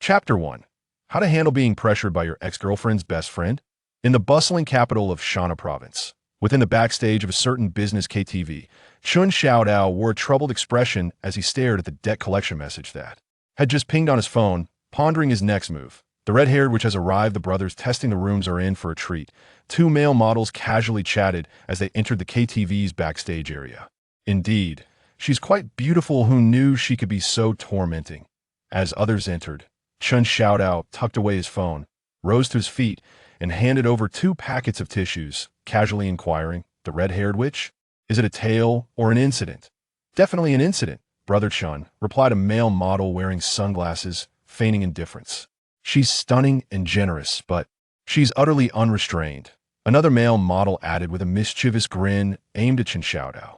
Chapter 1. How to handle being pressured by your ex-girlfriend's best friend? In the bustling capital of Shanna Province, within the backstage of a certain business KTV, Xuezhu wore a troubled expression as he stared at the debt collection message that had just pinged on his phone, pondering his next move. The red-haired witch has arrived. The brothers testing the rooms are in for a treat. Two male models casually chatted as they entered the KTV's backstage area. Indeed, she's quite beautiful. Who knew she could be so tormenting? As others entered, Xuezhu tucked away his phone, rose to his feet, and handed over 2 packets of tissues, casually inquiring, "The red-haired witch? Is it a tale or an incident?" "Definitely an incident, Brother Chun," replied a male model wearing sunglasses, feigning indifference. "She's stunning and generous, but she's utterly unrestrained," another male model added with a mischievous grin aimed at Xuezhu.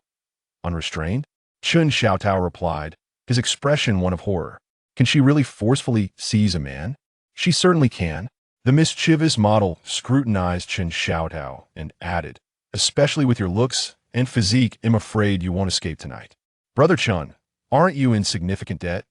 "Unrestrained?" Xuezhu replied, his expression one of horror. "Can she really forcefully seize a man?" "She certainly can." The mischievous model scrutinized Xuezhu and added, "Especially with your looks and physique, I'm afraid you won't escape tonight." "Brother Chun, aren't you in significant debt?"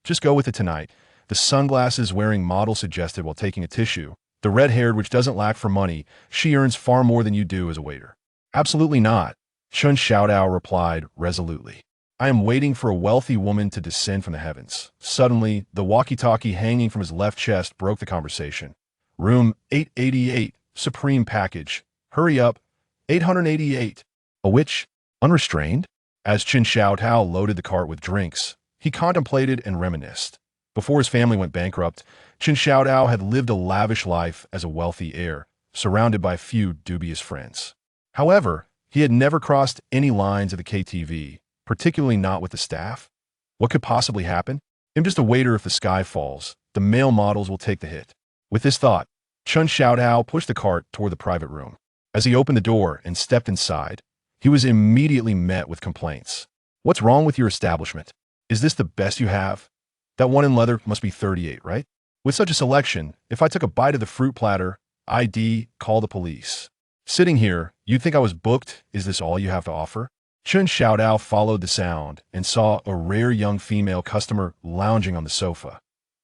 "Just go with it tonight," the sunglasses-wearing model suggested while taking a tissue. "The red-haired which doesn't lack for money. She earns far more than you do as a waiter." "Absolutely not," Xuezhu replied resolutely. "I am waiting for a wealthy woman to descend from the heavens." Suddenly, the walkie-talkie hanging from his left chest broke the conversation. "Room 888, Supreme Package. Hurry up, 888. "A witch? Unrestrained?" As Xuezhu loaded the cart with drinks, he contemplated and reminisced. Before his family went bankrupt, Xuezhu had lived a lavish life as a wealthy heir, surrounded by a few dubious friends. However, he had never crossed any lines at the KTV, particularly not with the staff. What could possibly happen? "I'm just a waiter. If the sky falls, the male models will take the hit." With this thought, Xuezhu pushed the cart toward the private room. As he opened the door and stepped inside, he was immediately met with complaints. "What's wrong with your establishment? Is this the best you have? That one in leather must be 38, right? With such a selection, if I took a bite of the fruit platter, I'd call the police. Sitting here, you'd think I was booked. Is this all you have to offer?" Xuezhu followed the sound and saw a rare young female customer lounging on the sofa.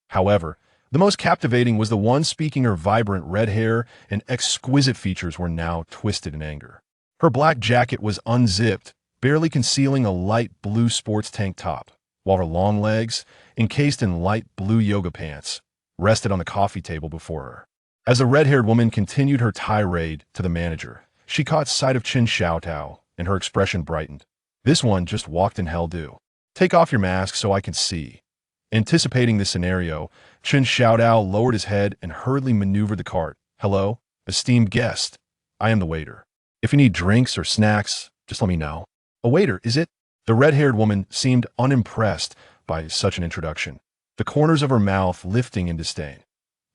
However, the most captivating was the one speaking. Her vibrant red hair and exquisite features were now twisted in anger. Her black jacket was unzipped, barely concealing a light blue sports tank top, while her long legs, encased in light blue yoga pants, rested on the coffee table before her. As the red-haired woman continued her tirade to the manager, she caught sight of Xuezhu, and her expression brightened. "This one just walked in hell due. Take off your mask so I can see." Anticipating this scenario, Xuezhu lowered his head and hurriedly maneuvered the cart. "Hello, esteemed guest. I am the waiter. If you need drinks or snacks, just let me know." "A waiter, is it?" The red-haired woman seemed unimpressed by such an introduction, the corners of her mouth lifting in disdain.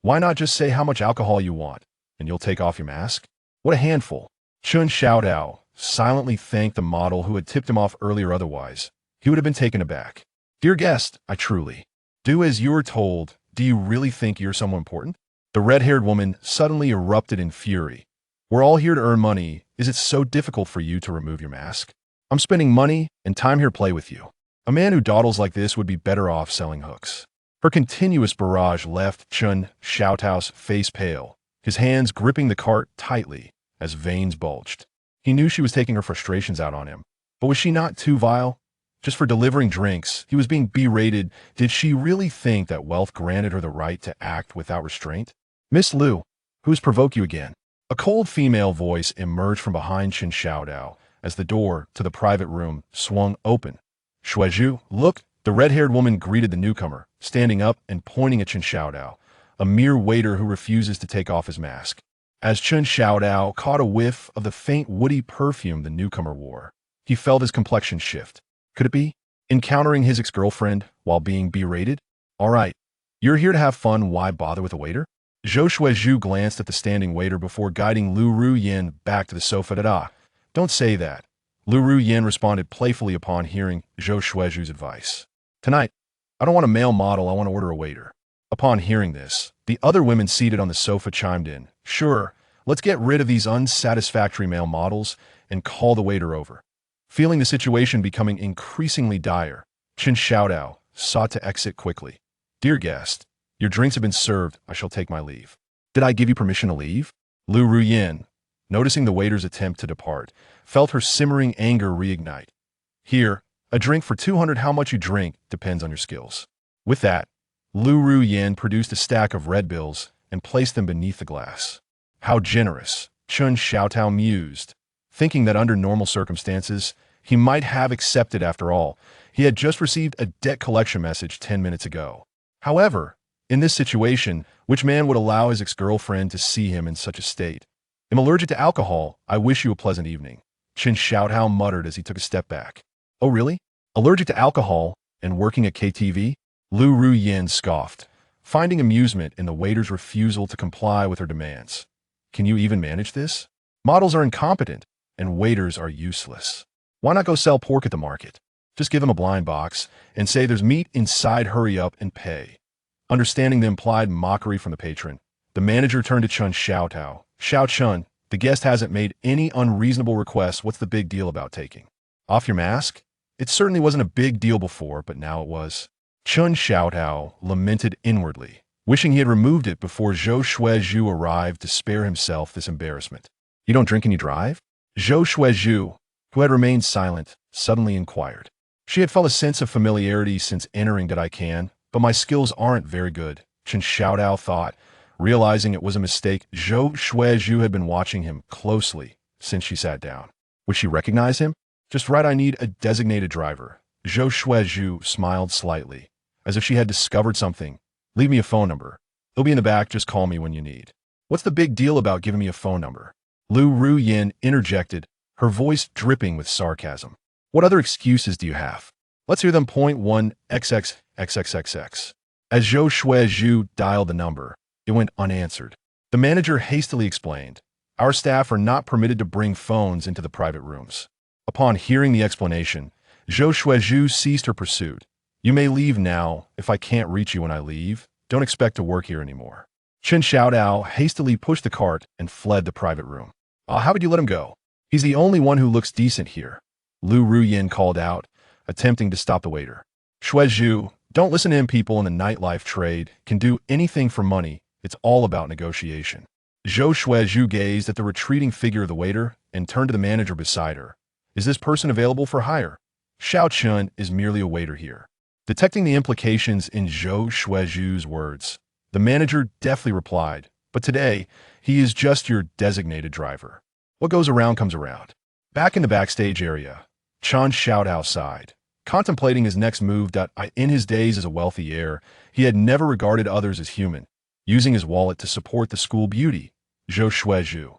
"Why not just say how much alcohol you want, and you'll take off your mask?" "What a handful." Xuezhu silently thanked the model who had tipped him off earlier. Otherwise, he would have been taken aback. "Dear guest, I truly do as you were told. Do you really think you're someone important?" The red-haired woman suddenly erupted in fury. "We're all here to earn money. Is it so difficult for you to remove your mask? I'm spending money and time here to play with you. A man who dawdles like this would be better off selling hooks." Her continuous barrage left Xuezhu's face pale, his hands gripping the cart tightly as veins bulged. He knew she was taking her frustrations out on him, but was she not too vile? Just for delivering drinks, he was being berated. Did she really think that wealth granted her the right to act without restraint? "Miss Liu, who's provoked you again?" A cold female voice emerged from behind Xuezhu as the door to the private room swung open. "Xuezhu, look!" The red-haired woman greeted the newcomer, standing up and pointing at Xuezhu, a mere waiter who refuses to take off his mask. As Xuezhu caught a whiff of the faint woody perfume the newcomer wore, he felt his complexion shift. Could it be encountering his ex-girlfriend while being berated? "All right, you're here to have fun. Why bother with a waiter?" Xuezhu glanced at the standing waiter before guiding Lu Ruyin back to the sofa. "Don't say that." Lu Ruyin responded playfully upon hearing Xuezhu's advice. "Tonight, I don't want a male model. I want to order a waiter." Upon hearing this, the other women seated on the sofa chimed in. "Sure, let's get rid of these unsatisfactory male models and call the waiter over." Feeling the situation becoming increasingly dire, Xuezhu sought to exit quickly. "Dear guest, Your drinks have been served. I shall take my leave. Did I give you permission to leave? Lu Ruyin, noticing the waiter's attempt to depart, felt her simmering anger reignite. Here, a drink for 200. How much you drink depends on your skills. With that, Lu Ruyin produced a stack of red bills and placed them beneath the glass. How generous, Chun Xiaotao mused, thinking that under normal circumstances, he might have accepted after all. He had just received a debt collection message 10 minutes ago. However, in this situation, which man would allow his ex-girlfriend to see him in such a state? I'm allergic to alcohol. I wish you a pleasant evening, Chen Xiaotao muttered as he took a step back. Oh really? Allergic to alcohol and working at KTV? Lu Ruyin scoffed, finding amusement in the waiter's refusal to comply with her demands. Can you even manage this? Models are incompetent, and waiters are useless. Why not go sell pork at the market? Just give him a blind box and say there's meat inside, hurry up and pay. Understanding the implied mockery from the patron, the manager turned to Chun Xiaotao. Xiao Chun, the guest hasn't made any unreasonable requests. What's the big deal about taking off your mask? It certainly wasn't a big deal before, but now it was. Chun Xiaotao lamented inwardly, wishing he had removed it before Xuezhu arrived to spare himself this embarrassment. You don't drink and you drive? Xuezhu, who had remained silent, suddenly inquired. She had felt a sense of familiarity since entering that I can, but my skills aren't very good, Chen Xiaotao thought, realizing it was a mistake. Xuezhu had been watching him closely since she sat down. Would she recognize him? Just right, I need a designated driver. Xuezhu smiled slightly, as if she had discovered something. Leave me a phone number. It'll be in the back, just call me when you need. What's the big deal about giving me a phone number? Lu Ruyin interjected, her voice dripping with sarcasm. What other excuses do you have? Let's hear them. Point 1 XXXXXX. As Xuezhu dialed the number, it went unanswered. The manager hastily explained, our staff are not permitted to bring phones into the private rooms. Upon hearing the explanation, Xuezhu ceased her pursuit. You may leave now. If I can't reach you when I leave, don't expect to work here anymore. Chen Xiaotao hastily pushed the cart and fled the private room. How would you let him go? He's the only one who looks decent here, Lu Ruyin called out, attempting to stop the waiter. Xuezhu, don't listen to him. People in the nightlife trade can do anything for money. It's all about negotiation. Xuezhu gazed at the retreating figure of the waiter and turned to the manager beside her. Is this person available for hire? Xiao Chun is merely a waiter here. Detecting the implications in Xuezhu's words, the manager deftly replied, but today, he is just your designated driver. What goes around comes around. Back in the backstage area, Chun Xiaotao sighed, contemplating his next move. In his days as a wealthy heir, he had never regarded others as human, using his wallet to support the school beauty, Xuezhu.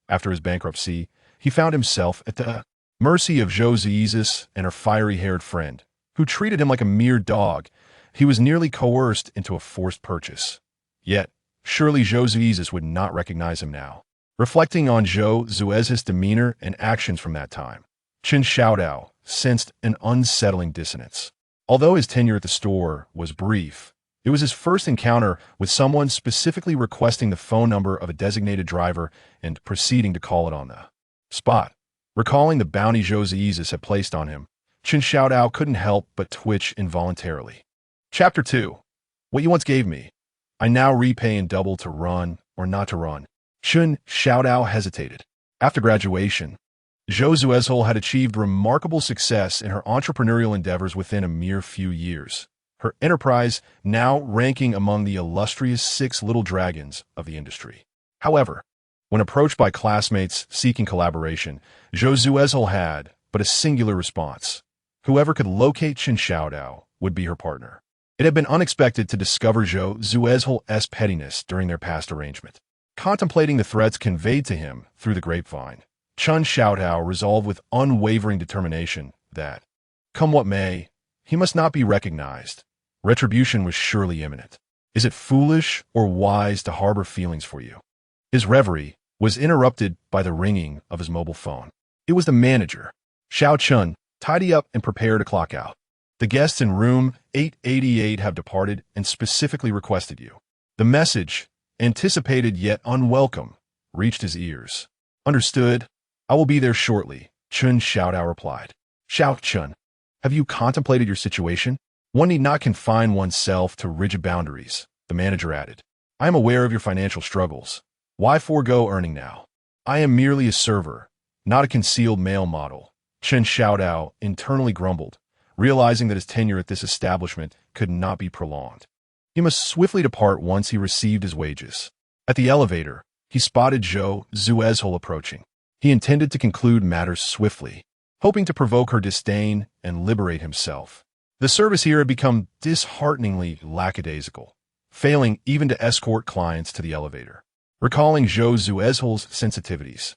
After his bankruptcy, he found himself at the mercy of Xuezhu and her fiery-haired friend, who treated him like a mere dog. He was nearly coerced into a forced purchase. Yet, surely Xuezhu would not recognize him now. Reflecting on Xuezhu's demeanor and actions from that time, Chen Xiaotao sensed an unsettling dissonance. Although his tenure at the store was brief, it was his first encounter with someone specifically requesting the phone number of a designated driver and proceeding to call it on the spot. Recalling the bounty Xuezhu had placed on him, Chen Xiaotao couldn't help but twitch involuntarily. Chapter 2. What you once gave me, I now repay in double. To run or not to run. Chen Xiaotao hesitated. After graduation, Xuezhu had achieved remarkable success in her entrepreneurial endeavors within a mere few years, her enterprise now ranking among the illustrious 6 little dragons of the industry. However, when approached by classmates seeking collaboration, Xuezhu had but a singular response. Whoever could locate Chen Xiaotao would be her partner. It had been unexpected to discover Xuezhu's pettiness during their past arrangement. Contemplating the threats conveyed to him through the grapevine, Chen Xiaotao resolved with unwavering determination that, come what may, he must not be recognized. Retribution was surely imminent. Is it foolish or wise to harbor feelings for you? His reverie was interrupted by the ringing of his mobile phone. It was the manager. Xiao Chun, tidy up and prepare to clock out. The guests in room 888 have departed and specifically requested you. The message, anticipated yet unwelcome, reached his ears. Understood. I will be there shortly, Chen Xiaotao replied. Xiao Chun, have you contemplated your situation? One need not confine oneself to rigid boundaries. The manager added. I am aware of your financial struggles. Why forego earning now? I am merely a server, not a concealed male model. Chen Xiaodao internally grumbled, realizing that his tenure at this establishment could not be prolonged. He must swiftly depart once he received his wages. At the elevator, he spotted Xuezhu approaching. He intended to conclude matters swiftly, hoping to provoke her disdain and liberate himself. The service here had become dishearteningly lackadaisical, failing even to escort clients to the elevator. Recalling Xuezhu's sensitivities,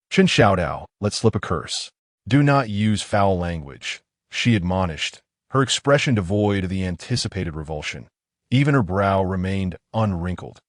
Chen Xiaodao let slip a curse. Do not use foul language, she admonished, her expression devoid of the anticipated revulsion. Even her brow remained unwrinkled.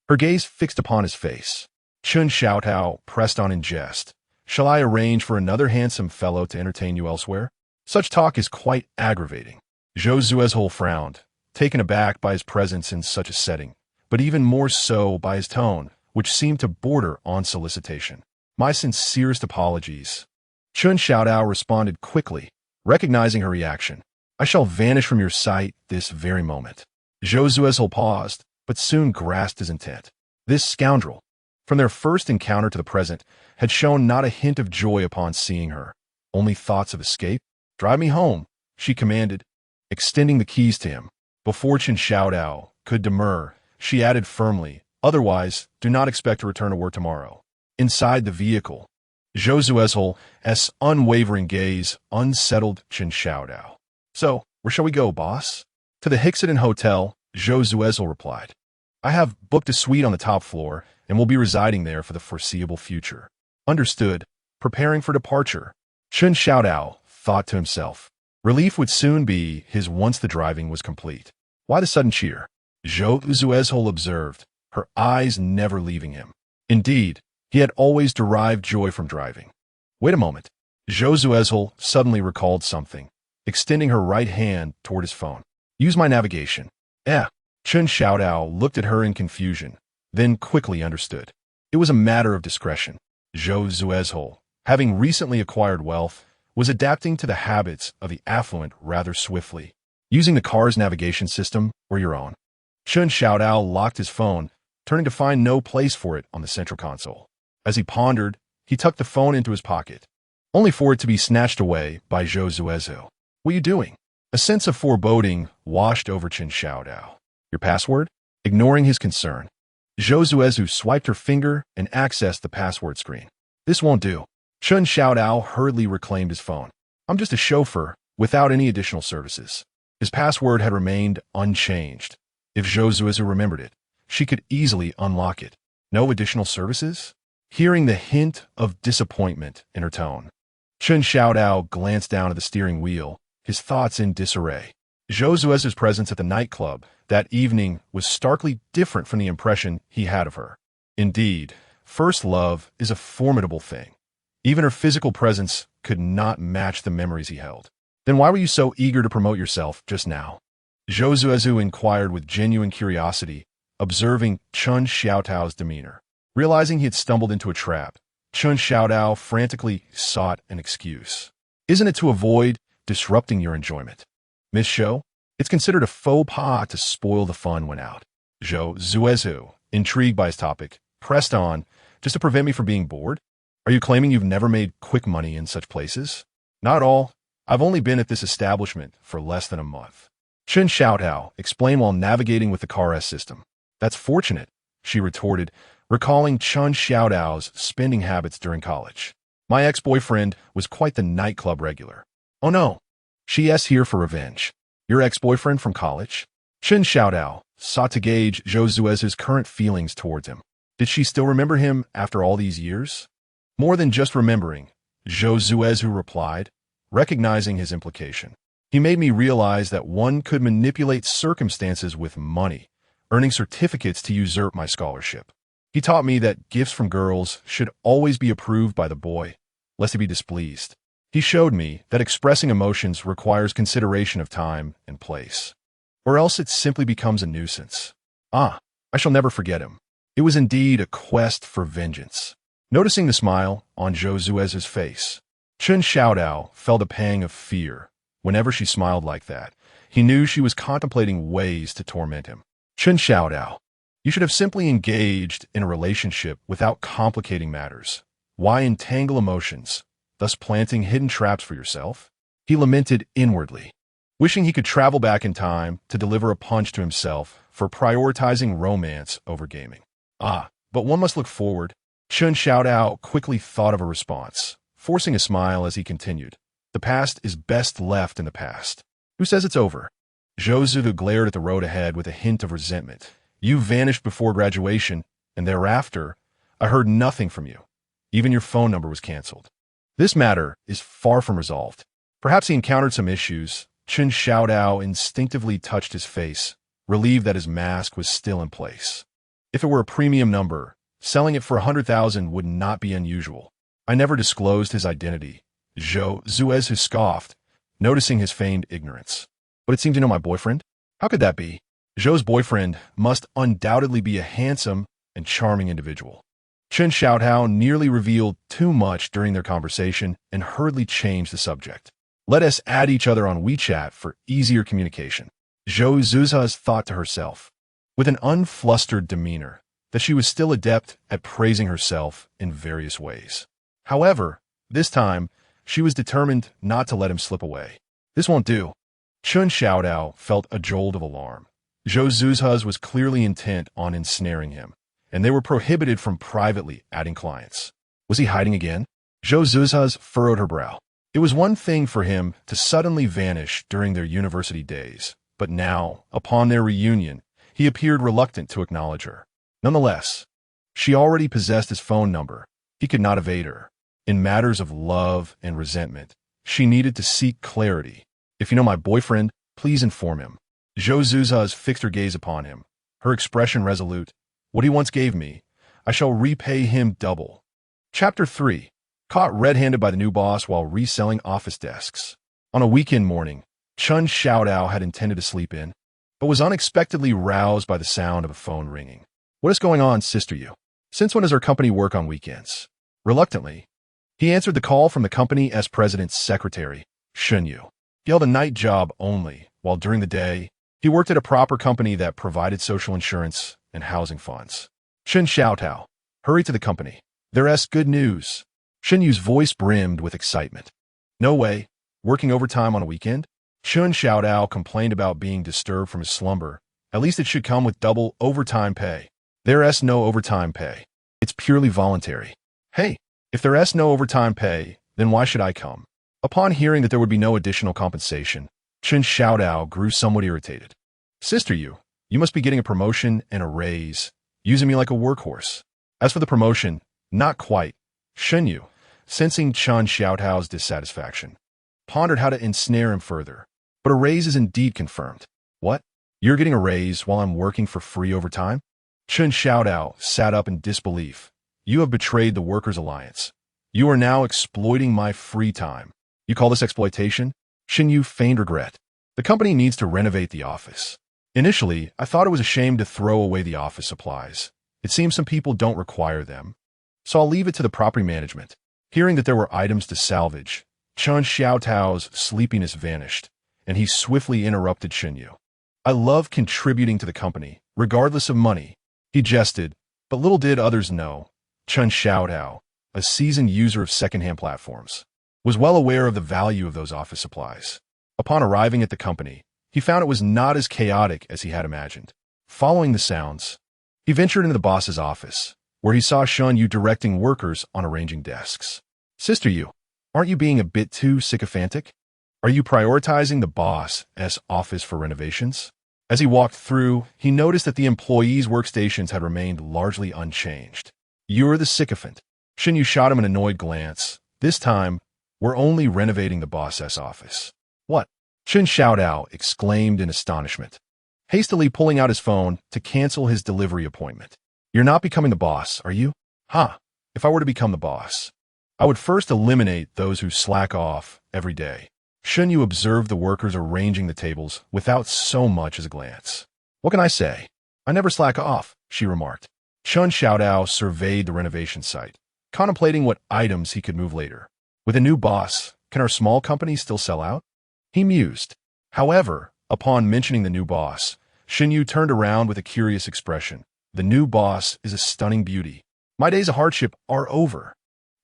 Her gaze fixed upon his face. Chen Xiaodao pressed on in jest. Shall I arrange for another handsome fellow to entertain you elsewhere? Such talk is quite aggravating. Xuezhu frowned, taken aback by his presence in such a setting, but even more so by his tone, which seemed to border on solicitation. My sincerest apologies. Chen Xiaodao responded quickly, recognizing her reaction. I shall vanish from your sight this very moment. Xuezhu paused, but soon grasped his intent. This scoundrel, from their first encounter to the present, had shown not a hint of joy upon seeing her. Only thoughts of escape. Drive me home, she commanded, extending the keys to him. Before Chen Xiaodao could demur, she added firmly, otherwise, do not expect to return to work tomorrow. Inside the vehicle, Xuezhu's unwavering gaze unsettled Chen Xiaodao. So, where shall we go, boss? To the Hixaden Hotel, Xuezhu replied. I have booked a suite on the top floor and will be residing there for the foreseeable future. Understood. Preparing for departure. Chen Xiaodao thought to himself. Relief would soon be his once the driving was complete. Why the sudden cheer? Xuezhu observed, her eyes never leaving him. Indeed, he had always derived joy from driving. Wait a moment. Xuezhu suddenly recalled something, extending her right hand toward his phone. Use my navigation. Chen Xiaodao looked at her in confusion, then quickly understood. It was a matter of discretion. Xuezhu, having recently acquired wealth, was adapting to the habits of the affluent rather swiftly, using the car's navigation system or your own. Chen Xiaodao locked his phone, turning to find no place for it on the central console. As he pondered, he tucked the phone into his pocket, only for it to be snatched away by Xuezhu. What are you doing? A sense of foreboding washed over Chen Xiaodao. Your password? Ignoring his concern, Xuezhu swiped her finger and accessed the password screen. This won't do. Chen Xiaodao hurriedly reclaimed his phone. I'm just a chauffeur, without any additional services. His password had remained unchanged. If Xuezhu remembered it, she could easily unlock it. No additional services? Hearing the hint of disappointment in her tone, Chen Xiaodao glanced down at the steering wheel, his thoughts in disarray. Xuezhu's presence at the nightclub that evening was starkly different from the impression he had of her. Indeed, first love is a formidable thing. Even her physical presence could not match the memories he held. Then why were you so eager to promote yourself just now? Xuezhu inquired with genuine curiosity, observing Chen Xiaodao's demeanor. Realizing he had stumbled into a trap, Chen Xiaodao frantically sought an excuse. Isn't it to avoid disrupting your enjoyment? Miss Zhou, it's considered a faux pas to spoil the fun when out. Xuezhu, intrigued by his topic, pressed on, just to prevent me from being bored? Are you claiming you've never made quick money in such places? Not at all. I've only been at this establishment for less than a month. Chen Xiaodao explained while navigating with the car S system. That's fortunate, she retorted, recalling Chen Xiaodao's spending habits during college. My ex-boyfriend was quite the nightclub regular. Oh no, she's here for revenge. Your ex-boyfriend from college? Chen Xiaodao sought to gauge Xuezhu's current feelings towards him. Did she still remember him after all these years? More than just remembering, Xuezhu replied, recognizing his implication. He made me realize that one could manipulate circumstances with money, earning certificates to usurp my scholarship. He taught me that gifts from girls should always be approved by the boy, lest he be displeased. He showed me that expressing emotions requires consideration of time and place, or else it simply becomes a nuisance. I shall never forget him. It was indeed a quest for vengeance. Noticing the smile on Xuezhu's face, Chen Xiaodao felt a pang of fear. Whenever she smiled like that, he knew she was contemplating ways to torment him. Chun Xiaodao. You should have simply engaged in a relationship without complicating matters. Why entangle emotions, thus planting hidden traps for yourself? He lamented inwardly, wishing he could travel back in time to deliver a punch to himself for prioritizing romance over gaming. But one must look forward. Chun Xiaodao quickly thought of a response, forcing a smile as he continued. The past is best left in the past. Who says it's over? Xuezhu glared at the road ahead with a hint of resentment. You vanished before graduation, and thereafter, I heard nothing from you. Even your phone number was canceled. This matter is far from resolved. Perhaps he encountered some issues. Chun Xiaodao instinctively touched his face, relieved that his mask was still in place. If it were a premium number, selling it for 100,000 would not be unusual. I never disclosed his identity. Xuezhu scoffed, noticing his feigned ignorance. But it seemed to know my boyfriend? How could that be? Zhou's boyfriend must undoubtedly be a handsome and charming individual. Chun Xiaodao nearly revealed too much during their conversation and hurriedly changed the subject. Let us add each other on WeChat for easier communication. Xuezhu thought to herself, with an unflustered demeanor, that she was still adept at praising herself in various ways. However, this time, she was determined not to let him slip away. This won't do. Chun Xiaodao felt a jolt of alarm. Xuezhu was clearly intent on ensnaring him, and they were prohibited from privately adding clients. Was he hiding again? Xuezhu furrowed her brow. It was one thing for him to suddenly vanish during their university days, but now, upon their reunion, he appeared reluctant to acknowledge her. Nonetheless, she already possessed his phone number. He could not evade her. In matters of love and resentment, she needed to seek clarity. If you know my boyfriend, please inform him. Xuezhu fixed her gaze upon him, her expression resolute. What he once gave me, I shall repay him double. Chapter 3. Caught red-handed by the new boss while reselling office desks. On a weekend morning, Chun Xiaodao had intended to sleep in, but was unexpectedly roused by the sound of a phone ringing. What is going on, Sister Yu? Since when does our company work on weekends? Reluctantly, he answered the call from the company as president's secretary, Xuezhu. He held a night job only, while during the day, he worked at a proper company that provided social insurance and housing funds. Chun Xiaodao, hurry to the company. There's good news. Xuezhu's voice brimmed with excitement. No way. Working overtime on a weekend? Chun Xiaodao complained about being disturbed from his slumber. At least it should come with double overtime pay. There's no overtime pay. It's purely voluntary. Hey, if there's no overtime pay, then why should I come? Upon hearing that there would be no additional compensation, Chun Xiaodao grew somewhat irritated. Sister Yu, you must be getting a promotion and a raise, using me like a workhorse. As for the promotion, not quite. Xuezhu, sensing Chun Xiaodao's dissatisfaction, pondered how to ensnare him further. But a raise is indeed confirmed. What? You're getting a raise while I'm working for free overtime? Chun Xiaodao sat up in disbelief. You have betrayed the Workers' Alliance. You are now exploiting my free time. You call this exploitation? Xuezhu feigned regret. The company needs to renovate the office. Initially, I thought it was a shame to throw away the office supplies. It seems some people don't require them. So I'll leave it to the property management. Hearing that there were items to salvage, Chun Xiaodao's sleepiness vanished, and he swiftly interrupted Xuezhu. I love contributing to the company, regardless of money. He jested, but little did others know. Chun Xiaodao, a seasoned user of second-hand platforms, was well aware of the value of those office supplies. Upon arriving at the company, he found it was not as chaotic as he had imagined. Following the sounds, he ventured into the boss's office, where he saw Xuezhu directing workers on arranging desks. Sister Yu, aren't you being a bit too sycophantic? Are you prioritizing the boss's office for renovations? As he walked through, he noticed that the employees' workstations had remained largely unchanged. You're the sycophant. Xuezhu shot him an annoyed glance. This time, we're only renovating the boss's office. What? Chun Xiaodao exclaimed in astonishment, hastily pulling out his phone to cancel his delivery appointment. You're not becoming the boss, are you? If I were to become the boss, I would first eliminate those who slack off every day. Xuezhu observed the workers arranging the tables without so much as a glance. What can I say? I never slack off, she remarked. Chun Xiaodao surveyed the renovation site, contemplating what items he could move later. With a new boss, can our small company still sell out? He mused. However, upon mentioning the new boss, Xuezhu turned around with a curious expression. The new boss is a stunning beauty. My days of hardship are over.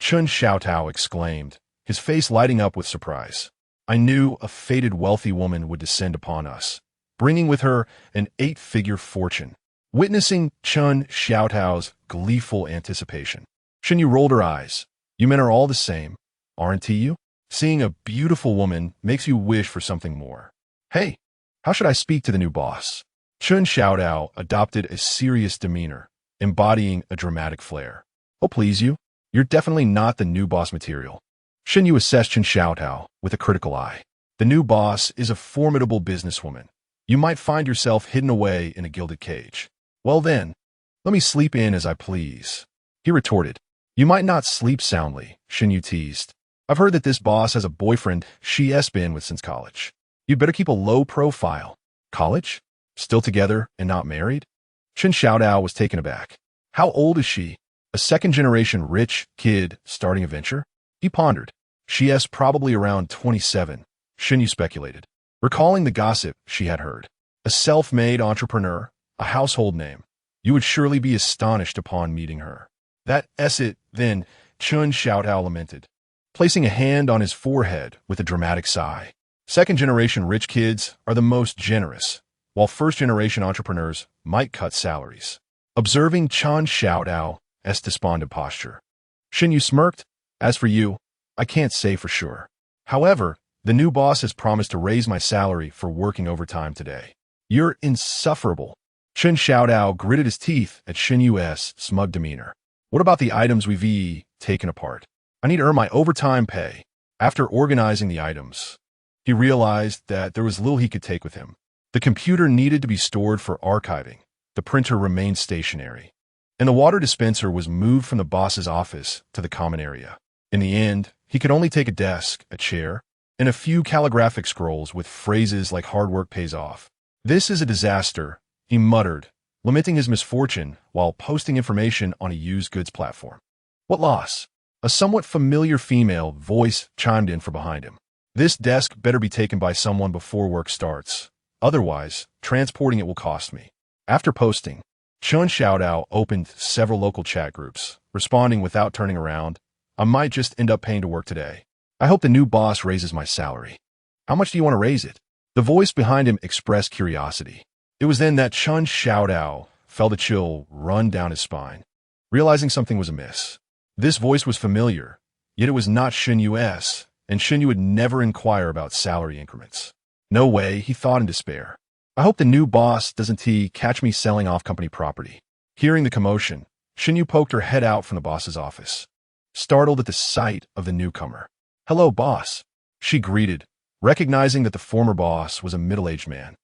Xuezhu exclaimed, his face lighting up with surprise. I knew a fated wealthy woman would descend upon us, bringing with her an 8-figure fortune. Witnessing Xuezhu's gleeful anticipation, Xuezhu rolled her eyes. You men are all the same, aren't you? Seeing a beautiful woman makes you wish for something more. Hey, how should I speak to the new boss? Xuezhu adopted a serious demeanor, embodying a dramatic flair. Oh, please you? You're definitely not the new boss material. Xuezhu assessed Xuezhu with a critical eye. The new boss is a formidable businesswoman. You might find yourself hidden away in a gilded cage. Well then, let me sleep in as I please. He retorted. You might not sleep soundly, Xuezhu teased. I've heard that this boss has a boyfriend she's been with since college. You'd better keep a low profile. College? Still together and not married? Xuezhu was taken aback. How old is she? A second-generation rich kid starting a venture? He pondered. She's probably around 27, Xuezhu speculated, recalling the gossip she had heard. A self-made entrepreneur, a household name. You would surely be astonished upon meeting her. That's it, then, Xuezhu lamented, placing a hand on his forehead with a dramatic sigh. Second-generation rich kids are the most generous, while first-generation entrepreneurs might cut salaries. Observing Xuezhu's despondent posture, Xuezhu smirked. As for you, I can't say for sure. However, the new boss has promised to raise my salary for working overtime today. You're insufferable. Xuezhu gritted his teeth at Xuezhu's smug demeanor. What about the items we've taken apart? I need to earn my overtime pay. After organizing the items, he realized that there was little he could take with him. The computer needed to be stored for archiving. The printer remained stationary, and the water dispenser was moved from the boss's office to the common area. In the end, he could only take a desk, a chair, and a few calligraphic scrolls with phrases like hard work pays off. This is a disaster, he muttered, lamenting his misfortune while posting information on a used goods platform. What loss? A somewhat familiar female voice chimed in from behind him. This desk better be taken by someone before work starts. Otherwise, transporting it will cost me. After posting, Xuezhu opened several local chat groups, responding without turning around. I might just end up paying to work today. I hope the new boss raises my salary. How much do you want to raise it? The voice behind him expressed curiosity. It was then that Xuezhu felt a chill run down his spine, realizing something was amiss. This voice was familiar, yet it was not Xuezhu's, and Xuezhu would never inquire about salary increments. No way, he thought in despair. I hope the new boss doesn't catch me selling off company property. Hearing the commotion, Xuezhu poked her head out from the boss's office, startled at the sight of the newcomer. Hello, boss, she greeted, recognizing that the former boss was a middle-aged man,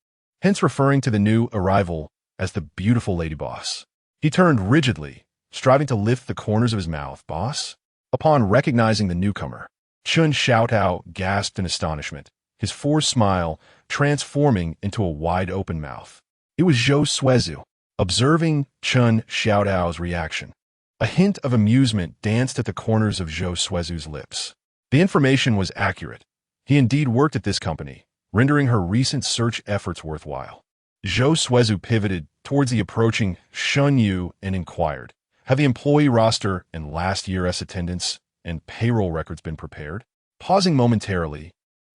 hence referring to the new arrival as the beautiful lady boss. He turned rigidly, striving to lift the corners of his mouth. Boss? Upon recognizing the newcomer, Xuezhu gasped in astonishment, his forced smile transforming into a wide-open mouth. It was Xuezhu. Observing Xuezhu's reaction, a hint of amusement danced at the corners of Xuezhu's lips. The information was accurate. He indeed worked at this company, rendering her recent search efforts worthwhile. Xuezhu pivoted towards the approaching Xuezhu and inquired, have the employee roster and last year's attendance and payroll records been prepared? Pausing momentarily,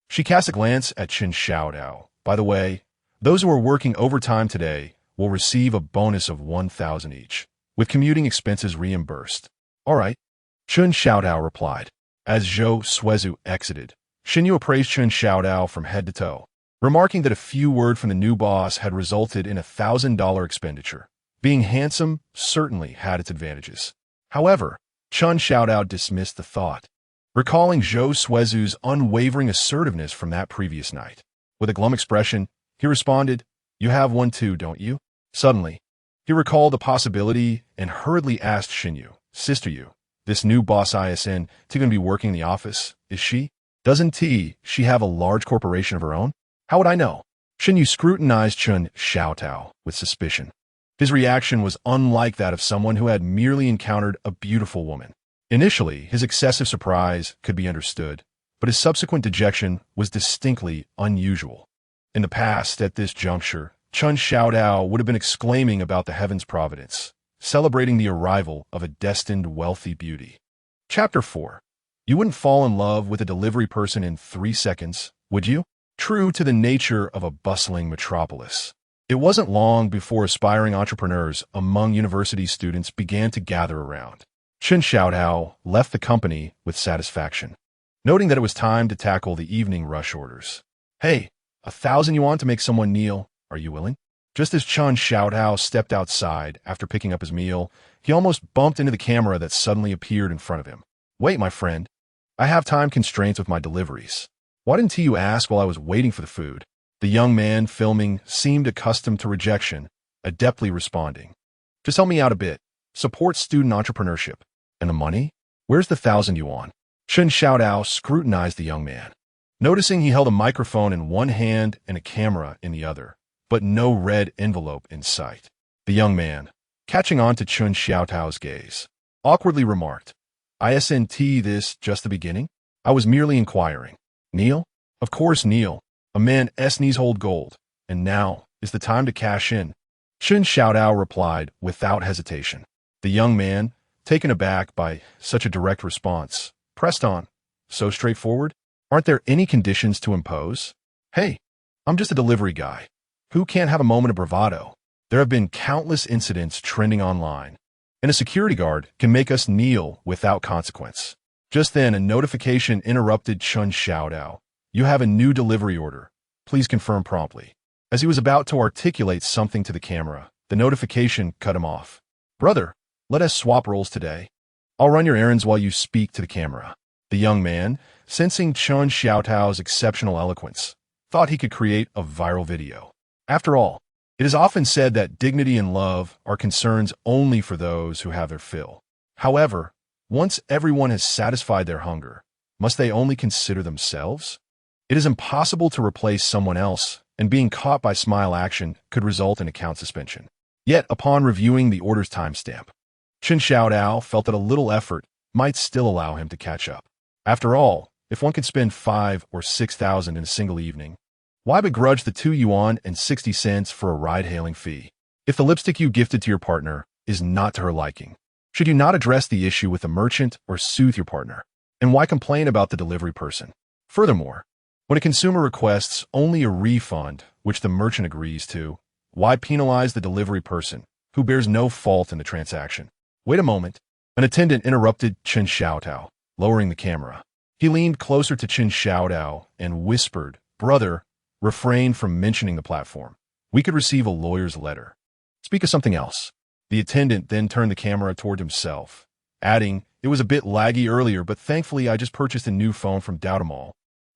she cast a glance at Xuezhu. By the way, those who are working overtime today will receive a bonus of 1,000 each, with commuting expenses reimbursed. All right, Xuezhu replied. As Xuezhu exited, Xuezhu appraised Xuezhu from head to toe, remarking that a few words from the new boss had resulted in a $1,000 expenditure. Being handsome certainly had its advantages. However, Xuezhu dismissed the thought, recalling Xuezhu's unwavering assertiveness from that previous night. With a glum expression, he responded, You have one too, don't you? Suddenly, he recalled the possibility and hurriedly asked Xuezhu, Sister you, this new boss ISN going to be working in the office, is she? Doesn't she have a large corporation of her own? How would I know? Xuezhu scrutinized Xuezhu with suspicion. His reaction was unlike that of someone who had merely encountered a beautiful woman. Initially, his excessive surprise could be understood, but his subsequent dejection was distinctly unusual. In the past, at this juncture, Chun Xiaodao would have been exclaiming about the heaven's providence, celebrating the arrival of a destined wealthy beauty. Chapter 4. You wouldn't fall in love with a delivery person in 3 seconds, would you? True to the nature of a bustling metropolis, it wasn't long before aspiring entrepreneurs among university students began to gather around. Chun Xiaodao left the company with satisfaction, noting that it was time to tackle the evening rush orders. Hey, 1,000 yuan to make someone kneel. Are you willing? Just as Chun Xiaodao stepped outside after picking up his meal, he almost bumped into the camera that suddenly appeared in front of him. Wait, my friend. I have time constraints with my deliveries. Why didn't you ask while I was waiting for the food? The young man filming seemed accustomed to rejection, adeptly responding. Just help me out a bit. Support student entrepreneurship. And the money? Where's the 1,000 yuan? Chun Xiaodao scrutinized the young man, noticing he held a microphone in one hand and a camera in the other, but no red envelope in sight. The young man, catching on to Chun Xiaodao's gaze, awkwardly remarked, "Isn't this just the beginning? I was merely inquiring." Kneel? Of course kneel. A man's knees hold gold, and now is the time to cash in. Chun Xiaodao replied without hesitation. The young man, taken aback by such a direct response, pressed on. So straightforward? Aren't there any conditions to impose? Hey, I'm just a delivery guy. Who can't have a moment of bravado? There have been countless incidents trending online, and a security guard can make us kneel without consequence. Just then, a notification interrupted Chun Xiaodao. You have a new delivery order. Please confirm promptly. As he was about to articulate something to the camera, the notification cut him off. Brother, let us swap roles today. I'll run your errands while you speak to the camera. The young man, sensing Chun Xiaodao's exceptional eloquence, thought he could create a viral video. After all, it is often said that dignity and love are concerns only for those who have their fill. However, once everyone has satisfied their hunger, must they only consider themselves? It is impossible to replace someone else, and being caught by smile action could result in account suspension. Yet, upon reviewing the order's timestamp, Chun Xiaodao felt that a little effort might still allow him to catch up. After all, if one could spend 5 or 6,000 in a single evening, why begrudge the 2 yuan and 60 cents for a ride-hailing fee? If the lipstick you gifted to your partner is not to her liking, should you not address the issue with the merchant or soothe your partner? And why complain about the delivery person? Furthermore, when a consumer requests only a refund, which the merchant agrees to, why penalize the delivery person, who bears no fault in the transaction? Wait a moment. An attendant interrupted Chun Xiaodao, lowering the camera. He leaned closer to Chun Xiaodao and whispered, Brother, refrain from mentioning the platform. We could receive a lawyer's letter. Speak of something else. The attendant then turned the camera toward himself, adding, It was a bit laggy earlier, but thankfully I just purchased a new phone from Doubtamall,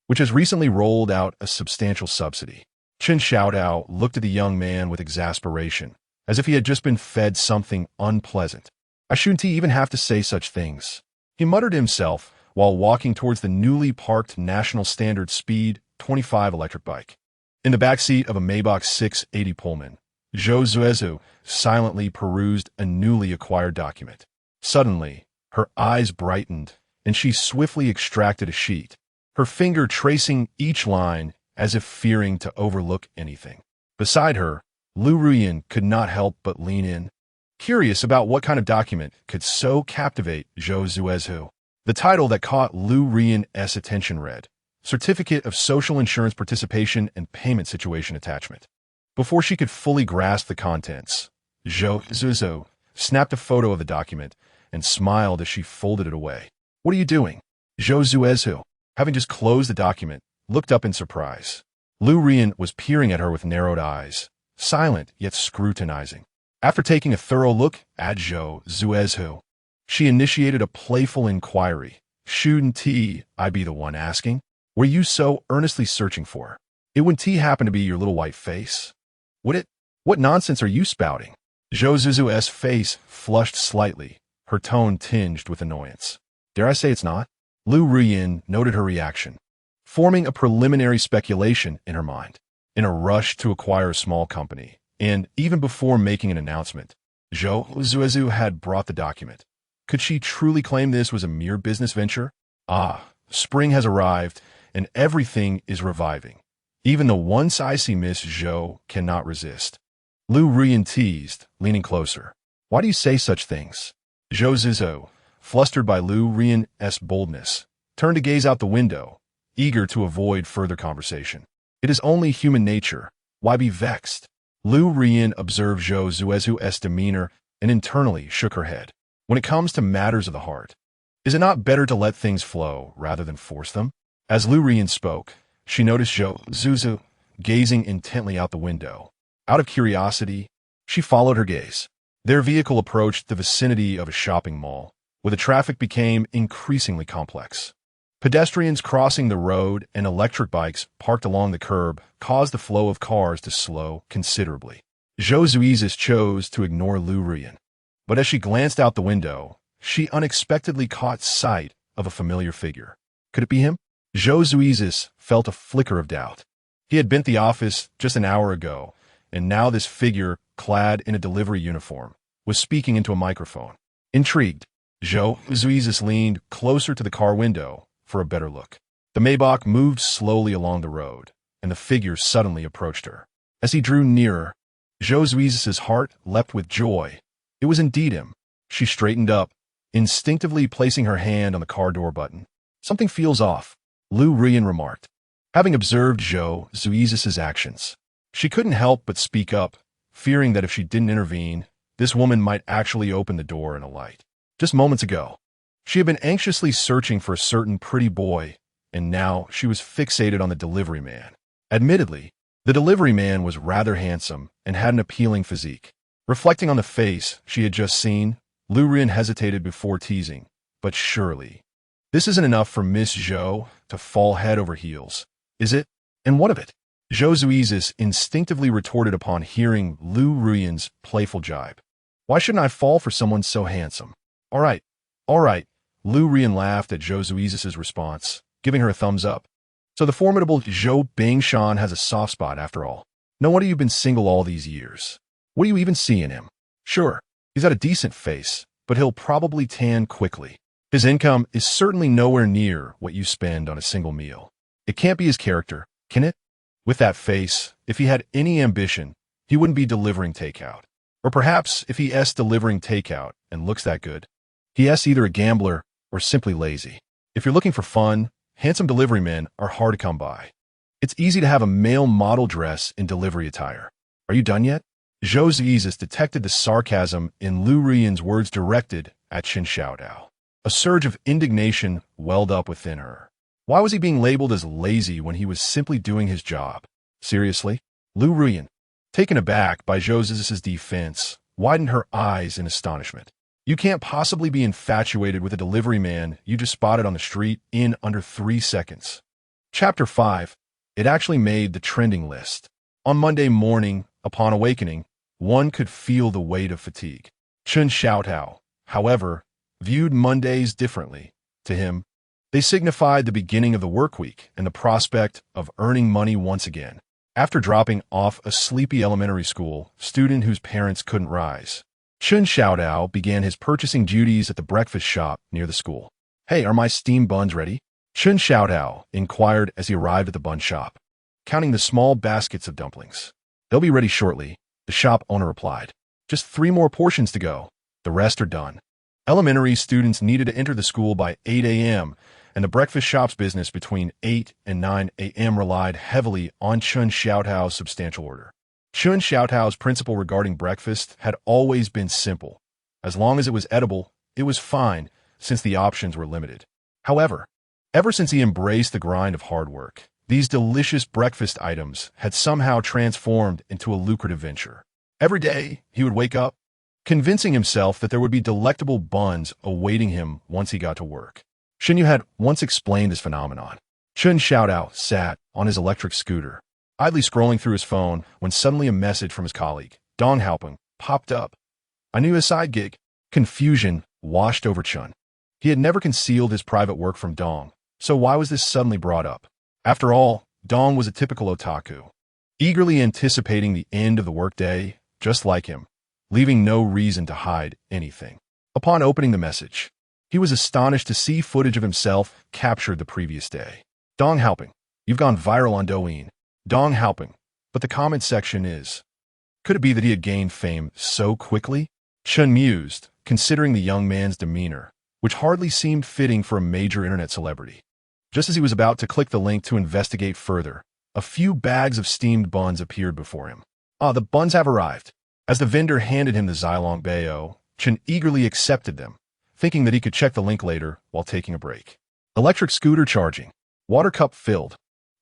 which has recently rolled out a substantial subsidy. Chun Xiaodao looked at the young man with exasperation, as if he had just been fed something unpleasant. I shouldn't even have to say such things, he muttered to himself while walking towards the newly parked National Standard Speed 25 electric bike. In the backseat of a Maybach 680 Pullman, Xuezhu silently perused a newly acquired document. Suddenly, her eyes brightened, and she swiftly extracted a sheet, her finger tracing each line as if fearing to overlook anything. Beside her, Lu Ruyan could not help but lean in, curious about what kind of document could so captivate Xuezhu. The title that caught Lu Ruyan's attention read, Certificate of Social Insurance Participation and Payment Situation Attachment. Before she could fully grasp the contents, Xuezhu snapped a photo of the document and smiled as she folded it away. What are you doing? Xuezhu, having just closed the document, looked up in surprise. Lu Ruyan was peering at her with narrowed eyes, silent yet scrutinizing. After taking a thorough look at Xuezhu, she initiated a playful inquiry. Shouldn't I be the one asking? Were you so earnestly searching for? It wouldn't happen to be your little white face? Would it? What nonsense are you spouting? Xuezhu's face flushed slightly, her tone tinged with annoyance. Dare I say it's not? Lu Ruyan noted her reaction, forming a preliminary speculation in her mind. In a rush to acquire a small company, and even before making an announcement, Xuezhu had brought the document. Could she truly claim this was a mere business venture? Ah, spring has arrived, and everything is reviving. Even the once-icy Miss Zhou cannot resist. Lu Ruyan teased, leaning closer. Why do you say such things? Xuezhu, flustered by Lu Ruyan's boldness, turned to gaze out the window, eager to avoid further conversation. It is only human nature. Why be vexed? Lu Ruyan observed Xuezhu's demeanor and internally shook her head. When it comes to matters of the heart, is it not better to let things flow rather than force them? As Lu Ruyan spoke, she noticed Xuezhu gazing intently out the window. Out of curiosity, she followed her gaze. Their vehicle approached the vicinity of a shopping mall, where the traffic became increasingly complex. Pedestrians crossing the road and electric bikes parked along the curb caused the flow of cars to slow considerably. Xuezhu chose to ignore Lu Ruyan, but as she glanced out the window, she unexpectedly caught sight of a familiar figure. Could it be him? Xuezhu felt a flicker of doubt. He had been at the office just an hour ago, and now this figure, clad in a delivery uniform, was speaking into a microphone. Intrigued, Xuezhu leaned closer to the car window for a better look. The Maybach moved slowly along the road, and the figure suddenly approached her. As he drew nearer, Xuezhu's heart leapt with joy. It was indeed him. She straightened up, instinctively placing her hand on the car door button. Something feels off, Lu Ruyan remarked. Having observed Xuezhu's actions, she couldn't help but speak up, fearing that if she didn't intervene, this woman might actually open the door and alight. Just moments ago, she had been anxiously searching for a certain pretty boy, and now she was fixated on the delivery man. Admittedly, the delivery man was rather handsome and had an appealing physique. Reflecting on the face she had just seen, Lu Ruyan hesitated before teasing, but surely, this isn't enough for Miss Zhou to fall head over heels, is it? And what of it? Xuezhu instinctively retorted upon hearing Lu Ruyan's playful jibe. Why shouldn't I fall for someone so handsome? All right, Lu Ruyan laughed at Xuezhu's response, giving her a thumbs up. So the formidable Zhou Bingshan has a soft spot after all. No wonder you've been single all these years. What do you even see in him? Sure, he's got a decent face, but he'll probably tan quickly. His income is certainly nowhere near what you spend on a single meal. It can't be his character, can it? With that face, if he had any ambition, he wouldn't be delivering takeout. Or perhaps if he is delivering takeout and looks that good, he is either a gambler or simply lazy. If you're looking for fun, handsome delivery men are hard to come by. It's easy to have a male model dress in delivery attire. Are you done yet? Xuezhu detected the sarcasm in Lu Ruyan's words directed at Xuezhu. A surge of indignation welled up within her. Why was he being labeled as lazy when he was simply doing his job? Seriously? Lu Ruyan, taken aback by Xuezhu's defense, widened her eyes in astonishment. You can't possibly be infatuated with a delivery man you just spotted on the street in under 3 seconds. Chapter 5. It actually made the trending list. On Monday morning, upon awakening, one could feel the weight of fatigue. Xuezhu, however, viewed Mondays differently. To him, they signified the beginning of the work week and the prospect of earning money once again. After dropping off a sleepy elementary school student whose parents couldn't rise, Xuezhu began his purchasing duties at the breakfast shop near the school. Hey, are my steamed buns ready? Xuezhu inquired as he arrived at the bun shop, counting the small baskets of dumplings. They'll be ready shortly, the shop owner replied. Just 3 more portions to go. The rest are done. Elementary students needed to enter the school by 8 a.m., and the breakfast shop's business between 8 and 9 a.m. relied heavily on Xuezhu's substantial order. Xuezhu's principle regarding breakfast had always been simple. As long as it was edible, it was fine, since the options were limited. However, ever since he embraced the grind of hard work, these delicious breakfast items had somehow transformed into a lucrative venture. Every day, he would wake up, convincing himself that there would be delectable buns awaiting him once he got to work. Xuezhu had once explained this phenomenon. Xuezhu sat on his electric scooter, idly scrolling through his phone when suddenly a message from his colleague, Dong Haopeng, popped up. I knew his side gig. Confusion washed over Chun. He had never concealed his private work from Dong, so why was this suddenly brought up? After all, Dong was a typical otaku, eagerly anticipating the end of the workday, just like him, leaving no reason to hide anything. Upon opening the message, he was astonished to see footage of himself captured the previous day. Dong Haopeng, you've gone viral on Douyin. Dong Haoping. But the comment section is. Could it be that he had gained fame so quickly? Chun mused, considering the young man's demeanor, which hardly seemed fitting for a major internet celebrity. Just as he was about to click the link to investigate further, a few bags of steamed buns appeared before him. Ah, the buns have arrived. As the vendor handed him the Xilong Bao, Chun eagerly accepted them, thinking that he could check the link later while taking a break. Electric scooter charging. Water cup filled.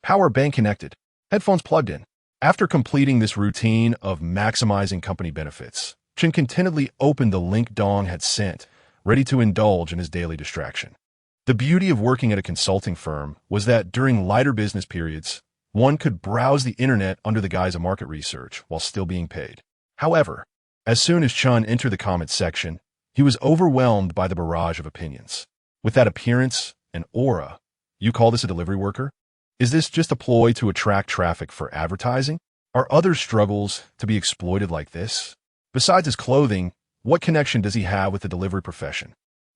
Power bank connected. Headphones plugged in. After completing this routine of maximizing company benefits, Chun contentedly opened the link Dong had sent, ready to indulge in his daily distraction. The beauty of working at a consulting firm was that during lighter business periods, one could browse the internet under the guise of market research while still being paid. However, as soon as Chun entered the comments section, he was overwhelmed by the barrage of opinions. With that appearance and aura, you call this a delivery worker? Is this just a ploy to attract traffic for advertising? Are other struggles to be exploited like this? Besides his clothing, what connection does he have with the delivery profession?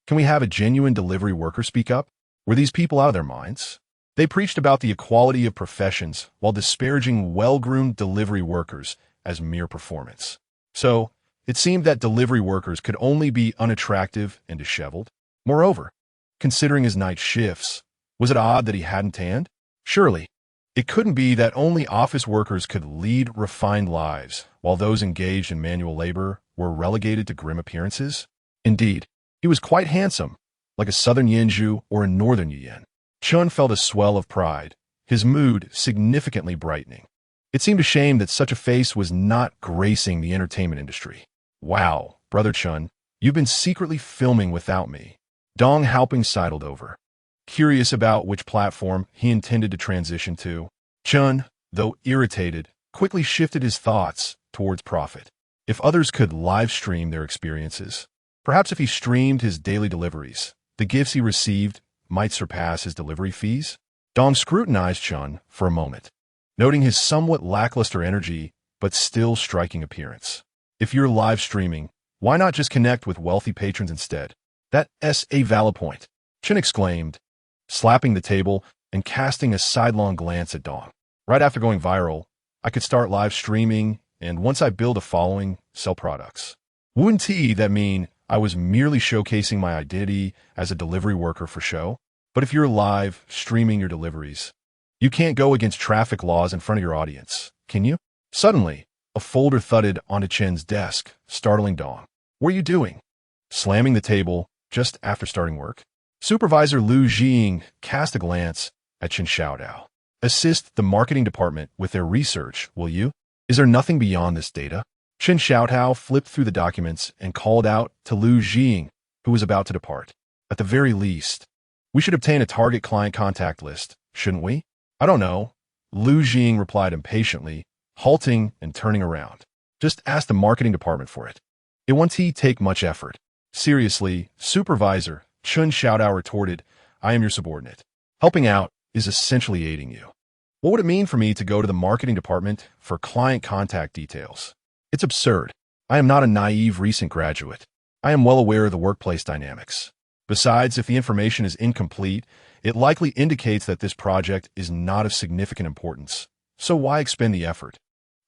Can we have a genuine delivery worker speak up? Were these people out of their minds? They preached about the equality of professions while disparaging well-groomed delivery workers as mere performance. So, it seemed that delivery workers could only be unattractive and disheveled. Moreover, considering his night shifts, was it odd that he hadn't tanned? Surely, it couldn't be that only office workers could lead refined lives, while those engaged in manual labor were relegated to grim appearances. Indeed, he was quite handsome, like a southern Xuezhu or a northern Yuan. Chun felt a swell of pride, his mood significantly brightening. It seemed a shame that such a face was not gracing the entertainment industry. Wow, Brother Chun, you've been secretly filming without me. Dong Haoping sidled over, curious about which platform he intended to transition to. Chun, though irritated, quickly shifted his thoughts towards profit. If others could live stream their experiences, perhaps if he streamed his daily deliveries, the gifts he received might surpass his delivery fees. Dong scrutinized Chun for a moment, noting his somewhat lackluster energy but still striking appearance. If you're live streaming, why not just connect with wealthy patrons instead? That's a valid point, Chun exclaimed, slapping the table and casting a sidelong glance at Dong. Right after going viral, I could start live streaming, and once I build a following, sell products. Wouldn't that mean I was merely showcasing my identity as a delivery worker for show? But if you're live streaming your deliveries, you can't go against traffic laws in front of your audience, can you? Suddenly, a folder thudded onto Chen's desk, startling Dong. What are you doing? Slamming the table just after starting work? Supervisor Liu Jing cast a glance at Chen Xiaodao. Assist the marketing department with their research, will you? Is there nothing beyond this data? Chen Xiaodao flipped through the documents and called out to Liu Jing, who was about to depart. At the very least, we should obtain a target client contact list, shouldn't we? I don't know, Liu Jing replied impatiently, halting and turning around. Just ask the marketing department for it. It won't take much effort. Seriously, Supervisor, Chen Xiaodao retorted, I am your subordinate. Helping out is essentially aiding you. What would it mean for me to go to the marketing department for client contact details? It's absurd. I am not a naive recent graduate. I am well aware of the workplace dynamics. Besides, if the information is incomplete, it likely indicates that this project is not of significant importance. So why expend the effort?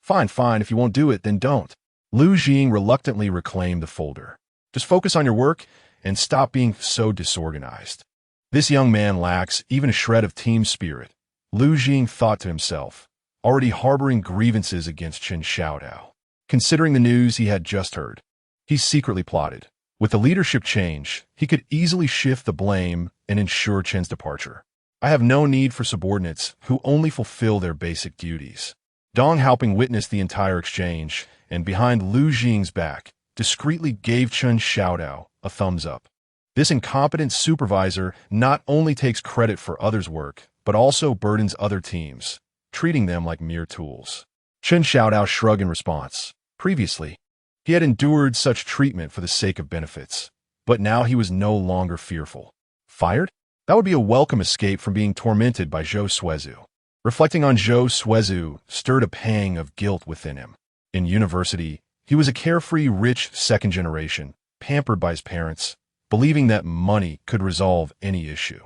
Fine, if you won't do it, then don't. Liu Jing reluctantly reclaimed the folder. Just focus on your work and stop being so disorganized. This young man lacks even a shred of team spirit, Liu Jing thought to himself, already harboring grievances against Chen Xiaodao. Considering the news he had just heard, he secretly plotted. With the leadership change, he could easily shift the blame and ensure Chen's departure. I have no need for subordinates who only fulfill their basic duties. Dong Haoping witnessed the entire exchange, and behind Liu Jing's back, discreetly gave Chen Xiaodao a thumbs up. This incompetent supervisor not only takes credit for others' work, but also burdens other teams, treating them like mere tools. Chen Xiaodao shrugged in response. Previously, he had endured such treatment for the sake of benefits, but now he was no longer fearful. Fired? That would be a welcome escape from being tormented by Xuezhu. Reflecting on Xuezhu stirred a pang of guilt within him. In university, he was a carefree, rich second generation, pampered by his parents, believing that money could resolve any issue.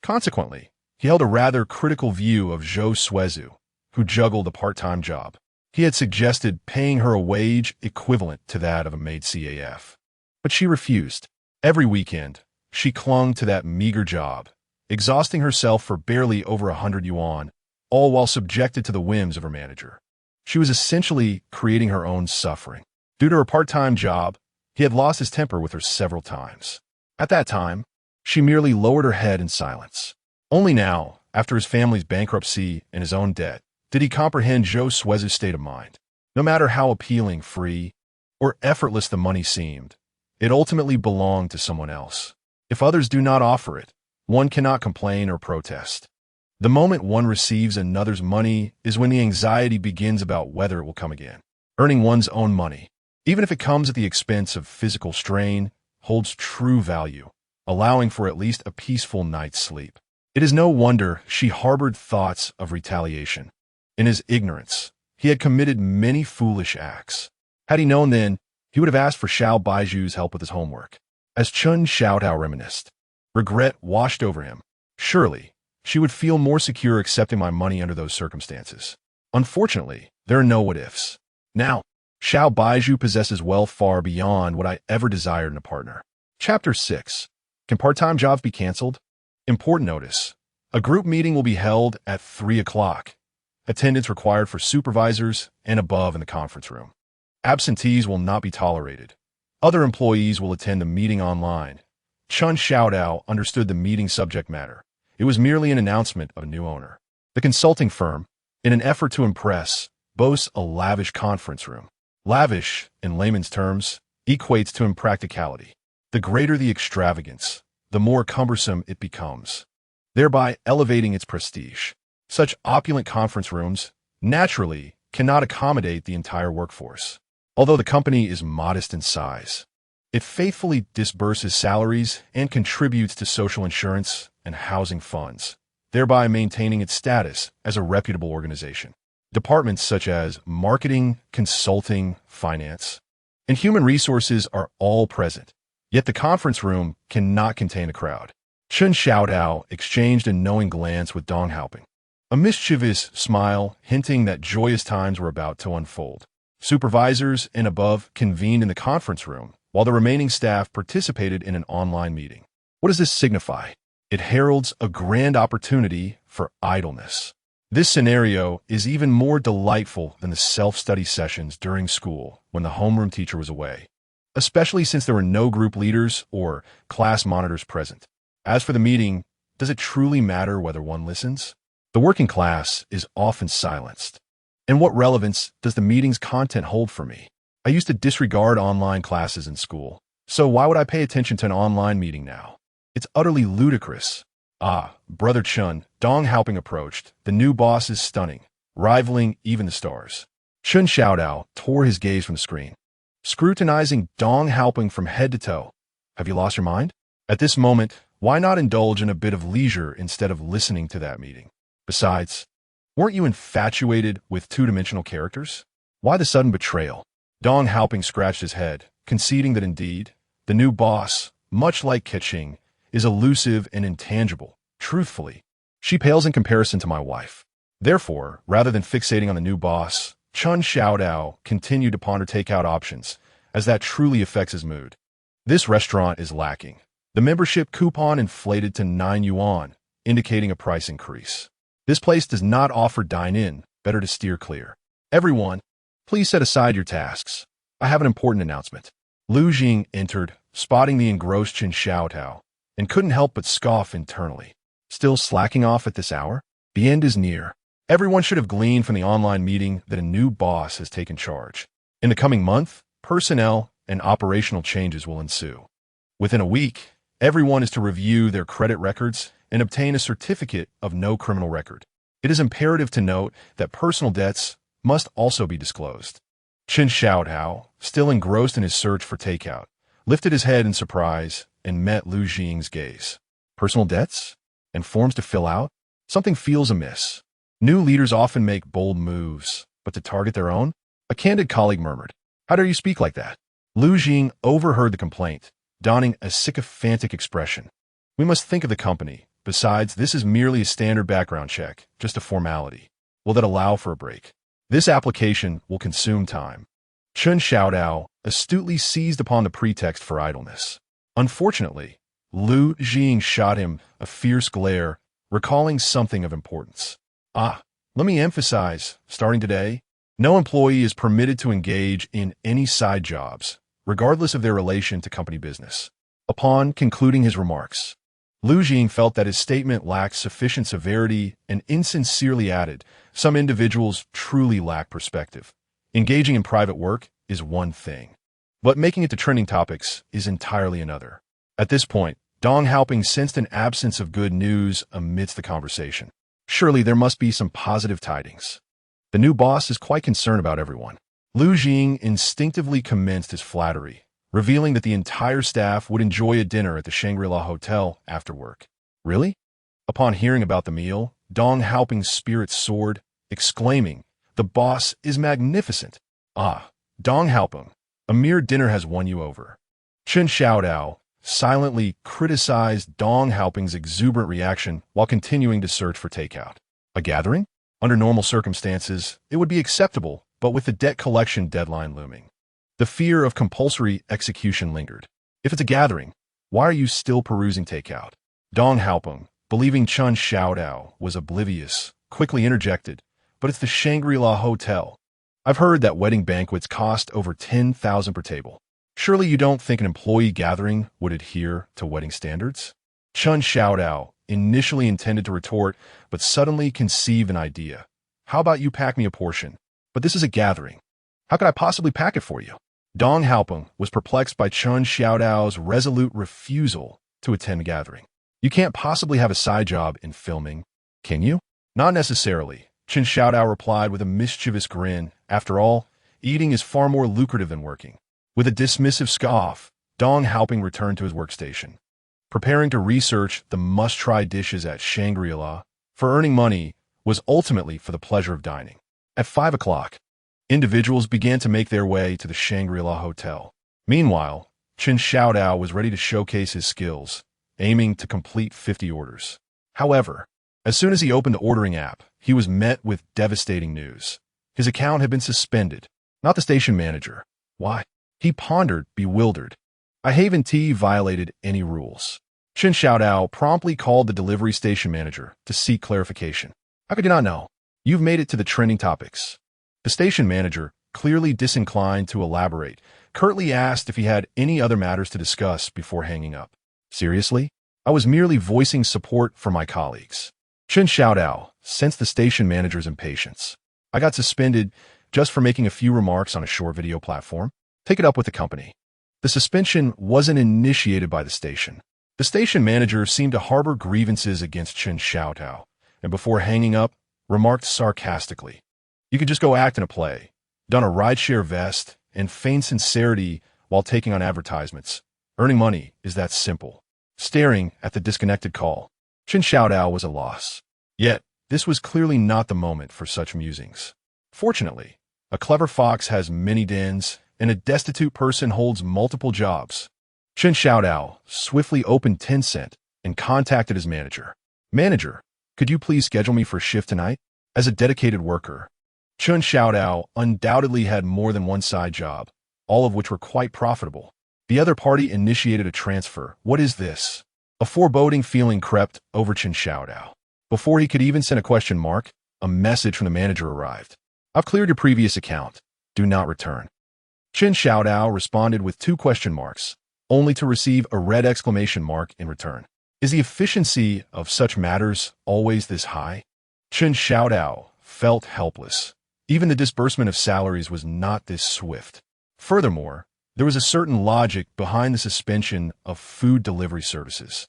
Consequently, he held a rather critical view of Xuezhu, who juggled a part-time job. He had suggested paying her a wage equivalent to that of a maid CAF. But she refused. Every weekend, she clung to that meager job, exhausting herself for barely over 100 yuan, all while subjected to the whims of her manager. She was essentially creating her own suffering. Due to her part-time job, he had lost his temper with her several times. At that time, she merely lowered her head in silence. Only now, after his family's bankruptcy and his own debt, did he comprehend Xuezhu's state of mind. No matter how appealing, free, or effortless the money seemed, it ultimately belonged to someone else. If others do not offer it, one cannot complain or protest. The moment one receives another's money is when the anxiety begins about whether it will come again. Earning one's own money, even if it comes at the expense of physical strain, holds true value, allowing for at least a peaceful night's sleep. It is no wonder she harbored thoughts of retaliation. In his ignorance, he had committed many foolish acts. Had he known then, he would have asked for Xiao Baiju's help with his homework. As Chun Xiaotao reminisced, regret washed over him. Surely, she would feel more secure accepting my money under those circumstances. Unfortunately, there are no what-ifs. Now, Xiao Baiju possesses wealth far beyond what I ever desired in a partner. Chapter 6. Can part-time jobs be canceled? Important notice. A group meeting will be held at 3 o'clock. Attendance required for supervisors and above in the conference room. Absentees will not be tolerated. Other employees will attend the meeting online. Chun Xiaodao understood the meeting subject matter. It was merely an announcement of a new owner. The consulting firm, in an effort to impress, boasts a lavish conference room. Lavish, in layman's terms, equates to impracticality. The greater the extravagance, the more cumbersome it becomes, thereby elevating its prestige. Such opulent conference rooms, naturally, cannot accommodate the entire workforce. Although the company is modest in size, it faithfully disburses salaries and contributes to social insurance and housing funds, thereby maintaining its status as a reputable organization. Departments such as marketing, consulting, finance, and human resources are all present, yet the conference room cannot contain a crowd. Chun Xiaodao exchanged a knowing glance with Dong Haoping, a mischievous smile hinting that joyous times were about to unfold. Supervisors and above convened in the conference room, while the remaining staff participated in an online meeting. What does this signify? It heralds a grand opportunity for idleness. This scenario is even more delightful than the self-study sessions during school when the homeroom teacher was away, especially since there were no group leaders or class monitors present. As for the meeting, does it truly matter whether one listens? The working class is often silenced. And what relevance does the meeting's content hold for me? I used to disregard online classes in school, so why would I pay attention to an online meeting now? It's utterly ludicrous. Ah, Brother Chun, Dong Haoping approached. The new boss is stunning, rivaling even the stars. Chun Xiaodao tore his gaze from the screen, scrutinizing Dong Haoping from head to toe. Have you lost your mind? At this moment, why not indulge in a bit of leisure instead of listening to that meeting? Besides, weren't you infatuated with two-dimensional characters? Why the sudden betrayal? Dong Haoping scratched his head, conceding that indeed, the new boss, much like Keqing, is elusive and intangible. Truthfully, she pales in comparison to my wife. Therefore, rather than fixating on the new boss, Chun Xiaodao continued to ponder takeout options, as that truly affects his mood. This restaurant is lacking. The membership coupon inflated to 9 yuan, indicating a price increase. This place does not offer dine-in, better to steer clear. Everyone, please set aside your tasks. I have an important announcement. Lu Jing entered, spotting the engrossed Chun Xiaotao, and couldn't help but scoff internally. Still slacking off at this hour? The end is near. Everyone should have gleaned from the online meeting that a new boss has taken charge. In the coming month, personnel and operational changes will ensue. Within a week, everyone is to review their credit records and obtain a certificate of no criminal record. It is imperative to note that personal debts must also be disclosed. Chun Xiaotao, still engrossed in his search for takeout, lifted his head in surprise and met Lu Jing's gaze. Personal debts? And forms to fill out? Something feels amiss. New leaders often make bold moves, but to target their own? A candid colleague murmured, "How dare you speak like that?" Lu Jing overheard the complaint, donning a sycophantic expression. "We must think of the company. Besides, this is merely a standard background check, just a formality." Will that allow for a break? This application will consume time. Chun Xiaodao astutely seized upon the pretext for idleness. Unfortunately, Lu Jing shot him a fierce glare, recalling something of importance. Let me emphasize, starting today, no employee is permitted to engage in any side jobs, regardless of their relation to company business. Upon concluding his remarks, Lu Jing felt that his statement lacked sufficient severity and insincerely added, "Some individuals truly lack perspective. Engaging in private work is one thing, but making it to trending topics is entirely another." At this point, Dong Haoping sensed an absence of good news amidst the conversation. Surely there must be some positive tidings. The new boss is quite concerned about everyone. Lu Jing instinctively commenced his flattery, revealing that the entire staff would enjoy a dinner at the Shangri-La Hotel after work. Really? Upon hearing about the meal, Dong Haoping's spirits soared, exclaiming, "The boss is magnificent." Dong Haoping, a mere dinner has won you over. Chun Xiaodao silently criticized Dong Haoping's exuberant reaction while continuing to search for takeout. A gathering? Under normal circumstances, it would be acceptable, but with the debt collection deadline looming, the fear of compulsory execution lingered. If it's a gathering, why are you still perusing takeout? Dong Haoping, believing Chun Xiaodao was oblivious, quickly interjected, "But it's the Shangri-La Hotel. I've heard that wedding banquets cost over 10,000 per table. Surely you don't think an employee gathering would adhere to wedding standards?" Chun Xiaodao initially intended to retort, but suddenly conceived an idea. "How about you pack me a portion? But this is a gathering. How could I possibly pack it for you?" Dong Haoping was perplexed by Chun Xiaodao's resolute refusal to attend the gathering. "You can't possibly have a side job in filming, can you?" "Not necessarily," Chun Xiaodao replied with a mischievous grin. "After all, eating is far more lucrative than working." With a dismissive scoff, Dong Haoping returned to his workstation, preparing to research the must-try dishes at Shangri-La. For earning money was ultimately for the pleasure of dining. At 5 o'clock, individuals began to make their way to the Shangri-La Hotel. Meanwhile, Chun Xiaodao was ready to showcase his skills, aiming to complete 50 orders. However, as soon as he opened the ordering app, he was met with devastating news. His account had been suspended. Not the station manager. Why? He pondered, bewildered. I haven't violated any rules. Chun Xiaodao promptly called the delivery station manager to seek clarification. "How could you not know? You've made it to the trending topics." The station manager, clearly disinclined to elaborate, curtly asked if he had any other matters to discuss before hanging up. "Seriously? I was merely voicing support for my colleagues." Chun Xiaodao sensed the station manager's impatience. "I got suspended just for making a few remarks on a short video platform. Take it up with the company." The suspension wasn't initiated by the station. The station manager seemed to harbor grievances against Chun Xiaodao, and before hanging up, remarked sarcastically, "You could just go act in a play, don a rideshare vest, and feign sincerity while taking on advertisements. Earning money is that simple." Staring at the disconnected call, Chun Xiaodao was a loss. Yet, this was clearly not the moment for such musings. Fortunately, a clever fox has many dens, and a destitute person holds multiple jobs. Chun Xiaodao swiftly opened Tencent and contacted his manager. "Manager, could you please schedule me for a shift tonight?" As a dedicated worker, Chun Xiaodao undoubtedly had more than one side job, all of which were quite profitable. The other party initiated a transfer. What is this? A foreboding feeling crept over Chun Xiaodao. Before he could even send a question mark, a message from the manager arrived. "I've cleared your previous account. Do not return." Chun Xiaodao responded with 2 question marks, only to receive a red exclamation mark in return. Is the efficiency of such matters always this high? Chun Xiaodao felt helpless. Even the disbursement of salaries was not this swift. Furthermore, there was a certain logic behind the suspension of food delivery services.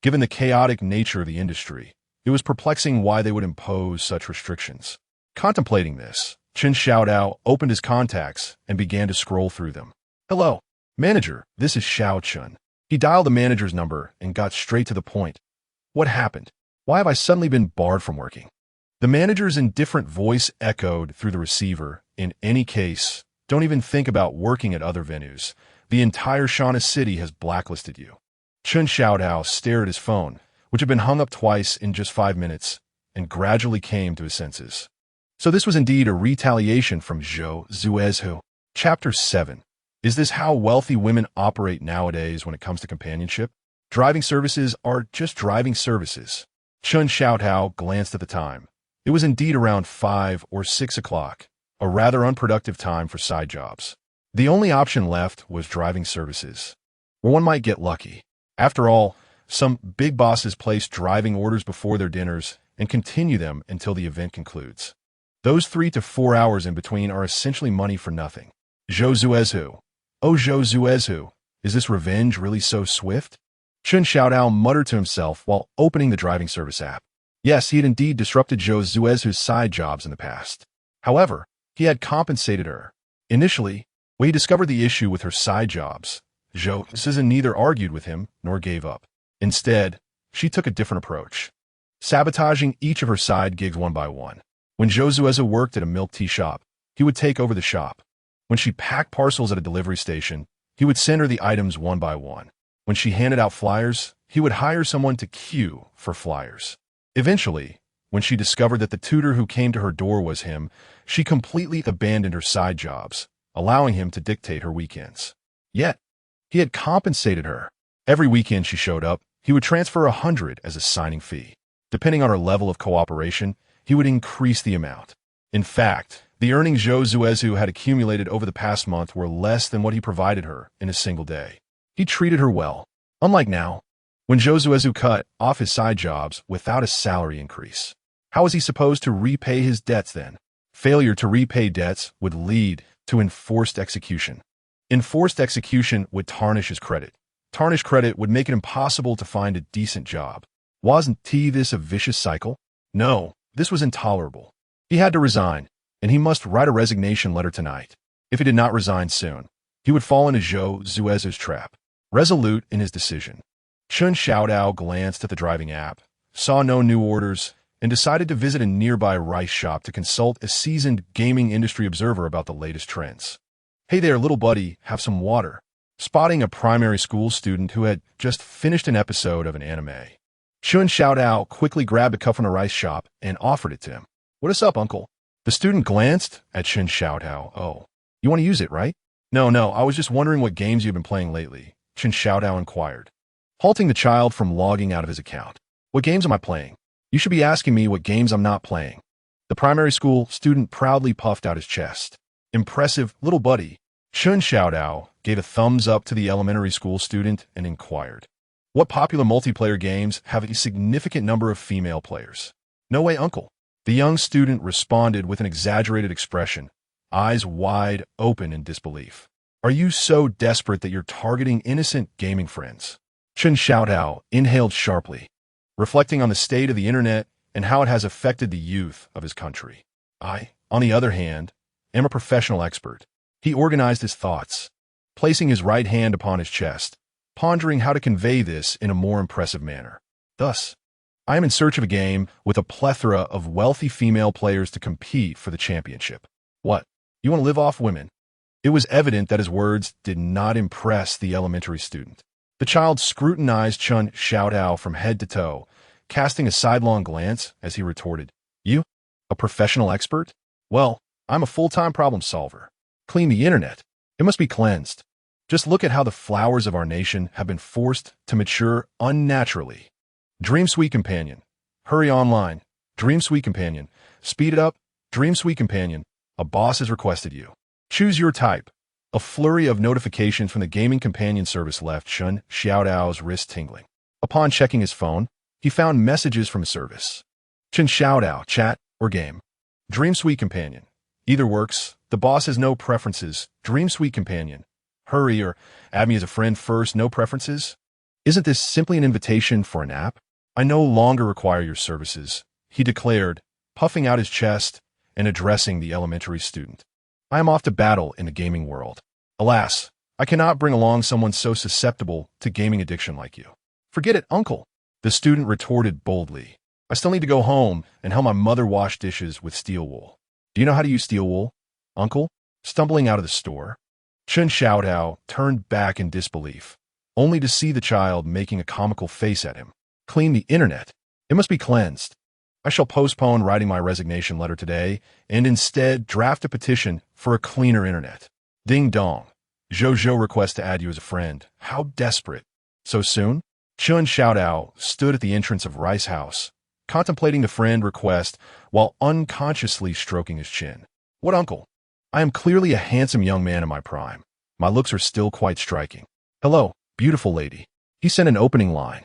Given the chaotic nature of the industry, it was perplexing why they would impose such restrictions. Contemplating this, Chun Xiaodao opened his contacts and began to scroll through them. "Hello, manager, this is Xiao Chun." He dialed the manager's number and got straight to the point. "What happened? Why have I suddenly been barred from working?" The manager's indifferent voice echoed through the receiver. "In any case, don't even think about working at other venues. The entire Shauna city has blacklisted you." Chun Xiaodao stared at his phone, which had been hung up twice in just 5 minutes, and gradually came to his senses. So this was indeed a retaliation from Xuezhu. Chapter 7. Is this how wealthy women operate nowadays when it comes to companionship? Driving services are just driving services. Xuezhu glanced at the time. It was indeed around 5 or 6 o'clock, a rather unproductive time for side jobs. The only option left was driving services, where one might get lucky. After all, some big bosses place driving orders before their dinners and continue them until the event concludes. Those 3 to 4 hours in between are essentially money for nothing. Xuezhu. Oh, Xuezhu, is this revenge really so swift? Xuezhu muttered to himself while opening the driving service app. Yes, he had indeed disrupted Xuezhu's side jobs in the past. However, he had compensated her. Initially, when he discovered the issue with her side jobs, Xuezhu neither argued with him nor gave up. Instead, she took a different approach, sabotaging each of her side gigs one by one. When Xuezhu worked at a milk tea shop, he would take over the shop. When she packed parcels at a delivery station, he would send her the items one by one. When she handed out flyers, he would hire someone to queue for flyers. Eventually, when she discovered that the tutor who came to her door was him, she completely abandoned her side jobs, allowing him to dictate her weekends. Yet, he had compensated her. Every weekend she showed up, he would transfer 100 as a signing fee. Depending on her level of cooperation, he would increase the amount. In fact, the earnings Xuezhu had accumulated over the past month were less than what he provided her in a single day. He treated her well, unlike now, when Xuezhu cut off his side jobs without a salary increase. How was he supposed to repay his debts then? Failure to repay debts would lead to enforced execution. Enforced execution would tarnish his credit. Tarnished credit would make it impossible to find a decent job. Wasn't this a vicious cycle? No, this was intolerable. He had to resign, and he must write a resignation letter tonight. If he did not resign soon, he would fall into Xuezhu's trap. Resolute in his decision, Xuezhu glanced at the driving app, saw no new orders, and decided to visit a nearby rice shop to consult a seasoned gaming industry observer about the latest trends. Hey there, little buddy, have some water. Spotting a primary school student who had just finished an episode of an anime, Xuezhu quickly grabbed a cup from the rice shop and offered it to him. What is up, uncle? The student glanced at Xuezhu. Oh, you want to use it, right? No, I was just wondering what games you've been playing lately, Xuezhu inquired, halting the child from logging out of his account. What games am I playing? You should be asking me what games I'm not playing. The primary school student proudly puffed out his chest. Impressive, little buddy. Xuezhu gave a thumbs up to the elementary school student and inquired, what popular multiplayer games have a significant number of female players? No way, uncle. The young student responded with an exaggerated expression, eyes wide open in disbelief. Are you so desperate that you're targeting innocent gaming friends? Xuezhu inhaled sharply, reflecting on the state of the internet and how it has affected the youth of his country. I, on the other hand, am a professional expert. He organized his thoughts, placing his right hand upon his chest, pondering how to convey this in a more impressive manner. Thus, I am in search of a game with a plethora of wealthy female players to compete for the championship. What? You want to live off women? It was evident that his words did not impress the elementary student. The child scrutinized Xuezhu from head to toe, casting a sidelong glance as he retorted, You? A professional expert? Well, I'm a full-time problem solver. Clean the internet. It must be cleansed. Just look at how the flowers of our nation have been forced to mature unnaturally. Dream Sweet Companion. Hurry online. Dream Sweet Companion. Speed it up. Dream Sweet Companion. A boss has requested you. Choose your type. A flurry of notifications from the gaming companion service left Xuezhu's wrist tingling. Upon checking his phone, he found messages from the service. Xuezhu, chat, or game. Dream Sweet Companion. Either works. The boss has no preferences. Dream Sweet Companion. Hurry or add me as a friend first. No preferences? Isn't this simply an invitation for an app? I no longer require your services, he declared, puffing out his chest and addressing the elementary student. I am off to battle in the gaming world. Alas, I cannot bring along someone so susceptible to gaming addiction like you. Forget it, uncle, the student retorted boldly. I still need to go home and help my mother wash dishes with steel wool. Do you know how to use steel wool, uncle? Stumbling out of the store, Xuezhu turned back in disbelief, only to see the child making a comical face at him. Clean the internet. It must be cleansed. I shall postpone writing my resignation letter today and instead draft a petition for a cleaner internet. Ding dong. Xuezhu requests to add you as a friend. How desperate. So soon? Xuezhu stood at the entrance of Rice House, contemplating the friend request while unconsciously stroking his chin. What uncle? I am clearly a handsome young man in my prime. My looks are still quite striking. Hello, beautiful lady. He sent an opening line,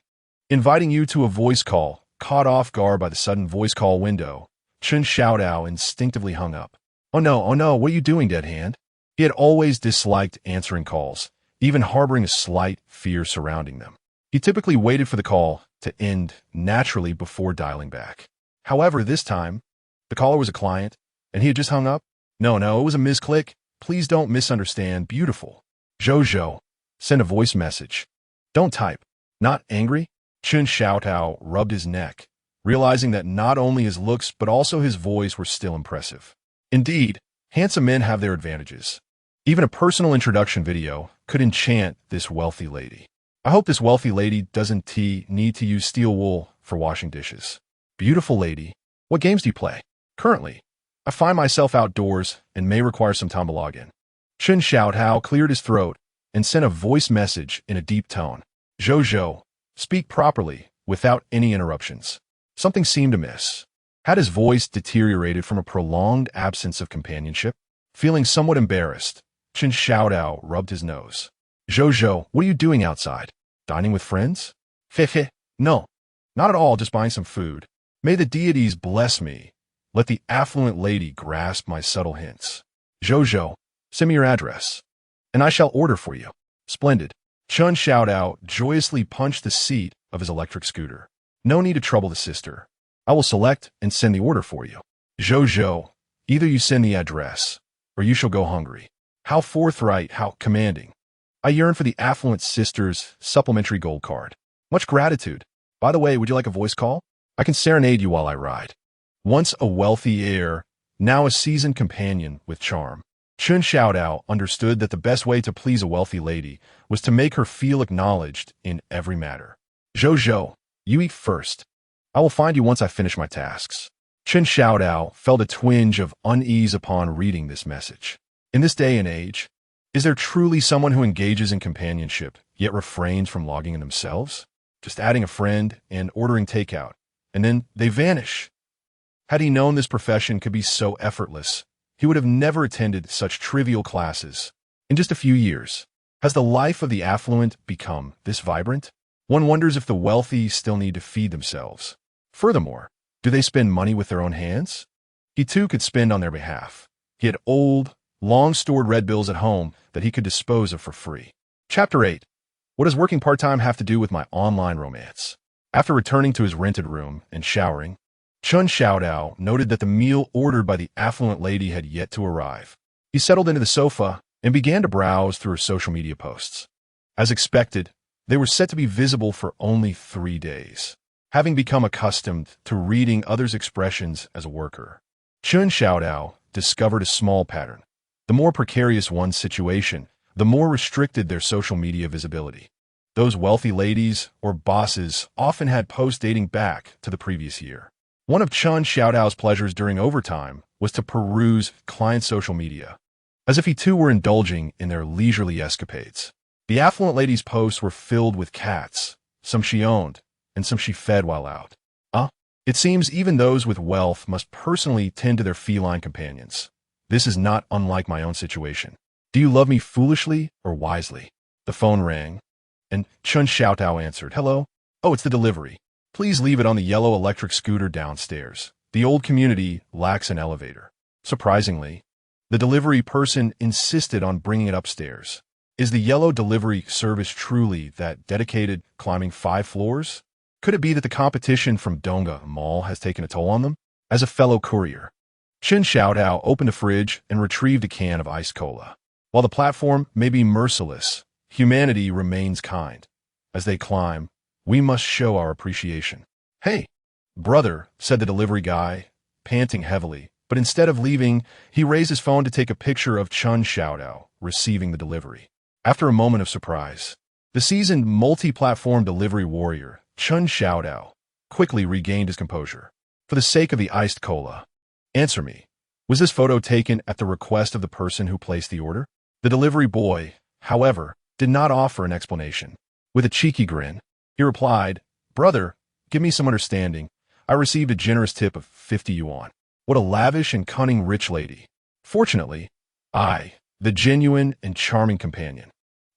inviting you to a voice call. Caught off guard by the sudden voice call window, Xuezhu instinctively hung up. Oh no, what are you doing, dead hand? He had always disliked answering calls, even harboring a slight fear surrounding them. He typically waited for the call to end naturally before dialing back. However, this time, the caller was a client, and he had just hung up. No, it was a misclick. Please don't misunderstand, beautiful. Xuezhu, send a voice message. Don't type. Not angry? Xuezhu rubbed his neck, realizing that not only his looks but also his voice were still impressive. Indeed, handsome men have their advantages. Even a personal introduction video could enchant this wealthy lady. I hope this wealthy lady doesn't need to use steel wool for washing dishes. Beautiful lady, what games do you play? Currently, I find myself outdoors and may require some time to log in. Xuezhu cleared his throat and sent a voice message in a deep tone. Xuezhu, speak properly, without any interruptions. Something seemed amiss. Had his voice deteriorated from a prolonged absence of companionship? Feeling somewhat embarrassed, Xuezhu rubbed his nose. Xuezhu, what are you doing outside? Dining with friends? Fefe, no, not at all, just buying some food. May the deities bless me. Let the affluent lady grasp my subtle hints. Xuezhu, send me your address, and I shall order for you. Splendid. Xuezhu joyously punched the seat of his electric scooter. No need to trouble the sister. I will select and send the order for you. Xuezhu, either you send the address, or you shall go hungry. How forthright, how commanding. I yearn for the affluent sister's supplementary gold card. Much gratitude. By the way, would you like a voice call? I can serenade you while I ride. Once a wealthy heir, now a seasoned companion with charm. Xuezhu understood that the best way to please a wealthy lady was to make her feel acknowledged in every matter. Xuezhu, you eat first. I will find you once I finish my tasks. Xuezhu felt a twinge of unease upon reading this message. In this day and age, is there truly someone who engages in companionship, yet refrains from logging in themselves? Just adding a friend and ordering takeout, and then they vanish. Had he known this profession could be so effortless, he would have never attended such trivial classes. In just a few years, has the life of the affluent become this vibrant? One wonders if the wealthy still need to feed themselves. Furthermore, do they spend money with their own hands? He too could spend on their behalf. He had old, long-stored red bills at home that he could dispose of for free. Chapter 8. What does working part-time have to do with my online romance? After returning to his rented room and showering, Xuezhu noted that the meal ordered by the affluent lady had yet to arrive. He settled into the sofa and began to browse through her social media posts. As expected, they were set to be visible for only 3 days. Having become accustomed to reading others' expressions as a worker, Xuezhu discovered a small pattern. The more precarious one's situation, the more restricted their social media visibility. Those wealthy ladies or bosses often had posts dating back to the previous year. One of Xuezhu's pleasures during overtime was to peruse clients' social media, as if he too were indulging in their leisurely escapades. The affluent lady's posts were filled with cats, some she owned, and some she fed while out. It seems even those with wealth must personally tend to their feline companions. This is not unlike my own situation. Do you love me foolishly or wisely? The phone rang, and Xuezhu answered. Hello? Oh, it's the delivery. Please leave it on the yellow electric scooter downstairs. The old community lacks an elevator. Surprisingly, the delivery person insisted on bringing it upstairs. Is the yellow delivery service truly that dedicated, climbing 5 floors? Could it be that the competition from Donga Mall has taken a toll on them? As a fellow courier, Xuezhu opened a fridge and retrieved a can of iced cola. While the platform may be merciless, humanity remains kind. As they climb, we must show our appreciation. Hey, brother, said the delivery guy, panting heavily, but instead of leaving, he raised his phone to take a picture of Xuezhu receiving the delivery. After a moment of surprise, the seasoned multi-platform delivery warrior, Xuezhu, quickly regained his composure. For the sake of the iced cola, answer me. Was this photo taken at the request of the person who placed the order? The delivery boy, however, did not offer an explanation. With a cheeky grin, he replied, "Brother, give me some understanding. I received a generous tip of 50 yuan. What a lavish and cunning rich lady. Fortunately, I, the genuine and charming companion,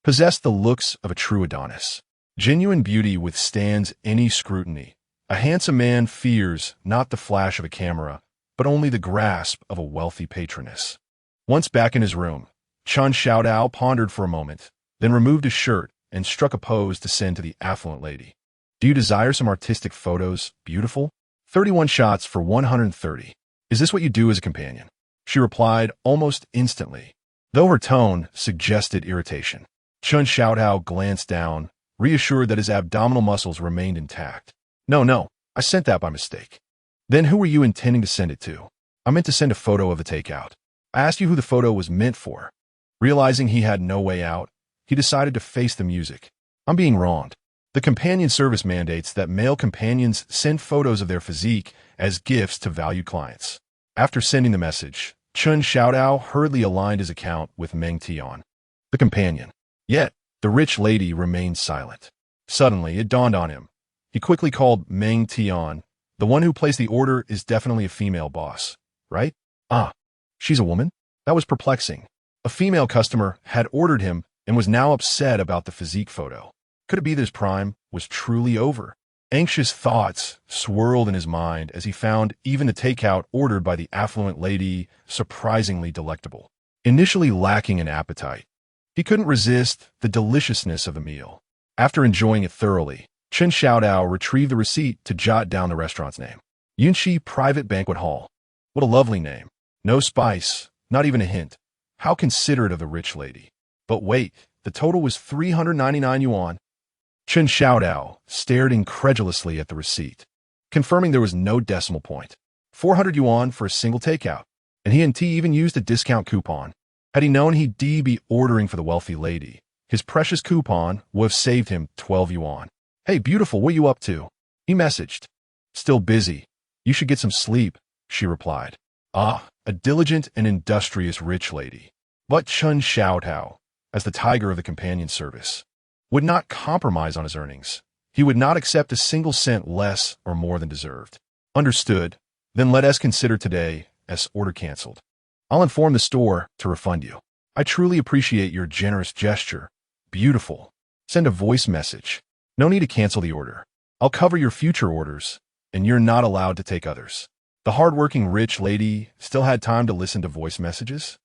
possessed the looks of a true Adonis. Genuine beauty withstands any scrutiny. A handsome man fears not the flash of a camera, but only the grasp of a wealthy patroness." Once back in his room, Xuezhu pondered for a moment, then removed his shirt and struck a pose to send to the affluent lady. "Do you desire some artistic photos, beautiful? 31 shots for 130. Is this what you do as a companion?" She replied almost instantly, though her tone suggested irritation. Xuezhu glanced down, reassured that his abdominal muscles remained intact. No, I sent that by mistake." "Then who were you intending to send it to?" "I meant to send a photo of the takeout." "I asked you who the photo was meant for." Realizing he had no way out, he decided to face the music. "I'm being wronged. The companion service mandates that male companions send photos of their physique as gifts to valued clients." After sending the message, Xuezhu hurriedly aligned his account with Meng Tian, the companion. Yet, the rich lady remained silent. Suddenly, it dawned on him. He quickly called Meng Tian. "The one who placed the order is definitely a female boss, right?" "Ah, she's a woman?" That was perplexing. A female customer had ordered him and was now upset about the physique photo. Could it be that his prime was truly over? Anxious thoughts swirled in his mind as he found even the takeout ordered by the affluent lady surprisingly delectable. Initially lacking in appetite, he couldn't resist the deliciousness of the meal. After enjoying it thoroughly, Xuezhu retrieved the receipt to jot down the restaurant's name. Yunxi Private Banquet Hall. What a lovely name. No spice, not even a hint. How considerate of the rich lady. But wait, the total was 399 yuan. Xuezhu stared incredulously at the receipt, confirming there was no decimal point. 400 yuan for a single takeout, and he even used a discount coupon. Had he known he'd be ordering for the wealthy lady, his precious coupon would have saved him 12 yuan. "Hey, beautiful, what are you up to?" he messaged. "Still busy. You should get some sleep," she replied. Ah, a diligent and industrious rich lady. But Xuezhu, as the tiger of the companion service, would not compromise on his earnings. He would not accept a single cent less or more than deserved. "Understood. Then let us consider today as order canceled. I'll inform the store to refund you. I truly appreciate your generous gesture. Beautiful. Send a voice message. No need to cancel the order. I'll cover your future orders, and you're not allowed to take others." The hard-working rich lady still had time to listen to voice messages.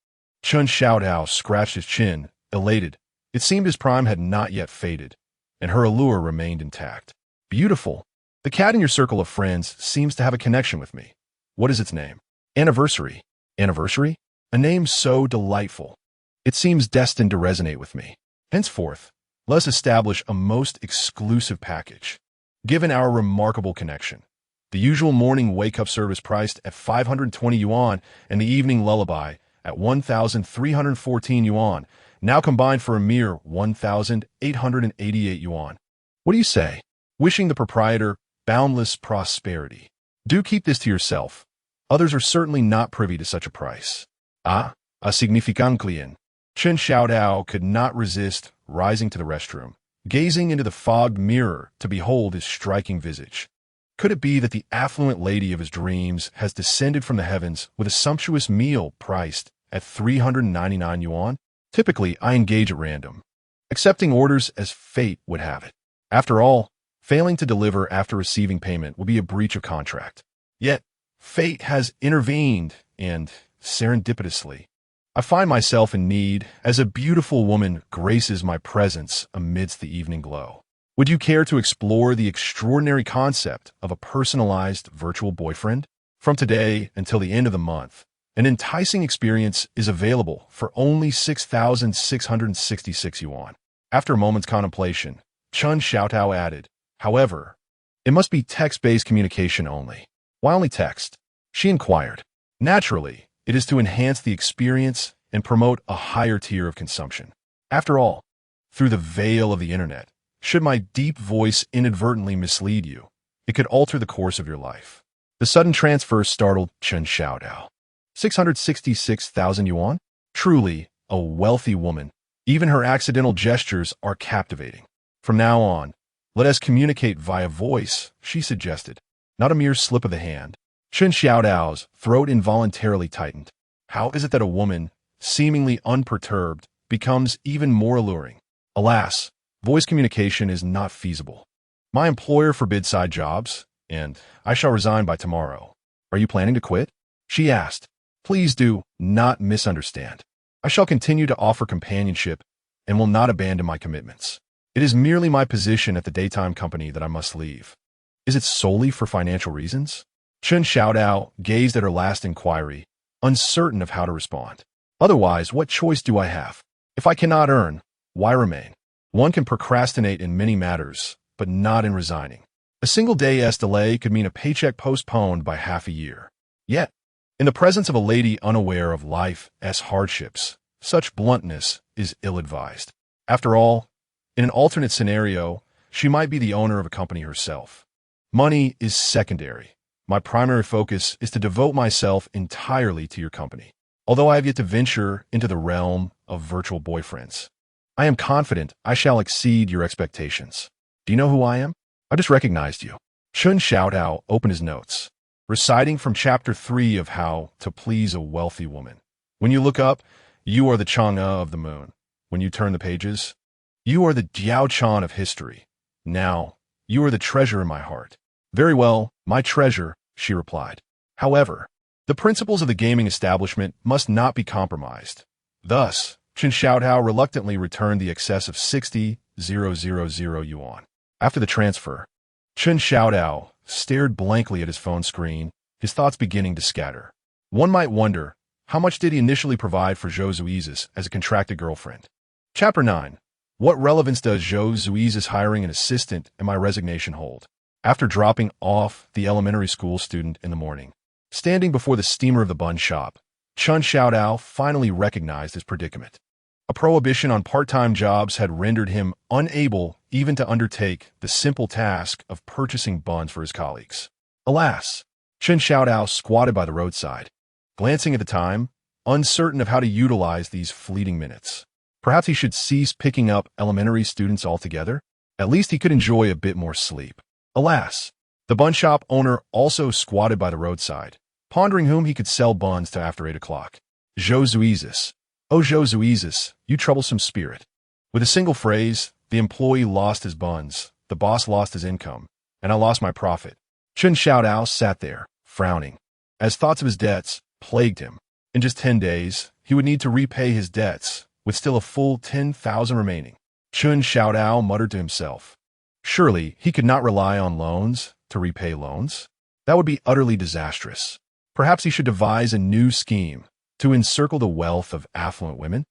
Xuezhu scratched his chin, elated. It seemed his prime had not yet faded, and her allure remained intact. "Beautiful. The cat in your circle of friends seems to have a connection with me. What is its name?" "Anniversary." "Anniversary? A name so delightful. It seems destined to resonate with me. Henceforth, let us establish a most exclusive package. Given our remarkable connection, the usual morning wake-up service priced at 520 yuan and the evening lullaby at 1,314 yuan, now combined for a mere 1,888 yuan. What do you say? Wishing the proprietor boundless prosperity. Do keep this to yourself. Others are certainly not privy to such a price." "Ah, a significant client." Xuezhu could not resist rising to the restroom, gazing into the fogged mirror to behold his striking visage. Could it be that the affluent lady of his dreams has descended from the heavens with a sumptuous meal priced at 399 yuan? Typically, I engage at random, accepting orders as fate would have it. After all, failing to deliver after receiving payment would be a breach of contract. Yet, fate has intervened, and, serendipitously, I find myself in need as a beautiful woman graces my presence amidst the evening glow. Would you care to explore the extraordinary concept of a personalized virtual boyfriend? From today until the end of the month, an enticing experience is available for only 6,666 yuan. After a moment's contemplation, Xuezhu added, "However, it must be text-based communication only." "Why only text?" she inquired. "Naturally, it is to enhance the experience and promote a higher tier of consumption. After all, through the veil of the internet, should my deep voice inadvertently mislead you, it could alter the course of your life. The The sudden transfer startled Chen Xiaodao. 666,000 yuan? Truly, a wealthy woman. Even her accidental gestures are captivating. From now on, let us communicate via voice, she suggested. Not a mere slip of the hand. Chen Xiaodao's throat involuntarily tightened. How is it that a woman, seemingly unperturbed, becomes even more alluring? Alas, voice communication is not feasible. My employer forbids side jobs, and I shall resign by tomorrow. Are you planning to quit? She asked. Please do not misunderstand. I shall continue to offer companionship and will not abandon my commitments. It is merely my position at the daytime company that I must leave. Is it solely for financial reasons? Chen Xiaodao gazed at her last inquiry, uncertain of how to respond. Otherwise, what choice do I have? If I cannot earn, why remain? One can procrastinate in many matters, but not in resigning. A single day's delay could mean a paycheck postponed by half a year. Yet, in the presence of a lady unaware of life's hardships, such bluntness is ill-advised. After all, in an alternate scenario, she might be the owner of a company herself. Money is secondary. My primary focus is to devote myself entirely to your company. Although I have yet to venture into the realm of virtual boyfriends, I am confident I shall exceed your expectations. Do you know who I am? I just recognized you. Chen Xiaodao opened his notes, reciting from Chapter 3 of How to Please a Wealthy Woman. When you look up, you are the Chang'e of the moon. When you turn the pages, you are the Jiaochan of history. Now, you are the treasure in my heart. Very well, my treasure, she replied. However, the principles of the gaming establishment must not be compromised. Thus, Chen Xiaodao reluctantly returned the excess of 60,000 yuan. After the transfer, Chen Xiaodao stared blankly at his phone screen, his thoughts beginning to scatter. One might wonder, how much did he initially provide for Xuezhu as a contracted girlfriend? Chapter 9. What relevance does Xuezhu's hiring an assistant and my resignation hold? After dropping off the elementary school student in the morning, standing before the steamer of the bun shop, Chen Xiaodao finally recognized his predicament. A prohibition on part-time jobs had rendered him unable even to undertake the simple task of purchasing buns for his colleagues. Alas, Chen Xiaodao squatted by the roadside, glancing at the time, uncertain of how to utilize these fleeting minutes. Perhaps he should cease picking up elementary students altogether? At least he could enjoy a bit more sleep. Alas, the bun shop owner also squatted by the roadside, pondering whom he could sell buns to after 8 o'clock. Xuezhu. Oh, Xuezhu, you troublesome spirit. With a single phrase, the employee lost his buns, the boss lost his income, and I lost my profit. Chen Xiaodao sat there, frowning, as thoughts of his debts plagued him. In just 10 days, he would need to repay his debts, with still a full 10,000 remaining. Chen Xiaodao muttered to himself. Surely, he could not rely on loans to repay loans. That would be utterly disastrous. Perhaps he should devise a new scheme to encircle the wealth of affluent women.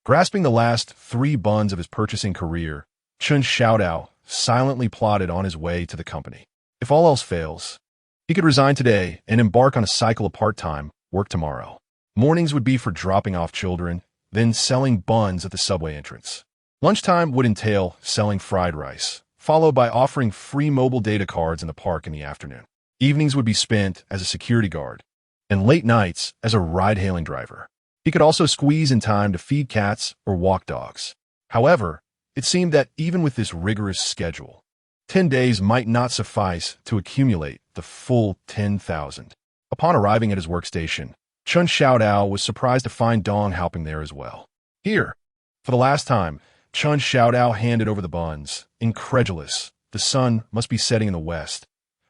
Grasping the last 3 buns of his purchasing career, Chen Xiaodao silently plodded on his way to the company. If all else fails, he could resign today and embark on a cycle of part-time work tomorrow. Mornings would be for dropping off children, then selling buns at the subway entrance. Lunchtime would entail selling fried rice, followed by offering free mobile data cards in the park in the afternoon. Evenings would be spent as a security guard, and late nights as a ride-hailing driver. He could also squeeze in time to feed cats or walk dogs. However, it seemed that even with this rigorous schedule, 10 days might not suffice to accumulate the full 10,000. Upon arriving at his workstation, Chen Xiaodao was surprised to find Dong helping there as well. Here, for the last time, Chen Xiaodao handed over the buns, incredulous. The sun must be setting in the west.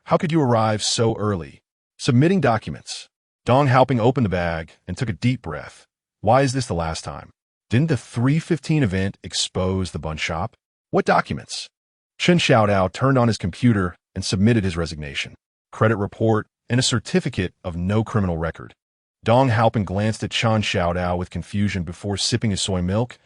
How could you arrive so early? Submitting documents. Dong Haoping opened the bag and took a deep breath. Why is this the last time? Didn't the 3:15 event expose the bun shop? What documents? Chen Xiaodao turned on his computer and submitted his resignation, credit report, and a certificate of no criminal record. Dong Haoping glanced at Chen Xiaodao with confusion before sipping his soy milk.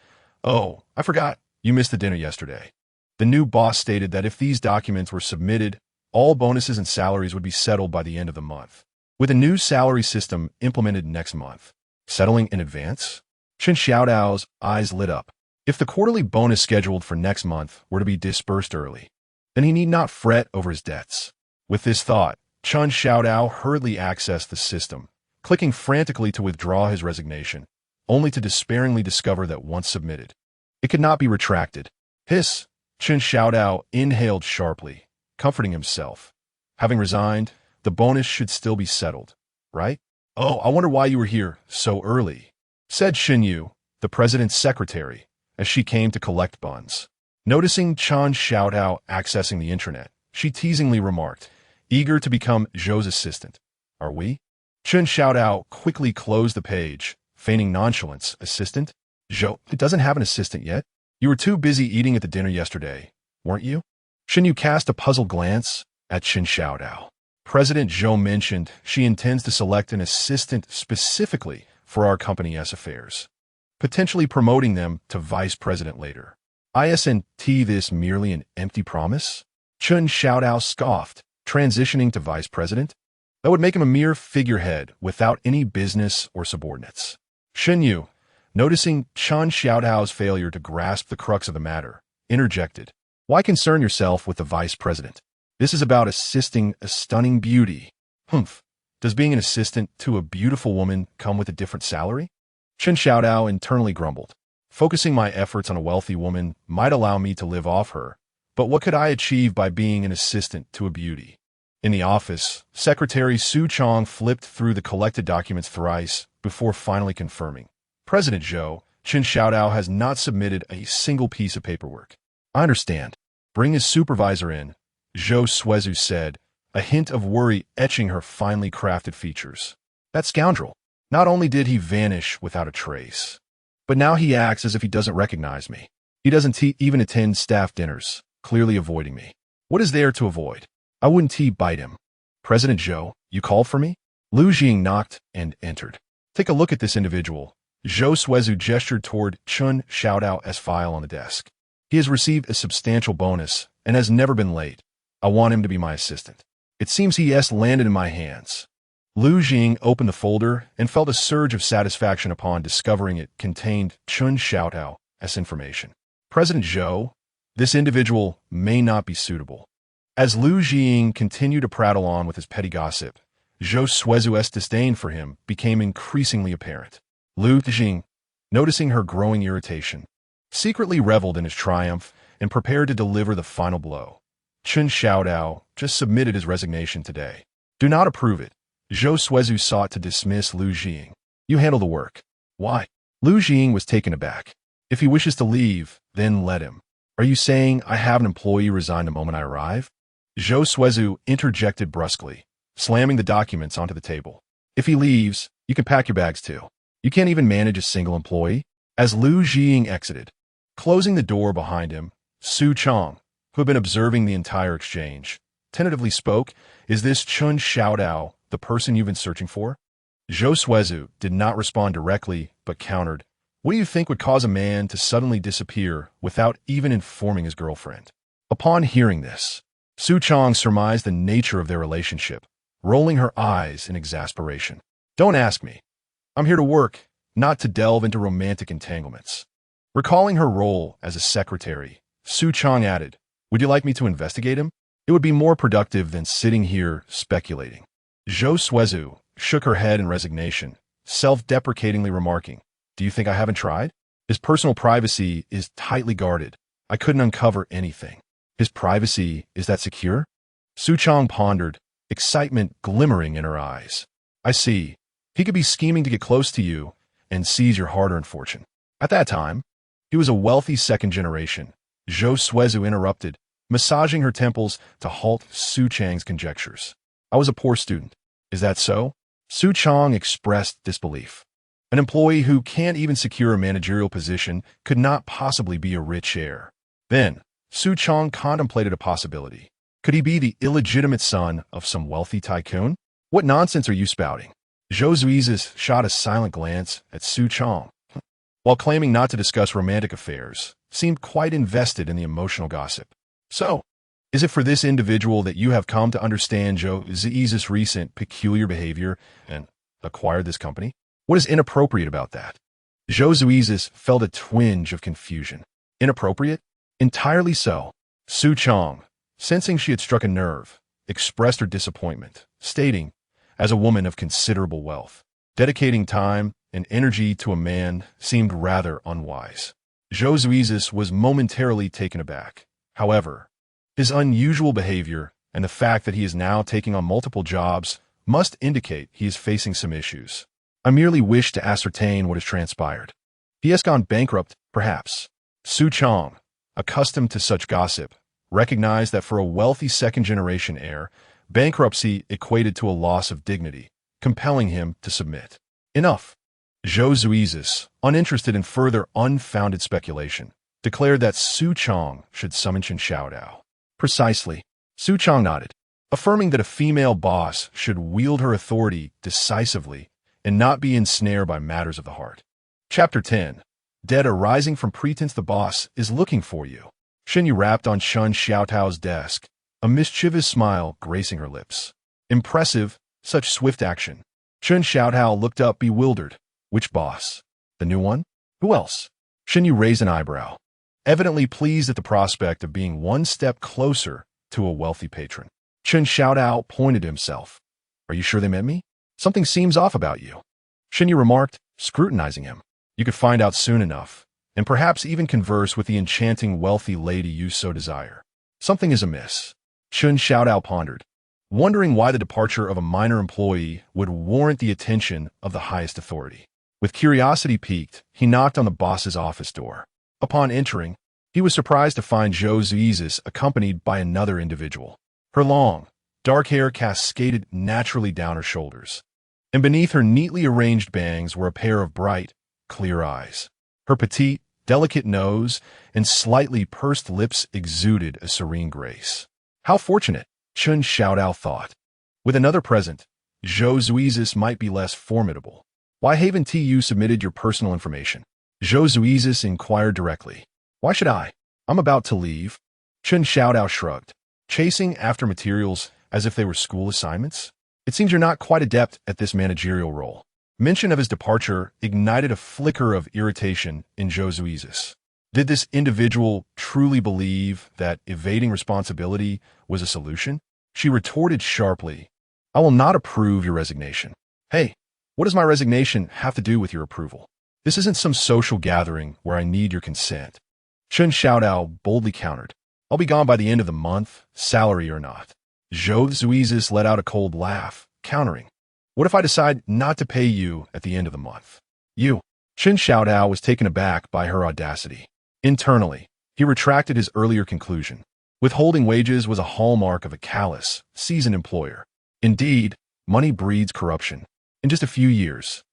Oh, I forgot. You missed the dinner yesterday. The new boss stated that if these documents were submitted, all bonuses and salaries would be settled by the end of the month, with a new salary system implemented next month. Settling in advance? Chen Xiaodao's eyes lit up. If the quarterly bonus scheduled for next month were to be dispersed early, then he need not fret over his debts. With this thought, Chun Xiaodao hurriedly accessed the system, clicking frantically to withdraw his resignation, only to despairingly discover that once submitted, it could not be retracted. Hiss! Chun Xiaodao inhaled sharply, comforting himself. Having resigned, the bonus should still be settled, right? Oh, I wonder why you were here so early, said Xuezhu, the president's secretary, as she came to collect buns. Noticing Chun Xiaodao accessing the internet, she teasingly remarked, eager to become Zhou's assistant. Are we? Chun Xiaodao quickly closed the page, feigning nonchalance. Assistant? Zhou, it doesn't have an assistant yet. You were too busy eating at the dinner yesterday, weren't you? Xuezhu cast a puzzled glance at Chun Xiaodao. President Zhou mentioned she intends to select an assistant specifically for our company's affairs, potentially promoting them to vice president later. Isn't this merely an empty promise? Chun Xiaodao scoffed, transitioning to vice president? That would make him a mere figurehead without any business or subordinates. Xuezhu, noticing Chun Xiaodao's failure to grasp the crux of the matter, interjected. Why concern yourself with the vice president? This is about assisting a stunning beauty. Humph. Does being an assistant to a beautiful woman come with a different salary? Chun Xiaodao internally grumbled. Focusing my efforts on a wealthy woman might allow me to live off her, but what could I achieve by being an assistant to a beauty? In the office, Secretary Su Chong flipped through the collected documents thrice before finally confirming. President Zhou, Chun Xiaodao has not submitted a single piece of paperwork. I understand. Bring his supervisor in, Zhou Xuezhu said, a hint of worry etching her finely crafted features. That scoundrel. Not only did he vanish without a trace, but now he acts as if he doesn't recognize me. He doesn't even attend staff dinners, clearly avoiding me. What is there to avoid? I wouldn't bite him. President Zhou, you called for me? Lu Jing knocked and entered. Take a look at this individual. Zhou Xuezhu gestured toward Chun Xiaodao's file on the desk. He has received a substantial bonus and has never been late. I want him to be my assistant. It seems he has landed in my hands. Lu Jing opened the folder and felt a surge of satisfaction upon discovering it contained Chun Xiaodao's information. President Zhou, this individual may not be suitable. As Lu Jing continued to prattle on with his petty gossip, Zhou Xuezhu's disdain for him became increasingly apparent. Lu Jing, noticing her growing irritation, secretly reveled in his triumph and prepared to deliver the final blow. Chun Xiaodao just submitted his resignation today. Do not approve it. Zhou Xuezhu sought to dismiss Lu Jing. You handle the work. Why? Lu Jing was taken aback. If he wishes to leave, then let him. Are you saying I have an employee resign the moment I arrive? Zhou Xuezhu interjected brusquely, slamming the documents onto the table. If he leaves, you can pack your bags too. You can't even manage a single employee. As Lu Jing exited, closing the door behind him, Su Chong, who had been observing the entire exchange, tentatively spoke. Is this Chun Xiaodao the person you've been searching for? Zhou Xuezhu did not respond directly, but countered. What do you think would cause a man to suddenly disappear without even informing his girlfriend? Upon hearing this, Su Chong surmised the nature of their relationship, rolling her eyes in exasperation. Don't ask me. I'm here to work, not to delve into romantic entanglements. Recalling her role as a secretary, Su Chong added, would you like me to investigate him? It would be more productive than sitting here speculating. Zhou Xuezhu shook her head in resignation, self-deprecatingly remarking, do you think I haven't tried? His personal privacy is tightly guarded. I couldn't uncover anything. His privacy, is that secure? Su Chong pondered, excitement glimmering in her eyes. I see. He could be scheming to get close to you and seize your hard-earned fortune. At that time, he was a wealthy second generation. Zhou Xuezhu interrupted, massaging her temples to halt Su Chang's conjectures. I was a poor student. Is that so? Su Chong expressed disbelief. An employee who can't even secure a managerial position could not possibly be a rich heir. Then, Su Chong contemplated a possibility. Could he be the illegitimate son of some wealthy tycoon? What nonsense are you spouting? Zhou Xuezhu shot a silent glance at Su Chong, while claiming not to discuss romantic affairs, seemed quite invested in the emotional gossip. So, is it for this individual that you have come to understand Zhou Xuezhu's recent peculiar behavior and acquired this company? What is inappropriate about that? Zhou Xuezhu felt a twinge of confusion. Inappropriate? Entirely so. Su Chong, sensing she had struck a nerve, expressed her disappointment, stating, as a woman of considerable wealth, dedicating time and energy to a man seemed rather unwise. Xuezhu was momentarily taken aback. However, his unusual behavior and the fact that he is now taking on multiple jobs must indicate he is facing some issues. I merely wish to ascertain what has transpired. He has gone bankrupt, perhaps. Su Chong, accustomed to such gossip, recognized that for a wealthy second-generation heir, bankruptcy equated to a loss of dignity, compelling him to submit. Enough. Xuezhu, uninterested in further unfounded speculation, declared that Su Chong should summon Chen Xiaodao. Precisely. Su Chong nodded, affirming that a female boss should wield her authority decisively and not be ensnared by matters of the heart. Chapter 10. Dead arising from pretense. The boss is looking for you. Shenyu rapped on Chen Xiaotao's desk, a mischievous smile gracing her lips. Impressive, such swift action. Chen Xiaotao looked up bewildered. Which boss? The new one? Who else? Shenyu raised an eyebrow, evidently pleased at the prospect of being one step closer to a wealthy patron. Chen Xiaotao pointed to himself. Are you sure they met me? Something seems off about you. Shenyu remarked, scrutinizing him. You could find out soon enough, and perhaps even converse with the enchanting wealthy lady you so desire. Something is amiss. Chen Xiaotao pondered, wondering why the departure of a minor employee would warrant the attention of the highest authority. With curiosity piqued, he knocked on the boss's office door. Upon entering, he was surprised to find Xuezhu accompanied by another individual. Her long, dark hair cascaded naturally down her shoulders, and beneath her neatly arranged bangs were a pair of bright, clear eyes. Her petite, delicate nose and slightly pursed lips exuded a serene grace. How fortunate, Chen Xiaodao thought. With another present, Xuezhu might be less formidable. Why haven't you submitted your personal information? Xuezhu inquired directly. Why should I? I'm about to leave. Chen Xiaodao shrugged, chasing after materials as if they were school assignments. It seems you're not quite adept at this managerial role. Mention of his departure ignited a flicker of irritation in Xuezhu. Did this individual truly believe that evading responsibility was a solution? She retorted sharply, I will not approve your resignation. Hey, what does my resignation have to do with your approval? This isn't some social gathering where I need your consent. Chen Xiaodao boldly countered, I'll be gone by the end of the month, salary or not. Xuezhu let out a cold laugh, countering, what if I decide not to pay you at the end of the month? You. Chen Xiaodao was taken aback by her audacity. Internally, he retracted his earlier conclusion. Withholding wages was a hallmark of a callous, seasoned employer. Indeed, money breeds corruption. In just a few years,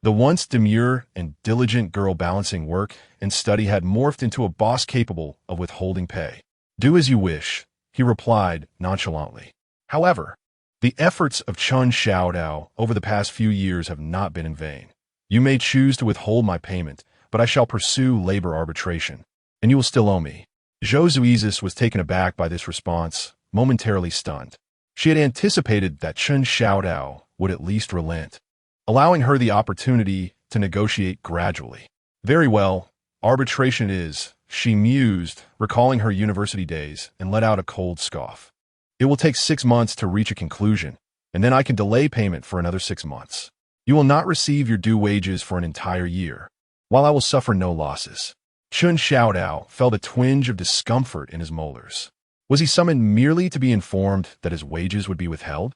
the once demure and diligent girl balancing work and study had morphed into a boss capable of withholding pay. Do as you wish, he replied nonchalantly. However, the efforts of Chen Xiaodao over the past few years have not been in vain. You may choose to withhold my payment, but I shall pursue labor arbitration, and you will still owe me. Xuezhu was taken aback by this response, momentarily stunned. She had anticipated that Chen Xiaodao would at least relent, allowing her the opportunity to negotiate gradually. Very well, arbitration is, she mused, recalling her university days, and let out a cold scoff. It will take 6 months to reach a conclusion, and then I can delay payment for another 6 months. You will not receive your due wages for an entire year, while I will suffer no losses. Chen Xiaodao felt a twinge of discomfort in his molars. Was he summoned merely to be informed that his wages would be withheld?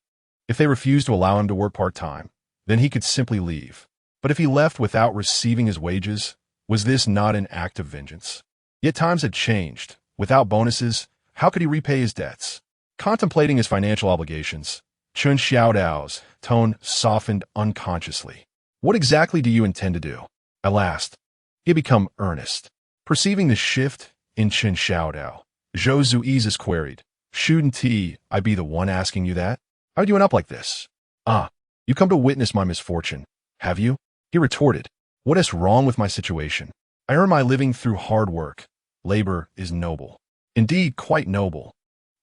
If they refused to allow him to work part-time, then he could simply leave. But if he left without receiving his wages, was this not an act of vengeance? Yet times had changed. Without bonuses, how could he repay his debts? Contemplating his financial obligations, Chen Xiaodao's tone softened unconsciously. What exactly do you intend to do? At last, he had become earnest. Perceiving the shift in Chen Xiaodao, Xuezhu queried, Shouldn't I be the one asking you that? How'd you end up like this? You come to witness my misfortune, have you? He retorted, What is wrong with my situation? I earn my living through hard work. Labor is noble. Indeed, quite noble.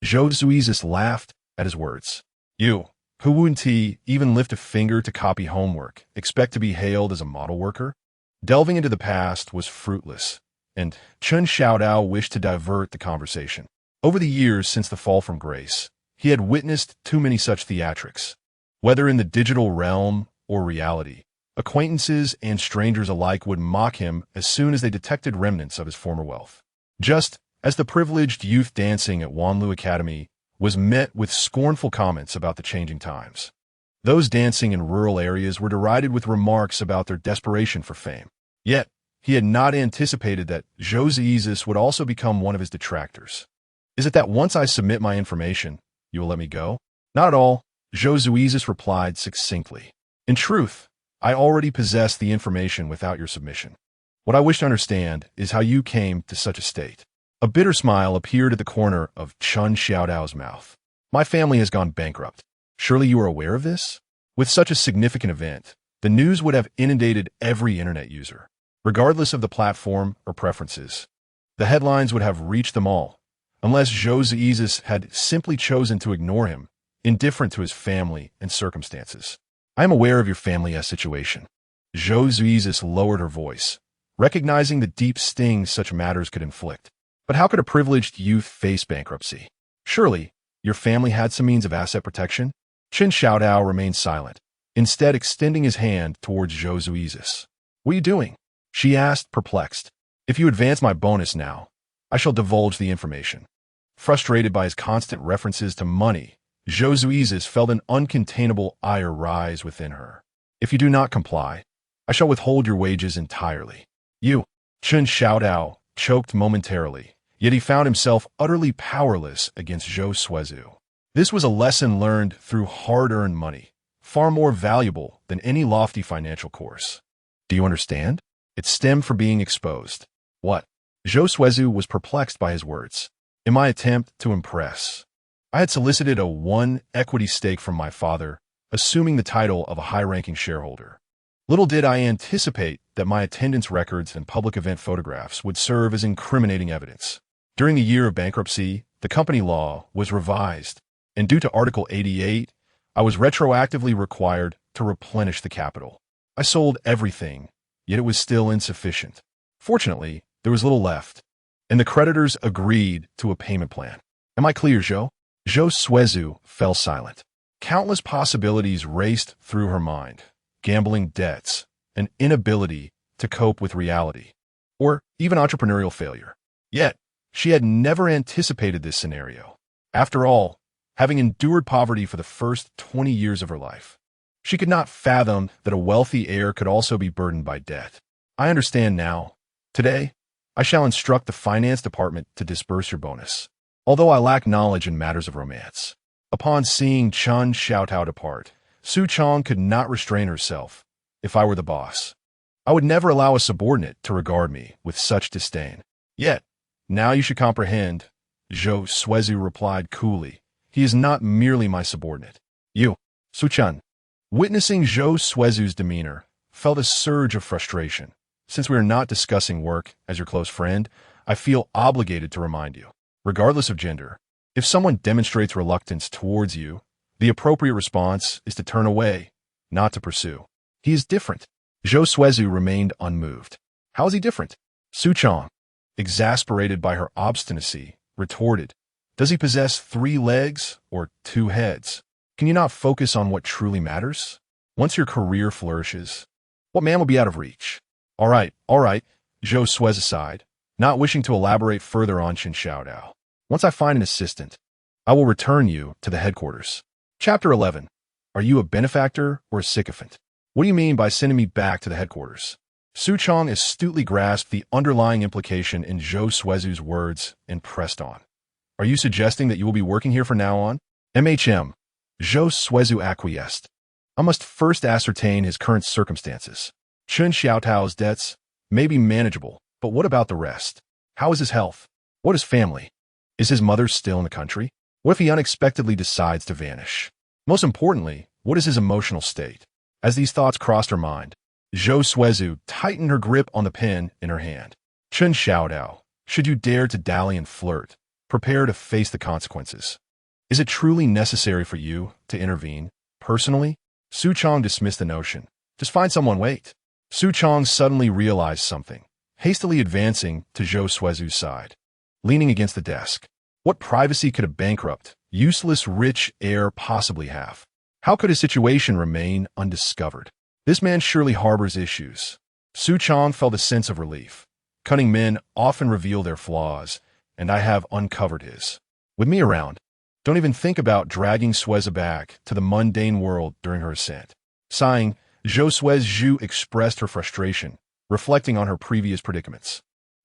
Xuezhu laughed at his words. You, who wouldn't even lift a finger to copy homework, expect to be hailed as a model worker? Delving into the past was fruitless, and Chen Xiaodao wished to divert the conversation. Over the years since the fall from grace, He had witnessed too many such theatrics. Whether in the digital realm or reality, acquaintances and strangers alike would mock him as soon as they detected remnants of his former wealth. Just as the privileged youth dancing at Wanlu Academy was met with scornful comments about the changing times. Those dancing in rural areas were derided with remarks about their desperation for fame. Yet, he had not anticipated that Xuezhu would also become one of his detractors. Is it that once I submit my information, you will let me go? Not at all, Xuezhu replied succinctly. In truth, I already possess the information without your submission. What I wish to understand is how you came to such a state. A bitter smile appeared at the corner of Chun Xiaodao's mouth. My family has gone bankrupt. Surely you are aware of this? With such a significant event, the news would have inundated every internet user, regardless of the platform or preferences. The headlines would have reached them all, unless Xuezhu had simply chosen to ignore him, indifferent to his family and circumstances. I am aware of your family's situation. Xuezhu lowered her voice, recognizing the deep sting such matters could inflict. But how could a privileged youth face bankruptcy? Surely, your family had some means of asset protection? Qin Xiaodao remained silent, instead extending his hand towards Xuezhu. What are you doing? She asked, perplexed. If you advance my bonus now, I shall divulge the information. Frustrated by his constant references to money, Xuezhu felt an uncontainable ire rise within her. If you do not comply, I shall withhold your wages entirely. You, Qin Xiaodao, choked momentarily, yet he found himself utterly powerless against Xuezhu. This was a lesson learned through hard-earned money, far more valuable than any lofty financial course. Do you understand? It stemmed from being exposed. What? Xuezhu was perplexed by his words. In my attempt to impress, I had solicited a 1 equity stake from my father, assuming the title of a high-ranking shareholder. Little did I anticipate that my attendance records and public event photographs would serve as incriminating evidence. During the year of bankruptcy, the company law was revised, and due to Article 88, I was retroactively required to replenish the capital. I sold everything, yet it was still insufficient. Fortunately, there was little left, and the creditors agreed to a payment plan. Am I clear, Zhou? Xuezhu fell silent. Countless possibilities raced through her mind. Gambling debts, an inability to cope with reality, or even entrepreneurial failure. Yet, she had never anticipated this scenario. After all, having endured poverty for the first 20 years of her life, she could not fathom that a wealthy heir could also be burdened by debt. I understand now. Today, I shall instruct the finance department to disburse your bonus, although I lack knowledge in matters of romance. Upon seeing Chun Xiaotao depart, Su Chong could not restrain herself. If I were the boss, I would never allow a subordinate to regard me with such disdain. Yet, now you should comprehend, Xuezhu replied coolly. He is not merely my subordinate. You, Su Chun, witnessing Xuezhu's demeanor, felt a surge of frustration. Since we are not discussing work as your close friend, I feel obligated to remind you, regardless of gender, if someone demonstrates reluctance towards you, the appropriate response is to turn away, not to pursue. He is different. Xuezhu remained unmoved. How is he different? Su Chong, exasperated by her obstinacy, retorted, does he possess 3 legs or 2 heads? Can you not focus on what truly matters? Once your career flourishes, what man will be out of reach? All right, Xuezhu sighed, not wishing to elaborate further on Qin Xiaodao. Once I find an assistant, I will return you to the headquarters. Chapter 11. Are you a benefactor or a sycophant? What do you mean by sending me back to the headquarters? Su Chong astutely grasped the underlying implication in Xuezhu's words and pressed on. Are you suggesting that you will be working here from now on? MHM. Xuezhu acquiesced. I must first ascertain his current circumstances. Qin Xiaotao's debts may be manageable, but what about the rest? How is his health? What is family? Is his mother still in the country? What if he unexpectedly decides to vanish? Most importantly, what is his emotional state? As these thoughts crossed her mind, Xuezhu tightened her grip on the pen in her hand. Qin Xiaodao, should you dare to dally and flirt, prepare to face the consequences. Is it truly necessary for you to intervene, personally? Su Chong dismissed the notion. Just find someone, wait. Su Chong suddenly realized something, hastily advancing to Xuezhu's side. Leaning against the desk. What privacy could a bankrupt useless rich heir possibly have? How could his situation remain undiscovered? This man surely harbors issues. Su Chong felt a sense of relief. Cunning men often reveal their flaws, and I have uncovered his. With me around, don't even think about dragging Xuezhu back to the mundane world during her ascent. Sighing, Xuezhu expressed her frustration, reflecting on her previous predicaments.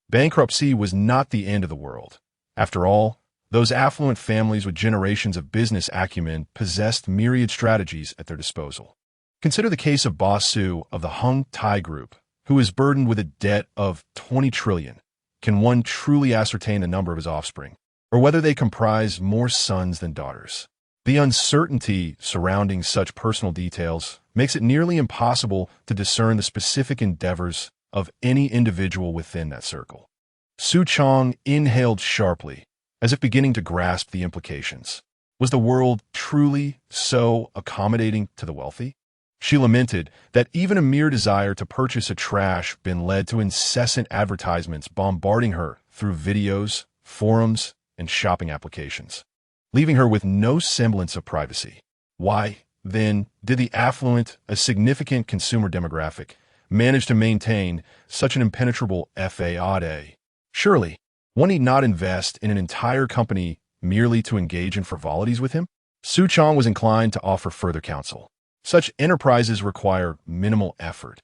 Bankruptcy was not the end of the world. After all, those affluent families with generations of business acumen possessed myriad strategies at their disposal. Consider the case of Boss Su of the Hung Tai Group, who is burdened with a debt of 20 trillion. Can one truly ascertain the number of his offspring, or whether they comprise more sons than daughters? The uncertainty surrounding such personal details makes it nearly impossible to discern the specific endeavors of any individual within that circle. Su Chong inhaled sharply, as if beginning to grasp the implications. Was the world truly so accommodating to the wealthy? She lamented that even a mere desire to purchase a trash bin led to incessant advertisements bombarding her through videos, forums, and shopping applications, leaving her with no semblance of privacy. Why, then, did the affluent, a significant consumer demographic, manage to maintain such an impenetrable faade? Surely, one need not invest in an entire company merely to engage in frivolities with him? Su Chong was inclined to offer further counsel. Such enterprises require minimal effort.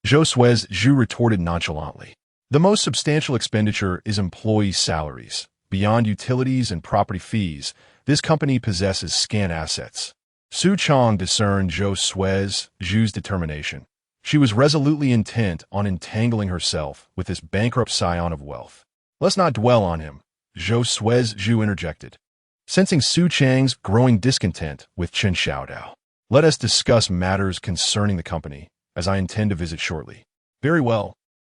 Xuezhu retorted nonchalantly. The most substantial expenditure is employee salaries. Beyond utilities and property fees, this company possesses scant assets. Su Chong discerned Xuezhu's determination. She was resolutely intent on entangling herself with this bankrupt scion of wealth. Let's not dwell on him, Xuezhu interjected, sensing Su Chang's growing discontent with Chen Xiaodao. Let us discuss matters concerning the company, as I intend to visit shortly. Very well.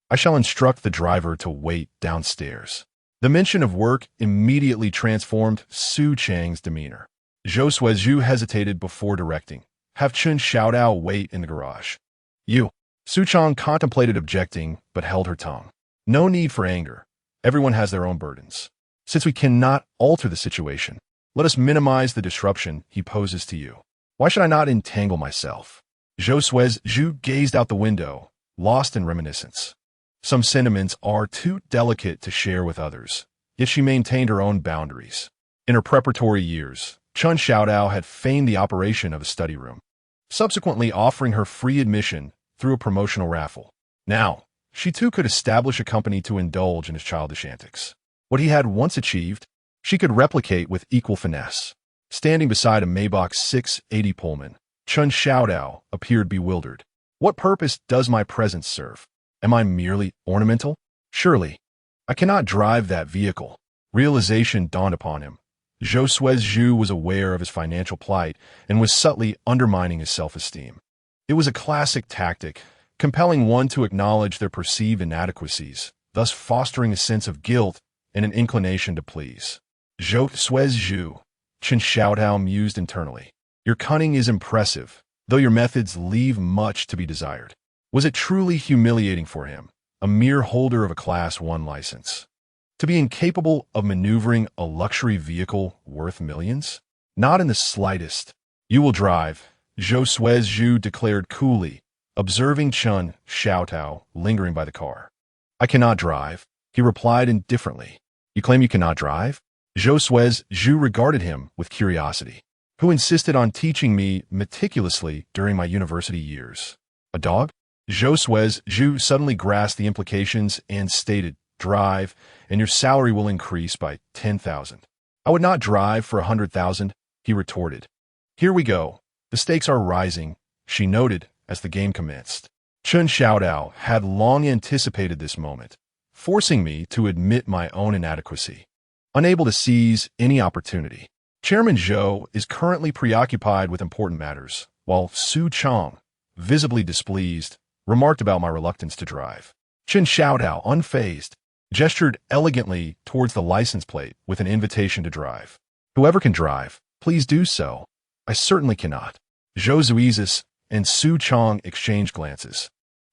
I shall instruct the driver to wait downstairs. The mention of work immediately transformed Su Chang's demeanor. Xuezhu hesitated before directing. Have Chen Xiaodao wait in the garage. You. Su Chong contemplated objecting, but held her tongue. No need for anger. Everyone has their own burdens. Since we cannot alter the situation, let us minimize the disruption he poses to you. Why should I not entangle myself? Xuezhu gazed out the window, lost in reminiscence. Some sentiments are too delicate to share with others, yet she maintained her own boundaries. In her preparatory years, Chen Xiaodao had feigned the operation of a study room, subsequently offering her free admission through a promotional raffle. Now, she too could establish a company to indulge in his childish antics. What he had once achieved, she could replicate with equal finesse. Standing beside a Maybach 680 Pullman, Chen Xiaodao appeared bewildered. What purpose does my presence serve? Am I merely ornamental? Surely, I cannot drive that vehicle. Realization dawned upon him. Xuezhu was aware of his financial plight and was subtly undermining his self-esteem. It was a classic tactic, compelling one to acknowledge their perceived inadequacies, thus fostering a sense of guilt and an inclination to please. Xuezhu, Chen Xiaodao mused internally. Your cunning is impressive, though your methods leave much to be desired. Was it truly humiliating for him, a mere holder of a Class 1 license, to be incapable of maneuvering a luxury vehicle worth millions? Not in the slightest. You will drive, Xuezhu declared coolly, observing Chen Xiaodao lingering by the car. I cannot drive, he replied indifferently. You claim you cannot drive? Xuezhu regarded him with curiosity. Who insisted on teaching me meticulously during my university years? A dog? Xuezhu suddenly grasped the implications and stated, drive, and your salary will increase by 10,000. I would not drive for 100,000, he retorted. Here we go. The stakes are rising, she noted as the game commenced. Chen Xiaodao had long anticipated this moment, forcing me to admit my own inadequacy. Unable to seize any opportunity, Chairman Zhou is currently preoccupied with important matters, while Su Chong, visibly displeased, remarked about my reluctance to drive. Chen Xiaodao, unfazed, gestured elegantly towards the license plate with an invitation to drive. Whoever can drive, please do so. I certainly cannot. Zhou Zuizis and Su Chong exchanged glances,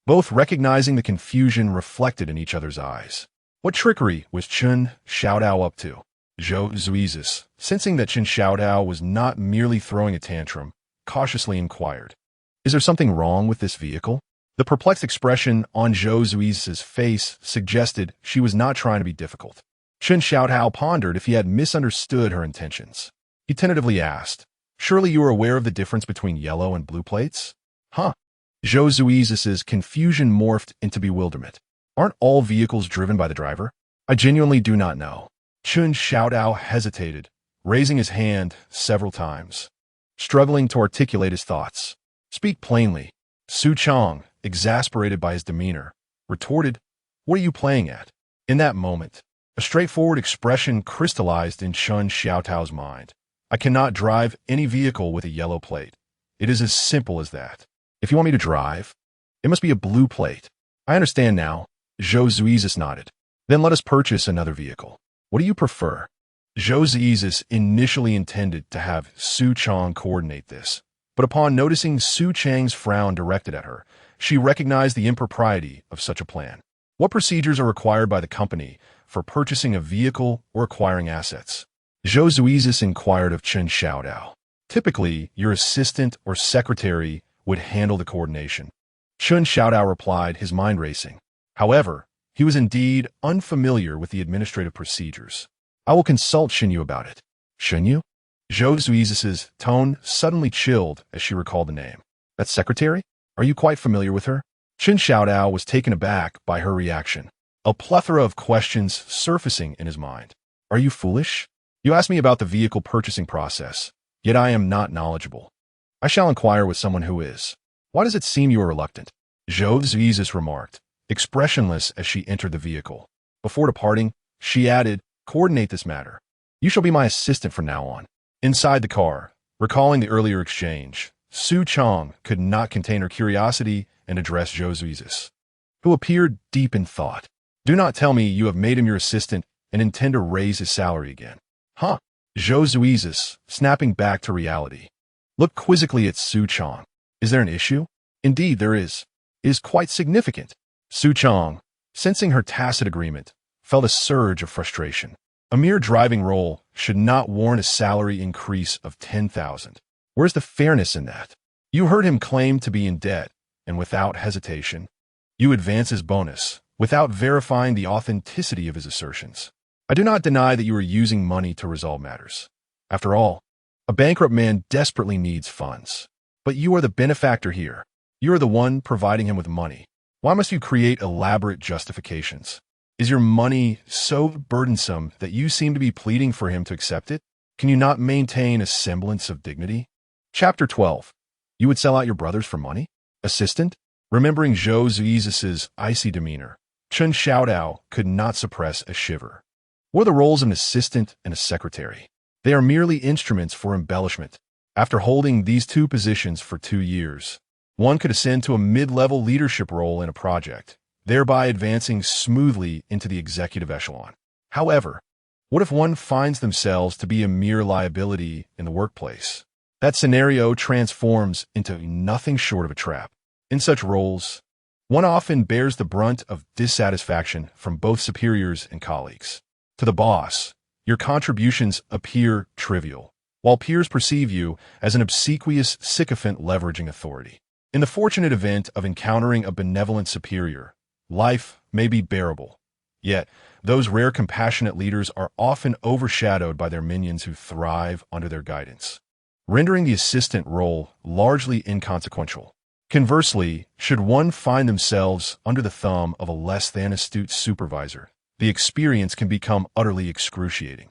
both recognizing the confusion reflected in each other's eyes. What trickery was Chen Xiaodao up to? Xuezhu, sensing that Chen Xiaodao was not merely throwing a tantrum, cautiously inquired, "Is there something wrong with this vehicle?" The perplexed expression on Xuezhu's face suggested she was not trying to be difficult. Chen Xiaodao pondered if he had misunderstood her intentions. He tentatively asked, "Surely you are aware of the difference between yellow and blue plates?" "Huh?" Xuezhu's confusion morphed into bewilderment. "Aren't all vehicles driven by the driver?" "I genuinely do not know." Chen Xiaodao hesitated, raising his hand several times, struggling to articulate his thoughts. "Speak plainly." Su Chong, exasperated by his demeanor, retorted, "What are you playing at?" In that moment, a straightforward expression crystallized in Chen Xiaotao's mind. "I cannot drive any vehicle with a yellow plate. It is as simple as that. If you want me to drive, it must be a blue plate." "I understand now." Xuezhu nodded. "Then let us purchase another vehicle. What do you prefer?" Xuezhu initially intended to have Su Chong coordinate this, but upon noticing Su Chang's frown directed at her, she recognized the impropriety of such a plan. "What procedures are required by the company for purchasing a vehicle or acquiring assets?" Xuezhu inquired of Chen Xiaodao. "Typically, your assistant or secretary would handle the coordination." Chen Xiaodao replied, his mind racing. However, he was indeed unfamiliar with the administrative procedures. "I will consult Xinyu about it." "Xinyu?" Xuezhu's tone suddenly chilled as she recalled the name. "That secretary? Are you quite familiar with her?" Chen Xiaodao was taken aback by her reaction, a plethora of questions surfacing in his mind. "Are you foolish? You asked me about the vehicle purchasing process, yet I am not knowledgeable. I shall inquire with someone who is. Why does it seem you are reluctant?" Xuezhu remarked, expressionless as she entered the vehicle. Before departing, she added, "Coordinate this matter. You shall be my assistant from now on." Inside the car, recalling the earlier exchange, Su Chong could not contain her curiosity and addressed Xuezhu, who appeared deep in thought. "Do not tell me you have made him your assistant and intend to raise his salary again." "Huh?" Xuezhu, snapping back to reality, looked quizzically at Su Chong. "Is there an issue?" "Indeed, there is. It is quite significant." Su Chong, sensing her tacit agreement, felt a surge of frustration. A mere driving role should not warrant a salary increase of 10,000. Where's the fairness in that? You heard him claim to be in debt, and without hesitation, you advance his bonus, without verifying the authenticity of his assertions. I do not deny that you are using money to resolve matters. After all, a bankrupt man desperately needs funds. But you are the benefactor here. You are the one providing him with money. Why must you create elaborate justifications? Is your money so burdensome that you seem to be pleading for him to accept it? Can you not maintain a semblance of dignity? Chapter 12. You would sell out your brothers for money? Assistant? Remembering Xuezhu's icy demeanor, Chen Xiaodao could not suppress a shiver. What are the roles of an assistant and a secretary? They are merely instruments for embellishment. After holding these two positions for 2 years, one could ascend to a mid-level leadership role in a project, thereby advancing smoothly into the executive echelon. However, what if one finds themselves to be a mere liability in the workplace? That scenario transforms into nothing short of a trap. In such roles, one often bears the brunt of dissatisfaction from both superiors and colleagues. To the boss, your contributions appear trivial, while peers perceive you as an obsequious sycophant leveraging authority. In the fortunate event of encountering a benevolent superior, life may be bearable. Yet, those rare compassionate leaders are often overshadowed by their minions who thrive under their guidance, rendering the assistant role largely inconsequential. Conversely, should one find themselves under the thumb of a less than astute supervisor, the experience can become utterly excruciating.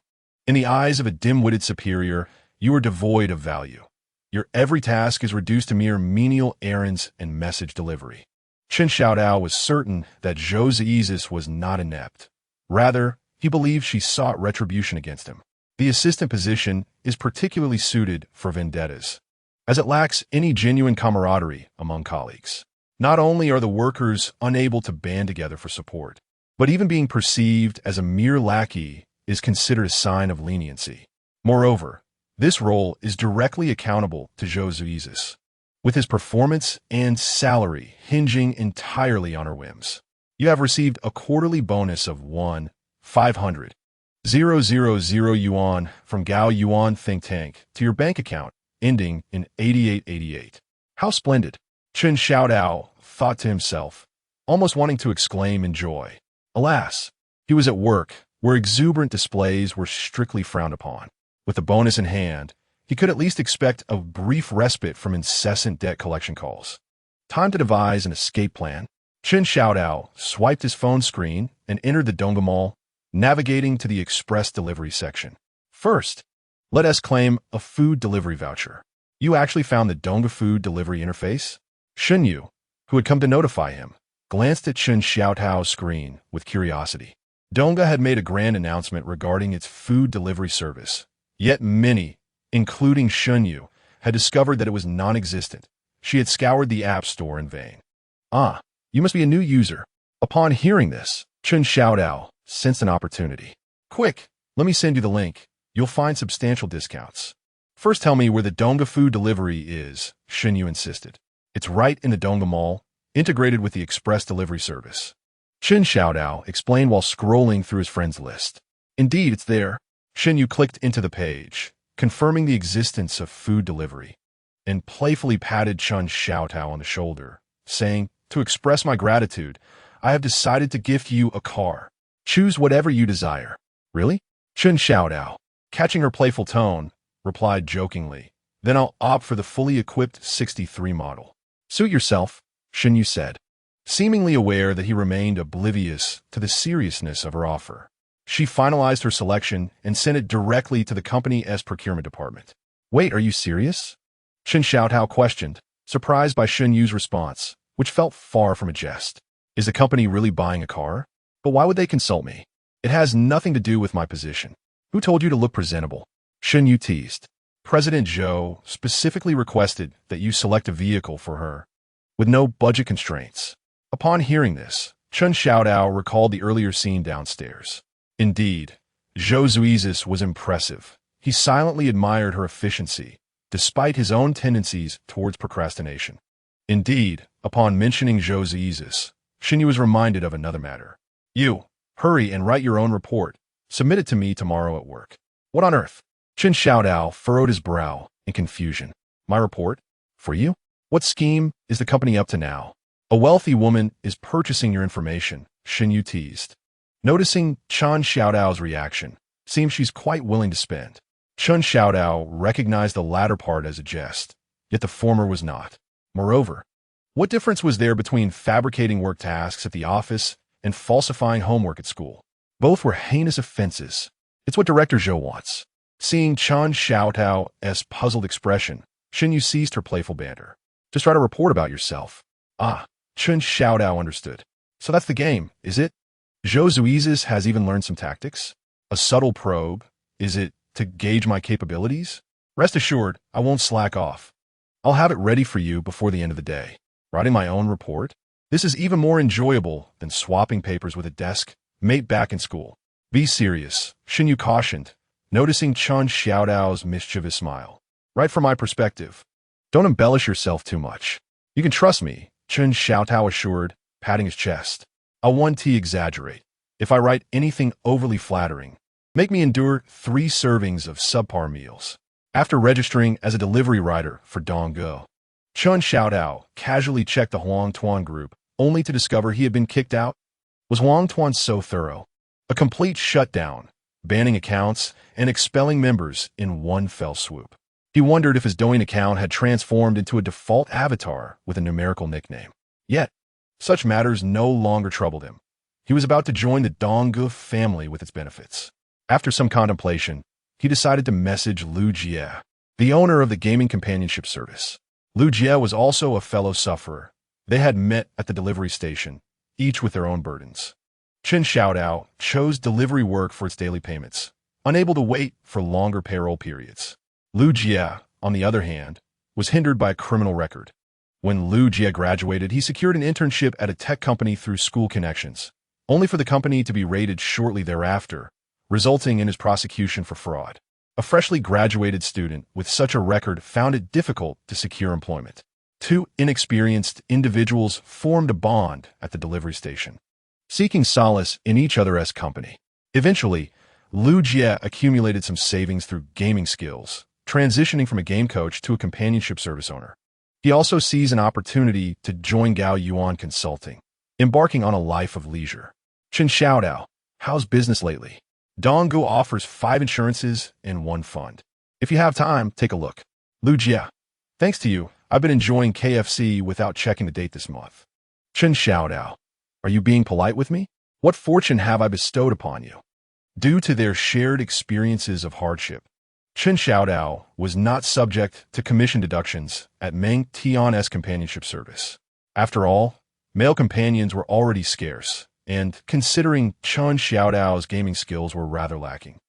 In the eyes of a dim-witted superior, you are devoid of value. Your every task is reduced to mere menial errands and message delivery. Chen Xiaodao was certain that Xuezhu was not inept. Rather, he believed she sought retribution against him. The assistant position is particularly suited for vendettas, as it lacks any genuine camaraderie among colleagues. Not only are the workers unable to band together for support, but even being perceived as a mere lackey is considered a sign of leniency. Moreover, this role is directly accountable to Xuezhu, with his performance and salary hinging entirely on her whims. You have received a quarterly bonus of 1,500. 000 yuan from Gao Yuan Think Tank to your bank account, ending in 8888. How splendid! Chen Xiaodao thought to himself, almost wanting to exclaim in joy. Alas, he was at work, where exuberant displays were strictly frowned upon. With the bonus in hand, he could at least expect a brief respite from incessant debt collection calls. Time to devise an escape plan. Chen Xiaodao swiped his phone screen and entered the Dongga Mall, navigating to the express delivery section. First, let us claim a food delivery voucher. You actually found the Dongga food delivery interface? Xuezhu, who had come to notify him, glanced at Chen Xiaotao's screen with curiosity. Dongga had made a grand announcement regarding its food delivery service, yet many, including Xuezhu, had discovered that it was non-existent. She had scoured the App Store in vain. Ah, you must be a new user. Upon hearing this, Chen Xiaodao sensed an opportunity. Quick, let me send you the link. You'll find substantial discounts. First tell me where the Dongga food delivery is, Xuezhu insisted. It's right in the Dongga Mall, integrated with the express delivery service. Chen Xiaodao explained while scrolling through his friend's list. Indeed, it's there. Xuezhu clicked into the page, confirming the existence of food delivery, and playfully patted Chen Xiaotao on the shoulder, saying, to express my gratitude, I have decided to gift you a car. Choose whatever you desire. Really? Chen Xiaodao, catching her playful tone, replied jokingly, then I'll opt for the fully equipped 63 model. Suit yourself, Xuezhu said, seemingly aware that he remained oblivious to the seriousness of her offer. She finalized her selection and sent it directly to the company's procurement department. Wait, are you serious? Chen Xiaotao questioned, surprised by Xuezhu's response, which felt far from a jest. Is the company really buying a car? But why would they consult me? It has nothing to do with my position. Who told you to look presentable? Xuezhu teased. President Zhou specifically requested that you select a vehicle for her, with no budget constraints. Upon hearing this, Chen Xiaodao recalled the earlier scene downstairs. Indeed, Xuezhu was impressive. He silently admired her efficiency, despite his own tendencies towards procrastination. Indeed, upon mentioning Xuezhu, Xuezhu was reminded of another matter. You, hurry and write your own report. Submit it to me tomorrow at work. What on earth? Chen Xiaodao furrowed his brow in confusion. My report? For you? What scheme is the company up to now? A wealthy woman is purchasing your information, Xuezhu teased. Noticing Chen Xiaodao's reaction, seems she's quite willing to spend. Chen Xiaodao recognized the latter part as a jest, yet the former was not. Moreover, what difference was there between fabricating work tasks at the office and falsifying homework at school? Both were heinous offenses. It's what Director Zhou wants. Seeing Chen Xiaotao's puzzled expression, Xuezhu ceased her playful banter. Just write a report about yourself. Ah, Chen Xiaodao understood. So that's the game, is it? Xuezhu has even learned some tactics? A subtle probe? Is it to gauge my capabilities? Rest assured, I won't slack off. I'll have it ready for you before the end of the day. Writing my own report? This is even more enjoyable than swapping papers with a desk mate back in school. Be serious, Xuezhu cautioned, noticing Chen Xiaodao's mischievous smile. Right from my perspective. Don't embellish yourself too much. You can trust me, Chen Xiaotao assured, patting his chest. I'll 1T exaggerate. If I write anything overly flattering, make me endure 3 servings of subpar meals. After registering as a delivery rider for Dongga, Chen Xiaodao casually checked the Huang Tuan group, only to discover he had been kicked out. Was Huang Tuan so thorough? A complete shutdown, banning accounts and expelling members in one fell swoop. He wondered if his Douyin account had transformed into a default avatar with a numerical nickname. Yet, such matters no longer troubled him. He was about to join the Dongga family with its benefits. After some contemplation, he decided to message Lu Jie, the owner of the gaming companionship service. Lu Jie was also a fellow sufferer. They had met at the delivery station, each with their own burdens. Chen Xiaodao chose delivery work for its daily payments, unable to wait for longer payroll periods. Lu Jie, on the other hand, was hindered by a criminal record. When Lu Jie graduated, he secured an internship at a tech company through school connections, only for the company to be raided shortly thereafter, resulting in his prosecution for fraud. A freshly graduated student with such a record found it difficult to secure employment. 2 inexperienced individuals formed a bond at the delivery station, seeking solace in each other's company. Eventually, Lu Jie accumulated some savings through gaming skills, transitioning from a game coach to a companionship service owner. He also sees an opportunity to join Gao Yuan Consulting, embarking on a life of leisure. Chen Xiaodao, how's business lately? Donggu offers 5 insurances in 1 fund. If you have time, take a look. Lu Jie, thanks to you, I've been enjoying KFC without checking the date this month. Chen Xiaodao, are you being polite with me? What fortune have I bestowed upon you? Due to their shared experiences of hardship, Chen Xiaodao was not subject to commission deductions at Meng Tian's companionship service. After all, male companions were already scarce, and considering Chen Xiaodao's gaming skills were rather lacking.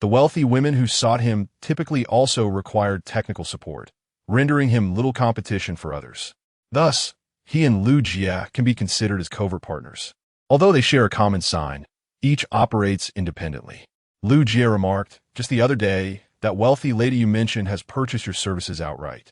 The wealthy women who sought him typically also required technical support, rendering him little competition for others. Thus, he and Lu Jie can be considered as covert partners. Although they share a common sign, each operates independently. Lu Jie remarked, just the other day, that wealthy lady you mentioned has purchased your services outright.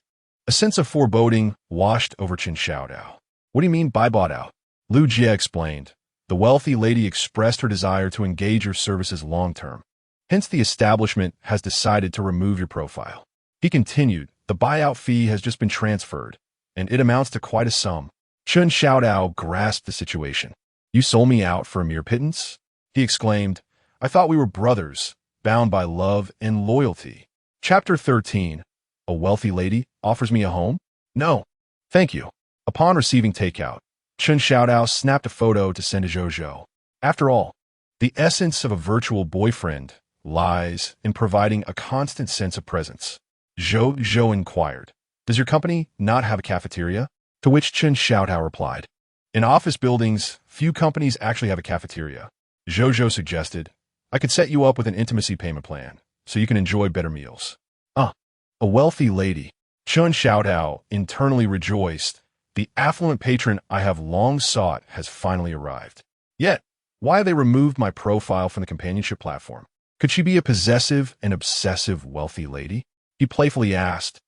A sense of foreboding washed over Chen Xiaodao. What do you mean by bought out? Lu Jie explained. The wealthy lady expressed her desire to engage your services long-term. Hence, the establishment has decided to remove your profile. He continued, the buyout fee has just been transferred, and it amounts to quite a sum. Chen Xiaodao grasped the situation. You sold me out for a mere pittance? He exclaimed, I thought we were brothers, bound by love and loyalty. Chapter 13. A wealthy lady offers me a home? No. Thank you. Upon receiving takeout, Chen Xiaodao snapped a photo to send to Xuezhu. After all, the essence of a virtual boyfriend lies in providing a constant sense of presence. Xuezhu inquired, does your company not have a cafeteria? To which Chen Xiaodao replied, in office buildings, few companies actually have a cafeteria. Xuezhu suggested, I could set you up with an intimacy payment plan, so you can enjoy better meals. A wealthy lady. Chen Xiaodao internally rejoiced. The affluent patron I have long sought has finally arrived. Yet, why have they removed my profile from the companionship platform? Could she be a possessive and obsessive wealthy lady? He playfully asked,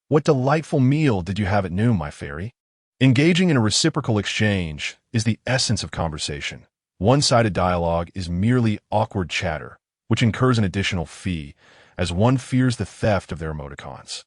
what delightful meal did you have at noon, my fairy? Engaging in a reciprocal exchange is the essence of conversation. One-sided dialogue is merely awkward chatter, which incurs an additional fee, as one fears the theft of their emoticons.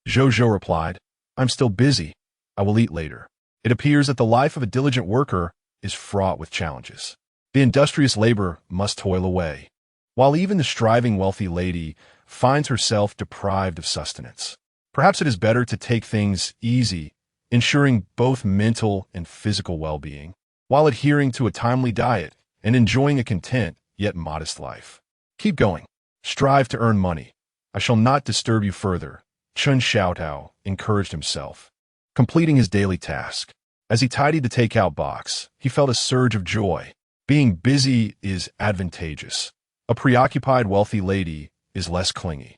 Xuezhu replied, I'm still busy. I will eat later. It appears that the life of a diligent worker is fraught with challenges. The industrious labor must toil away, while even the striving wealthy lady finds herself deprived of sustenance. Perhaps it is better to take things easy, ensuring both mental and physical well-being, while adhering to a timely diet and enjoying a content yet modest life. Keep going. Strive to earn money. I shall not disturb you further, Chen Xiaodao encouraged himself. Completing his daily task. As he tidied the takeout box, he felt a surge of joy. Being busy is advantageous. A preoccupied wealthy lady is less clingy.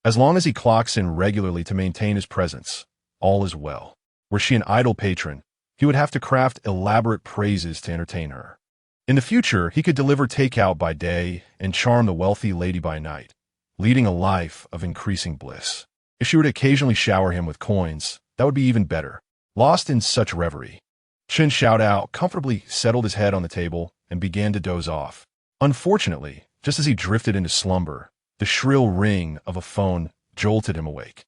As long as he clocks in regularly to maintain his presence, all is well. Were she an idle patron, he would have to craft elaborate praises to entertain her. In the future, he could deliver takeout by day and charm the wealthy lady by night, leading a life of increasing bliss. If she were to occasionally shower him with coins, that would be even better. Lost in such reverie, Chen Xiaodao comfortably settled his head on the table and began to doze off. Unfortunately, just as he drifted into slumber, the shrill ring of a phone jolted him awake.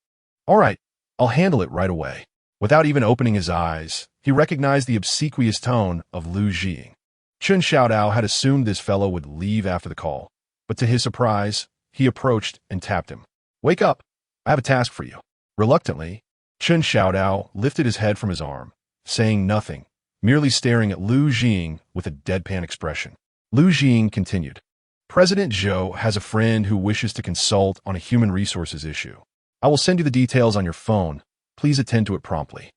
All right, I'll handle it right away. Without even opening his eyes, he recognized the obsequious tone of Lu Jie. Chen Xiaodao had assumed this fellow would leave after the call, but to his surprise, he approached and tapped him. Wake up, I have a task for you. Reluctantly, Chen Xiaodao lifted his head from his arm, saying nothing, merely staring at Lu Jie with a deadpan expression. Lu Jie continued, President Zhou has a friend who wishes to consult on a human resources issue. I will send you the details on your phone. Please attend to it promptly.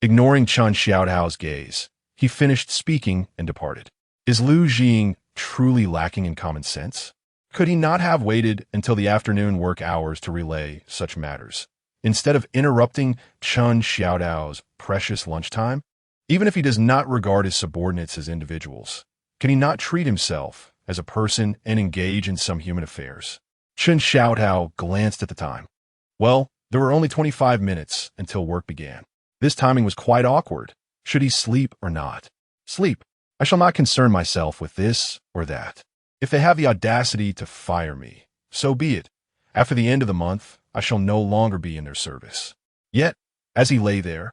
Ignoring Chen Xiaodao's gaze, he finished speaking and departed. Is Lu Jie truly lacking in common sense? Could he not have waited until the afternoon work hours to relay such matters, instead of interrupting Chen Xiaodao's precious lunchtime? Even if he does not regard his subordinates as individuals, can he not treat himself as a person and engage in some human affairs? Chen Xiaodao glanced at the time. Well, there were only 25 minutes until work began. This timing was quite awkward. Should he sleep or not? Sleep. I shall not concern myself with this or that. If they have the audacity to fire me, so be it. After the end of the month, I shall no longer be in their service. Yet, as he lay there,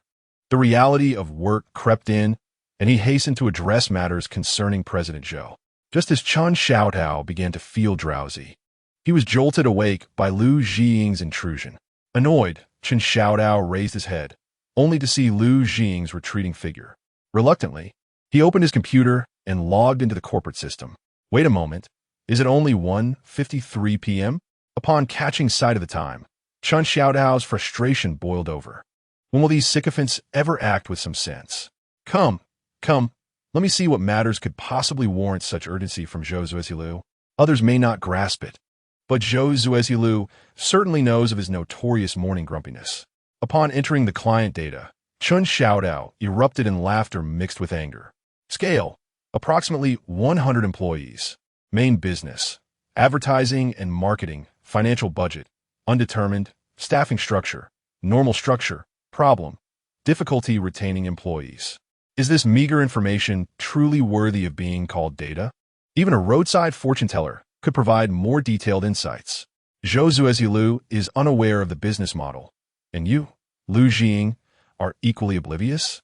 the reality of work crept in, and he hastened to address matters concerning President Zhou. Just as Chen Xiaotao began to feel drowsy, he was jolted awake by Lu Jiying's intrusion. Annoyed, Chen Xiaotao raised his head, only to see Lu Jiying's retreating figure. Reluctantly, he opened his computer and logged into the corporate system. Wait a moment, is it only 1:53 p.m.? Upon catching sight of the time, Chen Xiaotao's frustration boiled over. When will these sycophants ever act with some sense? Come, let me see what matters could possibly warrant such urgency from Xuezhu. Others may not grasp it, but Xuezhu certainly knows of his notorious morning grumpiness. Upon entering the client data, Chen Xiaotao erupted in laughter mixed with anger. Scale: approximately 100 employees. Main business: advertising and marketing. Financial budget: undetermined. Staffing structure: normal structure. Problem: difficulty retaining employees. Is this meager information truly worthy of being called data? Even a roadside fortune teller could provide more detailed insights. Xuezhu is unaware of the business model, and you, Lu Jiying, are equally oblivious?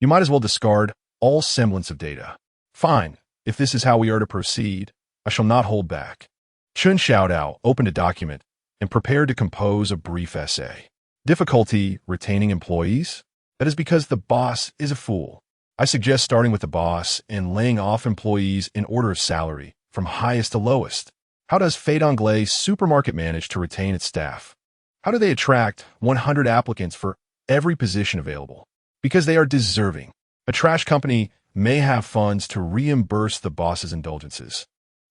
You might as well discard all semblance of data. Fine, if this is how we are to proceed, I shall not hold back. Chen Xiaotao opened a document and prepared to compose a brief essay. Difficulty retaining employees? That is because the boss is a fool. I suggest starting with the boss and laying off employees in order of salary, from highest to lowest. How does Fate Anglais Supermarket manage to retain its staff? How do they attract 100 applicants for every position available? Because they are deserving. A trash company may have funds to reimburse the boss's indulgences,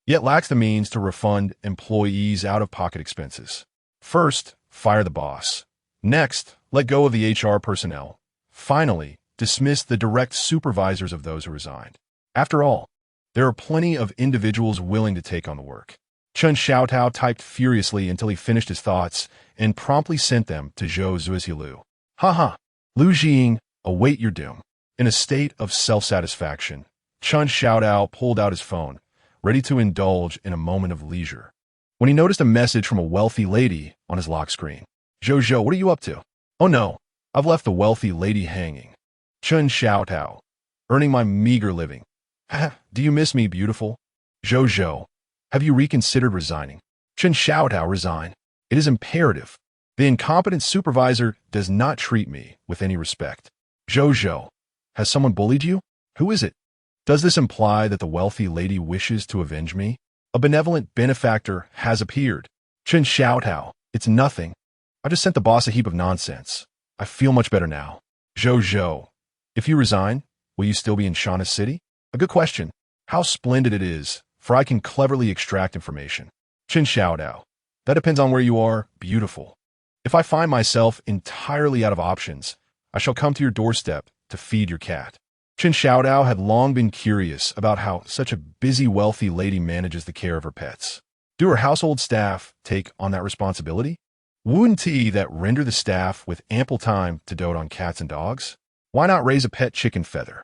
yet lacks the means to refund employees' out-of-pocket expenses. First, fire the boss. Next, let go of the HR personnel. Finally, dismiss the direct supervisors of those who resigned. After all, there are plenty of individuals willing to take on the work. Chen Xiaotao typed furiously until he finished his thoughts and promptly sent them to Xuezhu. Haha, Lu Jiying, await your doom. In a state of self-satisfaction, Chen Xiaotao pulled out his phone, ready to indulge in a moment of leisure, when he noticed a message from a wealthy lady on his lock screen. Xuezhu, what are you up to? Oh no, I've left the wealthy lady hanging. Chen Xiaotao, earning my meager living. Do you miss me, beautiful? Xuezhu, have you reconsidered resigning? Chen Xiaotao, resign. It is imperative. The incompetent supervisor does not treat me with any respect. Xuezhu, has someone bullied you? Who is it? Does this imply that the wealthy lady wishes to avenge me? A benevolent benefactor has appeared. Chen Xiaotao, it's nothing. I just sent the boss a heap of nonsense. I feel much better now. Xuezhu, if you resign, will you still be in Shana City? A good question. How splendid it is, for I can cleverly extract information. Chen Xiaotao, that depends on where you are, beautiful. If I find myself entirely out of options, I shall come to your doorstep to feed your cat. Chen Xiaotao had long been curious about how such a busy, wealthy lady manages the care of her pets. Do her household staff take on that responsibility? Wouldn't that render the staff with ample time to dote on cats and dogs? Why not raise a pet chicken feather?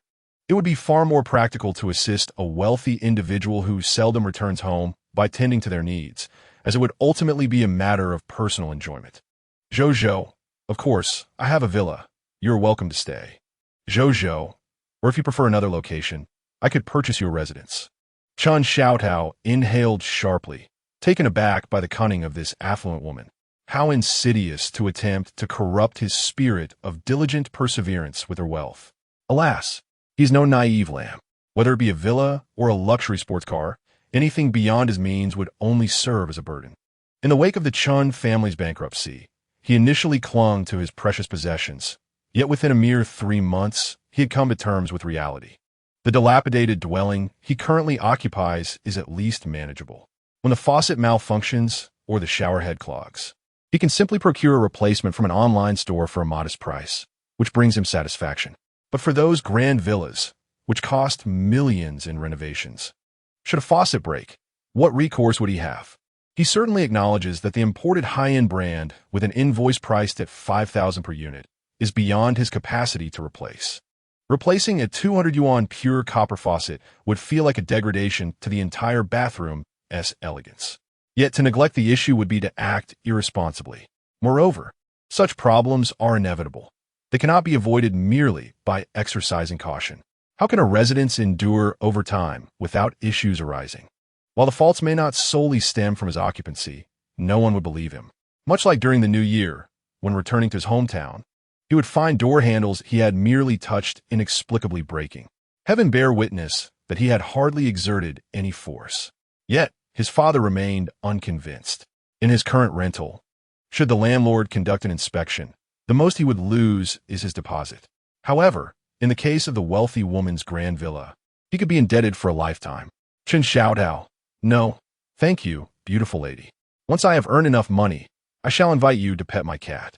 It would be far more practical to assist a wealthy individual who seldom returns home by tending to their needs, as it would ultimately be a matter of personal enjoyment. Xuezhu, of course, I have a villa. You're welcome to stay. Xuezhu, or if you prefer another location, I could purchase your residence. Chen Xiaotao inhaled sharply, taken aback by the cunning of this affluent woman. How insidious to attempt to corrupt his spirit of diligent perseverance with her wealth. Alas, he's no naive lamb. Whether it be a villa or a luxury sports car, anything beyond his means would only serve as a burden. In the wake of the Chen family's bankruptcy, he initially clung to his precious possessions, yet within a mere 3 months, he had come to terms with reality. The dilapidated dwelling he currently occupies is at least manageable. When the faucet malfunctions or the shower head clogs, he can simply procure a replacement from an online store for a modest price, which brings him satisfaction. But for those grand villas, which cost millions in renovations, should a faucet break, what recourse would he have? He certainly acknowledges that the imported high-end brand with an invoice priced at 5,000 per unit is beyond his capacity to replace. Replacing a 200 yuan pure copper faucet would feel like a degradation to the entire bathroom X's elegance. Yet to neglect the issue would be to act irresponsibly. Moreover, such problems are inevitable. They cannot be avoided merely by exercising caution. How can a residence endure over time without issues arising? While the faults may not solely stem from his occupancy, no one would believe him. Much like during the New Year, when returning to his hometown, he would find door handles he had merely touched inexplicably breaking. Heaven bear witness that he had hardly exerted any force. Yet, his father remained unconvinced. In his current rental, should the landlord conduct an inspection, the most he would lose is his deposit. However, in the case of the wealthy woman's grand villa, he could be indebted for a lifetime. Xuezhu, no, thank you, beautiful lady. Once I have earned enough money, I shall invite you to pet my cat.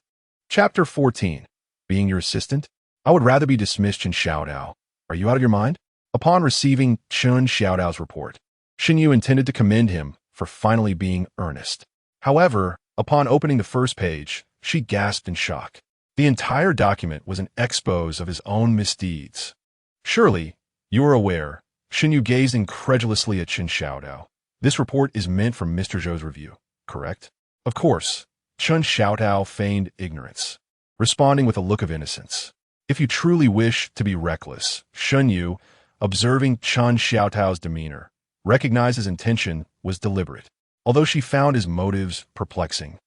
Chapter 14. Being your assistant? I would rather be dismissed, Xuezhu. Are you out of your mind? Upon receiving Xuezhu's report, Xuezhu intended to commend him for finally being earnest. However, upon opening the first page, she gasped in shock. The entire document was an expose of his own misdeeds. Surely, you are aware. Xuezhu gazed incredulously at Xuezhu. This report is meant for Mr. Zhou's review, correct? Of course. Xuezhu feigned ignorance, responding with a look of innocence. If you truly wish to be reckless, Xuezhu, observing Xuezhu's demeanor, recognized his intention was deliberate, although she found his motives perplexing.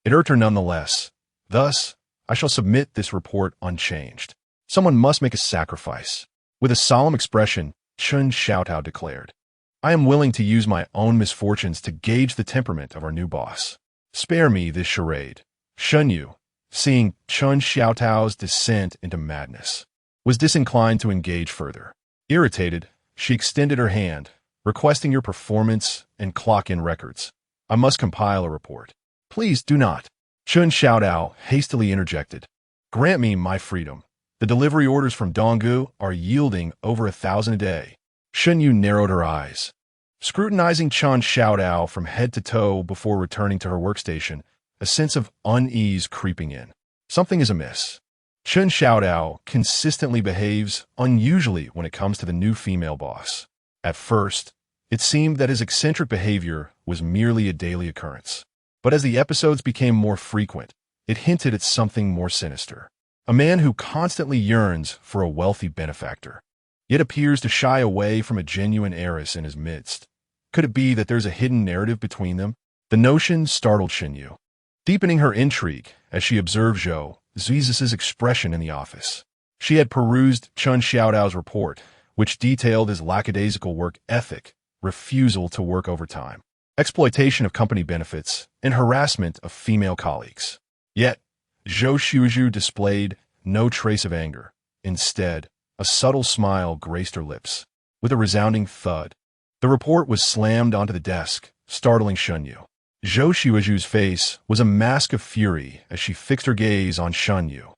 It irked her nonetheless. Thus, I shall submit this report unchanged. Someone must make a sacrifice. With a solemn expression, Xuezhu declared, I am willing to use my own misfortunes to gauge the temperament of our new boss. Spare me this charade. Xuezhu, seeing Xuezhu's descent into madness, was disinclined to engage further. Irritated, she extended her hand, requesting your performance and clock-in records. I must compile a report. Please do not. Xuezhu hastily interjected. Grant me my freedom. The delivery orders from Donggu are yielding over 1,000 a day. Xuezhu narrowed her eyes, scrutinizing Xuezhu from head to toe before returning to her workstation, a sense of unease creeping in. Something is amiss. Xuezhu consistently behaves unusually when it comes to the new female boss. At first, it seemed that his eccentric behavior was merely a daily occurrence. But as the episodes became more frequent, it hinted at something more sinister. A man who constantly yearns for a wealthy benefactor, yet appears to shy away from a genuine heiress in his midst. Could it be that there's a hidden narrative between them? The notion startled Xuezhu, deepening her intrigue as she observed Xuezhu's expression in the office. She had perused Xuezhu's report, which detailed his lackadaisical work ethic, refusal to work overtime, exploitation of company benefits, and harassment of female colleagues. Yet, Xuezhu displayed no trace of anger. Instead, a subtle smile graced her lips. With a resounding thud, the report was slammed onto the desk, startling Xuezhu. Xuezhu's face was a mask of fury as she fixed her gaze on Xuezhu,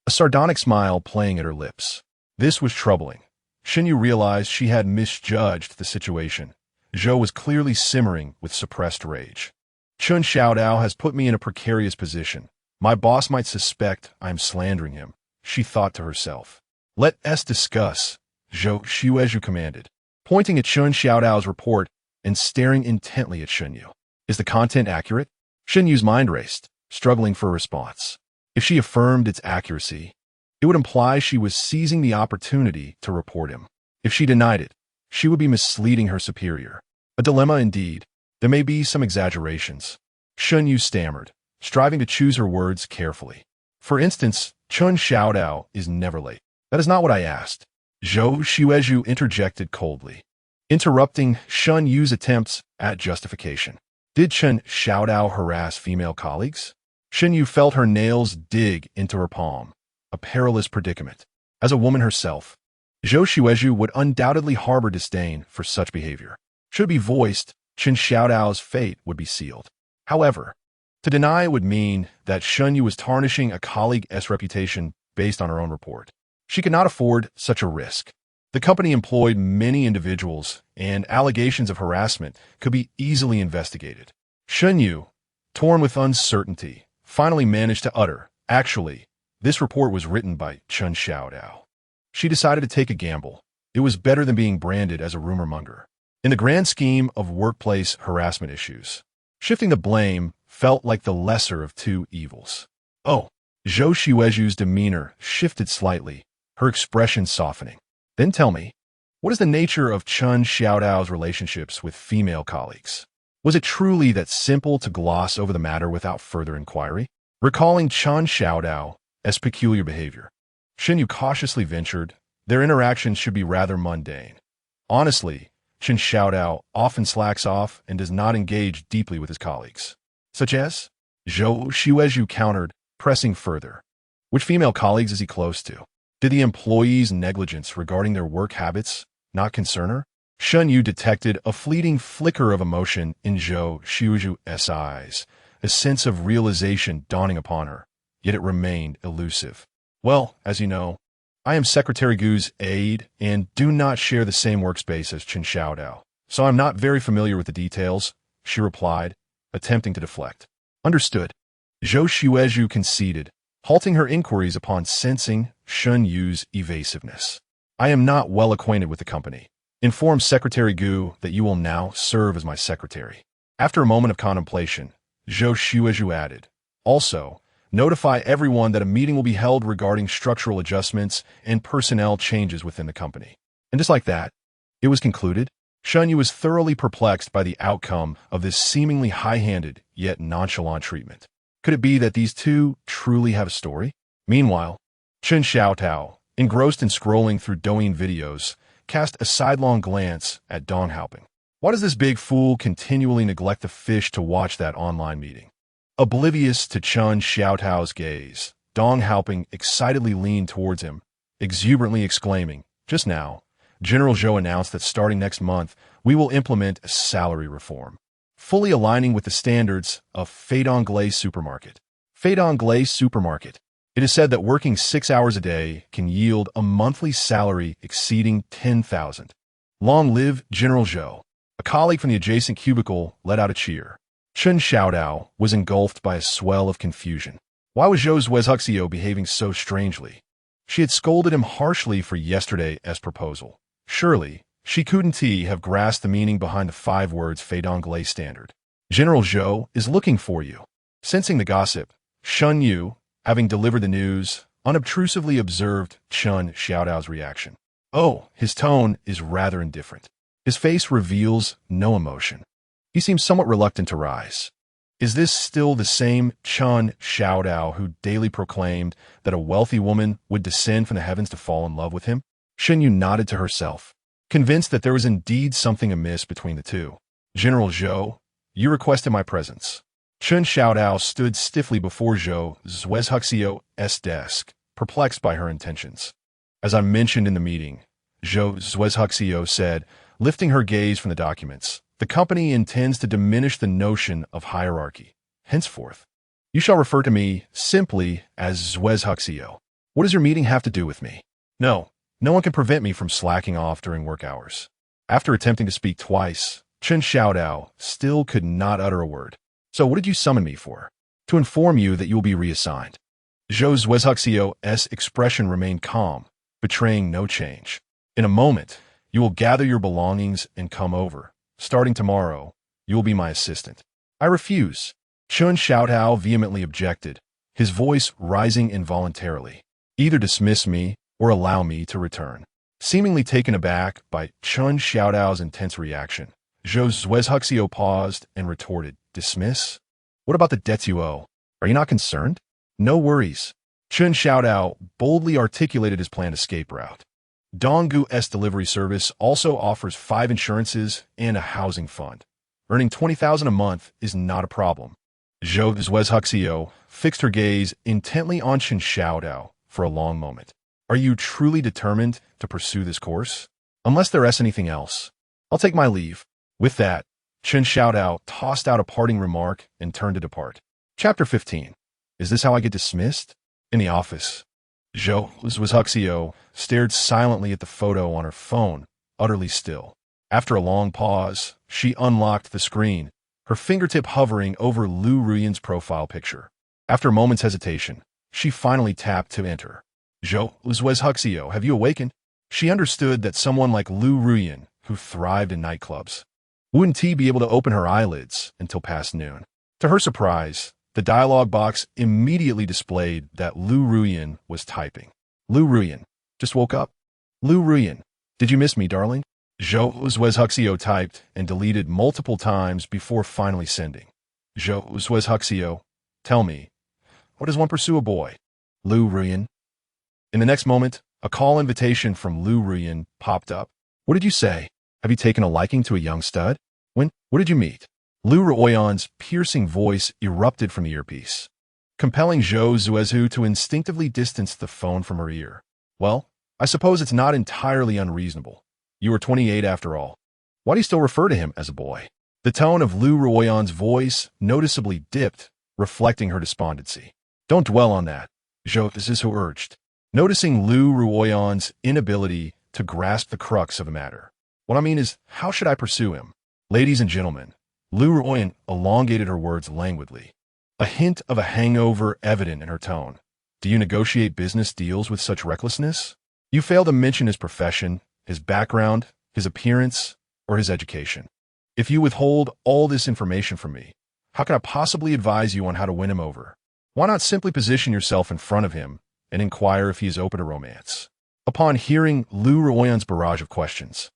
a sardonic smile playing at her lips. This was troubling. Xuezhu realized she had misjudged the situation. Zhou was clearly simmering with suppressed rage. Xuezhu has put me in a precarious position. My boss might suspect I am slandering him, she thought to herself. Let us discuss, Xuezhu commanded, pointing at Xuezhu's report and staring intently at Xuezhu. Is the content accurate? Xuezhu's mind raced, struggling for a response. If she affirmed its accuracy, it would imply she was seizing the opportunity to report him. If she denied it, she would be misleading her superior. A dilemma indeed. There may be some exaggerations. Xuezhu stammered, striving to choose her words carefully. For instance, Xuezhu is never late. That is not what I asked. Xuezhu interjected coldly, interrupting Xuezhu's attempts at justification. Did Xuezhu harass female colleagues? Xuezhu felt her nails dig into her palm, a perilous predicament. As a woman herself, Xuezhu would undoubtedly harbor disdain for such behavior. Should it be voiced, Xuezhu's fate would be sealed. However, to deny would mean that Xuezhu was tarnishing a colleague's reputation based on her own report. She could not afford such a risk. The company employed many individuals, and allegations of harassment could be easily investigated. Xuezhu, torn with uncertainty, finally managed to utter, actually, this report was written by Xuezhu. She decided to take a gamble. It was better than being branded as a rumor monger. in the grand scheme of workplace harassment issues. Shifting the blame felt like the lesser of two evils. Oh, Xuezhu's demeanor shifted slightly, her expression softening. Then tell me, what is the nature of Chen Xiaodao's relationships with female colleagues? Was it truly that simple to gloss over the matter without further inquiry? Recalling Chen Xiaodao's peculiar behavior, Xuezhu cautiously ventured, their interactions should be rather mundane. Honestly, Chen Xiaodao often slacks off and does not engage deeply with his colleagues. Such as? Xuezhu countered, pressing further. Which female colleagues is he close to? Did the employee's negligence regarding their work habits not concern her? Xuezhu detected a fleeting flicker of emotion in Xuezhu's eyes, a sense of realization dawning upon her, yet it remained elusive. Well, as you know, I am Secretary Gu's aide and do not share the same workspace as Chen Xiaodao, so I'm not very familiar with the details, she replied, attempting to deflect. Understood. Xuezhu conceded, halting her inquiries upon sensing Xuezhu's evasiveness. I am not well acquainted with the company. Inform Secretary Gu that you will now serve as my secretary. After a moment of contemplation, Xuezhu added, also, notify everyone that a meeting will be held regarding structural adjustments and personnel changes within the company. And just like that, it was concluded. Xuezhu was thoroughly perplexed by the outcome of this seemingly high-handed yet nonchalant treatment. Could it be that these two truly have a story? Meanwhile, Chen Xiaodao, engrossed in scrolling through Douyin videos, cast a sidelong glance at Dong Haoping. Why does this big fool continually neglect the fish to watch that online meeting? Oblivious to Chen Xiaodao's gaze, Dong Haoping excitedly leaned towards him, exuberantly exclaiming, just now, General Zhou announced that starting next month, we will implement a salary reform, fully aligning with the standards of Fedonglais Supermarket. Fedonglais Supermarket. It is said that working 6 hours a day can yield a monthly salary exceeding 10,000. Long live General Zhou. A colleague from the adjacent cubicle let out a cheer. Chen Xiaodao was engulfed by a swell of confusion. Why was Xuezhu behaving so strangely? She had scolded him harshly for yesterday's proposal. Surely, she couldn't have grasped the meaning behind the 5 words Fedonglais standard. General Zhou is looking for you. Sensing the gossip, Xuezhu, having delivered the news, unobtrusively observed Chen Xiaodao's reaction. Oh, his tone is rather indifferent. His face reveals no emotion. He seems somewhat reluctant to rise. Is this still the same Chen Xiaodao who daily proclaimed that a wealthy woman would descend from the heavens to fall in love with him? Xuezhu nodded to herself, convinced that there was indeed something amiss between the two. General Zhou, you requested my presence. Chen Xiaodao stood stiffly before Xuezhu's desk, perplexed by her intentions. As I mentioned in the meeting, Xuezhu said, lifting her gaze from the documents, the company intends to diminish the notion of hierarchy. Henceforth, you shall refer to me simply as Xuezhu. What does your meeting have to do with me? No one can prevent me from slacking off during work hours. After attempting to speak twice, Chen Xiaodao still could not utter a word. So what did you summon me for? To inform you that you will be reassigned. Xuezhu's expression remained calm, betraying no change. In a moment, you will gather your belongings and come over. Starting tomorrow, you will be my assistant. I refuse. Chen Xiaodao vehemently objected, his voice rising involuntarily. Either dismiss me or allow me to return. Seemingly taken aback by Chen Xiaodao's intense reaction, Xuezhu paused and retorted, dismiss? What about the Detsuo? Are you not concerned? No worries. Chen Xiaodao boldly articulated his planned escape route. Donggu's delivery service also offers 5 insurances and a housing fund. Earning 20,000 a month is not a problem. Xuezhu fixed her gaze intently on Chen Xiaodao for a long moment. Are you truly determined to pursue this course? Unless there is anything else, I'll take my leave. With that, Chen Xiaodao tossed out a parting remark and turned to depart. Chapter 15. Is this how I get dismissed? In the office, Xuezhu stared silently at the photo on her phone, utterly still. After a long pause, she unlocked the screen, her fingertip hovering over Lu Ruyan's profile picture. After a moment's hesitation, she finally tapped to enter. Xuezhu, have you awakened? She understood that someone like Lu Ruyan who thrived in nightclubs. Wouldn't T be able to open her eyelids until past noon? To her surprise, the dialog box immediately displayed that Lu Ruyan was typing. Lu Ruyan, just woke up. Lu Ruyan, did you miss me, darling? Xuezhu typed and deleted multiple times before finally sending. Xuezhu, tell me, what does one pursue a boy? Lu Ruyan. In the next moment, a call invitation from Lu Ruyan popped up. What did you say? Have you taken a liking to a young stud? When? What did you meet? Lu Ruyan's piercing voice erupted from the earpiece, compelling Xuezhu to instinctively distance the phone from her ear. Well, I suppose it's not entirely unreasonable. You are 28 after all. Why do you still refer to him as a boy? The tone of Lu Ruyan's voice noticeably dipped, reflecting her despondency. Don't dwell on that, Xuezhu urged, noticing Lu Ruyan's inability to grasp the crux of the matter. What I mean is, how should I pursue him? Ladies and gentlemen, Lu Ruyan elongated her words languidly, a hint of a hangover evident in her tone. Do you negotiate business deals with such recklessness? You fail to mention his profession, his background, his appearance, or his education. If you withhold all this information from me, how can I possibly advise you on how to win him over? Why not simply position yourself in front of him and inquire if he is open to romance? Upon hearing Lu Ruyan's barrage of questions,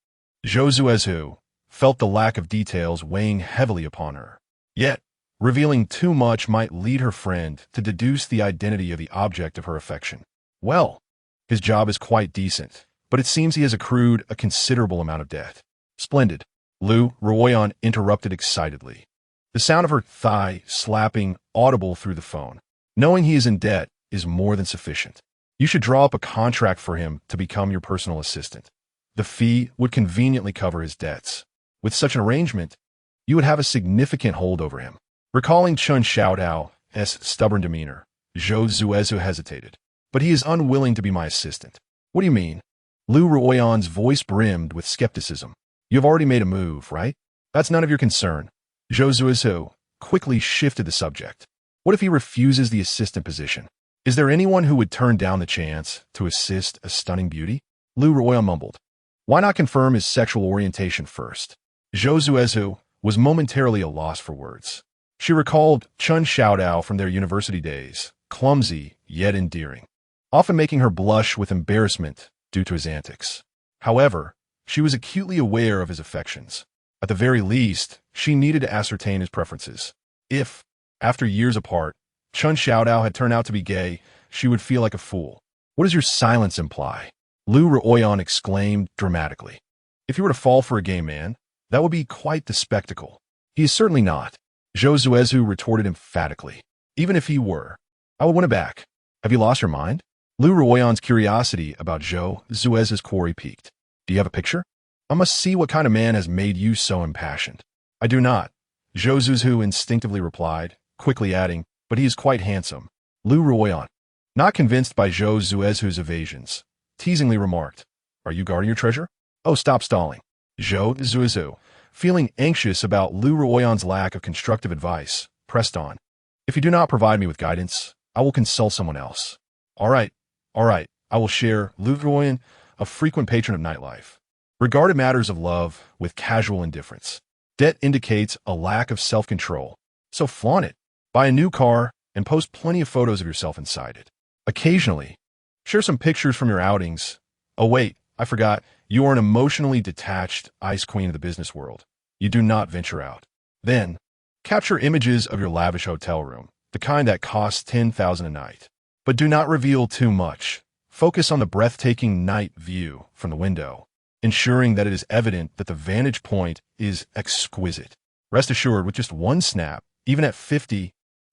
Xuezhu felt the lack of details weighing heavily upon her. Yet, revealing too much might lead her friend to deduce the identity of the object of her affection. Well, his job is quite decent, but it seems he has accrued a considerable amount of debt. Splendid, Lu Ruyan interrupted excitedly, the sound of her thigh slapping audible through the phone. Knowing he is in debt is more than sufficient. You should draw up a contract for him to become your personal assistant. The fee would conveniently cover his debts. With such an arrangement, you would have a significant hold over him. Recalling Xuezhu's stubborn demeanor, Xuezhu hesitated. But he is unwilling to be my assistant. What do you mean? Lu Ruyan's voice brimmed with skepticism. You have already made a move, right? That's none of your concern. Xuezhu quickly shifted the subject. What if he refuses the assistant position? Is there anyone who would turn down the chance to assist a stunning beauty? Lu Ruyan mumbled. Why not confirm his sexual orientation first? Xuezhu was momentarily a loss for words. She recalled Xuezhu from their university days, clumsy yet endearing, often making her blush with embarrassment due to his antics. However, she was acutely aware of his affections. At the very least, she needed to ascertain his preferences. If, after years apart, Xuezhu had turned out to be gay, she would feel like a fool. What does your silence imply? Lu Ruyan exclaimed dramatically. If you were to fall for a gay man, that would be quite the spectacle. He is certainly not, Xuezhu retorted emphatically. Even if he were, I would win it back. Have you lost your mind? Lu Ruyan's curiosity about Xuezhu's quarry piqued. Do you have a picture? I must see what kind of man has made you so impassioned. I do not, Xuezhu instinctively replied, quickly adding, but he is quite handsome. Lu Ruyan, not convinced by Xuezhu's evasions, teasingly remarked, Are you guarding your treasure? Oh, stop stalling. Xuezhu, feeling anxious about Lu Ruyan's lack of constructive advice, pressed on. If you do not provide me with guidance, I will consult someone else. All right, I will share. Lu Ruyan, a frequent patron of nightlife, regarded matters of love with casual indifference. Debt indicates a lack of self-control, so flaunt it. Buy a new car and post plenty of photos of yourself inside it. Occasionally, share some pictures from your outings. Oh wait, I forgot. You are an emotionally detached ice queen of the business world. You do not venture out. Then, capture images of your lavish hotel room, the kind that costs $10,000 a night. But do not reveal too much. Focus on the breathtaking night view from the window, ensuring that it is evident that the vantage point is exquisite. Rest assured, with just one snap, even at 50,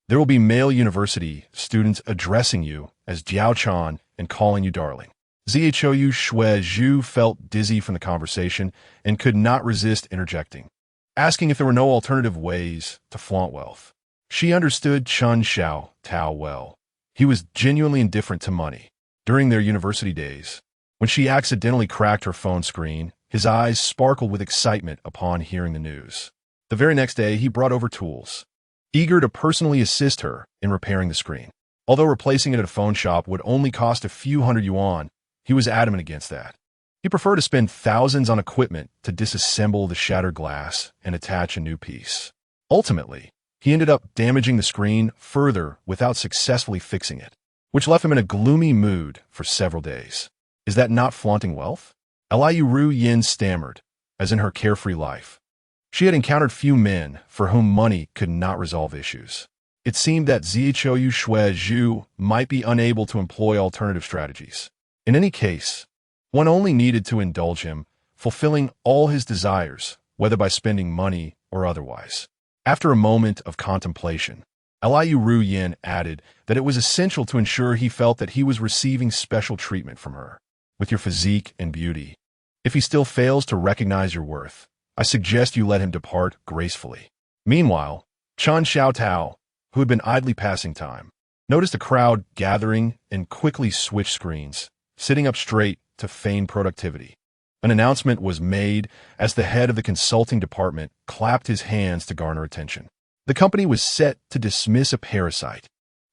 there will be male university students addressing you as Jiao Chan and calling you darling. Xuezhu felt dizzy from the conversation and could not resist interjecting, asking if there were no alternative ways to flaunt wealth. She understood Xuezhu well. He was genuinely indifferent to money. During their university days, when she accidentally cracked her phone screen, his eyes sparkled with excitement upon hearing the news. The very next day, he brought over tools, eager to personally assist her in repairing the screen. Although replacing it at a phone shop would only cost a few hundred yuan, he was adamant against that. He preferred to spend thousands on equipment to disassemble the shattered glass and attach a new piece. Ultimately, he ended up damaging the screen further without successfully fixing it, which left him in a gloomy mood for several days. Is that not flaunting wealth? Eliu Ru Yin stammered, as in her carefree life. She had encountered few men for whom money could not resolve issues. It seemed that Xuezhu might be unable to employ alternative strategies. In any case, one only needed to indulge him, fulfilling all his desires, whether by spending money or otherwise. After a moment of contemplation, Eliu Ru Yin added that it was essential to ensure he felt that he was receiving special treatment from her. With your physique and beauty, if he still fails to recognize your worth, I suggest you let him depart gracefully. Meanwhile, Chen Xiaotao, who had been idly passing time, noticed a crowd gathering and quickly switched screens, sitting up straight to feign productivity. An announcement was made as the head of the consulting department clapped his hands to garner attention. The company was set to dismiss a parasite.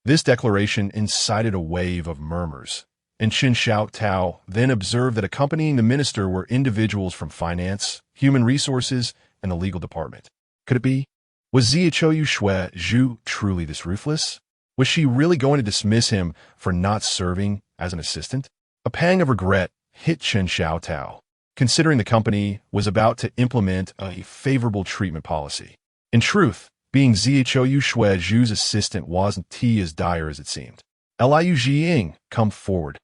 This declaration incited a wave of murmurs, and Chen Xiaotao then observed that accompanying the minister were individuals from finance, human resources, and the legal department. Could it be? Was Xuezhu truly this ruthless? Was she really going to dismiss him for not serving as an assistant? A pang of regret hit Chen Xiaotao, considering the company was about to implement a favorable treatment policy. In truth, being Xuezhu's assistant wasn't as dire as it seemed. Eliu Jiying, come forward.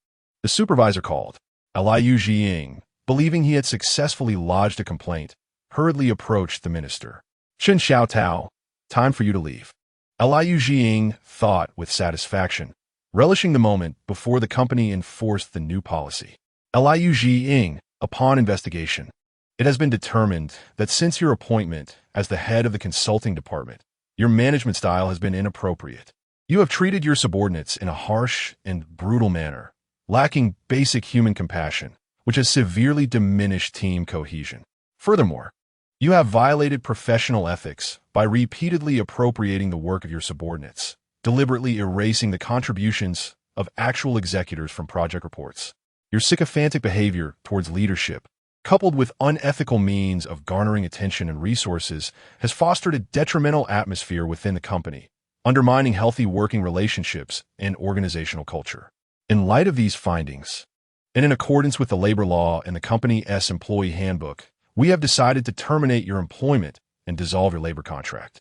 The supervisor called. Eliu Jiying, believing he had successfully lodged a complaint, hurriedly approached the minister. Chen Xiaotao, time for you to leave. Eliu Jiying thought with satisfaction, relishing the moment before the company enforced the new policy. Eliu Jiying, upon investigation, it has been determined that since your appointment as the head of the consulting department, your management style has been inappropriate. You have treated your subordinates in a harsh and brutal manner, lacking basic human compassion, which has severely diminished team cohesion. Furthermore, you have violated professional ethics by repeatedly appropriating the work of your subordinates, deliberately erasing the contributions of actual executors from project reports. Your sycophantic behavior towards leadership, coupled with unethical means of garnering attention and resources, has fostered a detrimental atmosphere within the company, undermining healthy working relationships and organizational culture. In light of these findings, and in accordance with the labor law and the company's employee handbook, we have decided to terminate your employment and dissolve your labor contract.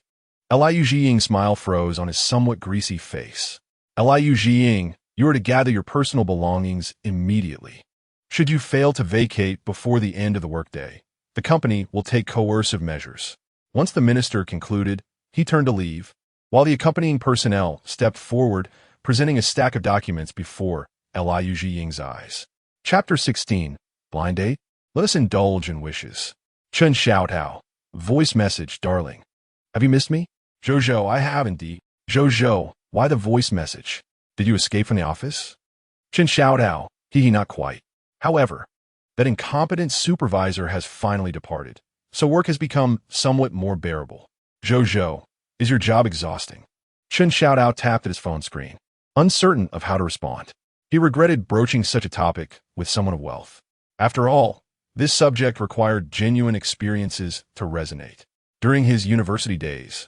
Eliu Jiying's smile froze on his somewhat greasy face. Eliu Jiying, you are to gather your personal belongings immediately. Should you fail to vacate before the end of the workday, the company will take coercive measures. Once the minister concluded, he turned to leave, while the accompanying personnel stepped forward, presenting a stack of documents before Eliu Jiying's eyes. Chapter 16, Blind Date? Let us indulge in wishes. Chen Xiaotao, voice message, darling. Have you missed me? Zhou, I have indeed. Zhou, why the voice message? Did you escape from the office? Chen Xiaotao, not quite. However, that incompetent supervisor has finally departed, so work has become somewhat more bearable. Zhou, is your job exhausting? Chen Xiaotao tapped at his phone screen, uncertain of how to respond. He regretted broaching such a topic with someone of wealth. After all, this subject required genuine experiences to resonate. During his university days,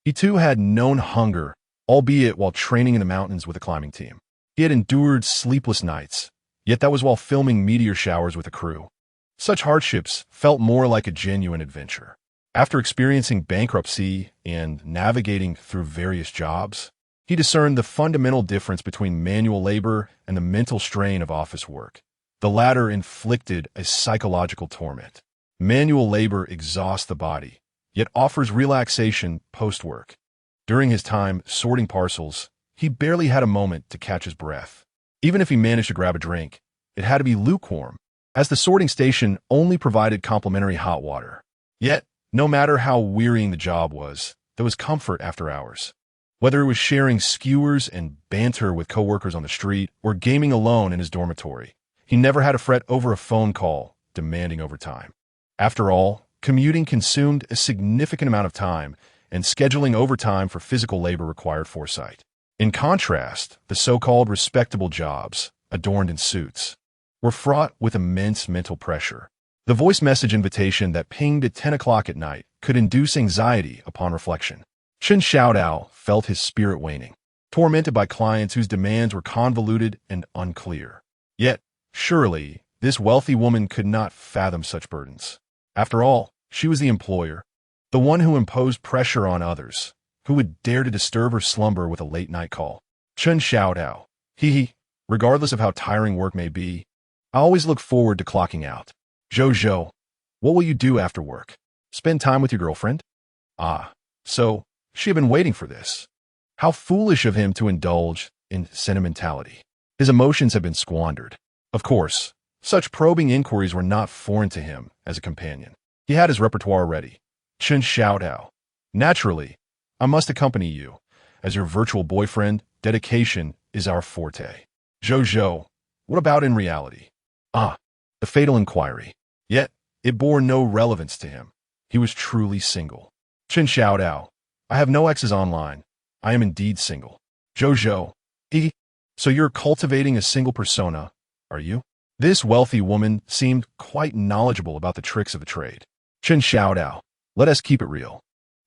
he too had known hunger, albeit while training in the mountains with a climbing team. He had endured sleepless nights, yet that was while filming meteor showers with a crew. Such hardships felt more like a genuine adventure. After experiencing bankruptcy and navigating through various jobs, he discerned the fundamental difference between manual labor and the mental strain of office work. The latter inflicted a psychological torment. Manual labor exhausts the body, yet offers relaxation post-work. During his time sorting parcels, he barely had a moment to catch his breath. Even if he managed to grab a drink, it had to be lukewarm, as the sorting station only provided complimentary hot water. Yet, no matter how wearying the job was, there was comfort after hours. Whether it was sharing skewers and banter with coworkers on the street or gaming alone in his dormitory, he never had to fret over a phone call demanding overtime. After all, commuting consumed a significant amount of time, and scheduling overtime for physical labor required foresight. In contrast, the so-called respectable jobs, adorned in suits, were fraught with immense mental pressure. The voice message invitation that pinged at 10 o'clock at night could induce anxiety upon reflection. Xuezhu felt his spirit waning, tormented by clients whose demands were convoluted and unclear. Yet, surely, this wealthy woman could not fathom such burdens. After all, she was the employer, the one who imposed pressure on others. Who would dare to disturb her slumber with a late-night call? Xuezhu, regardless of how tiring work may be, I always look forward to clocking out. Xuezhu, what will you do after work? Spend time with your girlfriend? So she had been waiting for this. How foolish of him to indulge in sentimentality. His emotions had been squandered. Of course, such probing inquiries were not foreign to him as a companion. He had his repertoire ready. Xuezhu, naturally, I must accompany you. As your virtual boyfriend, dedication is our forte. Xuezhu, what about in reality? The fatal inquiry. Yet, it bore no relevance to him. He was truly single. Xuezhu, I have no exes online. I am indeed single. Xuezhu, so you're cultivating a single persona, are you? This wealthy woman seemed quite knowledgeable about the tricks of the trade. Xuezhu, let us keep it real.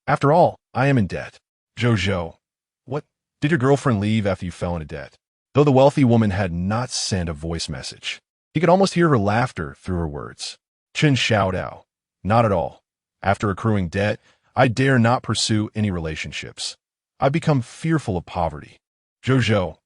After all, I am in debt. Xuezhu, what? Did your girlfriend leave after you fell into debt? Though the wealthy woman had not sent a voice message, he could almost hear her laughter through her words. Xuezhu, not at all. After accruing debt, I dare not pursue any relationships. I become fearful of poverty. Xuezhu,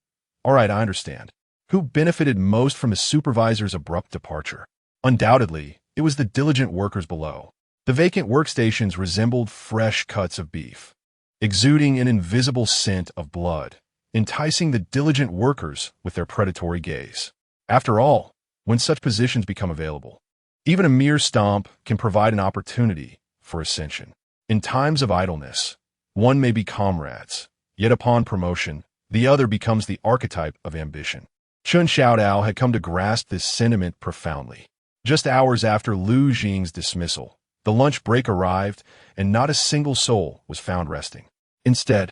all right, I understand. Who benefited most from his supervisor's abrupt departure? Undoubtedly, it was the diligent workers below. The vacant workstations resembled fresh cuts of beef, exuding an invisible scent of blood, enticing the diligent workers with their predatory gaze. After all, when such positions become available, even a mere stomp can provide an opportunity for ascension. In times of idleness, one may be comrades, yet upon promotion, the other becomes the archetype of ambition. Xuezhu had come to grasp this sentiment profoundly. Just hours after Lu Jing's dismissal, the lunch break arrived, and not a single soul was found resting. Instead,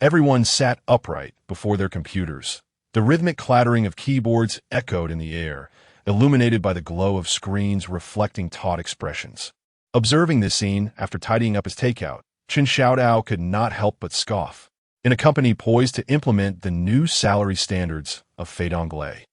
everyone sat upright before their computers. The rhythmic clattering of keyboards echoed in the air, illuminated by the glow of screens reflecting taut expressions. Observing this scene after tidying up his takeout, Xuezhu could not help but scoff. In a company poised to implement the new salary standards of fait anglais,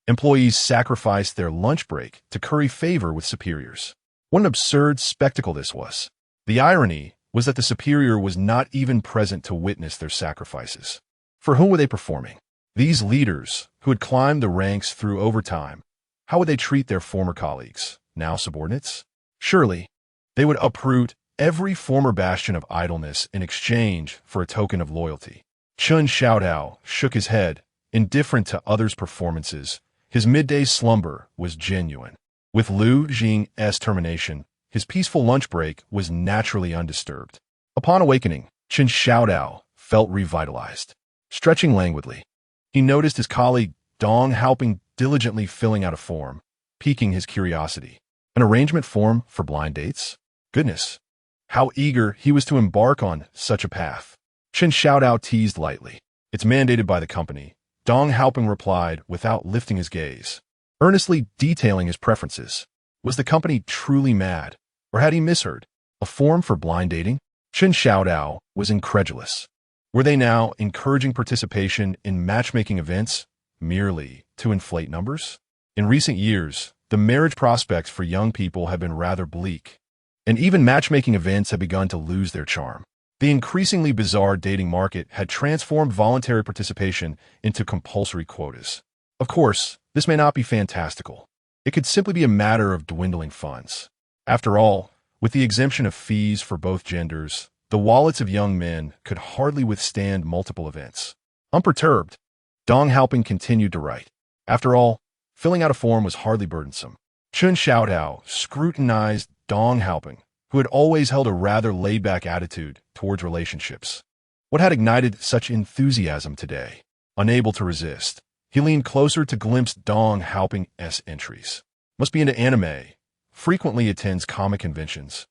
employees sacrificed their lunch break to curry favor with superiors. What an absurd spectacle this was. The irony was that the superior was not even present to witness their sacrifices. For whom were they performing? These leaders, who had climbed the ranks through overtime, how would they treat their former colleagues, now subordinates? Surely, they would uproot every former bastion of idleness in exchange for a token of loyalty. Xuezhu shook his head, indifferent to others' performances. His midday slumber was genuine. With Lu Jing's termination, his peaceful lunch break was naturally undisturbed. Upon awakening, Xuezhu felt revitalized. Stretching languidly, he noticed his colleague Dong Haoping diligently filling out a form, piquing his curiosity. An arrangement form for blind dates? Goodness, how eager he was to embark on such a path. Xuezhu teased lightly. It's mandated by the company, Dong Haoping replied without lifting his gaze, earnestly detailing his preferences. Was the company truly mad, or had he misheard? A form for blind dating? Xuezhu was incredulous. Were they now encouraging participation in matchmaking events merely to inflate numbers? In recent years, the marriage prospects for young people have been rather bleak, and even matchmaking events have begun to lose their charm. The increasingly bizarre dating market had transformed voluntary participation into compulsory quotas. Of course, this may not be fantastical. It could simply be a matter of dwindling funds. After all, with the exemption of fees for both genders, the wallets of young men could hardly withstand multiple events. Unperturbed, Dong Haoping continued to write. After all, filling out a form was hardly burdensome. Xuezhu scrutinized Dong Haoping, who had always held a rather laid-back attitude towards relationships. What had ignited such enthusiasm today? Unable to resist, he leaned closer to glimpse Dong Haoping's entries. Must be into anime, frequently attends comic conventions,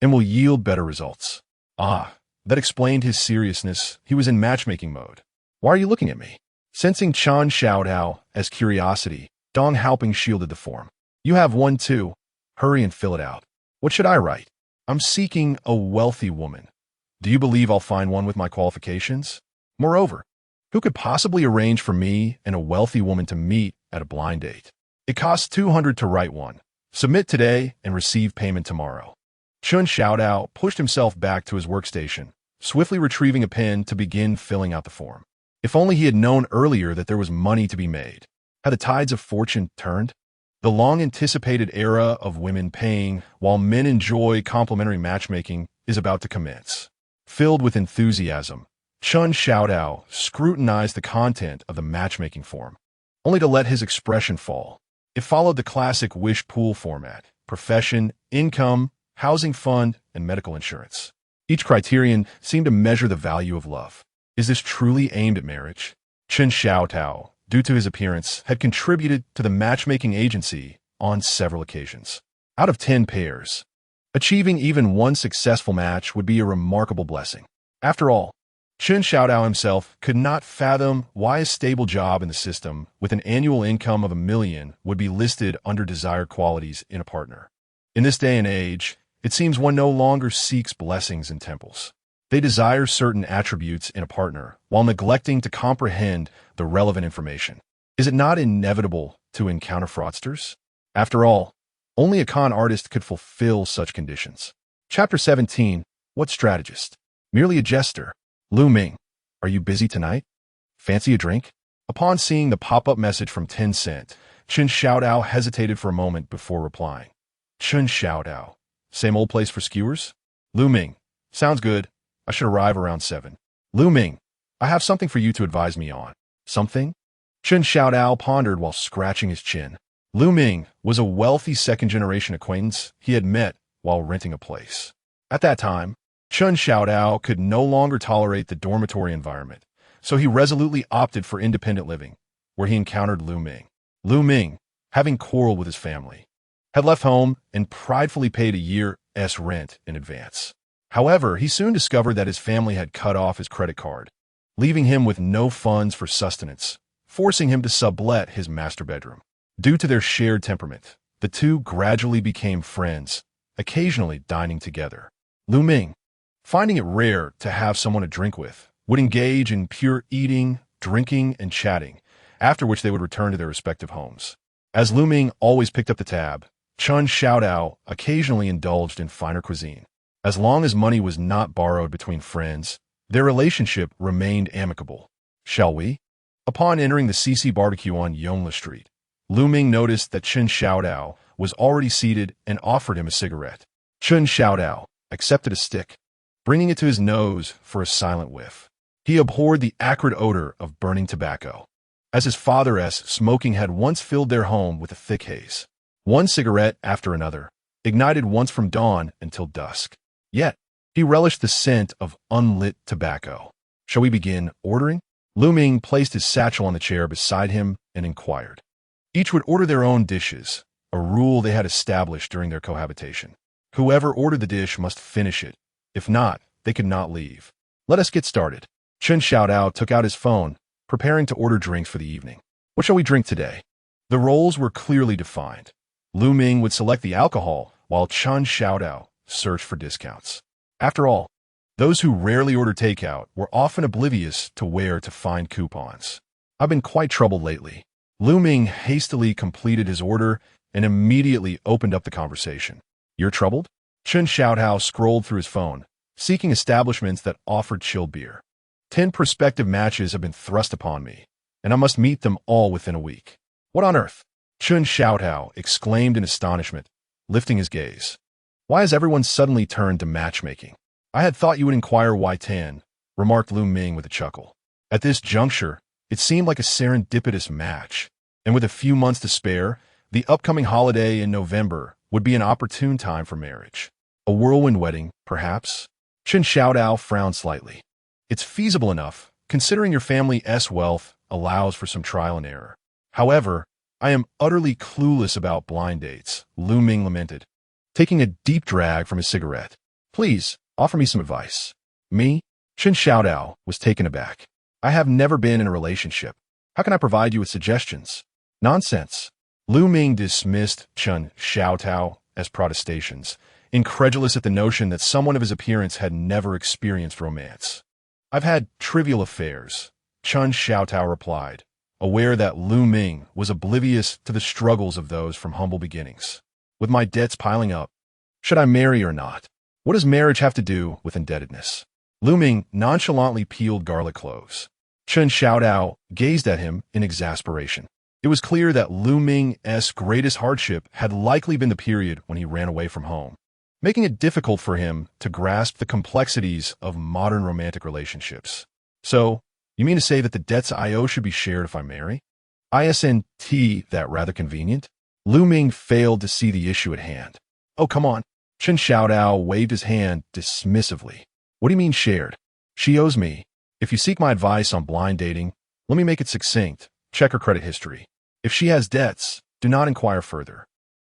and will yield better results. That explained his seriousness. He was in matchmaking mode. Why are you looking at me? Sensing Xuezhu's curiosity, Dong Haoping shielded the form. You have one too. Hurry and fill it out. What should I write? I'm seeking a wealthy woman. Do you believe I'll find one with my qualifications? Moreover, who could possibly arrange for me and a wealthy woman to meet at a blind date? It costs 200 to write one. Submit today and receive payment tomorrow. Chun Xiaodao pushed himself back to his workstation, swiftly retrieving a pen to begin filling out the form. If only he had known earlier that there was money to be made. Had the tides of fortune turned? The long-anticipated era of women paying while men enjoy complimentary matchmaking is about to commence. Filled with enthusiasm, Chun Xiaodao scrutinized the content of the matchmaking form, only to let his expression fall. It followed the classic wish pool format: profession, income, housing fund, and medical insurance. Each criterion seemed to measure the value of love. Is this truly aimed at marriage? Chun Xiaodao, due to his appearance, had contributed to the matchmaking agency on several occasions. Out of 10 pairs, achieving even one successful match would be a remarkable blessing. After all, Chun Xiaodao himself could not fathom why a stable job in the system with an annual income of $1 million would be listed under desired qualities in a partner. In this day and age, it seems one no longer seeks blessings in temples. They desire certain attributes in a partner while neglecting to comprehend the relevant information. Is it not inevitable to encounter fraudsters? After all, only a con artist could fulfill such conditions. Chapter 17. What strategist? Merely a jester. Lu Ming, are you busy tonight? Fancy a drink? Upon seeing the pop-up message from Tencent, Chun Xiaodao hesitated for a moment before replying. Chun Xiaodao, same old place for skewers? Lu Ming, sounds good. I should arrive around 7. Lu Ming, I have something for you to advise me on. Something? Chun Xiaodao pondered while scratching his chin. Lu Ming was a wealthy second-generation acquaintance he had met while renting a place. At that time, Chun Xiaodao could no longer tolerate the dormitory environment, so he resolutely opted for independent living, where he encountered Lu Ming. Lu Ming, having quarreled with his family, had left home and pridefully paid a year's rent in advance. However, he soon discovered that his family had cut off his credit card, leaving him with no funds for sustenance, forcing him to sublet his master bedroom. Due to their shared temperament, the two gradually became friends, occasionally dining together. Lu Ming, finding it rare to have someone to drink with, would engage in pure eating, drinking, and chatting, after which they would return to their respective homes. As Lu Ming always picked up the tab, Chun Xiaodao occasionally indulged in finer cuisine. As long as money was not borrowed between friends, their relationship remained amicable. Shall we? Upon entering the CC barbecue on Yongle Street, Lu Ming noticed that Chun Xiaodao was already seated and offered him a cigarette. Chun Xiaodao accepted a stick, bringing it to his nose for a silent whiff. He abhorred the acrid odor of burning tobacco, as his father's smoking had once filled their home with a thick haze. One cigarette after another, ignited once from dawn until dusk. Yet, he relished the scent of unlit tobacco. Shall we begin ordering? Lu Ming placed his satchel on the chair beside him and inquired. Each would order their own dishes, a rule they had established during their cohabitation. Whoever ordered the dish must finish it. If not, they could not leave. Let us get started. Chun Xiaodao took out his phone, preparing to order drinks for the evening. What shall we drink today? The roles were clearly defined. Lu Ming would select the alcohol, while Chun Xiaodao searched for discounts. After all, those who rarely order takeout were often oblivious to where to find coupons. I've been quite troubled lately. Lu Ming hastily completed his order and immediately opened up the conversation. You're troubled? Chun Xiaodao scrolled through his phone, seeking establishments that offered chilled beer. 10 prospective matches have been thrust upon me, and I must meet them all within a week. What on earth? Chun Xiaodao exclaimed in astonishment, lifting his gaze. Why has everyone suddenly turned to matchmaking? I had thought you would inquire why 10, remarked Lu Ming with a chuckle. At this juncture, it seemed like a serendipitous match, and with a few months to spare, the upcoming holiday in November would be an opportune time for marriage. A whirlwind wedding, perhaps? Chun Xiaodao frowned slightly. It's feasible enough, considering your family's wealth allows for some trial and error. However, I am utterly clueless about blind dates, Lu Ming lamented, taking a deep drag from his cigarette. Please, offer me some advice. Me? Chun Xiaodao was taken aback. I have never been in a relationship. How can I provide you with suggestions? Nonsense. Lu Ming dismissed Chen Xiaotao as protestations, incredulous at the notion that someone of his appearance had never experienced romance. "I've had trivial affairs," Chen Xiaotao replied, aware that Lu Ming was oblivious to the struggles of those from humble beginnings. "With my debts piling up, should I marry or not? What does marriage have to do with indebtedness?" Lu Ming nonchalantly peeled garlic cloves. Chen Xiaotao gazed at him in exasperation. It was clear that Lu Ming's greatest hardship had likely been the period when he ran away from home, making it difficult for him to grasp the complexities of modern romantic relationships. "So, you mean to say that the debts I owe should be shared if I marry? Isn't that rather convenient?" Lu Ming failed to see the issue at hand. "Oh, come on." Chen Xiaotao waved his hand dismissively. "What do you mean shared? She owes me. If you seek my advice on blind dating, let me make it succinct. Check her credit history. If she has debts, do not inquire further.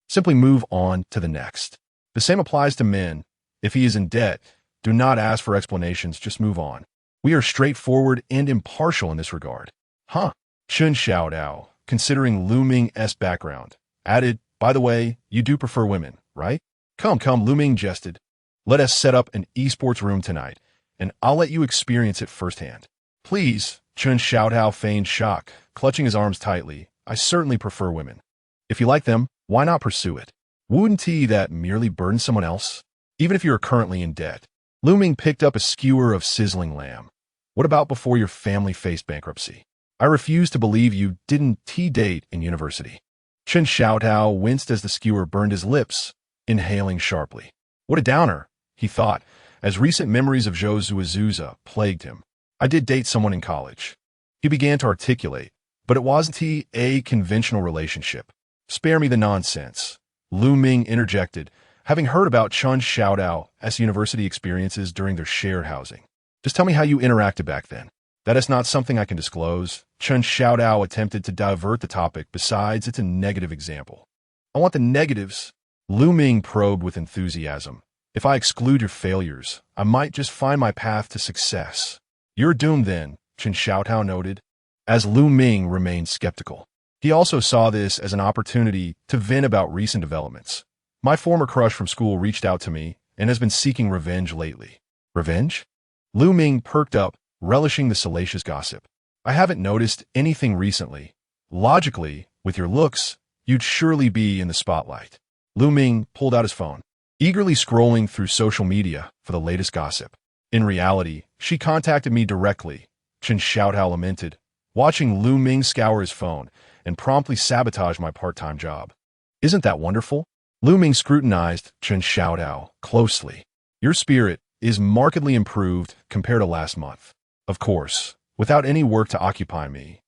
Simply move on to the next. The same applies to men. If he is in debt, do not ask for explanations, just move on. We are straightforward and impartial in this regard." "Huh?" Chen Xiaodao, considering Lu Ming's background, added, "By the way, you do prefer women, right?" Come, Lu Ming jested. "Let us set up an esports room tonight, and I'll let you experience it firsthand." "Please," Chen Xiaotao feigned shock, clutching his arms tightly. "I certainly prefer women. If you like them, why not pursue it? Wouldn't that merely burden someone else? Even if you are currently in debt." Lu Ming picked up a skewer of sizzling lamb. "What about before your family faced bankruptcy? I refuse to believe you didn't date in university." Chen Xiaotao winced as the skewer burned his lips, inhaling sharply. What a downer, he thought, as recent memories of Xuezhu plagued him. "I did date someone in college." He began to articulate, "But it wasn't a conventional relationship." "Spare me the nonsense," Lu Ming interjected, having heard about Chen Xiaodao's university experiences during their shared housing. "Just tell me how you interacted back then." "That is not something I can disclose." Chen Xiaodao attempted to divert the topic. "Besides, it's a negative example." "I want the negatives," Lu Ming probed with enthusiasm. "If I exclude your failures, I might just find my path to success." "You're doomed then," Chen Xiaotao noted, as Lu Ming remained skeptical. He also saw this as an opportunity to vent about recent developments. "My former crush from school reached out to me and has been seeking revenge lately." "Revenge?" Lu Ming perked up, relishing the salacious gossip. "I haven't noticed anything recently. Logically, with your looks, you'd surely be in the spotlight." Lu Ming pulled out his phone, eagerly scrolling through social media for the latest gossip. "In reality, she contacted me directly," Chen Xiaotao lamented, watching Lu Ming scour his phone and promptly sabotage my part-time job. "Isn't that wonderful?" Lu Ming scrutinized Chen Xiaodao closely. "Your spirit is markedly improved compared to last month." "Of course, without any work to occupy me.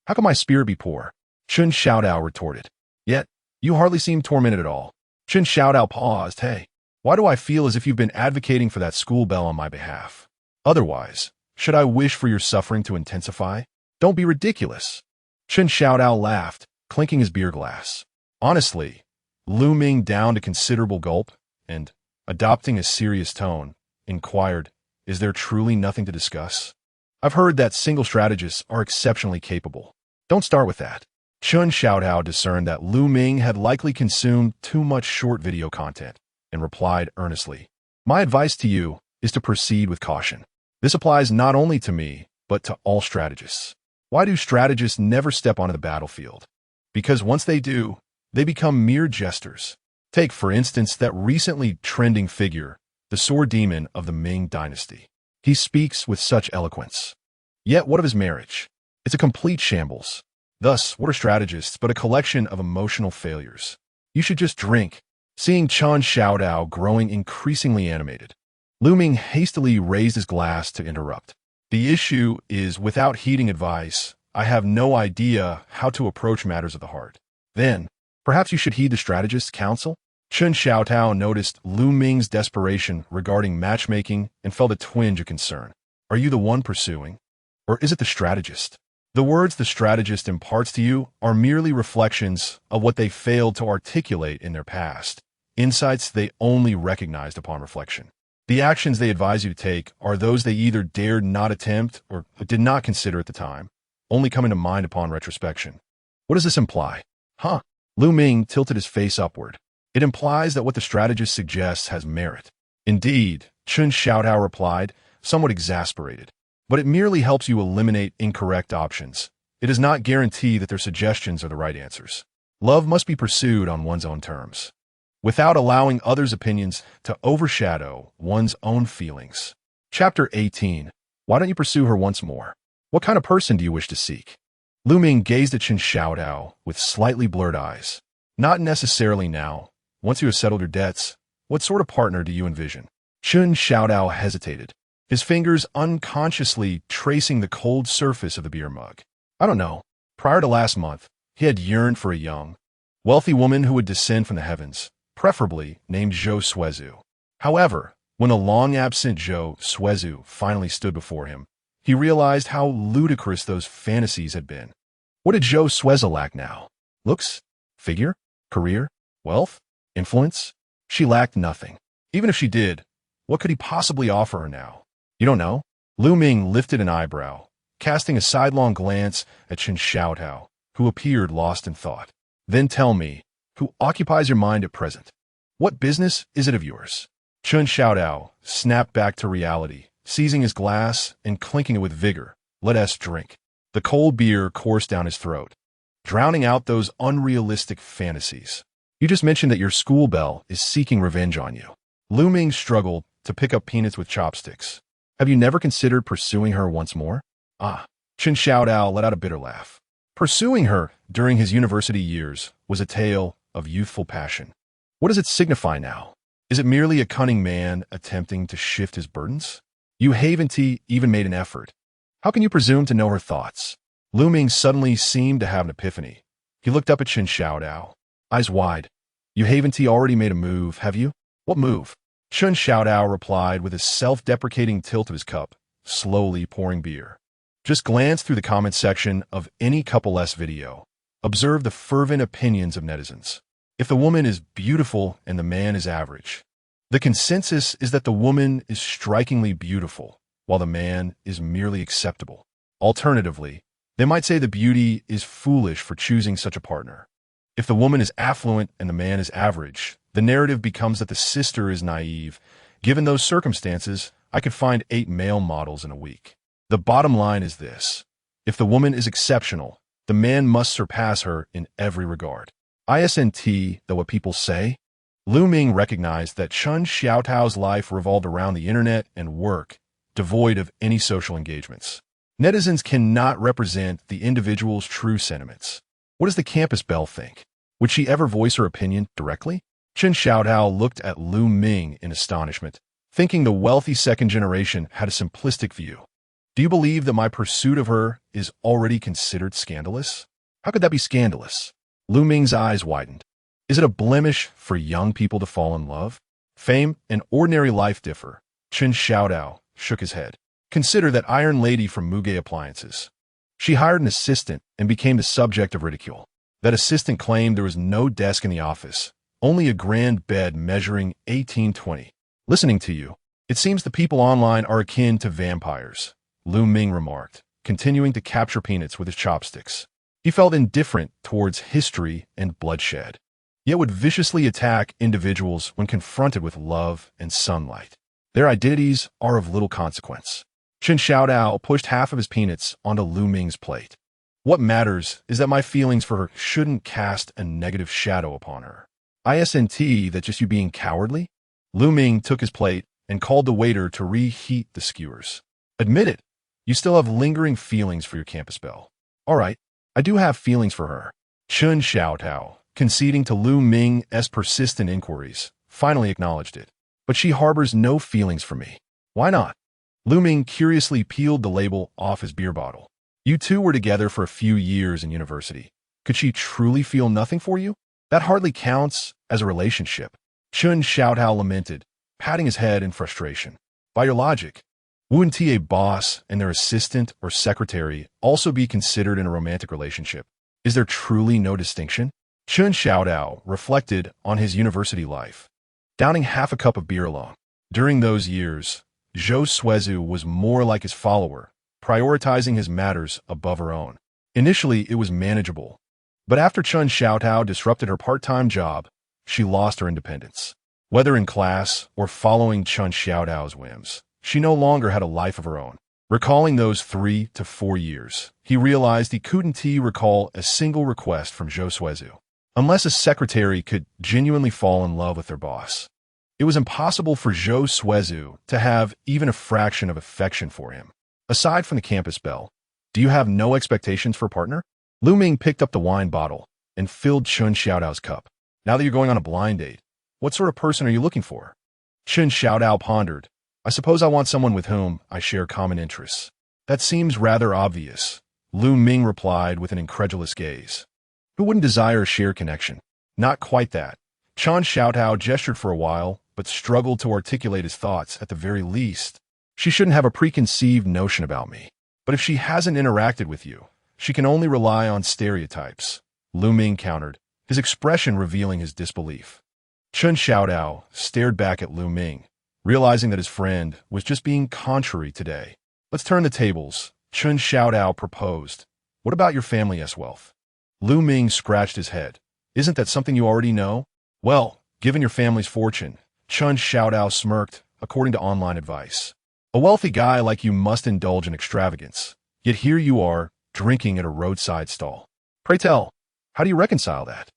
How can my spirit be poor?" Chen Xiaodao retorted. "Yet, you hardly seem tormented at all." Chen Xiaodao paused. "Hey, why do I feel as if you've been advocating for that school bell on my behalf? Otherwise, should I wish for your suffering to intensify? Don't be ridiculous." Chen Xiaodao laughed, clinking his beer glass. "Honestly," Lu Ming downed a considerable gulp and, adopting a serious tone, inquired, "Is there truly nothing to discuss? I've heard that single strategists are exceptionally capable." "Don't start with that." Chen Xiaodao discerned that Lu Ming had likely consumed too much short video content and replied earnestly, "My advice to you is to proceed with caution. This applies not only to me, but to all strategists." "Why do strategists never step onto the battlefield?" "Because once they do, they become mere jesters. Take, for instance, that recently trending figure, the sword demon of the Ming dynasty. He speaks with such eloquence. Yet what of his marriage? It's a complete shambles. Thus, what are strategists but a collection of emotional failures? You should just drink." Seeing Chen Xiaodao growing increasingly animated, Lu Ming hastily raised his glass to interrupt. "The issue is, without heeding advice, I have no idea how to approach matters of the heart." "Then, perhaps you should heed the strategist's counsel?" Chen Xiaotao noticed Lu Ming's desperation regarding matchmaking and felt a twinge of concern. "Are you the one pursuing? Or is it the strategist?" The words the strategist imparts to you are merely reflections of what they failed to articulate in their past, insights they only recognized upon reflection. The actions they advise you to take are those they either dared not attempt or did not consider at the time, only coming to mind upon retrospection. What does this imply? Huh? Lu Ming tilted his face upward. It implies that what the strategist suggests has merit. Indeed, Chun Xiaotao replied, somewhat exasperated. But it merely helps you eliminate incorrect options. It does not guarantee that their suggestions are the right answers. Love must be pursued on one's own terms, without allowing others' opinions to overshadow one's own feelings. Chapter 18. Why don't you pursue her once more? What kind of person do you wish to seek? Lu Ming gazed at Chun Xiaotao with slightly blurred eyes. Not necessarily now. Once you have settled your debts, what sort of partner do you envision? Chun Xiaotao hesitated, his fingers unconsciously tracing the cold surface of the beer mug. I don't know. Prior to last month, he had yearned for a young, wealthy woman who would descend from the heavens, preferably named Xuezhu. However, when the long-absent Xuezhu finally stood before him, he realized how ludicrous those fantasies had been. What did Xuezhu lack now? Looks? Figure? Career? Wealth? Influence? She lacked nothing. Even if she did, what could he possibly offer her now? You don't know? Lu Ming lifted an eyebrow, casting a sidelong glance at Chun Xiaotao, who appeared lost in thought. Then tell me, who occupies your mind at present? What business is it of yours? Chun Xiaotao snapped back to reality, seizing his glass and clinking it with vigor. Let us drink. The cold beer coursed down his throat, drowning out those unrealistic fantasies. You just mentioned that your school belle is seeking revenge on you. Lu Ming struggled to pick up peanuts with chopsticks. Have you never considered pursuing her once more? Ah, Chun Xiaotao let out a bitter laugh. Pursuing her during his university years was a tale of youthful passion. What does it signify now? Is it merely a cunning man attempting to shift his burdens? Yu Haventy even made an effort. How can you presume to know her thoughts? Lu Ming suddenly seemed to have an epiphany. He looked up at Chun Xiaotao, eyes wide. Yu Haventy already made a move, have you? What move? Chun Xiaotao replied with a self-deprecating tilt of his cup, slowly pouring beer. Just glance through the comment section of any couple-less video. Observe the fervent opinions of netizens. If the woman is beautiful and the man is average, the consensus is that the woman is strikingly beautiful, while the man is merely acceptable. Alternatively, they might say the beauty is foolish for choosing such a partner. If the woman is affluent and the man is average, the narrative becomes that the sister is naive. Given those circumstances, I could find 8 male models in a week. The bottom line is this. If the woman is exceptional, the man must surpass her in every regard. Isn't that what people say? Lu Ming recognized that Chun Xiaotao's life revolved around the internet and work, devoid of any social engagements. Netizens cannot represent the individual's true sentiments. What does the Campus Belle think? Would she ever voice her opinion directly? Chun Xiaotao looked at Lu Ming in astonishment, thinking the wealthy second generation had a simplistic view. Do you believe that my pursuit of her is already considered scandalous? How could that be scandalous? Lu Ming's eyes widened. Is it a blemish for young people to fall in love? Fame and ordinary life differ. Chun Xiaotao shook his head. Consider that iron lady from Muge Appliances. She hired an assistant and became the subject of ridicule. That assistant claimed there was no desk in the office, only a grand bed measuring 1820. Listening to you, it seems the people online are akin to vampires, Lu Ming remarked, continuing to capture peanuts with his chopsticks. He felt indifferent towards history and bloodshed, yet would viciously attack individuals when confronted with love and sunlight. Their identities are of little consequence. Chun Xiaotao pushed half of his peanuts onto Lu Ming's plate. What matters is that my feelings for her shouldn't cast a negative shadow upon her. Isn't that just you being cowardly? Lu Ming took his plate and called the waiter to reheat the skewers. Admit it. You still have lingering feelings for your Campus Belle. All right, I do have feelings for her. Chun Xiaotao, conceding to Lu Ming's persistent inquiries, finally acknowledged it. But she harbors no feelings for me. Why not? Lu Ming curiously peeled the label off his beer bottle. You two were together for a few years in university. Could she truly feel nothing for you? That hardly counts as a relationship. Chun Xiaotao lamented, patting his head in frustration. By your logic, wouldn't a boss and their assistant or secretary also be considered in a romantic relationship? Is there truly no distinction? Chun Xiaotao reflected on his university life, downing half a cup of beer alone. During those years, Xuezhu was more like his follower, prioritizing his matters above her own. Initially, it was manageable, But after Chun Xiaotao disrupted her part-time job, she lost her independence. Whether in class or following Chun Xiaotao's whims, she no longer had a life of her own. Recalling those 3 to 4 years, he realized he couldn't recall a single request from Xuezhu, unless a secretary could genuinely fall in love with their boss. It was impossible for Xuezhu to have even a fraction of affection for him. Aside from the Campus Belle, do you have no expectations for a partner? Lu Ming picked up the wine bottle and filled Chun Xiaotao's cup. Now that you're going on a blind date, what sort of person are you looking for? Chun Xiaotao pondered. I suppose I want someone with whom I share common interests. That seems rather obvious, Lu Ming replied with an incredulous gaze. Who wouldn't desire a shared connection? Not quite that. Chun Xiaotao gestured for a while, but struggled to articulate his thoughts. At the very least, she shouldn't have a preconceived notion about me. But if she hasn't interacted with you, she can only rely on stereotypes, Lu Ming countered, his expression revealing his disbelief. Chun Xiaotao stared back at Lu Ming, realizing that his friend was just being contrary today. Let's turn the tables, Chun Xiaotao proposed. What about your family's wealth? Lu Ming scratched his head. Isn't that something you already know? Well, given your family's fortune, Chun Xiaotao smirked, according to online advice. A wealthy guy like you must indulge in extravagance. Yet here you are, drinking at a roadside stall. Pray tell, how do you reconcile that?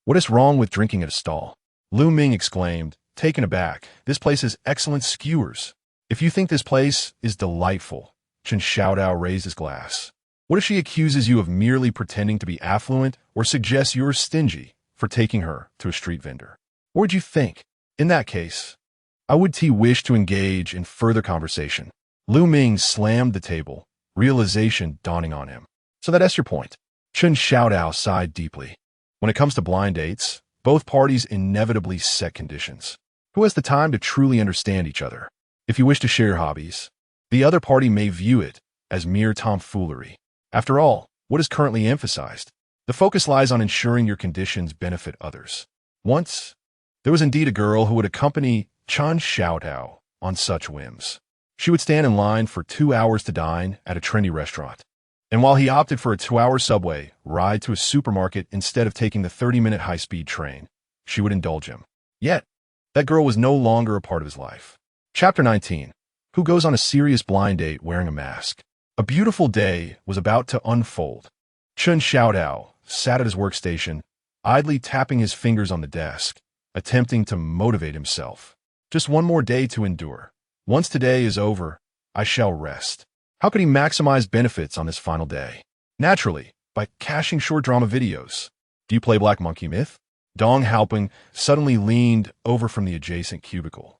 What is wrong with drinking at a stall? Lu Ming exclaimed, taken aback. This place has excellent skewers. If you think this place is delightful, Chun Xiaotao raised his glass. What if she accuses you of merely pretending to be affluent or suggests you're stingy for taking her to a street vendor? What would you think? In that case, I would wish to engage in further conversation. Lu Ming slammed the table, realization dawning on him. So that's your point. Chun Xiaotao sighed deeply. When it comes to blind dates, both parties inevitably set conditions. Who has the time to truly understand each other? If you wish to share hobbies, the other party may view it as mere tomfoolery. After all, what is currently emphasized? The focus lies on ensuring your conditions benefit others. Once, there was indeed a girl who would accompany Chun Xiaotao on such whims. She would stand in line for 2 hours to dine at a trendy restaurant. And while he opted for a 2-hour subway ride to a supermarket instead of taking the 30-minute high-speed train, she would indulge him. Yet, that girl was no longer a part of his life. Chapter 19. Who goes on a serious blind date wearing a mask? A beautiful day was about to unfold. Chun Xiaotao sat at his workstation, idly tapping his fingers on the desk, attempting to motivate himself. Just one more day to endure. Once today is over, I shall rest. How could he maximize benefits on this final day? Naturally, by caching short drama videos. Do you play Black Monkey Myth? Dong Haoping suddenly leaned over from the adjacent cubicle.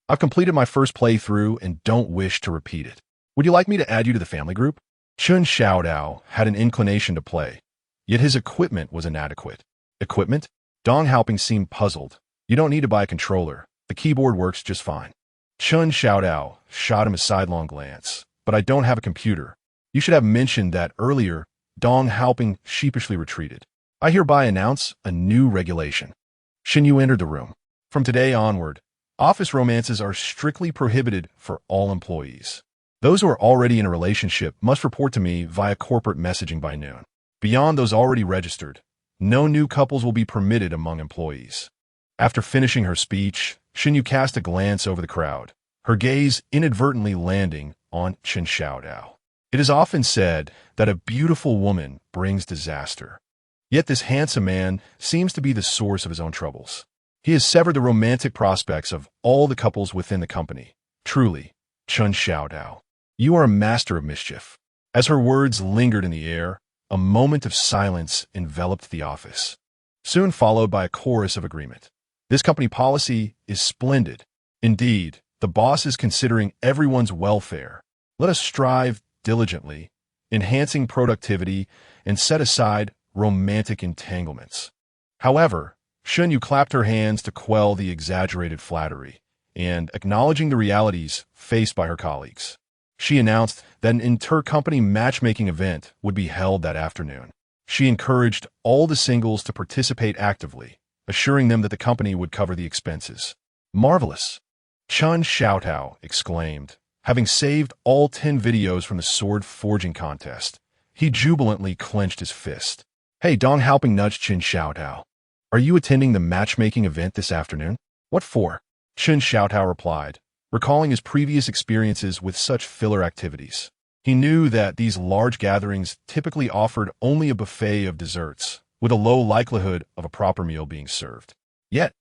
I've completed my first playthrough and don't wish to repeat it. Would you like me to add you to the family group? Chun Xiaotao had an inclination to play, yet his equipment was inadequate. Equipment? Dong Haoping seemed puzzled. You don't need to buy a controller. The keyboard works just fine. Chun Xiaotao shot him a sidelong glance. But I don't have a computer. You should have mentioned that earlier. Dong Haoping sheepishly retreated. I hereby announce a new regulation. Xin Yu entered the room. From today onward, office romances are strictly prohibited for all employees. Those who are already in a relationship must report to me via corporate messaging by noon. Beyond those already registered, no new couples will be permitted among employees. After finishing her speech, Xin Yu cast a glance over the crowd, her gaze inadvertently landing on Chun Xiaotao. It is often said that a beautiful woman brings disaster. Yet this handsome man seems to be the source of his own troubles. He has severed the romantic prospects of all the couples within the company. Truly, Chun Xiaotao, you are a master of mischief. As her words lingered in the air, a moment of silence enveloped the office, soon followed by a chorus of agreement. This company policy is splendid. Indeed, the boss is considering everyone's welfare. Let us strive diligently, enhancing productivity, and set aside romantic entanglements. However, Xin Yu clapped her hands to quell the exaggerated flattery, and, acknowledging the realities faced by her colleagues, she announced that an inter-company matchmaking event would be held that afternoon. She encouraged all the singles to participate actively, assuring them that the company would cover the expenses. Marvelous! Chun Xiaotao exclaimed. Having saved all 10 videos from the sword forging contest, he jubilantly clenched his fist. Hey, Dong Haoping nudged Chen Xiaotao. Are you attending the matchmaking event this afternoon? What for? Chen Xiaotao replied, recalling his previous experiences with such filler activities. He knew that these large gatherings typically offered only a buffet of desserts, with a low likelihood of a proper meal being served. Yet,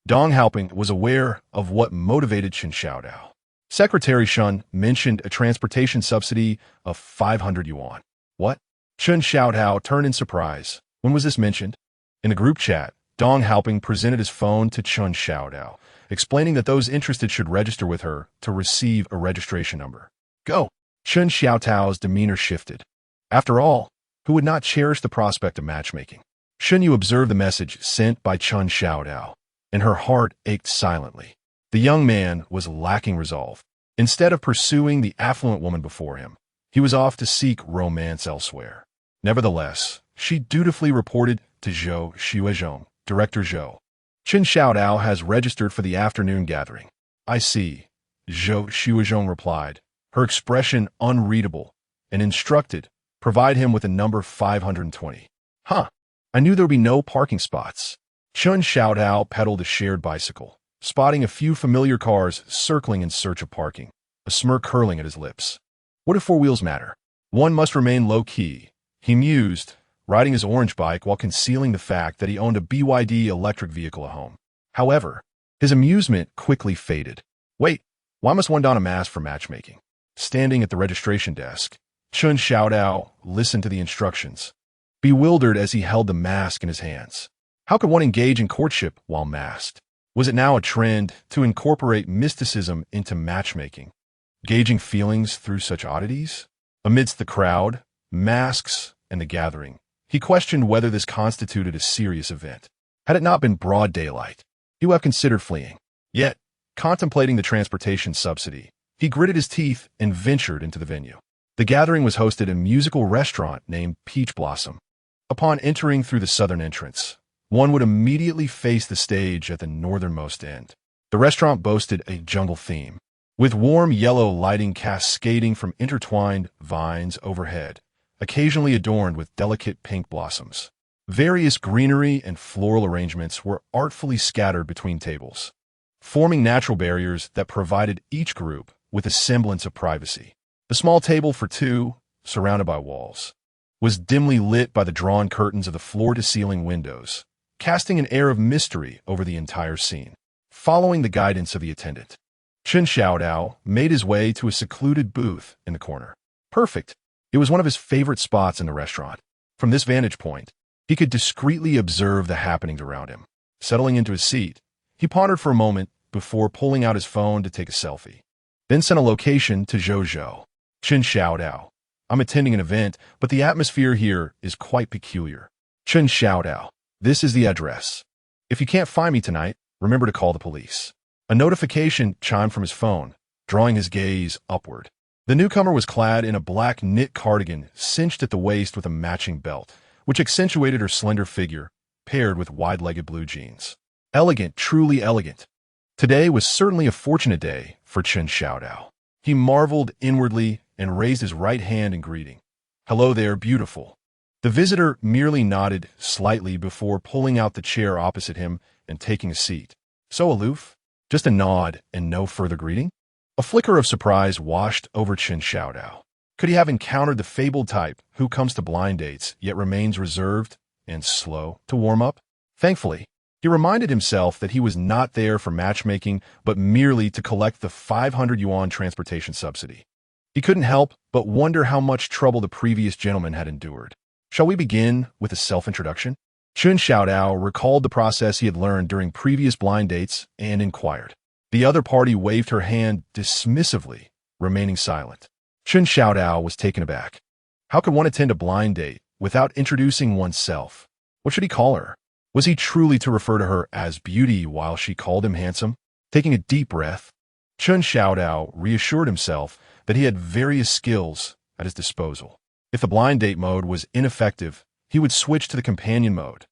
Dong Haoping was aware of what motivated Chen Xiaodao. Secretary Shun mentioned a transportation subsidy of 500 yuan. What? Chen Xiaodao turned in surprise. When was this mentioned? In a group chat, Dong Haoping presented his phone to Chen Xiaodao, explaining that those interested should register with her to receive a registration number. Go! Chen Xiaotao's demeanor shifted. After all, who would not cherish the prospect of matchmaking? Xuezhu observed the message sent by Chen Xiaodao, and her heart ached silently. The young man was lacking resolve. Instead of pursuing the affluent woman before him, he was off to seek romance elsewhere. Nevertheless, she dutifully reported to Xuezhu, Director Zhou. Chen Xiaodao has registered for the afternoon gathering. I see, Xuezhu replied, her expression unreadable, and instructed, provide him with a number 520. Huh, I knew there would be no parking spots. Chen Xiaodao pedaled a shared bicycle, spotting a few familiar cars circling in search of parking, a smirk curling at his lips. What do four wheels matter? One must remain low-key, he mused, riding his orange bike while concealing the fact that he owned a BYD electric vehicle at home. However, his amusement quickly faded. Wait, why must one don a mask for matchmaking? Standing at the registration desk, Chen Xiaodao listened to the instructions, bewildered as he held the mask in his hands. How could one engage in courtship while masked? Was it now a trend to incorporate mysticism into matchmaking, gauging feelings through such oddities? Amidst the crowd, masks, and the gathering, he questioned whether this constituted a serious event. Had it not been broad daylight, he would have considered fleeing. Yet, contemplating the transportation subsidy, he gritted his teeth and ventured into the venue. The gathering was hosted in a musical restaurant named Peach Blossom. Upon entering through the southern entrance, one would immediately face the stage at the northernmost end. The restaurant boasted a jungle theme, with warm yellow lighting cascading from intertwined vines overhead, occasionally adorned with delicate pink blossoms. Various greenery and floral arrangements were artfully scattered between tables, forming natural barriers that provided each group with a semblance of privacy. The small table for two, surrounded by walls, was dimly lit by the drawn curtains of the floor-to-ceiling windows, casting an air of mystery over the entire scene. Following the guidance of the attendant, Chen Xiaodao made his way to a secluded booth in the corner. Perfect. It was one of his favorite spots in the restaurant. From this vantage point, he could discreetly observe the happenings around him. Settling into his seat, he pondered for a moment before pulling out his phone to take a selfie. Then sent a location to Xuezhu. Chen Xiaodao. I'm attending an event, but the atmosphere here is quite peculiar. Chen Xiaodao. This is the address. If you can't find me tonight, remember to call the police. A notification chimed from his phone, drawing his gaze upward. The newcomer was clad in a black knit cardigan cinched at the waist with a matching belt, which accentuated her slender figure, paired with wide-legged blue jeans. Elegant, truly elegant. Today was certainly a fortunate day for Chen Xiaodao. He marveled inwardly and raised his right hand in greeting. Hello there, beautiful. The visitor merely nodded slightly before pulling out the chair opposite him and taking a seat. So aloof? Just a nod and no further greeting? A flicker of surprise washed over Chen Xiaodao. Could he have encountered the fabled type who comes to blind dates yet remains reserved and slow to warm up? Thankfully, he reminded himself that he was not there for matchmaking but merely to collect the 500 yuan transportation subsidy. He couldn't help but wonder how much trouble the previous gentleman had endured. Shall we begin with a self-introduction? Chen Xiaodao recalled the process he had learned during previous blind dates and inquired. The other party waved her hand dismissively, remaining silent. Chen Xiaodao was taken aback. How could one attend a blind date without introducing oneself? What should he call her? Was he truly to refer to her as beauty while she called him handsome? Taking a deep breath, Chen Xiaodao reassured himself that he had various skills at his disposal. If the blind date mode was ineffective, he would switch to the companion mode.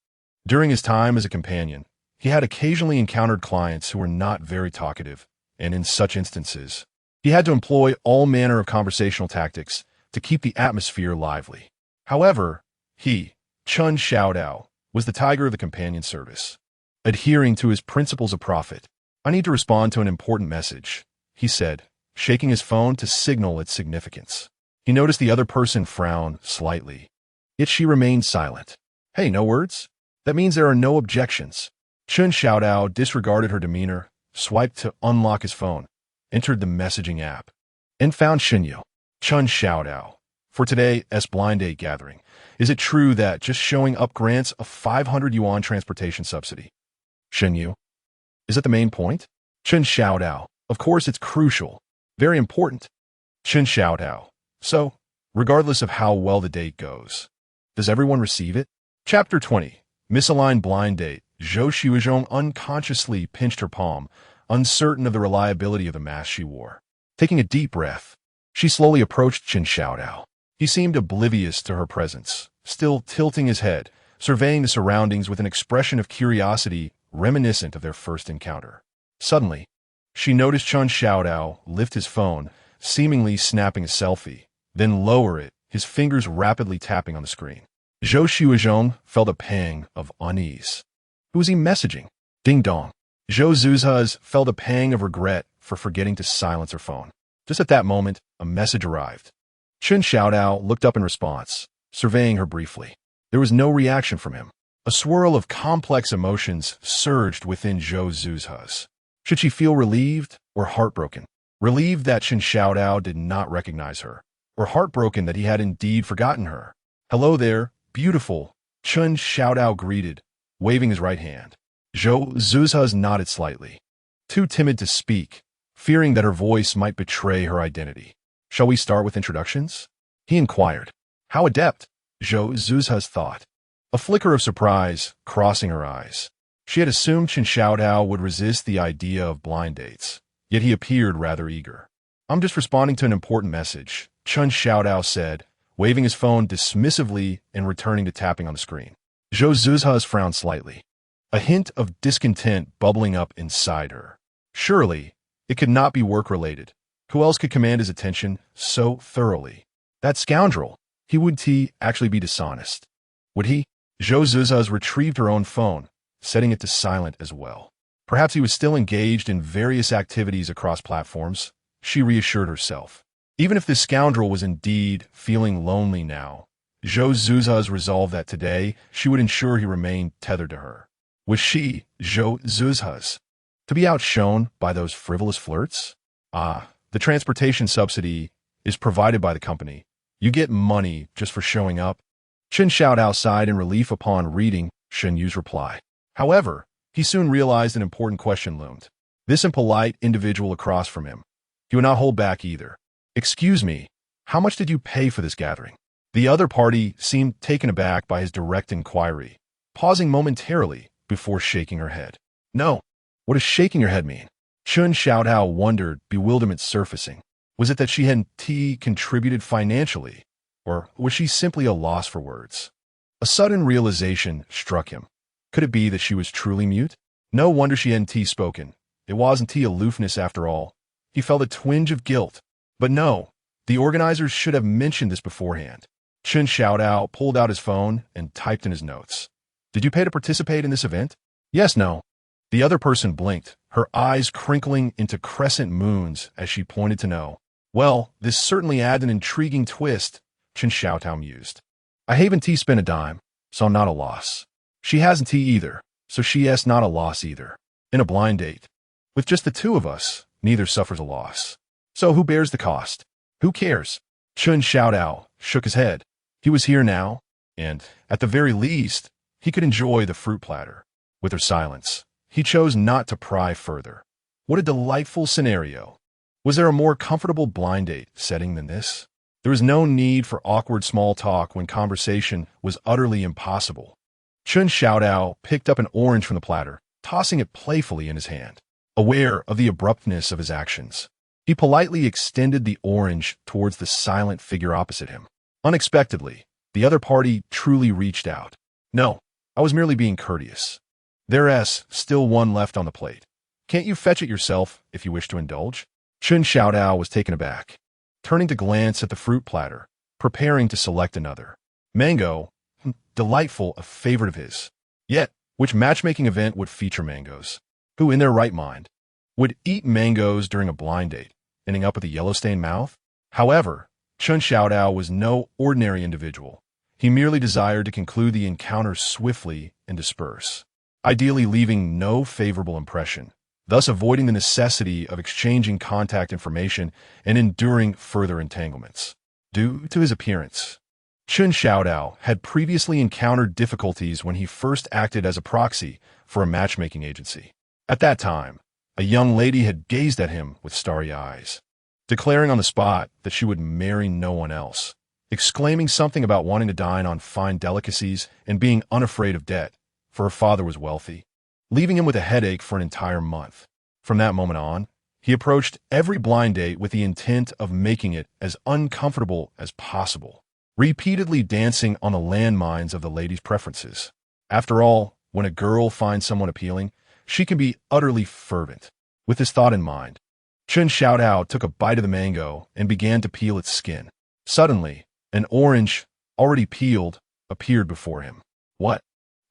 During his time as a companion, he had occasionally encountered clients who were not very talkative, and in such instances, he had to employ all manner of conversational tactics to keep the atmosphere lively. However, he, Xuezhu was the tiger of the companion service, adhering to his principles of profit. "I need to respond to an important message," he said, shaking his phone to signal its significance. He noticed the other person frown slightly, yet she remained silent. "Hey, no words? That means there are no objections." Xuezhu disregarded her demeanor, swiped to unlock his phone, entered the messaging app, and found Xuezhu. Xuezhu, for today's blind date gathering, is it true that just showing up grants a 500 yuan transportation subsidy? Xuezhu, is that the main point? Xuezhu, of course it's crucial, very important. Xuezhu, so, regardless of how well the date goes, does everyone receive it? Chapter 20. Misaligned blind date. Xuezhu unconsciously pinched her palm, uncertain of the reliability of the mask she wore. Taking a deep breath, she slowly approached Xuezhu. He seemed oblivious to her presence, still tilting his head, surveying the surroundings with an expression of curiosity reminiscent of their first encounter. Suddenly, she noticed Xuezhu lift his phone, seemingly snapping a selfie, then lower it, his fingers rapidly tapping on the screen. Xuezhu felt a pang of unease. Who was he messaging? Ding dong. Xuezhu felt a pang of regret for forgetting to silence her phone. Just at that moment, a message arrived. Xuezhu looked up in response, surveying her briefly. There was no reaction from him. A swirl of complex emotions surged within Xuezhu. Should she feel relieved or heartbroken? Relieved that Xuezhu did not recognize her, or heartbroken that he had indeed forgotten her. "Hello there, beautiful," Xuezhu greeted, waving his right hand. Xuezhu nodded slightly, too timid to speak, fearing that her voice might betray her identity. "Shall we start with introductions?" he inquired. How adept, Xuezhu thought, a flicker of surprise crossing her eyes. She had assumed Xuezhu would resist the idea of blind dates, yet he appeared rather eager. "I'm just responding to an important message," Xuezhu said, waving his phone dismissively and returning to tapping on the screen. Xuezhu frowned slightly, a hint of discontent bubbling up inside her. Surely, it could not be work-related. Who else could command his attention so thoroughly? That scoundrel. Would he actually be dishonest? Would he? Xuezhu retrieved her own phone, setting it to silent as well. Perhaps he was still engaged in various activities across platforms, she reassured herself. Even if this scoundrel was indeed feeling lonely now, Xuezhu resolved that today she would ensure he remained tethered to her. Was she, Xuezhu, to be outshone by those frivolous flirts? The transportation subsidy is provided by the company. You get money just for showing up. Xuezhu sighed in relief upon reading Xuezhu's reply. However, he soon realized an important question loomed. This impolite individual across from him. He would not hold back either. "Excuse me, how much did you pay for this gathering?" The other party seemed taken aback by his direct inquiry, pausing momentarily before shaking her head. "No." What does shaking your head mean? Xuezhu wondered, bewilderment surfacing. Was it that she hadn't contributed financially, or was she simply a loss for words? A sudden realization struck him. Could it be that she was truly mute? No wonder she hadn't spoken. It wasn't aloofness after all. He felt a twinge of guilt. But no, the organizers should have mentioned this beforehand. Xuezhu pulled out his phone and typed in his notes. "Did you pay to participate in this event?" "Yes, no." The other person blinked, her eyes crinkling into crescent moons as she pointed to no. "Well, this certainly adds an intriguing twist," Xuezhu mused. "I haven't spent a dime, so I'm not a loss. She hasn't either, so she's not a loss either. In a blind date, with just the two of us, neither suffers a loss. So who bears the cost? Who cares?" Xuezhu shook his head. He was here now, and, at the very least, he could enjoy the fruit platter. With her silence, he chose not to pry further. What a delightful scenario. Was there a more comfortable blind date setting than this? There was no need for awkward small talk when conversation was utterly impossible. Xuezhu picked up an orange from the platter, tossing it playfully in his hand. Aware of the abruptness of his actions, he politely extended the orange towards the silent figure opposite him. Unexpectedly, the other party truly reached out. "No, I was merely being courteous. There's still one left on the plate. Can't you fetch it yourself if you wish to indulge?" Xuezhu was taken aback, turning to glance at the fruit platter, preparing to select another. "Mango? delightful a favorite of his. Yet, which matchmaking event would feature mangoes? Who, in their right mind, would eat mangoes during a blind date, ending up with a yellow-stained mouth? However, Chun Xiaodao was no ordinary individual. He merely desired to conclude the encounter swiftly and disperse, ideally leaving no favorable impression, thus avoiding the necessity of exchanging contact information and enduring further entanglements. Due to his appearance, Chun Xiaodao had previously encountered difficulties when he first acted as a proxy for a matchmaking agency. At that time, a young lady had gazed at him with starry eyes, declaring on the spot that she would marry no one else, exclaiming something about wanting to dine on fine delicacies and being unafraid of debt, for her father was wealthy, leaving him with a headache for an entire month. From that moment on, he approached every blind date with the intent of making it as uncomfortable as possible, repeatedly dancing on the landmines of the lady's preferences. After all, when a girl finds someone appealing, she can be utterly fervent. With this thought in mind, Chun Xiaodao took a bite of the mango and began to peel its skin. Suddenly, an orange, already peeled, appeared before him. What?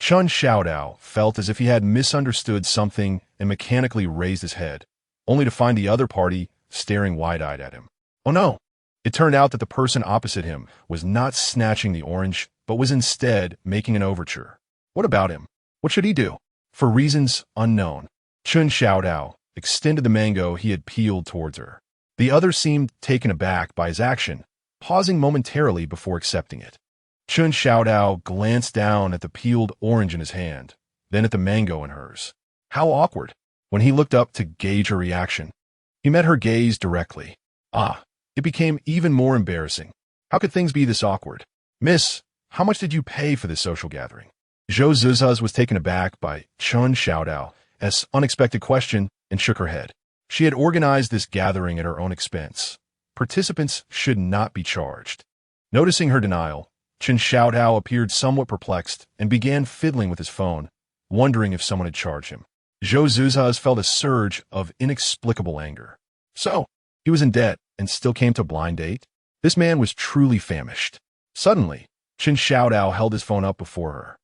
Chun Xiaodao felt as if he had misunderstood something and mechanically raised his head, only to find the other party staring wide-eyed at him. Oh no! It turned out that the person opposite him was not snatching the orange, but was instead making an overture. What about him? What should he do? For reasons unknown, Chun Xiaodao extended the mango he had peeled towards her. The other seemed taken aback by his action, pausing momentarily before accepting it. Chun Xiaodao glanced down at the peeled orange in his hand, then at the mango in hers. How awkward. When he looked up to gauge her reaction, he met her gaze directly. It became even more embarrassing. How could things be this awkward? Miss, how much did you pay for this social gathering? Xuezhu was taken aback by Chun Xiaodao's unexpected question and shook her head. She had organized this gathering at her own expense. Participants should not be charged. Noticing her denial, Chun Xiaodao appeared somewhat perplexed and began fiddling with his phone, wondering if someone had charged him. Xuezhu felt a surge of inexplicable anger. So, he was in debt and still came to a blind date? This man was truly famished. Suddenly, Chun Xiaodao held his phone up before her.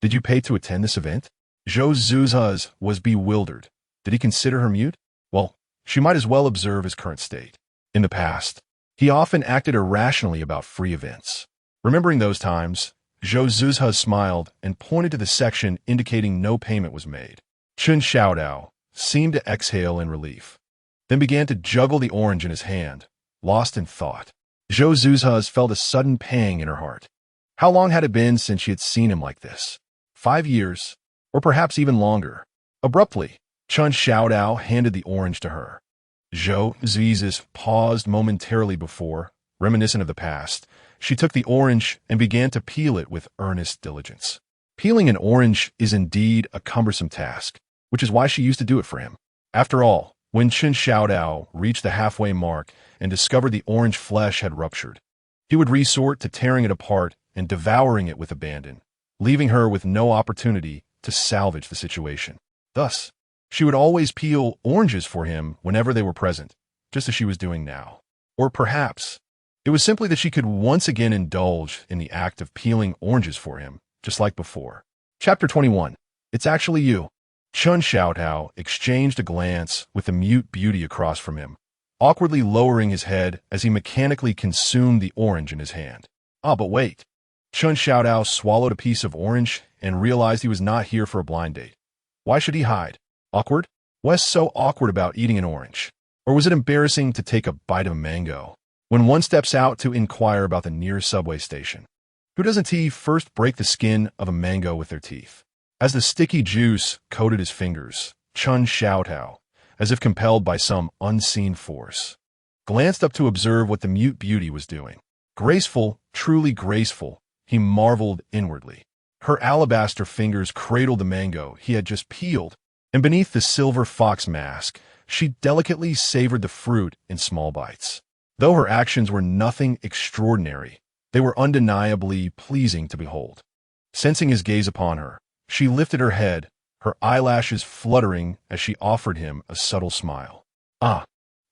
Did you pay to attend this event? Xuezhu was bewildered. Did he consider her mute? Well, she might as well observe his current state. In the past, he often acted irrationally about free events. Remembering those times, Xuezhu smiled and pointed to the section indicating no payment was made. Chun Xiaodao seemed to exhale in relief, then began to juggle the orange in his hand, lost in thought. Xuezhu felt a sudden pang in her heart. How long had it been since she had seen him like this? 5 years, or perhaps even longer. Abruptly, Chun Xiaodao handed the orange to her. Xuezhu paused momentarily before, reminiscent of the past. She took the orange and began to peel it with earnest diligence. Peeling an orange is indeed a cumbersome task, which is why she used to do it for him. After all, when Chun Xiaodao reached the halfway mark and discovered the orange flesh had ruptured, he would resort to tearing it apart and devouring it with abandon, leaving her with no opportunity to salvage the situation. Thus, she would always peel oranges for him whenever they were present, just as she was doing now. Or perhaps it was simply that she could once again indulge in the act of peeling oranges for him, just like before. Chapter 21. It's actually you. Chun Xiaodao exchanged a glance with the mute beauty across from him, awkwardly lowering his head as he mechanically consumed the orange in his hand. But wait. Chun Xiaodao swallowed a piece of orange and realized he was not here for a blind date. Why should he hide? Awkward? What's so awkward about eating an orange? Or was it embarrassing to take a bite of a mango? When one steps out to inquire about the nearest subway station, who doesn't first break the skin of a mango with their teeth? As the sticky juice coated his fingers, Chun Xiaodao, as if compelled by some unseen force, glanced up to observe what the mute beauty was doing. Graceful, truly graceful, he marveled inwardly. Her alabaster fingers cradled the mango he had just peeled, and beneath the silver fox mask, she delicately savored the fruit in small bites. Though her actions were nothing extraordinary, they were undeniably pleasing to behold. Sensing his gaze upon her, she lifted her head, her eyelashes fluttering as she offered him a subtle smile.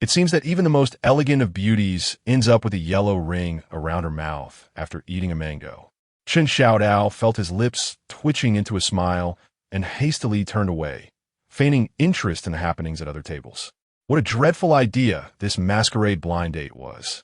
It seems that even the most elegant of beauties ends up with a yellow ring around her mouth after eating a mango. Chen Xiaodao felt his lips twitching into a smile and hastily turned away, feigning interest in the happenings at other tables. What a dreadful idea this masquerade blind date was.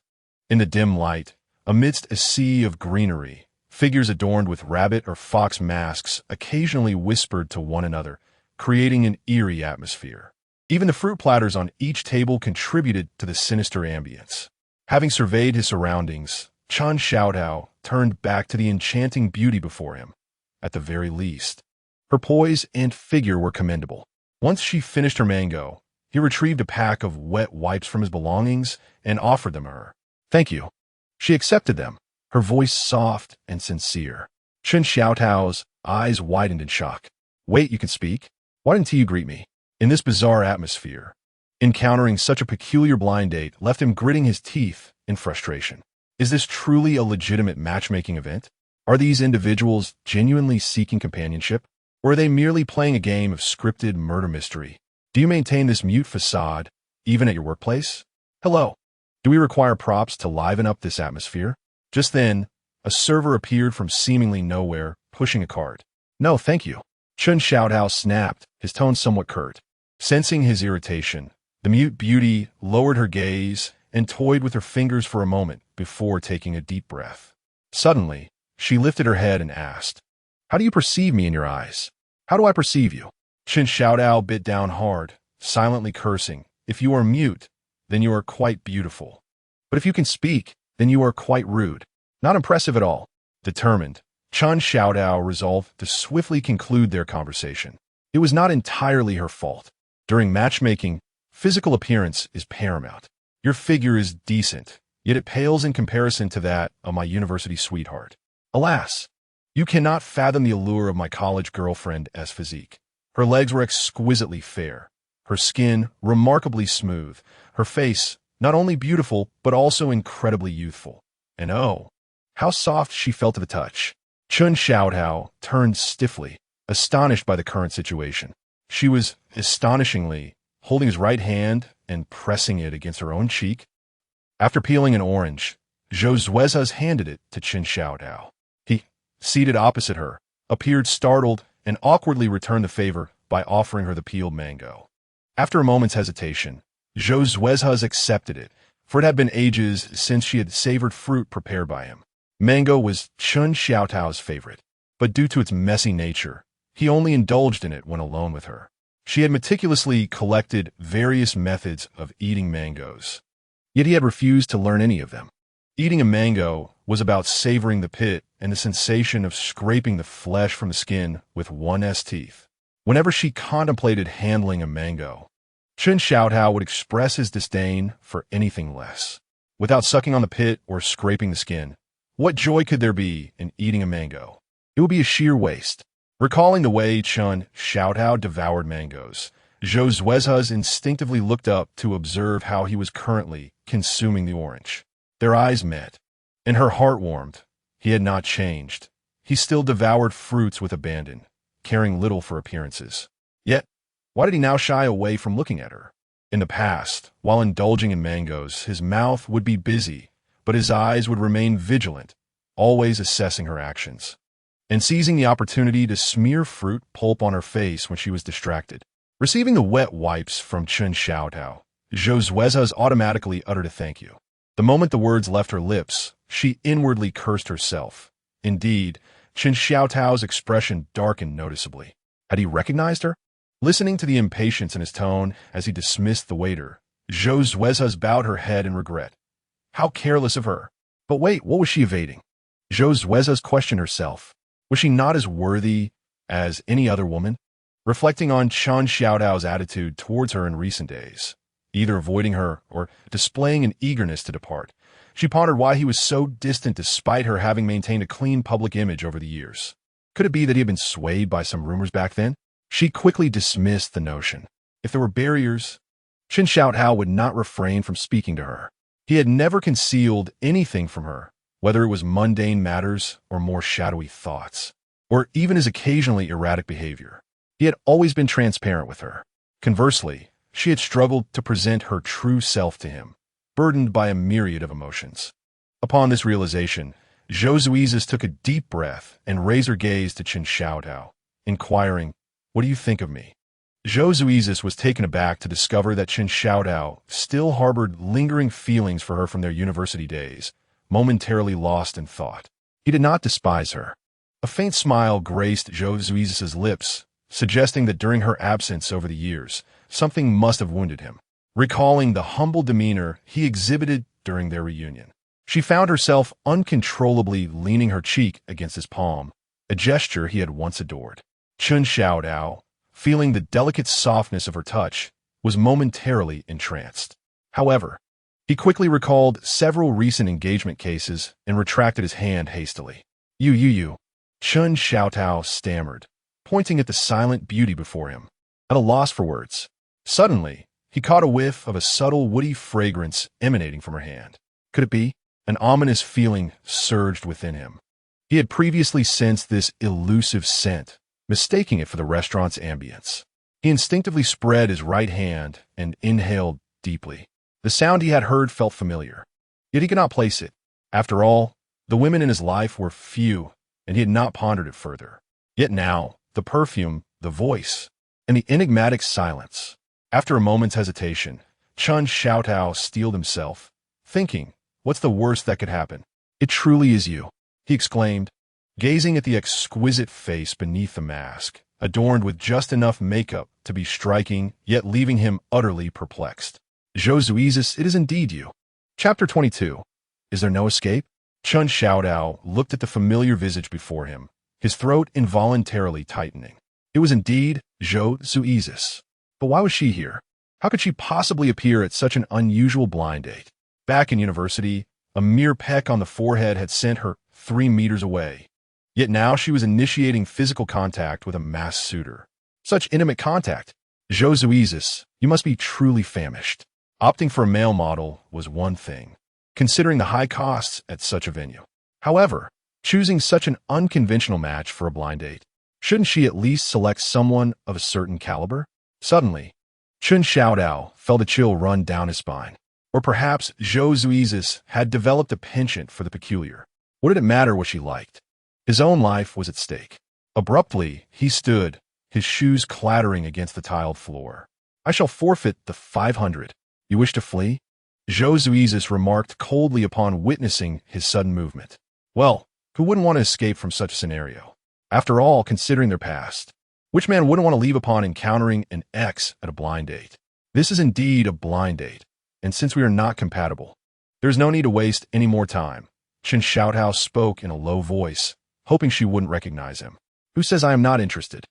In the dim light, amidst a sea of greenery, figures adorned with rabbit or fox masks occasionally whispered to one another, creating an eerie atmosphere. Even the fruit platters on each table contributed to the sinister ambience. Having surveyed his surroundings, Chen Xiaodao turned back to the enchanting beauty before him. At the very least, her poise and figure were commendable. Once she finished her mango, he retrieved a pack of wet wipes from his belongings and offered them to her. "Thank you." She accepted them, her voice soft and sincere. Chen Xiaotao's eyes widened in shock. "Wait, you can speak? Why didn't you greet me?" In this bizarre atmosphere, encountering such a peculiar blind date left him gritting his teeth in frustration. Is this truly a legitimate matchmaking event? Are these individuals genuinely seeking companionship? Or are they merely playing a game of scripted murder mystery? Do you maintain this mute facade, even at your workplace? Hello. Do we require props to liven up this atmosphere? Just then, a server appeared from seemingly nowhere, pushing a cart. "No, thank you." Chen Xiaodao snapped, his tone somewhat curt. Sensing his irritation, the mute beauty lowered her gaze and toyed with her fingers for a moment before taking a deep breath. Suddenly, she lifted her head and asked, "How do you perceive me in your eyes? How do I perceive you?" Chen Xiaodao bit down hard, silently cursing. "If you are mute, then you are quite beautiful. But if you can speak, then you are quite rude. Not impressive at all." Determined, Chen Xiaodao resolved to swiftly conclude their conversation. It was not entirely her fault. During matchmaking, physical appearance is paramount. Your figure is decent, yet it pales in comparison to that of my university sweetheart. Alas, you cannot fathom the allure of my college girlfriend's physique. Her legs were exquisitely fair, her skin remarkably smooth, her face not only beautiful but also incredibly youthful. And oh, how soft she felt to the touch. Chen Xiaodao turned stiffly, astonished by the current situation. She was, astonishingly, holding his right hand and pressing it against her own cheek. After peeling an orange, Xuezhu handed it to Chen Xiaodao. He, seated opposite her, appeared startled and awkwardly returned the favor by offering her the peeled mango. After a moment's hesitation, Xuezhu accepted it, for it had been ages since she had savored fruit prepared by him. Mango was Chen Xiaotao's favorite, but due to its messy nature, he only indulged in it when alone with her. She had meticulously collected various methods of eating mangoes, yet he had refused to learn any of them. Eating a mango was about savoring the pit and the sensation of scraping the flesh from the skin with one's teeth. Whenever she contemplated handling a mango, Chen Xiaotao would express his disdain for anything less. Without sucking on the pit or scraping the skin, what joy could there be in eating a mango? It would be a sheer waste. Recalling the way Chen Xiaotao devoured mangoes, Xuezhu instinctively looked up to observe how he was currently consuming the orange. Their eyes met, and her heart warmed. He had not changed. He still devoured fruits with abandon, caring little for appearances. Yet, why did he now shy away from looking at her? In the past, while indulging in mangoes, his mouth would be busy, but his eyes would remain vigilant, always assessing her actions, and seizing the opportunity to smear fruit pulp on her face when she was distracted. Receiving the wet wipes from Chen Xiaotao, Xuezhu automatically uttered a thank you. The moment the words left her lips, she inwardly cursed herself. Indeed, Chen Xiaotao's expression darkened noticeably. Had he recognized her? Listening to the impatience in his tone as he dismissed the waiter, Xuezhu bowed her head in regret. How careless of her. But wait, what was she evading? Xuezhu questioned herself. Was she not as worthy as any other woman? Reflecting on Chen Xiaotao's attitude towards her in recent days, either avoiding her or displaying an eagerness to depart, she pondered why he was so distant despite her having maintained a clean public image over the years. Could it be that he had been swayed by some rumors back then? She quickly dismissed the notion. If there were barriers, Chen Xiaotao would not refrain from speaking to her. He had never concealed anything from her, whether it was mundane matters or more shadowy thoughts, or even his occasionally erratic behavior. He had always been transparent with her. Conversely, she had struggled to present her true self to him, burdened by a myriad of emotions. Upon this realization, Xuezhu took a deep breath and raised her gaze to Xuezhu, inquiring, "What do you think of me?" Xuezhu was taken aback to discover that Xuezhu still harbored lingering feelings for her from their university days, momentarily lost in thought. He did not despise her. A faint smile graced Xuezhu's lips, suggesting that during her absence over the years, something must have wounded him. Recalling the humble demeanor he exhibited during their reunion, she found herself uncontrollably leaning her cheek against his palm, a gesture he had once adored. Xuezhu, feeling the delicate softness of her touch, was momentarily entranced. However, he quickly recalled several recent engagement cases and retracted his hand hastily. You. Xuezhu stammered, pointing at the silent beauty before him, at a loss for words. Suddenly, he caught a whiff of a subtle woody fragrance emanating from her hand. Could it be? An ominous feeling surged within him. He had previously sensed this elusive scent, mistaking it for the restaurant's ambience. He instinctively spread his right hand and inhaled deeply. The sound he had heard felt familiar, yet he could not place it. After all, the women in his life were few, and he had not pondered it further. Yet now, the perfume, the voice, and the enigmatic silence. After a moment's hesitation, Xuezhu steeled himself, thinking, "What's the worst that could happen? It truly is you," he exclaimed, gazing at the exquisite face beneath the mask, adorned with just enough makeup to be striking, yet leaving him utterly perplexed. "Xuezhu, it is indeed you." Chapter 22. Is there no escape? Xuezhu looked at the familiar visage before him, his throat involuntarily tightening. It was indeed Xuezhu. But why was she here? How could she possibly appear at such an unusual blind date? Back in university, a mere peck on the forehead had sent her 3 meters away. Yet now she was initiating physical contact with a masked suitor. Such intimate contact. Xuezhu, you must be truly famished. Opting for a male model was one thing, considering the high costs at such a venue. However, choosing such an unconventional match for a blind date, shouldn't she at least select someone of a certain caliber? Suddenly, Xuezhu felt a chill run down his spine. Or perhaps Xuezhu had developed a penchant for the peculiar. What did it matter what she liked? His own life was at stake. Abruptly, he stood, his shoes clattering against the tiled floor. "I shall forfeit the 500. You wish to flee?" Xuezhu remarked coldly upon witnessing his sudden movement. Well, who wouldn't want to escape from such a scenario? After all, considering their past, which man wouldn't want to leave upon encountering an ex at a blind date? This is indeed a blind date, and since we are not compatible, there is no need to waste any more time. Xuezhu spoke in a low voice, hoping she wouldn't recognize him. "Who says I am not interested?"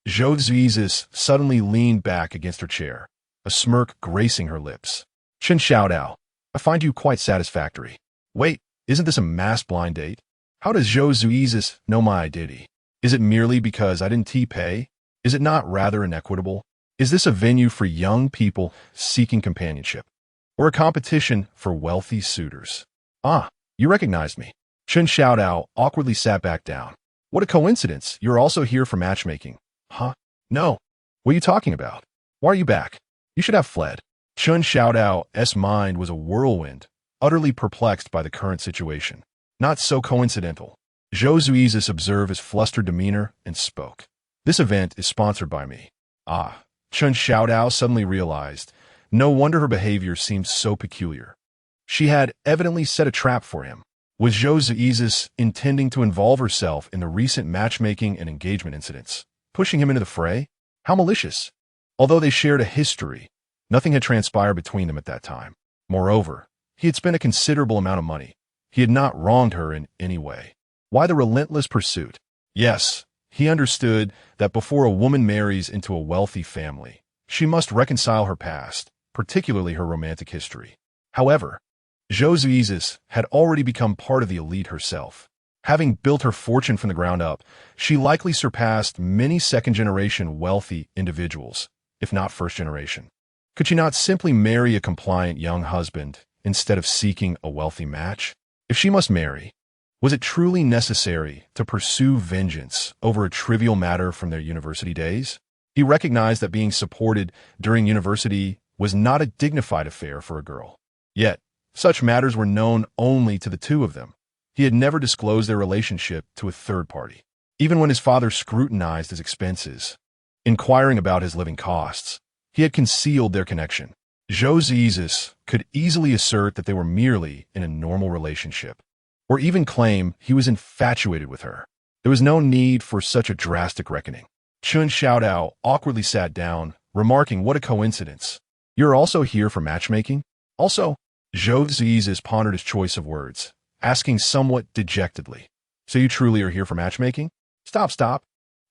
Xuezhu suddenly leaned back against her chair, a smirk gracing her lips. "Xuezhu, I find you quite satisfactory." "Wait, isn't this a mass blind date? How does Xuezhu know my identity? Is it merely because I didn't T-pay? Is it not rather inequitable? Is this a venue for young people seeking companionship, or a competition for wealthy suitors?" "Ah, you recognized me." Xuezhu awkwardly sat back down. "What a coincidence, you're also here for matchmaking." "Huh? No. What are you talking about? Why are you back? You should have fled." Xuezhu's mind was a whirlwind, utterly perplexed by the current situation. Not so coincidental. Xuezhu observed his flustered demeanor and spoke. "This event is sponsored by me." Ah, Xuezhu suddenly realized. No wonder her behavior seemed so peculiar. She had evidently set a trap for him. Was Xuezhu intending to involve herself in the recent matchmaking and engagement incidents, pushing him into the fray? How malicious. Although they shared a history, nothing had transpired between them at that time. Moreover, he had spent a considerable amount of money. He had not wronged her in any way. Why the relentless pursuit? Yes, he understood that before a woman marries into a wealthy family, she must reconcile her past, particularly her romantic history. However, Xuezhu had already become part of the elite herself. Having built her fortune from the ground up, she likely surpassed many second-generation wealthy individuals, if not first-generation. Could she not simply marry a compliant young husband instead of seeking a wealthy match? If she must marry, was it truly necessary to pursue vengeance over a trivial matter from their university days? He recognized that being supported during university was not a dignified affair for a girl. Yet, such matters were known only to the two of them. He had never disclosed their relationship to a third party. Even when his father scrutinized his expenses, inquiring about his living costs, he had concealed their connection. Xuezhu could easily assert that they were merely in a normal relationship, or even claim he was infatuated with her. There was no need for such a drastic reckoning. Xuezhu awkwardly sat down, remarking, "What a coincidence. You're also here for matchmaking?" Also, Xuezhu pondered his choice of words, asking somewhat dejectedly, "So you truly are here for matchmaking?" Stop.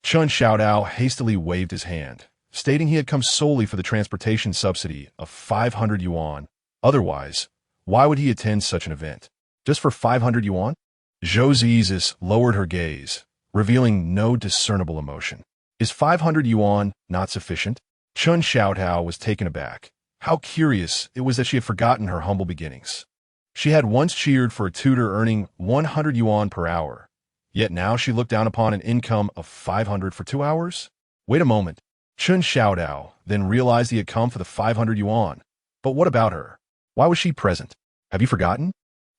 Xuezhu hastily waved his hand, stating he had come solely for the transportation subsidy of 500 yuan. Otherwise, why would he attend such an event? Just for 500 yuan? Xuezhu lowered her gaze, revealing no discernible emotion. Is 500 yuan not sufficient? Xuezhu was taken aback. How curious it was that she had forgotten her humble beginnings. She had once cheered for a tutor earning 100 yuan per hour, yet now she looked down upon an income of 500 for 2 hours? Wait a moment. Xuezhu then realized he had come for the 500 yuan. But what about her? Why was she present? Have you forgotten?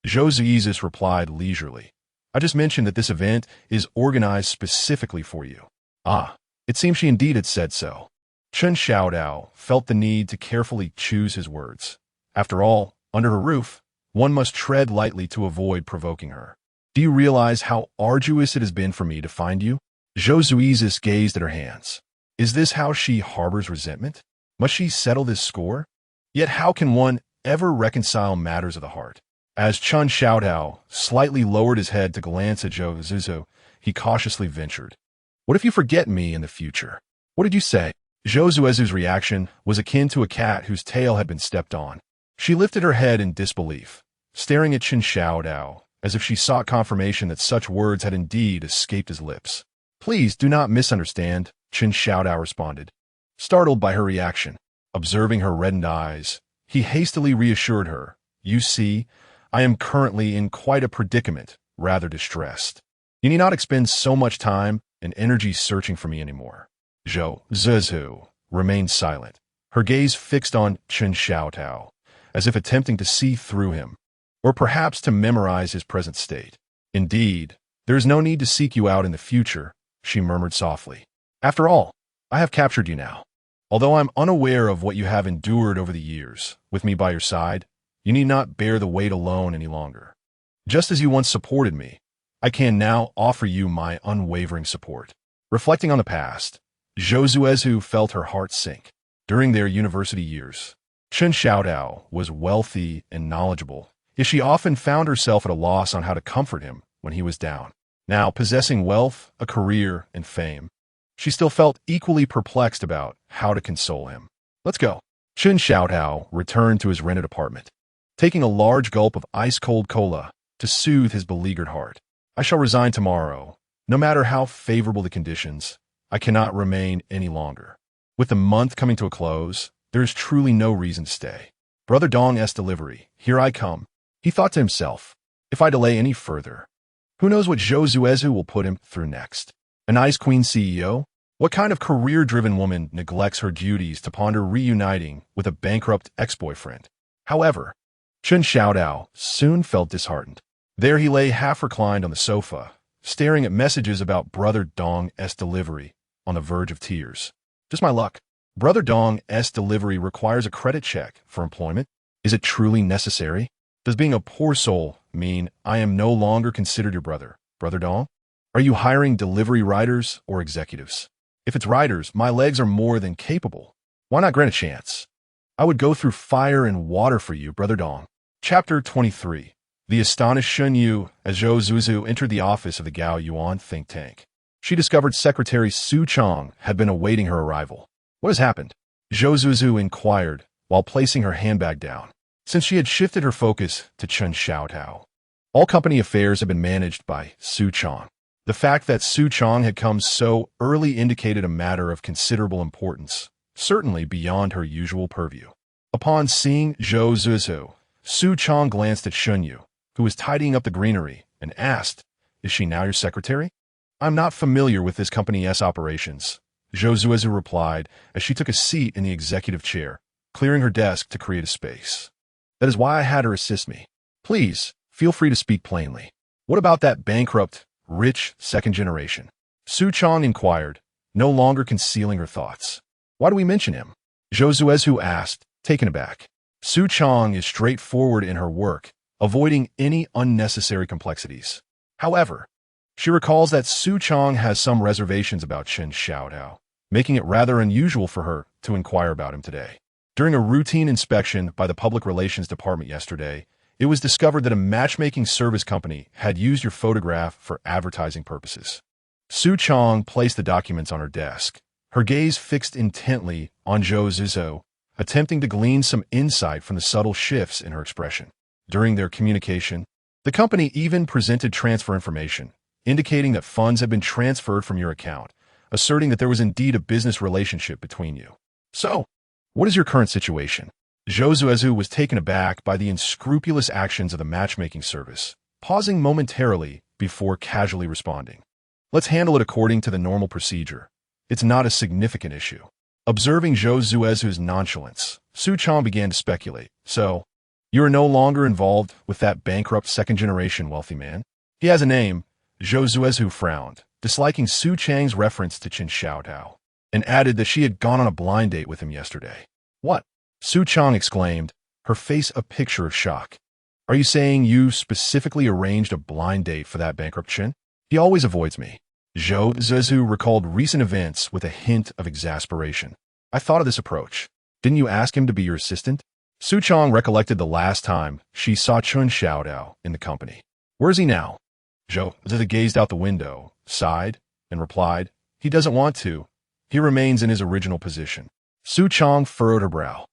Xuezhu replied leisurely. I just mentioned that this event is organized specifically for you. Ah, it seems she indeed had said so. Xuezhu felt the need to carefully choose his words. After all, under her roof, one must tread lightly to avoid provoking her. Do you realize how arduous it has been for me to find you? Xuezhu gazed at her hands. Is this how she harbors resentment? Must she settle this score? Yet how can one ever reconcile matters of the heart? As Xuezhu slightly lowered his head to glance at Xuezhu, he cautiously ventured. What if you forget me in the future? What did you say? Xuezhu's reaction was akin to a cat whose tail had been stepped on. She lifted her head in disbelief, staring at Xuezhu as if she sought confirmation that such words had indeed escaped his lips. Please do not misunderstand, Xuezhu responded. Startled by her reaction, observing her reddened eyes, he hastily reassured her. You see, I am currently in quite a predicament, rather distressed. You need not expend so much time and energy searching for me anymore. Xuezhu remained silent, her gaze fixed on Xuezhu, as if attempting to see through him, or perhaps to memorize his present state. Indeed, there is no need to seek you out in the future, she murmured softly. After all, I have captured you now. Although I'm unaware of what you have endured over the years, with me by your side, you need not bear the weight alone any longer. Just as you once supported me, I can now offer you my unwavering support. Reflecting on the past, Xuezhu felt her heart sink. During their university years, Xuezhu was wealthy and knowledgeable, yet she often found herself at a loss on how to comfort him when he was down. Now, possessing wealth, a career, and fame, she still felt equally perplexed about how to console him. Let's go. Xuezhu returned to his rented apartment, taking a large gulp of ice-cold cola to soothe his beleaguered heart. I shall resign tomorrow. No matter how favorable the conditions, I cannot remain any longer. With the month coming to a close, there is truly no reason to stay. Brother Dong's delivery, here I come. He thought to himself, if I delay any further, who knows what Xuezhu will put him through next? An Ice Queen CEO? What kind of career-driven woman neglects her duties to ponder reuniting with a bankrupt ex-boyfriend? However, Xuezhu soon felt disheartened. There he lay half-reclined on the sofa, staring at messages about Brother Dong's delivery, on the verge of tears. Just my luck. Brother Dong's delivery requires a credit check for employment. Is it truly necessary? Does being a poor soul mean I am no longer considered your brother, Brother Dong? Are you hiring delivery riders or executives? If it's riders, my legs are more than capable. Why not grant a chance? I would go through fire and water for you, Brother Dong. Chapter 23. The astonished Xuezhu as Xuezhu entered the office of the Gao Yuan think tank. She discovered Secretary Su Chong had been awaiting her arrival. What has happened? Xuezhu inquired while placing her handbag down, since she had shifted her focus to Xuezhu. All company affairs had been managed by Su Chong. The fact that Su Chong had come so early indicated a matter of considerable importance, certainly beyond her usual purview. Upon seeing Xuezhu, Su Chong glanced at Xuezhu, who was tidying up the greenery, and asked, Is she now your secretary? I'm not familiar with this company's operations, Xuezhu replied as she took a seat in the executive chair, clearing her desk to create a space. That is why I had her assist me. Please, feel free to speak plainly. What about that bankrupt, rich second generation? Su Chong inquired, no longer concealing her thoughts. Why do we mention him? Xuezhu asked, taken aback. Su Chong is straightforward in her work, avoiding any unnecessary complexities. However, she recalls that Su Chong has some reservations about Chen Xiaodao, making it rather unusual for her to inquire about him today. During a routine inspection by the Public Relations Department yesterday, it was discovered that a matchmaking service company had used your photograph for advertising purposes. Su Chong placed the documents on her desk, her gaze fixed intently on Xuezhu, attempting to glean some insight from the subtle shifts in her expression. During their communication, the company even presented transfer information, indicating that funds had been transferred from your account, asserting that there was indeed a business relationship between you. So, what is your current situation? Xuezhu was taken aback by the unscrupulous actions of the matchmaking service, pausing momentarily before casually responding. Let's handle it according to the normal procedure. It's not a significant issue. Observing Xuezhu's nonchalance, Su Chong began to speculate. So, you are no longer involved with that bankrupt second-generation wealthy man? He has a name. Xuezhu frowned, disliking Su Chang's reference to Chen Xiaodao, and added that she had gone on a blind date with him yesterday. What? Su Chong exclaimed, her face a picture of shock. Are you saying you specifically arranged a blind date for that bankrupt Chen? He always avoids me. Xuezhu recalled recent events with a hint of exasperation. I thought of this approach. Didn't you ask him to be your assistant? Su Chong recollected the last time she saw Chen Xiaodao in the company. Where is he now? Xuezhu gazed out the window, sighed, and replied, he doesn't want to. He remains in his original position. Su Chong furrowed her brow,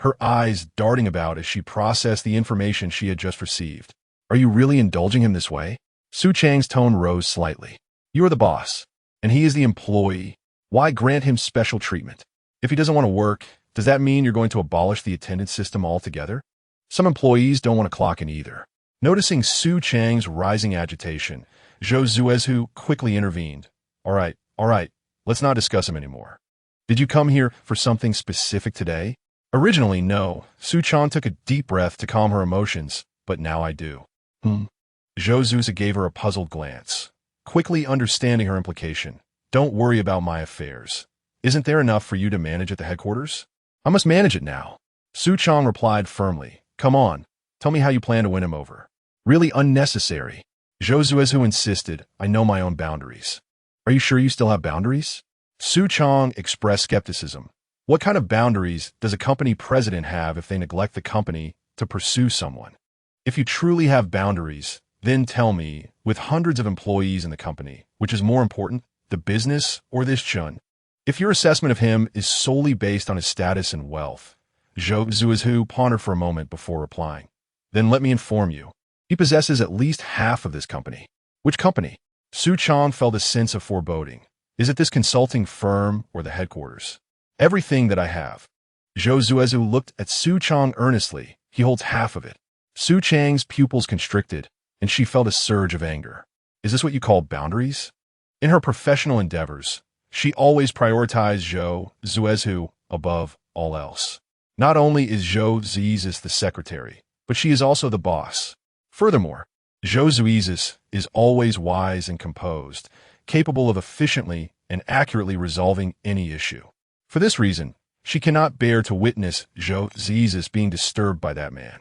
her eyes darting about as she processed the information she had just received. Are you really indulging him this way? Su Chang's tone rose slightly. You are the boss, and he is the employee. Why grant him special treatment? If he doesn't want to work, does that mean you're going to abolish the attendance system altogether? Some employees don't want to clock in either. Noticing Su Chang's rising agitation, Xuezhu quickly intervened. All right, let's not discuss him anymore. Did you come here for something specific today? Originally, no. Su Chong took a deep breath to calm her emotions, but now I do. Xuezhu gave her a puzzled glance, quickly understanding her implication. Don't worry about my affairs. Isn't there enough for you to manage at the headquarters? I must manage it now. Su Chong replied firmly. Come on, tell me how you plan to win him over. Really unnecessary. Xuezhu insisted. I know my own boundaries. Are you sure you still have boundaries? Su Chong expressed skepticism. What kind of boundaries does a company president have if they neglect the company to pursue someone? If you truly have boundaries, then tell me, with hundreds of employees in the company, which is more important, the business or this Chun? If your assessment of him is solely based on his status and wealth, Xuezhu pondered for a moment before replying. Then let me inform you. He possesses at least half of this company. Which company? Su Chong felt a sense of foreboding. Is it this consulting firm or the headquarters? Everything that I have. Xuezhu looked at Su Chong earnestly. He holds half of it. Su Chang's pupils constricted, and she felt a surge of anger. Is this what you call boundaries? In her professional endeavors, she always prioritized Xuezhu above all else. Not only is Xuezhu the secretary, but she is also the boss. Furthermore, Xuezhu is always wise and composed, capable of efficiently and accurately resolving any issue. For this reason, she cannot bear to witness Xuezhu being disturbed by that man.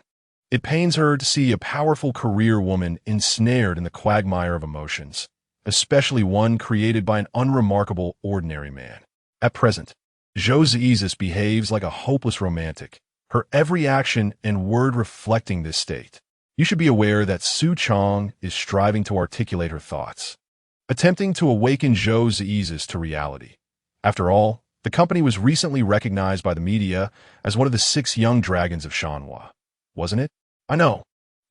It pains her to see a powerful career woman ensnared in the quagmire of emotions, especially one created by an unremarkable ordinary man. At present, Xuezhu behaves like a hopeless romantic, her every action and word reflecting this state. You should be aware that Su Chong is striving to articulate her thoughts, attempting to awaken Xuezhu to reality. After all, the company was recently recognized by the media as one of the 6 young dragons of Shanhua, wasn't it? I know,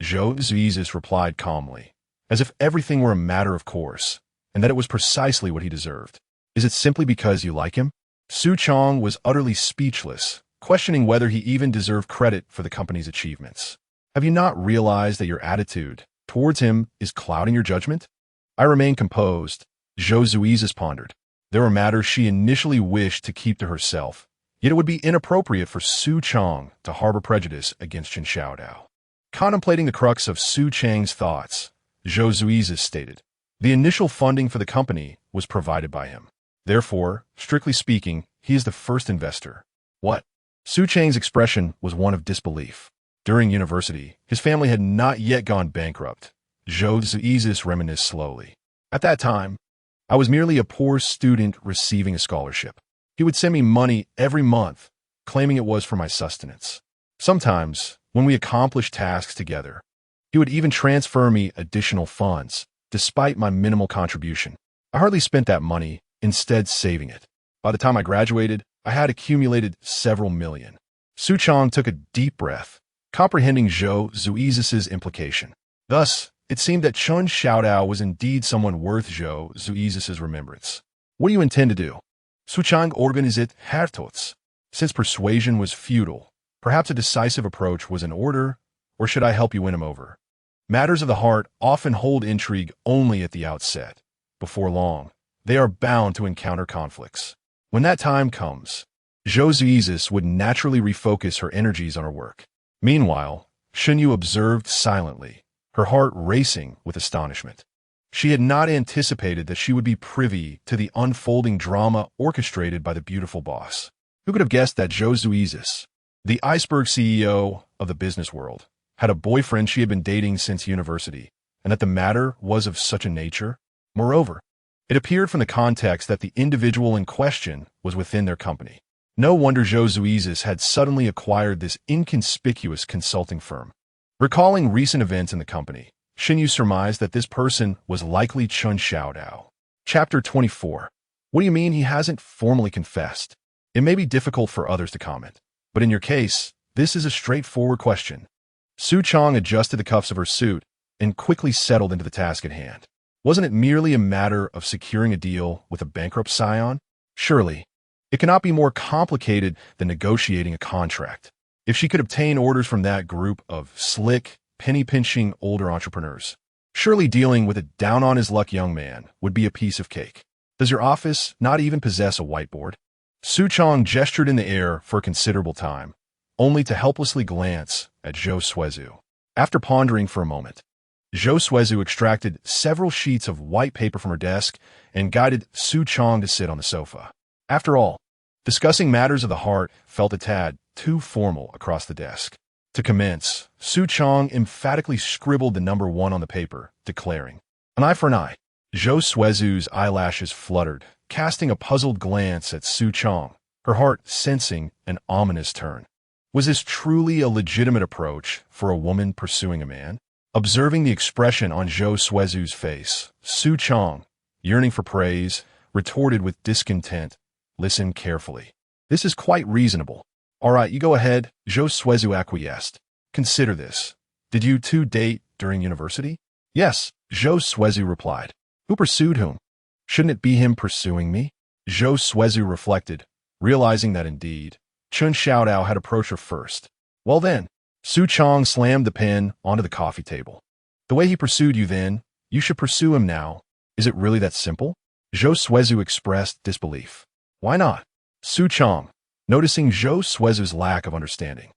Xuezhu replied calmly, as if everything were a matter of course, and that it was precisely what he deserved. Is it simply because you like him? Su Chong was utterly speechless, questioning whether he even deserved credit for the company's achievements. Have you not realized that your attitude towards him is clouding your judgment? I remain composed, Xuezhu pondered. There were matters she initially wished to keep to herself, yet it would be inappropriate for Su Chong to harbor prejudice against Chen Xiaodao. Contemplating the crux of Su Chang's thoughts, Xuezhu stated. The initial funding for the company was provided by him. Therefore, strictly speaking, he is the first investor. What? Su Chang's expression was one of disbelief. During university, his family had not yet gone bankrupt. Xuezhu reminisced slowly. At that time, I was merely a poor student receiving a scholarship. He would send me money every month, claiming it was for my sustenance. Sometimes, when we accomplished tasks together, he would even transfer me additional funds, despite my minimal contribution. I hardly spent that money, instead saving it. By the time I graduated, I had accumulated several million. Su Chang took a deep breath, comprehending Xuezhu's implication. Thus, it seemed that Chun Xiaodao was indeed someone worth Xuezhu's remembrance. What do you intend to do? Su Chang organized Hertots. Since persuasion was futile, perhaps a decisive approach was in order, or should I help you win him over? Matters of the heart often hold intrigue only at the outset. Before long, they are bound to encounter conflicts. When that time comes, Xuezhu would naturally refocus her energies on her work. Meanwhile, Xuezhu observed silently, her heart racing with astonishment. She had not anticipated that she would be privy to the unfolding drama orchestrated by the beautiful boss. Who could have guessed that Xuezhu, the iceberg CEO of the business world, had a boyfriend she had been dating since university, and that the matter was of such a nature? Moreover, it appeared from the context that the individual in question was within their company. No wonder Xuezhu had suddenly acquired this inconspicuous consulting firm. Recalling recent events in the company, Xuezhu surmised that this person was likely Chun Xiaodao. Chapter 24. What do you mean he hasn't formally confessed? It may be difficult for others to comment, but in your case, this is a straightforward question. Su Chang adjusted the cuffs of her suit and quickly settled into the task at hand. Wasn't it merely a matter of securing a deal with a bankrupt scion? Surely, it cannot be more complicated than negotiating a contract. If she could obtain orders from that group of slick, penny-pinching older entrepreneurs, surely dealing with a down-on-his-luck young man would be a piece of cake. Does your office not even possess a whiteboard? Su Chang gestured in the air for a considerable time, only to helplessly glance at Xuezhu. After pondering for a moment, Xuezhu extracted several sheets of white paper from her desk and guided Su Chang to sit on the sofa. After all, discussing matters of the heart felt a tad too formal across the desk. To commence, Su Chang emphatically scribbled the number 1 on the paper, declaring, "An eye for an eye." Xuezhu's eyelashes fluttered, casting a puzzled glance at Su Chang, her heart sensing an ominous turn. Was this truly a legitimate approach for a woman pursuing a man? Observing the expression on Xuezhu's face, Su Chang, yearning for praise, retorted with discontent, "Listen carefully. This is quite reasonable." "All right, you go ahead," Xuezhu acquiesced. "Consider this. Did you two date during university?" "Yes," Xuezhu replied. "Who pursued whom? Shouldn't it be him pursuing me?" Xuezhu reflected, realizing that indeed, Chun Xiaodao had approached her first. "Well then," Su Chang slammed the pen onto the coffee table. "The way he pursued you then, you should pursue him now. Is it really that simple?" Xuezhu expressed disbelief. "Why not?" Su Chang, noticing Xuezhu's lack of understanding,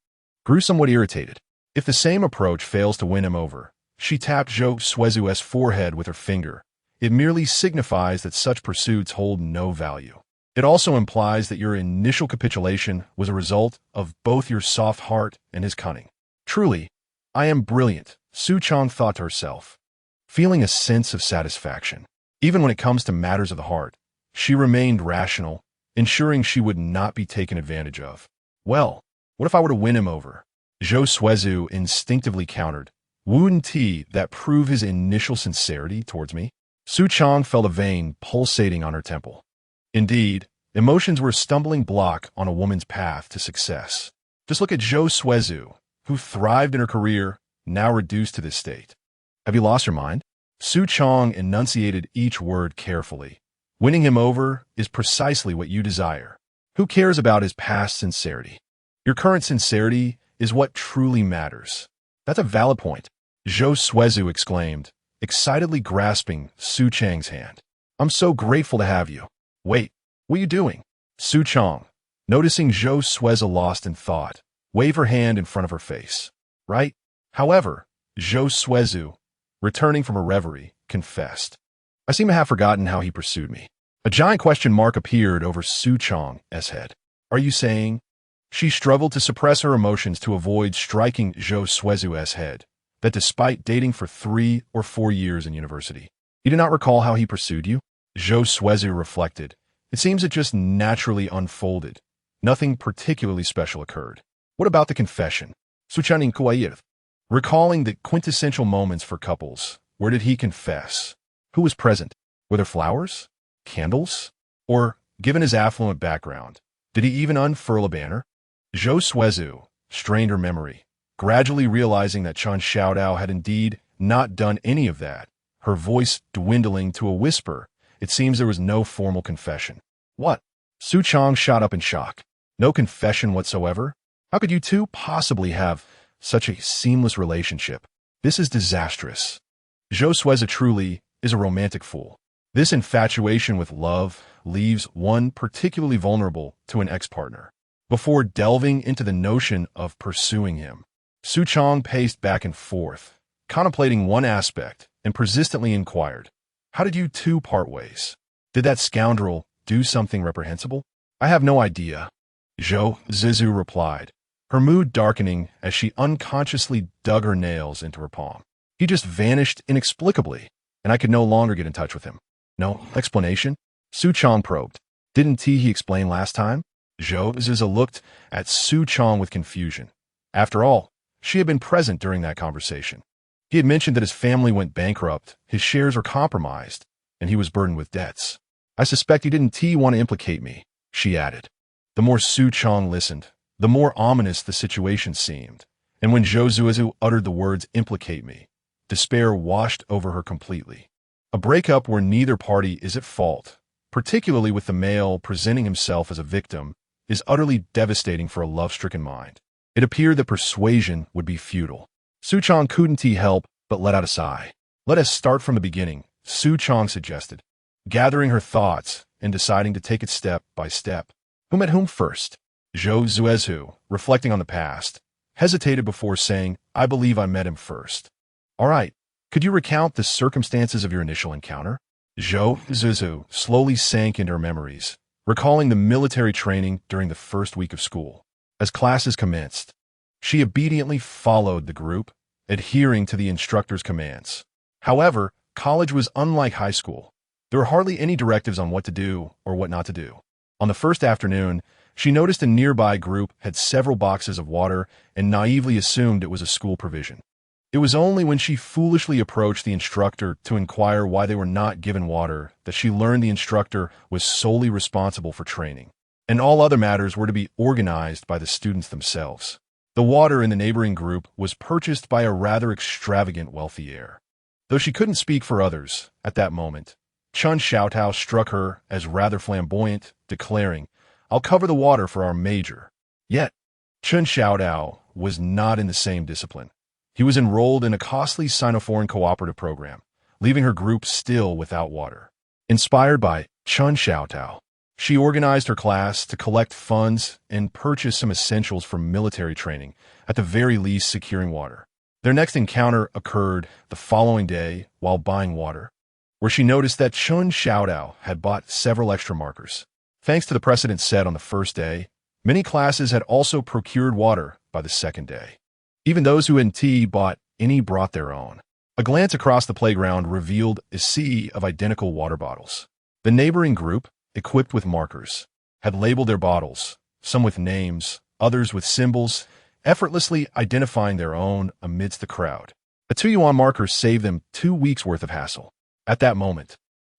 grew somewhat irritated. If the same approach fails to win him over, she tapped Xuezhu's forehead with her finger. It merely signifies that such pursuits hold no value. It also implies that your initial capitulation was a result of both your soft heart and his cunning. Truly, I am brilliant, Su Chang thought to herself, feeling a sense of satisfaction. Even when it comes to matters of the heart, she remained rational, ensuring she would not be taken advantage of. Well, what if I were to win him over? Xuezhu instinctively countered. Wouldn't he that prove his initial sincerity towards me? Su Chang felt a vein pulsating on her temple. Indeed, emotions were a stumbling block on a woman's path to success. Just look at Xuezhu, who thrived in her career, now reduced to this state. Have you lost your mind? Su Chang enunciated each word carefully. Winning him over is precisely what you desire. Who cares about his past sincerity? Your current sincerity is what truly matters. That's a valid point, Xuezhu exclaimed, excitedly grasping Su Chang's hand. I'm so grateful to have you. Wait, what are you doing? Su Chang, noticing Xuezhu lost in thought, waved her hand in front of her face. Right? However, Xuezhu, returning from a reverie, confessed. I seem to have forgotten how he pursued me. A giant question mark appeared over Xuezhu's head. Are you saying? She struggled to suppress her emotions to avoid striking Xuezhu's head, that despite dating for 3 or 4 years in university, you do not recall how he pursued you? Xuezhu reflected. It seems it just naturally unfolded. Nothing particularly special occurred. What about the confession? Suchanin Kuayev. Recalling the quintessential moments for couples, where did he confess? Who was present? Were there flowers? Candles? Or, given his affluent background, did he even unfurl a banner? Xuezhu strained her memory, gradually realizing that Chen Xiaodao had indeed not done any of that, her voice dwindling to a whisper. It seems there was no formal confession. What? Su Chong shot up in shock. No confession whatsoever? How could you two possibly have such a seamless relationship? This is disastrous. Xuezhu truly is a romantic fool. This infatuation with love leaves one particularly vulnerable to an ex-partner. Before delving into the notion of pursuing him, Su Chong paced back and forth, contemplating one aspect, and persistently inquired, how did you two part ways? Did that scoundrel do something reprehensible? I have no idea, Xuezhu replied, her mood darkening as she unconsciously dug her nails into her palm. He just vanished inexplicably, and I could no longer get in touch with him. No explanation? Su Chong probed. Didn't he explain last time? Xuezhu looked at Su Chong with confusion. After all, she had been present during that conversation. He had mentioned that his family went bankrupt, his shares were compromised, and he was burdened with debts. I suspect he didn't want to implicate me, she added. The more Su Chong listened, the more ominous the situation seemed, and when Xuezhu uttered the words implicate me, despair washed over her completely. A breakup where neither party is at fault, particularly with the male presenting himself as a victim, is utterly devastating for a love-stricken mind. It appeared that persuasion would be futile. Su Chong couldn't help but let out a sigh. Let us start from the beginning, Su Chong suggested, gathering her thoughts and deciding to take it step by step. Who met whom first? Xuezhu, reflecting on the past, hesitated before saying, I believe I met him first. All right, could you recount the circumstances of your initial encounter? Xuezhu slowly sank into her memories, recalling the military training during the first week of school. As classes commenced, she obediently followed the group, adhering to the instructor's commands. However, college was unlike high school. There were hardly any directives on what to do or what not to do. On the first afternoon, she noticed a nearby group had several boxes of water and naively assumed it was a school provision. It was only when she foolishly approached the instructor to inquire why they were not given water that she learned the instructor was solely responsible for training, and all other matters were to be organized by the students themselves. The water in the neighboring group was purchased by a rather extravagant wealthy heir. Though she couldn't speak for others at that moment, Chen Xiaotao struck her as rather flamboyant, declaring, I'll cover the water for our major. Yet, Chen Xiaodao was not in the same discipline. He was enrolled in a costly Sino-foreign cooperative program, leaving her group still without water. Inspired by Chen Xiaotao, she organized her class to collect funds and purchase some essentials for military training, at the very least securing water. Their next encounter occurred the following day while buying water, where she noticed that Chen Xiaodao had bought several extra markers. Thanks to the precedent set on the first day, many classes had also procured water by the second day. Even those who hadn't bought any brought their own. A glance across the playground revealed a sea of identical water bottles. The neighboring group, equipped with markers, had labeled their bottles, some with names, others with symbols, effortlessly identifying their own amidst the crowd. A 2-yuan marker saved them 2 weeks' worth of hassle. At that moment,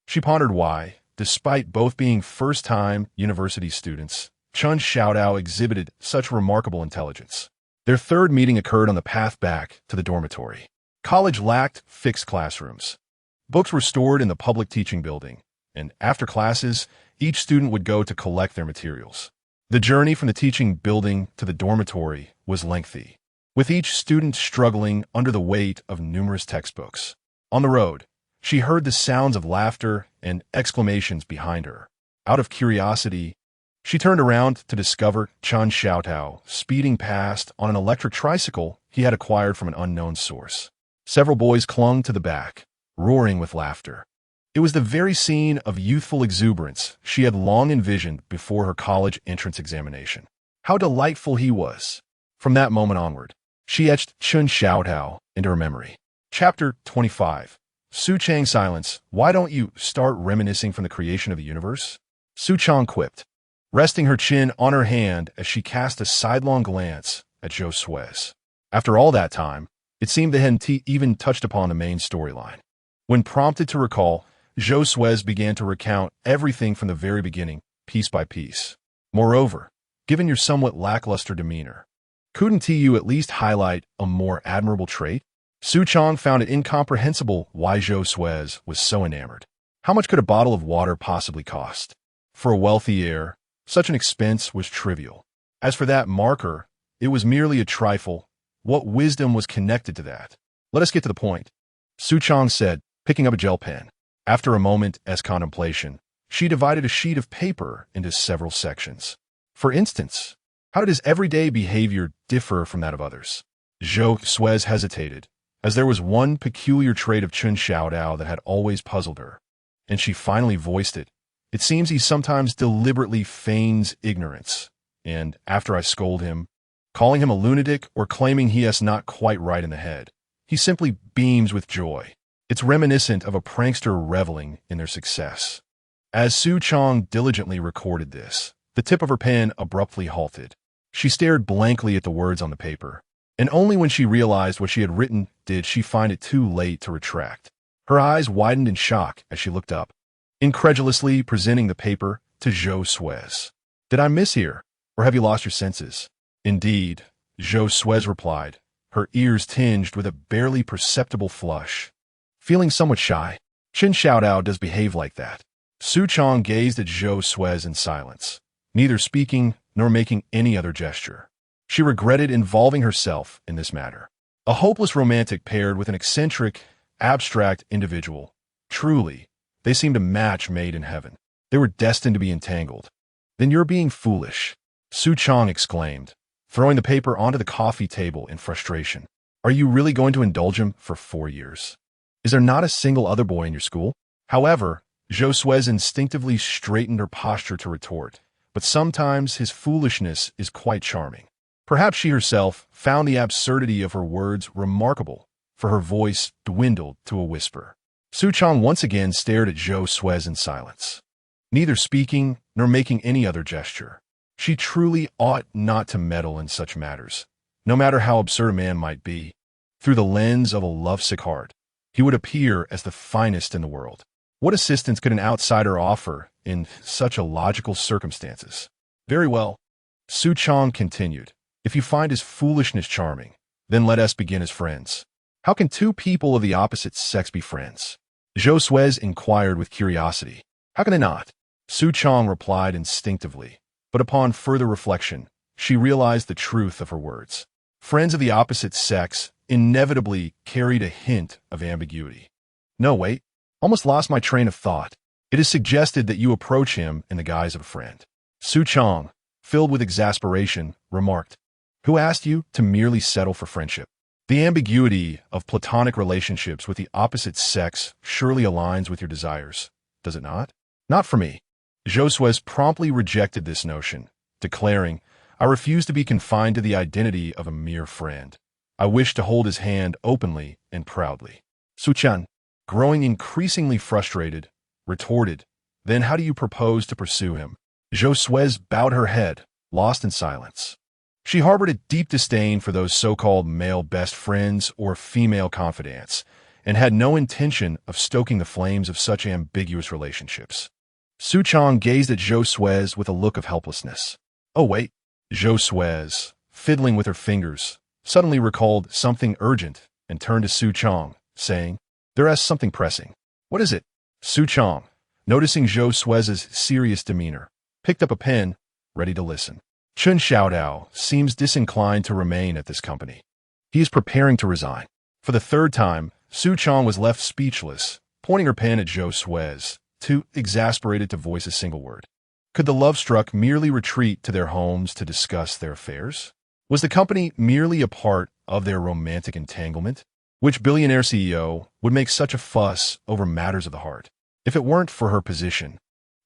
she pondered why, despite both being first-time university students, Chen Xiaodao exhibited such remarkable intelligence. Their third meeting occurred on the path back to the dormitory. College lacked fixed classrooms. Books were stored in the public teaching building, and after classes, each student would go to collect their materials. The journey from the teaching building to the dormitory was lengthy, with each student struggling under the weight of numerous textbooks. On the road, she heard the sounds of laughter and exclamations behind her. Out of curiosity, she turned around to discover Chen Xiaotao speeding past on an electric tricycle he had acquired from an unknown source. Several boys clung to the back, roaring with laughter. It was the very scene of youthful exuberance she had long envisioned before her college entrance examination. How delightful he was! From that moment onward, she etched Xuezhu into her memory. Chapter 25. Su Chang's silence. Why don't you start reminiscing from the creation of the universe? Su Chang quipped, resting her chin on her hand as she cast a sidelong glance at Xuezhu. After all that time, it seemed they hadn't even touched upon the main storyline. When prompted to recall, Xuezhu began to recount everything from the very beginning, piece by piece. Moreover, given your somewhat lackluster demeanor, couldn't you at least highlight a more admirable trait? Su Chang found it incomprehensible why Xuezhu was so enamored. How much could a bottle of water possibly cost? For a wealthy heir, such an expense was trivial. As for that marker, it was merely a trifle. What wisdom was connected to that? Let us get to the point, Su Chang said, picking up a gel pen. After a moment's contemplation, she divided a sheet of paper into several sections. For instance, how did his everyday behavior differ from that of others? Xuezhu hesitated, as there was one peculiar trait of Xuezhu that had always puzzled her, and she finally voiced it. It seems he sometimes deliberately feigns ignorance, and after I scold him, calling him a lunatic or claiming he is not quite right in the head, he simply beams with joy. It's reminiscent of a prankster reveling in their success. As Su Chang diligently recorded this, the tip of her pen abruptly halted. She stared blankly at the words on the paper, and only when she realized what she had written did she find it too late to retract. Her eyes widened in shock as she looked up, incredulously presenting the paper to Xuezhu. Did I miss here, or have you lost your senses? Indeed, Xuezhu replied, her ears tinged with a barely perceptible flush. Feeling somewhat shy, Xuezhu does behave like that. Su Chang gazed at Xuezhu in silence, neither speaking nor making any other gesture. She regretted involving herself in this matter. A hopeless romantic paired with an eccentric, abstract individual. Truly, they seemed a match made in heaven. They were destined to be entangled. Then you're being foolish, Su Chang exclaimed, throwing the paper onto the coffee table in frustration. Are you really going to indulge him for 4 years? Is there not a single other boy in your school? However, Xuezhu instinctively straightened her posture to retort, but sometimes his foolishness is quite charming. Perhaps she herself found the absurdity of her words remarkable, for her voice dwindled to a whisper. Su Chang once again stared at Xuezhu in silence, neither speaking nor making any other gesture. She truly ought not to meddle in such matters, no matter how absurd a man might be. Through the lens of a lovesick heart, he would appear as the finest in the world. What assistance could an outsider offer in such illogical circumstances? Very well, Su Chang continued. If you find his foolishness charming, then let us begin as friends. How can two people of the opposite sex be friends? Xuezhu inquired with curiosity. How can they not? Su Chang replied instinctively, but upon further reflection, she realized the truth of her words. Friends of the opposite sex inevitably carried a hint of ambiguity. No, wait. Almost lost my train of thought. It is suggested that you approach him in the guise of a friend. Su Chang, filled with exasperation, remarked, who asked you to merely settle for friendship? The ambiguity of platonic relationships with the opposite sex surely aligns with your desires, does it not? Not for me. Xuezhu promptly rejected this notion, declaring, I refuse to be confined to the identity of a mere friend. I wish to hold his hand openly and proudly. Su Chang, growing increasingly frustrated, retorted, then how do you propose to pursue him? Xuezhu bowed her head, lost in silence. She harbored a deep disdain for those so-called male best friends or female confidants, and had no intention of stoking the flames of such ambiguous relationships. Su Chang gazed at Xuezhu with a look of helplessness. Oh wait, Xuezhu, fiddling with her fingers, suddenly recalled something urgent and turned to Su Chang, saying, there is something pressing. What is it? Su Chang, noticing Xuezhu's serious demeanor, picked up a pen, ready to listen. Xuezhu seems disinclined to remain at this company. He is preparing to resign. For the third time, Su Chang was left speechless, pointing her pen at Xuezhu, too exasperated to voice a single word. Could the love-struck merely retreat to their homes to discuss their affairs? Was the company merely a part of their romantic entanglement? Which billionaire CEO would make such a fuss over matters of the heart? If it weren't for her position,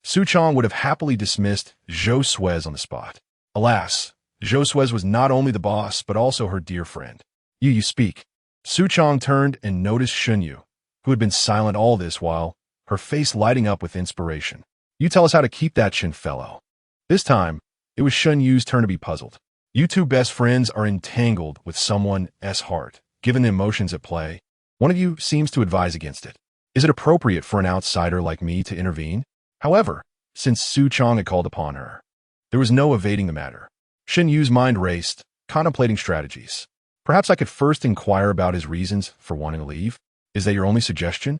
Su Chong would have happily dismissed Xuezhu on the spot. Alas, Xuezhu was not only the boss, but also her dear friend. You speak. Su Chong turned and noticed Xuezhu, who had been silent all this while, her face lighting up with inspiration. You tell us how to keep that chin fellow. This time, it was Xuezhu's turn to be puzzled. You two best friends are entangled with someone's heart. Given the emotions at play, one of you seems to advise against it. Is it appropriate for an outsider like me to intervene? However, since Su Chong had called upon her, there was no evading the matter. Xuezhu's mind raced, contemplating strategies. Perhaps I could first inquire about his reasons for wanting to leave. Is that your only suggestion?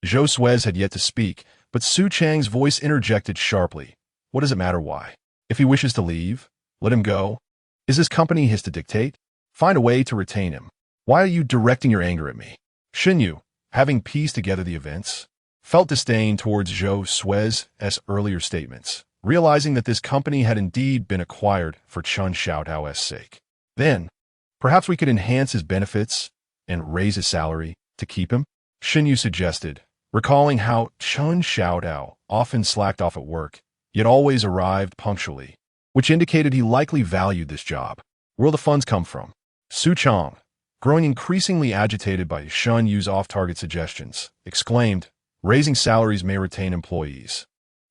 Xuezhu had yet to speak, but Su Chang's voice interjected sharply. What does it matter why? If he wishes to leave, let him go. Is this company his to dictate? Find a way to retain him. Why are you directing your anger at me? Xuezhu, having pieced together the events, felt disdain towards Xuezhu's earlier statements, realizing that this company had indeed been acquired for Chen Xiaodao's sake. Then, perhaps we could enhance his benefits and raise his salary to keep him? Xuezhu suggested, recalling how Chen Xiaodao often slacked off at work, yet always arrived punctually, which indicated he likely valued this job. Where will the funds come from? Su Chong, growing increasingly agitated by Xuezhu's off-target suggestions, exclaimed, raising salaries may retain employees.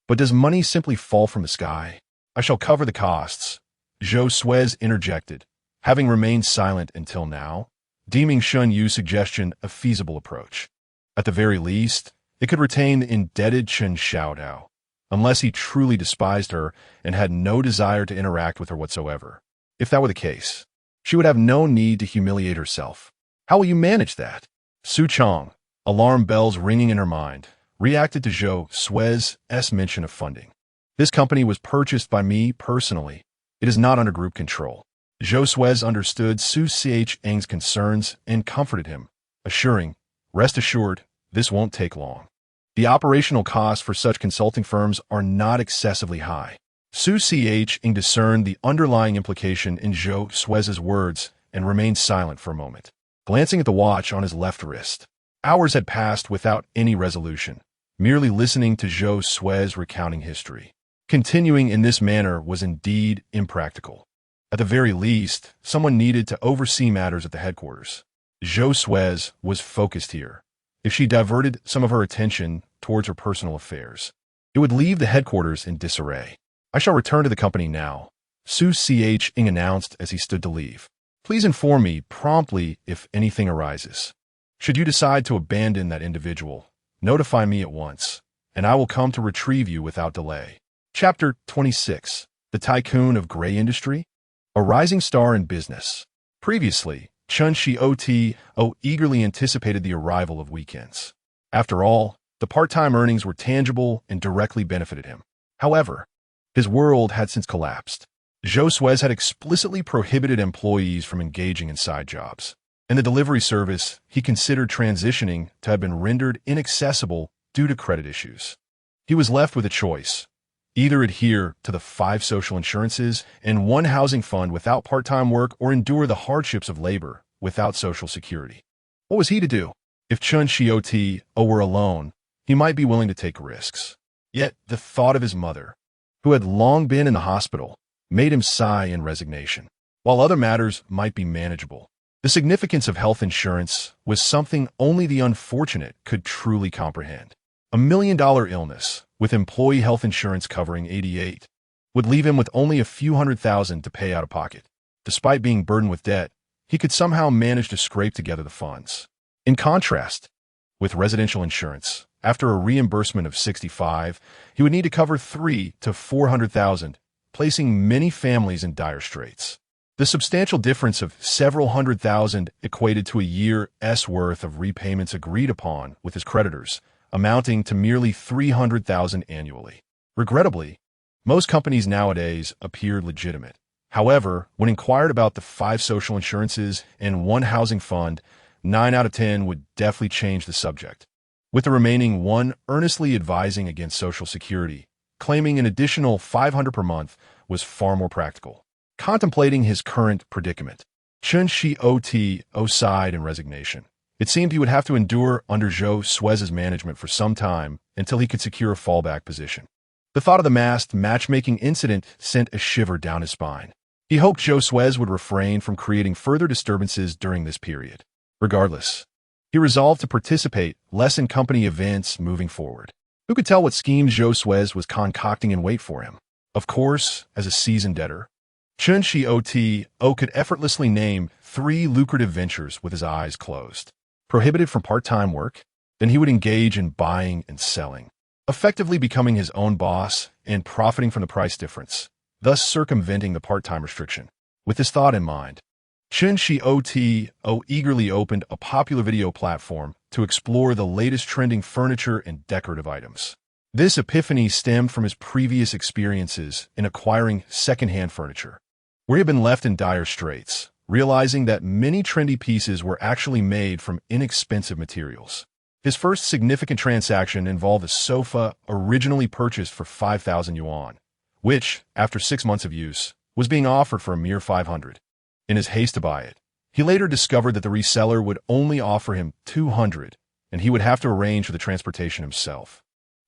But does money simply fall from the sky? I shall cover the costs. Xuezhu interjected, having remained silent until now, deeming Xuezhu's suggestion a feasible approach. At the very least, it could retain the indebted Chen Xiaodao, unless he truly despised her and had no desire to interact with her whatsoever. If that were the case, she would have no need to humiliate herself. How will you manage that? Su Chong, alarm bells ringing in her mind, reacted to Xuezhu's mention of funding. This company was purchased by me personally. It is not under group control. Xuezhu understood Su Chang's concerns and comforted him, assuring, rest assured, this won't take long. The operational costs for such consulting firms are not excessively high. Su Chang discerned the underlying implication in Xuezhu's words and remained silent for a moment, glancing at the watch on his left wrist. Hours had passed without any resolution, merely listening to Xuezhu's recounting history. Continuing in this manner was indeed impractical. At the very least, someone needed to oversee matters at the headquarters. Xuezhu was focused here. If she diverted some of her attention towards her personal affairs, it would leave the headquarters in disarray. I shall return to the company now, Su Chang announced as he stood to leave. Please inform me promptly if anything arises. Should you decide to abandon that individual, notify me at once, and I will come to retrieve you without delay. Chapter 26. The Tycoon of Gray Industry? A rising star in business. Previously, Chen Xiaodao eagerly anticipated the arrival of weekends. After all, the part-time earnings were tangible and directly benefited him. However, his world had since collapsed. Xuezhu had explicitly prohibited employees from engaging in side jobs, and the delivery service he considered transitioning to had been rendered inaccessible due to credit issues. He was left with a choice: either adhere to the 5 social insurances and 1 housing fund without part-time work, or endure the hardships of labor without social security. What was he to do? If Chen Xiaodao were alone, he might be willing to take risks. Yet the thought of his mother, who had long been in the hospital, made him sigh in resignation. While other matters might be manageable, the significance of health insurance was something only the unfortunate could truly comprehend. $1 million illness, with employee health insurance covering 88, would leave him with only a few $100,000 to pay out of pocket. Despite being burdened with debt, he could somehow manage to scrape together the funds. In contrast, with residential insurance, after a reimbursement of 65, he would need to cover $300,000 to $400,000, placing many families in dire straits. The substantial difference of several $100,000 equated to a year's worth of repayments agreed upon with his creditors, amounting to merely $300,000 annually. Regrettably, most companies nowadays appeared legitimate. However, when inquired about the 5 social insurances and 1 housing fund, 9 out of 10 would definitely change the subject, with the remaining 1 earnestly advising against Social Security, claiming an additional $500 per month was far more practical. Contemplating his current predicament, Chen Xiaodao sighed in resignation. It seemed he would have to endure under Xuezhu's management for some time until he could secure a fallback position. The thought of the masked matchmaking incident sent a shiver down his spine. He hoped Xuezhu would refrain from creating further disturbances during this period. Regardless, he resolved to participate less in company events moving forward. Who could tell what schemes Xuezhu was concocting in wait for him? Of course, as a seasoned debtor, Xuezhu could effortlessly name 3 lucrative ventures with his eyes closed. Prohibited from part-time work, then he would engage in buying and selling, effectively becoming his own boss and profiting from the price difference, thus circumventing the part-time restriction. With this thought in mind, Xuezhu eagerly opened a popular video platform to explore the latest trending furniture and decorative items. This epiphany stemmed from his previous experiences in acquiring second-hand furniture, where he had been left in dire straits, realizing that many trendy pieces were actually made from inexpensive materials. His first significant transaction involved a sofa originally purchased for 5,000 yuan, which, after 6 months of use, was being offered for a mere 500. In his haste to buy it, he later discovered that the reseller would only offer him 200, and he would have to arrange for the transportation himself.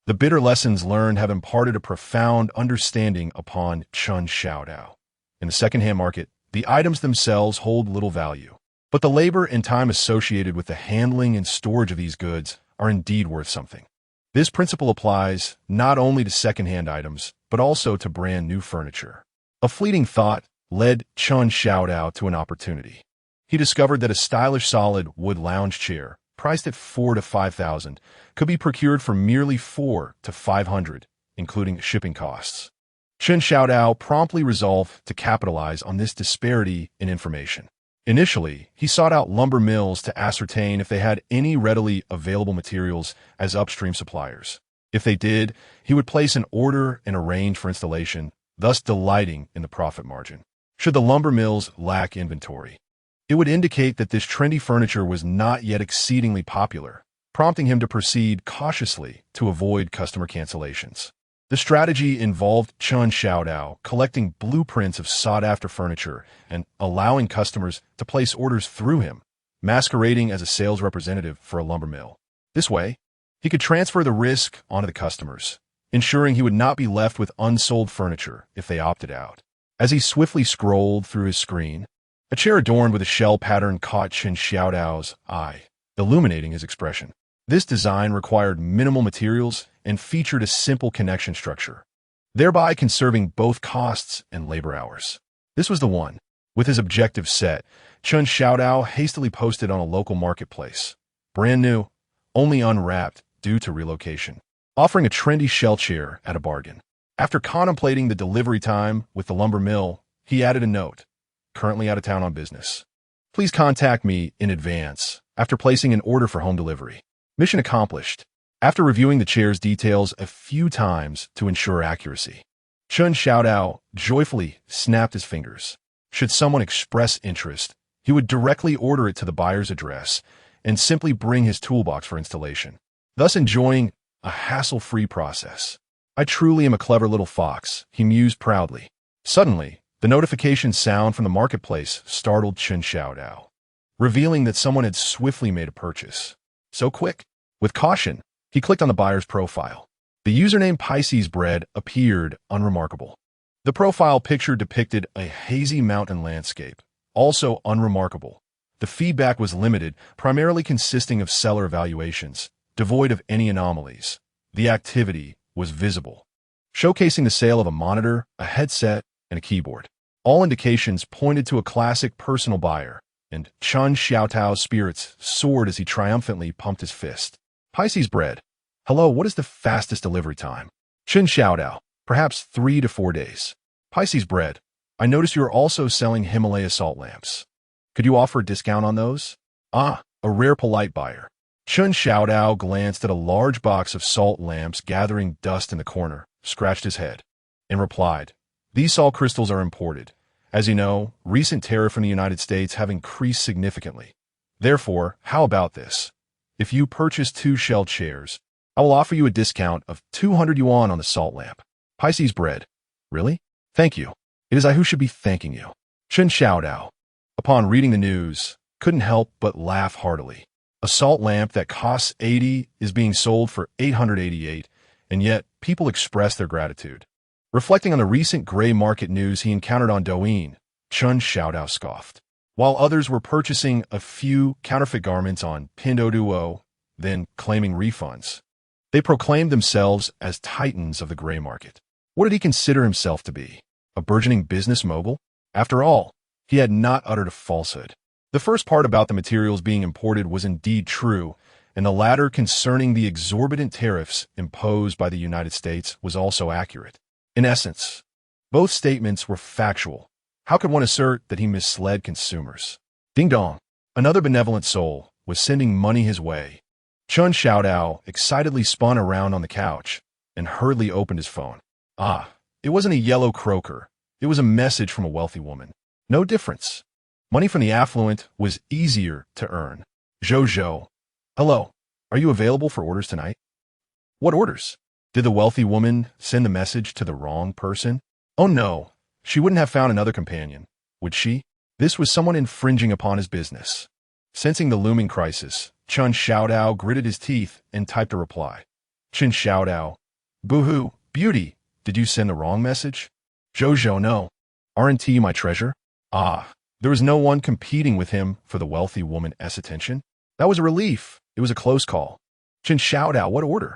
The bitter lessons learned have imparted a profound understanding upon Xuezhu. In the second-hand market, the items themselves hold little value, but the labor and time associated with the handling and storage of these goods are indeed worth something. This principle applies not only to second-hand items, but also to brand-new furniture. A fleeting thought led Xuezhu to an opportunity. He discovered that a stylish solid wood lounge chair, priced at 4,000 to 5,000, could be procured for merely 400 to 500, including shipping costs. Xuezhu promptly resolved to capitalize on this disparity in information. Initially, he sought out lumber mills to ascertain if they had any readily available materials as upstream suppliers. If they did, he would place an order and arrange for installation, thus delighting in the profit margin. Should the lumber mills lack inventory, it would indicate that this trendy furniture was not yet exceedingly popular, prompting him to proceed cautiously to avoid customer cancellations. The strategy involved Xuezhu collecting blueprints of sought-after furniture and allowing customers to place orders through him, masquerading as a sales representative for a lumber mill. This way, he could transfer the risk onto the customers, ensuring he would not be left with unsold furniture if they opted out. As he swiftly scrolled through his screen, a chair adorned with a shell pattern caught Xuezhu's eye, illuminating his expression. This design required minimal materials and featured a simple connection structure, thereby conserving both costs and labor hours. This was the one. With his objective set, Xuezhu hastily posted on a local marketplace. Brand new, only unwrapped due to relocation, offering a trendy shell chair at a bargain. After contemplating the delivery time with the lumber mill, he added a note. Currently out of town on business. Please contact me in advance after placing an order for home delivery. Mission accomplished. After reviewing the chair's details a few times to ensure accuracy, Xuezhu joyfully snapped his fingers. Should someone express interest, he would directly order it to the buyer's address and simply bring his toolbox for installation, thus enjoying a hassle-free process. I truly am a clever little fox, he mused proudly. Suddenly, the notification sound from the marketplace startled Xuezhu, revealing that someone had swiftly made a purchase. So quick. With caution, he clicked on the buyer's profile. The username Pisces Bread appeared unremarkable. The profile picture depicted a hazy mountain landscape, also unremarkable. The feedback was limited, primarily consisting of seller evaluations, devoid of any anomalies. The activity was visible, showcasing the sale of a monitor, a headset, and a keyboard. All indications pointed to a classic personal buyer, and Xuezhu's spirits soared as he triumphantly pumped his fist. Pisces Bread. Hello, what is the fastest delivery time? Xuezhu. Perhaps 3 to 4 days. Pisces Bread. I notice you are also selling Himalaya salt lamps. Could you offer a discount on those? Ah, a rare polite buyer. Xuezhu glanced at a large box of salt lamps gathering dust in the corner, scratched his head, and replied, These salt crystals are imported. As you know, recent tariffs from the United States have increased significantly. Therefore, how about this? If you purchase 2 shell chairs, I will offer you a discount of 200 yuan on the salt lamp. Pisces Bread. Really? Thank you. It is I who should be thanking you. Xuezhu, upon reading the news, couldn't help but laugh heartily. A salt lamp that costs 80 is being sold for 888, and yet people express their gratitude. Reflecting on the recent gray market news he encountered on Douyin, Chun Xiaodao scoffed. While others were purchasing a few counterfeit garments on Pinduoduo, then claiming refunds, they proclaimed themselves as titans of the gray market. What did he consider himself to be? A burgeoning business mogul? After all, he had not uttered a falsehood. The first part about the materials being imported was indeed true, and the latter concerning the exorbitant tariffs imposed by the United States was also accurate. In essence, both statements were factual. How could one assert that he misled consumers? Ding dong! Another benevolent soul was sending money his way. Chun Xiaodao excitedly spun around on the couch and hurriedly opened his phone. Ah, it wasn't a yellow croaker. It was a message from a wealthy woman. No difference. Money from the affluent was easier to earn. Xuezhu. Hello. Are you available for orders tonight? What orders? Did the wealthy woman send the message to the wrong person? Oh no. She wouldn't have found another companion, would she? This was someone infringing upon his business. Sensing the looming crisis, Chun Xiaodao gritted his teeth and typed a reply. Chun Xiaodao. Boo-hoo, beauty, did you send the wrong message? Xuezhu, no. R&T, my treasure? Ah, there was no one competing with him for the wealthy woman's attention. That was a relief. It was a close call. Chun Xiaodao, what order?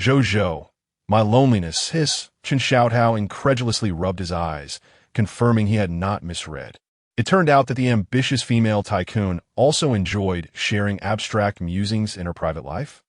Xuezhu. My loneliness, hiss. Chun Xiaodao incredulously rubbed his eyes, confirming he had not misread. It turned out that the ambitious female tycoon also enjoyed sharing abstract musings in her private life.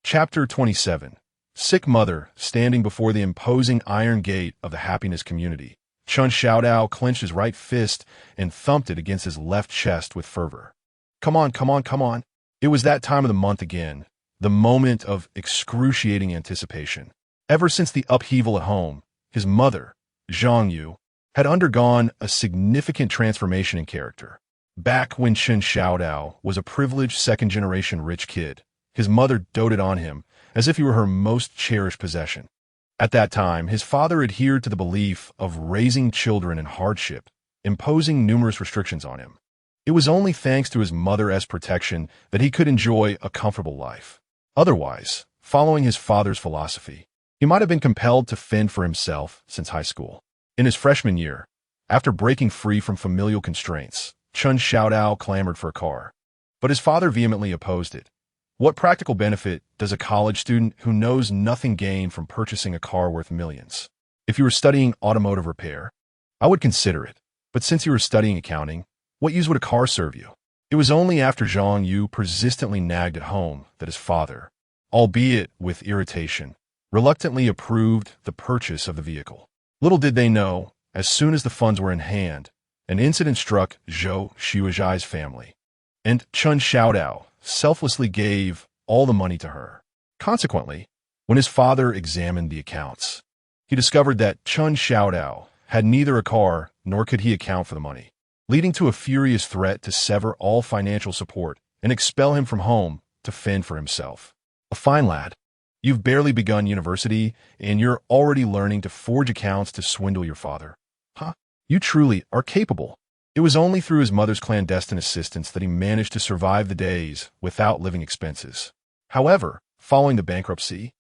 Chapter 27. Sick mother standing before the imposing iron gate of the happiness community. Chun Xiaodao clenched his right fist and thumped it against his left chest with fervor. Come on, come on, come on. It was that time of the month again, the moment of excruciating anticipation. Ever since the upheaval at home, his mother, Xuezhu, had undergone a significant transformation in character. Back when Chun Xiaodao was a privileged second-generation rich kid, his mother doted on him as if he were her most cherished possession. At that time, his father adhered to the belief of raising children in hardship, imposing numerous restrictions on him. It was only thanks to his mother's protection that he could enjoy a comfortable life. Otherwise, following his father's philosophy, he might have been compelled to fend for himself since high school. In his freshman year, after breaking free from familial constraints, Chun Xiaodao clamored for a car. But his father vehemently opposed it. What practical benefit does a college student who knows nothing gain from purchasing a car worth millions? If you were studying automotive repair, I would consider it. But since you were studying accounting, what use would a car serve you? It was only after Xuezhu persistently nagged at home that his father, albeit with irritation, reluctantly approved the purchase of the vehicle. Little did they know, as soon as the funds were in hand, an incident struck Xuezhu's family, and Chun Xiaodao selflessly gave all the money to her. Consequently, when his father examined the accounts, he discovered that Chun Xiaodao had neither a car nor could he account for the money, leading to a furious threat to sever all financial support and expel him from home to fend for himself. A fine lad. You've barely begun university, and you're already learning to forge accounts to swindle your father. Huh? You truly are capable. It was only through his mother's clandestine assistance that he managed to survive the days without living expenses. However, following the bankruptcy,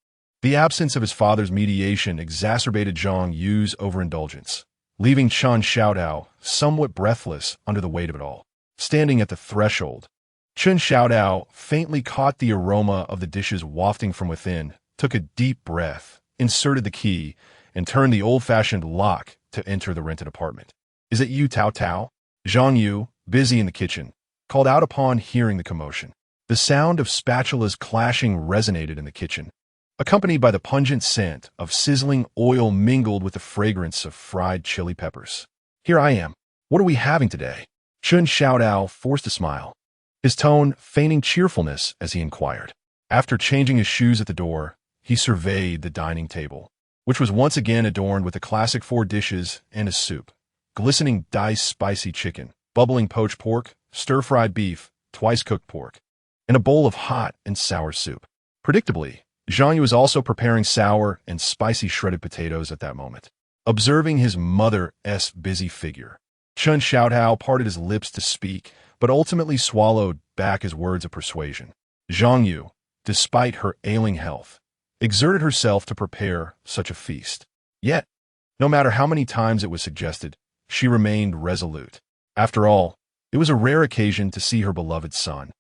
the absence of his father's mediation exacerbated Xuezhu's overindulgence, leaving Chun Xiaodao somewhat breathless under the weight of it all. Standing at the threshold, Chun Xiaodao faintly caught the aroma of the dishes wafting from within, took a deep breath, inserted the key, and turned the old-fashioned lock to enter the rented apartment. Is it you, Tao Tao? Xuezhu, busy in the kitchen, called out upon hearing the commotion. The sound of spatulas clashing resonated in the kitchen, accompanied by the pungent scent of sizzling oil mingled with the fragrance of fried chili peppers. Here I am. What are we having today? Chun Xiaodao forced a smile, his tone feigning cheerfulness as he inquired. After changing his shoes at the door, he surveyed the dining table, which was once again adorned with the classic 4 dishes and a soup, glistening diced spicy chicken, bubbling poached pork, stir-fried beef, twice-cooked pork, and a bowl of hot and sour soup. Predictably, Xuezhu was also preparing sour and spicy shredded potatoes at that moment. Observing his mother's busy figure, Chun Xiaodao parted his lips to speak, but ultimately swallowed back his words of persuasion. Yu, despite her ailing health, exerted herself to prepare such a feast. Yet, no matter how many times it was suggested, she remained resolute. After all, it was a rare occasion to see her beloved son,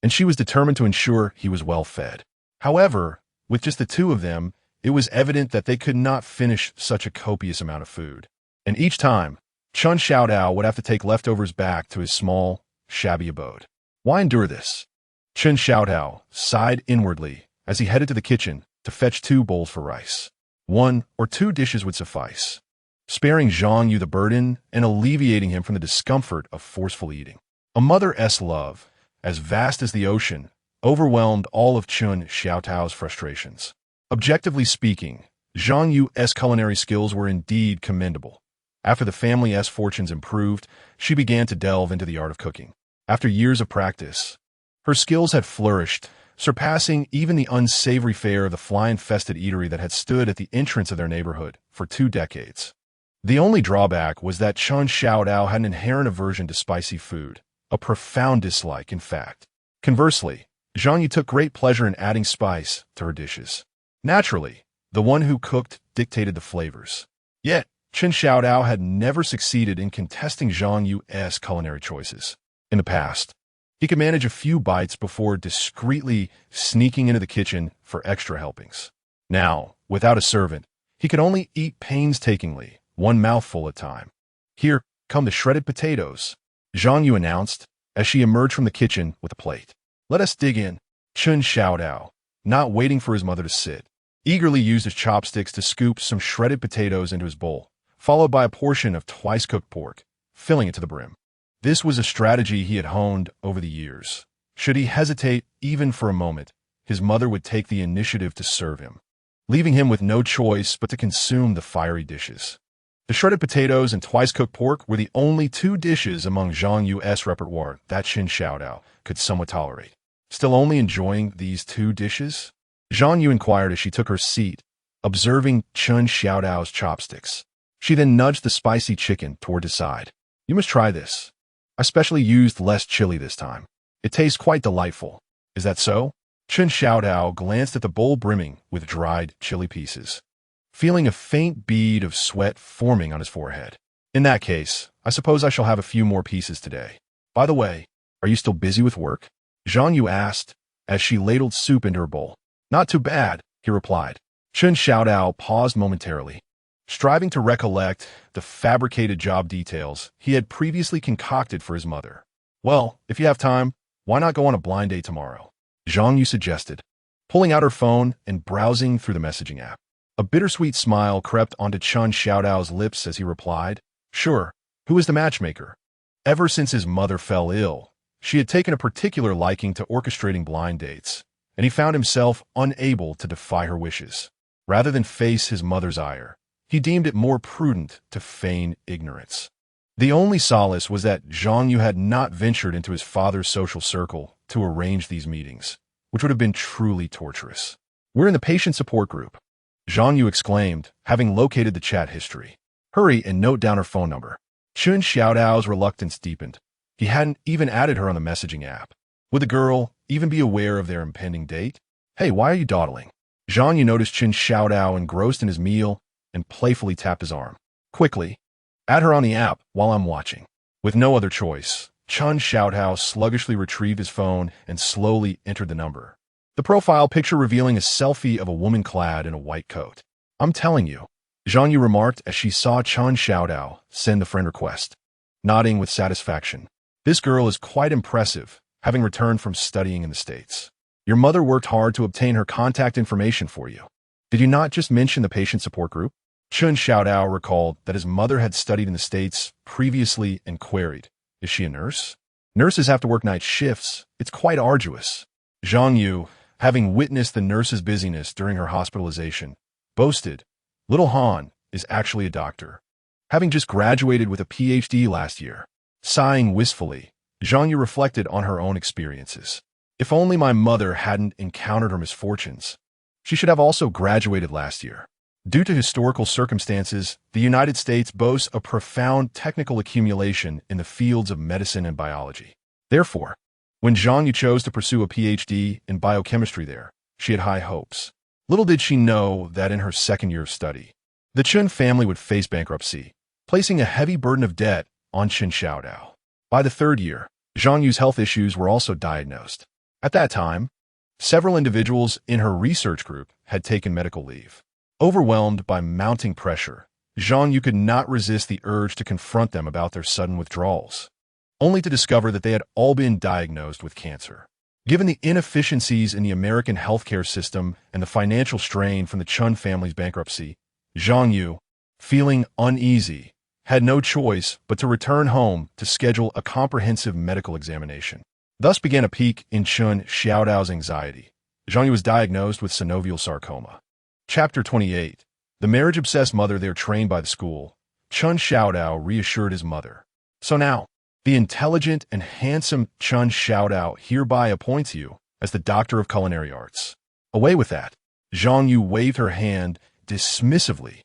and she was determined to ensure he was well fed. However, with just the two of them, it was evident that they could not finish such a copious amount of food. And each time, Xuezhu would have to take leftovers back to his small, shabby abode. Why endure this? Xuezhu sighed inwardly as he headed to the kitchen to fetch 2 bowls for rice. 1 or 2 dishes would suffice, sparing Yu the burden and alleviating him from the discomfort of forceful eating. A mother's love, as vast as the ocean, overwhelmed all of Xuezhu's frustrations. Objectively speaking, Yu's culinary skills were indeed commendable. After the family's fortunes improved, she began to delve into the art of cooking. After years of practice, her skills had flourished, surpassing even the unsavory fare of the fly-infested eatery that had stood at the entrance of their neighborhood for 2 decades. The only drawback was that Xuezhu had an inherent aversion to spicy food, a profound dislike, in fact. Conversely, Yu took great pleasure in adding spice to her dishes. Naturally, the one who cooked dictated the flavors. Yet, Xuezhu had never succeeded in contesting Yu's culinary choices. In the past, he could manage a few bites before discreetly sneaking into the kitchen for extra helpings. Now, without a servant, he could only eat painstakingly, 1 mouthful at a time. "Here come the shredded potatoes," Yu announced as she emerged from the kitchen with a plate. "Let us dig in." Xuezhu, not waiting for his mother to sit, eagerly used his chopsticks to scoop some shredded potatoes into his bowl, followed by a portion of twice-cooked pork, filling it to the brim. This was a strategy he had honed over the years. Should he hesitate even for a moment, his mother would take the initiative to serve him, leaving him with no choice but to consume the fiery dishes. The shredded potatoes and twice-cooked pork were the only 2 dishes among Yu's repertoire that Xuezhu could somewhat tolerate. Still only enjoying these 2 dishes? Yu inquired as she took her seat, observing Xuezhu's chopsticks. She then nudged the spicy chicken toward his side. "You must try this. I specially used less chili this time. It tastes quite delightful." "Is that so?" Xuezhu glanced at the bowl brimming with dried chili pieces, feeling a faint bead of sweat forming on his forehead. "In that case, I suppose I shall have a few more pieces today. By the way, are you still busy with work?" Yu asked as she ladled soup into her bowl. "Not too bad," he replied. Xuezhu paused momentarily, striving to recollect the fabricated job details he had previously concocted for his mother. "Well, if you have time, why not go on a blind date tomorrow?" Yu suggested, pulling out her phone and browsing through the messaging app. A bittersweet smile crept onto Xuezhu's lips as he replied, "Sure, who is the matchmaker?" Ever since his mother fell ill, she had taken a particular liking to orchestrating blind dates, and he found himself unable to defy her wishes. Rather than face his mother's ire, he deemed it more prudent to feign ignorance. The only solace was that Yu had not ventured into his father's social circle to arrange these meetings, which would have been truly torturous. "We're in the patient support group," Yu exclaimed, having located the chat history. "Hurry and note down her phone number." Xuezhu's reluctance deepened. He hadn't even added her on the messaging app. Would the girl even be aware of their impending date? "Hey, why are you dawdling?" Yu noticed Xuezhu engrossed in his meal and playfully tapped his arm. "Quickly, add her on the app while I'm watching." With no other choice, Xuezhu sluggishly retrieved his phone and slowly entered the number. The profile picture revealing a selfie of a woman clad in a white coat. "I'm telling you," Yu remarked as she saw Xuezhu send the friend request, nodding with satisfaction. "This girl is quite impressive, having returned from studying in the States. Your mother worked hard to obtain her contact information for you. Did you not just mention the patient support group?" Xuezhu recalled that his mother had studied in the States previously and queried, "Is she a nurse?" "Nurses have to work night shifts. It's quite arduous." Yu, having witnessed the nurse's busyness during her hospitalization, boasted, "Little Han is actually a doctor, having just graduated with a PhD last year." Sighing wistfully, Yu reflected on her own experiences. "If only my mother hadn't encountered her misfortunes. She should have also graduated last year." Due to historical circumstances, the United States boasts a profound technical accumulation in the fields of medicine and biology. Therefore, When Zhang Yu chose to pursue a PhD in biochemistry there, she had high hopes. Little did she know that in her second year of study, the Chun family would face bankruptcy, placing a heavy burden of debt on Chen Xiaodao. By the third year, Zhang Yu's health issues were also diagnosed. At that time, several individuals in her research group had taken medical leave. Overwhelmed by mounting pressure, Zhang Yu could not resist the urge to confront them about their sudden withdrawals, only to discover that they had all been diagnosed with cancer. Given the inefficiencies in the American healthcare system and the financial strain from the Chun family's bankruptcy, Zhang Yu, feeling uneasy, had no choice but to return home to schedule a comprehensive medical examination. Thus began a peak in Chen Xiaodao's anxiety. Zhang Yu was diagnosed with synovial sarcoma. Chapter 28. The marriage-obsessed mother there trained by the school. Chen Xiaodao reassured his mother. So now, the intelligent and handsome Chen Xiaodao hereby appoints you as the doctor of culinary arts. Away with that. Zhang Yu waved her hand dismissively,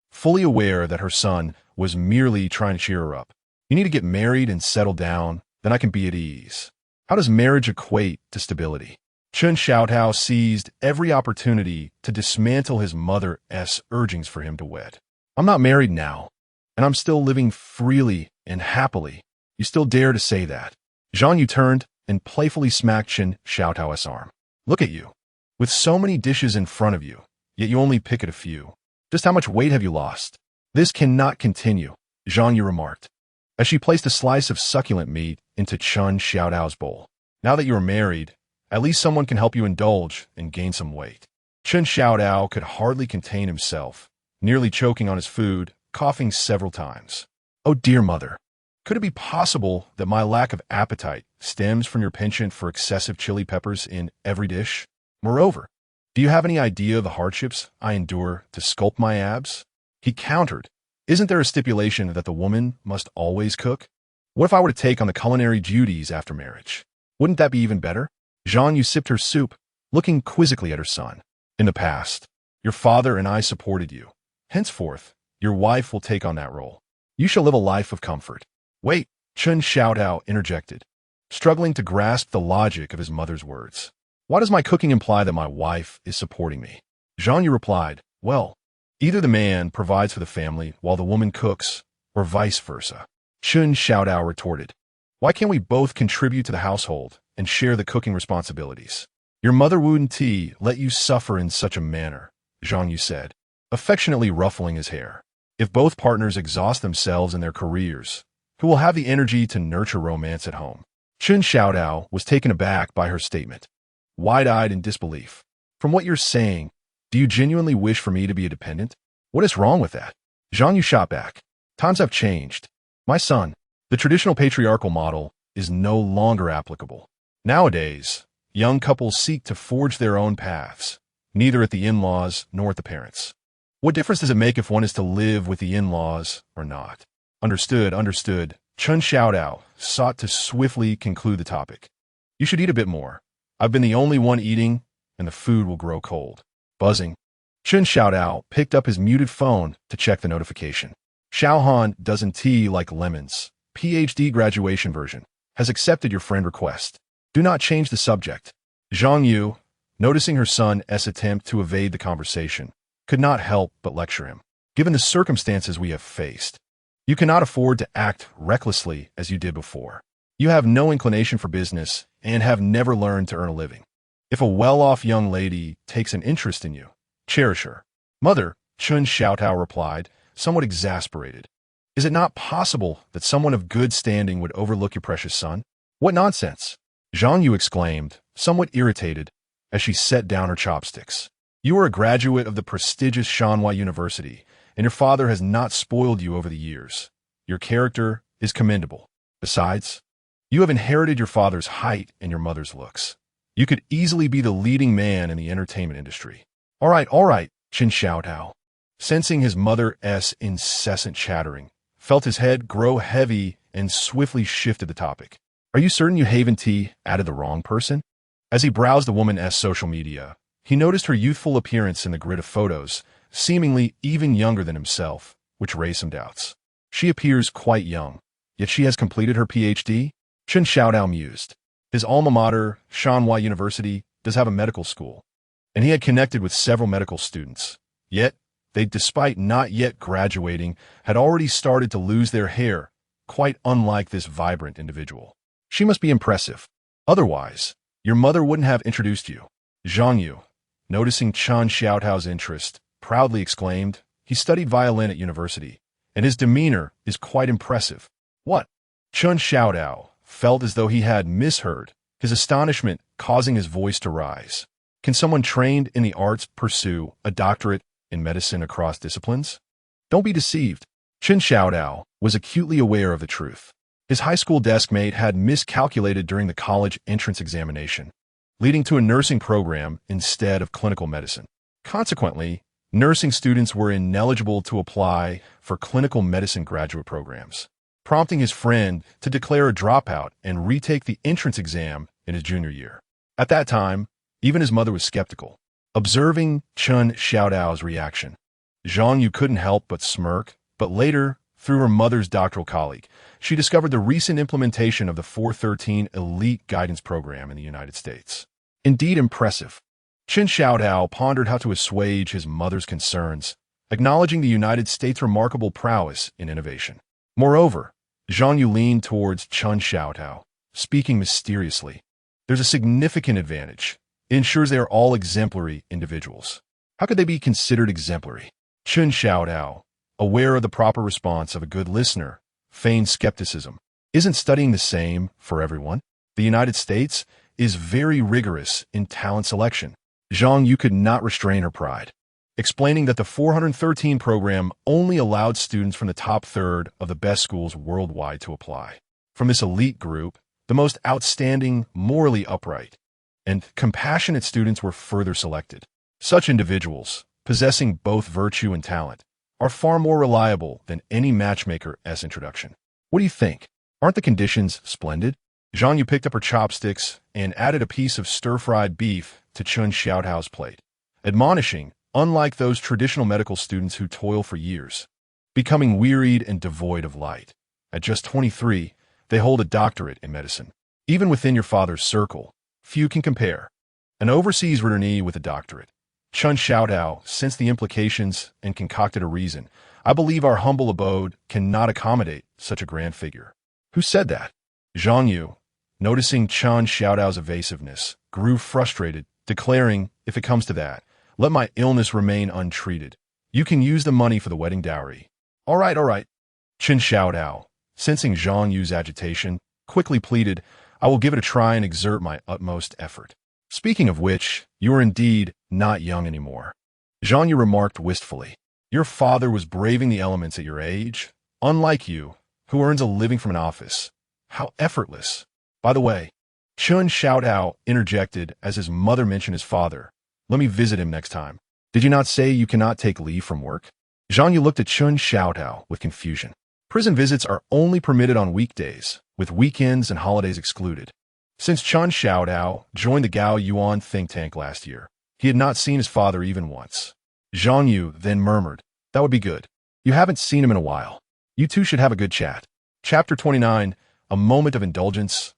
fully aware that her son was merely trying to cheer her up. You need to get married and settle down, then I can be at ease. How does marriage equate to stability? Chen Xiaodao seized every opportunity to dismantle his mother's urgings for him to wed. I'm not married now, and I'm still living freely and happily. You still dare to say that? Zhang Yu turned and playfully smacked Chen Xiaodao's arm. Look at you. With so many dishes in front of you, yet you only pick at a few. Just how much weight have you lost? This cannot continue, Zhang Yu remarked, as she placed a slice of succulent meat into Chen Xiaodao's bowl. Now that you are married, at least someone can help you indulge and gain some weight. Chen Xiaodao could hardly contain himself, nearly choking on his food, coughing several times. Oh dear mother, could it be possible that my lack of appetite stems from your penchant for excessive chili peppers in every dish? Moreover, do you have any idea of the hardships I endure to sculpt my abs? He countered, isn't there a stipulation that the woman must always cook? What if I were to take on the culinary duties after marriage? Wouldn't that be even better? Zhang Yu sipped her soup, looking quizzically at her son. In the past, your father and I supported you. Henceforth, your wife will take on that role. You shall live a life of comfort. Wait, Chen Xiaodao interjected, struggling to grasp the logic of his mother's words. Why does my cooking imply that my wife is supporting me? Zhang Yu replied, well, either the man provides for the family while the woman cooks, or vice versa. Chen Xiaodao retorted, why can't we both contribute to the household and share the cooking responsibilities? Your mother wouldn't let you suffer in such a manner, Zhang Yu said, affectionately ruffling his hair. If both partners exhaust themselves in their careers, who will have the energy to nurture romance at home? Chen Xiaodao was taken aback by her statement, wide-eyed in disbelief. From what you're saying, do you genuinely wish for me to be a dependent? What is wrong with that? Zhang Yu shot back. Times have changed. My son, the traditional patriarchal model is no longer applicable. Nowadays, young couples seek to forge their own paths, neither at the in-laws nor at the parents. What difference does it make if one is to live with the in-laws or not? Understood. Chen Xiaodao sought to swiftly conclude the topic. You should eat a bit more. I've been the only one eating, and the food will grow cold. Buzzing. Chen Xiaodao picked up his muted phone to check the notification. Xiaohan doesn't tea like lemons. PhD graduation version has accepted your friend request. Do not change the subject. Zhang Yu, noticing her son's attempt to evade the conversation, could not help but lecture him. Given the circumstances we have faced, you cannot afford to act recklessly as you did before. You have no inclination for business and have never learned to earn a living. If a well-off young lady takes an interest in you, cherish her. Mother, Chen Xiaodao replied, somewhat exasperated. Is it not possible that someone of good standing would overlook your precious son? What nonsense! Zhang Yu exclaimed, somewhat irritated, as she set down her chopsticks. You are a graduate of the prestigious Shanghai University, and your father has not spoiled you over the years. Your character is commendable. Besides, you have inherited your father's height and your mother's looks. You could easily be the leading man in the entertainment industry. All right, Chen Xiaodao, sensing his mother's incessant chattering, felt his head grow heavy and swiftly shifted the topic. Are you certain you haven't added the wrong person? As he browsed the woman's social media, he noticed her youthful appearance in the grid of photos, seemingly even younger than himself, which raised some doubts. She appears quite young, yet she has completed her PhD? Chen Xiaodao mused. His alma mater, Xuezhu University, does have a medical school, and he had connected with several medical students. Yet, they, despite not yet graduating, had already started to lose their hair, quite unlike this vibrant individual. She must be impressive. Otherwise, your mother wouldn't have introduced you. Xuezhu, noticing Chen Xiaotao's interest, proudly exclaimed, he studied violin at university, and his demeanor is quite impressive. What? Chen Xiaotao felt as though he had misheard, his astonishment causing his voice to rise. Can someone trained in the arts pursue a doctorate in medicine across disciplines? Don't be deceived. Chen Xiaotao was acutely aware of the truth. His high school deskmate had miscalculated during the college entrance examination, leading to a nursing program instead of clinical medicine. Consequently, nursing students were ineligible to apply for clinical medicine graduate programs, prompting his friend to declare a dropout and retake the entrance exam in his junior year. At that time, even his mother was skeptical. Observing Chen Xiaotao's reaction, Xuezhu couldn't help but smirk, but later, through her mother's doctoral colleague, she discovered the recent implementation of the 413 Elite Guidance Program in the United States. Indeed impressive. Chen Xiaotao pondered how to assuage his mother's concerns, acknowledging the United States' remarkable prowess in innovation. Moreover, Xuezhu leaned towards Chen Xiaotao, speaking mysteriously. There's a significant advantage. It ensures they are all exemplary individuals. How could they be considered exemplary? Chen Xiaotao, aware of the proper response of a good listener, feigned skepticism. Isn't studying the same for everyone? The United States is very rigorous in talent selection. Xuezhu could not restrain her pride, explaining that the 413 program only allowed students from the top third of the best schools worldwide to apply. From this elite group, the most outstanding, morally upright, and compassionate students were further selected. Such individuals, possessing both virtue and talent, are far more reliable than any matchmaker's introduction. What do you think? Aren't the conditions splendid? Xuezhu picked up her chopsticks and added a piece of stir-fried beef to Chen Xiaotao's plate, admonishing, unlike those traditional medical students who toil for years, becoming wearied and devoid of light. At just 23, they hold a doctorate in medicine. Even within your father's circle, few can compare. An overseas returnee with a doctorate. Chen Xiaotao sensed the implications and concocted a reason. I believe our humble abode cannot accommodate such a grand figure. Who said that? Xuezhu, noticing Chen Xiaotao's evasiveness, grew frustrated, declaring, if it comes to that, let my illness remain untreated. You can use the money for the wedding dowry. All right. Chen Xiaotao, sensing Xuezhu's agitation, quickly pleaded, I will give it a try and exert my utmost effort. Speaking of which, you are indeed not young anymore. Xuezhu remarked wistfully. Your father was braving the elements at your age, unlike you, who earns a living from an office. How effortless. By the way, Chen Xiaotao interjected as his mother mentioned his father. Let me visit him next time. Did you not say you cannot take leave from work? Xuezhu looked at Chen Xiaotao with confusion. Prison visits are only permitted on weekdays, with weekends and holidays excluded. Since Chen Xiaotao joined the Gao Yuan think tank last year, he had not seen his father even once. Xuezhu then murmured, that would be good. You haven't seen him in a while. You two should have a good chat. Chapter 29, A Moment of Indulgence.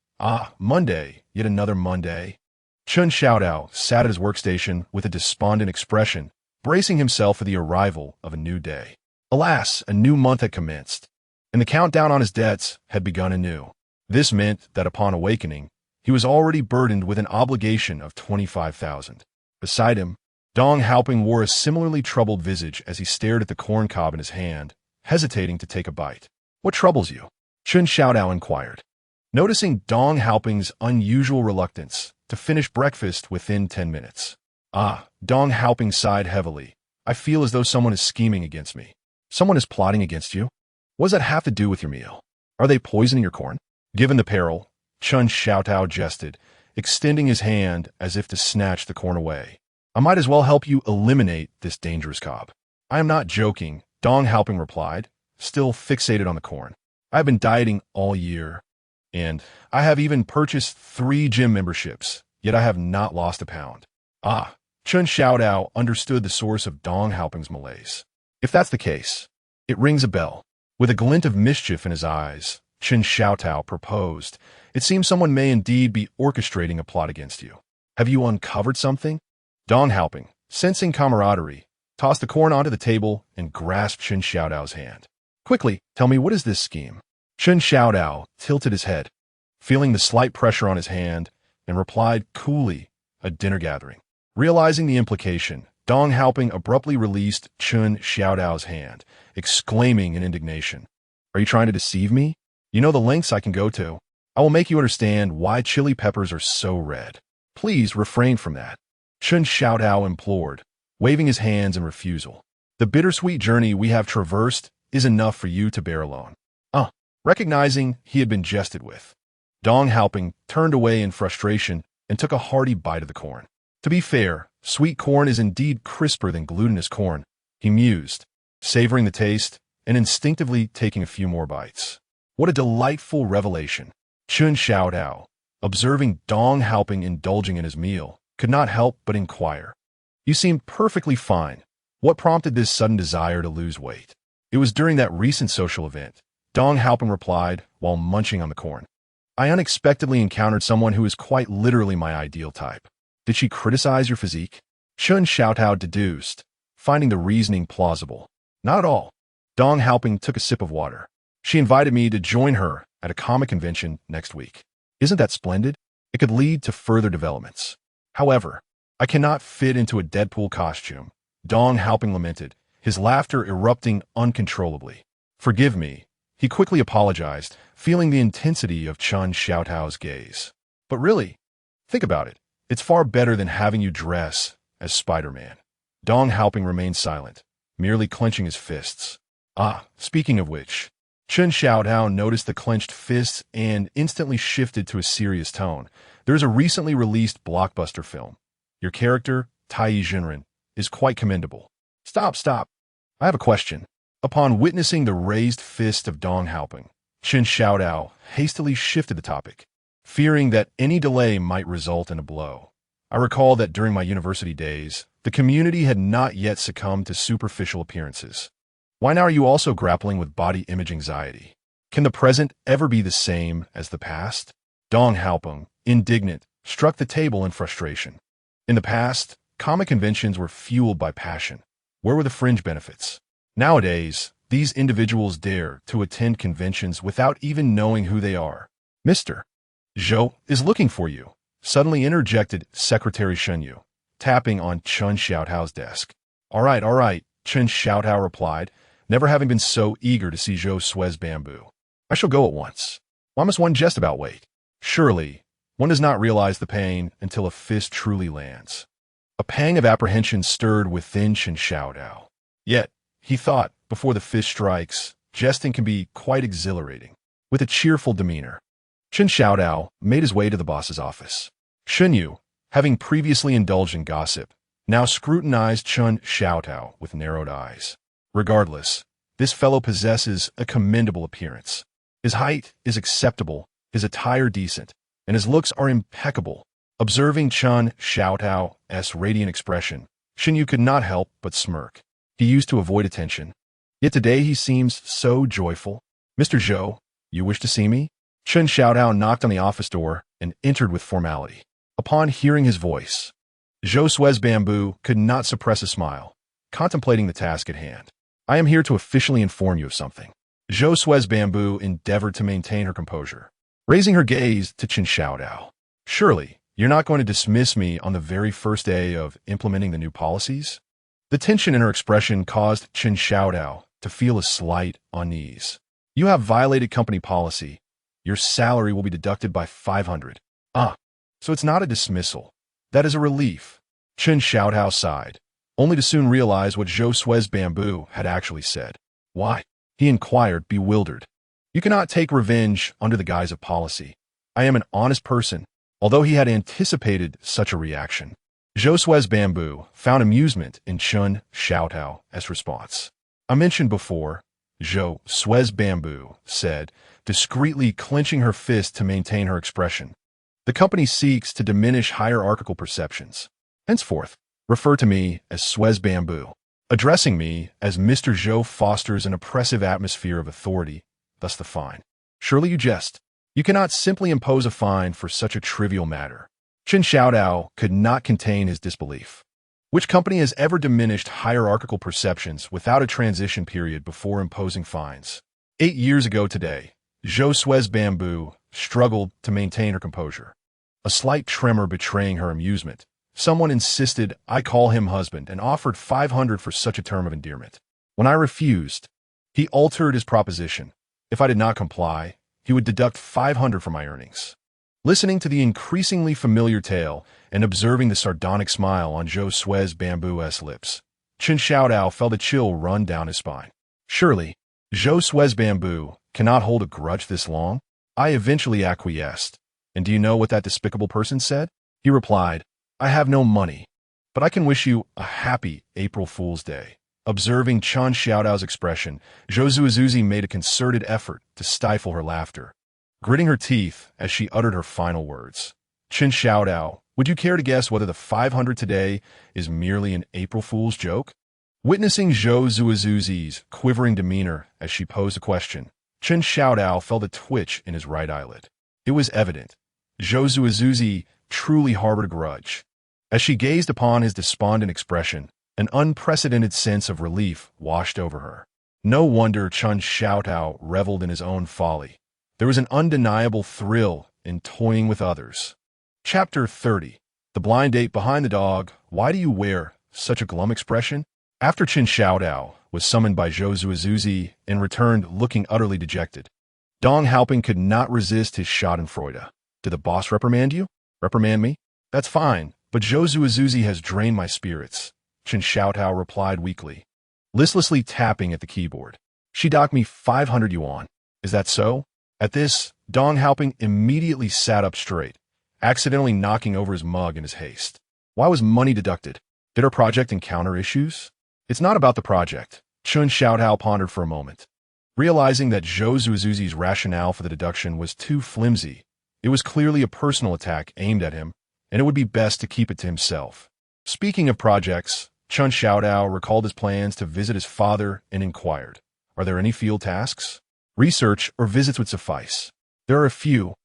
Monday, yet another Monday. Chen Xiaotao sat at his workstation with a despondent expression, bracing himself for the arrival of a new day. Alas, a new month had commenced, and the countdown on his debts had begun anew. This meant that upon awakening, he was already burdened with an obligation of 25,000. Beside him, Dong Haoping wore a similarly troubled visage as he stared at the corn cob in his hand, hesitating to take a bite. What troubles you? Chen Xiaotao inquired, noticing Dong Haoping's unusual reluctance to finish breakfast within 10 minutes. Dong Haoping sighed heavily. I feel as though someone is scheming against me. Someone is plotting against you? What does that have to do with your meal? Are they poisoning your corn? Given the peril, Chen Xiaotao jested, extending his hand as if to snatch the corn away. I might as well help you eliminate this dangerous cob. I am not joking, Dong Haoping replied, still fixated on the corn. I have been dieting all year, and I have even purchased 3 gym memberships, yet I have not lost a pound. Chen Xiaotao understood the source of Dong Haoping's malaise. If that's the case, it rings a bell. With a glint of mischief in his eyes, Chen Xiaotao proposed. It seems someone may indeed be orchestrating a plot against you. Have you uncovered something? Dong Haoping, sensing camaraderie, tossed the corn onto the table and grasped Chen Xiaotao's hand. Quickly, tell me, what is this scheme? Chen Xiaotao tilted his head, feeling the slight pressure on his hand, and replied coolly, a dinner gathering. Realizing the implication, Dong Haoping abruptly released Chen Xiaotao's hand, exclaiming in indignation, "Are you trying to deceive me? You know the lengths I can go to. I will make you understand why chili peppers are so red. Please refrain from that," Chen Xiaotao implored, waving his hands in refusal. "The bittersweet journey we have traversed is enough for you to bear alone." Recognizing he had been jested with, Dong Haoping turned away in frustration and took a hearty bite of the corn. To be fair, sweet corn is indeed crisper than glutinous corn, he mused, savoring the taste and instinctively taking a few more bites. What a delightful revelation. Chen Xiaotao, observing Dong Haoping indulging in his meal, could not help but inquire. "You seem perfectly fine. What prompted this sudden desire to lose weight?" "It was during that recent social event," Dong Haoping replied while munching on the corn. "I unexpectedly encountered someone who is quite literally my ideal type." "Did she criticize your physique?" Chen Xiaotao deduced, finding the reasoning plausible. "Not at all." Dong Haoping took a sip of water. "She invited me to join her at a comic convention next week. Isn't that splendid? It could lead to further developments. However, I cannot fit into a Deadpool costume," Dong Haoping lamented, his laughter erupting uncontrollably. "Forgive me," he quickly apologized, feeling the intensity of Chen Xiaotao's gaze. "But really, think about it. It's far better than having you dress as Spider-Man." Dong Haoping remained silent, merely clenching his fists. Speaking of which, Chen Xiaotao noticed the clenched fists and instantly shifted to a serious tone. "There is a recently released blockbuster film. Your character, Tai Jinren, is quite commendable." Stop. I have a question." Upon witnessing the raised fist of Dong Haoping, Chen Xiaotao hastily shifted the topic, fearing that any delay might result in a blow. "I recall that during my university days, the community had not yet succumbed to superficial appearances. Why now are you also grappling with body image anxiety? Can the present ever be the same as the past?" Dong Haoping, indignant, struck the table in frustration. In the past, comic conventions were fueled by passion. Where were the fringe benefits? Nowadays, these individuals dare to attend conventions without even knowing who they are. "Mr. Zhou is looking for you," suddenly interjected Secretary Xuezhu, tapping on Chen Xiaotao's desk. All right, Chen Xiaotao replied, never having been so eager to see Zhou Suez bamboo. "I shall go at once. Why must one jest about weight? Surely, one does not realize the pain until a fist truly lands." A pang of apprehension stirred within Chen Xiaotao. Yet, he thought, before the fist strikes, jesting can be quite exhilarating. With a cheerful demeanor, Chen Xiaotao made his way to the boss's office. Xuezhu, having previously indulged in gossip, now scrutinized Chen Xiaotao with narrowed eyes. Regardless, this fellow possesses a commendable appearance. His height is acceptable, his attire decent, and his looks are impeccable. Observing Chen Xiaotao's radiant expression, Xuezhu could not help but smirk. He used to avoid attention. Yet today he seems so joyful. "Mr. Zhou, you wish to see me?" Chen Xiaotao knocked on the office door and entered with formality. Upon hearing his voice, Zhou Suez Bamboo could not suppress a smile, contemplating the task at hand. "I am here to officially inform you of something." Zhou Suez Bamboo endeavored to maintain her composure, raising her gaze to Chen Xiaotao. "Surely, you're not going to dismiss me on the very first day of implementing the new policies?" The tension in her expression caused Chen Xiaotao to feel a slight unease. "You have violated company policy. Your salary will be deducted by 500. So it's not a dismissal. That is a relief." Chen Xiaotao sighed, only to soon realize what Zhou Suez Bamboo had actually said. "Why?" he inquired, bewildered. "You cannot take revenge under the guise of policy. I am an honest person." Although he had anticipated such a reaction, Zhou Suez Bamboo found amusement in Chen Xiaotao's response. "I mentioned before," Zhou Suez Bamboo said, discreetly clenching her fist to maintain her expression. "The company seeks to diminish hierarchical perceptions. Henceforth, refer to me as Suez Bamboo. Addressing me as Mr. Zhou fosters an oppressive atmosphere of authority, thus the fine." Surely you jest. You cannot simply impose a fine for such a trivial matter. Chen Xiaodao could not contain his disbelief. Which company has ever diminished hierarchical perceptions without a transition period before imposing fines? 8 years ago today, Xuezhu Bamboo struggled to maintain her composure. A slight tremor betraying her amusement. Someone insisted I call him husband and offered 500 for such a term of endearment. When I refused, he altered his proposition. If I did not comply, he would deduct 500 from my earnings. Listening to the increasingly familiar tale and observing the sardonic smile on Xuezhu Bamboo's lips, Chen Xiaodao felt a chill run down his spine. Surely, Xuezhu Bamboo cannot hold a grudge this long? I eventually acquiesced. And do you know what that despicable person said? He replied, I have no money, but I can wish you a happy April Fool's Day. Observing Chen Xiaodao's expression, Xuezhu made a concerted effort to stifle her laughter, gritting her teeth as she uttered her final words. Chen Xiaodao, would you care to guess whether the 500 today is merely an April Fool's joke? Witnessing Xuezhu's quivering demeanor as she posed a question, Chen Xiaodao felt a twitch in his right eyelid. It was evident. Xuezhu truly harbored a grudge. As she gazed upon his despondent expression, an unprecedented sense of relief washed over her. No wonder Chen Xiaodao reveled in his own folly. There was an undeniable thrill in toying with others. Chapter 30. The blind date behind the dog. Why do you wear such a glum expression? After Chen Xiaodao was summoned by Xuezhu and returned looking utterly dejected, Dong Haoping could not resist his schadenfreude. Did the boss reprimand you? Reprimand me? That's fine, but Xuezhu has drained my spirits, Chen Xiaodao replied weakly, listlessly tapping at the keyboard. She docked me 500 yuan. Is that so? At this, Dong Haoping immediately sat up straight, accidentally knocking over his mug in his haste. Why was money deducted? Did our project encounter issues? It's not about the project, Chen Xiaodao pondered for a moment. Realizing that Xuezhu's rationale for the deduction was too flimsy, it was clearly a personal attack aimed at him, and it would be best to keep it to himself. Speaking of projects, Chen Xiaodao recalled his plans to visit his father and inquired, are there any field tasks? Research or visits would suffice. There are a few,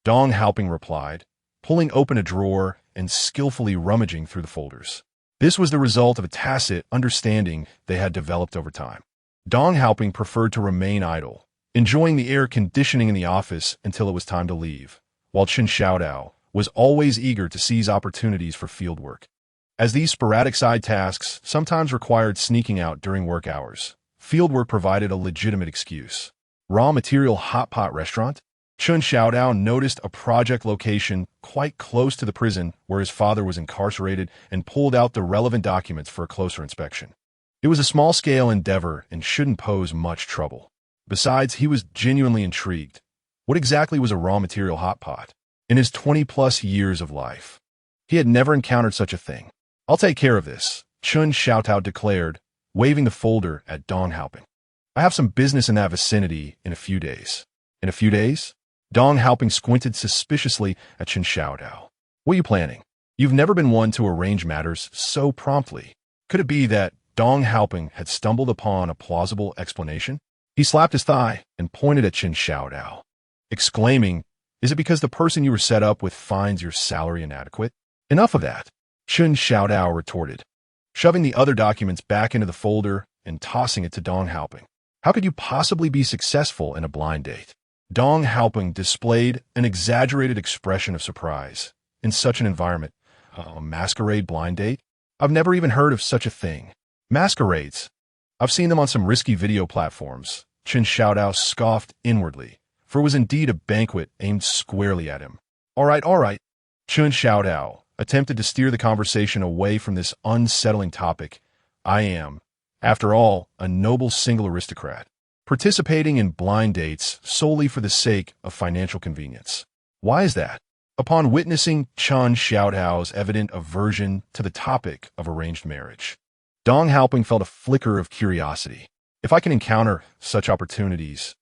Dong Haoping replied, pulling open a drawer and skillfully rummaging through the folders. This was the result of a tacit understanding they had developed over time. Dong Haoping preferred to remain idle, enjoying the air conditioning in the office until it was time to leave, while Chen Xiaodao was always eager to seize opportunities for fieldwork. As these sporadic side tasks sometimes required sneaking out during work hours, fieldwork provided a legitimate excuse. Raw material hot pot restaurant? Chen Xiaodao noticed a project location quite close to the prison where his father was incarcerated and pulled out the relevant documents for a closer inspection. It was a small-scale endeavor and shouldn't pose much trouble. Besides, he was genuinely intrigued. What exactly was a raw material hot pot? In his 20-plus years of life, he had never encountered such a thing. I'll take care of this, Chen Xiaodao declared, waving the folder at Dong Haoping. I have some business in that vicinity in a few days. In a few days? Dong Haoping squinted suspiciously at Chen Xiaodao. What are you planning? You've never been one to arrange matters so promptly. Could it be that Dong Haoping had stumbled upon a plausible explanation? He slapped his thigh and pointed at Chen Xiaodao, exclaiming, is it because the person you were set up with finds your salary inadequate? Enough of that, Chen Xiaodao retorted, shoving the other documents back into the folder and tossing it to Dong Haoping. How could you possibly be successful in a blind date? Dong Haoping displayed an exaggerated expression of surprise. In such an environment, a masquerade blind date? I've never even heard of such a thing. Masquerades? I've seen them on some risky video platforms, Chen Xiaodao scoffed inwardly, for it was indeed a banquet aimed squarely at him. All right, Chen Xiaodao attempted to steer the conversation away from this unsettling topic. I am, after all, a noble single aristocrat, participating in blind dates solely for the sake of financial convenience. Why is that? Upon witnessing Chen Xiaodao's evident aversion to the topic of arranged marriage, Dong Haoping felt a flicker of curiosity. If I can encounter such opportunities,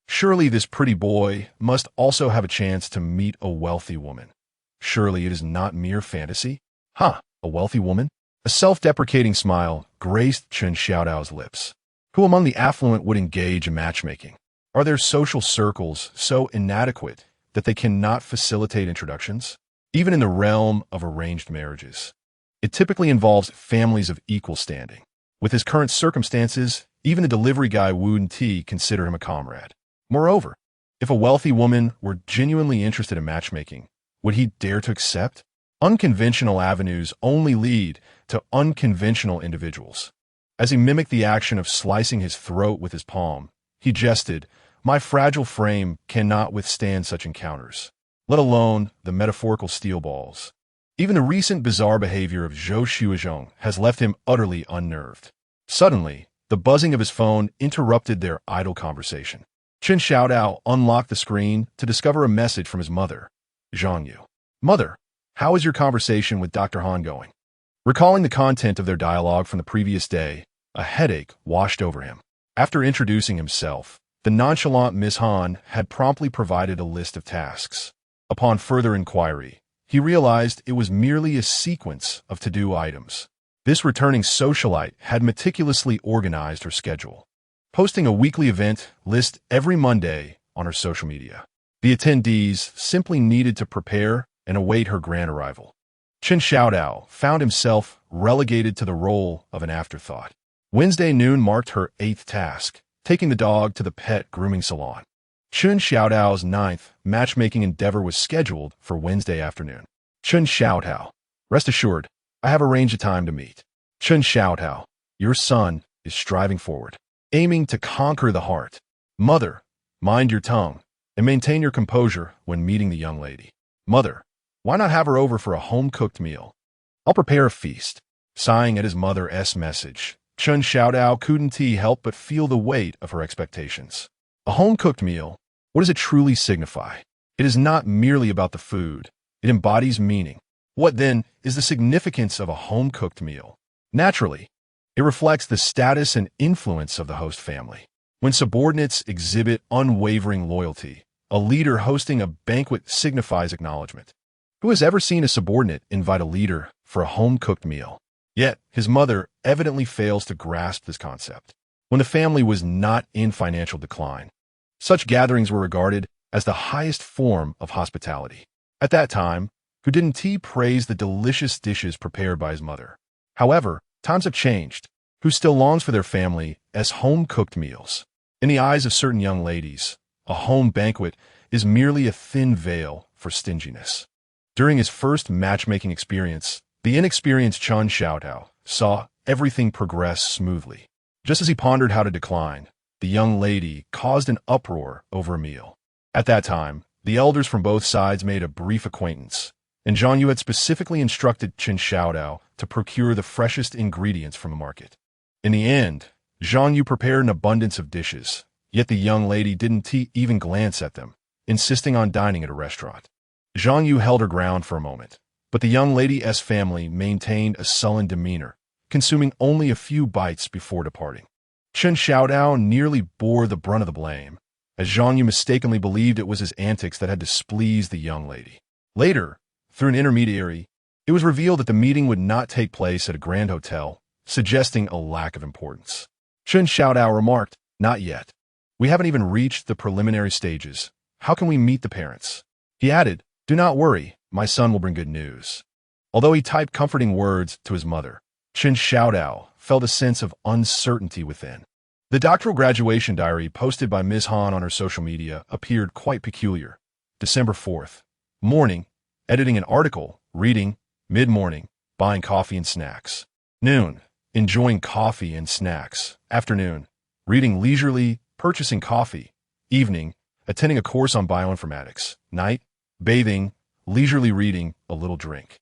surely this pretty boy must also have a chance to meet a wealthy woman. Surely it is not mere fantasy? A wealthy woman? A self-deprecating smile graced Chen Xiaodao's lips. Who among the affluent would engage in matchmaking? Are their social circles so inadequate that they cannot facilitate introductions? Even in the realm of arranged marriages, it typically involves families of equal standing. With his current circumstances, even the delivery guy wouldn't consider him a comrade. Moreover, if a wealthy woman were genuinely interested in matchmaking, would he dare to accept? Unconventional avenues only lead to unconventional individuals. As he mimicked the action of slicing his throat with his palm, he jested, "My fragile frame cannot withstand such encounters, let alone the metaphorical steel balls." Even the recent bizarre behavior of Xuezhu has left him utterly unnerved. Suddenly, the buzzing of his phone interrupted their idle conversation. Chen Xiaodao unlocked the screen to discover a message from his mother, Xuezhu. "Mother, how is your conversation with Dr. Han going?" Recalling the content of their dialogue from the previous day, a headache washed over him. After introducing himself, the nonchalant Miss Han had promptly provided a list of tasks. Upon further inquiry, he realized it was merely a sequence of to-do items. This returning socialite had meticulously organized her schedule, posting a weekly event list every Monday on her social media. The attendees simply needed to prepare and await her grand arrival. Chen Xiaodao found himself relegated to the role of an afterthought. Wednesday noon marked her 8th task, taking the dog to the pet grooming salon. Chen Xiaodao's 9th matchmaking endeavor was scheduled for Wednesday afternoon. Chen Xiaodao, rest assured, I have arranged a time to meet. Chen Xiaodao, your son is striving forward, aiming to conquer the heart. Mother, mind your tongue and maintain your composure when meeting the young lady. Mother, why not have her over for a home-cooked meal? I'll prepare a feast. Sighing at his mother's message, Chen Xiaodao couldn't help but feel the weight of her expectations. A home-cooked meal, what does it truly signify? It is not merely about the food. It embodies meaning. What, then, is the significance of a home-cooked meal? Naturally, it reflects the status and influence of the host family. When subordinates exhibit unwavering loyalty, a leader hosting a banquet signifies acknowledgement. Who has ever seen a subordinate invite a leader for a home-cooked meal? Yet, his mother evidently fails to grasp this concept. When the family was not in financial decline, such gatherings were regarded as the highest form of hospitality. At that time, who didn't praise the delicious dishes prepared by his mother? However, times have changed. Who still longs for their family as home-cooked meals? In the eyes of certain young ladies, a home banquet is merely a thin veil for stinginess. During his first matchmaking experience, the inexperienced Chen Xiaodao saw everything progress smoothly. Just as he pondered how to decline, the young lady caused an uproar over a meal. At that time, the elders from both sides made a brief acquaintance, and Xuezhu had specifically instructed Chen Xiaodao to procure the freshest ingredients from the market. In the end, Xuezhu prepared an abundance of dishes, yet the young lady didn't even glance at them, insisting on dining at a restaurant. Xuezhu held her ground for a moment, but the young lady's family maintained a sullen demeanor, consuming only a few bites before departing. Chen Xiaodao nearly bore the brunt of the blame, as Xuezhu mistakenly believed it was his antics that had displeased the young lady. Later, through an intermediary, it was revealed that the meeting would not take place at a grand hotel, suggesting a lack of importance. Chen Xiaodao remarked, "Not yet. We haven't even reached the preliminary stages. How can we meet the parents?" He added, "Do not worry, my son will bring good news." Although he typed comforting words to his mother, Chen Xiaodao felt a sense of uncertainty within. The doctoral graduation diary posted by Ms. Han on her social media appeared quite peculiar. December 4th. Morning, editing an article, reading, mid-morning, buying coffee and snacks. Noon, enjoying coffee and snacks. Afternoon, reading leisurely, purchasing coffee. Evening, attending a course on bioinformatics. Night, bathing, leisurely reading, a little drink.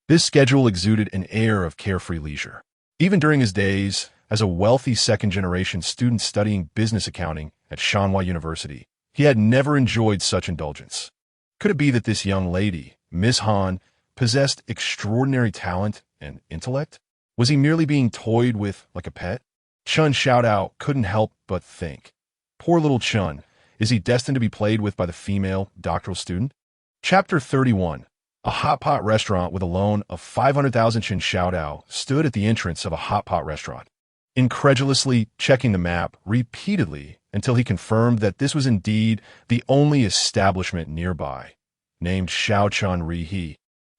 This schedule exuded an air of carefree leisure. Even during his days as a wealthy second-generation student studying business accounting at Shanghai University, he had never enjoyed such indulgence. Could it be that this young lady, Ms. Han, possessed extraordinary talent and intellect? Was he merely being toyed with like a pet? Chen Xiaodao couldn't help but think, poor little Chen, is he destined to be played with by the female doctoral student? Chapter 31. A hot pot restaurant with a loan of 500,000. Chen Xiaodao stood at the entrance of a hot pot restaurant. incredulously checking the map repeatedly until he confirmed that this was indeed the only establishment nearby, named Xuezhu.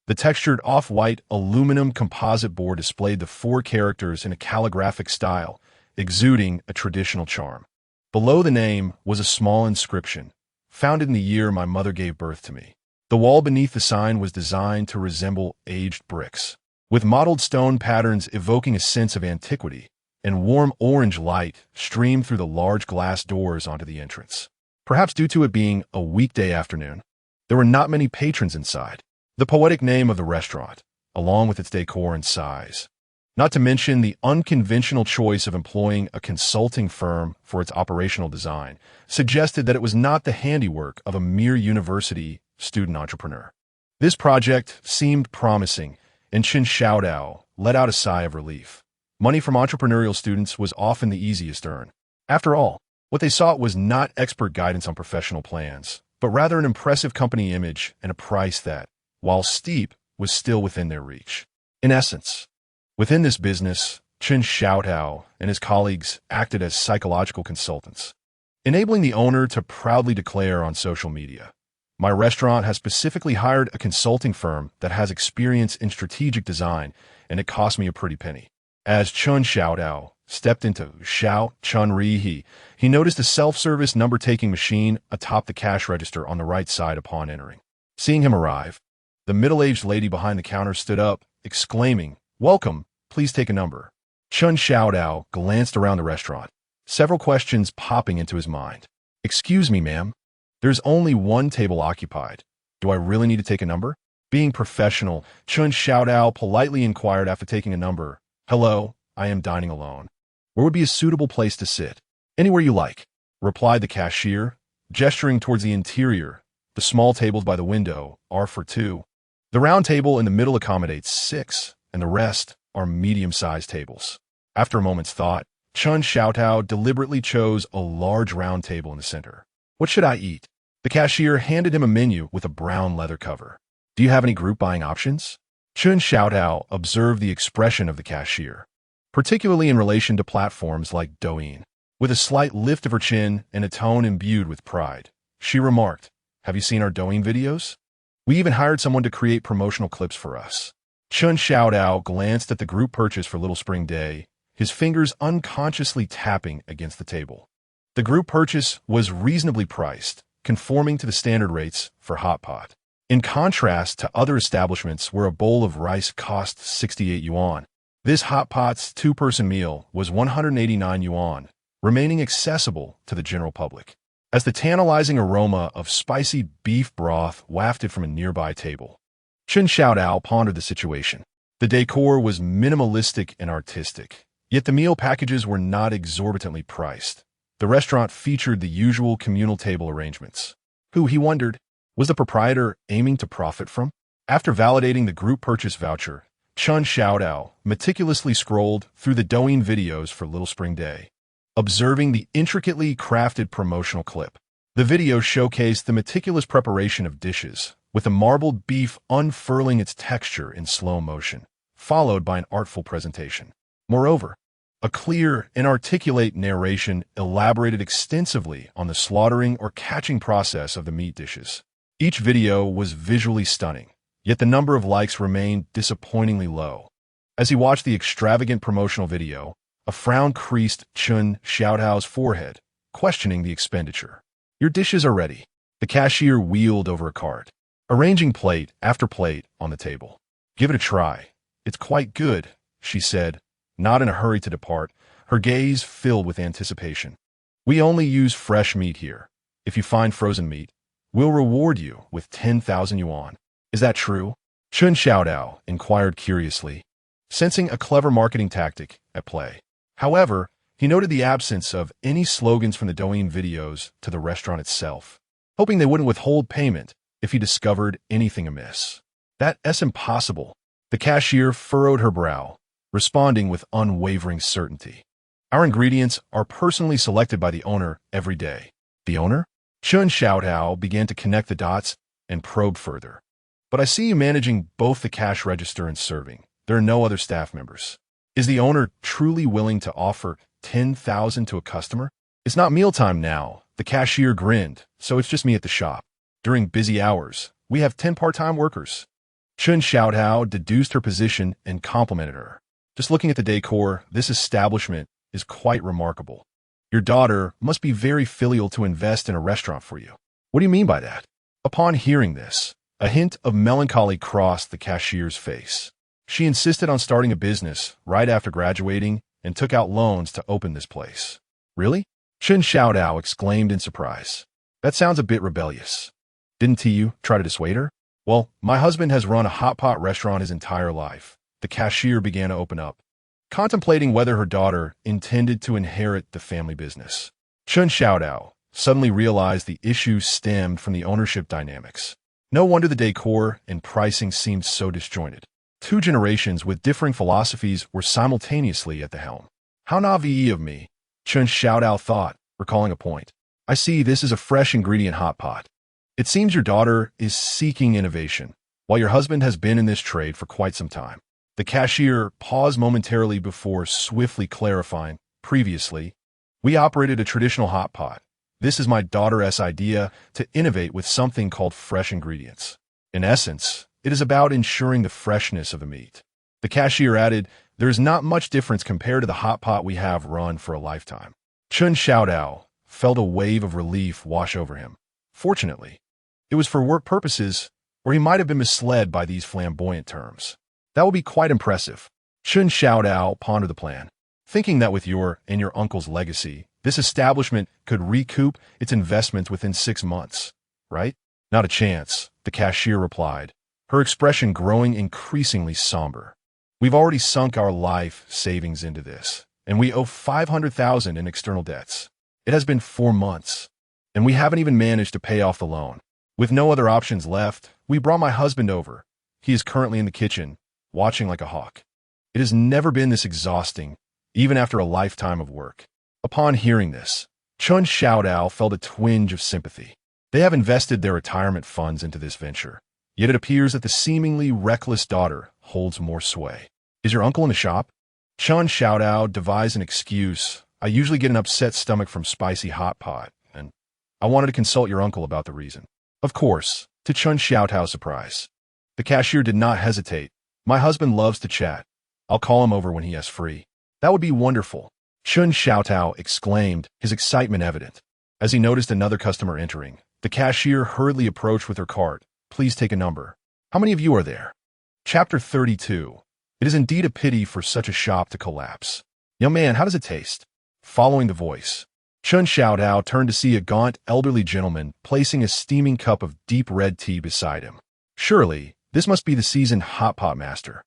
The textured off-white aluminum composite board displayed the 4 characters in a calligraphic style, exuding a traditional charm. Below the name was a small inscription, founded in the year my mother gave birth to me. The wall beneath the sign was designed to resemble aged bricks, with mottled stone patterns evoking a sense of antiquity, and warm orange light streamed through the large glass doors onto the entrance. Perhaps due to it being a weekday afternoon, there were not many patrons inside. The poetic name of the restaurant, along with its decor and size, not to mention the unconventional choice of employing a consulting firm for its operational design, suggested that it was not the handiwork of a mere university student entrepreneur. This project seemed promising, and Xuezhu let out a sigh of relief. Money from entrepreneurial students was often the easiest to earn. After all, what they sought was not expert guidance on professional plans, but rather an impressive company image and a price that, while steep, was still within their reach. In essence, within this business, Xuezhu and his colleagues acted as psychological consultants, enabling the owner to proudly declare on social media, "My restaurant has specifically hired a consulting firm that has experience in strategic design, and it cost me a pretty penny." As Xuezhu stepped into Xuezhu, he noticed a self-service number-taking machine atop the cash register on the right side upon entering. Seeing him arrive, the middle-aged lady behind the counter stood up, exclaiming, "Welcome, please take a number." Xuezhu glanced around the restaurant, several questions popping into his mind. "Excuse me, ma'am. There's only one table occupied. Do I really need to take a number?" Being professional, Xuezhu politely inquired after taking a number, "Hello, I am dining alone. Where would be a suitable place to sit?" "Anywhere you like," replied the cashier, gesturing towards the interior. "The small tables by the window are for 2. The round table in the middle accommodates 6, and the rest are medium-sized tables." After a moment's thought, Xuezhu deliberately chose a large round table in the center. "What should I eat?" The cashier handed him a menu with a brown leather cover. "Do you have any group buying options?" Xuezhu observed the expression of the cashier, particularly in relation to platforms like Douyin. With a slight lift of her chin and a tone imbued with pride, she remarked, "Have you seen our Douyin videos? We even hired someone to create promotional clips for us." Xuezhu glanced at the group purchase for Little Spring Day, his fingers unconsciously tapping against the table. The group purchase was reasonably priced, conforming to the standard rates for hot pot. In contrast to other establishments where a bowl of rice cost 68 yuan, this hot pot's 2-person meal was 189 yuan, remaining accessible to the general public. As the tantalizing aroma of spicy beef broth wafted from a nearby table, Xuezhu pondered the situation. The decor was minimalistic and artistic, yet the meal packages were not exorbitantly priced. The restaurant featured the usual communal table arrangements. Who, he wondered, was the proprietor aiming to profit from? After validating the group purchase voucher, Xuezhu meticulously scrolled through the Douyin videos for Little Spring Day, observing the intricately crafted promotional clip. The video showcased the meticulous preparation of dishes, with the marbled beef unfurling its texture in slow motion, followed by an artful presentation. Moreover, a clear and articulate narration elaborated extensively on the slaughtering or catching process of the meat dishes. Each video was visually stunning, yet the number of likes remained disappointingly low. As he watched the extravagant promotional video, a frown creased Xuezhu's forehead, questioning the expenditure. "Your dishes are ready." The cashier wheeled over a cart, arranging plate after plate on the table. "Give it a try. It's quite good," she said, not in a hurry to depart, her gaze filled with anticipation. "We only use fresh meat here. If you find frozen meat, we'll reward you with 10,000 yuan. Is that true?" Xuezhu inquired curiously, sensing a clever marketing tactic at play. However, he noted the absence of any slogans from the Douyin videos to the restaurant itself, hoping they wouldn't withhold payment if he discovered anything amiss. "That's impossible." The cashier furrowed her brow, responding with unwavering certainty. "Our ingredients are personally selected by the owner every day." "The owner?" Xuezhu began to connect the dots and probed further. "But I see you managing both the cash register and serving. There are no other staff members." Is the owner truly willing to offer 10,000 to a customer? It's not mealtime now, the cashier grinned, so it's just me at the shop. During busy hours, we have 10 part-time workers. Xuezhu deduced her position and complimented her. Just looking at the decor, this establishment is quite remarkable. Your daughter must be very filial to invest in a restaurant for you. What do you mean by that? Upon hearing this, a hint of melancholy crossed the cashier's face. She insisted on starting a business right after graduating and took out loans to open this place. Really? Xuezhu exclaimed in surprise. That sounds a bit rebellious. Didn't you try to dissuade her? Well, my husband has run a hot pot restaurant his entire life. The cashier began to open up, contemplating whether her daughter intended to inherit the family business. Xuezhu suddenly realized the issue stemmed from the ownership dynamics. No wonder the decor and pricing seemed so disjointed. Two generations with differing philosophies were simultaneously at the helm. How naive of me, Xuezhu thought, recalling a point. I see this is a fresh ingredient hot pot. It seems your daughter is seeking innovation, while your husband has been in this trade for quite some time. The cashier paused momentarily before swiftly clarifying. Previously, we operated a traditional hot pot. This is my daughter's idea to innovate with something called fresh ingredients. In essence, it is about ensuring the freshness of the meat. The cashier added, there is not much difference compared to the hot pot we have run for a lifetime. Xuezhu felt a wave of relief wash over him. Fortunately, it was for work purposes, or he might have been misled by these flamboyant terms. That would be quite impressive. Xuezhu pondered the plan, thinking that with your and your uncle's legacy, this establishment could recoup its investment within 6 months, right? Not a chance, the cashier replied, her expression growing increasingly somber. We've already sunk our life savings into this, and we owe $500,000 in external debts. It has been 4 months, and we haven't even managed to pay off the loan. With no other options left, we brought my husband over. He is currently in the kitchen, watching like a hawk. It has never been this exhausting, even after a lifetime of work. Upon hearing this, Xuezhu felt a twinge of sympathy. They have invested their retirement funds into this venture, yet it appears that the seemingly reckless daughter holds more sway. Is your uncle in the shop? Xuezhu devised an excuse. I usually get an upset stomach from spicy hot pot, and I wanted to consult your uncle about the reason. Of course, to Xuezhu's surprise. The cashier did not hesitate. My husband loves to chat. I'll call him over when he has free. That would be wonderful, Xuezhu exclaimed, his excitement evident. As he noticed another customer entering, the cashier hurriedly approached with her cart. Please take a number. How many of you are there? Chapter 32. It is indeed a pity for such a shop to collapse. Young man, how does it taste? Following the voice, Xuezhu turned to see a gaunt, elderly gentleman placing a steaming cup of deep red tea beside him. Surely, this must be the seasoned hot pot master,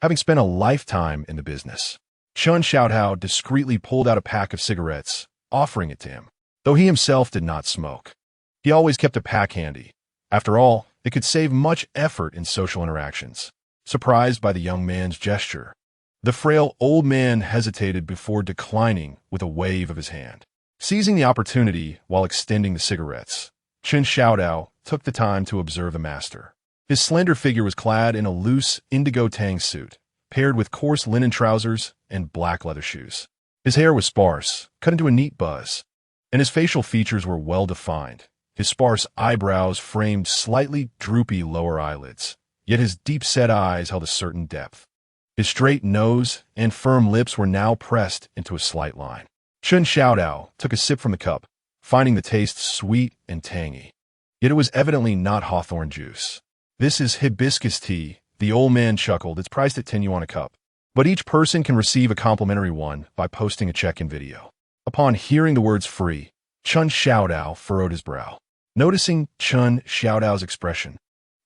having spent a lifetime in the business. Xuezhu discreetly pulled out a pack of cigarettes, offering it to him, though he himself did not smoke. He always kept a pack handy. After all, it could save much effort in social interactions. Surprised by the young man's gesture, the frail old man hesitated before declining with a wave of his hand. Seizing the opportunity while extending the cigarettes, Xuezhu took the time to observe the master. His slender figure was clad in a loose indigo tang suit, paired with coarse linen trousers and black leather shoes. His hair was sparse, cut into a neat buzz, and his facial features were well-defined. His sparse eyebrows framed slightly droopy lower eyelids, yet his deep-set eyes held a certain depth. His straight nose and firm lips were now pressed into a slight line. Xuezhu took a sip from the cup, finding the taste sweet and tangy. Yet it was evidently not hawthorn juice. This is hibiscus tea, the old man chuckled. It's priced at 10 yuan a cup, but each person can receive a complimentary one by posting a check-in video. Upon hearing the words free, Xuezhu furrowed his brow. Noticing Xuezhu's expression,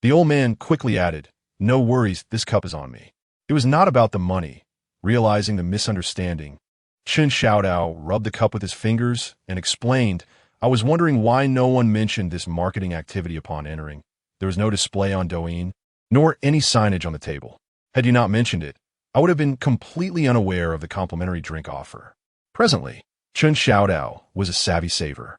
the old man quickly added, no worries, this cup is on me. It was not about the money. Realizing the misunderstanding, Xuezhu rubbed the cup with his fingers and explained, I was wondering why no one mentioned this marketing activity upon entering. There was no display on Douyin, nor any signage on the table. Had you not mentioned it, I would have been completely unaware of the complimentary drink offer. Presently, Xuezhu was a savvy saver,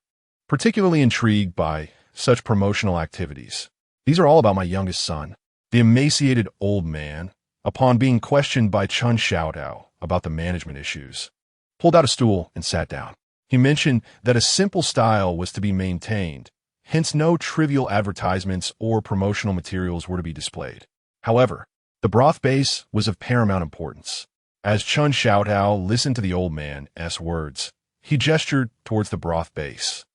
particularly intrigued by such promotional activities. These are all about my youngest son. The emaciated old man, upon being questioned by Xuezhu about the management issues. Pulled out a stool and sat down. He mentioned that a simple style was to be maintained, hence no trivial advertisements or promotional materials were to be displayed. However, the broth base was of paramount importance. As Chun Xiaotao listened to the old man's words, he gestured towards the broth base,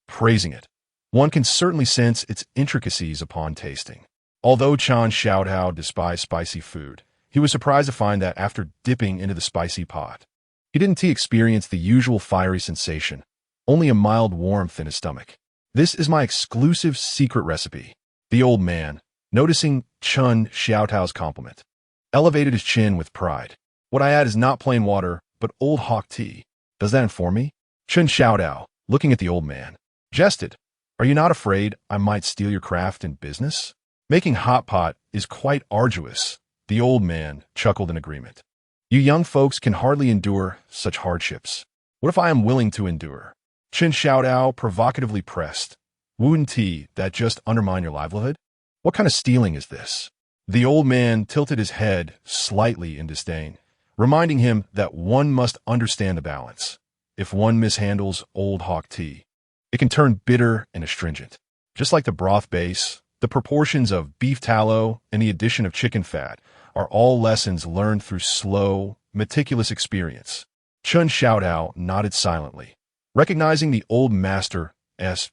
praising it. One can certainly sense its intricacies upon tasting. Although Chun Xiaotao despised spicy food, he was surprised to find that after dipping into the spicy pot, he didn't experience the usual fiery sensation, only a mild warmth in his stomach. This is my exclusive secret recipe. The old man, noticing Chun Xiaotao's compliment, elevated his chin with pride. What I add is not plain water, but old hawk tea. Does that inform me? Chun Xiaotao, looking at the old man, jested. Are you not afraid I might steal your craft in business? Making hot pot is quite arduous. The old man chuckled in agreement. You young folks can hardly endure such hardships. What if I am willing to endure? Chun Xiaotao provocatively pressed. Wouldn't that just undermine your livelihood? What kind of stealing is this? The old man tilted his head slightly in disdain, reminding him that one must understand the balance. If one mishandles old hawk tea, it can turn bitter and astringent. Just like the broth base, the proportions of beef tallow and the addition of chicken fat are all lessons learned through slow, meticulous experience. Chun Xiaotao nodded silently, recognizing the old master's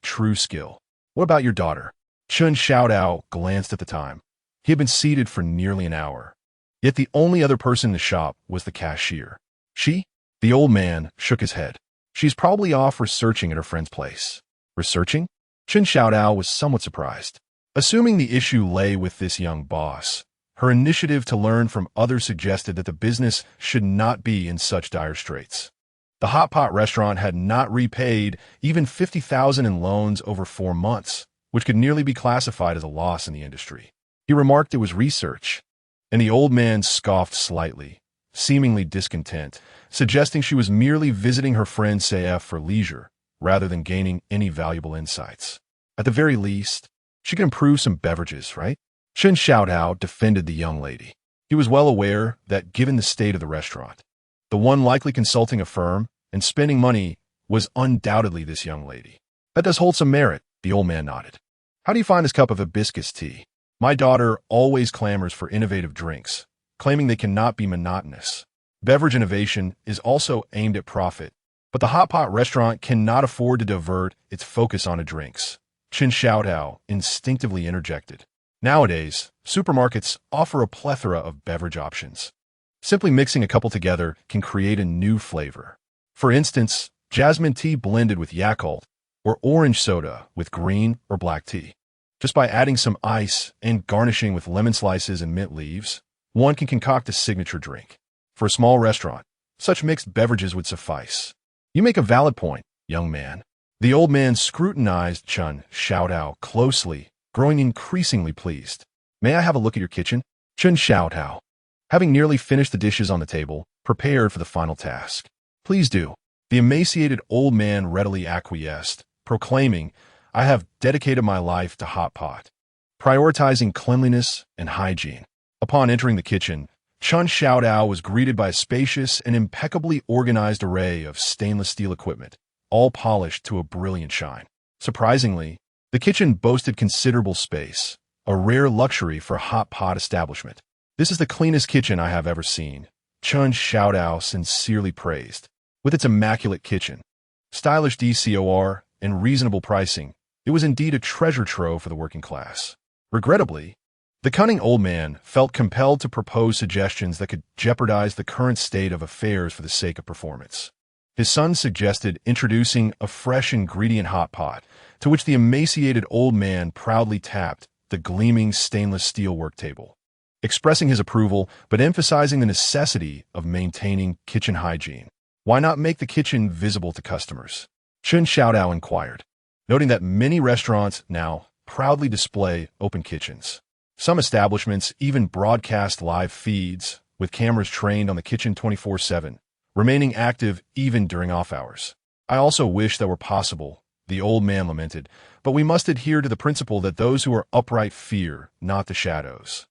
true skill. What about your daughter? Chun Xiaotao glanced at the time. He had been seated for nearly an hour. Yet the only other person in the shop was the cashier. She? The old man shook his head. She's probably off researching at her friend's place. Researching? Chun Xiaotao was somewhat surprised. Assuming the issue lay with this young boss, her initiative to learn from others suggested that the business should not be in such dire straits. The hot pot restaurant had not repaid even $50,000 in loans over 4 months, which could nearly be classified as a loss in the industry. He remarked it was research, and the old man scoffed slightly, seemingly discontent, suggesting she was merely visiting her friend CF for leisure, rather than gaining any valuable insights. At the very least, she could improve some beverages, right? Chun Xiaotao defended the young lady. He was well aware that given the state of the restaurant, the one likely consulting a firm and spending money was undoubtedly this young lady. That does hold some merit, the old man nodded. How do you find this cup of hibiscus tea? My daughter always clamors for innovative drinks, claiming they cannot be monotonous. Beverage innovation is also aimed at profit, but the hot pot restaurant cannot afford to divert its focus onto drinks. Chun Xiaotao instinctively interjected. Nowadays, supermarkets offer a plethora of beverage options. Simply mixing a couple together can create a new flavor. For instance, jasmine tea blended with Yakult, or orange soda with green or black tea. Just by adding some ice and garnishing with lemon slices and mint leaves, one can concoct a signature drink. For a small restaurant, such mixed beverages would suffice. You make a valid point, young man. The old man scrutinized Chun Xiaotao closely, growing increasingly pleased. May I have a look at your kitchen? Chun Xiaotao, having nearly finished the dishes on the table, prepared for the final task. Please do. The emaciated old man readily acquiesced, proclaiming, I have dedicated my life to hot pot, prioritizing cleanliness and hygiene. Upon entering the kitchen, Chun Xiaotao was greeted by a spacious and impeccably organized array of stainless steel equipment, all polished to a brilliant shine. Surprisingly, the kitchen boasted considerable space, a rare luxury for a hot pot establishment. This is the cleanest kitchen I have ever seen, Chun Xiaotao sincerely praised. With its immaculate kitchen, stylish decor, and reasonable pricing, it was indeed a treasure trove for the working class. Regrettably, the cunning old man felt compelled to propose suggestions that could jeopardize the current state of affairs for the sake of performance. His son suggested introducing a fresh ingredient hot pot, to which the emaciated old man proudly tapped the gleaming stainless steel work table, expressing his approval but emphasizing the necessity of maintaining kitchen hygiene. Why not make the kitchen visible to customers? Chun Xiaotao inquired, noting that many restaurants now proudly display open kitchens. Some establishments even broadcast live feeds, with cameras trained on the kitchen 24/7, remaining active even during off hours. I also wish that were possible, the old man lamented, but we must adhere to the principle that those who are upright fear not the shadows.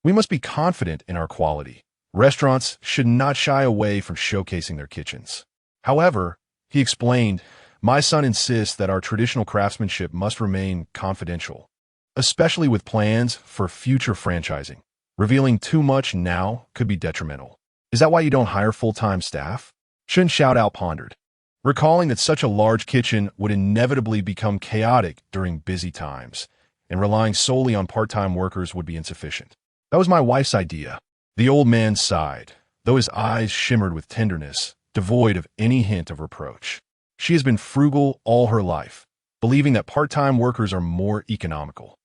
We must be confident in our quality, Restaurants should not shy away from showcasing their kitchens. However, he explained, my son insists that our traditional craftsmanship must remain confidential, especially with plans for future franchising. Revealing too much now could be detrimental. Is that why you don't hire full-time staff? Xuezhu pondered, recalling that such a large kitchen would inevitably become chaotic during busy times, and relying solely on part-time workers would be insufficient. That was my wife's idea. The old man sighed, though his eyes shimmered with tenderness, devoid of any hint of reproach. She has been frugal all her life, believing that part-time workers are more economical.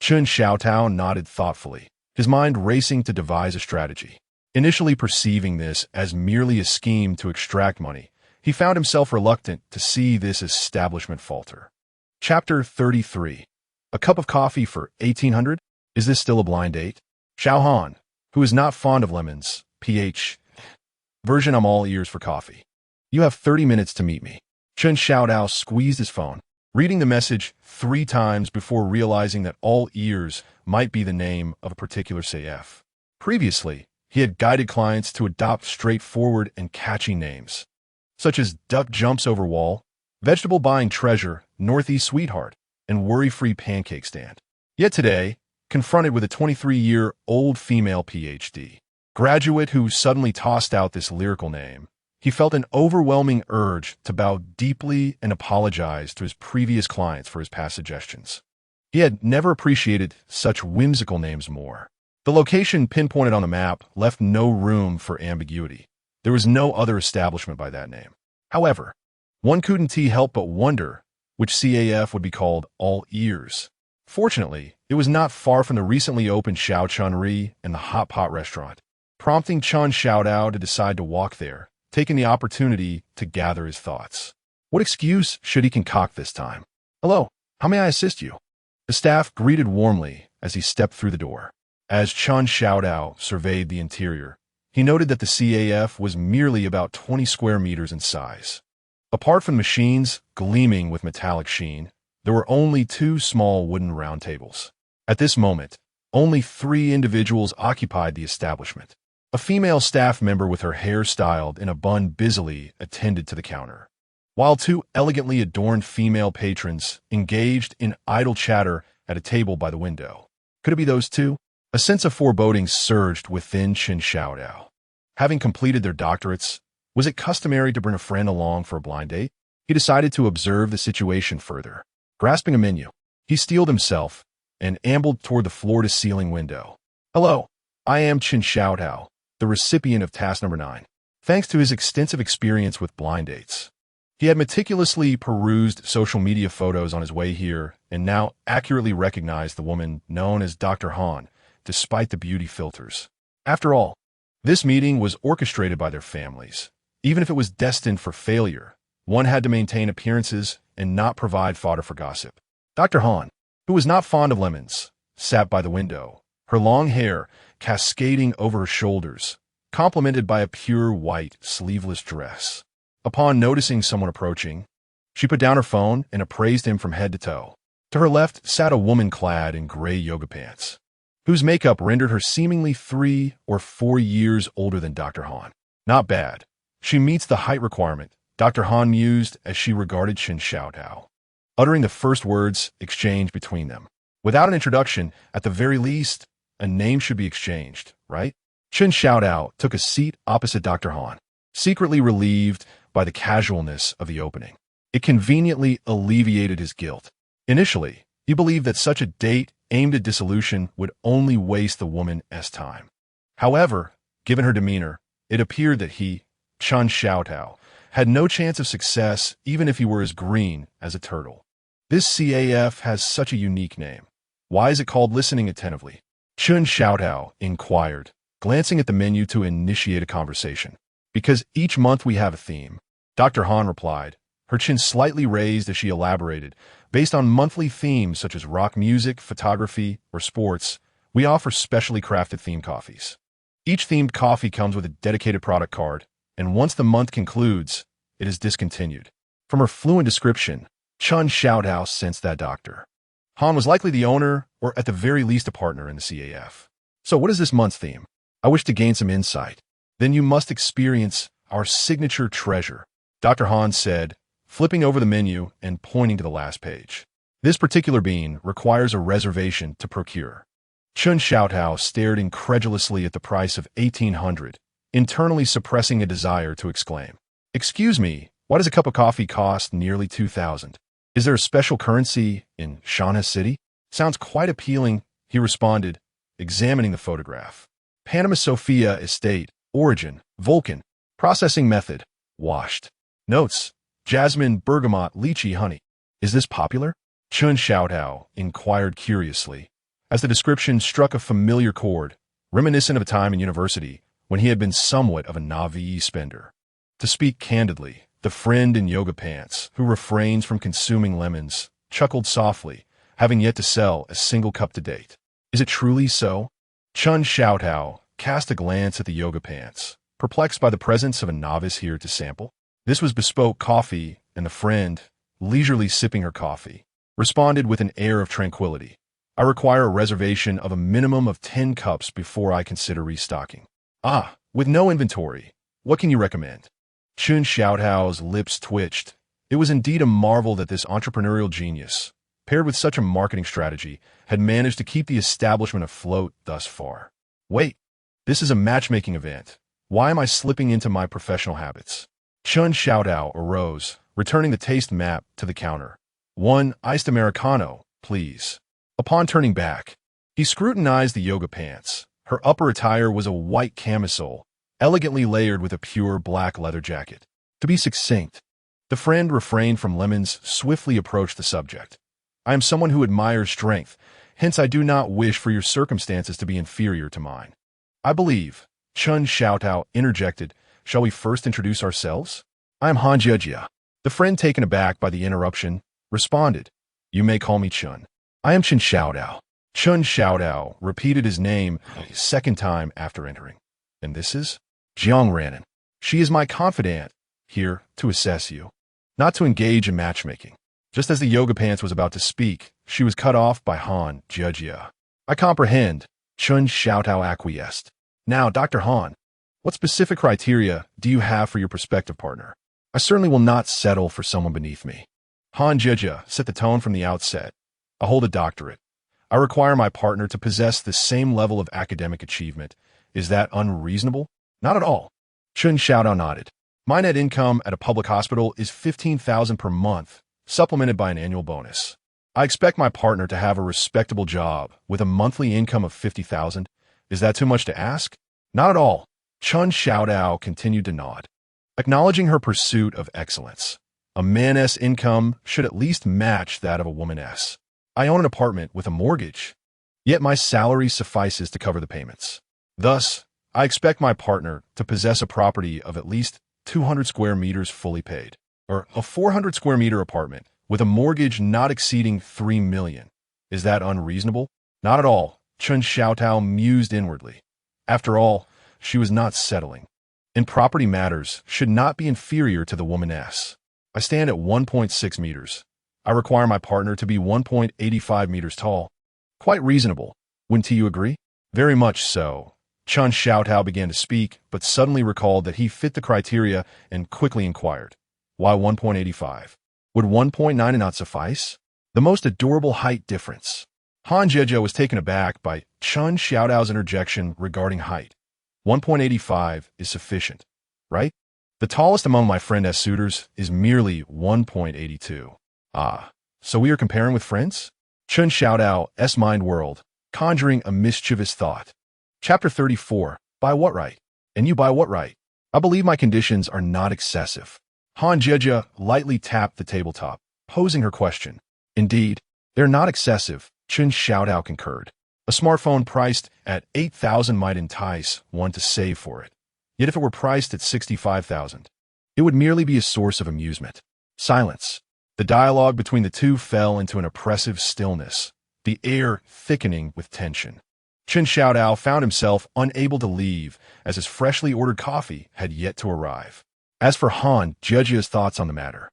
Xuezhu nodded thoughtfully, his mind racing to devise a strategy. Initially perceiving this as merely a scheme to extract money, he found himself reluctant to see this establishment falter. Chapter 33. A cup of coffee for 1800? Is this still a blind date? Han, who is not fond of lemons, version I'm all ears for coffee. You have 30 minutes to meet me. Xuezhu squeezed his phone, reading the message 3 times before realizing that all ears might be the name of a particular CF. Previously, he had guided clients to adopt straightforward and catchy names, such as Duck Jumps Over Wall, Vegetable Buying Treasure, Northeast Sweetheart, and Worry-Free Pancake Stand. Yet today, confronted with a 23-year-old female PhD graduate who suddenly tossed out this lyrical name, he felt an overwhelming urge to bow deeply and apologize to his previous clients for his past suggestions. He had never appreciated such whimsical names more. The location pinpointed on the map left no room for ambiguity. There was no other establishment by that name. However, one couldn't help but wonder which CAF would be called All Ears. Fortunately, it was not far from the recently opened Xiao Chunri and the Hot Pot restaurant, prompting Xuezhu to decide to walk there, taking the opportunity to gather his thoughts. What excuse should he concoct this time? Hello, how may I assist you? The staff greeted warmly as he stepped through the door. As Xuezhu surveyed the interior, he noted that the CAF was merely about 20 square meters in size. Apart from machines gleaming with metallic sheen, there were only 2 small wooden round tables. At this moment, only 3 individuals occupied the establishment. A female staff member with her hair styled in a bun busily attended to the counter, while 2 elegantly adorned female patrons engaged in idle chatter at a table by the window. Could it be those 2? A sense of foreboding surged within Xuezhu. Having completed their doctorates, was it customary to bring a friend along for a blind date? He decided to observe the situation further. Grasping a menu, he steeled himself and ambled toward the floor-to-ceiling window. Hello, I am Xuezhu, the recipient of task number 9. Thanks to his extensive experience with blind dates, he had meticulously perused social media photos on his way here and now accurately recognized the woman known as Dr. Han, despite the beauty filters. After all, this meeting was orchestrated by their families. Even if it was destined for failure, one had to maintain appearances and not provide fodder for gossip. Dr. Han, who was not fond of lemons, sat by the window, her long hair cascading over her shoulders, complemented by a pure white, sleeveless dress. Upon noticing someone approaching, she put down her phone and appraised him from head to toe. To her left sat a woman clad in gray yoga pants, whose makeup rendered her seemingly 3 or 4 years older than Dr. Han. Not bad. She meets the height requirement, Dr. Han mused as she regarded Xuezhu, uttering the first words exchanged between them. Without an introduction, at the very least, a name should be exchanged, right? Xuezhu took a seat opposite Dr. Han, secretly relieved by the casualness of the opening. It conveniently alleviated his guilt. Initially, he believed that such a date aimed at dissolution would only waste the woman's time. However, given her demeanor, it appeared that he, Xuezhu, had no chance of success even if he were as green as a turtle. This CAF has such a unique name. Why is it called Listening Attentively? Xuezhu inquired, glancing at the menu to initiate a conversation. Because each month we have a theme, Dr. Han replied, her chin slightly raised as she elaborated. Based on monthly themes such as rock music, photography, or sports, we offer specially crafted themed coffees. Each themed coffee comes with a dedicated product card, and once the month concludes, it is discontinued. From her fluent description, Xuezhu sensed that Dr. Han was likely the owner, or at the very least a partner in the CAF. So what is this month's theme? I wish to gain some insight. Then you must experience our signature treasure, Dr. Han said, flipping over the menu and pointing to the last page. This particular bean requires a reservation to procure. Xuezhu stared incredulously at the price of 1,800, internally suppressing a desire to exclaim, "Excuse me, why does a cup of coffee cost nearly 2,000? Is there a special currency in Shanha City?" "Sounds quite appealing," he responded, examining the photograph. "Panama Sophia Estate, origin, Vulcan, processing method, washed. Notes, jasmine, bergamot, lychee, honey. Is this popular?" Xuezhu inquired curiously, as the description struck a familiar chord, reminiscent of a time in university when he had been somewhat of a naive spender. To speak candidly, the friend in yoga pants, who refrains from consuming lemons, chuckled softly, having yet to sell a single cup to date. "Is it truly so?" Xuezhu cast a glance at the yoga pants, perplexed by the presence of a novice here to sample. This was bespoke coffee, and the friend, leisurely sipping her coffee, responded with an air of tranquility. "I require a reservation of a minimum of 10 cups before I consider restocking." "Ah, with no inventory, what can you recommend?" Xuezhu's lips twitched. It was indeed a marvel that this entrepreneurial genius, paired with such a marketing strategy, had managed to keep the establishment afloat thus far. "Wait, this is a matchmaking event. Why am I slipping into my professional habits?" Xuezhu arose, returning the taste map to the counter. "One iced Americano, please." Upon turning back, he scrutinized the yoga pants. Her upper attire was a white camisole, elegantly layered with a pure black leather jacket. To be succinct, the friend refrained from lemons, swiftly approached the subject. "I am someone who admires strength, hence I do not wish for your circumstances to be inferior to mine." "I believe," Xuezhu interjected, "shall we first introduce ourselves?" "I am Han Xuezhu." The friend, taken aback by the interruption, responded, "You may call me Chun." "I am Xuezhu." Xuezhu repeated his name a second time after entering. "And this is?" "Jiang Ranan. She is my confidant, here to assess you, not to engage in matchmaking." Just as the yoga pants was about to speak, she was cut off by Han Xuezhu. "I comprehend," Xuezhu acquiesced. "Now, Dr. Han, what specific criteria do you have for your prospective partner? I certainly will not settle for someone beneath me." Han Xuezhu set the tone from the outset. "I hold a doctorate. I require my partner to possess the same level of academic achievement. Is that unreasonable?" "Not at all." Xuezhu nodded. "My net income at a public hospital is 15,000 per month, supplemented by an annual bonus. I expect my partner to have a respectable job with a monthly income of 50,000. Is that too much to ask?" "Not at all." Xuezhu continued to nod, acknowledging her pursuit of excellence. "A man's income should at least match that of a woman's. I own an apartment with a mortgage, yet my salary suffices to cover the payments. Thus, I expect my partner to possess a property of at least 200 square meters fully paid, or a 400 square meter apartment with a mortgage not exceeding 3 million. Is that unreasonable?" "Not at all," Xuezhu mused inwardly. After all, she was not settling, and property matters should not be inferior to the woman's. "I stand at 1.6 meters. I require my partner to be 1.85 meters tall." "Quite reasonable. Wouldn't you agree?" "Very much so." Xuezhu began to speak, but suddenly recalled that he fit the criteria and quickly inquired, "Why 1.85? Would 1.9 not suffice?" "The most adorable height difference." Han Xuezhu was taken aback by Xuezhu's interjection regarding height. 1.85 is sufficient, right? The tallest among my friend's suitors is merely 1.82. "Ah, so we are comparing with friends?" Xuezhu's mind whirled, conjuring a mischievous thought. Chapter 34. By what right? And you by what right? "I believe my conditions are not excessive." Han Xuezhu lightly tapped the tabletop, posing her question. "Indeed, they're not excessive," Xuezhu concurred. "A smartphone priced at 8,000 might entice one to save for it. Yet if it were priced at 65,000, it would merely be a source of amusement." Silence. The dialogue between the two fell into an oppressive stillness, the air thickening with tension. Xuezhu found himself unable to leave, as his freshly ordered coffee had yet to arrive. As for Han Xuezhu's thoughts on the matter,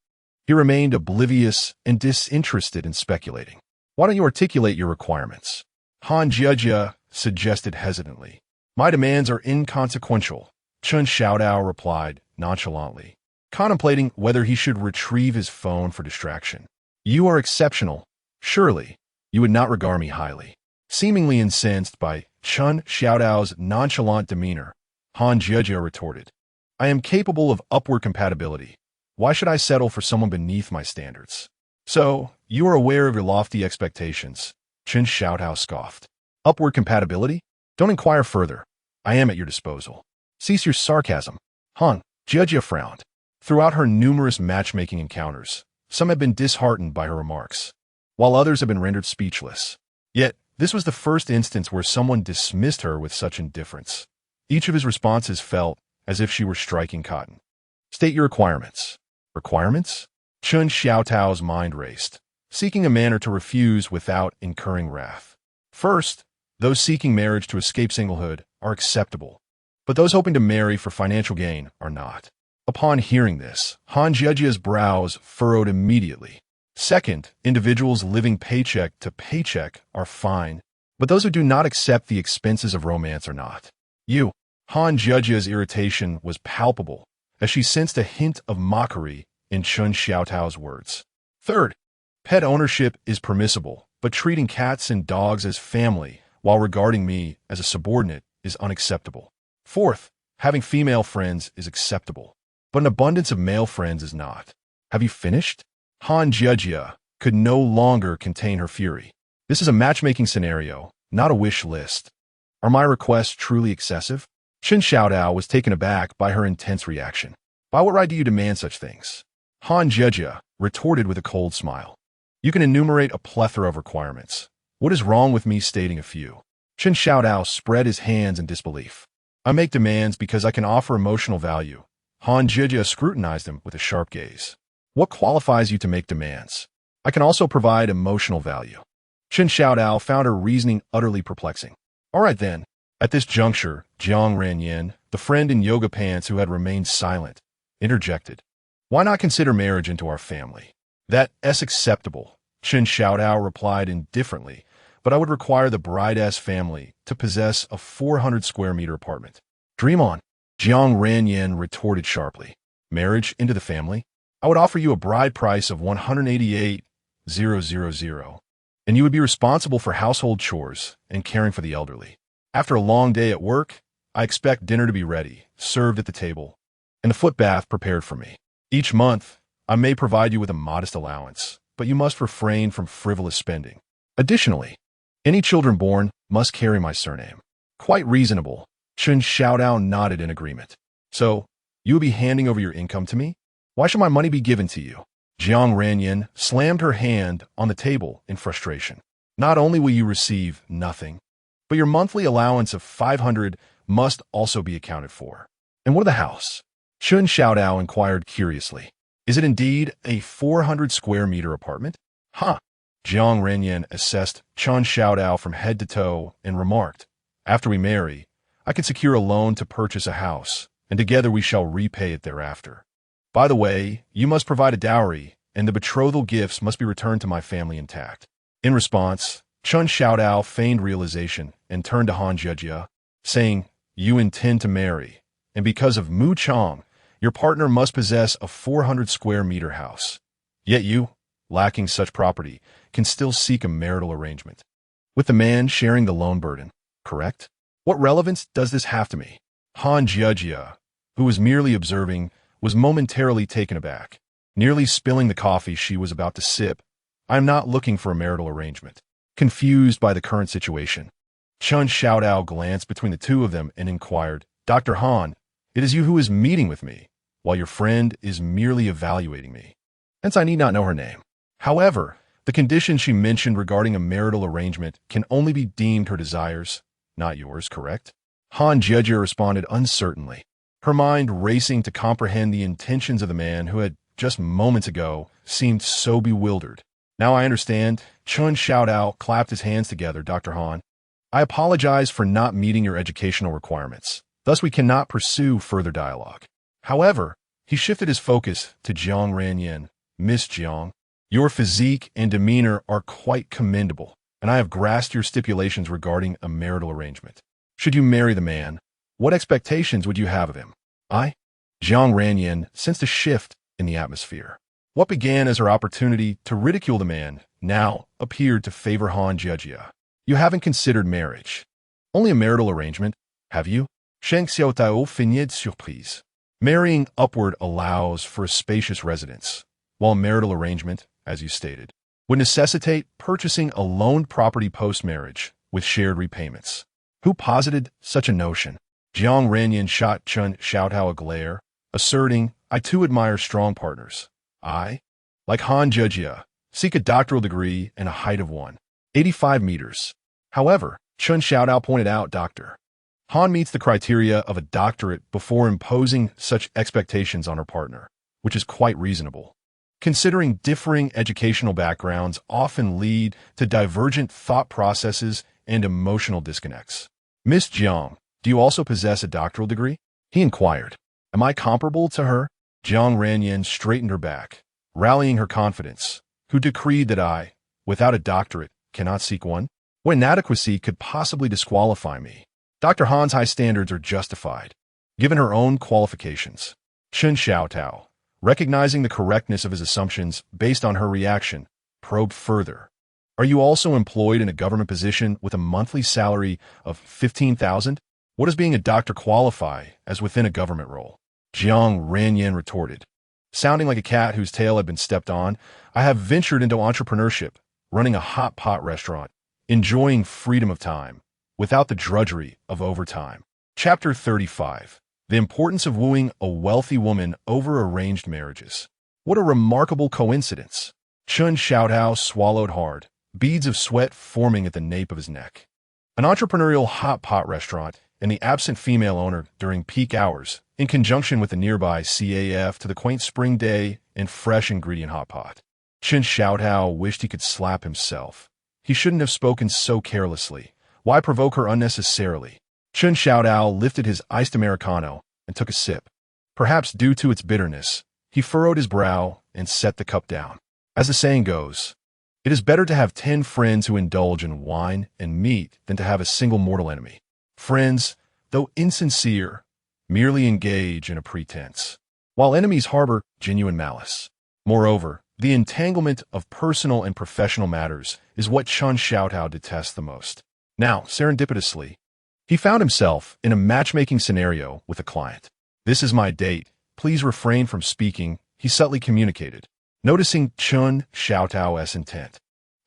he remained oblivious and disinterested in speculating. "Why don't you articulate your requirements?" Han Xuezhu suggested hesitantly. My demands are inconsequential, Chun Xiaodao replied nonchalantly, contemplating whether he should retrieve his phone for distraction. You are exceptional. Surely, you would not regard me highly. Seemingly incensed by Chun Xiaodao's nonchalant demeanor, Han Jiejia retorted, I am capable of upward compatibility. Why should I settle for someone beneath my standards? So, you are aware of your lofty expectations, Chun Xiaodao scoffed. Upward compatibility? Don't inquire further. I am at your disposal. Cease your sarcasm. Han Jiejia frowned. Throughout her numerous matchmaking encounters, some had been disheartened by her remarks, while others had been rendered speechless. Yet, this was the first instance where someone dismissed her with such indifference. Each of his responses felt as if she were striking cotton. State your requirements. Requirements? Chun Xiaotao's mind raced, seeking a manner to refuse without incurring wrath. First, those seeking marriage to escape singlehood are acceptable, but those hoping to marry for financial gain are not. Upon hearing this, Han Jiejia's brows furrowed immediately. Second, individuals living paycheck to paycheck are fine, but those who do not accept the expenses of romance are not. Han Jiejia's irritation was palpable, as she sensed a hint of mockery in Chun Xiaotao's words. Third, pet ownership is permissible, but treating cats and dogs as family while regarding me as a subordinate is unacceptable. Fourth, having female friends is acceptable, but an abundance of male friends is not. Have you finished? Han Jiejia could no longer contain her fury. This is a matchmaking scenario, not a wish list. Are my requests truly excessive? Chun Xiaodao was taken aback by her intense reaction. By what right do you demand such things? Han Jiejia retorted with a cold smile. You can enumerate a plethora of requirements. What is wrong with me stating a few? Chun Xiaodao spread his hands in disbelief. I make demands because I can offer emotional value. Han Jiejia scrutinized him with a sharp gaze. What qualifies you to make demands? I can also provide emotional value. Chun Xiaodao found her reasoning utterly perplexing. All right then. At this juncture, Jiang Ranyan, the friend in yoga pants who had remained silent, interjected. Why not consider marriage into our family? That's acceptable, Chun Xiaodao replied indifferently, but I would require the bride's family to possess a 400 square meter apartment. Dream on, Jiang Ranyan retorted sharply. Marriage into the family? I would offer you a bride price of 188,000, and you would be responsible for household chores and caring for the elderly. After a long day at work, I expect dinner to be ready, served at the table, and a foot bath prepared for me. Each month, I may provide you with a modest allowance, but you must refrain from frivolous spending. Additionally, any children born must carry my surname. Quite reasonable. Chun Xiaodao nodded in agreement. So, you will be handing over your income to me? Why should my money be given to you? Jiang Ranyan slammed her hand on the table in frustration. Not only will you receive nothing, but your monthly allowance of 500 must also be accounted for. And what of the house? Chun Xiaodao inquired curiously. Is it indeed a 400 square meter apartment? Huh. Jiang Ranyan assessed Chun Xiaodao from head to toe and remarked, after we marry, I can secure a loan to purchase a house, and together we shall repay it thereafter. By the way, you must provide a dowry, and the betrothal gifts must be returned to my family intact. In response, Chun Xiaodao feigned realization and turned to Han Jiejia, saying, You intend to marry, and because of Mu Chong, your partner must possess a 400 square meter house. Yet you, lacking such property, can still seek a marital arrangement, with the man sharing the loan burden, correct? What relevance does this have to me? Han Jiejia, who was merely observing, was momentarily taken aback, nearly spilling the coffee she was about to sip. I am not looking for a marital arrangement. Confused by the current situation, Chun Xiaodao glanced between the two of them and inquired, Dr. Han, it is you who is meeting with me, while your friend is merely evaluating me. Hence I need not know her name. However, the condition she mentioned regarding a marital arrangement can only be deemed her desires, not yours, correct? Han Jiejia responded uncertainly, her mind racing to comprehend the intentions of the man who had, just moments ago, seemed so bewildered. Now I understand. Chun Xiaodao clapped his hands together, Dr. Han. I apologize for not meeting your educational requirements. Thus we cannot pursue further dialogue. However, he shifted his focus to Jiang Ranyan. Miss Jiang, your physique and demeanor are quite commendable, and I have grasped your stipulations regarding a marital arrangement. Should you marry the man, what expectations would you have of him? Jiang Ranyan sensed a shift in the atmosphere. What began as her opportunity to ridicule the man now appeared to favor Han Jejia. You haven't considered marriage. Only a marital arrangement, have you? Sheng Xiaotao finit surprise. Marrying upward allows for a spacious residence, while a marital arrangement, as you stated, would necessitate purchasing a loaned property post-marriage with shared repayments. Who posited such a notion? Jiang Ranyan shot Chun Xiaotao a glare, asserting, I too admire strong partners. I, like Han Jejia, seek a doctoral degree and a height of 185 meters. However, Chun Xiaotao pointed out, Dr. Han meets the criteria of a doctorate before imposing such expectations on her partner, which is quite reasonable. Considering differing educational backgrounds often lead to divergent thought processes and emotional disconnects. Miss Jiang, do you also possess a doctoral degree? He inquired. Am I comparable to her? Jiang Ranyan straightened her back, rallying her confidence, who decreed that I, without a doctorate, cannot seek one? What inadequacy could possibly disqualify me? Dr. Han's high standards are justified, given her own qualifications. Chun Xiaotao, recognizing the correctness of his assumptions based on her reaction, probed further. Are you also employed in a government position with a monthly salary of 15,000? What does being a doctor qualify as within a government role? Jiang Ranyan retorted. Sounding like a cat whose tail had been stepped on, I have ventured into entrepreneurship, running a hot pot restaurant, enjoying freedom of time, without the drudgery of overtime. Chapter 35. The importance of wooing a wealthy woman over arranged marriages. What a remarkable coincidence. Chun Xiaotao swallowed hard, beads of sweat forming at the nape of his neck. An entrepreneurial hot pot restaurant and the absent female owner during peak hours, in conjunction with the nearby CAF to the quaint spring day and fresh ingredient hot pot. Chun Xiaotao wished he could slap himself. He shouldn't have spoken so carelessly. Why provoke her unnecessarily? Chun Xiaotao lifted his iced Americano and took a sip. Perhaps due to its bitterness, he furrowed his brow and set the cup down. As the saying goes, it is better to have 10 friends who indulge in wine and meat than to have a single mortal enemy. Friends, though insincere, merely engage in a pretense, while enemies harbor genuine malice. Moreover, the entanglement of personal and professional matters is what Chun Xiaotao detests the most. Now, serendipitously, he found himself in a matchmaking scenario with a client. This is my date. Please refrain from speaking, he subtly communicated, noticing Chun Xiaotao's intent.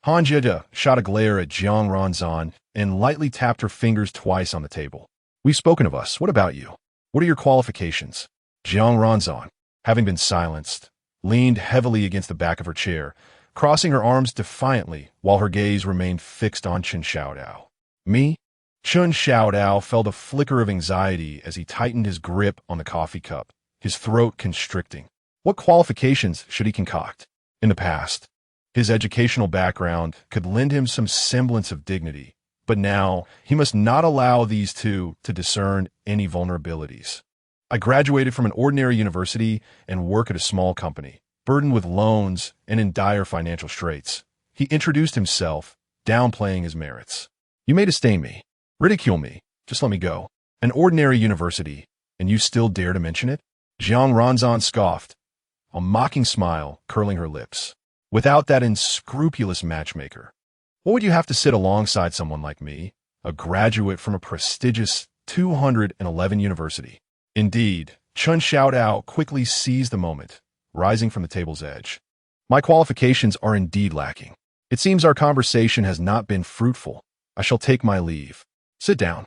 Han Jejia shot a glare at Jiang Ranzan and lightly tapped her fingers twice on the table. We've spoken of us. What about you? What are your qualifications? Jiang Ranzan, having been silenced, leaned heavily against the back of her chair, crossing her arms defiantly while her gaze remained fixed on Chun Xiaotao. Me? Chun Xiaotao felt a flicker of anxiety as he tightened his grip on the coffee cup, his throat constricting. What qualifications should he concoct? In the past, his educational background could lend him some semblance of dignity, but now he must not allow these two to discern any vulnerabilities. I graduated from an ordinary university and work at a small company, burdened with loans and in dire financial straits. He introduced himself, downplaying his merits. You may disdain me, ridicule me, just let me go. An ordinary university, and you still dare to mention it? Jiang Ranzan scoffed, a mocking smile curling her lips. Without that unscrupulous matchmaker, what would you have to sit alongside someone like me, a graduate from a prestigious 211 university? Indeed, Chun Xiaotao quickly seized the moment, rising from the table's edge. My qualifications are indeed lacking. It seems our conversation has not been fruitful. I shall take my leave. Sit down.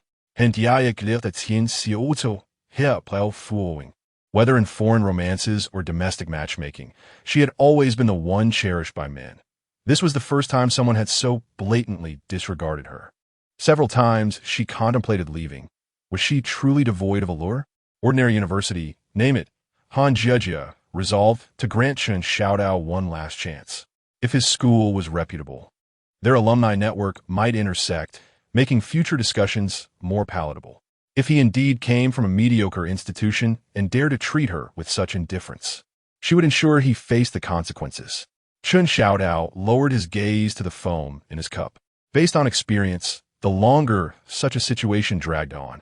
Whether in foreign romances or domestic matchmaking, she had always been the one cherished by men. This was the first time someone had so blatantly disregarded her. Several times she contemplated leaving. Was she truly devoid of allure? Ordinary university, name it. Han Jejia resolved to grant Chun Xiaotao one last chance. If his school was reputable, their alumni network might intersect, making future discussions more palatable. If he indeed came from a mediocre institution and dared to treat her with such indifference, she would ensure he faced the consequences. Chun Xiaotao lowered his gaze to the foam in his cup. Based on experience, The longer such a situation dragged on,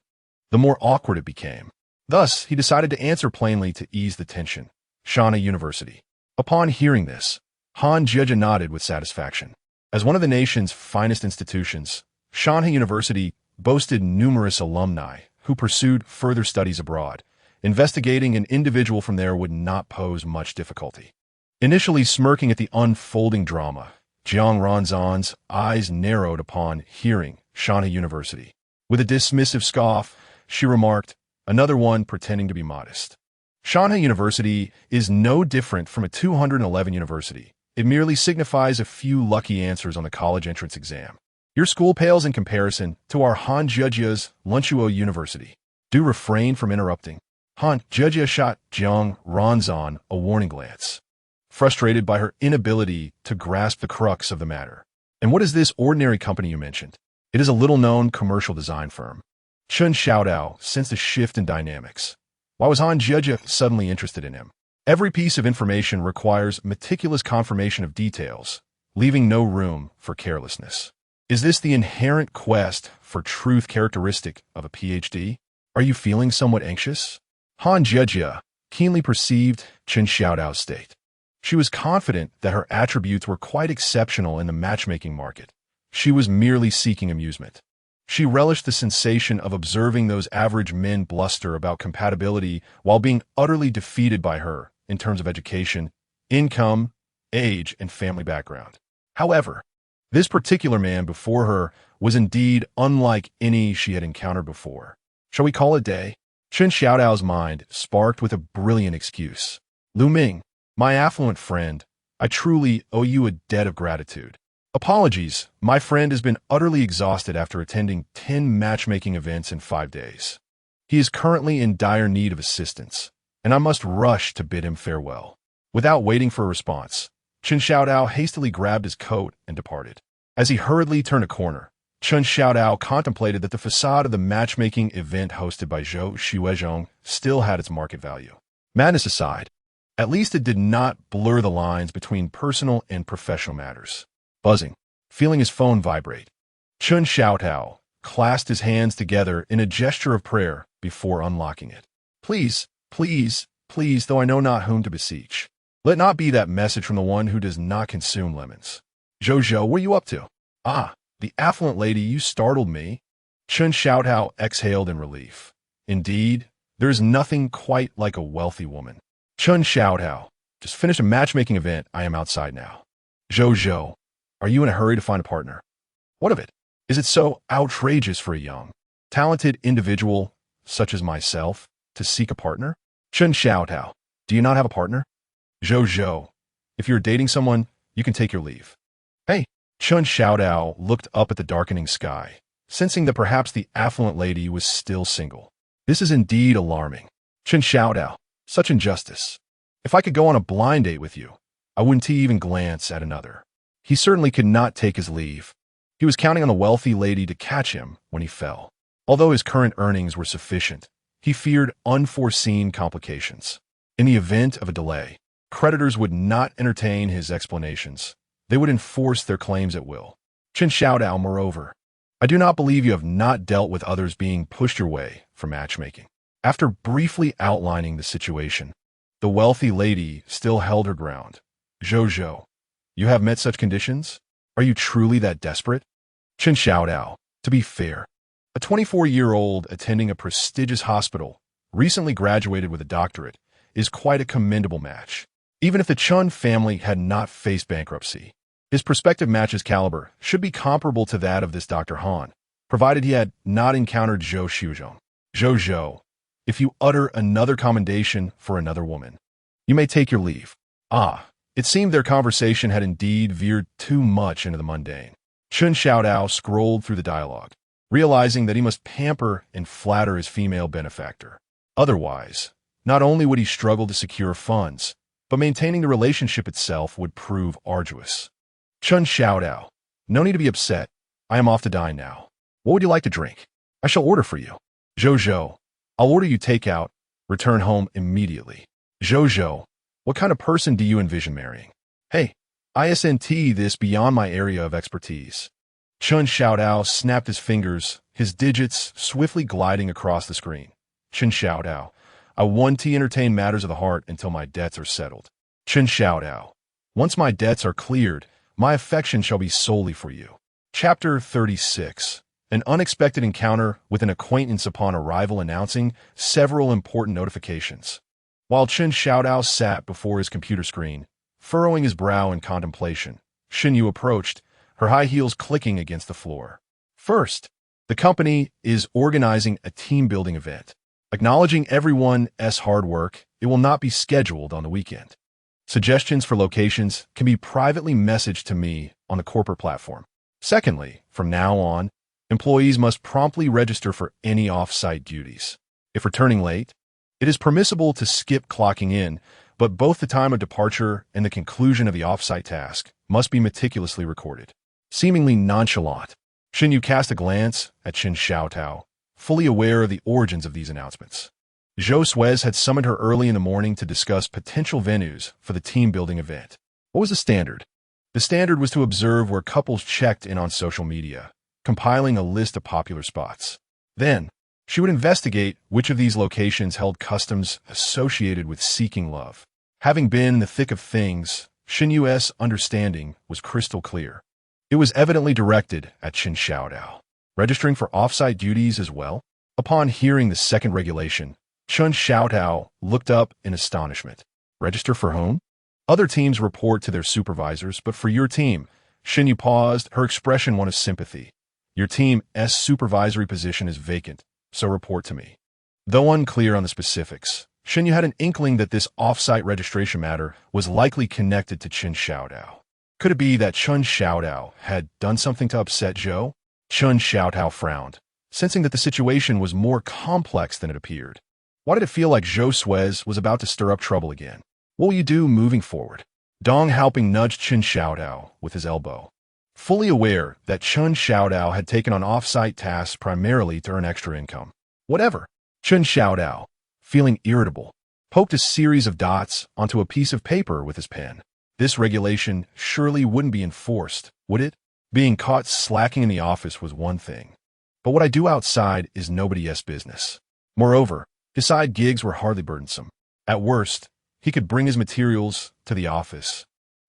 the more awkward it became. Thus, he decided to answer plainly to ease the tension. Shana University. Upon hearing this, Han Xuezhu nodded with satisfaction. As one of the nation's finest institutions, Shana University boasted numerous alumni who pursued further studies abroad. Investigating an individual from there would not pose much difficulty. Initially smirking at the unfolding drama, Jiang Ranzan's eyes narrowed upon hearing Shana University. With a dismissive scoff, she remarked, another one pretending to be modest. Shana University is no different from a 211 university. It merely signifies a few lucky answers on the college entrance exam. Your school pales in comparison to our Han Xuezhu's Xuezhu University. Do refrain from interrupting. Han Xuezhu shot Jiang Ranzan a warning glance, frustrated by her inability to grasp the crux of the matter. And what is this ordinary company you mentioned? It is a little-known commercial design firm. Chun Xiaodao sensed a shift in dynamics. Why was Han Xuezhu suddenly interested in him? Every piece of information requires meticulous confirmation of details, leaving no room for carelessness. Is this the inherent quest for truth characteristic of a PhD? Are you feeling somewhat anxious? Han Xuezhu keenly perceived Chun Xiaodao's state. She was confident that her attributes were quite exceptional in the matchmaking market. She was merely seeking amusement. She relished the sensation of observing those average men bluster about compatibility while being utterly defeated by her in terms of education, income, age, and family background. However, this particular man before her was indeed unlike any she had encountered before. Shall we call it day? Chun Xiaodao's mind sparked with a brilliant excuse. Lu Ming, my affluent friend, I truly owe you a debt of gratitude. Apologies, my friend has been utterly exhausted after attending 10 matchmaking events in 5 days. He is currently in dire need of assistance, and I must rush to bid him farewell. Without waiting for a response, Chun Xiaodao hastily grabbed his coat and departed. As he hurriedly turned a corner, Chun Xiaodao contemplated that the facade of the matchmaking event hosted by Xuezhu still had its market value. Madness aside, at least it did not blur the lines between personal and professional matters. Buzzing, feeling his phone vibrate, Chun Xiaodao clasped his hands together in a gesture of prayer before unlocking it. Please, please, please, though I know not whom to beseech. Let not be that message from the one who does not consume lemons. Xuezhu, what are you up to? Ah, the affluent lady, you startled me. Chun Xiaodao exhaled in relief. Indeed, there is nothing quite like a wealthy woman. Chun Xiaodao, just finished a matchmaking event. I am outside now. Xuezhu, are you in a hurry to find a partner? What of it? Is it so outrageous for a young, talented individual such as myself to seek a partner? Chun Xiaodao, do you not have a partner? Xuezhu, if you're dating someone, you can take your leave. Hey, Chun Xiaodao looked up at the darkening sky, sensing that perhaps the affluent lady was still single. This is indeed alarming. Chun Xiaodao, such injustice. If I could go on a blind date with you, I wouldn't even glance at another. He certainly could not take his leave. He was counting on the wealthy lady to catch him when he fell. Although his current earnings were sufficient, he feared unforeseen complications. In the event of a delay, creditors would not entertain his explanations. They would enforce their claims at will. Chun Xiaodao, moreover, I do not believe you have not dealt with others being pushed your way for matchmaking. After briefly outlining the situation, the wealthy lady still held her ground. Xuezhu, you have met such conditions? Are you truly that desperate? Chun Xiaodao, to be fair, a 24-year-old attending a prestigious hospital, recently graduated with a doctorate, is quite a commendable match. Even if the Chun family had not faced bankruptcy, his prospective match's caliber should be comparable to that of this Dr. Han, provided he had not encountered Zhou Xuezhu. Xuezhu, if you utter another commendation for another woman, you may take your leave. Ah, it seemed their conversation had indeed veered too much into the mundane. Chun Xiaodao scrolled through the dialogue, realizing that he must pamper and flatter his female benefactor. Otherwise, not only would he struggle to secure funds, but maintaining the relationship itself would prove arduous. Chun Xiaodao, no need to be upset. I am off to dine now. What would you like to drink? I shall order for you. Xuezhu, I'll order you takeout. Return home immediately. Xuezhu, what kind of person do you envision marrying? Hey, ISNT this beyond my area of expertise. Chun Xiaodao snapped his fingers, his digits swiftly gliding across the screen. Chun Xiaodao, I want to entertain matters of the heart until my debts are settled. Chun Xiaodao, once my debts are cleared, my affection shall be solely for you. Chapter 36. An unexpected encounter with an acquaintance upon arrival announcing several important notifications. While Chun Xiaodao sat before his computer screen, furrowing his brow in contemplation, Xinyu approached, her high heels clicking against the floor. First, the company is organizing a team-building event. Acknowledging everyone's hard work, it will not be scheduled on the weekend. Suggestions for locations can be privately messaged to me on the corporate platform. Secondly, from now on, employees must promptly register for any off-site duties. If returning late, it is permissible to skip clocking in, but both the time of departure and the conclusion of the off-site task must be meticulously recorded. Seemingly nonchalant, Xinyu cast a glance at Chun Xiaodao, fully aware of the origins of these announcements. Xuezhu had summoned her early in the morning to discuss potential venues for the team-building event. What was the standard? The standard was to observe where couples checked in on social media, compiling a list of popular spots. Then, she would investigate which of these locations held customs associated with seeking love. Having been in the thick of things, Xinyu's understanding was crystal clear. It was evidently directed at Chun Xiaodao. Registering for off-site duties as well? Upon hearing the second regulation, Chun Xiaodao looked up in astonishment. Register for whom? Other teams report to their supervisors, but for your team, Xinyu paused, her expression one of sympathy. Your team's supervisory position is vacant, so report to me. Though unclear on the specifics, Xinyu had an inkling that this off-site registration matter was likely connected to Chun Xiaodao. Could it be that Chun Xiaodao had done something to upset Zhou? Chun Xiaodao frowned, sensing that the situation was more complex than it appeared. Why did it feel like Xuezhu was about to stir up trouble again? What will you do moving forward? Dong Haoping nudged Chun Xiaodao with his elbow. Fully aware that Chun Xiaodao had taken on off-site tasks primarily to earn extra income. Whatever. Chun Xiaodao, feeling irritable, poked a series of dots onto a piece of paper with his pen. This regulation surely wouldn't be enforced, would it? Being caught slacking in the office was one thing. But what I do outside is nobody's business. Moreover, his side gigs were hardly burdensome. At worst, he could bring his materials to the office,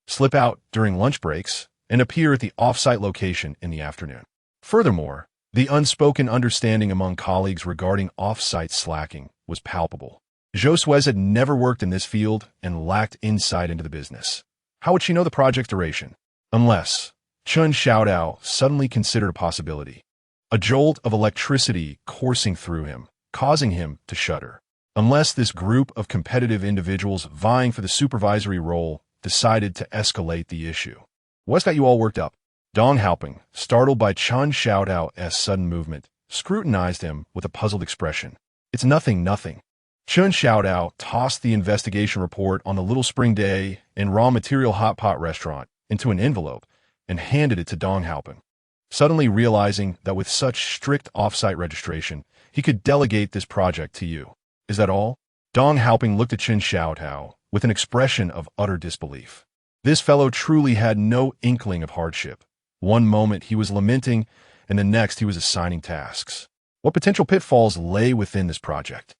slip out during lunch breaks, and appear at the off-site location in the afternoon. Furthermore, the unspoken understanding among colleagues regarding off-site slacking was palpable. Xuezhu had never worked in this field and lacked insight into the business. How would she know the project's duration? Unless Chun Xiaodao suddenly considered a possibility. A jolt of electricity coursing through him, causing him to shudder. Unless this group of competitive individuals vying for the supervisory role decided to escalate the issue. What's got you all worked up? Dong Haoping, startled by Chun Xiaodao's sudden movement, scrutinized him with a puzzled expression. It's nothing. Chun Xiaodao tossed the investigation report on the Little Spring Day and Raw Material Hot Pot restaurant into an envelope and handed it to Dong Haoping. Suddenly realizing that with such strict off-site registration, he could delegate this project to you. Is that all? Dong Haoping looked at Chun Xiaodao with an expression of utter disbelief. This fellow truly had no inkling of hardship. One moment he was lamenting, and the next he was assigning tasks. What potential pitfalls lay within this project?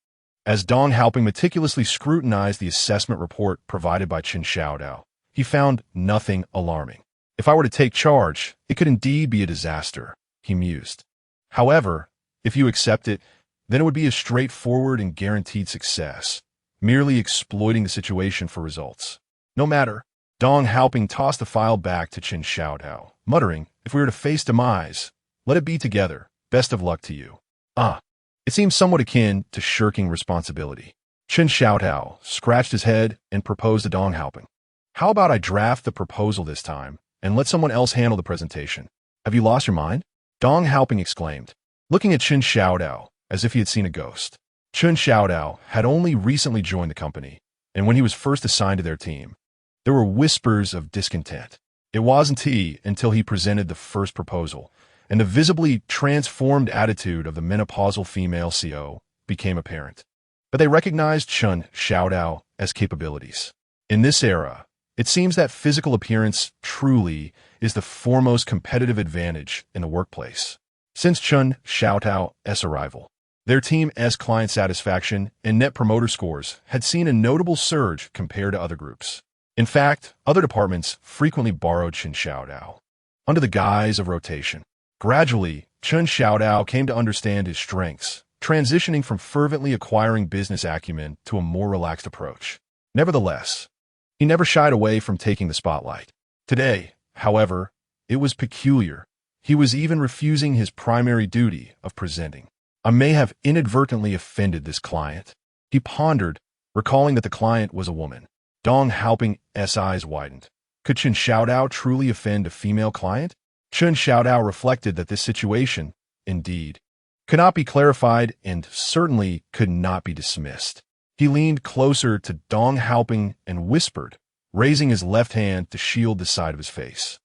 As Dong Haoping meticulously scrutinized the assessment report provided by Chun Xiaodao, he found nothing alarming. If I were to take charge, it could indeed be a disaster, he mused. However, if you accept it, then it would be a straightforward and guaranteed success, merely exploiting the situation for results. No matter. Dong Haoping tossed the file back to Chun Xiaodao, muttering, if we were to face demise, let it be together. Best of luck to you. It seems somewhat akin to shirking responsibility. Chun Xiaodao scratched his head and proposed to Dong Haoping. How about I draft the proposal this time and let someone else handle the presentation? Have you lost your mind? Dong Haoping exclaimed, looking at Chun Xiaodao as if he had seen a ghost. Chun Xiaodao had only recently joined the company, and when he was first assigned to their team, there were whispers of discontent. It wasn't until he presented the first proposal, and the visibly transformed attitude of the menopausal female CO became apparent. But they recognized Chun Xiaodao as capabilities. In this era, It seems that physical appearance truly is the foremost competitive advantage in the workplace. Since Xuezhu's arrival, their team's client satisfaction and net promoter scores had seen a notable surge compared to other groups. In fact, other departments frequently borrowed Xuezhu under the guise of rotation. Gradually, Xuezhu came to understand his strengths, transitioning from fervently acquiring business acumen to a more relaxed approach. Nevertheless, he never shied away from taking the spotlight. Today, however, it was peculiar. He was even refusing his primary duty of presenting. I may have inadvertently offended this client. He pondered, recalling that the client was a woman. Dong Haoping's eyes widened. Could Xuezhu truly offend a female client? Xuezhu reflected that this situation, indeed, could not be clarified and certainly could not be dismissed. He leaned closer to Dong Haoping and whispered, raising his left hand to shield the side of his face.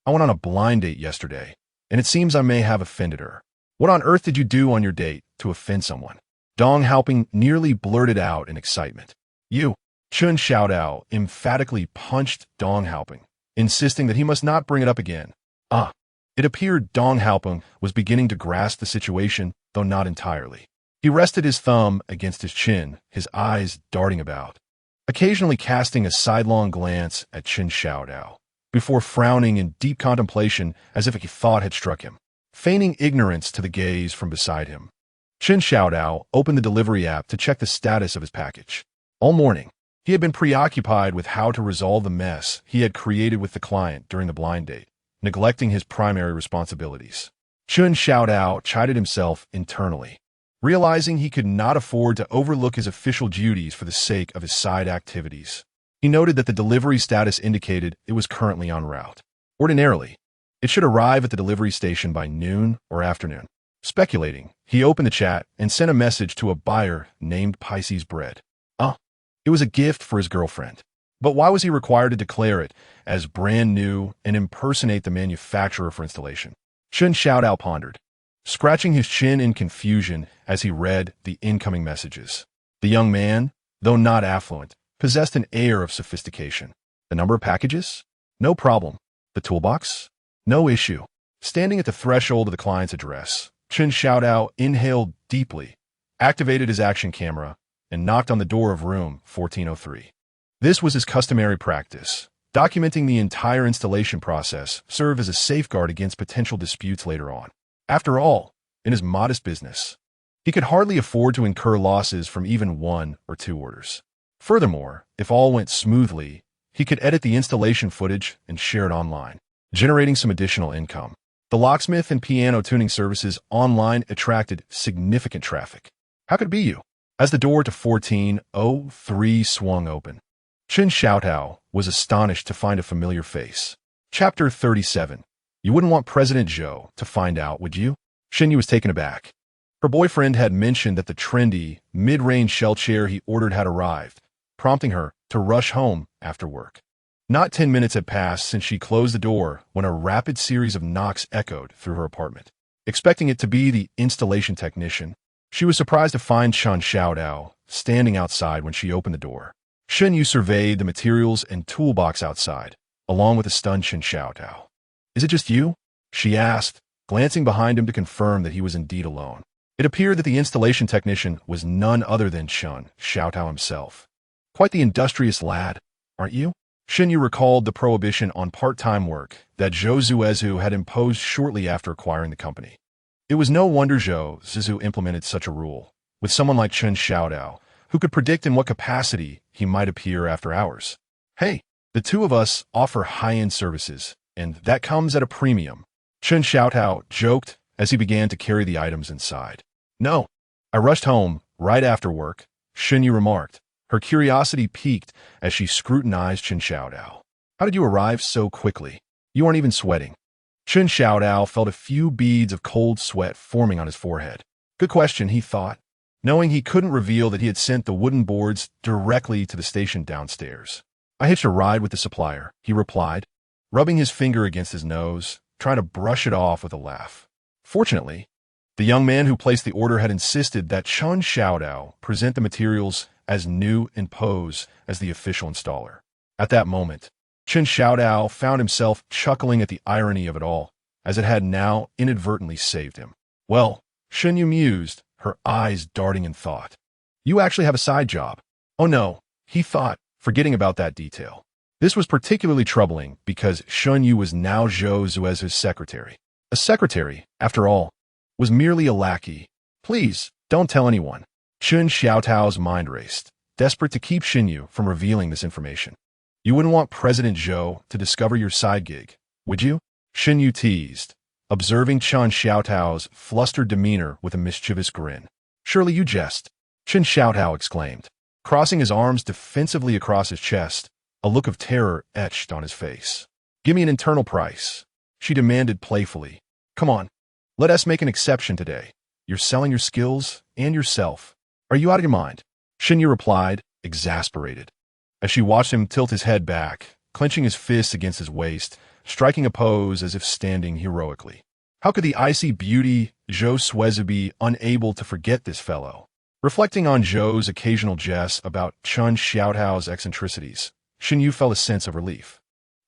I went on a blind date yesterday, and it seems I may have offended her. What on earth did you do on your date to offend someone? Dong Haoping nearly blurted out in excitement. You. Xuezhu emphatically punched Dong Haoping, insisting that he must not bring it up again. It appeared Dong Haoping was beginning to grasp the situation, though not entirely. He rested his thumb against his chin, his eyes darting about, occasionally casting a sidelong glance at Xuezhu, before frowning in deep contemplation as if a thought had struck him, feigning ignorance to the gaze from beside him. Xuezhu opened the delivery app to check the status of his package. All morning, he had been preoccupied with how to resolve the mess he had created with the client during the blind date, neglecting his primary responsibilities. Xuezhu chided himself internally, realizing he could not afford to overlook his official duties for the sake of his side activities. He noted that the delivery status indicated it was currently en route. Ordinarily, it should arrive at the delivery station by noon or afternoon. Speculating, he opened the chat and sent a message to a buyer named Pisces Bread. It was a gift for his girlfriend. But why was he required to declare it as brand new and impersonate the manufacturer for installation? Xuezhu pondered, scratching his chin in confusion as he read the incoming messages. The young man, though not affluent, possessed an air of sophistication. The number of packages? No problem. The toolbox? No issue. Standing at the threshold of the client's address, Xuezhu inhaled deeply, activated his action camera, and knocked on the door of room 1403. This was his customary practice. Documenting the entire installation process served as a safeguard against potential disputes later on. After all, in his modest business, he could hardly afford to incur losses from even one or two orders. Furthermore, if all went smoothly, he could edit the installation footage and share it online, generating some additional income. The locksmith and piano tuning services online attracted significant traffic. How could it be you? As the door to 1403 swung open, Xuezhu was astonished to find a familiar face. Chapter 37. You wouldn't want President Zhou to find out, would you? Xuezhu was taken aback. Her boyfriend had mentioned that the trendy, mid-range shell chair he ordered had arrived, prompting her to rush home after work. Not 10 minutes had passed since she closed the door when a rapid series of knocks echoed through her apartment. Expecting it to be the installation technician, she was surprised to find Xuezhu standing outside when she opened the door. Xuezhu surveyed the materials and toolbox outside, along with a stunned Xuezhu. Is it just you? She asked, glancing behind him to confirm that he was indeed alone. It appeared that the installation technician was none other than Xuezhu himself. Quite the industrious lad, aren't you? Xuezhu recalled the prohibition on part-time work that Xuezhu had imposed shortly after acquiring the company. It was no wonder Xuezhu implemented such a rule, with someone like Xuezhu, who could predict in what capacity he might appear after hours. Hey, the two of us offer high-end services, and that comes at a premium. Xuezhu joked as he began to carry the items inside. No, I rushed home right after work, Xuezhu remarked. Her curiosity piqued as she scrutinized Xuezhu. How did you arrive so quickly? You aren't even sweating. Xuezhu felt a few beads of cold sweat forming on his forehead. Good question, he thought, knowing he couldn't reveal that he had sent the wooden boards directly to the station downstairs. I hitched a ride with the supplier, he replied, rubbing his finger against his nose, trying to brush it off with a laugh. Fortunately, the young man who placed the order had insisted that Xuezhu present the materials as new and pose as the official installer. At that moment, Chen Xiaodao found himself chuckling at the irony of it all, as it had now inadvertently saved him. Well, Xuezhu mused, her eyes darting in thought. You actually have a side job. Oh no, he thought, forgetting about that detail. This was particularly troubling because Xuezhu was now Xuezhu's secretary. A secretary, after all, was merely a lackey. Please, don't tell anyone. Chen Xiaotao's mind raced, desperate to keep Xuezhu from revealing this information. You wouldn't want President Zhou to discover your side gig, would you? Xuezhu teased, observing Chen Xiaotao's flustered demeanor with a mischievous grin. Surely you jest, Chen Xiaotao exclaimed, crossing his arms defensively across his chest, a look of terror etched on his face. Give me an internal price, she demanded playfully. Come on, let us make an exception today. You're selling your skills and yourself. Are you out of your mind? Xuezhu replied, exasperated. As she watched him tilt his head back, clenching his fists against his waist, striking a pose as if standing heroically. How could the icy beauty Xuezhu be unable to forget this fellow? Reflecting on Zhou's occasional jests about Chen Xiaotao's eccentricities, Xuezhu felt a sense of relief.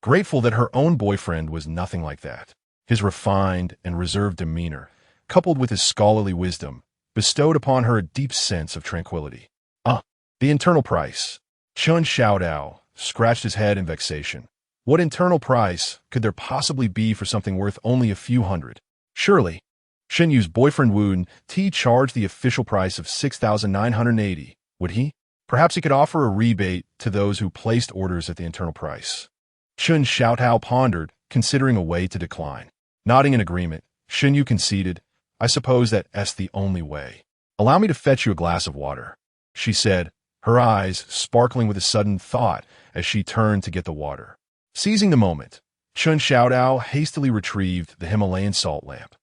Grateful that her own boyfriend was nothing like that. His refined and reserved demeanor, coupled with his scholarly wisdom, bestowed upon her a deep sense of tranquility. The internal price. Chen Xiaodao scratched his head in vexation. What internal price could there possibly be for something worth only a few hundred? Surely, Xuezhu's boyfriend Wu Ti charged the official price of 6,980. Would he? Perhaps he could offer a rebate to those who placed orders at the internal price. Chen Xiaotao pondered, considering a way to decline. Nodding in agreement, Xuezhu conceded, I suppose that's the only way. Allow me to fetch you a glass of water, she said, her eyes sparkling with a sudden thought as she turned to get the water. Seizing the moment, Chen Xiaodao hastily retrieved the Himalayan salt lamp,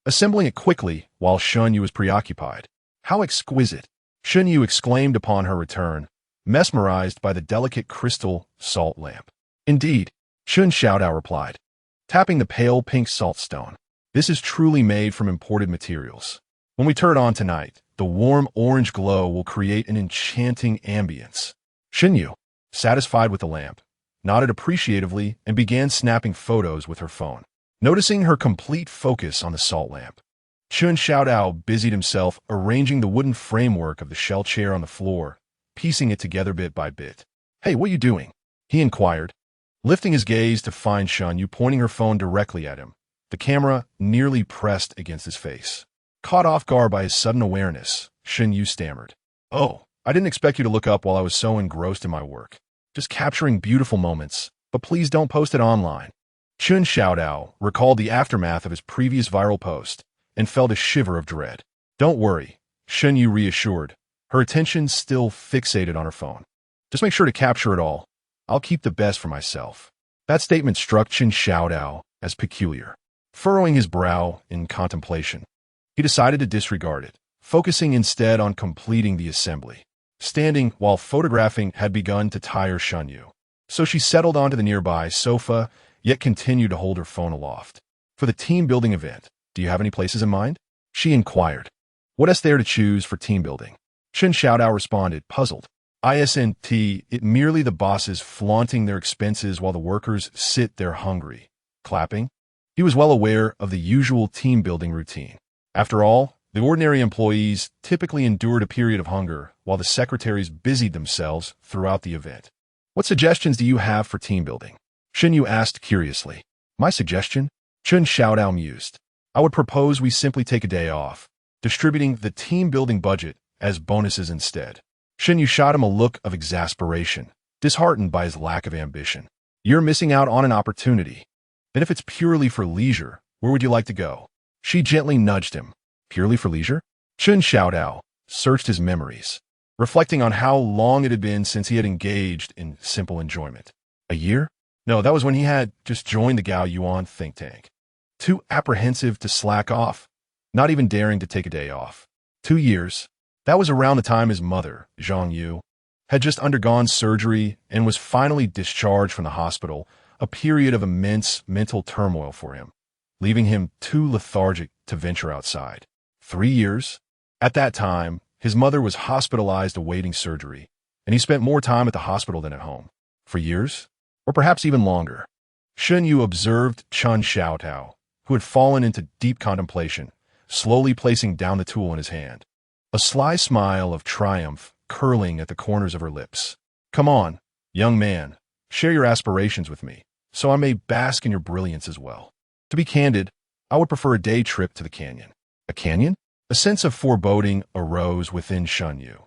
assembling it quickly while Xuezhu was preoccupied. How exquisite! Xuezhu exclaimed upon her return, mesmerized by the delicate crystal salt lamp. Indeed, Chen Xiaodao replied, tapping the pale pink salt stone. This is truly made from imported materials. When we turn it on tonight, the warm orange glow will create an enchanting ambience. Xuezhu, satisfied with the lamp, nodded appreciatively and began snapping photos with her phone. Noticing her complete focus on the salt lamp, Chen Xiaodao busied himself arranging the wooden framework of the shell chair on the floor, piecing it together bit by bit. Hey, what are you doing? He inquired, lifting his gaze to find Xuezhu pointing her phone directly at him, the camera nearly pressed against his face. Caught off guard by his sudden awareness, Xuezhu stammered. Oh, I didn't expect you to look up while I was so engrossed in my work. Just capturing beautiful moments, but please don't post it online. Chen Xiaodao recalled the aftermath of his previous viral post and felt a shiver of dread. Don't worry, Xuezhu reassured, her attention still fixated on her phone. Just make sure to capture it all. I'll keep the best for myself. That statement struck Chen Xiaodao as peculiar. Furrowing his brow in contemplation, he decided to disregard it, focusing instead on completing the assembly. Standing while photographing had begun to tire Xuezhu, so she settled onto the nearby sofa, yet continued to hold her phone aloft. For the team-building event, do you have any places in mind? She inquired. What is there to choose for team building? Chen Xiaodao responded, puzzled. Isn't it merely the bosses flaunting their expenses while the workers sit there hungry, clapping? He was well aware of the usual team-building routine. After all, the ordinary employees typically endured a period of hunger while the secretaries busied themselves throughout the event. What suggestions do you have for team building? Xuezhu asked curiously. My suggestion? Chen Xiaodao mused. I would propose we simply take a day off, distributing the team-building budget as bonuses instead. Xuezhu shot him a look of exasperation, disheartened by his lack of ambition. You're missing out on an opportunity. Then if it's purely for leisure, where would you like to go? She gently nudged him. Purely for leisure? Chen Xiaodao searched his memories, reflecting on how long it had been since he had engaged in simple enjoyment. A year? No, that was when he had just joined the Gao Yuan think tank. Too apprehensive to slack off, not even daring to take a day off. 2 years. That was around the time his mother, Zhang Yu, had just undergone surgery and was finally discharged from the hospital, a period of immense mental turmoil for him, leaving him too lethargic to venture outside. 3 years? At that time, his mother was hospitalized awaiting surgery, and he spent more time at the hospital than at home. For years? or perhaps even longer. Xuezhu observed Chen Xiaotao, who had fallen into deep contemplation, slowly placing down the tool in his hand. A sly smile of triumph curling at the corners of her lips. Come on, young man, share your aspirations with me, so I may bask in your brilliance as well. To be candid, I would prefer a day trip to the canyon. A canyon? A sense of foreboding arose within Xuezhu.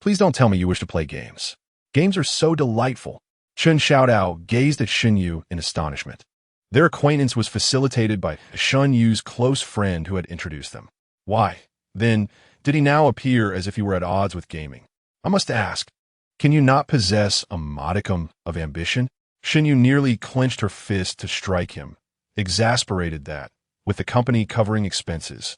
Please don't tell me you wish to play games. Games are so delightful. Chen Xiaotao gazed at Xuezhu in astonishment. Their acquaintance was facilitated by Xuezhu's close friend who had introduced them. Why, then, did he now appear as if he were at odds with gaming? I must ask, can you not possess a modicum of ambition? Xuezhu nearly clenched her fist to strike him, exasperated that, with the company covering expenses,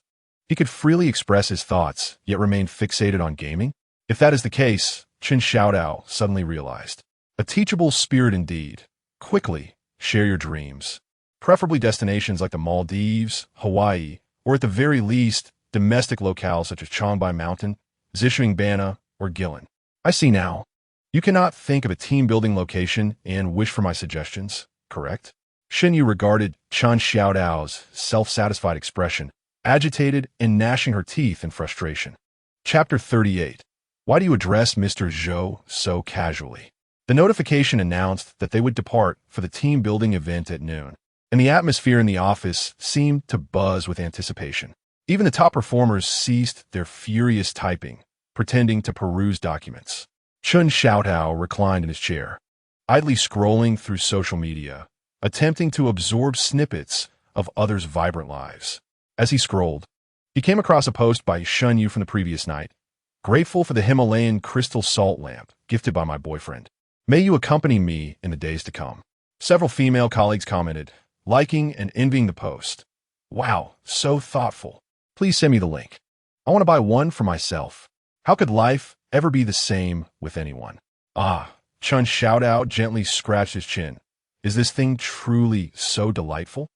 he could freely express his thoughts, yet remain fixated on gaming? If that is the case, Chen Xiaotao suddenly realized. A teachable spirit indeed. Quickly, share your dreams. Preferably destinations like the Maldives, Hawaii, or at the very least, domestic locales such as Changbai Mountain, Xishuangbanna, or Guilin. I see now. You cannot think of a team-building location and wish for my suggestions, correct? Xuezhu regarded Chen Xiaotao's self-satisfied expression, agitated and gnashing her teeth in frustration. Chapter 38. Why do you address Mr. Zhou so casually? The notification announced that they would depart for the team-building event at noon, and the atmosphere in the office seemed to buzz with anticipation. Even the top performers ceased their furious typing, pretending to peruse documents. Chen Xiaotao reclined in his chair, idly scrolling through social media, attempting to absorb snippets of others' vibrant lives. As he scrolled, he came across a post by Xuezhu from the previous night. Grateful for the Himalayan crystal salt lamp gifted by my boyfriend. May you accompany me in the days to come. Several female colleagues commented, liking and envying the post. Wow, so thoughtful. Please send me the link. I want to buy one for myself. How could life ever be the same with anyone? Ah, Chen Xiaotao gently scratched his chin. Is this thing truly so delightful?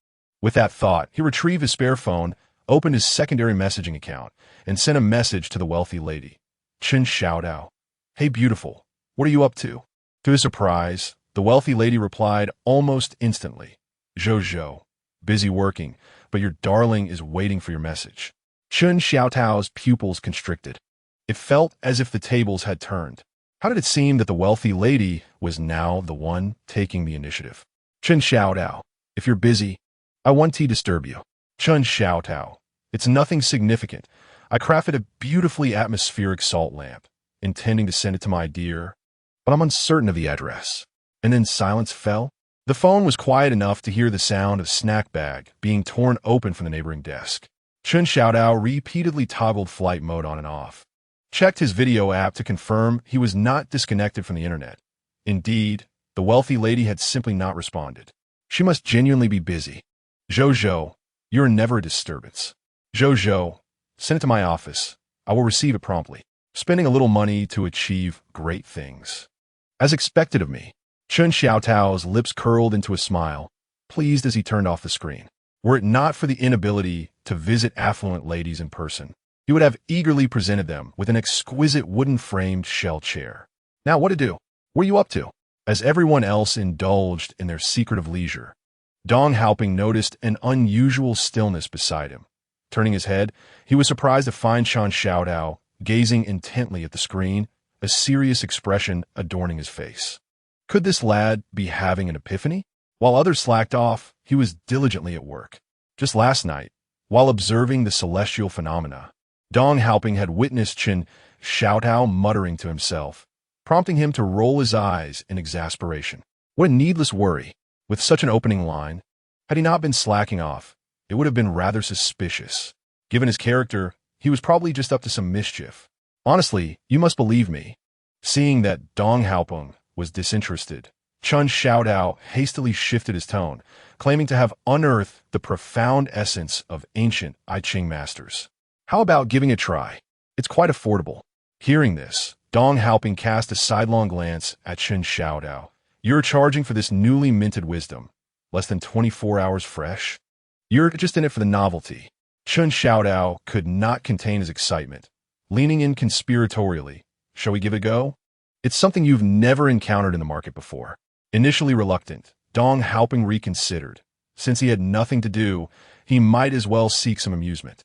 With that thought, he retrieved his spare phone, opened his secondary messaging account, and sent a message to the wealthy lady. Chen Xiaotao. Hey, beautiful. What are you up to? To his surprise, the wealthy lady replied almost instantly. Xuezhu. Busy working, but your darling is waiting for your message. Chen Xiaotao's pupils constricted. It felt as if the tables had turned. How did it seem that the wealthy lady was now the one taking the initiative? Chen Xiaotao. If you're busy, I want to disturb you. Chen Xiaotao. It's nothing significant. I crafted a beautifully atmospheric salt lamp, intending to send it to my dear, but I'm uncertain of the address. And then silence fell. The phone was quiet enough to hear the sound of snack bag being torn open from the neighboring desk. Chen Xiaotao repeatedly toggled flight mode on and off, checked his video app to confirm he was not disconnected from the internet. Indeed, the wealthy lady had simply not responded. She must genuinely be busy. Xuezhu, you're never a disturbance. Xuezhu, send it to my office. I will receive it promptly. Spending a little money to achieve great things. As expected of me. Chen Xiaotao's lips curled into a smile, pleased as he turned off the screen. Were it not for the inability to visit affluent ladies in person, he would have eagerly presented them with an exquisite wooden-framed shell chair. Now what to do? What are you up to? As everyone else indulged in their secretive leisure, Dong Haoping noticed an unusual stillness beside him. Turning his head, he was surprised to find Chen Xiaotao gazing intently at the screen, a serious expression adorning his face. Could this lad be having an epiphany? While others slacked off, he was diligently at work. Just last night, while observing the celestial phenomena, Dong Haoping had witnessed Chen Xiaotao muttering to himself, prompting him to roll his eyes in exasperation. What a needless worry. With such an opening line, had he not been slacking off, it would have been rather suspicious. Given his character, he was probably just up to some mischief. Honestly, you must believe me. Seeing that Dong Haoping was disinterested, Chen Xiaotao hastily shifted his tone, claiming to have unearthed the profound essence of ancient I Ching masters. How about giving it a try? It's quite affordable. Hearing this, Dong Haoping cast a sidelong glance at Chen Xiaotao. You're charging for this newly minted wisdom. Less than 24 hours fresh? You're just in it for the novelty. Chen Xiaotao could not contain his excitement. Leaning in conspiratorially, shall we give it a go? It's something you've never encountered in the market before. Initially reluctant, Dong Haoping reconsidered. Since he had nothing to do, he might as well seek some amusement.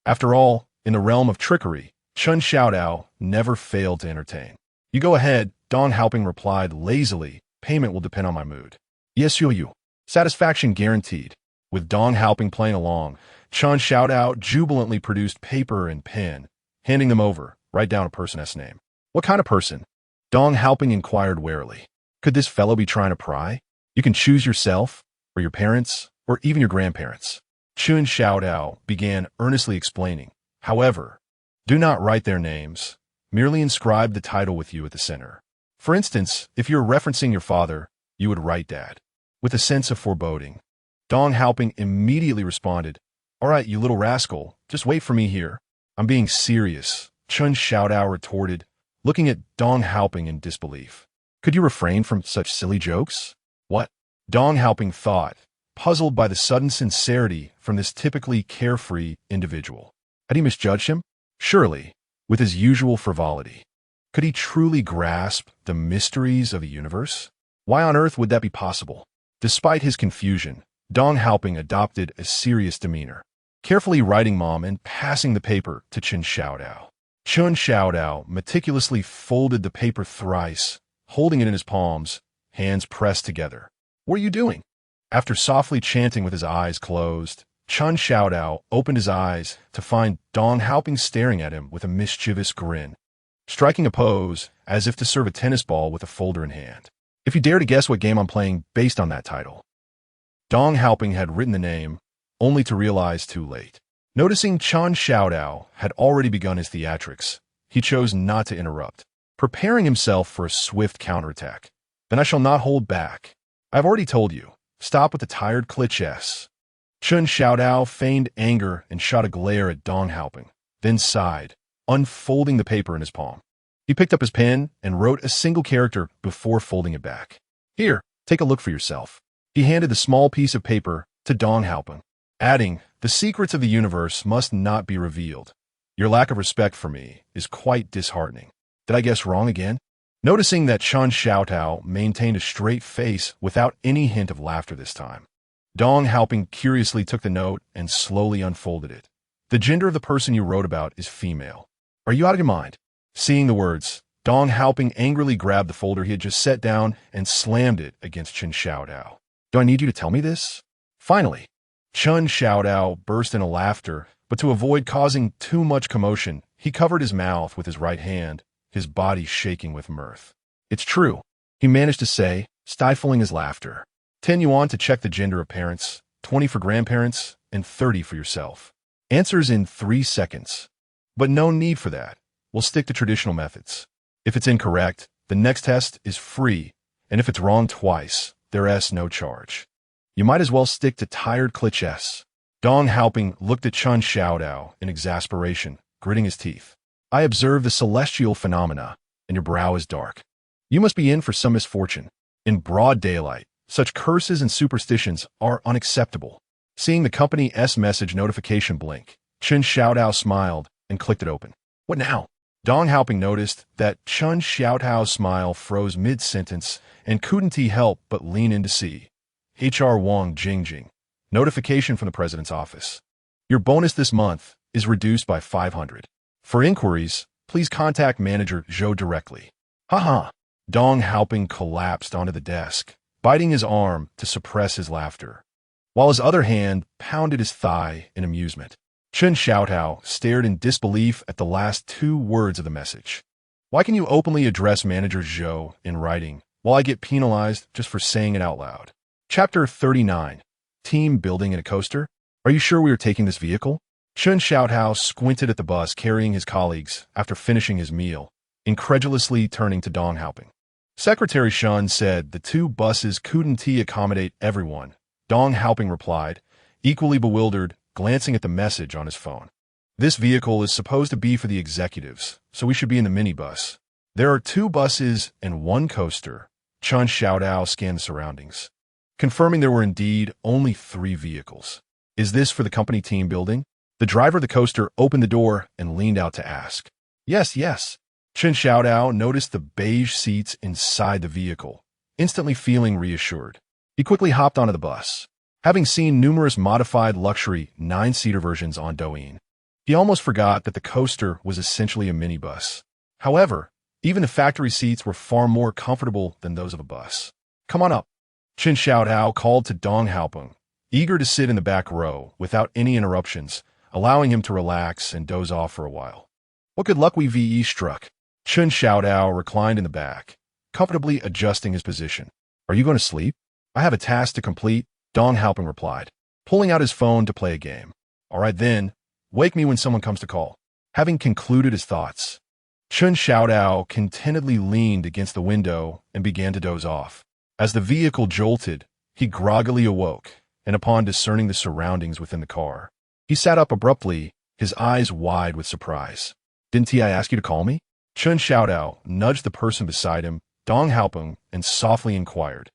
After all, in the realm of trickery, Chun Xiaodao never failed to entertain. You go ahead, Dong Haoping replied lazily. Payment will depend on my mood. Yes, Xuezhu. Satisfaction guaranteed. With Dong Haoping playing along, Chun Xiaodao jubilantly produced paper and pen, handing them over. Write down a person's name. What kind of person? Dong Haoping inquired warily. Could this fellow be trying to pry? You can choose yourself, or your parents, or even your grandparents. Chun Xiaodao began earnestly explaining. However, do not write their names. Merely inscribe the title with you at the center. For instance, if you're referencing your father, you would write Dad. With a sense of foreboding, Dong Haoping immediately responded, All right, you little rascal, just wait for me here. I'm being serious, Chun Xiaodao retorted, looking at Dong Haoping in disbelief. Could you refrain from such silly jokes? What? Dong Haoping thought, puzzled by the sudden sincerity from this typically carefree individual. Had he misjudged him? Surely, with his usual frivolity. Could he truly grasp the mysteries of the universe? Why on earth would that be possible? Despite his confusion, Dong Haoping adopted a serious demeanor, carefully writing Mom and passing the paper to Chun Xiaodao. Chun Xiaodao meticulously folded the paper thrice, holding it in his palms, hands pressed together. What are you doing? After softly chanting with his eyes closed, Chun Xiaodao opened his eyes to find Dong Haoping staring at him with a mischievous grin, striking a pose as if to serve a tennis ball with a folder in hand. If you dare to guess what game I'm playing based on that title. Dong Haoping had written the name, only to realize too late. Noticing Chun Xiaodao had already begun his theatrics, he chose not to interrupt, preparing himself for a swift counterattack. Then I shall not hold back. I've already told you. Stop with the tired cliches. Chun Xiaodao feigned anger and shot a glare at Dong Haoping, then sighed, unfolding the paper in his palm. He picked up his pen and wrote a single character before folding it back. Here, take a look for yourself. He handed the small piece of paper to Dong Haoping, adding, The secrets of the universe must not be revealed. Your lack of respect for me is quite disheartening. Did I guess wrong again? Noticing that Chun Xiaodao maintained a straight face without any hint of laughter this time, Dong Haoping curiously took the note and slowly unfolded it. The gender of the person you wrote about is female. Are you out of your mind? Seeing the words, Dong Haoping angrily grabbed the folder he had just set down and slammed it against Chun Xiaodao. Do I need you to tell me this? Finally, Chun Xiaodao burst into laughter, but to avoid causing too much commotion, he covered his mouth with his right hand, his body shaking with mirth. It's true, he managed to say, stifling his laughter. 10 yuan to check the gender of parents, 20 for grandparents, and 30 for yourself. Answers in 3 seconds. But no need for that. We'll stick to traditional methods. If it's incorrect, the next test is free, and if it's wrong twice, there's no charge. You might as well stick to tired cliches. Dong Haoping looked at Chun Xiaodao in exasperation, gritting his teeth. I observe the celestial phenomena, and your brow is dark. You must be in for some misfortune. In broad daylight, such curses and superstitions are unacceptable. Seeing the company's message notification blink, Chun Xiaodao smiled and clicked it open. What now? Dong Haoping noticed that Chun Xiaodao's smile froze mid-sentence and couldn't he help but lean in to see. HR Wang Jingjing. Notification from the president's office. Your bonus this month is reduced by 500. For inquiries, please contact manager Zhou directly. Haha. Dong Haoping collapsed onto the desk, biting his arm to suppress his laughter, while his other hand pounded his thigh in amusement. Chun Xiaodao stared in disbelief at the last 2 words of the message. Why can you openly address manager Zhou in writing, while I get penalized just for saying it out loud? Chapter 39. Team building in a coaster? Are you sure we are taking this vehicle? Chun Xiaodao squinted at the bus carrying his colleagues after finishing his meal, incredulously turning to Dong Haoping. Secretary Shun said the 2 buses couldn't accommodate everyone. Dong Haoping replied, equally bewildered, glancing at the message on his phone. This vehicle is supposed to be for the executives, so we should be in the minibus. There are 2 buses and 1 coaster. Chun Xiaodao scanned the surroundings, confirming there were indeed only 3 vehicles. Is this for the company team building? The driver of the coaster opened the door and leaned out to ask. Yes. Chun Xiaodao noticed the beige seats inside the vehicle, instantly feeling reassured. He quickly hopped onto the bus. Having seen numerous modified luxury 9-seater versions on Douyin, he almost forgot that the coaster was essentially a minibus. However, even the factory seats were far more comfortable than those of a bus. "Come on up," Chen Xiaodao called to Dong Haopeng, eager to sit in the back row without any interruptions, allowing him to relax and doze off for a while. "What good luck we VE struck." Chen Xiaodao reclined in the back, comfortably adjusting his position. "Are you going to sleep?" "I have a task to complete," Dong Haopeng replied, pulling out his phone to play a game. "All right then, wake me when someone comes to call." Having concluded his thoughts, Chen Xiaodao contentedly leaned against the window and began to doze off. As the vehicle jolted, he groggily awoke, and upon discerning the surroundings within the car, he sat up abruptly, his eyes wide with surprise. "Didn't I ask you to call me?" Chen Xiaodao nudged the person beside him, Dong Haopeng, and softly inquired,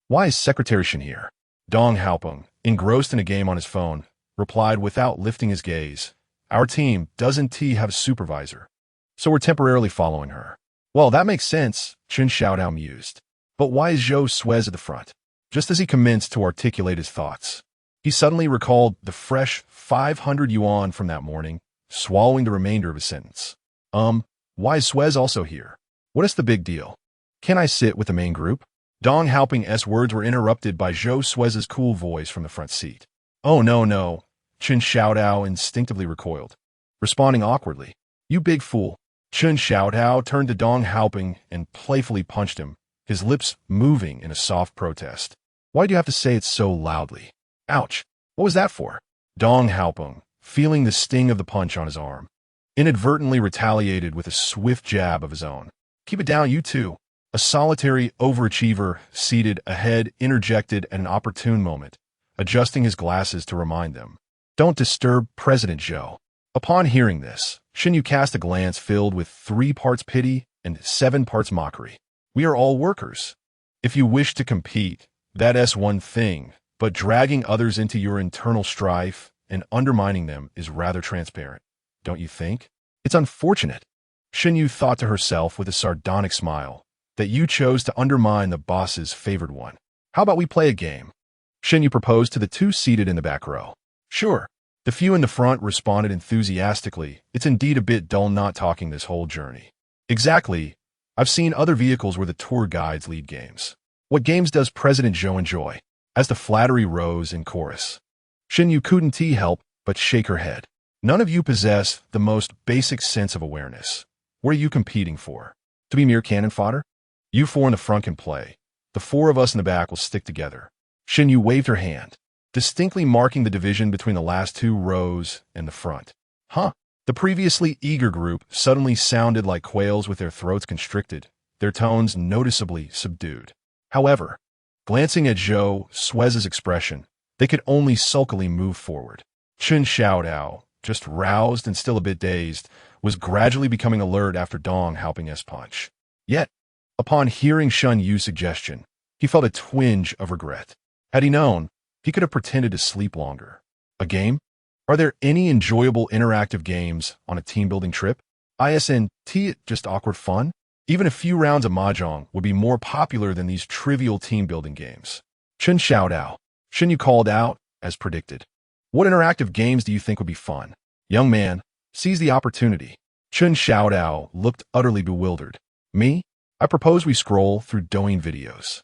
"Why is Secretary Shen here?" Dong Haopeng, engrossed in a game on his phone, replied without lifting his gaze, "Our team doesn't have a supervisor, so we're temporarily following her." "Well, that makes sense," Chen Xiaodao mused. "But why is Xuezhu at the front?" Just as he commenced to articulate his thoughts, he suddenly recalled the fresh 500 yuan from that morning, swallowing the remainder of his sentence. Why is Xuez also here? What is the big deal? Can I sit with the main group?" Dong Haopeng's words were interrupted by Zhou Xuez's cool voice from the front seat. "Oh, no," Chen Xiaodao instinctively recoiled, responding awkwardly. "You big fool." Chen Xiaodao turned to Dong Haopeng and playfully punched him, his lips moving in a soft protest. "Why do you have to say it so loudly?" "Ouch! What was that for?" Dong Haopeng, feeling the sting of the punch on his arm, inadvertently retaliated with a swift jab of his own. "Keep it down, you two." A solitary overachiever seated ahead interjected at an opportune moment, adjusting his glasses to remind them. "Don't disturb President Zhou." Upon hearing this, Shen Yu cast a glance filled with 3 parts pity and 7 parts mockery. "We are all workers. If you wish to compete, that's one thing, but dragging others into your internal strife and undermining them is rather transparent, don't you think? It's unfortunate," Shen Yu thought to herself with a sardonic smile, "that you chose to undermine the boss's favored one. How about we play a game?" Shen Yu proposed to the 2 seated in the back row. "Sure." The few in the front responded enthusiastically. "It's indeed a bit dull not talking this whole journey." "Exactly. I've seen other vehicles where the tour guides lead games." "What games does President Zhou enjoy?" As the flattery rose in chorus, Shen Yu couldn't help but shake her head. "None of you possess the most basic sense of awareness. What are you competing for? To be mere cannon fodder? You 4 in the front can play. The 4 of us in the back will stick together." Shen Yu waved her hand, distinctly marking the division between the last 2 rows and the front. "Huh?" The previously eager group suddenly sounded like quails with their throats constricted, their tones noticeably subdued. However, glancing at Zhou Xuez's expression, they could only sulkily move forward. Chen Xiaodao, just roused and still a bit dazed, was gradually becoming alert after Dong Haopeng's punch. Yet, upon hearing Shen Yu's suggestion, he felt a twinge of regret. Had he known, he could have pretended to sleep longer. A game? Are there any enjoyable interactive games on a team-building trip? Isn't just awkward fun? Even a few rounds of mahjong would be more popular than these trivial team-building games. Chen Xiaodao, Shen Yu called out, as predicted. "What interactive games do you think would be fun? Young man, seize the opportunity." Chen Xiaodao looked utterly bewildered. "Me? I propose we scroll through Douyin videos."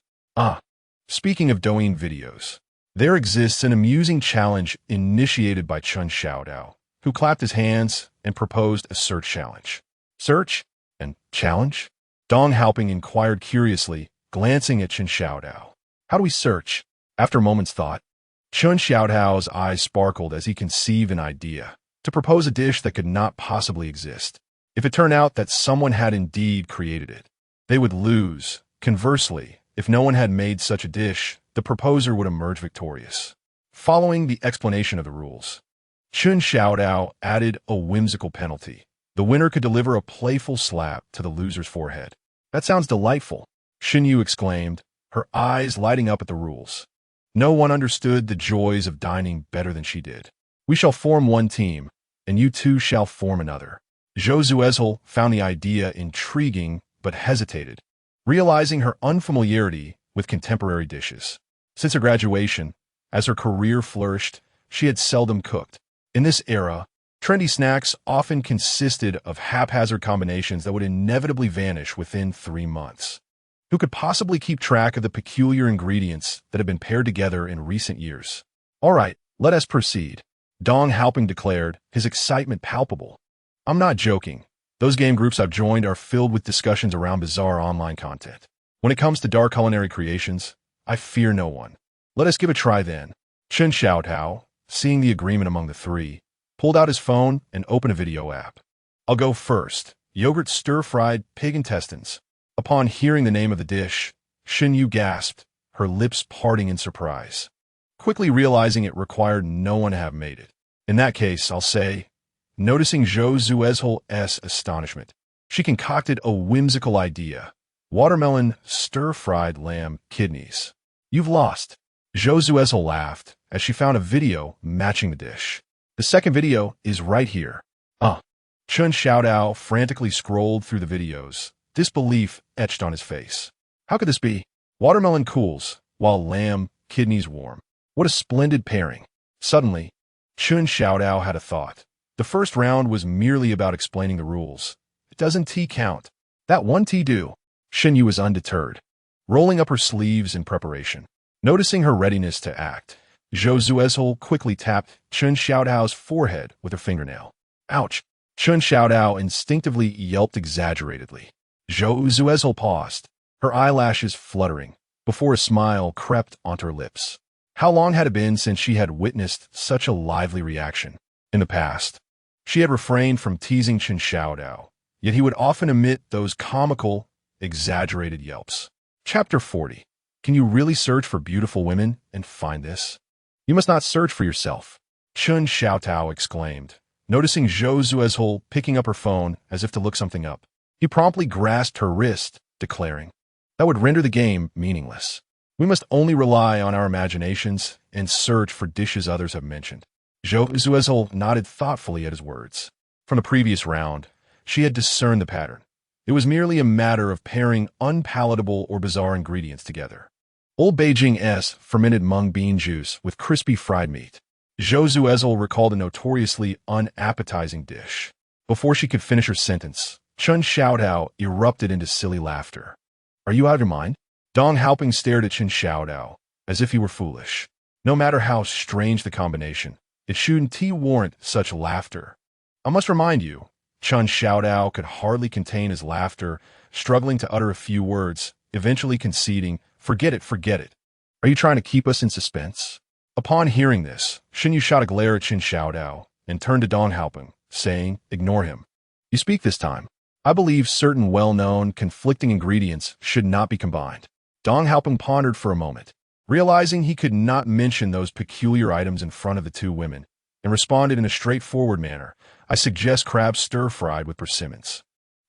Speaking of Douyin videos, there exists an amusing challenge initiated by Chen Xiaodao, who clapped his hands and proposed a search challenge. "Search? And challenge?" Dong Haopeng inquired curiously, glancing at Chen Xiaodao. "How do we search?" After a moment's thought, Chen Xiaodao's eyes sparkled as he conceived an idea to propose a dish that could not possibly exist. If it turned out that someone had indeed created it, they would lose. Conversely, if no one had made such a dish, the proposer would emerge victorious. Following the explanation of the rules, Chen Xiaodao added a whimsical penalty. The winner could deliver a playful slap to the loser's forehead. "That sounds delightful," Shen Yu exclaimed, her eyes lighting up at the rules. No one understood the joys of dining better than she did. "We shall form one team, and you 2 shall form another." Xuezhu found the idea intriguing but hesitated. Realizing her unfamiliarity with contemporary dishes. Since her graduation, as her career flourished, she had seldom cooked. In this era, trendy snacks often consisted of haphazard combinations that would inevitably vanish within 3 months. Who could possibly keep track of the peculiar ingredients that had been paired together in recent years? All right, let us proceed. Dong Haoping declared, his excitement palpable. I'm not joking. Those game groups I've joined are filled with discussions around bizarre online content. When it comes to dark culinary creations, I fear no one. Let us give a try then. Chen Xiaotao, seeing the agreement among the three, pulled out his phone and opened a video app. I'll go first. Yogurt stir-fried pig intestines. Upon hearing the name of the dish, Xuezhu gasped, her lips parting in surprise, quickly realizing it required no one to have made it. In that case, I'll say, noticing Xuezhu's astonishment, she concocted a whimsical idea. Watermelon stir-fried lamb kidneys. You've lost. Xuezhu laughed as she found a video matching the dish. The second video is right here. Chen Xiaodao frantically scrolled through the videos, disbelief etched on his face. How could this be? Watermelon cools, while lamb kidneys warm. What a splendid pairing. Suddenly, Chen Xiaodao had a thought. The first round was merely about explaining the rules. Doesn't tea count? That one tea do. Xuezhu was undeterred, rolling up her sleeves in preparation. Noticing her readiness to act, Xuezhu quickly tapped Chen Xiaodao's forehead with her fingernail. Ouch! Chen Xiaodao instinctively yelped exaggeratedly. Xuezhu paused, her eyelashes fluttering, before a smile crept onto her lips. How long had it been since she had witnessed such a lively reaction? In the past, she had refrained from teasing Chen Xiaodao, yet he would often emit those comical, exaggerated yelps. Chapter 40. Can you really search for beautiful women and find this? You must not search for yourself, Chen Xiaotao exclaimed, noticing Xuezhu picking up her phone as if to look something up. He promptly grasped her wrist, declaring, that would render the game meaningless. We must only rely on our imaginations and search for dishes others have mentioned. Xuezhu nodded thoughtfully at his words. From the previous round, she had discerned the pattern. It was merely a matter of pairing unpalatable or bizarre ingredients together. Old Beijing's fermented mung bean juice with crispy fried meat. Xuezhu recalled a notoriously unappetizing dish. Before she could finish her sentence, Chen Xiaodao erupted into silly laughter. Are you out of your mind? Dong Haoping stared at Chen Xiaodao, as if he were foolish. No matter how strange the combination, it shouldn't warrant such laughter. I must remind you, Chen Xiaodao could hardly contain his laughter, struggling to utter a few words, eventually conceding, forget it, forget it. Are you trying to keep us in suspense? Upon hearing this, Xuezhu shot a glare at Chen Xiaodao and turned to Dong Haoping, saying, ignore him. You speak this time. I believe certain well-known, conflicting ingredients should not be combined. Dong Haoping pondered for a moment, realizing he could not mention those peculiar items in front of the two women, and responded in a straightforward manner. I suggest crab stir-fried with persimmons.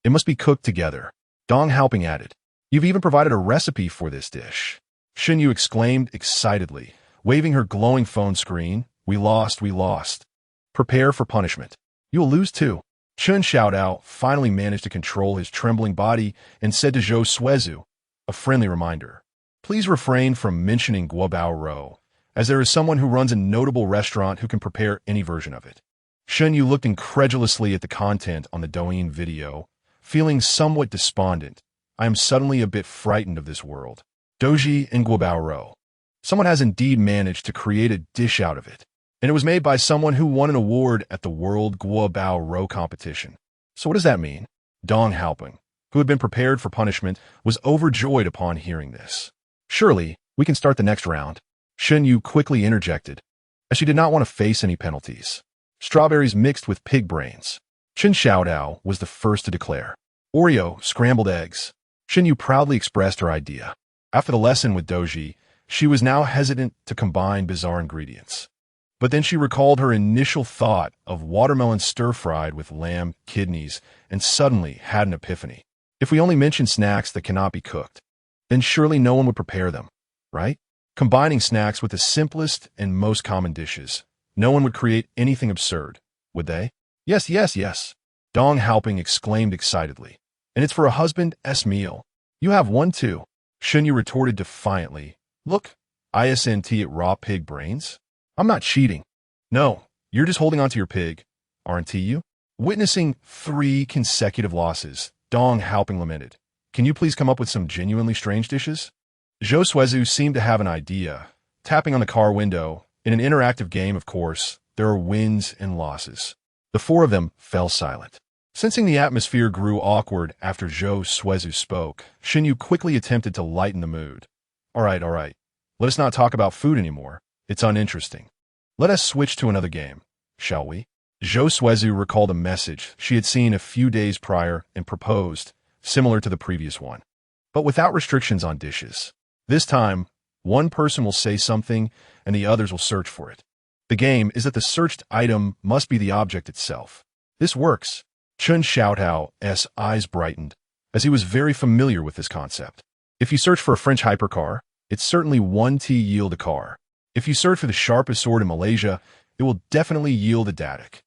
It must be cooked together. Dong Haoping added, you've even provided a recipe for this dish. Xuezhu exclaimed excitedly, waving her glowing phone screen. We lost, we lost. Prepare for punishment. You'll lose too. Chen Xiaodao finally managed to control his trembling body and said to Xuezhu, a friendly reminder, please refrain from mentioning guobao rou, as there is someone who runs a notable restaurant who can prepare any version of it. Xuezhu looked incredulously at the content on the Douyin video, feeling somewhat despondent. I am suddenly a bit frightened of this world. Doji and guobao rou. Someone has indeed managed to create a dish out of it, and it was made by someone who won an award at the World Guobao Rou competition. So what does that mean? Dong Haoping, who had been prepared for punishment, was overjoyed upon hearing this. Surely, we can start the next round. Xuezhu quickly interjected, as she did not want to face any penalties. Strawberries mixed with pig brains. Chen Xiaodao was the first to declare. Oreo scrambled eggs. Xuezhu proudly expressed her idea. After the lesson with Doji, she was now hesitant to combine bizarre ingredients. But then she recalled her initial thought of watermelon stir-fried with lamb kidneys and suddenly had an epiphany. If we only mention snacks that cannot be cooked, then surely no one would prepare them, right? Combining snacks with the simplest and most common dishes, no one would create anything absurd, would they? Yes, yes, yes. Dong Haoping exclaimed excitedly. And it's for a husband's meal. You have one too. Xinyu retorted defiantly. Look, ISNT at raw pig brains? I'm not cheating. No, you're just holding on to your pig, aren't you? Witnessing 3 consecutive losses, Dong Haoping lamented. Can you please come up with some genuinely strange dishes? Xuezhu seemed to have an idea. Tapping on the car window, in an interactive game, of course, there are wins and losses. The 4 of them fell silent. Sensing the atmosphere grew awkward after Xuezhu spoke, Xinyu quickly attempted to lighten the mood. All right. Let us not talk about food anymore. It's uninteresting. Let us switch to another game, shall we? Xuezhu recalled a message she had seen a few days prior and proposed, similar to the previous one, but without restrictions on dishes. This time, one person will say something and the others will search for it. The game is that the searched item must be the object itself. This works. Chun Xiaotao's eyes brightened, as he was very familiar with this concept. If you search for a French hypercar, it's certainly 1T yield a car. If you search for the sharpest sword in Malaysia, it will definitely yield a dadak.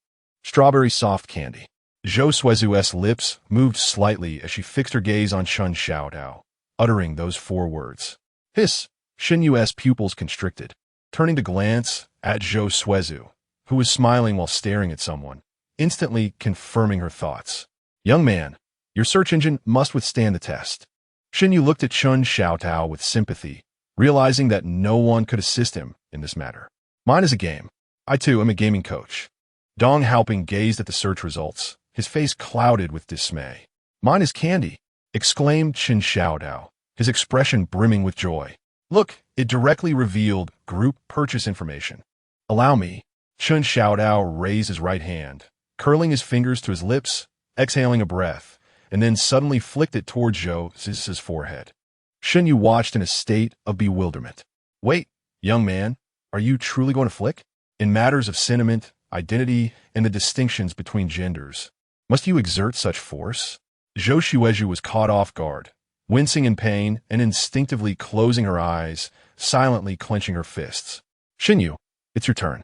Strawberry soft candy. Xuezhu's lips moved slightly as she fixed her gaze on Chun Xiaotao, uttering those 4 words. Hiss! Xinyu's pupils constricted, turning to glance at Xuezhu, who was smiling while staring at someone, instantly confirming her thoughts. Young man, your search engine must withstand the test. Xinyu looked at Chun Xiaotao with sympathy, realizing that no one could assist him in this matter. Mine is a game. I too am a gaming coach. Dong Haoping gazed at the search results, his face clouded with dismay. Mine is candy, exclaimed Chun Xiaotao, his expression brimming with joy. Look, it directly revealed group purchase information. Allow me. Chun Xiaotao raised his right hand, curling his fingers to his lips, exhaling a breath, and then suddenly flicked it towards Xuezhu's forehead. Xinyu watched in a state of bewilderment. Wait, young man, are you truly going to flick? In matters of sentiment, identity, and the distinctions between genders, must you exert such force? Xuezhu was caught off guard, wincing in pain and instinctively closing her eyes, silently clenching her fists. Xinyu, it's your turn.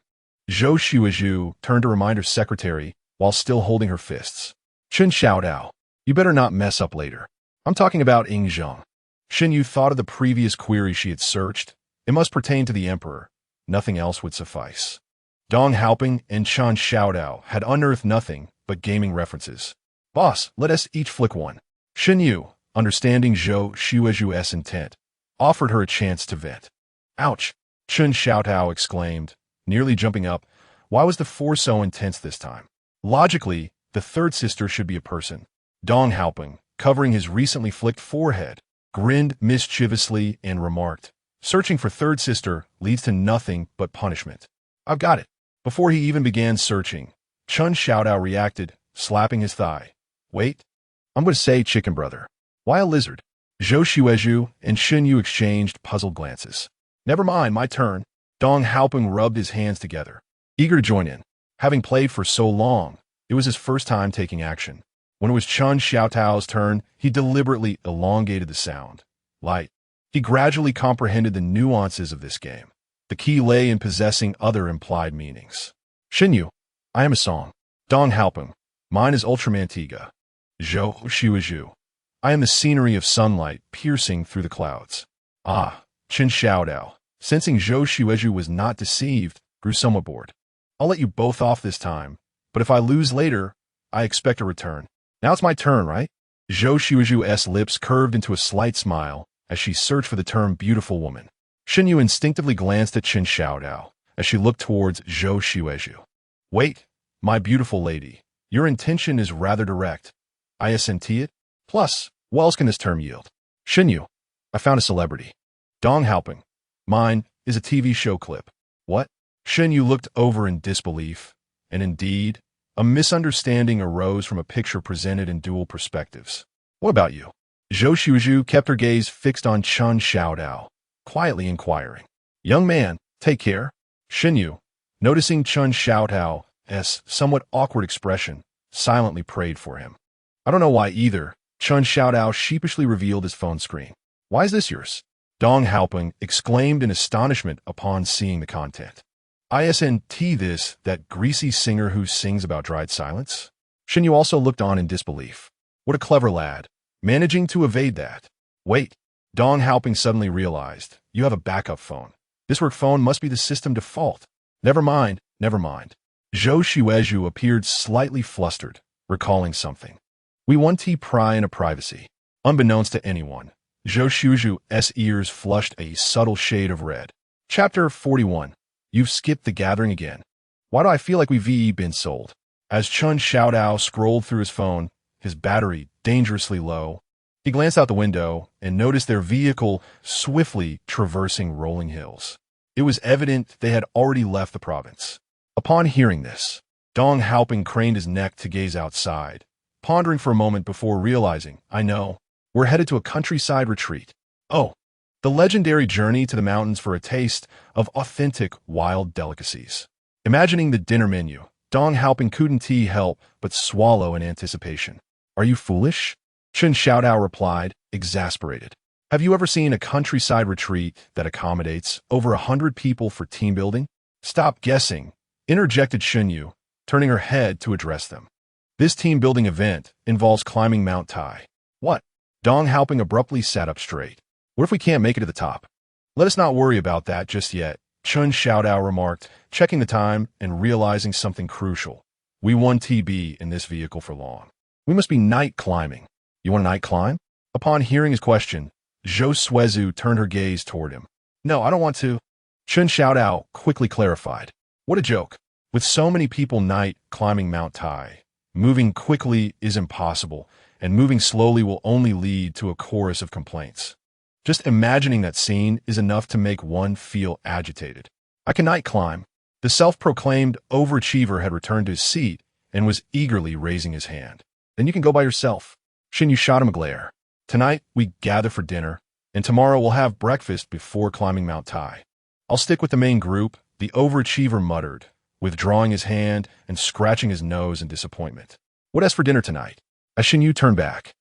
Xuezhu turned to remind her secretary while still holding her fists. Chun Xiaotao, you better not mess up later. I'm talking about Ying Zheng. Xinyu thought of the previous query she had searched. It must pertain to the emperor. Nothing else would suffice. Dong Haoping and Chun Xiaotao had unearthed nothing but gaming references. Boss, let us each flick one. Xinyu, understanding Xuezhu's intent, offered her a chance to vent. Ouch! Chun Xiaotao exclaimed, nearly jumping up. Why was the force so intense this time? Logically, the 3rd sister should be a person. Dong Haoping, covering his recently flicked forehead, grinned mischievously and remarked, searching for 3rd sister leads to nothing but punishment. I've got it. Before he even began searching, Chun Xiaotao reacted, slapping his thigh. Wait, I'm going to say chicken brother. Why a lizard? Xuezhu and Xinyu exchanged puzzled glances. Never mind, my turn. Dong Haoping rubbed his hands together, eager to join in. Having played for so long, it was his first time taking action. When it was Chun Xiaotao's turn, he deliberately elongated the sound. Light. He gradually comprehended the nuances of this game. The key lay in possessing other implied meanings. Xinyu, I am a song. Dong Haoping, mine is Ultramantiga. Xuezhu, I am the scenery of sunlight piercing through the clouds. Ah, Chun Xiaotao, sensing Xuezhu was not deceived, grew somewhat bored. I'll let you both off this time, but if I lose later, I expect a return. Now it's my turn, right? Xuezhu's lips curved into a slight smile as she searched for the term beautiful woman. Xinyu instinctively glanced at Chun Xiaotao as she looked towards Xuezhu. Wait, my beautiful lady, your intention is rather direct. I assent it. Plus, what else can this term yield? Xinyu, I found a celebrity. Dong Haoping, mine is a TV show clip. What? Xinyu looked over in disbelief, and indeed, a misunderstanding arose from a picture presented in dual perspectives. What about you? Xuezhu kept her gaze fixed on Chun Xiaotao, quietly inquiring. Young man, take care. Xinyu, noticing Chun Xiaotao's somewhat awkward expression, silently prayed for him. I don't know why either. Chun Xiaotao sheepishly revealed his phone screen. Why is this yours? Dong Haoping exclaimed in astonishment upon seeing the content. ISNT this, that greasy singer who sings about dried silence? Xinyu also looked on in disbelief. What a clever lad, managing to evade that. Wait, Dong Haoping suddenly realized, you have a backup phone. This work phone must be the system default. Never mind, never mind. Xuezhu appeared slightly flustered, recalling something. We want to pry into privacy. Unbeknownst to anyone, Xuezhu's ears flushed a subtle shade of red. Chapter 41. You've skipped the gathering again. Why do I feel like we've been sold? As Chun Xiaodao scrolled through his phone, his battery dangerously low, he glanced out the window and noticed their vehicle swiftly traversing rolling hills. It was evident they had already left the province. Upon hearing this, Dong Haoping craned his neck to gaze outside, pondering for a moment before realizing, I know, we're headed to a countryside retreat. Oh, the legendary journey to the mountains for a taste of authentic wild delicacies. Imagining the dinner menu, Dong Haoping couldn't help but swallow in anticipation. Are you foolish? Chun Xiaodao replied, exasperated. Have you ever seen a countryside retreat that accommodates over 100 people for team building? Stop guessing, interjected Xuezhu, turning her head to address them. This team building event involves climbing Mount Tai. What? Dong Haoping abruptly sat up straight. What if we can't make it to the top? Let us not worry about that just yet, Chun Xiaodao remarked, checking the time and realizing something crucial. We won't be in this vehicle for long. We must be night climbing. You want a night climb? Upon hearing his question, Xuezhu turned her gaze toward him. No, I don't want to. Chun Xiaodao quickly clarified. What a joke. With so many people night climbing Mount Tai, moving quickly is impossible, and moving slowly will only lead to a chorus of complaints. Just imagining that scene is enough to make one feel agitated. I can night climb. The self-proclaimed overachiever had returned to his seat and was eagerly raising his hand. Then you can go by yourself. Xuezhu shot him a glare. Tonight, we gather for dinner, and tomorrow we'll have breakfast before climbing Mount Tai. I'll stick with the main group, the overachiever muttered, withdrawing his hand and scratching his nose in disappointment. What as for dinner tonight? As Xuezhu turned back,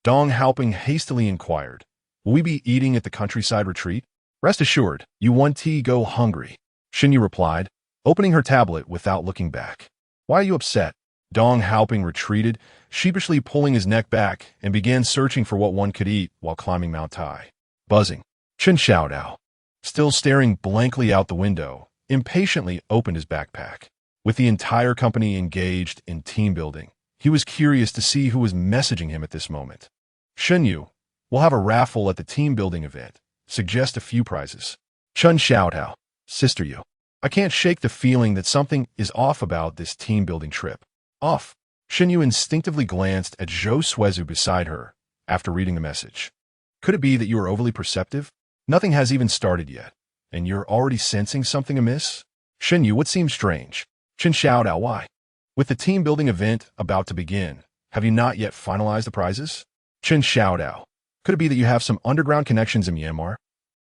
Dong Haoping hastily inquired, will we be eating at the countryside retreat? Rest assured, you won't go hungry, Xuezhu replied, opening her tablet without looking back. Why are you upset? Dong Haoping retreated, sheepishly pulling his neck back, and began searching for what one could eat while climbing Mount Tai. Buzzing. Chun Xiaodao, still staring blankly out the window, impatiently opened his backpack. With the entire company engaged in team building, he was curious to see who was messaging him at this moment. Xuezhu, we'll have a raffle at the team building event. Suggest a few prizes. Chun Xiaodao, sister you. I can't shake the feeling that something is off about this team building trip. Off. Xuezhu instinctively glanced at Xuezhu beside her after reading the message. Could it be that you are overly perceptive? Nothing has even started yet, and you're already sensing something amiss? Xuezhu, what seems strange? Chun Xiaodao, why? With the team building event about to begin, have you not yet finalized the prizes? Chun Xiaodao, could it be that you have some underground connections in Myanmar?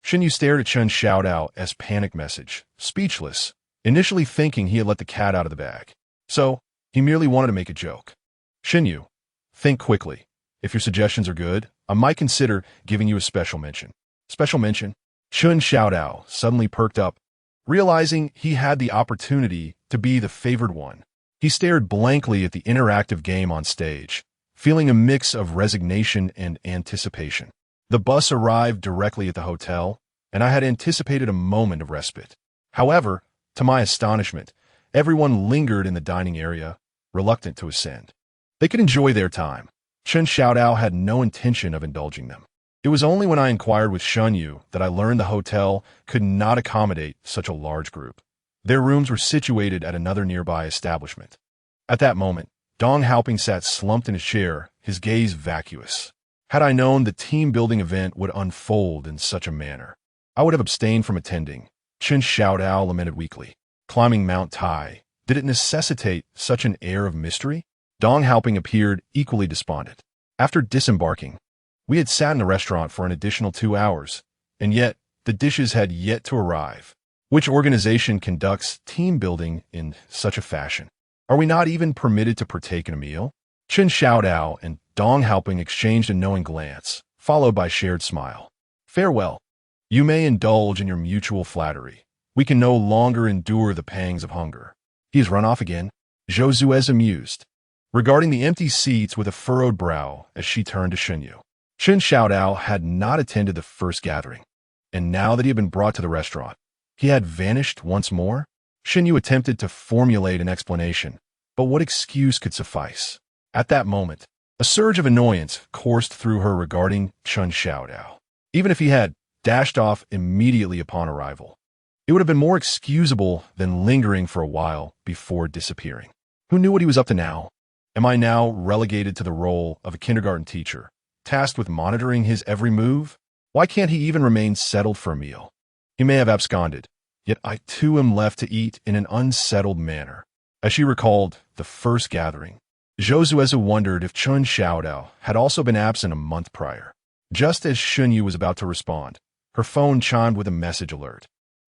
Xuezhu stared at Chun Xiaodao's panic message, speechless, initially thinking he had let the cat out of the bag. So, he merely wanted to make a joke. Xuezhu, think quickly. If your suggestions are good, I might consider giving you a special mention. Special mention? Chun Xiaodao suddenly perked up, realizing he had the opportunity to be the favored one. He stared blankly at the interactive game on stage, feeling a mix of resignation and anticipation. The bus arrived directly at the hotel, and I had anticipated a moment of respite. However, to my astonishment, everyone lingered in the dining area, reluctant to ascend. They could enjoy their time. Chun Xiaodao had no intention of indulging them. It was only when I inquired with Xuezhu that I learned the hotel could not accommodate such a large group. Their rooms were situated at another nearby establishment. At that moment, Dong Haoping sat slumped in his chair, his gaze vacuous. Had I known the team-building event would unfold in such a manner, I would have abstained from attending, Chun Xiaodao lamented weakly. Climbing Mount Tai, did it necessitate such an air of mystery? Dong Haoping appeared equally despondent. After disembarking, we had sat in the restaurant for an additional 2 hours, and yet the dishes had yet to arrive. Which organization conducts team building in such a fashion? Are we not even permitted to partake in a meal? Chun Xiaodao and Dong Haoping exchanged a knowing glance, followed by a shared smile. Farewell. You may indulge in your mutual flattery. We can no longer endure the pangs of hunger. He has run off again. Xuezhu is amused, regarding the empty seats with a furrowed brow as she turned to Xuezhu. Chen Xiaodao had not attended the first gathering, and now that he had been brought to the restaurant, he had vanished once more. Xuezhu attempted to formulate an explanation, but what excuse could suffice? At that moment, a surge of annoyance coursed through her regarding Chen Xiaodao. Even if he had dashed off immediately upon arrival, it would have been more excusable than lingering for a while before disappearing. Who knew what he was up to now? Am I now relegated to the role of a kindergarten teacher, tasked with monitoring his every move? Why can't he even remain settled for a meal? He may have absconded, yet I too am left to eat in an unsettled manner. As she recalled the first gathering, Xuezhu wondered if Chen Xiaodao had also been absent a month prior. Just as Xuezhu was about to respond, her phone chimed with a message alert.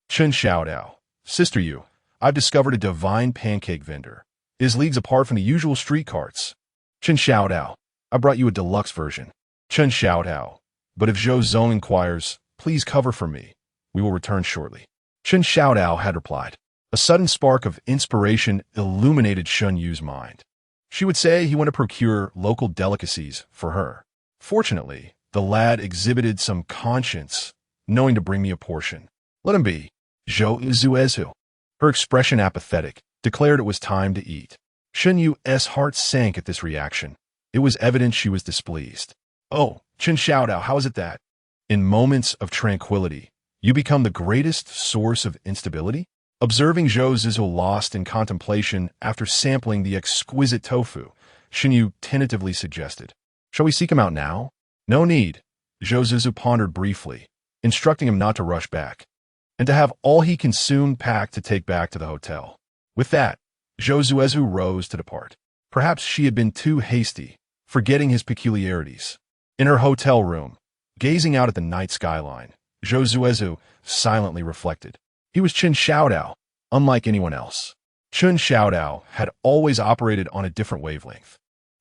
Chen Xiaodao, Sister Yu, I've discovered a divine pancake vendor. It is leagues apart from the usual street carts. Chen Xiaodao, I brought you a deluxe version. Chen Xiaodao, but if Zhou Zong inquires, please cover for me. We will return shortly. Chen Xiaodao had replied. A sudden spark of inspiration illuminated Xuezhu's mind. She would say he went to procure local delicacies for her. Fortunately, the lad exhibited some conscience, knowing to bring me a portion. Let him be. Xuezhu, her expression apathetic, declared it was time to eat. Xuezhu's heart sank at this reaction. It was evident she was displeased. Oh, Chen Xiaodao, how is it that, in moments of tranquility, you become the greatest source of instability? Observing Xuezhu lost in contemplation after sampling the exquisite tofu, Xuezhu tentatively suggested, shall we seek him out now? No need. Xuezhu pondered briefly, instructing him not to rush back, and to have all he consumed packed to take back to the hotel. With that, Xuezhu rose to depart. Perhaps she had been too hasty, forgetting his peculiarities. In her hotel room, gazing out at the night skyline, Xuezhu silently reflected. He was Chen Xiaodao, unlike anyone else. Chen Xiaodao had always operated on a different wavelength.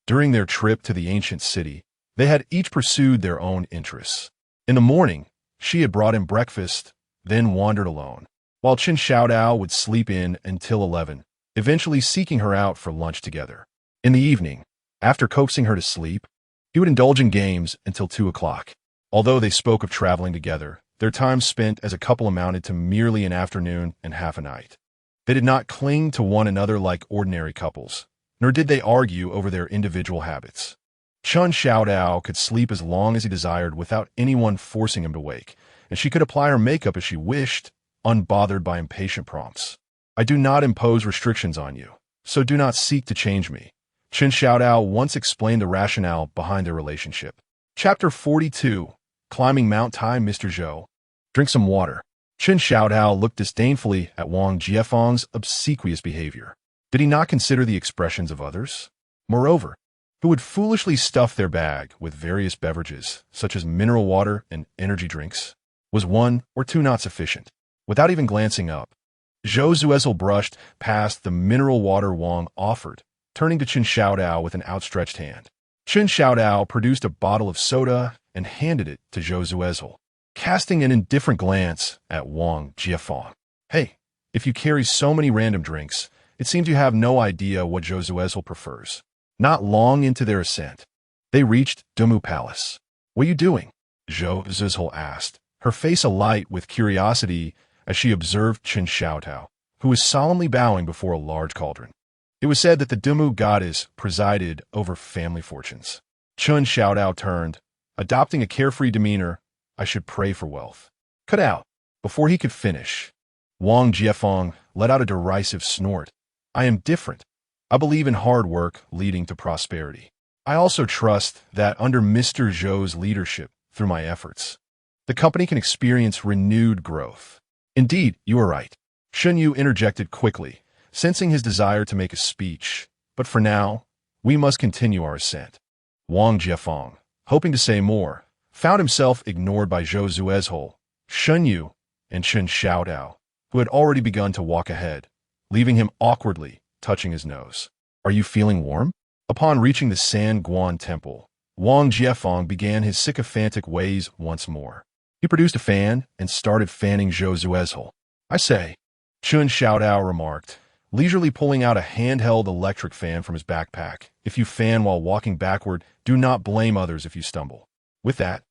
During their trip to the ancient city, they had each pursued their own interests. In the morning, she had brought him breakfast, then wandered alone, while Chen Xiaodao would sleep in until 11, eventually seeking her out for lunch together. In the evening, after coaxing her to sleep, he would indulge in games until 2 o'clock. Although they spoke of traveling together, their time spent as a couple amounted to merely an afternoon and half a night. They did not cling to one another like ordinary couples, nor did they argue over their individual habits. Chen Xiaodao could sleep as long as he desired without anyone forcing him to wake, and she could apply her makeup as she wished, unbothered by impatient prompts. I do not impose restrictions on you, so do not seek to change me. Chen Xiaodao once explained the rationale behind their relationship. Chapter 42. Climbing Mount Tai. Mr. Zhou, drink some water. Chen Xiaodao looked disdainfully at Wang Jiefeng's obsequious behavior. Did he not consider the expressions of others? Moreover, who would foolishly stuff their bag with various beverages, such as mineral water and energy drinks? Was one or two not sufficient? Without even glancing up, Xuezhu brushed past the mineral water Wang offered, turning to Chen Xiaodao with an outstretched hand. Chen Xiaodao produced a bottle of soda and handed it to Xuezhu, casting an indifferent glance at Wang Jiefeng. Hey, if you carry so many random drinks, it seems you have no idea what Xuezhu prefers. Not long into their ascent, they reached Dumu Palace. What are you doing? Xuezhu asked, her face alight with curiosity as she observed Chen Xiaodao, who was solemnly bowing before a large cauldron. It was said that the Dumu goddess presided over family fortunes. Chen Xiaodao turned, adopting a carefree demeanor. I should pray for wealth. Cut out. Before he could finish, Wang Jiefeng let out a derisive snort. I am different. I believe in hard work leading to prosperity. I also trust that under Mr. Zhou's leadership, through my efforts, the company can experience renewed growth. Indeed, you are right. Xuezhu interjected quickly, sensing his desire to make a speech. But for now, we must continue our ascent. Wang Jiefeng, hoping to say more, found himself ignored by Xuezhu, Xuezhu, and Chen Xiaodao, who had already begun to walk ahead, leaving him awkwardly touching his nose. Are you feeling warm? Upon reaching the San Guan Temple, Wang Jiefeng began his sycophantic ways once more. He produced a fan and started fanning Xuezhu. I say, Chen Xiaodao remarked, leisurely pulling out a handheld electric fan from his backpack. If you fan while walking backward, do not blame others if you stumble. With that,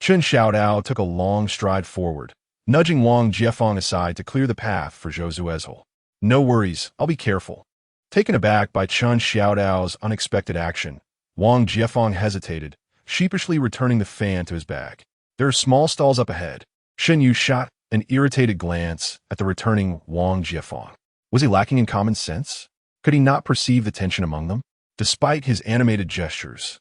Chen Xiaodao took a long stride forward, nudging Wang Jiefeng aside to clear the path for Zhou Xuezhu. No worries, I'll be careful. Taken aback by Chen Xiaodao's unexpected action, Wang Jiefeng hesitated, sheepishly returning the fan to his bag. There are small stalls up ahead. Xuezhu shot an irritated glance at the returning Wang Jiefeng. Was he lacking in common sense? Could he not perceive the tension among them? Despite his animated gestures,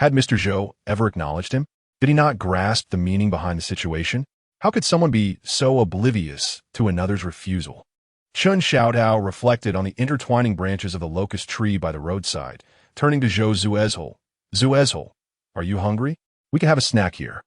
had Mr. Zhou ever acknowledged him? Did he not grasp the meaning behind the situation? How could someone be so oblivious to another's refusal? Chen Xiaodao reflected on the intertwining branches of the locust tree by the roadside, turning to Zhou Xuezhu. Xuezhu, are you hungry? We can have a snack here.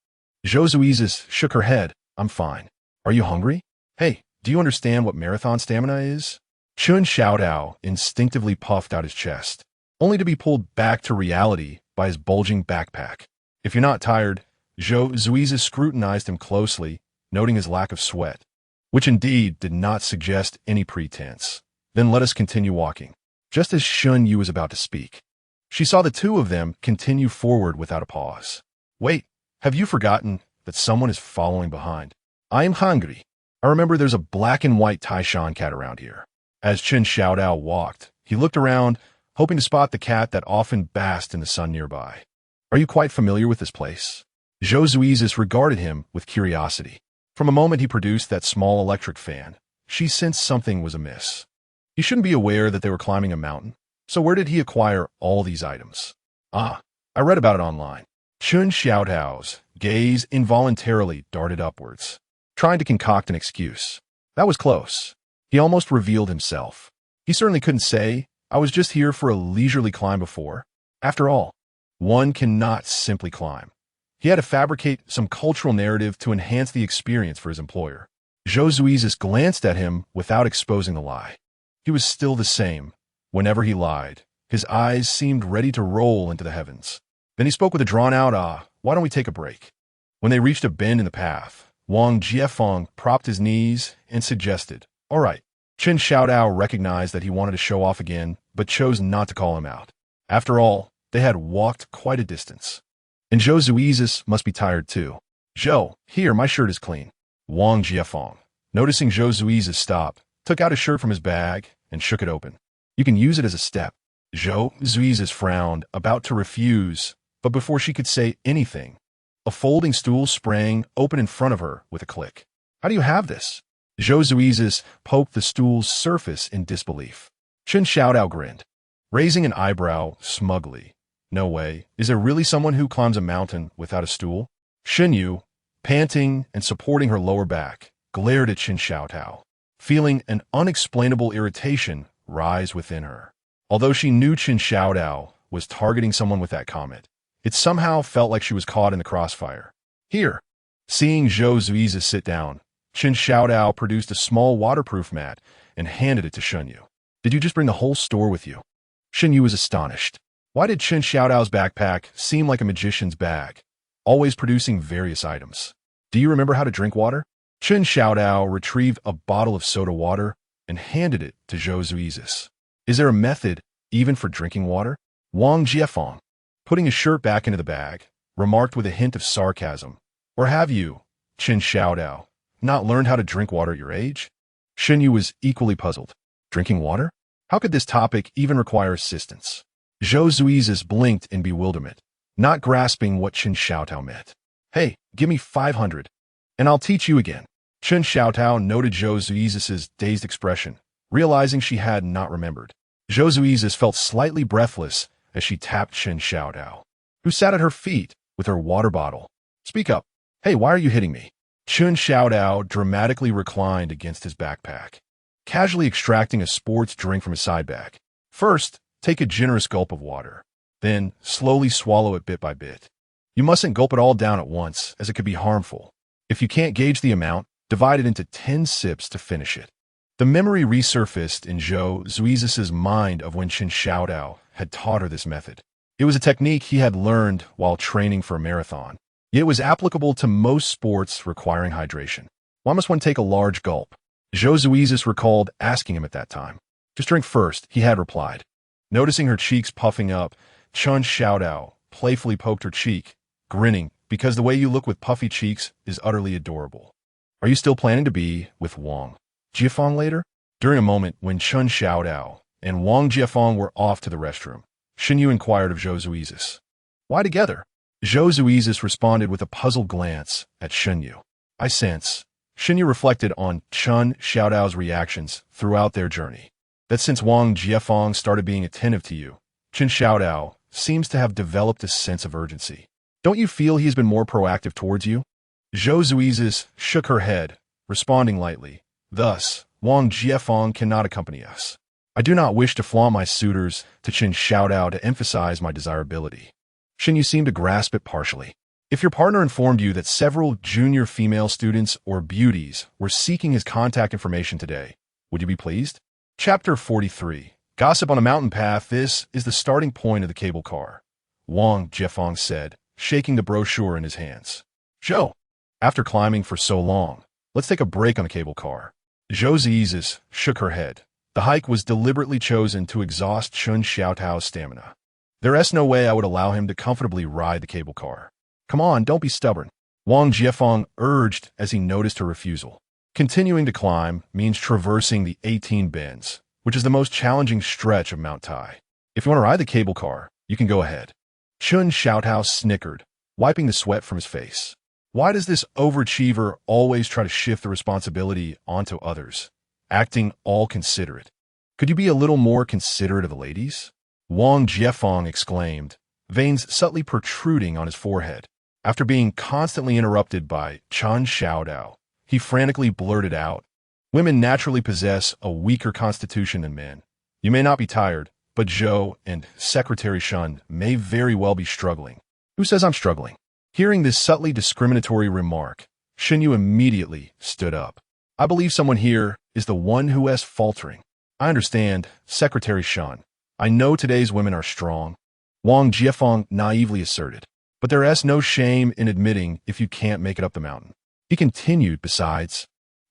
Zhou Xuezhu shook her head. I'm fine. Are you hungry? Hey, do you understand what marathon stamina is? Chen Xiaodao instinctively puffed out his chest, only to be pulled back to reality by his bulging backpack. If you're not tired, Zhou Xuezhu scrutinized him closely, noting his lack of sweat, which indeed did not suggest any pretense. Then let us continue walking. Just as Xuezhu was about to speak, she saw the two of them continue forward without a pause. Wait, have you forgotten that someone is following behind? I am hungry. I remember there's a black and white Taishan cat around here. As Chen Xiaodao walked, he looked around, hoping to spot the cat that often basked in the sun nearby. Are you quite familiar with this place? Zhou Xuezhu regarded him with curiosity. From a moment he produced that small electric fan, she sensed something was amiss. He shouldn't be aware that they were climbing a mountain. So where did he acquire all these items? Ah, I read about it online. Chen Xiaodao's gaze involuntarily darted upwards, trying to concoct an excuse. That was close. He almost revealed himself. He certainly couldn't say, I was just here for a leisurely climb before. After all, one cannot simply climb. He had to fabricate some cultural narrative to enhance the experience for his employer. Zhou Xuezhu glanced at him without exposing the lie. He was still the same. Whenever he lied, his eyes seemed ready to roll into the heavens. Then he spoke with a drawn-out, why don't we take a break? When they reached a bend in the path, Wang Jiefeng propped his knees and suggested, all right. Chen Xiaodao recognized that he wanted to show off again, but chose not to call him out. After all, they had walked quite a distance. And Zhou Xuezhu must be tired too. Zhou, here, my shirt is clean. Wang Jiefeng, noticing Zhou Xuezhu stop, took out a shirt from his bag and shook it open. You can use it as a step. Zhou Xuezhu frowned, about to refuse, but before she could say anything, a folding stool sprang open in front of her with a click. How do you have this? Zhou Xuezhu poked the stool's surface in disbelief. Chen Xiaodao grinned, raising an eyebrow smugly. No way. Is there really someone who climbs a mountain without a stool? Xuezhu, panting and supporting her lower back, glared at Chen Xiaodao, feeling an unexplainable irritation rise within her. Although she knew Chen Xiaodao was targeting someone with that comment, it somehow felt like she was caught in the crossfire. Here, seeing Zhou Xuezhu sit down, Chen Xiaodao produced a small waterproof mat and handed it to Xuezhu. Did you just bring the whole store with you? Xuezhu was astonished. Why did Chen Xiaodao's backpack seem like a magician's bag, always producing various items? Do you remember how to drink water? Chen Xiaodao retrieved a bottle of soda water and handed it to Zhou Xuezhu. Is there a method even for drinking water? Wang Jiefeng, putting his shirt back into the bag, remarked with a hint of sarcasm. Or have you, Chen Xiaodao, not learned how to drink water at your age? Xuezhu was equally puzzled. Drinking water? How could this topic even require assistance? Zhou Xuezhu blinked in bewilderment, not grasping what Chen Xiaodao meant. Hey, give me 500, and I'll teach you again. Chen Xiaodao noted Zhou Xuezhu's dazed expression, realizing she had not remembered. Zhou Xuezhu felt slightly breathless as she tapped Chen Xiaodao, who sat at her feet with her water bottle. Speak up. Hey, why are you hitting me? Chen Xiaodao dramatically reclined against his backpack, casually extracting a sports drink from his side bag. First, take a generous gulp of water. Then, slowly swallow it bit by bit. You mustn't gulp it all down at once, as it could be harmful. If you can't gauge the amount, divide it into 10 sips to finish it. The memory resurfaced in Zhou Xuezhu's mind of when Chen Xiaodao had taught her this method. It was a technique he had learned while training for a marathon. Yet it was applicable to most sports requiring hydration. Why must one take a large gulp? Zhou Xuezhu recalled asking him at that time. Just drink first, he had replied. Noticing her cheeks puffing up, Chen Xiaodao playfully poked her cheek, grinning because the way you look with puffy cheeks is utterly adorable. Are you still planning to be with Wang Jiefeng later? During a moment when Chun Xiaodao and Wang Jiefeng were off to the restroom, Xinyu inquired of Xuezhu. Why together? Xuezhu responded with a puzzled glance at Xinyu. I sense. Xinyu reflected on Chun Xiaodao's reactions throughout their journey. That since Wang Jiefeng started being attentive to you, Chun Xiaodao seems to have developed a sense of urgency. Don't you feel he's been more proactive towards you? Xuezhu shook her head, responding lightly. Thus, Wang Jiefeng cannot accompany us. I do not wish to flaunt my suitors to Chun Xiaodao to emphasize my desirability. Xinyu seemed to grasp it partially. If your partner informed you that several junior female students or beauties were seeking his contact information today, would you be pleased? Chapter 43. Gossip on a mountain path. This is the starting point of the cable car, Wang Jiefeng said, shaking the brochure in his hands. Zhou, after climbing for so long, let's take a break on the cable car. Xuezhu shook her head. The hike was deliberately chosen to exhaust Chun Xiaodao's stamina. There's no way I would allow him to comfortably ride the cable car. Come on, don't be stubborn, Wang Jiefeng urged as he noticed her refusal. Continuing to climb means traversing the 18 bends, which is the most challenging stretch of Mount Tai. If you want to ride the cable car, you can go ahead. Chun Xiaodao snickered, wiping the sweat from his face. Why does this overachiever always try to shift the responsibility onto others, acting all considerate? Could you be a little more considerate of the ladies? Wang Jiefeng exclaimed, veins subtly protruding on his forehead. After being constantly interrupted by Chun Xiaodao, he frantically blurted out, women naturally possess a weaker constitution than men. You may not be tired, but Zhou and Secretary Shun may very well be struggling. Who says I'm struggling? Hearing this subtly discriminatory remark, Xinyu immediately stood up. I believe someone here is the one who is faltering. I understand, Secretary Shun. I know today's women are strong, Wang Jiefeng naively asserted. But there is no shame in admitting if you can't make it up the mountain. He continued, besides,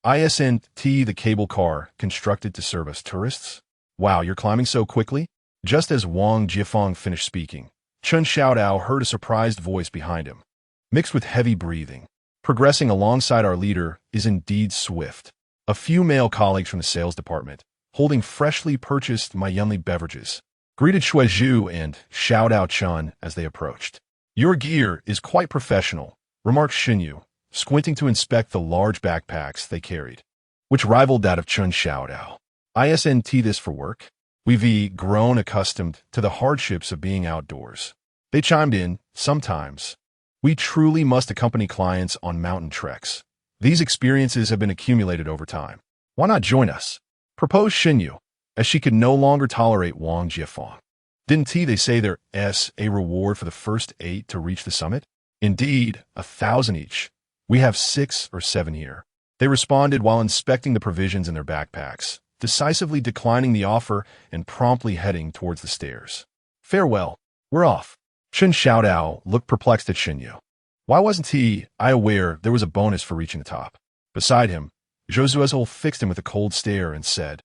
isn't the cable car constructed to serve us tourists? Wow, you're climbing so quickly? Just as Wang Jiefeng finished speaking, Chun Xiaodao heard a surprised voice behind him, mixed with heavy breathing. Progressing alongside our leader is indeed swift. A few male colleagues from the sales department, holding freshly purchased Mayenli beverages, greeted Xuezhu and Xiaodao Chun as they approached. Your gear is quite professional, remarked Xinyu, squinting to inspect the large backpacks they carried, which rivaled that of Chun Xiaodao. Isn't this for work? We've grown accustomed to the hardships of being outdoors. They chimed in, sometimes. We truly must accompany clients on mountain treks. These experiences have been accumulated over time. Why not join us? Proposed Xinyu, as she could no longer tolerate Wang Jiefeng. Didn't they say there's a reward for the first 8 to reach the summit? Indeed, 1,000 each. We have 6 or 7 here. They responded while inspecting the provisions in their backpacks, decisively declining the offer and promptly heading towards the stairs. Farewell, we're off. Chun Xiaodao looked perplexed at Xinyu. Why wasn't I aware there was a bonus for reaching the top? Beside him, Xuezhu fixed him with a cold stare and said,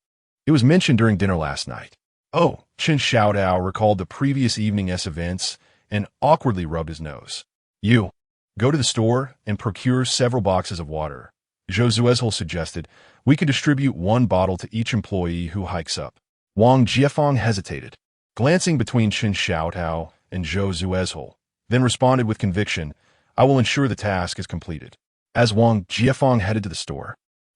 it was mentioned during dinner last night. Oh, Chun Xiaodao recalled the previous evening's events and awkwardly rubbed his nose. You, go to the store and procure several boxes of water. Xuezhu suggested we could distribute 1 bottle to each employee who hikes up. Wang Jiefeng hesitated, glancing between Chun Xiaodao and Xuezhu, then responded with conviction, I will ensure the task is completed. As Wang Jiefeng headed to the store,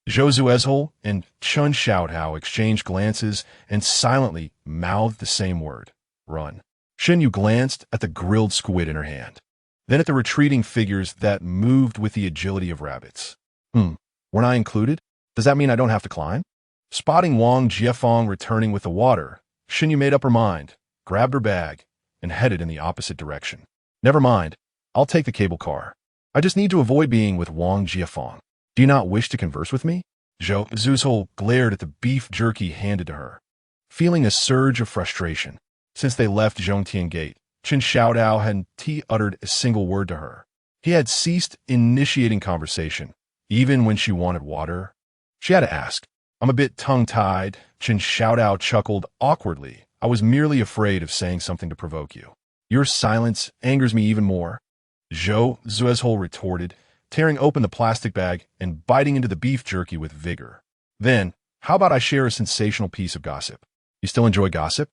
Xuezhu and Chun Xiaodao exchanged glances and silently mouthed the same word, run. Xinyu glanced at the grilled squid in her hand, then at the retreating figures that moved with the agility of rabbits. Weren't I included? Does that mean I don't have to climb? Spotting Wang Jiefeng returning with the water, Xinyu made up her mind, grabbed her bag, and headed in the opposite direction. Never mind, I'll take the cable car. I just need to avoid being with Wang Jiefeng. Do you not wish to converse with me? Xuezhu glared at the beef jerky handed to her, feeling a surge of frustration. Since they left Zhongtian Gate, Chun Xiaodao hadn't uttered a single word to her. He had ceased initiating conversation, even when she wanted water. She had to ask. I'm a bit tongue-tied. Chun Xiaodao chuckled awkwardly. I was merely afraid of saying something to provoke you. Your silence angers me even more. Xuezhu retorted, tearing open the plastic bag and biting into the beef jerky with vigor. Then, how about I share a sensational piece of gossip? You still enjoy gossip?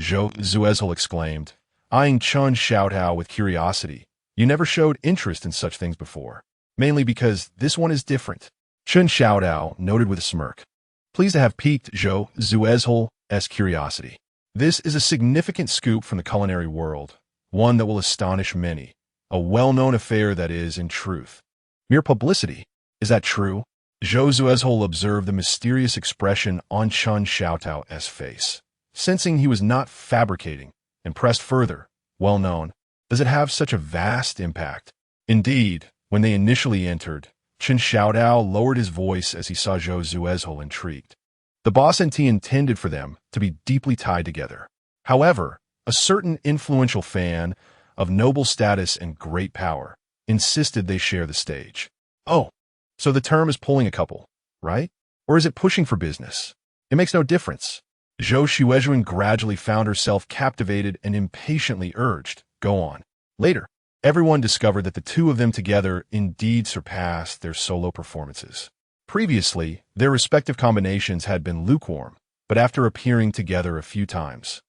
Xuezhu exclaimed, eyeing Chun Xiaotao with curiosity. You never showed interest in such things before. Mainly because this one is different. Chun Xiaotao noted with a smirk, pleased to have piqued Xuezhu's curiosity. This is a significant scoop from the culinary world, one that will astonish many. A well-known affair that is, in truth, mere publicity. Is that true? Xuezhu observed the mysterious expression on Chun Xiaotao's face, sensing he was not fabricating, and pressed further. Well known. Does it have such a vast impact? Indeed, when they initially entered, Chun Xiaotao lowered his voice as he saw Xuezhu intrigued. The boss and tea intended for them to be deeply tied together. However, a certain influential fan of noble status and great power insisted they share the stage. Oh, so the term is pulling a couple, right? Or is it pushing for business? It makes no difference. Xuezhu gradually found herself captivated and impatiently urged, go on. Later, everyone discovered that the two of them together indeed surpassed their solo performances. Previously, their respective combinations had been lukewarm, but after appearing together a few times,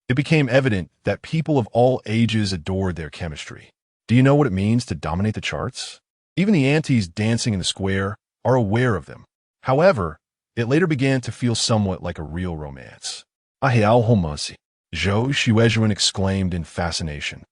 it became evident that people of all ages adored their chemistry. Do you know what it means to dominate the charts? Even the aunties dancing in the square are aware of them. However, it later began to feel somewhat like a real romance. Ahiao Homasi, Xuezhu exclaimed in fascination.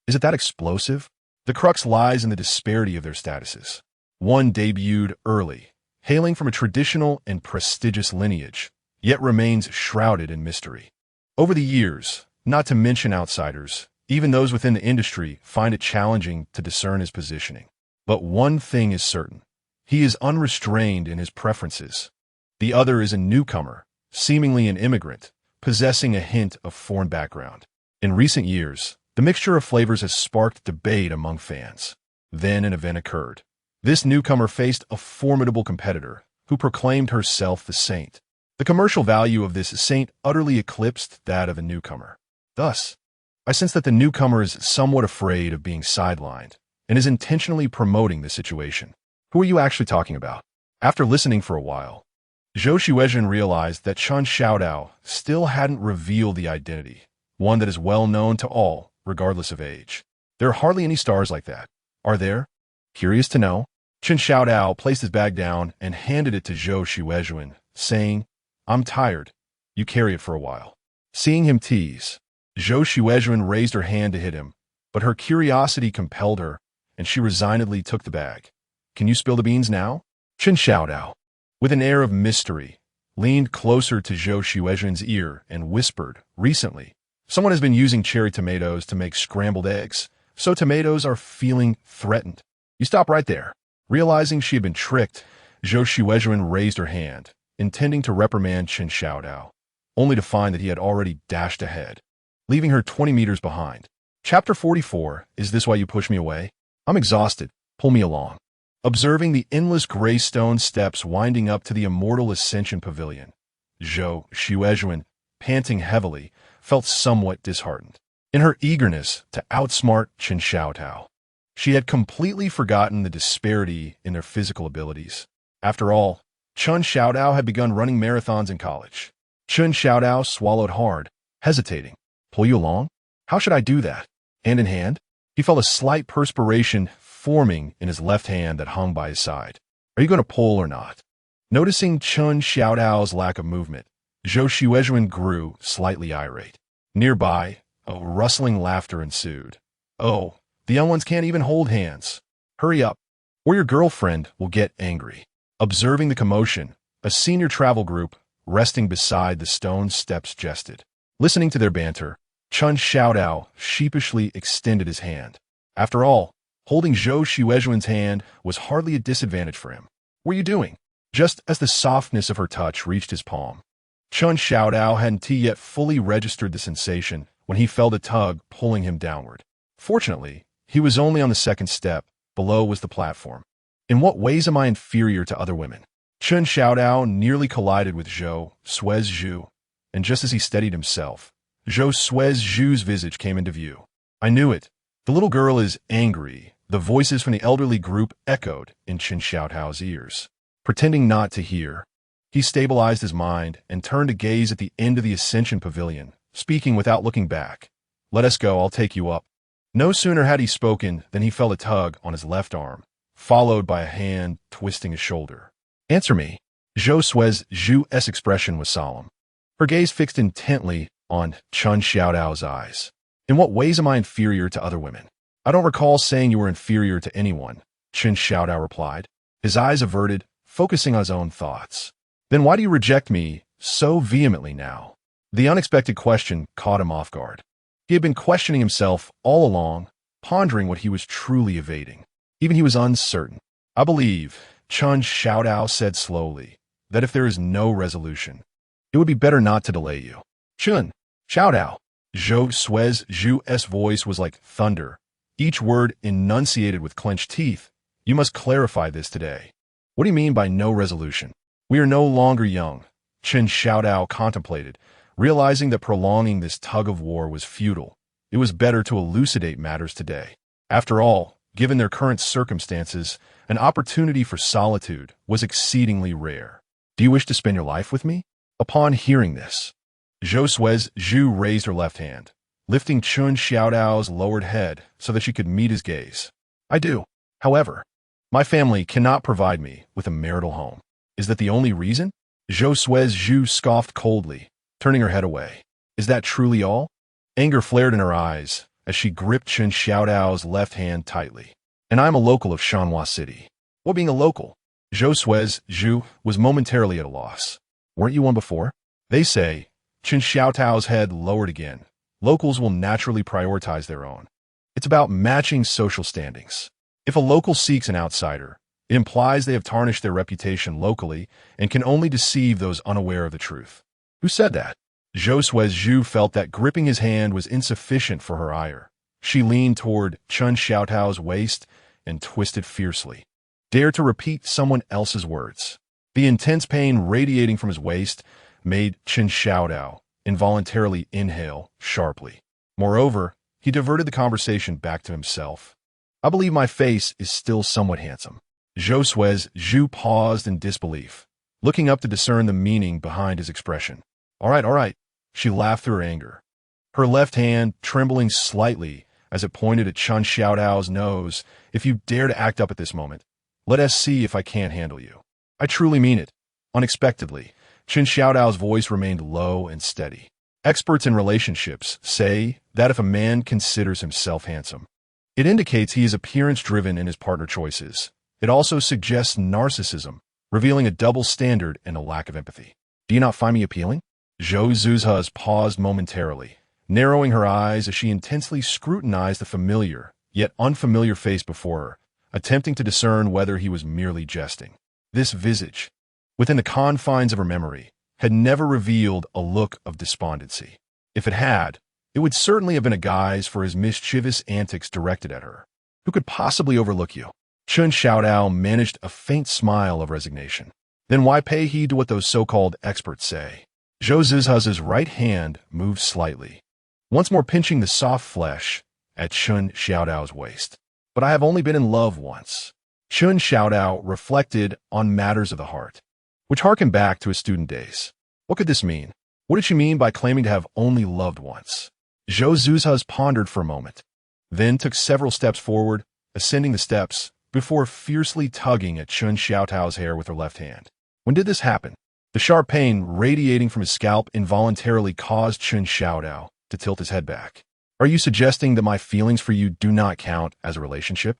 Is it that explosive? The crux lies in the disparity of their statuses. One debuted early, hailing from a traditional and prestigious lineage, yet remains shrouded in mystery. Over the years, not to mention outsiders, even those within the industry find it challenging to discern his positioning. But one thing is certain. He is unrestrained in his preferences. The other is a newcomer, seemingly an immigrant, possessing a hint of foreign background. In recent years, the mixture of flavors has sparked debate among fans. Then an event occurred. This newcomer faced a formidable competitor who proclaimed herself the saint. The commercial value of this saint utterly eclipsed that of the newcomer. Thus, I sense that the newcomer is somewhat afraid of being sidelined and is intentionally promoting the situation. Who are you actually talking about? After listening for a while, Xuezhu realized that Chun Xiaotao still hadn't revealed the identity, one that is well known to all, regardless of age. There are hardly any stars like that, are there? Curious to know? Chun Xiaotao placed his bag down and handed it to Xuezhu, saying, I'm tired. You carry it for a while. Seeing him tease, Xuezhu raised her hand to hit him, but her curiosity compelled her, and she resignedly took the bag. Can you spill the beans now? Chun Xiaotao, with an air of mystery, leaned closer to Xuezhu's ear and whispered, recently, someone has been using cherry tomatoes to make scrambled eggs, so tomatoes are feeling threatened. You stop right there. Realizing she had been tricked, Xuezhu raised her hand, intending to reprimand Chun Xiaotao, only to find that he had already dashed ahead, leaving her 20 meters behind. Chapter 44, Is This Why You Push Me Away? I'm exhausted. Pull me along. Observing the endless gray stone steps winding up to the immortal Ascension Pavilion, Xuezhu, panting heavily, felt somewhat disheartened. In her eagerness to outsmart Chun Xiaotao, she had completely forgotten the disparity in their physical abilities. After all, Chun Xiaotao had begun running marathons in college. Chun Xiaotao swallowed hard, hesitating. Pull you along? How should I do that? Hand in hand? He felt a slight perspiration forming in his left hand that hung by his side. Are you going to pull or not? Noticing Chun Xiaotao's lack of movement, Xuezhu grew slightly irate. Nearby, a rustling laughter ensued. Oh, the young ones can't even hold hands. Hurry up, or your girlfriend will get angry. Observing the commotion, a senior travel group, resting beside the stone steps, jested. Listening to their banter, Chun Xiaotao sheepishly extended his hand. After all, holding Xuezhu's hand was hardly a disadvantage for him. What are you doing? Just as the softness of her touch reached his palm, Chun Xiaotao hadn't yet fully registered the sensation when he felt a tug pulling him downward. Fortunately, he was only on the second step. Below was the platform. In what ways am I inferior to other women? Chun Xiaotao nearly collided with Xuezhu, and just as he steadied himself, Xuezhu's visage came into view. I knew it. The little girl is angry. The voices from the elderly group echoed in Chen Xiaotao's ears. Pretending not to hear, he stabilized his mind and turned to gaze at the end of the Ascension Pavilion, speaking without looking back. "Let us go, I'll take you up." No sooner had he spoken than he felt a tug on his left arm, followed by a hand twisting his shoulder. "Answer me." Xuezhu's expression was solemn, her gaze fixed intently on Chen Xiaotao's eyes. "In what ways am I inferior to other women?" "I don't recall saying you were inferior to anyone," Chen Xiaotao replied, his eyes averted, focusing on his own thoughts. "Then why do you reject me so vehemently now?" The unexpected question caught him off guard. He had been questioning himself all along, pondering what he was truly evading. Even he was uncertain. "I believe," Chen Xiaotao said slowly, "that if there is no resolution, it would be better not to delay you." "Chen Xiaotao." Xuezhu's voice was like thunder, each word enunciated with clenched teeth. "You must clarify this today. What do you mean by no resolution?" "We are no longer young," Chen Xiaotao contemplated, realizing that prolonging this tug-of-war was futile. It was better to elucidate matters today. After all, given their current circumstances, an opportunity for solitude was exceedingly rare. "Do you wish to spend your life with me?" Upon hearing this, Xuezhu raised her left hand, lifting Chen Xiaotao's lowered head so that she could meet his gaze. "I do. However, my family cannot provide me with a marital home." "Is that the only reason?" Xuezhu scoffed coldly, turning her head away. "Is that truly all?" Anger flared in her eyes as she gripped Chen Xiaotao's left hand tightly. "And I'm a local of Shanhua City." "What being a local?" Xuezhu was momentarily at a loss. "Weren't you one before?" "They say," Chen Xiaotao's head lowered again, "locals will naturally prioritize their own. It's about matching social standings. If a local seeks an outsider, it implies they have tarnished their reputation locally and can only deceive those unaware of the truth." "Who said that?" Xuezhu felt that gripping his hand was insufficient for her ire. She leaned toward Chen Xiaotao's waist and twisted fiercely. "Dare to repeat someone else's words." The intense pain radiating from his waist made Chen Xiaotao involuntarily inhale sharply. Moreover, he diverted the conversation back to himself. "I believe my face is still somewhat handsome." Xuezhu paused in disbelief, looking up to discern the meaning behind his expression. All right, she laughed through her anger, her left hand trembling slightly as it pointed at Chen Xiaotao's nose. "If you dare to act up at this moment, let us see if I can't handle you." "I truly mean it." Unexpectedly, Chen Xiaotao's voice remained low and steady. "Experts in relationships say that if a man considers himself handsome, it indicates he is appearance-driven in his partner choices. It also suggests narcissism, revealing a double standard and a lack of empathy." "Do you not find me appealing?" Xuezhu paused momentarily, narrowing her eyes as she intensely scrutinized the familiar, yet unfamiliar face before her, attempting to discern whether he was merely jesting. This visage, within the confines of her memory, had never revealed a look of despondency. If it had, it would certainly have been a guise for his mischievous antics directed at her. "Who could possibly overlook you?" Chen Xiaotao managed a faint smile of resignation. "Then why pay heed to what those so-called experts say?" Xuezhu's right hand moved slightly, once more pinching the soft flesh at Chen Xiaotao's waist. "But I have only been in love once." Chen Xiaotao reflected on matters of the heart, which harkened back to his student days. What could this mean? What did she mean by claiming to have only loved once? Xuezhu pondered for a moment, then took several steps forward, ascending the steps, before fiercely tugging at Chen Xiaotao's hair with her left hand. When did this happen? The sharp pain radiating from his scalp involuntarily caused Chen Xiaotao to tilt his head back. "Are you suggesting that my feelings for you do not count as a relationship?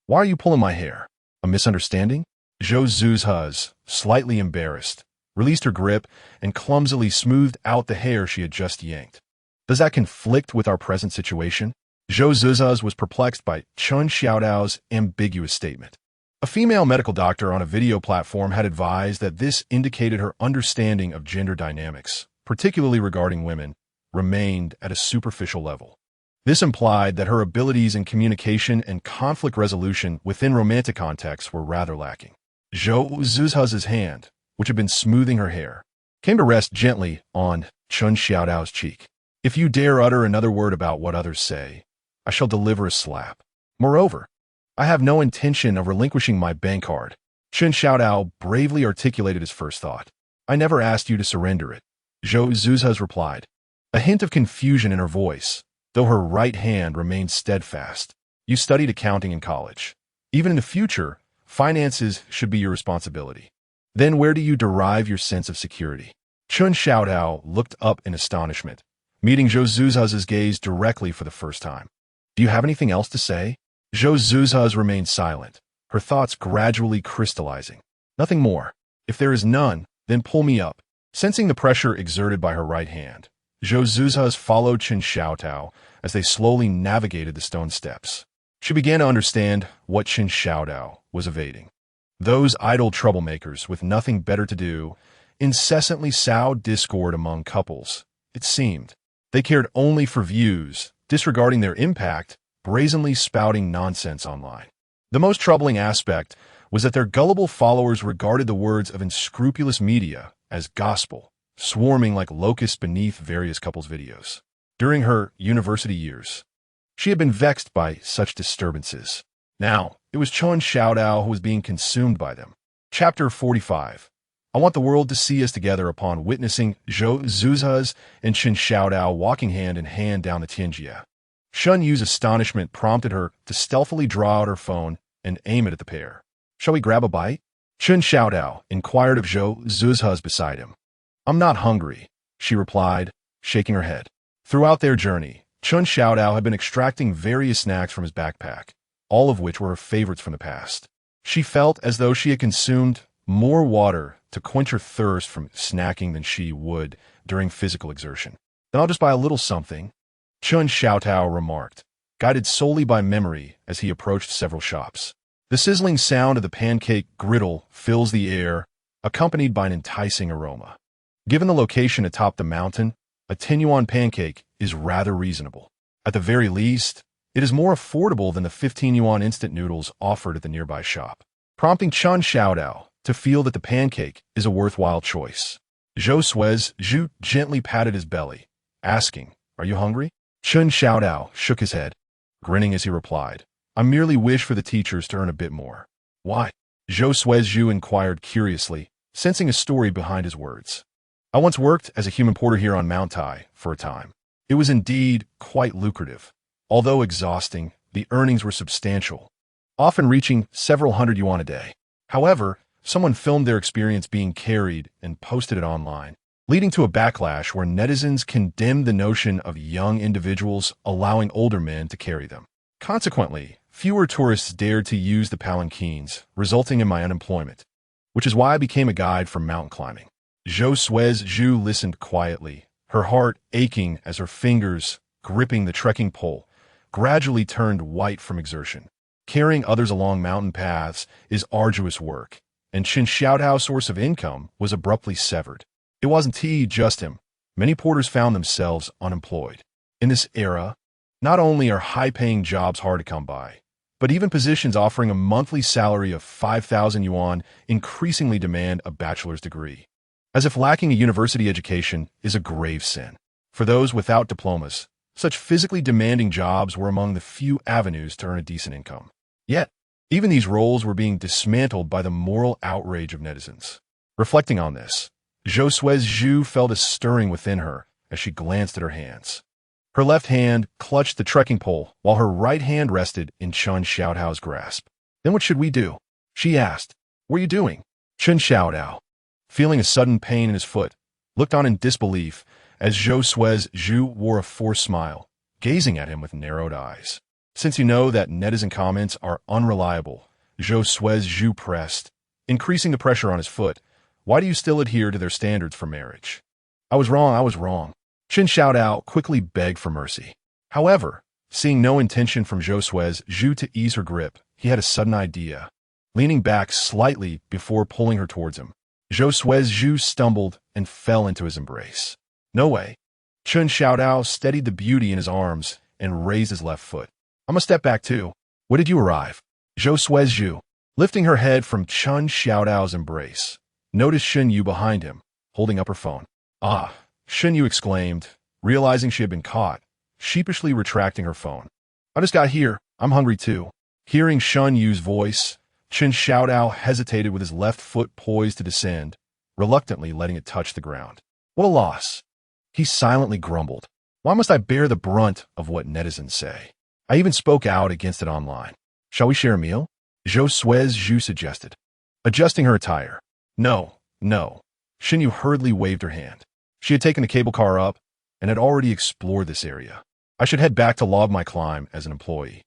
Why are you pulling my hair? A misunderstanding?" Xuezhu, slightly embarrassed, released her grip and clumsily smoothed out the hair she had just yanked. "Does that conflict with our present situation?" Xuezhu was perplexed by Chen Xiaotao's ambiguous statement. A female medical doctor on a video platform had advised that this indicated her understanding of gender dynamics, particularly regarding women, remained at a superficial level. This implied that her abilities in communication and conflict resolution within romantic contexts were rather lacking. Xuezhu's hand, which had been smoothing her hair, came to rest gently on Chen Xiaotao's cheek. "If you dare utter another word about what others say, I shall deliver a slap. Moreover, I have no intention of relinquishing my bank card. Chen Xiaodao bravely articulated his first thought. I never asked you to surrender it. Xuezhu replied, a hint of confusion in her voice, though her right hand remained steadfast. You studied accounting in college. Even in the future, finances should be your responsibility. Then where do you derive your sense of security? Chen Xiaodao looked up in astonishment, meeting Xuezhu's gaze directly for the first time. Do you have anything else to say? Xuezhu remained silent, her thoughts gradually crystallizing. Nothing more. If there is none, then pull me up. Sensing the pressure exerted by her right hand, Xuezhu followed Chen Xiaodao as they slowly navigated the stone steps. She began to understand what Chen Xiaodao was evading. Those idle troublemakers with nothing better to do incessantly sowed discord among couples, it seemed. They cared only for views, disregarding their impact, brazenly spouting nonsense online. The most troubling aspect was that their gullible followers regarded the words of unscrupulous media as gospel, swarming like locusts beneath various couples' videos. During her university years, she had been vexed by such disturbances. Now, it was Chen Xiaodao who was being consumed by them. Chapter 45. I want the world to see us together upon witnessing Xuezhu and Chen Xiaodao walking hand in hand down the Tianjia. Shun Yu's astonishment prompted her to stealthily draw out her phone and aim it at the pair. Shall we grab a bite? Chen Xiaodao inquired of Xuezhu beside him. I'm not hungry, she replied, shaking her head. Throughout their journey, Chen Xiaodao had been extracting various snacks from his backpack, all of which were her favorites from the past. She felt as though she had consumed more water to quench her thirst from snacking than she would during physical exertion. Then I'll just buy a little something, Chen Xiaodao remarked, guided solely by memory as he approached several shops. The sizzling sound of the pancake griddle fills the air, accompanied by an enticing aroma. Given the location atop the mountain, a 10 yuan pancake is rather reasonable. At the very least, it is more affordable than the 15 yuan instant noodles offered at the nearby shop, prompting Chen Xiaodao to feel that the pancake is a worthwhile choice. Xuezhu gently patted his belly, asking, Are you hungry? Chen Xiaodao shook his head, grinning as he replied, I merely wish for the teachers to earn a bit more. Why? Xuezhu inquired curiously, sensing a story behind his words. I once worked as a human porter here on Mount Tai for a time. It was indeed quite lucrative. Although exhausting, the earnings were substantial, often reaching several hundred yuan a day. However, someone filmed their experience being carried and posted it online, leading to a backlash where netizens condemned the notion of young individuals allowing older men to carry them. Consequently, fewer tourists dared to use the palanquins, resulting in my unemployment, which is why I became a guide for mountain climbing. Xuezhu listened quietly, her heart aching as her fingers, gripping the trekking pole, gradually turned white from exertion. Carrying others along mountain paths is arduous work, and Chen Xiaodao's source of income was abruptly severed. It wasn't just him. Many porters found themselves unemployed. In this era, not only are high-paying jobs hard to come by, but even positions offering a monthly salary of 5,000 yuan increasingly demand a bachelor's degree. As if lacking a university education is a grave sin. For those without diplomas, such physically demanding jobs were among the few avenues to earn a decent income. Yet, even these roles were being dismantled by the moral outrage of netizens. Reflecting on this, Xuezhu felt a stirring within her as she glanced at her hands. Her left hand clutched the trekking pole while her right hand rested in Chen Xiaodao's grasp. Then what should we do? She asked. What are you doing? Chen Xiaodao, feeling a sudden pain in his foot, looked on in disbelief as Xuezhu wore a forced smile, gazing at him with narrowed eyes. Since you know that netizen comments are unreliable, Xuezhu pressed, increasing the pressure on his foot. Why do you still adhere to their standards for marriage? I was wrong. Chen Xiaodao quickly begged for mercy. However, seeing no intention from Xuezhu to ease her grip, he had a sudden idea, leaning back slightly before pulling her towards him. Xuezhu stumbled and fell into his embrace. No way. Chen Xiaodao steadied the beauty in his arms and raised his left foot. I'm a step back too. When did you arrive? Xuezhu, lifting her head from Chen Xiaodao's embrace, noticed Shen Yu behind him, holding up her phone. Ah, Shen Yu exclaimed, realizing she had been caught, sheepishly retracting her phone. I just got here. I'm hungry too. Hearing Xuezhu's voice, Chen Xiaodao hesitated with his left foot poised to descend, reluctantly letting it touch the ground. What a loss. He silently grumbled. Why must I bear the brunt of what netizens say? I even spoke out against it online. Shall we share a meal? Xuezhu suggested, adjusting her attire. No, no. Xinyu hurriedly waved her hand. She had taken the cable car up and had already explored this area. I should head back to log my climb as an employee.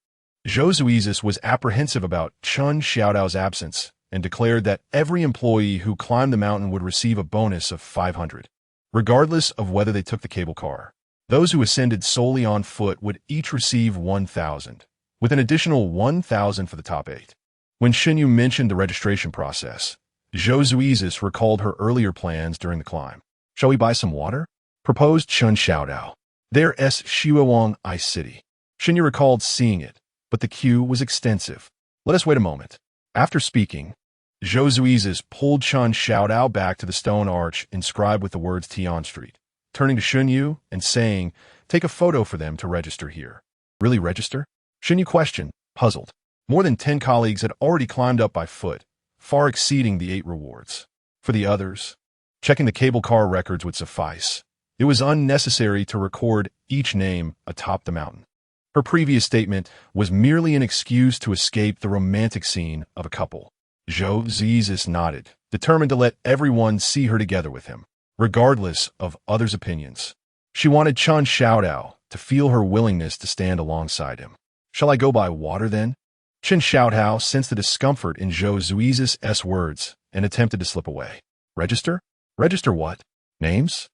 Xuezhu was apprehensive about Chen Xiaodao's absence and declared that every employee who climbed the mountain would receive a bonus of 500, regardless of whether they took the cable car. Those who ascended solely on foot would each receive 1,000, with an additional 1,000 for the top 8. When Xinyu mentioned the registration process, Xuezhu recalled her earlier plans during the climb. Shall we buy some water? Proposed Chen Xiaodao. There's Xiuewang Ice City. Xinyu recalled seeing it, but the queue was extensive. Let us wait a moment. After speaking, Xuezhu pulled Chen Xiaodao back to the stone arch inscribed with the words Tian Street, turning to Xinyu and saying, take a photo for them to register here. Really register? Xinyu questioned, puzzled. More than 10 colleagues had already climbed up by foot, far exceeding the 8 rewards. For the others, checking the cable car records would suffice. It was unnecessary to record each name atop the mountain. Her previous statement was merely an excuse to escape the romantic scene of a couple. Xuezhu nodded, determined to let everyone see her together with him, regardless of others' opinions. She wanted Chen Xiaodao to feel her willingness to stand alongside him. Shall I go buy water then? Chen Xiaodao sensed the discomfort in Xuezhu's words and attempted to slip away. Register? Register what? Names?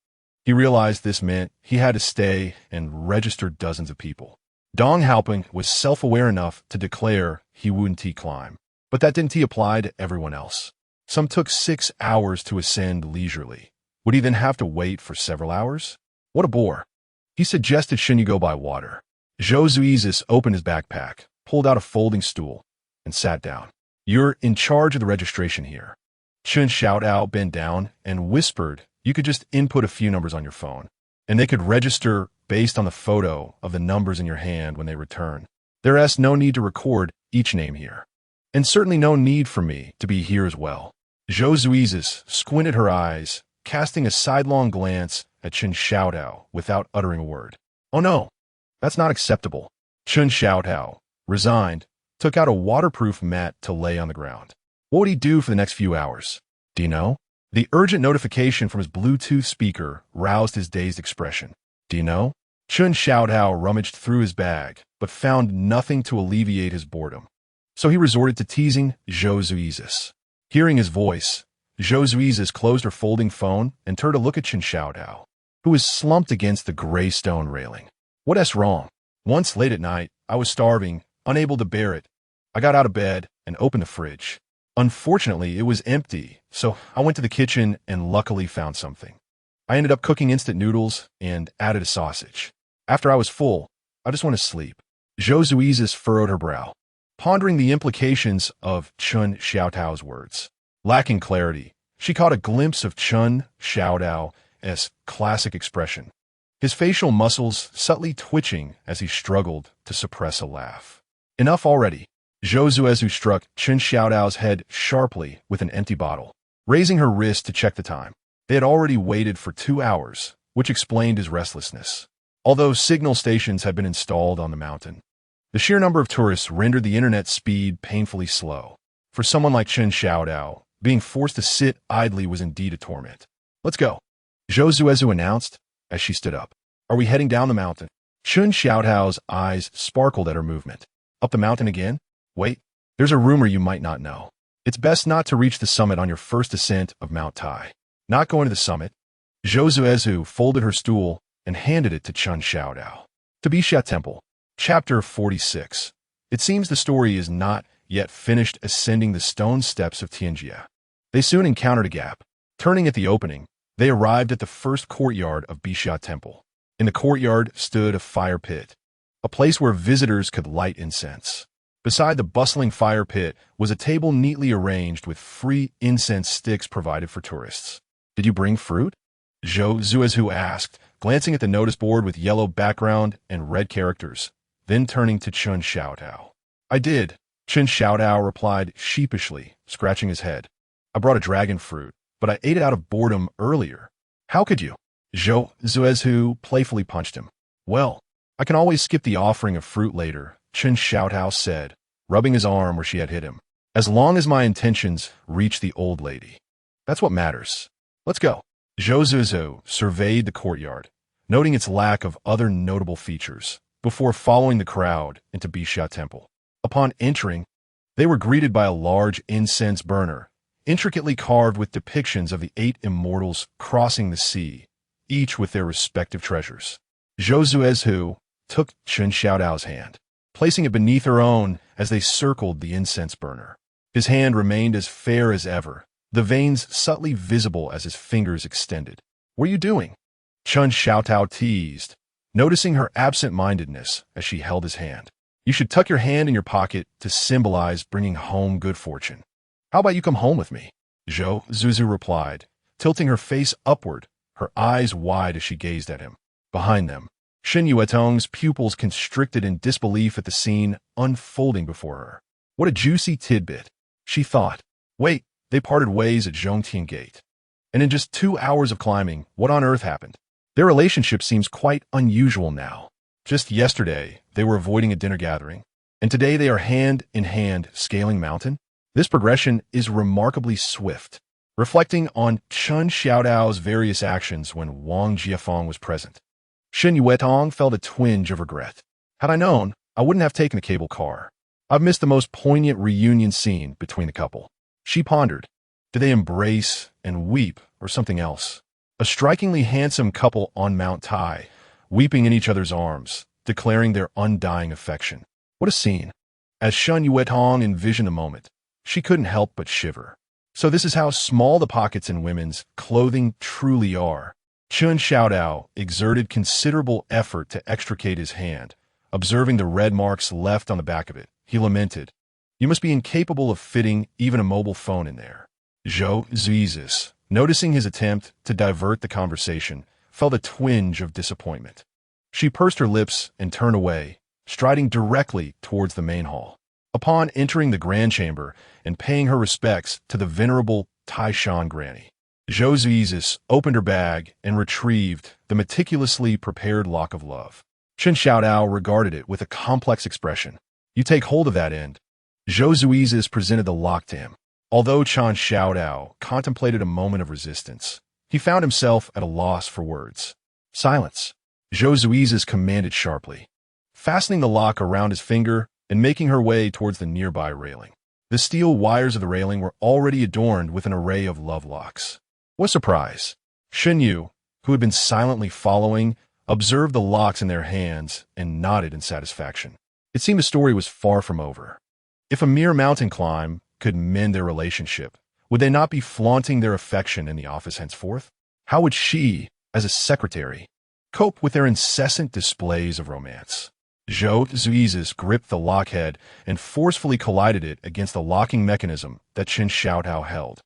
He realized this meant he had to stay and register dozens of people. Dong Haoping was self-aware enough to declare he wouldn't climb, but that didn't apply to everyone else. Some took 6 hours to ascend leisurely. Would he then have to wait for several hours? What a bore. He suggested Xinyu go buy water. Xuezhu opened his backpack, pulled out a folding stool, and sat down. You're in charge of the registration here. Chen Xiaodao bent down and whispered, you could just input a few numbers on your phone, and they could register based on the photo of the numbers in your hand when they return. There's no need to record each name here. And certainly no need for me to be here as well. Xuezhu squinted her eyes, casting a sidelong glance at Chen Xiaodao without uttering a word. Oh no, that's not acceptable. Chen Xiaodao, resigned, took out a waterproof mat to lay on the ground. What would he do for the next few hours? Do you know? The urgent notification from his Bluetooth speaker roused his dazed expression. Do you know? Chen Xiaodao rummaged through his bag, but found nothing to alleviate his boredom. So he resorted to teasing Xuezhu. Hearing his voice, Xuezhu closed her folding phone and turned to look at Chen Xiaodao, who was slumped against the gray stone railing. What's wrong? Once late at night, I was starving, unable to bear it. I got out of bed and opened the fridge. Unfortunately, it was empty, so I went to the kitchen and luckily found something. I ended up cooking instant noodles and added a sausage. After I was full, I just want to sleep. Xuezhu furrowed her brow, pondering the implications of Chen Xiaodao's words. Lacking clarity, she caught a glimpse of Chen Xiaodao's classic expression, his facial muscles subtly twitching as he struggled to suppress a laugh. Enough already. Xuezhu struck Chen Xiaodao's head sharply with an empty bottle, raising her wrist to check the time. They had already waited for 2 hours, which explained his restlessness. Although signal stations had been installed on the mountain, the sheer number of tourists rendered the internet speed painfully slow. For someone like Chen Xiaodao, being forced to sit idly was indeed a torment. Let's go, Xuezhu announced as she stood up. Are we heading down the mountain? Chen Xiaodao's eyes sparkled at her movement. Up the mountain again? Wait, there's a rumor you might not know. It's best not to reach the summit on your first ascent of Mount Tai. Not going to the summit. Xuezhu folded her stool and handed it to Chen Xiaodao. To Bisha Temple. Chapter 46. It seems the story is not yet finished ascending the stone steps of Tianjia. They soon encountered a gap. Turning at the opening, they arrived at the first courtyard of Bisha Temple. In the courtyard stood a fire pit, a place where visitors could light incense. Beside the bustling fire pit was a table neatly arranged with free incense sticks provided for tourists. Did you bring fruit? Xuezhu asked, glancing at the notice board with yellow background and red characters. then turning to Chen Xiaotao. I did, Chen Xiaotao replied sheepishly, scratching his head. I brought a dragon fruit, but I ate it out of boredom earlier. How could you? Xuezhu playfully punched him. Well, I can always skip the offering of fruit later, Chen Xiaotao said, rubbing his arm where she had hit him. As long as my intentions reach the old lady. That's what matters. Let's go. Xuezhu surveyed the courtyard, noting its lack of other notable features, before following the crowd into Bisha Temple. Upon entering, they were greeted by a large incense burner, intricately carved with depictions of the 8 immortals crossing the sea, each with their respective treasures. Xuezhu took Chen Xiaodao's hand, placing it beneath her own as they circled the incense burner. His hand remained as fair as ever, the veins subtly visible as his fingers extended. What are you doing? Chen Xiaotao teased, noticing her absent-mindedness as she held his hand. You should tuck your hand in your pocket to symbolize bringing home good fortune. How about you come home with me? Xuezhu replied, tilting her face upward, her eyes wide as she gazed at him. Behind them, Shen Yuetong's pupils constricted in disbelief at the scene unfolding before her. What a juicy tidbit, she thought. Wait, they parted ways at Zhongtian Gate. And in just 2 hours of climbing, what on earth happened? Their relationship seems quite unusual now. Just yesterday, they were avoiding a dinner gathering, and today they are hand in hand scaling mountain. This progression is remarkably swift, reflecting on Chen Xiaodao's various actions when Wang Jiafeng was present. Shen Yuetong felt a twinge of regret. Had I known, I wouldn't have taken the cable car. I've missed the most poignant reunion scene between the couple. She pondered. Did they embrace and weep or something else? A strikingly handsome couple on Mount Tai, weeping in each other's arms, declaring their undying affection. What a scene. As Shen Yuetong envisioned the moment, she couldn't help but shiver. So this is how small the pockets in women's clothing truly are. Chen Xiaodao exerted considerable effort to extricate his hand. Observing the red marks left on the back of it, he lamented, "You must be incapable of fitting even a mobile phone in there." Xuezhu, noticing his attempt to divert the conversation, felt a twinge of disappointment. She pursed her lips and turned away, striding directly towards the main hall. Upon entering the grand chamber and paying her respects to the venerable Taishan granny, Xuezhu opened her bag and retrieved the meticulously prepared lock of love. Chen Xiaodao regarded it with a complex expression. You take hold of that end. Xuezhu presented the lock to him. Although Chen Xiaodao contemplated a moment of resistance, he found himself at a loss for words. Silence. Xuezhu commanded sharply, fastening the lock around his finger and making her way towards the nearby railing. The steel wires of the railing were already adorned with an array of love locks. What surprise! Shen Yu, who had been silently following, observed the locks in their hands and nodded in satisfaction. It seemed the story was far from over. If a mere mountain climb could mend their relationship, would they not be flaunting their affection in the office henceforth? How would she, as a secretary, cope with their incessant displays of romance? Xuezhu gripped the lockhead and forcefully collided it against the locking mechanism that Chen Xiaotao held,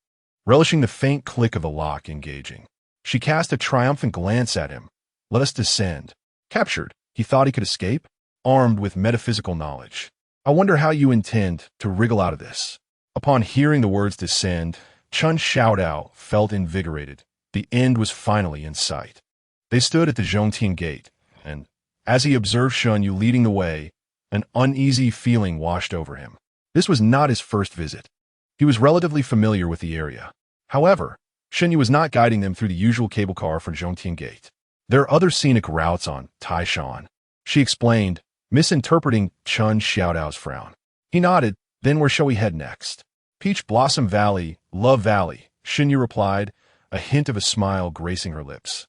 relishing the faint click of the lock engaging. She cast a triumphant glance at him. Let us descend. Captured, he thought he could escape, armed with metaphysical knowledge. I wonder how you intend to wriggle out of this. Upon hearing the words descend, Chen Xiaodao felt invigorated. The end was finally in sight. They stood at the Zhongtian Gate, and as he observed Shen Yu leading the way, an uneasy feeling washed over him. This was not his first visit. He was relatively familiar with the area. However, Shen Yu was not guiding them through the usual cable car from Zhongtian Gate. There are other scenic routes on Taishan, she explained, misinterpreting Chen Xiaodao's frown. He nodded. Then where shall we head next? Peach Blossom Valley, Love Valley, Shen Yu replied, a hint of a smile gracing her lips.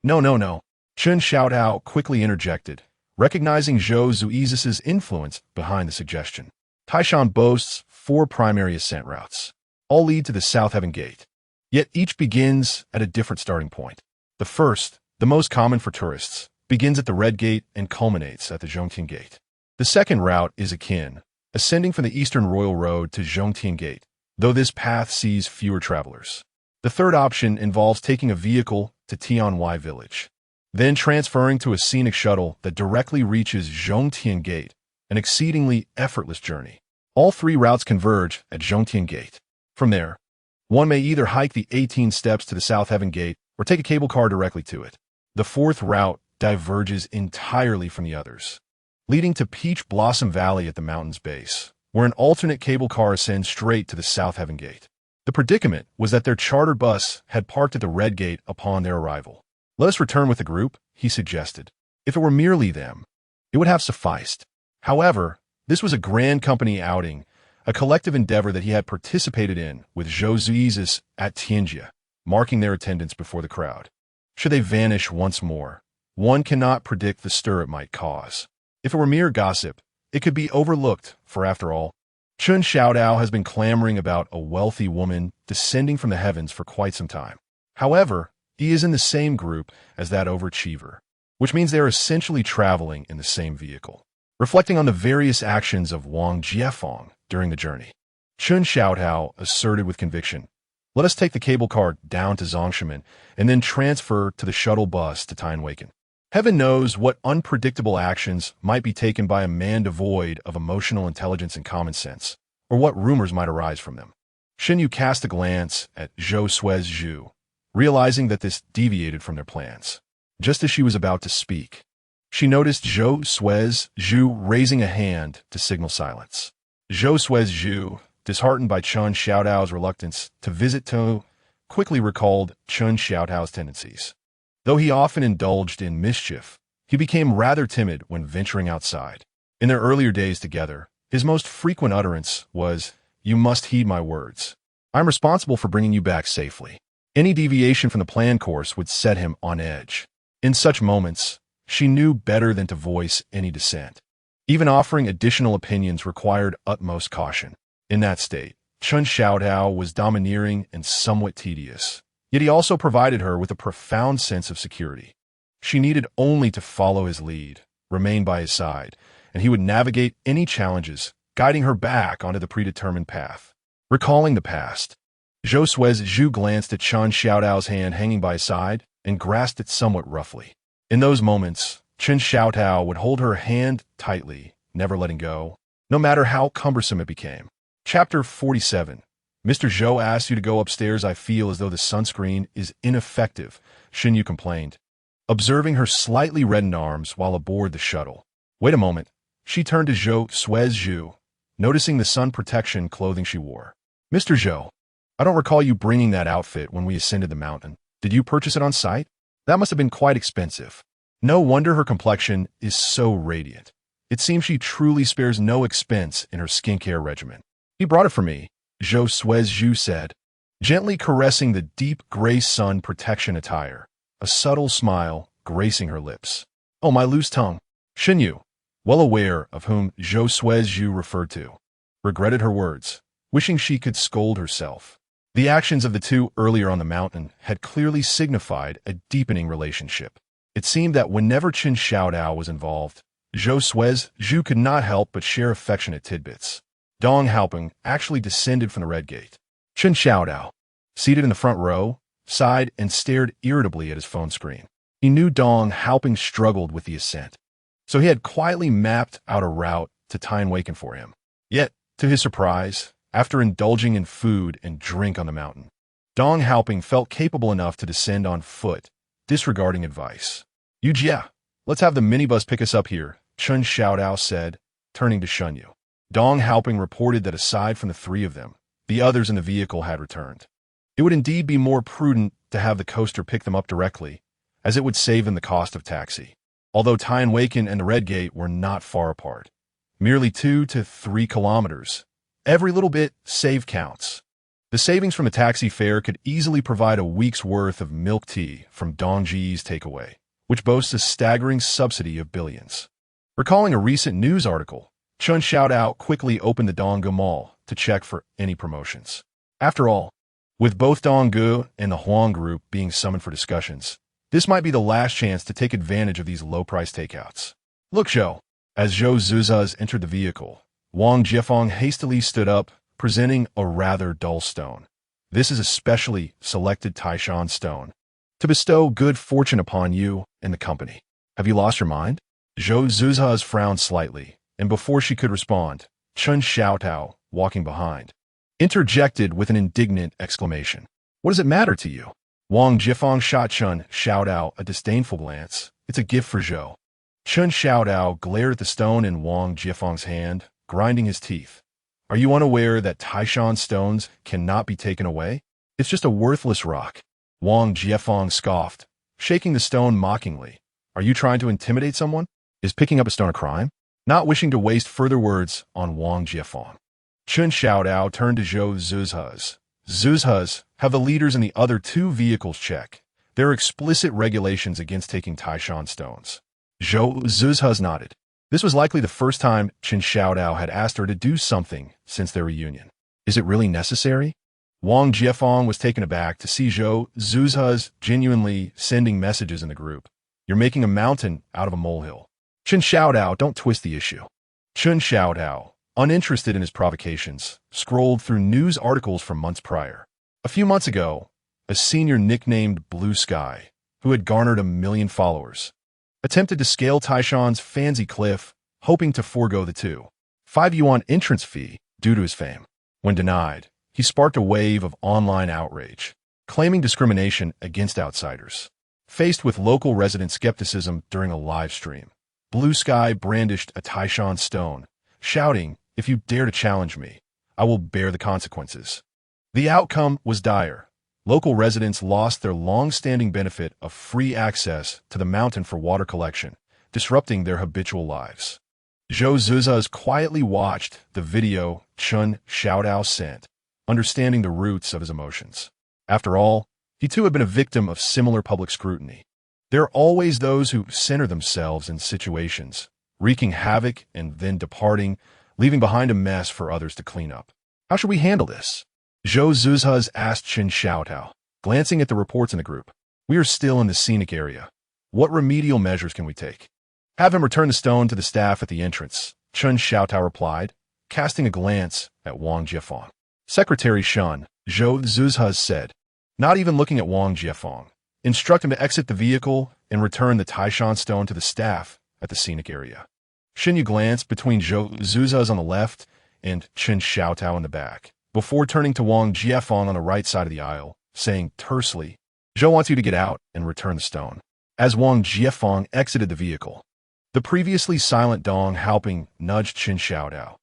No. Chen Xiaodao quickly interjected, recognizing Xuezhu's influence behind the suggestion. Taishan boasts 4 primary ascent routes. All lead to the South Heaven Gate. Yet each begins at a different starting point. The first, the most common for tourists, begins at the Red Gate and culminates at the Zhongtian Gate. The second route is akin, ascending from the Eastern Royal Road to Zhongtian Gate, though this path sees fewer travelers. The third option involves taking a vehicle to Tianwai Village. then transferring to a scenic shuttle that directly reaches Zhongtian Gate, an exceedingly effortless journey. All three routes converge at Zhongtian Gate. From there, one may either hike the 18 steps to the South Heaven Gate or take a cable car directly to it. The fourth route diverges entirely from the others, leading to Peach Blossom Valley at the mountain's base, where an alternate cable car ascends straight to the South Heaven Gate. The predicament was that their chartered bus had parked at the Red Gate upon their arrival. "Let us return with the group," he suggested. If it were merely them, it would have sufficed. However, this was a grand company outing, a collective endeavor that he had participated in with Xuezhu at Tianjia, marking their attendance before the crowd. Should they vanish once more, one cannot predict the stir it might cause. If it were mere gossip, it could be overlooked, for after all, Xuezhu has been clamoring about a wealthy woman descending from the heavens for quite some time. However, he is in the same group as that overachiever, which means they are essentially traveling in the same vehicle. Reflecting on the various actions of Wang Jiefeng during the journey, Xuezhu asserted with conviction, "Let us take the cable car down to Zongshimen and then transfer to the shuttle bus to Tianwaken. Heaven knows what unpredictable actions might be taken by a man devoid of emotional intelligence and common sense, or what rumors might arise from them." Xuezhu cast a glance at Xuezhu, realizing that this deviated from their plans. Just as she was about to speak, she noticed Xuezhu raising a hand to signal silence. Xuezhu, disheartened by Xuezhu's reluctance to visit To, quickly recalled Xuezhu's tendencies. Though he often indulged in mischief, he became rather timid when venturing outside. In their earlier days together, his most frequent utterance was, "You must heed my words. I'm responsible for bringing you back safely." Any deviation from the planned course would set him on edge. In such moments, she knew better than to voice any dissent. Even offering additional opinions required utmost caution. In that state, Xuezhu was domineering and somewhat tedious. Yet he also provided her with a profound sense of security. She needed only to follow his lead, remain by his side, and he would navigate any challenges, guiding her back onto the predetermined path. Recalling the past, Xuezhu glanced at Xuezhu's hand hanging by his side and grasped it somewhat roughly. In those moments, Xuezhu would hold her hand tightly, never letting go, no matter how cumbersome it became. Chapter 47. "Mr. Zhou asked you to go upstairs. I feel as though the sunscreen is ineffective," Xuezhu complained, observing her slightly reddened arms while aboard the shuttle. "Wait a moment." She turned to Xuezhu, noticing the sun protection clothing she wore. "Mr. Zhou, I don't recall you bringing that outfit when we ascended the mountain. Did you purchase it on site? That must have been quite expensive." No wonder her complexion is so radiant. It seems she truly spares no expense in her skincare regimen. "He brought it for me," Xuezhu said, gently caressing the deep gray sun protection attire, a subtle smile gracing her lips. "Oh, my loose tongue." Xuezhu, well aware of whom Xuezhu referred to, regretted her words, wishing she could scold herself. The actions of the two earlier on the mountain had clearly signified a deepening relationship. It seemed that whenever Xuezhu was involved, Xuezhu could not help but share affectionate tidbits. Dong Haoping actually descended from the Red Gate. Xuezhu, seated in the front row, sighed and stared irritably at his phone screen. He knew Dong Haoping struggled with the ascent, so he had quietly mapped out a route to Tianwaken for him. Yet, to his surprise, after indulging in food and drink on the mountain, Dong Haoping felt capable enough to descend on foot, disregarding advice. "Yujia, let's have the minibus pick us up here," Xuezhu said, turning to Xuezhu. Dong Haoping reported that aside from the three of them, the others in the vehicle had returned. It would indeed be more prudent to have the coaster pick them up directly, as it would save them the cost of taxi. Although Tianwaken and the Red Gate were not far apart, merely 2 to 3 kilometers, every little bit save counts. The savings from a taxi fare could easily provide a week's worth of milk tea from Dongji's takeaway, which boasts a staggering subsidy of billions. Recalling a recent news article, Xuezhu quickly opened the Donggu Mall to check for any promotions. After all, with both Donggu and the Huang Group being summoned for discussions, this might be the last chance to take advantage of these low-price takeouts. "Look, Zhou." As Zhou Zuzas entered the vehicle, Wang Jiefeng hastily stood up, presenting a rather dull stone. "This is a specially selected Taishan stone. to bestow good fortune upon you and the company. Have you lost your mind? Xuezhu's frowned slightly, and before she could respond, Chen Xiaotao, walking behind, interjected with an indignant exclamation. What does it matter to you? Wang Jifeng shot Chen Xiaotao a disdainful glance. It's a gift for Zhou. Chen Xiaotao glared at the stone in Wang Jifeng's hand, grinding his teeth. Are you unaware that Taishan stones cannot be taken away? It's just a worthless rock. Wang Jifeng scoffed, shaking the stone mockingly. Are you trying to intimidate someone? Is picking up a stone a crime? Not wishing to waste further words on Wang Jifeng, Chen Xiaotao turned to Xuezhu's. Xuezhu's have the leaders in the other two vehicles check. There are explicit regulations against taking Taishan stones. Xuezhu's nodded. This was likely the first time Chen Xiaotao had asked her to do something since their reunion. Is it really necessary? Wang Jifeng was taken aback to see Xuezhu's genuinely sending messages in the group. You're making a mountain out of a molehill. Chen Xiaotao, don't twist the issue. Chen Xiaotao, uninterested in his provocations, scrolled through news articles from months prior. A few months ago, a senior nicknamed Blue Sky, who had garnered 1 million followers, attempted to scale Taishan's Fancy Cliff, hoping to forego the 2.5 yuan entrance fee due to his fame. When denied, he sparked a wave of online outrage, claiming discrimination against outsiders. Faced with local resident skepticism during a live stream, Blue Sky brandished a Taishan stone, shouting, "If you dare to challenge me, I will bear the consequences." The outcome was dire. Local residents lost their long-standing benefit of free access to the mountain for water collection, disrupting their habitual lives. Xuezhu's quietly watched the video Chen Xiaotao sent, understanding the roots of his emotions. After all, he too had been a victim of similar public scrutiny. There are always those who center themselves in situations, wreaking havoc and then departing, leaving behind a mess for others to clean up. How should we handle this? Xuezhu's asked Chen Xiaotao, glancing at the reports in the group. We are still in the scenic area. What remedial measures can we take? Have him return the stone to the staff at the entrance, Chen Xiaotao replied, casting a glance at Wang Jifeng. Secretary Shen, Xuezhu said, not even looking at Wang Jifeng. Instruct him to exit the vehicle and return the Taishan stone to the staff at the scenic area. Xinyu glanced between Xuezhu's on the left and Chen Xiaotao in the back, before turning to Wang Jifeng on the right side of the aisle, saying tersely, Zhou wants you to get out and return the stone. As Wang Jifeng exited the vehicle, the previously silent Dong Haoping nudged Chen Xiaotao.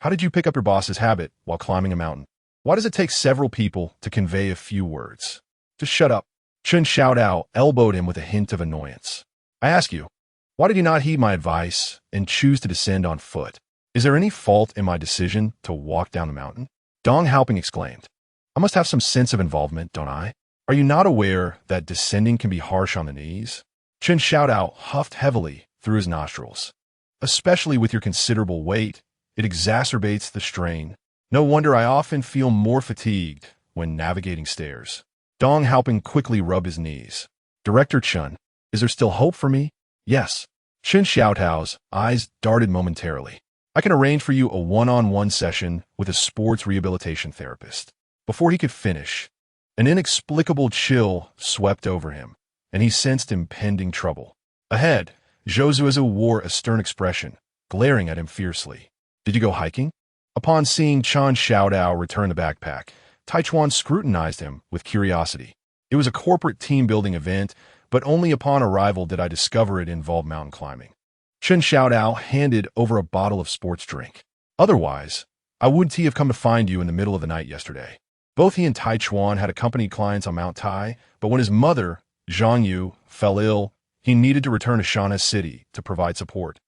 How did you pick up your boss's habit while climbing a mountain? Why does it take several people to convey a few words? Just shut up. Chen Xiaotao elbowed him with a hint of annoyance. I ask you, why did you not heed my advice and choose to descend on foot? Is there any fault in my decision to walk down the mountain? Dong Haoping exclaimed. I must have some sense of involvement, don't I? Are you not aware that descending can be harsh on the knees? Chen Xiaotao huffed heavily through his nostrils. Especially with your considerable weight, it exacerbates the strain. No wonder I often feel more fatigued when navigating stairs. Dong Haoping quickly rubbed his knees. Director Chen, is there still hope for me? Yes. Chen Xiaotao's eyes darted momentarily. I can arrange for you a one-on-one session with a sports rehabilitation therapist. Before he could finish, an inexplicable chill swept over him, and he sensed impending trouble. Ahead, Xuezhu wore a stern expression, glaring at him fiercely. Did you go hiking? Upon seeing Chen Xiaotao return the backpack, Taichuan scrutinized him with curiosity. It was a corporate team-building event, but only upon arrival did I discover it involved mountain climbing. Chen Xiaotao handed over a bottle of sports drink. Otherwise, I wouldn't have come to find you in the middle of the night yesterday. Both he and Taichuan had accompanied clients on Mount Tai, but when his mother, Zhang Yu, fell ill, he needed to return to Shanna City to provide support.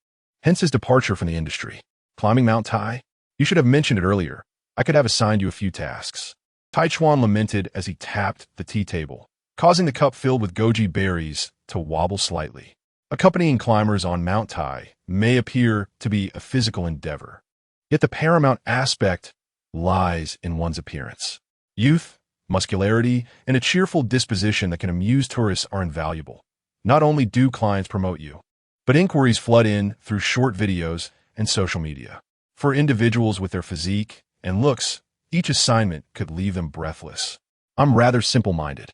Hence his departure from the industry. Climbing Mount Tai? You should have mentioned it earlier. I could have assigned you a few tasks. Taichuan lamented as he tapped the tea table, causing the cup filled with goji berries to wobble slightly. Accompanying climbers on Mount Tai may appear to be a physical endeavor, yet the paramount aspect lies in one's appearance. Youth, muscularity, and a cheerful disposition that can amuse tourists are invaluable. Not only do clients promote you, but inquiries flood in through short videos and social media. For individuals with their physique and looks, each assignment could leave them breathless. I'm rather simple-minded.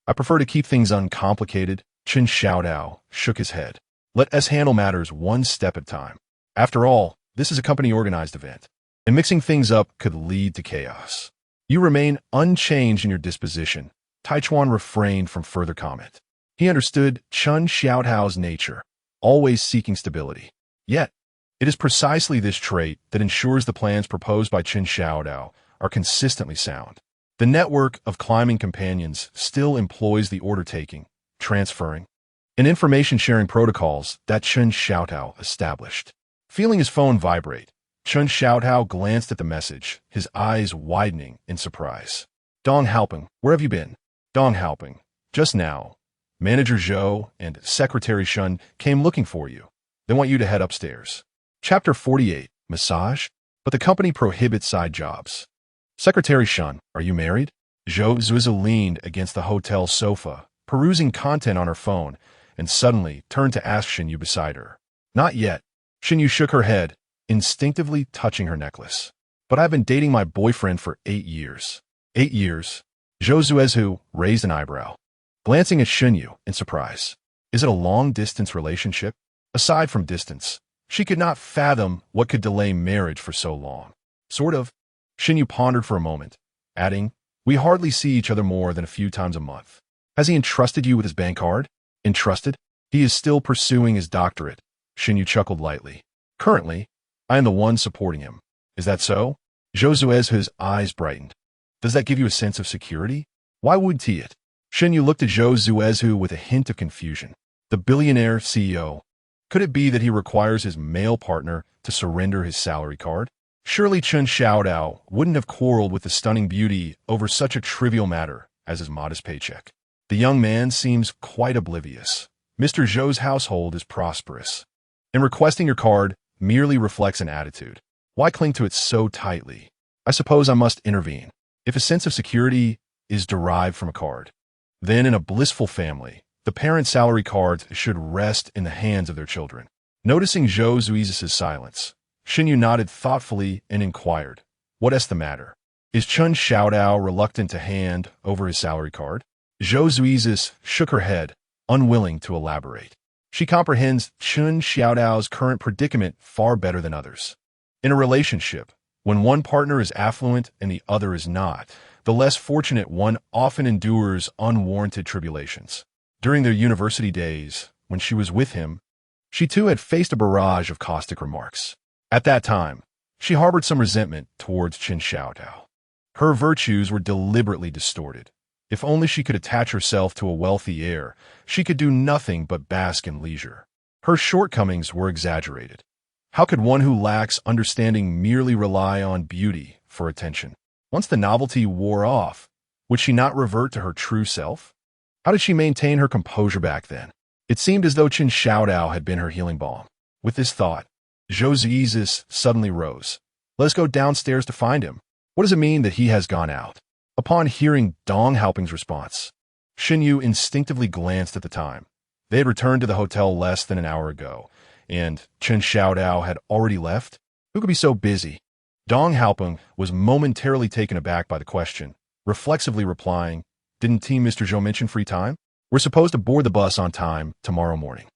I prefer to keep things uncomplicated. Chen Xiaodao shook his head. Let us handle matters one step at a time. After all, this is a company-organized event, and mixing things up could lead to chaos. You remain unchanged in your disposition. Taichuan refrained from further comment. He understood Chen Xiaodao's nature, always seeking stability. Yet, it is precisely this trait that ensures the plans proposed by Chen Xiaodao are consistently sound. The network of climbing companions still employs the order-taking, transferring, and information-sharing protocols that Chen Xiaodao established. Feeling his phone vibrate, Chen Xiaodao glanced at the message, his eyes widening in surprise. Dong Haoping, where have you been? Dong Haoping, just now. Manager Zhou and Secretary Shun came looking for you. They want you to head upstairs. Chapter 48, Massage? But the company prohibits side jobs. Secretary Shun, are you married? Xuezhu leaned against the hotel sofa, perusing content on her phone, and suddenly turned to ask Xinyu beside her. Not yet. Xinyu shook her head, instinctively touching her necklace. But I've been dating my boyfriend for 8 years. 8 years? Xuezhu raised an eyebrow, glancing at Xinyu in surprise. Is it a long-distance relationship? Aside from distance, she could not fathom what could delay marriage for so long. Sort of. Xinyu pondered for a moment, adding, we hardly see each other more than a few times a month. Has he entrusted you with his bank card? Entrusted? He is still pursuing his doctorate. Xinyu chuckled lightly. Currently, I am the one supporting him. Is that so? Xuezhu's eyes brightened. Does that give you a sense of security? Why would he it? Xinyu looked at Xuezhu with a hint of confusion. The billionaire CEO. Could it be that he requires his male partner to surrender his salary card? Surely Chen Xiaodao wouldn't have quarreled with the stunning beauty over such a trivial matter as his modest paycheck. The young man seems quite oblivious. Mr. Zhou's household is prosperous, and requesting your card merely reflects an attitude. Why cling to it so tightly? I suppose I must intervene. If a sense of security is derived from a card, then in a blissful family, the parents' salary cards should rest in the hands of their children. Noticing Xuezhu's silence, Xinyu nodded thoughtfully and inquired, what is the matter? Is Chen Xiaodao reluctant to hand over his salary card? Xuezhu shook her head, unwilling to elaborate. She comprehends Chen Xiaodao's current predicament far better than others. In a relationship, when one partner is affluent and the other is not, the less fortunate one often endures unwarranted tribulations. During their university days, when she was with him, she too had faced a barrage of caustic remarks. At that time, she harbored some resentment towards Chen Xiaodao. Her virtues were deliberately distorted. If only she could attach herself to a wealthy heir, she could do nothing but bask in leisure. Her shortcomings were exaggerated. How could one who lacks understanding merely rely on beauty for attention? Once the novelty wore off, would she not revert to her true self? How did she maintain her composure back then? It seemed as though Chen Xiaodao had been her healing balm. With this thought, Xuezhu suddenly rose. Let us go downstairs to find him. What does it mean that he has gone out? Upon hearing Dong Haoping's response, Xinyu instinctively glanced at the time. They had returned to the hotel less than an hour ago, and Chen Xiaodao had already left? Who could be so busy? Dong Haoping was momentarily taken aback by the question, reflexively replying, didn't Team Mr. Zhou mention free time? We're supposed to board the bus on time tomorrow morning.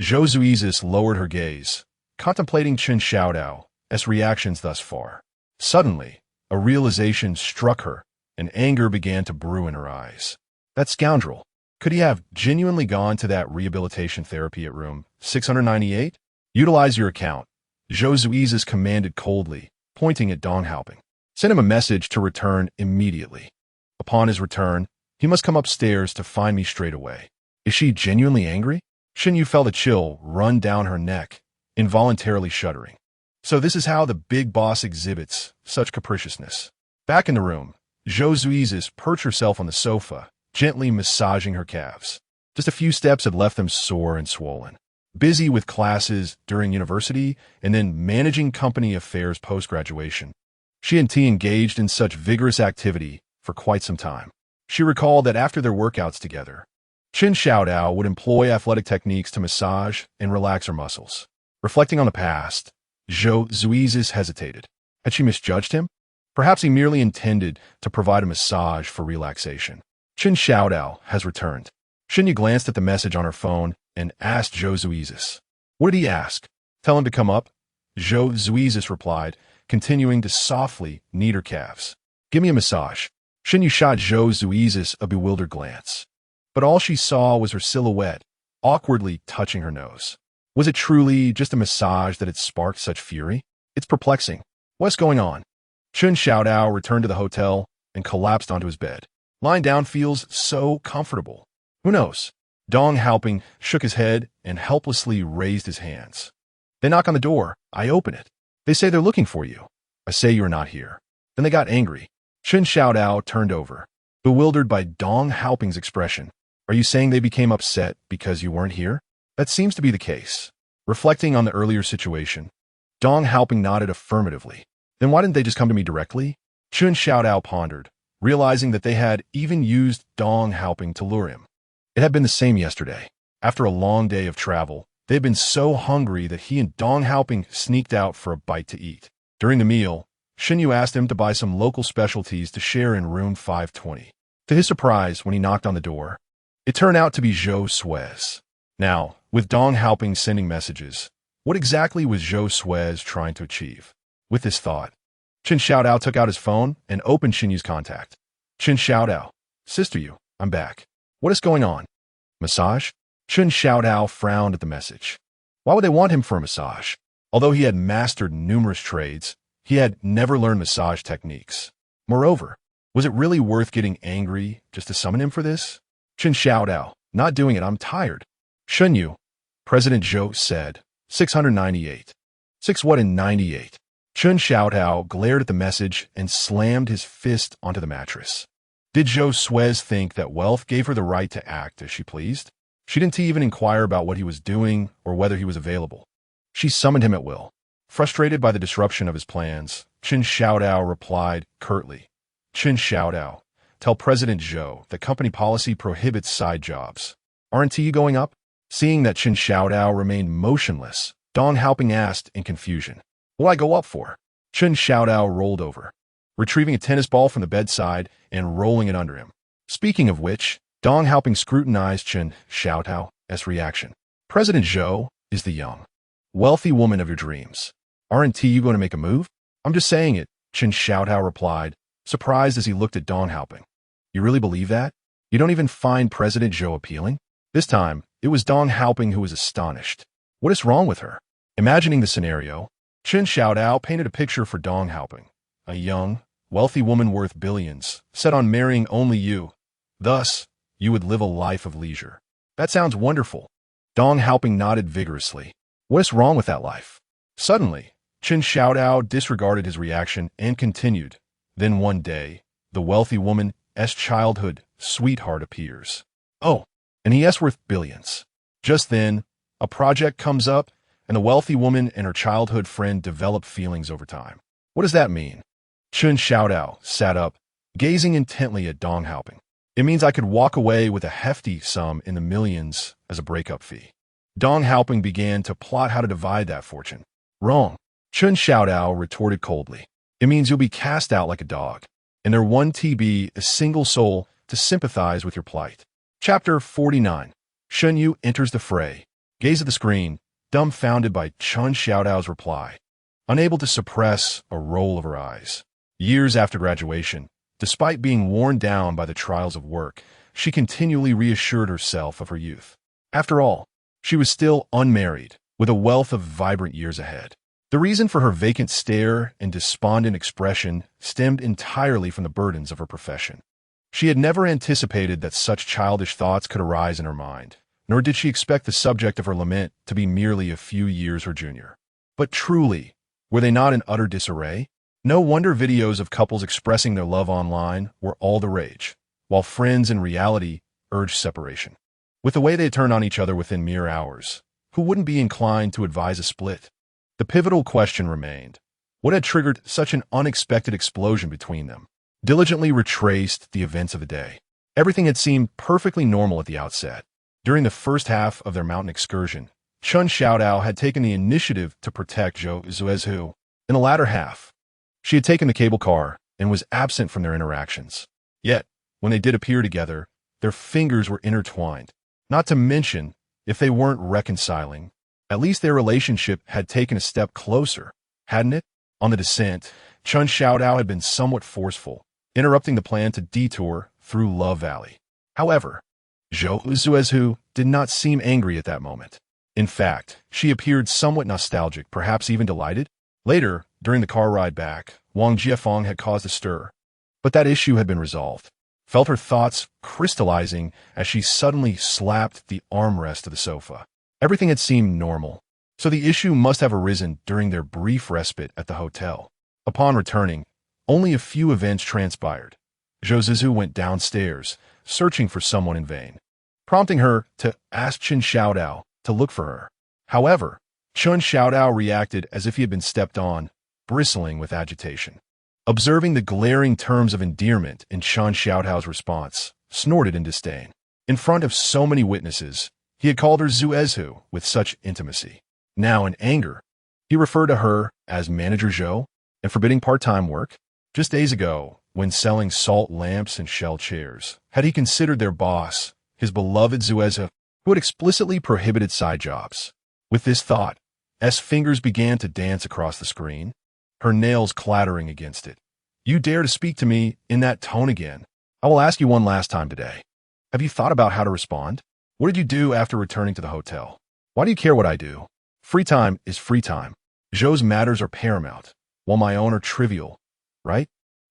Xuezhu lowered her gaze, contemplating Chen Xiaodao's reactions thus far. Suddenly, a realization struck her, and anger began to brew in her eyes. That scoundrel. Could he have genuinely gone to that rehabilitation therapy at room 698? Utilize your account, Xuezhu commanded coldly, pointing at Dong Haoping. Send him a message to return immediately. Upon his return, he must come upstairs to find me straight away. Is she genuinely angry? Xinyu felt a chill run down her neck, involuntarily shuddering. So this is how the big boss exhibits such capriciousness. Back in the room, Xuezhu perched herself on the sofa, gently massaging her calves. Just a few steps had left them sore and swollen. Busy with classes during university and then managing company affairs post-graduation, she and T engaged in such vigorous activity for quite some time. She recalled that after their workouts together, Chen Xiaodao would employ athletic techniques to massage and relax her muscles. Reflecting on the past, Xuezhu hesitated. Had she misjudged him? Perhaps he merely intended to provide a massage for relaxation. Chen Xiaodao has returned. Xinyu glanced at the message on her phone and asked Xuezhu. What did he ask? Tell him to come up? Xuezhu replied, continuing to softly knead her calves. Give me a massage. Xinyu shot Xuezhu a bewildered glance. But all she saw was her silhouette, awkwardly touching her nose. Was it truly just a massage that had sparked such fury? It's perplexing. What's going on? Chen Xiaodao returned to the hotel and collapsed onto his bed. Lying down feels so comfortable. Who knows? Dong Haoping shook his head and helplessly raised his hands. They knock on the door. I open it. They say they're looking for you. I say you're not here. Then they got angry. Chen Xiaodao turned over, bewildered by Dong Haoping's expression. Are you saying they became upset because you weren't here? That seems to be the case. Reflecting on the earlier situation, Dong Haoping nodded affirmatively. Then why didn't they just come to me directly? Chen Xiaodao pondered, realizing that they had even used Dong Haoping to lure him. It had been the same yesterday. After a long day of travel, they had been so hungry that he and Dong Haoping sneaked out for a bite to eat. During the meal, Xinyu asked him to buy some local specialties to share in room 520. To his surprise, when he knocked on the door, it turned out to be Xuezhu. Now, with Dong Haoping sending messages, what exactly was Xuezhu trying to achieve? With this thought, Chen Xiaodao took out his phone and opened Xinyu's contact. Chen Xiaodao, sister you, I'm back. What is going on? Massage? Chen Xiaodao frowned at the message. Why would they want him for a massage? Although he had mastered numerous trades, he had never learned massage techniques. Moreover, was it really worth getting angry just to summon him for this? Chen Xiaodao, not doing it, I'm tired. Xinyu, President Zhou said, 698. 6 what in 98? Chen Xiaodao glared at the message and slammed his fist onto the mattress. Did Xuezhu think that wealth gave her the right to act as she pleased? She didn't even inquire about what he was doing or whether he was available. She summoned him at will. Frustrated by the disruption of his plans, Chen Xiaodao replied curtly, Chen Xiaodao, tell President Zhou that company policy prohibits side jobs. Aren't you going up? Seeing that Chen Xiaodao remained motionless, Dong Haoping asked in confusion. What'll I go up for? Chen Xiaodao rolled over, retrieving a tennis ball from the bedside and rolling it under him. Speaking of which, Dong Haoping scrutinized Chen Xiaodao's reaction. President Zhou is the young, wealthy woman of your dreams. Aren't you going to make a move? I'm just saying it, Chen Xiaodao replied, surprised as he looked at Dong Haoping. You really believe that? You don't even find President Zhou appealing? This time, it was Dong Haoping who was astonished. What is wrong with her? Imagining the scenario, Chen Xiaodao painted a picture for Dong Haoping. A young, wealthy woman worth billions, set on marrying only you. Thus, you would live a life of leisure. That sounds wonderful. Dong Haoping nodded vigorously. What is wrong with that life? Suddenly, Chen Xiaodao disregarded his reaction and continued. Then one day, the wealthy woman's childhood sweetheart appears. Oh, and he is worth billions. Just then, a project comes up, and the wealthy woman and her childhood friend develop feelings over time. What does that mean? Chen Xiaodao sat up, gazing intently at Dong Haoping. It means I could walk away with a hefty sum in the millions as a breakup fee. Dong Haoping began to plot how to divide that fortune. Wrong. Chen Xiaodao retorted coldly. It means you'll be cast out like a dog, and there won't be a single soul to sympathize with your plight. Chapter 49. Xinyu enters the fray. Gaze at the screen, dumbfounded by Chen Xiaodao's reply, unable to suppress a roll of her eyes. Years after graduation, despite being worn down by the trials of work, she continually reassured herself of her youth. After all, she was still unmarried, with a wealth of vibrant years ahead. The reason for her vacant stare and despondent expression stemmed entirely from the burdens of her profession. She had never anticipated that such childish thoughts could arise in her mind, nor did she expect the subject of her lament to be merely a few years her junior. But truly, were they not in utter disarray? No wonder videos of couples expressing their love online were all the rage, while friends in reality urged separation. With the way they turned on each other within mere hours, who wouldn't be inclined to advise a split? The pivotal question remained. What had triggered such an unexpected explosion between them? Diligently retraced the events of the day. Everything had seemed perfectly normal at the outset. During the first half of their mountain excursion, Chen Xiaodao had taken the initiative to protect Xuezhu. In the latter half, she had taken the cable car and was absent from their interactions. Yet, When they did appear together, their fingers were intertwined. Not to mention, if they weren't reconciling, at least their relationship had taken a step closer, hadn't it? On the descent, Chun Xiaodao had been somewhat forceful, interrupting the plan to detour through Love Valley. However, Xuezhu did not seem angry at that moment. In fact, she appeared somewhat nostalgic, perhaps even delighted. Later, during the car ride back, Wang Jiefeng had caused a stir, but that issue had been resolved. Felt her thoughts crystallizing as she suddenly slapped the armrest of the sofa. Everything had seemed normal, so the issue must have arisen during their brief respite at the hotel. Upon returning, only a few events transpired. Xuezhu went downstairs, searching for someone in vain, prompting her to ask Chun Xiaodao to look for her. However, Chun Xiaodao reacted as if he had been stepped on, bristling with agitation. Observing the glaring terms of endearment in Chun Xiaodao's response, snorted in disdain. In front of so many witnesses, he had called her Xuezhu with such intimacy. Now, in anger, he referred to her as Manager Zhou and forbidding part-time work. Just days ago, when selling salt lamps and shell chairs, had he considered their boss, his beloved Xuezhu, who had explicitly prohibited side jobs. With this thought, S' fingers began to dance across the screen, her nails clattering against it. You dare to speak to me in that tone again? I will ask you one last time today. Have you thought about how to respond? What did you do after returning to the hotel? Why do you care what I do? Free time is free time. Zhou's matters are paramount, while my own are trivial, right?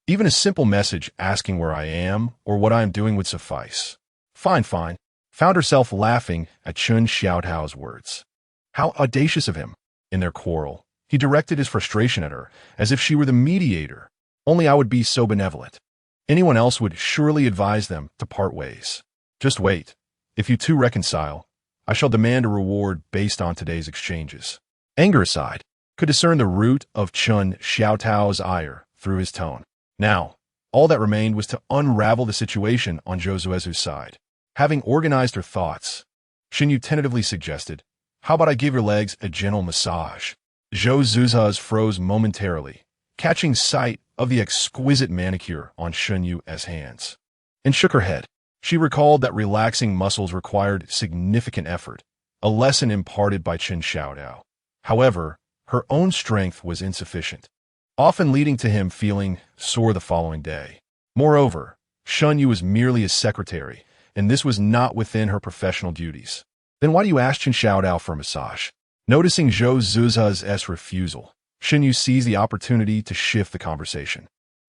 Even a simple message asking where I am or what I am doing would suffice. Fine, fine. Found herself laughing at Chun Xiaodao's words. How audacious of him. In their quarrel, he directed his frustration at her, as if she were the mediator. Only I would be so benevolent. Anyone else would surely advise them to part ways. Just wait. If you two reconcile, I shall demand a reward based on today's exchanges. Anger aside, could discern the root of Chun Xiaodao's ire through his tone. Now, all that remained was to unravel the situation on Zhou Xuezhu's side. Having organized her thoughts, Xinyu tentatively suggested, how about I give your legs a gentle massage? Zhou Xuezhu's froze momentarily, catching sight of the exquisite manicure on Xinyu's hands, and shook her head. She recalled that relaxing muscles required significant effort, a lesson imparted by Chun Xiaodao. However, her own strength was insufficient, often leading to him feeling sore the following day. Moreover, Xinyu was merely a secretary, and this was not within her professional duties. Then why do you ask Chun Xiaodao for a massage? Noticing Zhou Xuezhu's refusal, Xinyu seized the opportunity to shift the conversation.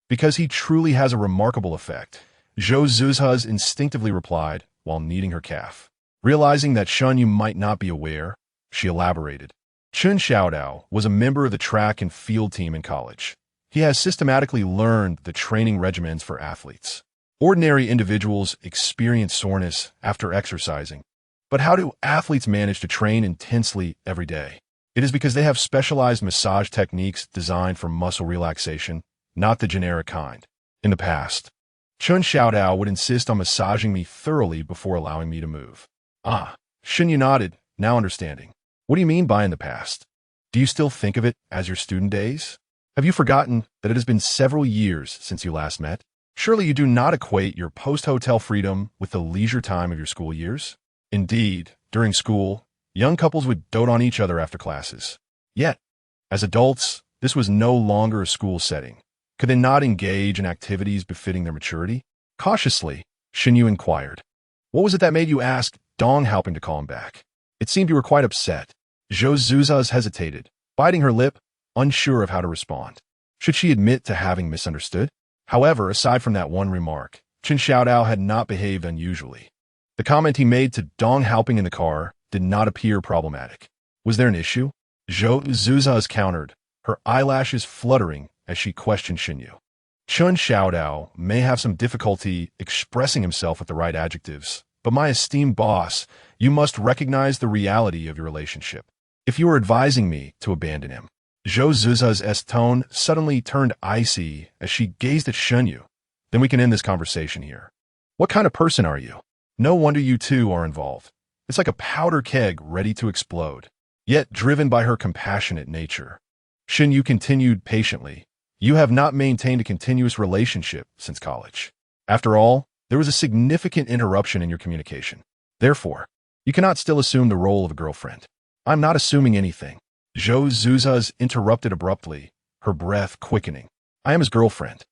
Because he truly has a remarkable effect, Zhou Xuezhu instinctively replied while kneading her calf. Realizing that Xinyu might not be aware, she elaborated. Chun Xiaodao was a member of the track and field team in college. He has systematically learned the training regimens for athletes. Ordinary individuals experience soreness after exercising. But how do athletes manage to train intensely every day? It is because they have specialized massage techniques designed for muscle relaxation, not the generic kind. In the past, Chun Xiaodao would insist on massaging me thoroughly before allowing me to move. Ah, Xinyu nodded, now understanding. What do you mean by in the past? Do you still think of it as your student days? Have you forgotten that it has been several years since you last met? Surely you do not equate your post-hotel freedom with the leisure time of your school years? Indeed, during school, young couples would dote on each other after classes. Yet, as adults, this was no longer a school setting. Could they not engage in activities befitting their maturity? Cautiously, Xinyu inquired. What was it that made you ask Dong helping to call him back? It seemed you were quite upset. Zhou Xuezhu hesitated, biting her lip, unsure of how to respond. Should she admit to having misunderstood? However, aside from that one remark, Chun Xiaodao had not behaved unusually. The comment he made to Dong helping in the car did not appear problematic. Was there an issue? Zhou Xuezhu countered, her eyelashes fluttering as she questioned Xinyu. Chun Xiaodao may have some difficulty expressing himself with the right adjectives, but my esteemed boss, you must recognize the reality of your relationship. If you are advising me to abandon him. Zhou Xuezhu's tone suddenly turned icy as she gazed at Xinyu. Then we can end this conversation here. What kind of person are you? No wonder you two are involved. It's like a powder keg ready to explode, yet driven by her compassionate nature. Xinyu continued patiently. You have not maintained a continuous relationship since college. After all, There was a significant interruption in your communication. Therefore, you cannot still assume the role of a girlfriend. I'm not assuming anything. Xuezhu interrupted abruptly, her breath quickening. I am his girlfriend.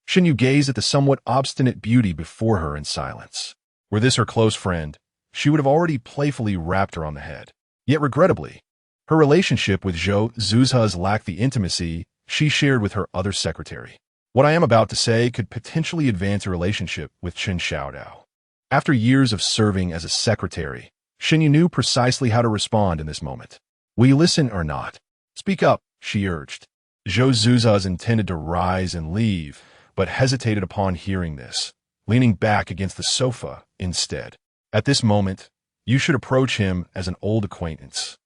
Xuezhu gazed at the somewhat obstinate beauty before her in silence. Were this her close friend, she would have already playfully rapped her on the head. Yet regrettably, her relationship with Xuezhu lacked the intimacy she shared with her other secretary. What I am about to say could potentially advance a relationship with Xuezhu. After years of serving as a secretary, Xuezhu knew precisely how to respond in this moment. Will you listen or not? Speak up, she urged. Xuezhu intended to rise and leave, but hesitated upon hearing this, leaning back against the sofa instead. At this moment, you should approach him as an old acquaintance,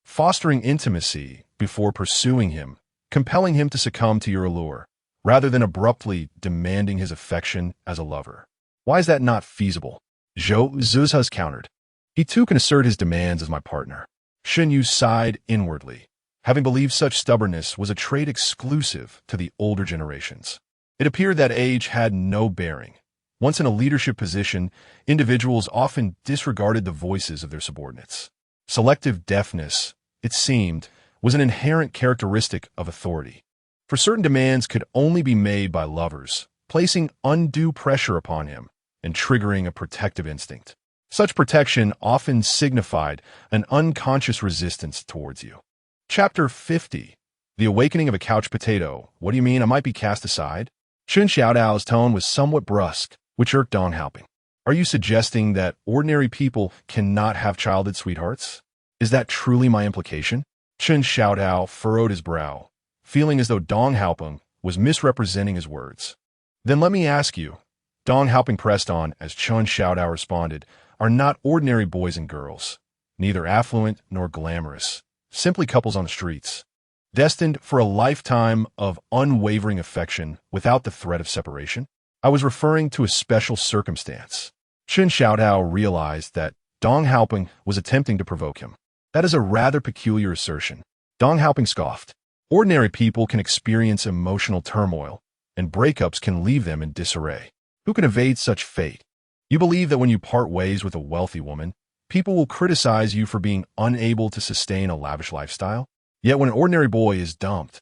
fostering intimacy before pursuing him, compelling him to succumb to your allure, rather than abruptly demanding his affection as a lover. Why is that not feasible? Xuezhu countered. He too can assert his demands as my partner. Xuezhu sighed inwardly, having believed such stubbornness was a trait exclusive to the older generations. It appeared that age had no bearing. Once in a leadership position, individuals often disregarded the voices of their subordinates. Selective deafness, it seemed, was an inherent characteristic of authority. For certain demands could only be made by lovers, placing undue pressure upon him and triggering a protective instinct. Such protection often signified an unconscious resistance towards you. Chapter 50. The Awakening of a Couch Potato. What do you mean I might be cast aside? Xuezhu's tone was somewhat brusque, which irked Dong Haoping. Are you suggesting that ordinary people cannot have childhood sweethearts? Is that truly my implication? Xuezhu furrowed his brow, feeling as though Dong Haoping was misrepresenting his words. Then let me ask you, Dong Haoping pressed on as Xuezhu responded, are not ordinary boys and girls, neither affluent nor glamorous, simply couples on the streets, destined for a lifetime of unwavering affection without the threat of separation? I was referring to a special circumstance. Xuezhu realized that Dong Haoping was attempting to provoke him. That is a rather peculiar assertion. Dong Haoping scoffed. Ordinary people can experience emotional turmoil, and breakups can leave them in disarray. Who can evade such fate? You believe that when you part ways with a wealthy woman, people will criticize you for being unable to sustain a lavish lifestyle? Yet when an ordinary boy is dumped,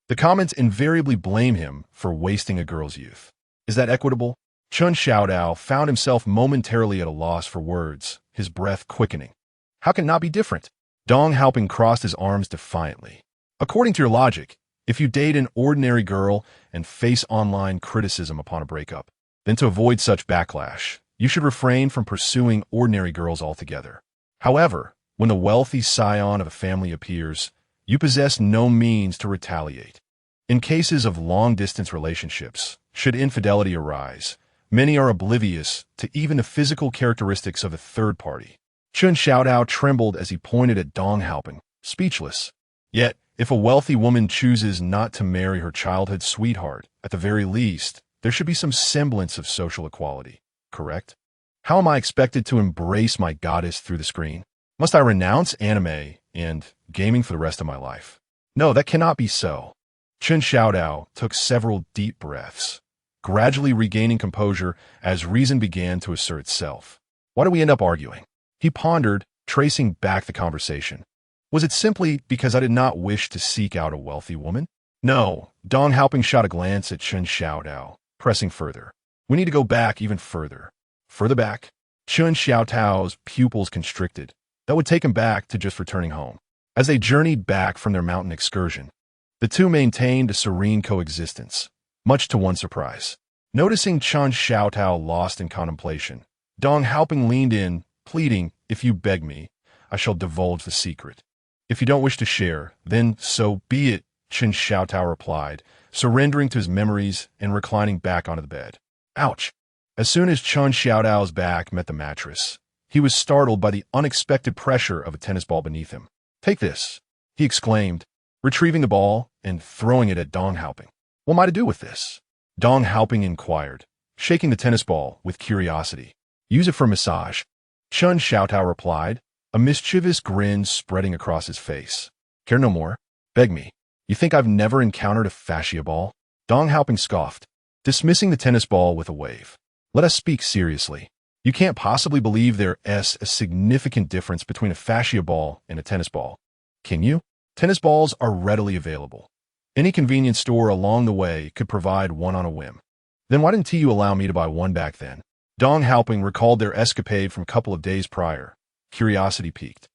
the comments invariably blame him for wasting a girl's youth. Is that equitable? Xuezhu found himself momentarily at a loss for words, his breath quickening. How can it not be different? Dong Haoping crossed his arms defiantly. According to your logic, if you date an ordinary girl and face online criticism upon a breakup, then to avoid such backlash, you should refrain from pursuing ordinary girls altogether. However, when the wealthy scion of a family appears, you possess no means to retaliate. In cases of long-distance relationships, should infidelity arise, many are oblivious to even the physical characteristics of a third party. Xuezhu trembled as he pointed at Dong Haoping, speechless. Yet, if a wealthy woman chooses not to marry her childhood sweetheart, at the very least, there should be some semblance of social equality, correct? How am I expected to embrace my goddess through the screen? Must I renounce anime and gaming for the rest of my life? No, that cannot be so. Xuezhu took several deep breaths, gradually regaining composure as reason began to assert itself. Why do we end up arguing? He pondered, tracing back the conversation. Was it simply because I did not wish to seek out a wealthy woman? No. Dong Haoping shot a glance at Xuezhu, pressing further. We need to go back even further. Further back? Xuezhu's pupils constricted. That would take him back to just returning home. As they journeyed back from their mountain excursion, the two maintained a serene coexistence, much to one's surprise. Noticing Xuezhu lost in contemplation, Dong Haoping leaned in, pleading, if you beg me, I shall divulge the secret. If you don't wish to share, then so be it, Xuezhu replied, surrendering to his memories and reclining back onto the bed. Ouch! As soon as Xuezhu's back met the mattress, he was startled by the unexpected pressure of a tennis ball beneath him. Take this, he exclaimed, retrieving the ball and throwing it at Dong Haoping. What am I to do with this? Dong Haoping inquired, shaking the tennis ball with curiosity. Use it for massage. Xuezhu replied, a mischievous grin spreading across his face. Care no more? Beg me. You think I've never encountered a fascia ball? Dong Haoping scoffed, dismissing the tennis ball with a wave. Let us speak seriously. You can't possibly believe there is a significant difference between a fascia ball and a tennis ball. Can you? Tennis balls are readily available. Any convenience store along the way could provide one on a whim. Then why didn't you allow me to buy one back then? Dong Haoping recalled their escapade from a couple of days prior. Curiosity piqued.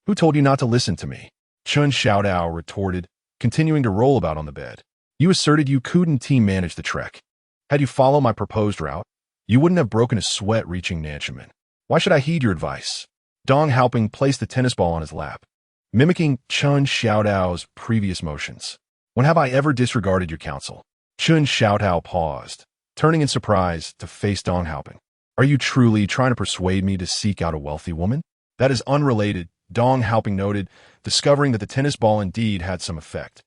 Who told you not to listen to me? Xuezhu retorted, continuing to roll about on the bed. You asserted you couldn't team manage the trek. Had you followed my proposed route, you wouldn't have broken a sweat reaching Nanchaman. Why should I heed your advice? Dong Haoping placed the tennis ball on his lap, mimicking Xuezhu's previous motions. When have I ever disregarded your counsel? Xuezhu paused, turning in surprise to face Dong Haoping. Are you truly trying to persuade me to seek out a wealthy woman? That is unrelated, Dong Haoping noted, discovering that the tennis ball indeed had some effect.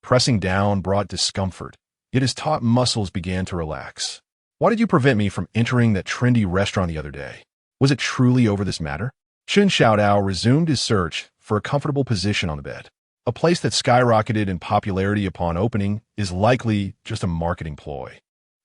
Pressing down brought discomfort, yet his taut muscles began to relax. Why did you prevent me from entering that trendy restaurant the other day? Was it truly over this matter? Xuezhu resumed his search for a comfortable position on the bed. A place that skyrocketed in popularity upon opening is likely just a marketing ploy.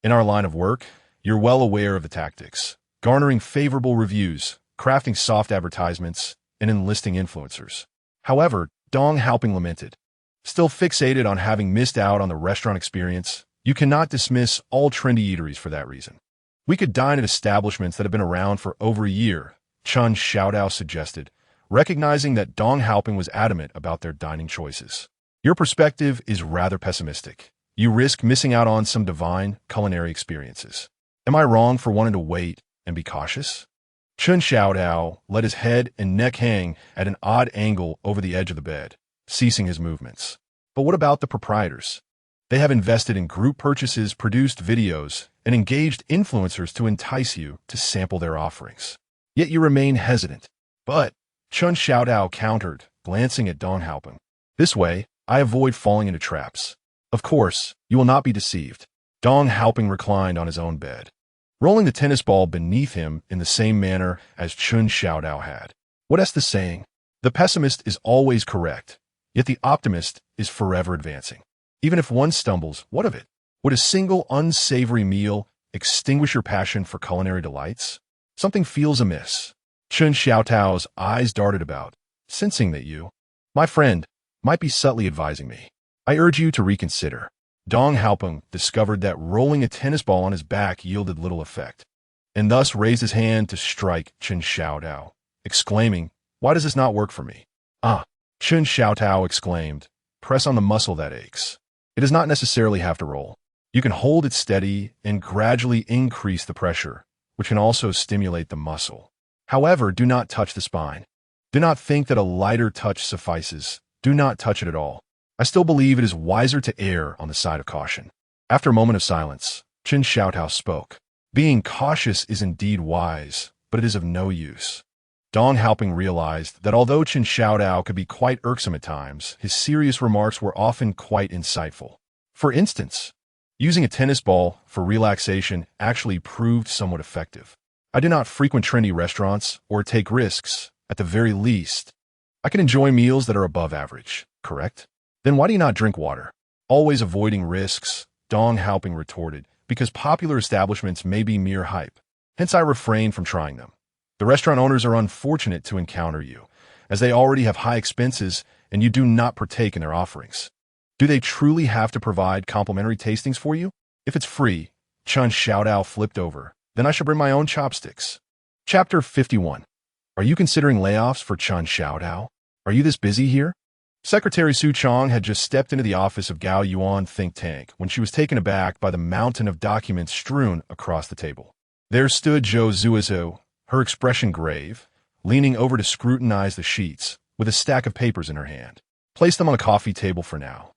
In our line of work, you're well aware of the tactics, garnering favorable reviews, crafting soft advertisements, and enlisting influencers. However, Dong Haoping lamented, still fixated on having missed out on the restaurant experience, you cannot dismiss all trendy eateries for that reason. We could dine at establishments that have been around for over a year, Xuezhu suggested, recognizing that Dong Haoping was adamant about their dining choices. Your perspective is rather pessimistic. You risk missing out on some divine culinary experiences. Am I wrong for wanting to wait and be cautious? Xuezhu let his head and neck hang at an odd angle over the edge of the bed, ceasing his movements. But what about the proprietors? They have invested in group purchases, produced videos, and engaged influencers to entice you to sample their offerings. Yet you remain hesitant. But, Xuezhu countered, glancing at Dong Haoping. This way, I avoid falling into traps. Of course, you will not be deceived. Dong Haoping reclined on his own bed, rolling the tennis ball beneath him in the same manner as Xuezhu had. What is the saying? The pessimist is always correct, yet the optimist is forever advancing. Even if one stumbles, what of it? Would a single unsavory meal extinguish your passion for culinary delights? Something feels amiss. Xuezhu's eyes darted about, sensing that you, my friend, might be subtly advising me. I urge you to reconsider. Dong Haoping discovered that rolling a tennis ball on his back yielded little effect, and thus raised his hand to strike Xuezhu, exclaiming, why does this not work for me? Ah, Xuezhu exclaimed, press on the muscle that aches. It does not necessarily have to roll. You can hold it steady and gradually increase the pressure, which can also stimulate the muscle. However, do not touch the spine. Do not think that a lighter touch suffices. Do not touch it at all. I still believe it is wiser to err on the side of caution. After a moment of silence, Xuezhu spoke. Being cautious is indeed wise, but it is of no use. Dong Haoping realized that although Xuezhu could be quite irksome at times, his serious remarks were often quite insightful. For instance, using a tennis ball for relaxation actually proved somewhat effective. I do not frequent trendy restaurants or take risks. At the very least, I can enjoy meals that are above average, correct? Then why do you not drink water? Always avoiding risks, Dong Haoping retorted, because popular establishments may be mere hype. Hence I refrain from trying them. The restaurant owners are unfortunate to encounter you, as they already have high expenses and you do not partake in their offerings. Do they truly have to provide complimentary tastings for you? If it's free, Xuezhu flipped over, then I should bring my own chopsticks. Chapter 51. Are you considering layoffs for Xuezhu? Are you this busy here? Secretary Su Chong had just stepped into the office of Gao Yuan think tank when she was taken aback by the mountain of documents strewn across the table. There stood Xuezhu, her expression grave, leaning over to scrutinize the sheets, with a stack of papers in her hand. Place them on a coffee table for now,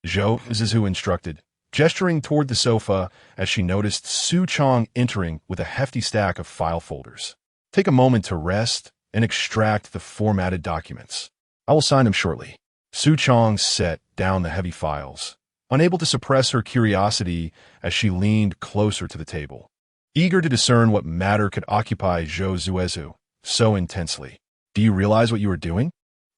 Xuezhu instructed, gesturing toward the sofa as she noticed Su Chong entering with a hefty stack of file folders. Take a moment to rest and extract the formatted documents. I will sign them shortly. Su Chong set down the heavy files, unable to suppress her curiosity as she leaned closer to the table, eager to discern what matter could occupy Xuezhu so intensely. Do you realize what you are doing?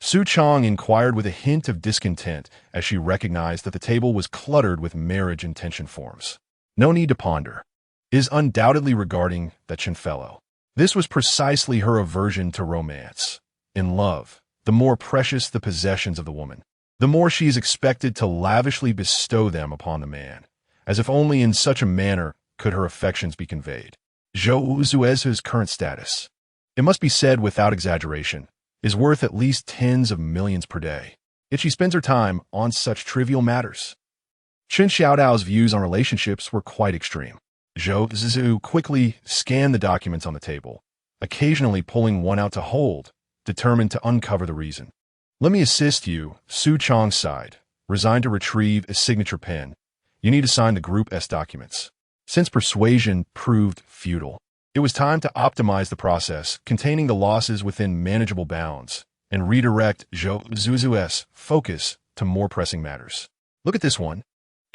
Su Chong inquired with a hint of discontent as she recognized that the table was cluttered with marriage intention forms. No need to ponder. is undoubtedly regarding that Chinfellow. This was precisely her aversion to romance. In love, the more precious the possessions of the woman, the more she is expected to lavishly bestow them upon the man, as if only in such a manner could her affections be conveyed. Xuezhu's current status, it must be said without exaggeration, is worth at least tens of millions per day. Yet she spends her time on such trivial matters. Chen Xiaodao's views on relationships were quite extreme. Xuezhu quickly scanned the documents on the table, occasionally pulling one out to hold, determined to uncover the reason. "Let me assist you," Su Chong sighed, resigned to retrieve a signature pen. "You need to sign the Group S documents." Since persuasion proved futile, it was time to optimize the process, containing the losses within manageable bounds, and redirect Xuezhu's focus to more pressing matters. "Look at this one."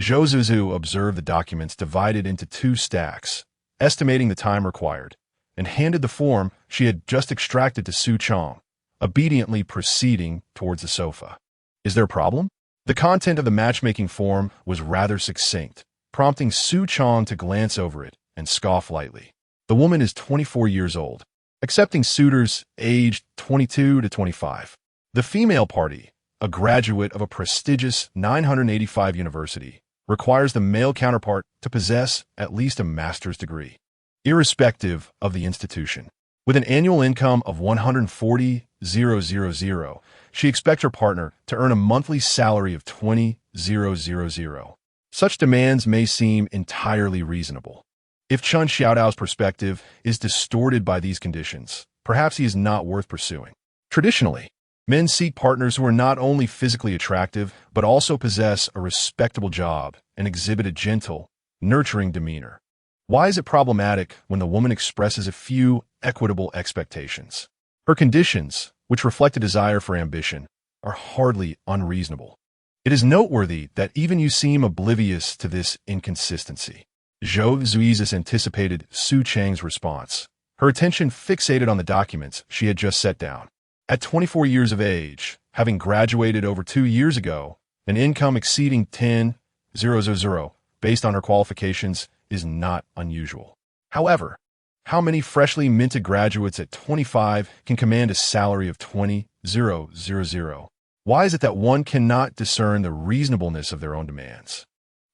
Xuezhu observed the documents divided into 2 stacks, estimating the time required, and handed the form she had just extracted to Su Chong, obediently proceeding towards the sofa. "Is there a problem?" The content of the matchmaking form was rather succinct, prompting Su Chong to glance over it and scoff lightly. The woman is 24 years old, accepting suitors aged 22 to 25. The female party, a graduate of a prestigious 985 university, requires the male counterpart to possess at least a master's degree, irrespective of the institution. With an annual income of 140,000, she expects her partner to earn a monthly salary of 20,000. Such demands may seem entirely reasonable. If Chen Xiaodao's perspective is distorted by these conditions, perhaps he is not worth pursuing. Traditionally, men seek partners who are not only physically attractive, but also possess a respectable job and exhibit a gentle, nurturing demeanor. Why is it problematic when the woman expresses a few equitable expectations? Her conditions, which reflect a desire for ambition, are hardly unreasonable. It is noteworthy that even you seem oblivious to this inconsistency. Xuezhu anticipated Su Chang's response, her attention fixated on the documents she had just set down. At 24 years of age, having graduated over 2 years ago, an income exceeding 10,000 based on her qualifications is not unusual. However, how many freshly minted graduates at 25 can command a salary of 20,000? Why is it that one cannot discern the reasonableness of their own demands?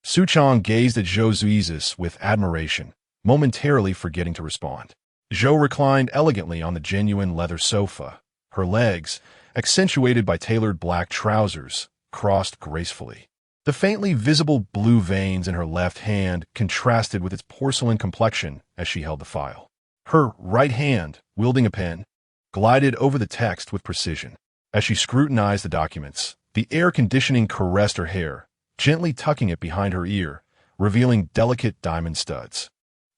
Su Chong gazed at Xuezhu with admiration, momentarily forgetting to respond. Zhou reclined elegantly on the genuine leather sofa, her legs, accentuated by tailored black trousers, crossed gracefully. The faintly visible blue veins in her left hand contrasted with its porcelain complexion as she held the file. Her right hand, wielding a pen, glided over the text with precision. As she scrutinized the documents, the air conditioning caressed her hair, gently tucking it behind her ear, revealing delicate diamond studs.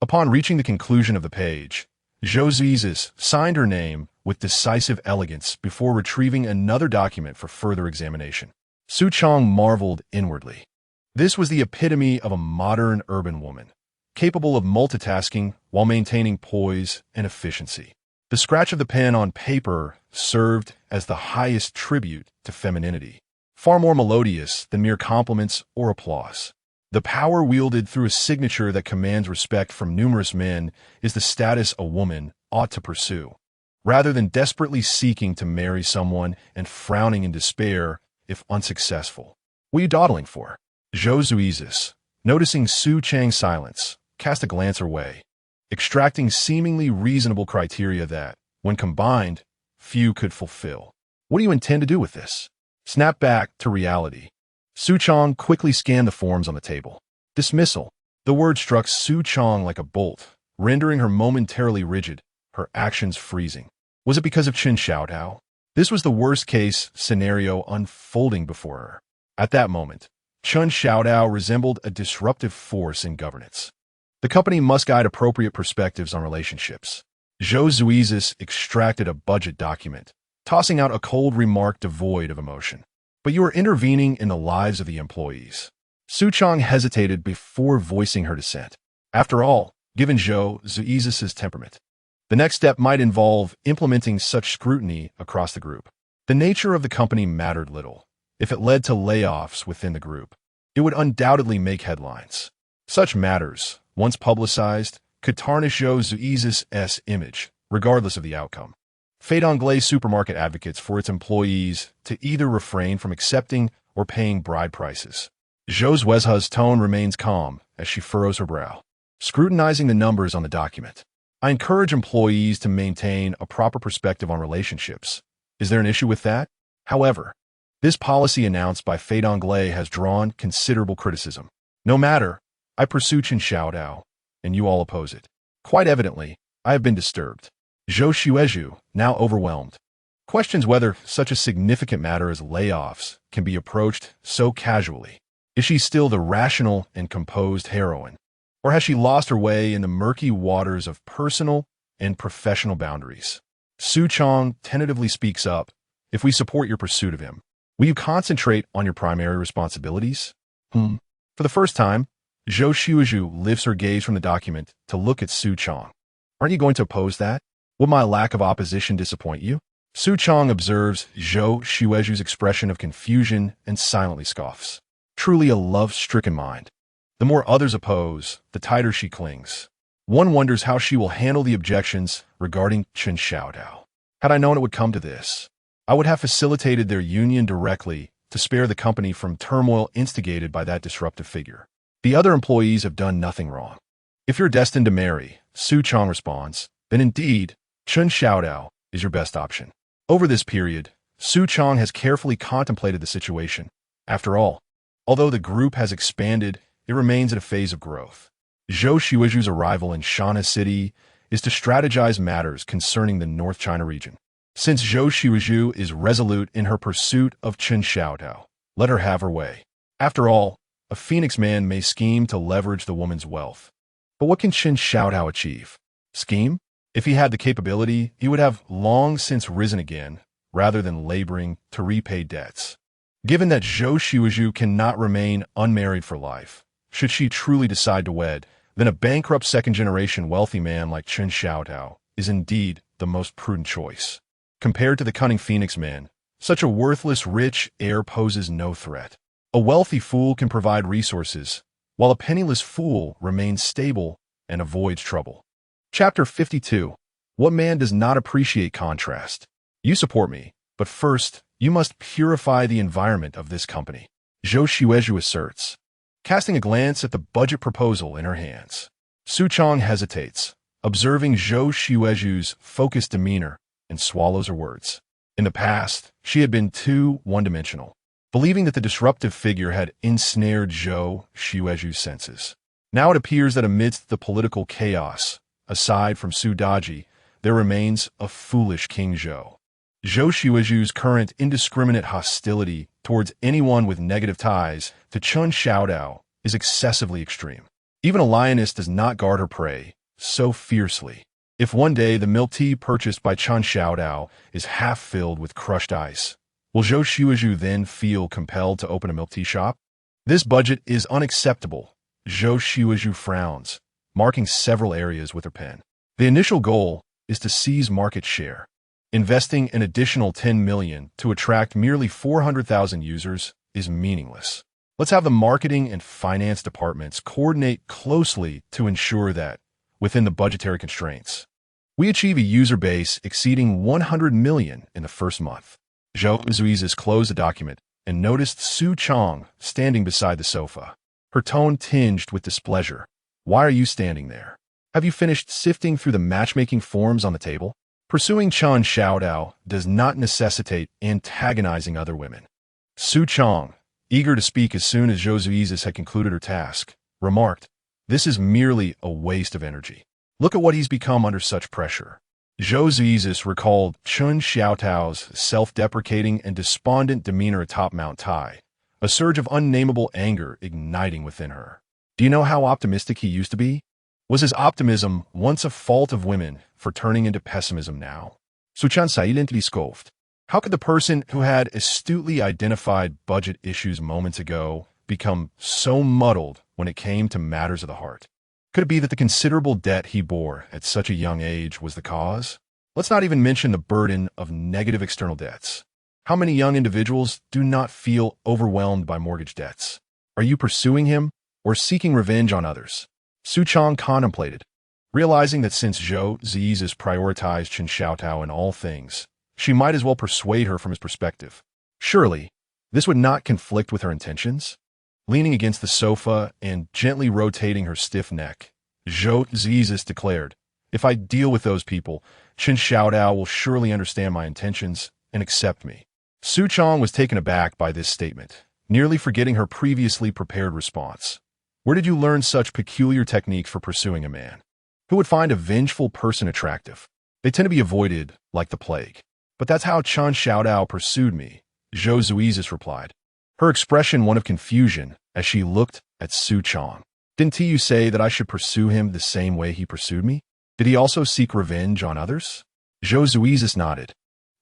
Upon reaching the conclusion of the page, Xuezhu signed her name with decisive elegance before retrieving another document for further examination. Su Chong marveled inwardly. This was the epitome of a modern urban woman, capable of multitasking while maintaining poise and efficiency. The scratch of the pen on paper served as the highest tribute to femininity, far more melodious than mere compliments or applause. The power wielded through a signature that commands respect from numerous men is the status a woman ought to pursue, rather than desperately seeking to marry someone and frowning in despair if unsuccessful. "What are you dawdling for?" Xuezhu, noticing Su Chang's silence, cast a glance her way, extracting seemingly reasonable criteria that, when combined, few could fulfill. "What do you intend to do with this?" Snap back to reality. Su Chong quickly scanned the forms on the table. Dismissal. The word struck Su Chong like a bolt, rendering her momentarily rigid, her actions freezing. Was it because of Chen Xiaodao? This was the worst-case scenario unfolding before her. At that moment, Chen Xiaodao resembled a disruptive force in governance. The company must guide appropriate perspectives on relationships. Xuezhu extracted a budget document, tossing out a cold remark devoid of emotion. "But you are intervening in the lives of the employees." Su Chong hesitated before voicing her dissent. After all, given Xuezhu's temperament, the next step might involve implementing such scrutiny across the group. The nature of the company mattered little. If it led to layoffs within the group, it would undoubtedly make headlines. Such matters, once publicized, could tarnish Xuezhu's image, regardless of the outcome. Fait Anglais Supermarket advocates for its employees to either refrain from accepting or paying bride prices. Xuezhu's tone remains calm as she furrows her brow, scrutinizing the numbers on the document. I encourage employees to maintain a proper perspective on relationships. Is there an issue with that? However, this policy announced by Fait Anglais has drawn considerable criticism. No matter, I pursue Xuezhu, and you all oppose it. Quite evidently, I have been disturbed. Xuezhu, now overwhelmed, questions whether such a significant matter as layoffs can be approached so casually. Is she still the rational and composed heroine, or has she lost her way in the murky waters of personal and professional boundaries? Su Chong tentatively speaks up. If we support your pursuit of him, will you concentrate on your primary responsibilities? For the first time, Xuezhu lifts her gaze from the document to look at Su Chong. Aren't you going to oppose that? Will my lack of opposition disappoint you? Su Chong observes Xuezhu's expression of confusion and silently scoffs. Truly a love-stricken mind. The more others oppose, the tighter she clings. One wonders how she will handle the objections regarding Xuezhu. Had I known it would come to this, I would have facilitated their union directly to spare the company from turmoil instigated by that disruptive figure. The other employees have done nothing wrong. If you're destined to marry, Su Chong responds, then indeed, Xuezhu is your best option. Over this period, Su Chong has carefully contemplated the situation. After all, although the group has expanded, it remains in a phase of growth. Xuezhu's arrival in Shanna City is to strategize matters concerning the North China region. Since Xuezhu is resolute in her pursuit of Xuezhu, let her have her way. After all, a Phoenix man may scheme to leverage the woman's wealth. But what can Xuezhu achieve? Scheme? If he had the capability, he would have long since risen again, rather than laboring to repay debts. Given that Xuezhu cannot remain unmarried for life, should she truly decide to wed, then a bankrupt second-generation wealthy man like Xuezhu is indeed the most prudent choice. Compared to the cunning Phoenix man, such a worthless rich heir poses no threat. A wealthy fool can provide resources, while a penniless fool remains stable and avoids trouble. Chapter 52. What man does not appreciate contrast? You support me, but first, you must purify the environment of this company, Xuezhu asserts, casting a glance at the budget proposal in her hands. Su Chong hesitates, observing Xuezhu's focused demeanor, and swallows her words. In the past, she had been too one-dimensional, believing that the disruptive figure had ensnared Xuezhu's senses. Now it appears that amidst the political chaos, aside from Su Daji, there remains a foolish King Zhou. Xuezhu's current indiscriminate hostility towards anyone with negative ties to Xuezhu is excessively extreme. Even a lioness does not guard her prey so fiercely. If one day the milk tea purchased by Xuezhu is half filled with crushed ice, will Xuezhu then feel compelled to open a milk tea shop? This budget is unacceptable. Xuezhu frowns, marking several areas with her pen. The initial goal is to seize market share. Investing an additional $10 million to attract merely 400,000 users is meaningless. Let's have the marketing and finance departments coordinate closely to ensure that, within the budgetary constraints, we achieve a user base exceeding 100 million in the first month. Xuezhu closed the document and noticed Su Chong standing beside the sofa, her tone tinged with displeasure. Why are you standing there? Have you finished sifting through the matchmaking forms on the table? Pursuing Xuezhu does not necessitate antagonizing other women. Su Chong, eager to speak as soon as Xuezhu had concluded her task, remarked, "This is merely a waste of energy. Look at what he's become under such pressure." Xuezhu recalled Xuezhu's self-deprecating and despondent demeanor atop Mount Tai, a surge of unnameable anger igniting within her. Do you know how optimistic he used to be? Was his optimism once a fault of women for turning into pessimism now? Su Chan silently scoffed. How could the person who had astutely identified budget issues moments ago become so muddled when it came to matters of the heart? Could it be that the considerable debt he bore at such a young age was the cause? Let's not even mention the burden of negative external debts. How many young individuals do not feel overwhelmed by mortgage debts? Are you pursuing him or seeking revenge on others? Su Chong contemplated, realizing that since Xuezhu prioritized Chen Xiaotao in all things, she might as well persuade her from his perspective. Surely, this would not conflict with her intentions? Leaning against the sofa and gently rotating her stiff neck, Xuezhu declared, "If I deal with those people, Chen Xiaodao will surely understand my intentions and accept me." Su Chong was taken aback by this statement, nearly forgetting her previously prepared response. Where did you learn such peculiar techniques for pursuing a man? Who would find a vengeful person attractive? They tend to be avoided like the plague. But that's how Chen Xiaodao pursued me, Xuezhu replied, her expression one of confusion as she looked at Su Chong. Didn't you say that I should pursue him the same way he pursued me? Did he also seek revenge on others? Xuezhu nodded,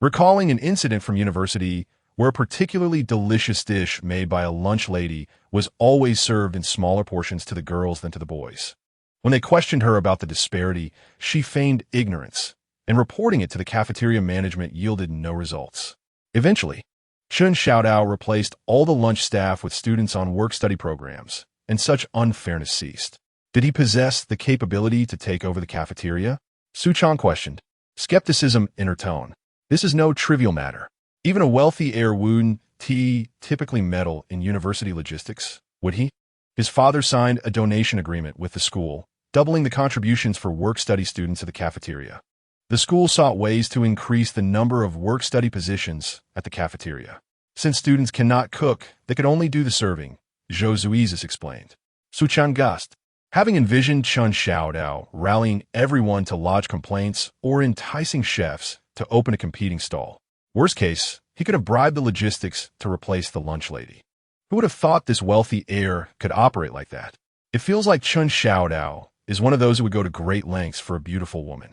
recalling an incident from university where a particularly delicious dish made by a lunch lady was always served in smaller portions to the girls than to the boys. When they questioned her about the disparity, she feigned ignorance, and reporting it to the cafeteria management yielded no results. Eventually, Chen Xiaodao replaced all the lunch staff with students on work-study programs, and such unfairness ceased. Did he possess the capability to take over the cafeteria? Su Chong questioned, skepticism in her tone. This is no trivial matter. Even a wealthy heir wouldn't typically meddle in university logistics, would he? His father signed a donation agreement with the school, doubling the contributions for work-study students at the cafeteria. The school sought ways to increase the number of work-study positions at the cafeteria. Since students cannot cook, they could only do the serving, Xuezhu explained. Su Chong gasped, having envisioned Chen Xiaodao rallying everyone to lodge complaints or enticing chefs to open a competing stall. Worst case, he could have bribed the logistics to replace the lunch lady. Who would have thought this wealthy heir could operate like that? It feels like Chen Xiaodao is one of those who would go to great lengths for a beautiful woman.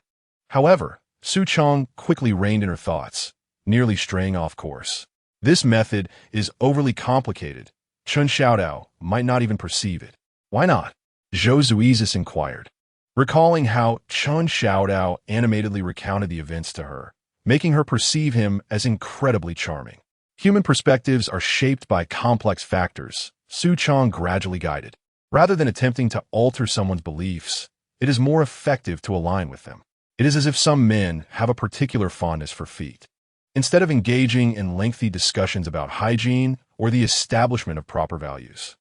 However, Su Chong quickly reined in her thoughts, nearly straying off course. This method is overly complicated. Chen Xiaodao might not even perceive it. Why not? Xuezhu inquired, recalling how Chen Xiaodao animatedly recounted the events to her, making her perceive him as incredibly charming. Human perspectives are shaped by complex factors, Su Chong gradually guided. Rather than attempting to alter someone's beliefs, it is more effective to align with them. It is as if some men have a particular fondness for feet. Instead of engaging in lengthy discussions about hygiene or the establishment of proper values,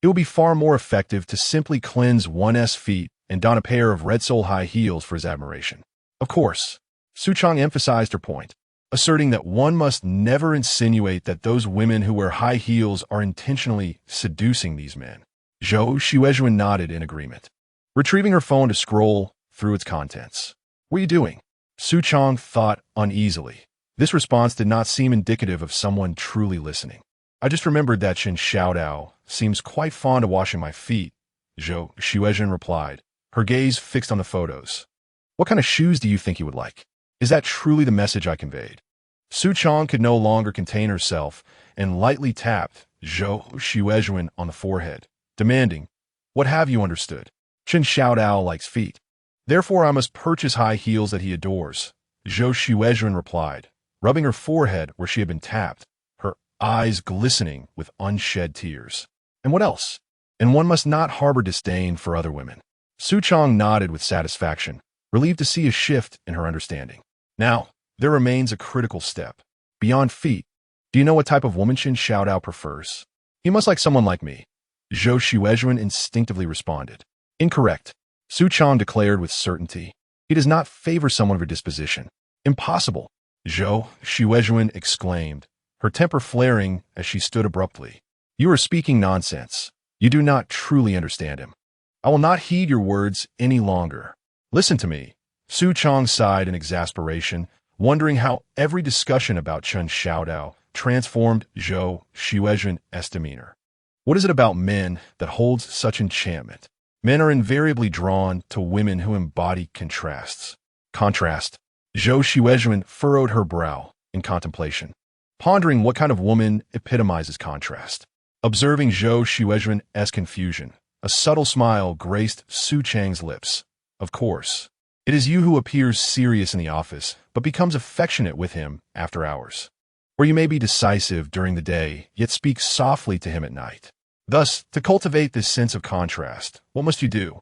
it will be far more effective to simply cleanse one's feet and don a pair of red-sole high heels for his admiration. Of course, Su Chong emphasized her point, asserting that one must never insinuate that those women who wear high heels are intentionally seducing these men. Xuezhu nodded in agreement, retrieving her phone to scroll through its contents. What are you doing? Su Chong thought uneasily. This response did not seem indicative of someone truly listening. I just remembered that Chen Xiaodao seems quite fond of washing my feet, Xuezhu replied, her gaze fixed on the photos. What kind of shoes do you think he would like? Is that truly the message I conveyed? Su Chong could no longer contain herself and lightly tapped Xuezhu on the forehead, demanding, what have you understood? Chen Xiaodao likes feet. Therefore I must purchase high heels that he adores, Xuezhu replied, rubbing her forehead where she had been tapped, her eyes glistening with unshed tears. And what else? And one must not harbor disdain for other women. Su Chong nodded with satisfaction, relieved to see a shift in her understanding. Now, there remains a critical step. Beyond feet, do you know what type of woman Chen Xiaodao prefers? He must like someone like me, Xuezhu instinctively responded. Incorrect, Su Chong declared with certainty. He does not favor someone of her disposition. Impossible, Xuezhu exclaimed, her temper flaring as she stood abruptly. You are speaking nonsense. You do not truly understand him. I will not heed your words any longer. Listen to me. Su Chong sighed in exasperation, wondering how every discussion about Chen Xiaodao transformed Xuezhu's demeanor. What is it about men that holds such enchantment? Men are invariably drawn to women who embody contrasts. Contrast. Xuezhu furrowed her brow in contemplation, pondering what kind of woman epitomizes contrast. Observing Xuezhu's confusion, a subtle smile graced Su Chang's lips. Of course. It is you who appears serious in the office, but becomes affectionate with him after hours. Or you may be decisive during the day, yet speak softly to him at night. Thus, to cultivate this sense of contrast, what must you do?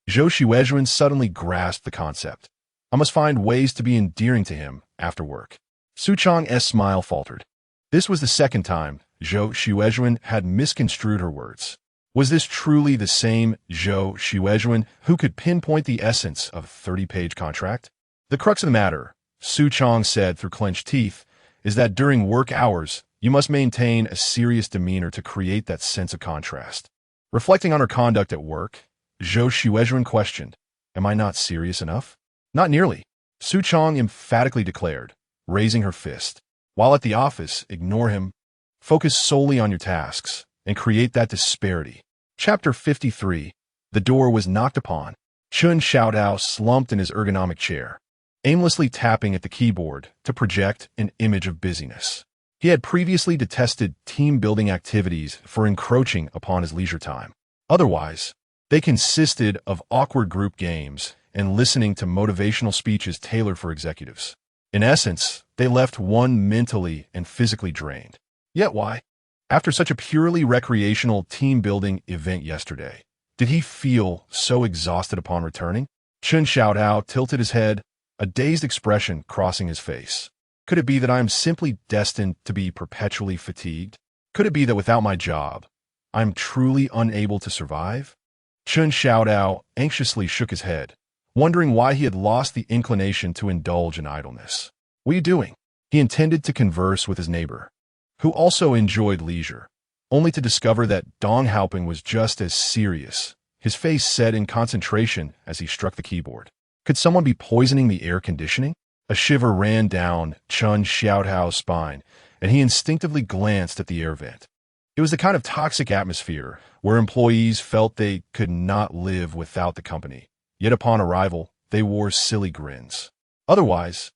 Xuezhu suddenly grasped the concept. I must find ways to be endearing to him after work. Su Chang's smile faltered. This was the second time Xuezhu had misconstrued her words. Was this truly the same Xuezhu who could pinpoint the essence of a 30-page contract? The crux of the matter, Su Chang said through clenched teeth, is that during work hours, you must maintain a serious demeanor to create that sense of contrast. Reflecting on her conduct at work, Xuezhu questioned, "Am I not serious enough?" "Not nearly," Su Chang emphatically declared, raising her fist. While at the office, ignore him. Focus solely on your tasks and create that disparity. Chapter 53. The door was knocked upon. Xuezhu slumped in his ergonomic chair, aimlessly tapping at the keyboard to project an image of busyness. He had previously detested team-building activities for encroaching upon his leisure time. Otherwise, they consisted of awkward group games and listening to motivational speeches tailored for executives. In essence, they left one mentally and physically drained. Yet why? After such a purely recreational team-building event yesterday, did he feel so exhausted upon returning? Xuezhu tilted his head, a dazed expression crossing his face. Could it be that I am simply destined to be perpetually fatigued? Could it be that without my job, I am truly unable to survive? Xuezhu anxiously shook his head, wondering why he had lost the inclination to indulge in idleness. "What are you doing?" He intended to converse with his neighbor, who also enjoyed leisure, only to discover that Dong Haoping was just as serious, his face set in concentration as he struck the keyboard. Could someone be poisoning the air conditioning? A shiver ran down Xuezhu's spine, and he instinctively glanced at the air vent. It was the kind of toxic atmosphere where employees felt they could not live without the company, yet upon arrival, they wore silly grins. Otherwise,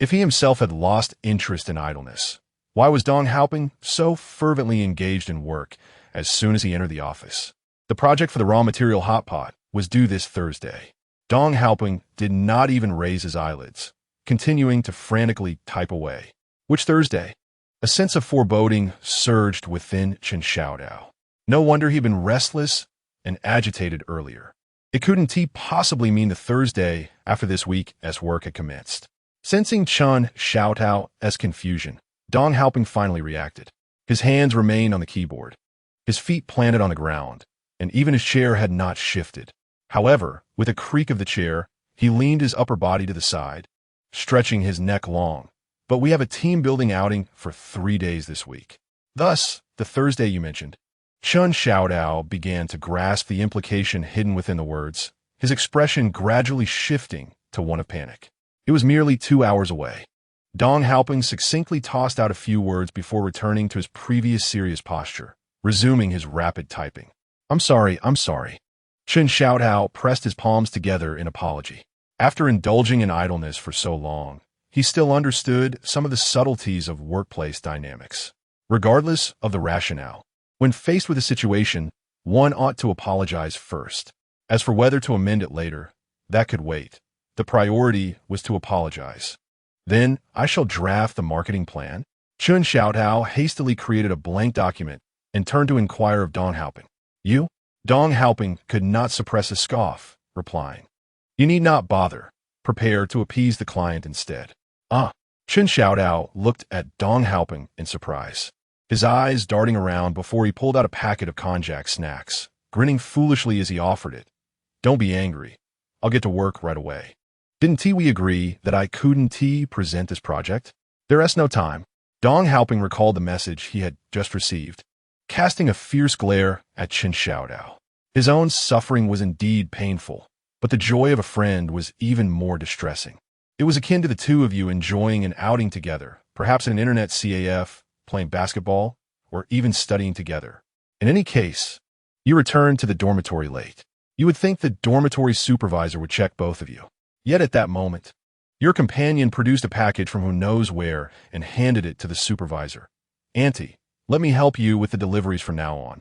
if he himself had lost interest in idleness, why was Dong Haoping so fervently engaged in work as soon as he entered the office? The project for the raw material hot pot was due this Thursday. Dong Haoping did not even raise his eyelids, continuing to frantically type away. Which Thursday? A sense of foreboding surged within Xuezhu. No wonder he'd been restless and agitated earlier. It couldn't possibly mean the Thursday after this week as work had commenced. Sensing Xuezhu's confusion, Dong Haoping finally reacted. His hands remained on the keyboard, his feet planted on the ground, and even his chair had not shifted. However, with a creak of the chair, he leaned his upper body to the side, stretching his neck long. "But we have a team-building outing for 3 days this week. Thus, the Thursday you mentioned." Xuezhu began to grasp the implication hidden within the words, his expression gradually shifting to one of panic. It was merely 2 hours away. Dong Haoping succinctly tossed out a few words before returning to his previous serious posture, resuming his rapid typing. I'm sorry. Xuezhu pressed his palms together in apology. After indulging in idleness for so long, he still understood some of the subtleties of workplace dynamics. Regardless of the rationale, when faced with a situation, one ought to apologize first. As for whether to amend it later, that could wait. The priority was to apologize. Then I shall draft the marketing plan. Xuezhu hastily created a blank document and turned to inquire of Dong Haoping. You? Dong Haoping could not suppress a scoff, replying, "You need not bother. Prepare to appease the client instead." Ah. Xuezhu looked at Dong Haoping in surprise, his eyes darting around before he pulled out a packet of konjac snacks, grinning foolishly as he offered it. "Don't be angry. I'll get to work right away. Didn't we agree that I couldn't present this project? There's no time." Dong Haoping recalled the message he had just received, casting a fierce glare at Xuezhu. His own suffering was indeed painful, but the joy of a friend was even more distressing. It was akin to the two of you enjoying an outing together, perhaps an internet CAF, playing basketball, or even studying together. In any case, you returned to the dormitory late. You would think the dormitory supervisor would check both of you. Yet at that moment, your companion produced a package from who knows where and handed it to the supervisor. "Auntie, let me help you with the deliveries from now on.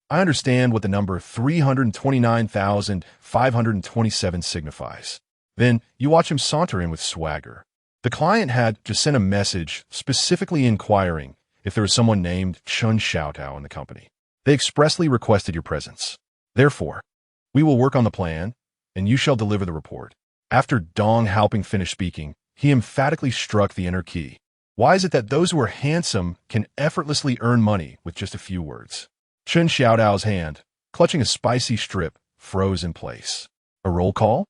I understand what the number 329,527 signifies." Then you watch him saunter in with swagger. The client had just sent a message specifically inquiring if there was someone named Xuezhu in the company. They expressly requested your presence. Therefore, we will work on the plan, and you shall deliver the report." After Dong Haoping finished speaking, he emphatically struck the inner key. Why is it that those who are handsome can effortlessly earn money with just a few words? Chen Xiaodao's hand, clutching a spicy strip, froze in place. A roll call?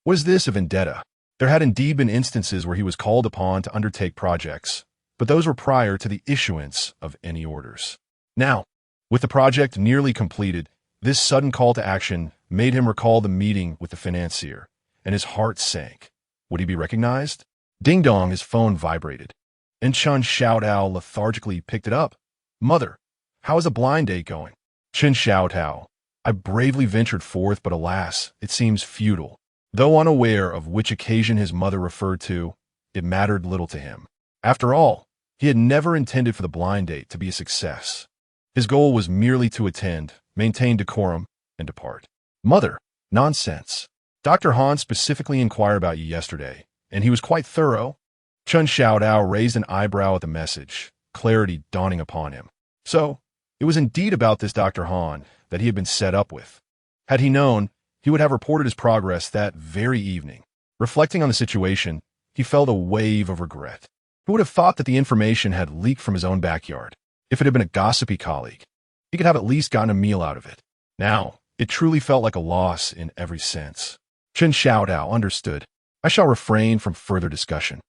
Was this a vendetta? There had indeed been instances where he was called upon to undertake projects, but those were prior to the issuance of any orders. Now, with the project nearly completed, this sudden call to action made him recall the meeting with the financier, and his heart sank. Would he be recognized? Ding dong, his phone vibrated, and Chen Xiaodao lethargically picked it up. "Mother, how is the blind date going?" "Chen Xiaodao, I bravely ventured forth, but alas, it seems futile." Though unaware of which occasion his mother referred to, it mattered little to him. After all, he had never intended for the blind date to be a success. His goal was merely to attend, maintain decorum, and depart. "Mother, nonsense. Dr. Han specifically inquired about you yesterday, and he was quite thorough." Chen Xiaodao raised an eyebrow at the message, clarity dawning upon him. So, it was indeed about this Dr. Han that he had been set up with. Had he known, he would have reported his progress that very evening. Reflecting on the situation, he felt a wave of regret. Who would have thought that the information had leaked from his own backyard? If it had been a gossipy colleague, he could have at least gotten a meal out of it. Now, it truly felt like a loss in every sense. Chen Xiaodao understood. "I shall refrain from further discussion.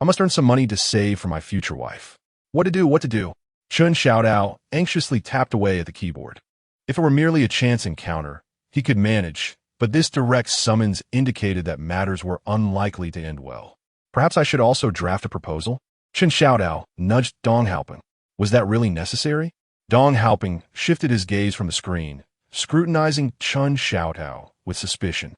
I must earn some money to save for my future wife." What to do? Chen Xiaodao anxiously tapped away at the keyboard. If it were merely a chance encounter, he could manage, but this direct summons indicated that matters were unlikely to end well. Perhaps I should also draft a proposal? Chen Xiaodao nudged Dong Haoping. Was that really necessary? Dong Haoping shifted his gaze from the screen, scrutinizing Chen Xiaodao with suspicion.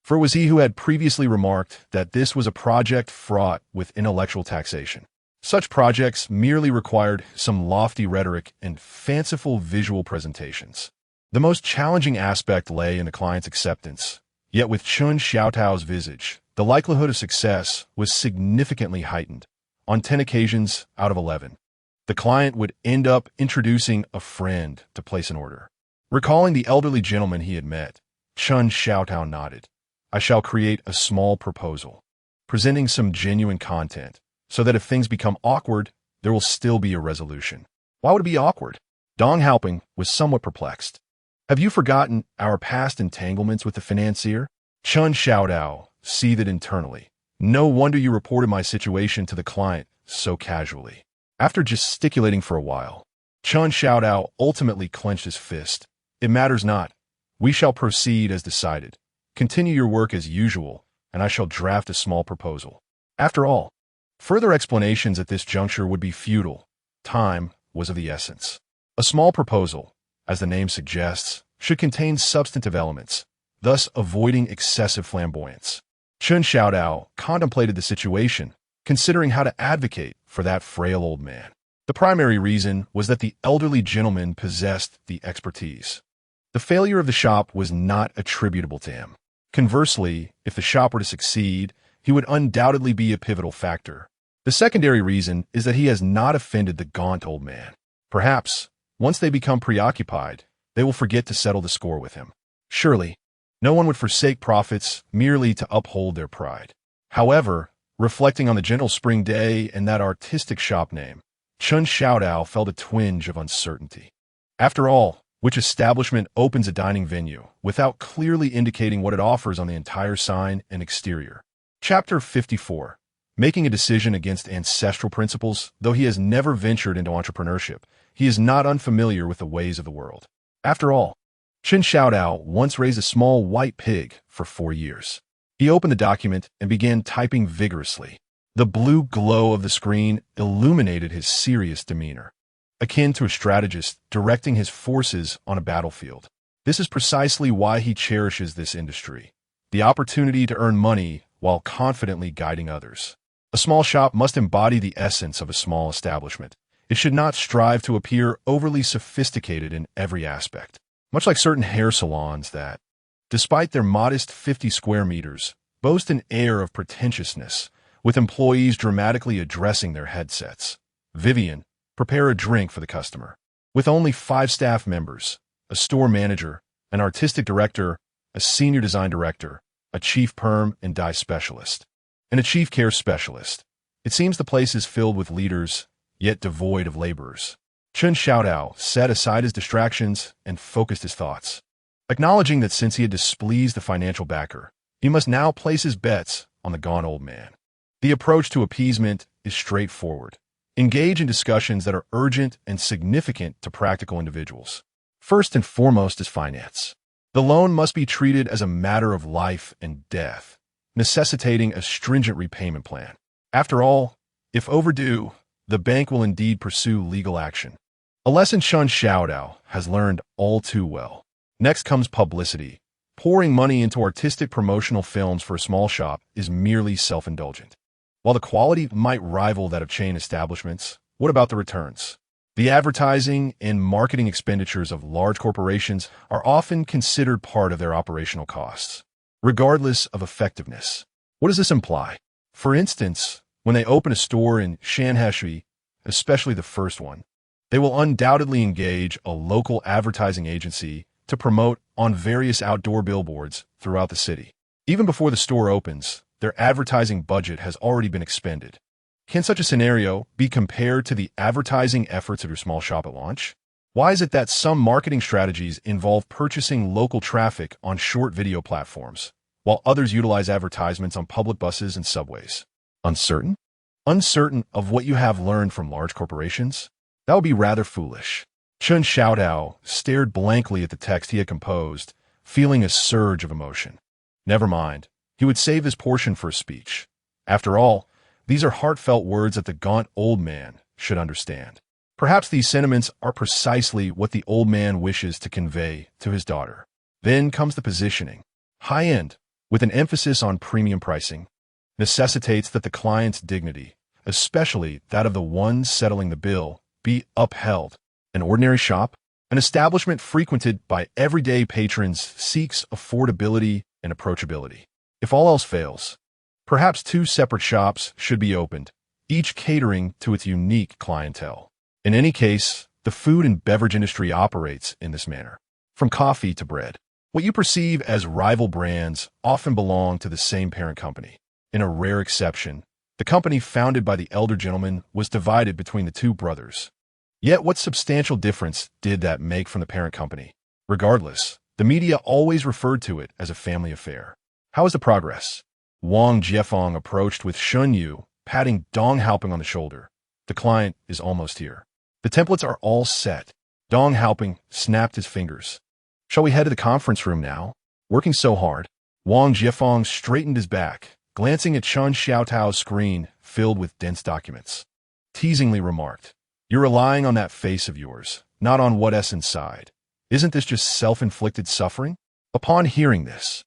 For it was he who had previously remarked that this was a project fraught with intellectual taxation. Such projects merely required some lofty rhetoric and fanciful visual presentations. The most challenging aspect lay in the client's acceptance. Yet with Chen Xiaodao's visage, the likelihood of success was significantly heightened. On 10 occasions out of 11, the client would end up introducing a friend to place an order. Recalling the elderly gentleman he had met, Chen Xiaodao nodded. "I shall create a small proposal, presenting some genuine content, so that if things become awkward, there will still be a resolution." Why would it be awkward? Dong Haoping was somewhat perplexed. "Have you forgotten our past entanglements with the financier?" Chen Xiaodao seethed internally. "No wonder you reported my situation to the client so casually." After gesticulating for a while, Chen Xiaodao ultimately clenched his fist. "It matters not. We shall proceed as decided. Continue your work as usual, and I shall draft a small proposal." After all, further explanations at this juncture would be futile. Time was of the essence. A small proposal, as the name suggests, should contain substantive elements, thus avoiding excessive flamboyance. Chen Xiaodao contemplated the situation, considering how to advocate for that frail old man. The primary reason was that the elderly gentleman possessed the expertise. The failure of the shop was not attributable to him. Conversely, if the shop were to succeed, he would undoubtedly be a pivotal factor. The secondary reason is that he has not offended the gaunt old man. Perhaps, once they become preoccupied, they will forget to settle the score with him. Surely, no one would forsake profits merely to uphold their pride. However, reflecting on the gentle spring day and that artistic shop name, Chen Xiaodao felt a twinge of uncertainty. After all, which establishment opens a dining venue without clearly indicating what it offers on the entire sign and exterior? Chapter 54. Making a decision against ancestral principles. Though he has never ventured into entrepreneurship, he is not unfamiliar with the ways of the world. After all, Chen Xiaodao once raised a small white pig for 4 years. He opened the document and began typing vigorously. The blue glow of the screen illuminated his serious demeanor, akin to a strategist directing his forces on a battlefield. This is precisely why he cherishes this industry, the opportunity to earn money while confidently guiding others. A small shop must embody the essence of a small establishment. It should not strive to appear overly sophisticated in every aspect, much like certain hair salons that, despite their modest 50 square meters, boast an air of pretentiousness, with employees dramatically addressing their headsets. "Vivian, prepare a drink for the customer." With only 5 staff members, a store manager, an artistic director, a senior design director, a chief perm and dye specialist, and a chief care specialist. It seems the place is filled with leaders, yet devoid of laborers. Chun Xiaodao set aside his distractions and focused his thoughts, acknowledging that since he had displeased the financial backer, he must now place his bets on the gaunt old man. The approach to appeasement is straightforward. Engage in discussions that are urgent and significant to practical individuals. First and foremost is finance. The loan must be treated as a matter of life and death, necessitating a stringent repayment plan. After all, if overdue, the bank will indeed pursue legal action. A lesson Chun Xiaodao has learned all too well. Next comes publicity. Pouring money into artistic promotional films for a small shop is merely self-indulgent. While the quality might rival that of chain establishments, what about the returns? The advertising and marketing expenditures of large corporations are often considered part of their operational costs, regardless of effectiveness. What does this imply? For instance, when they open a store in Xuezhu, especially the first one, they will undoubtedly engage a local advertising agency to promote on various outdoor billboards throughout the city. Even before the store opens, their advertising budget has already been expended. Can such a scenario be compared to the advertising efforts of your small shop at launch? Why is it that some marketing strategies involve purchasing local traffic on short video platforms, while others utilize advertisements on public buses and subways? Uncertain? Uncertain of what you have learned from large corporations? That would be rather foolish. Chun Xiaodao stared blankly at the text he had composed, feeling a surge of emotion. Never mind. He would save his portion for a speech. After all, these are heartfelt words that the gaunt old man should understand. Perhaps these sentiments are precisely what the old man wishes to convey to his daughter. Then comes the positioning. High-end, with an emphasis on premium pricing, necessitates that the client's dignity, especially that of the one settling the bill, be upheld. An ordinary shop, an establishment frequented by everyday patrons, seeks affordability and approachability. If all else fails, perhaps two separate shops should be opened, each catering to its unique clientele. In any case, the food and beverage industry operates in this manner. From coffee to bread, what you perceive as rival brands often belong to the same parent company. In a rare exception, the company founded by the elder gentleman was divided between the two brothers. Yet what substantial difference did that make from the parent company? Regardless, the media always referred to it as a family affair. How is the progress? Wang Jiefeng approached with Xuezhu, patting Dong Haoping on the shoulder. The client is almost here. The templates are all set. Dong Haoping snapped his fingers. Shall we head to the conference room now? Working so hard. Wang Jiefeng straightened his back, glancing at Chun Xiaodao's screen filled with dense documents. Teasingly remarked, "You're relying on that face of yours, not on what's inside. Isn't this just self-inflicted suffering?" Upon hearing this,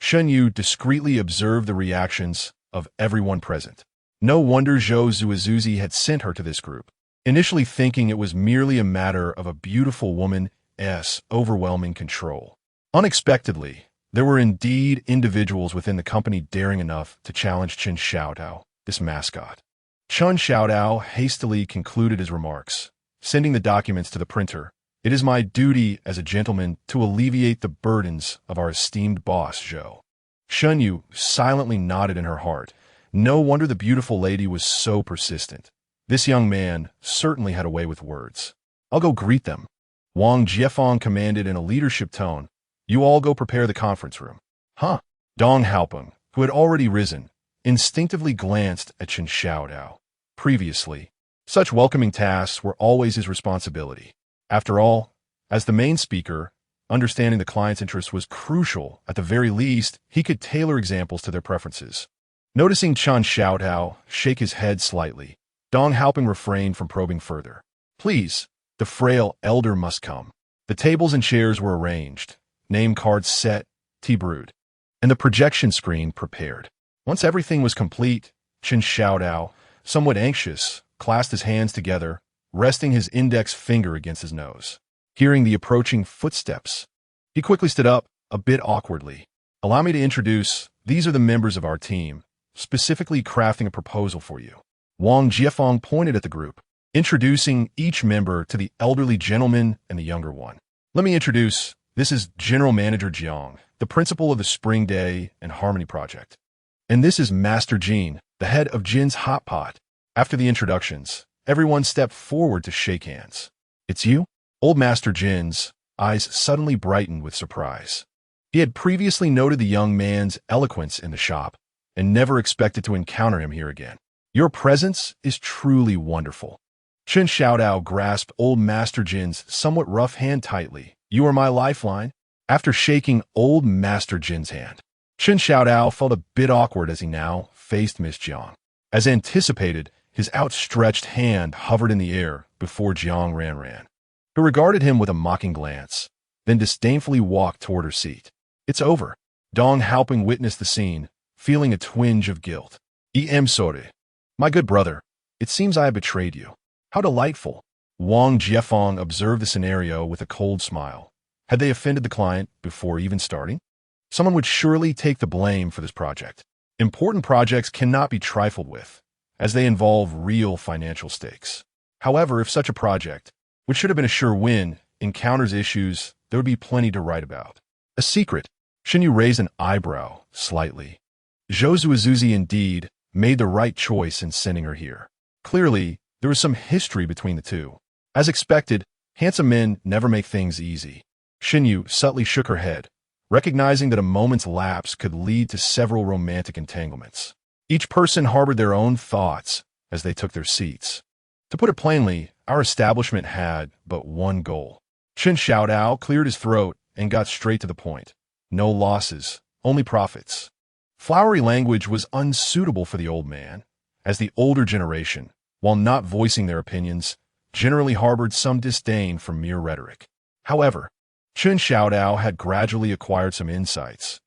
Xuezhu discreetly observed the reactions of everyone present. No wonder Xuezhu had sent her to this group, initially thinking it was merely a matter of a beautiful woman's overwhelming control. Unexpectedly, there were indeed individuals within the company daring enough to challenge Chun Xiaodao, this mascot. Chun Xiaodao hastily concluded his remarks, sending the documents to the printer. "It is my duty as a gentleman to alleviate the burdens of our esteemed boss, Zhou." Xuezhu silently nodded in her heart. No wonder the beautiful lady was so persistent. This young man certainly had a way with words. "I'll go greet them," Wang Jiefeng commanded in a leadership tone. "You all go prepare the conference room." "Huh?" Dong Haoping, who had already risen, instinctively glanced at Chun Xiaodao. Previously, such welcoming tasks were always his responsibility. After all, as the main speaker, understanding the client's interests was crucial. At the very least, he could tailor examples to their preferences. Noticing Chun Xiaodao shake his head slightly, Dong Haoping refrained from probing further. "Please, the frail elder must come." The tables and chairs were arranged, name cards set, tea brewed, and the projection screen prepared. Once everything was complete, Chun Xiaodao, somewhat anxious, clasped his hands together, resting his index finger against his nose. Hearing the approaching footsteps, he quickly stood up, a bit awkwardly. "Allow me to introduce, these are the members of our team, specifically crafting a proposal for you." Wang Jiefeng pointed at the group, introducing each member to the elderly gentleman and the younger one. "Let me introduce This is General Manager Jiang, the principal of the Spring Day and Harmony Project. And this is Master Jean, the head of Jin's Hot Pot. After the introductions, everyone stepped forward to shake hands. It's you? Old Master Jin's eyes suddenly brightened with surprise. He had previously noted the young man's eloquence in the shop and never expected to encounter him here again. Your presence is truly wonderful. Chen Xiaodao grasped Old Master Jin's somewhat rough hand tightly. You are my lifeline. After shaking Old Master Jin's hand, Chen Xiaodao felt a bit awkward as he now faced Miss Jiang. As anticipated, his outstretched hand hovered in the air before Jiang Ran, who regarded him with a mocking glance, then disdainfully walked toward her seat. It's over. Dong Haoping witnessed the scene, feeling a twinge of guilt. I'm sorry. My good brother, it seems I have betrayed you. How delightful. Wang Jiefeng observed the scenario with a cold smile. Had they offended the client before even starting? Someone would surely take the blame for this project. Important projects cannot be trifled with, as they involve real financial stakes. However, if such a project, which should have been a sure win, encounters issues, there would be plenty to write about. A secret. Xinyu raised an eyebrow slightly. Xuezhu indeed made the right choice in sending her here. Clearly, there was some history between the two. As expected, handsome men never make things easy. Xinyu subtly shook her head, recognizing that a moment's lapse could lead to several romantic entanglements. Each person harbored their own thoughts as they took their seats. To put it plainly, our establishment had but one goal. Chen Xiaodao cleared his throat and got straight to the point. No losses, only profits. Flowery language was unsuitable for the old man, as the older generation, while not voicing their opinions, generally harbored some disdain for mere rhetoric. However, Chen Xiaodao had gradually acquired some insights.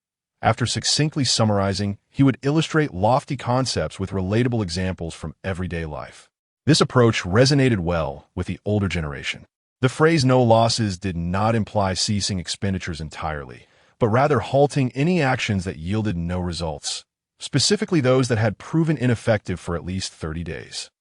After succinctly summarizing, he would illustrate lofty concepts with relatable examples from everyday life. This approach resonated well with the older generation. The phrase "no losses" did not imply ceasing expenditures entirely, but rather halting any actions that yielded no results, specifically those that had proven ineffective for at least 30 days.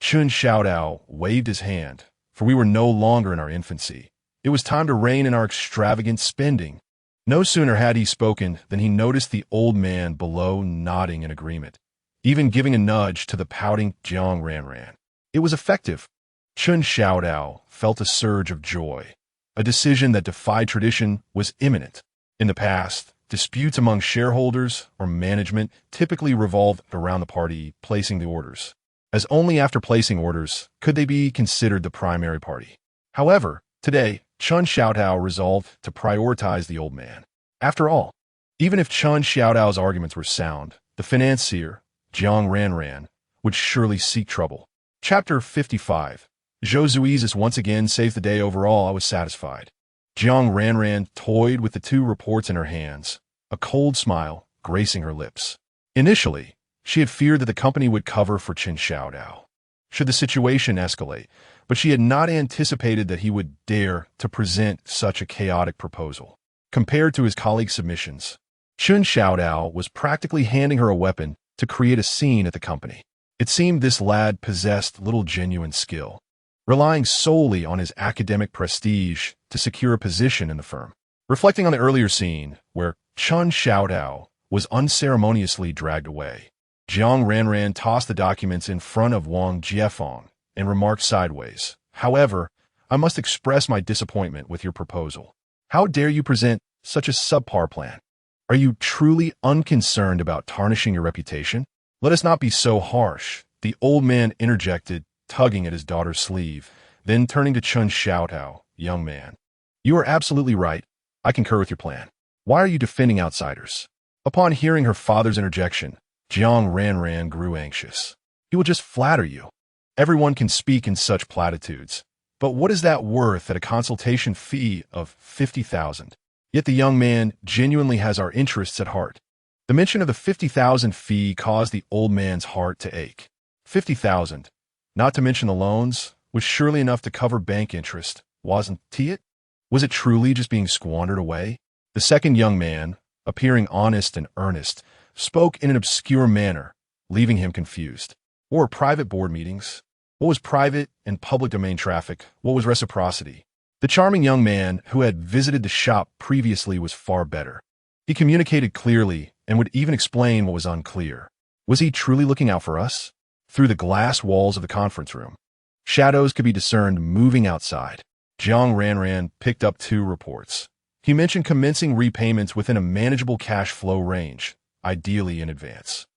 Chen Xiaodao waved his hand, for we were no longer in our infancy. It was time to rein in our extravagant spending. No sooner had he spoken than he noticed the old man below nodding in agreement, even giving a nudge to the pouting Jiang Ran. It was effective. Chen Xiaodao felt a surge of joy. A decision that defied tradition was imminent. In the past, disputes among shareholders or management typically revolved around the party placing the orders, as only after placing orders could they be considered the primary party. However, today, Chen Xiaodao resolved to prioritize the old man. After all, even if Chen Xiaodao's arguments were sound, the financier, Jiang Ran, would surely seek trouble. Chapter 55. Xuezhu once again saved the day. Overall, I was satisfied. Jiang Ran toyed with the two reports in her hands, a cold smile gracing her lips. Initially, she had feared that the company would cover for Chen Xiaodao should the situation escalate, but she had not anticipated that he would dare to present such a chaotic proposal. Compared to his colleague's submissions, Chen Xiaodao was practically handing her a weapon to create a scene at the company. It seemed this lad possessed little genuine skill, relying solely on his academic prestige to secure a position in the firm. Reflecting on the earlier scene, where Chen Xiaodao was unceremoniously dragged away, Jiang Ran tossed the documents in front of Wang Jiefeng and remarked sideways, "However, I must express my disappointment with your proposal. How dare you present such a subpar plan? Are you truly unconcerned about tarnishing your reputation? Let us not be so harsh," the old man interjected, tugging at his daughter's sleeve, then turning to Chen Xiaodao, "Young man, you are absolutely right. I concur with your plan. Why are you defending outsiders?" Upon hearing her father's interjection, Jiang Ran grew anxious. "He will just flatter you. Everyone can speak in such platitudes. But what is that worth at a consultation fee of 50,000? Yet the young man genuinely has our interests at heart." The mention of the 50,000 fee caused the old man's heart to ache. 50,000, not to mention the loans, was surely enough to cover bank interest, wasn't it? Was it truly just being squandered away? The second young man, appearing honest and earnest, spoke in an obscure manner, leaving him confused. What were private board meetings? What was private and public domain traffic? What was reciprocity? The charming young man who had visited the shop previously was far better. He communicated clearly and would even explain what was unclear. Was he truly looking out for us? Through the glass walls of the conference room, shadows could be discerned moving outside. Jiang Ranran picked up 2 reports. He mentioned commencing repayments within a manageable cash flow range, ideally in advance.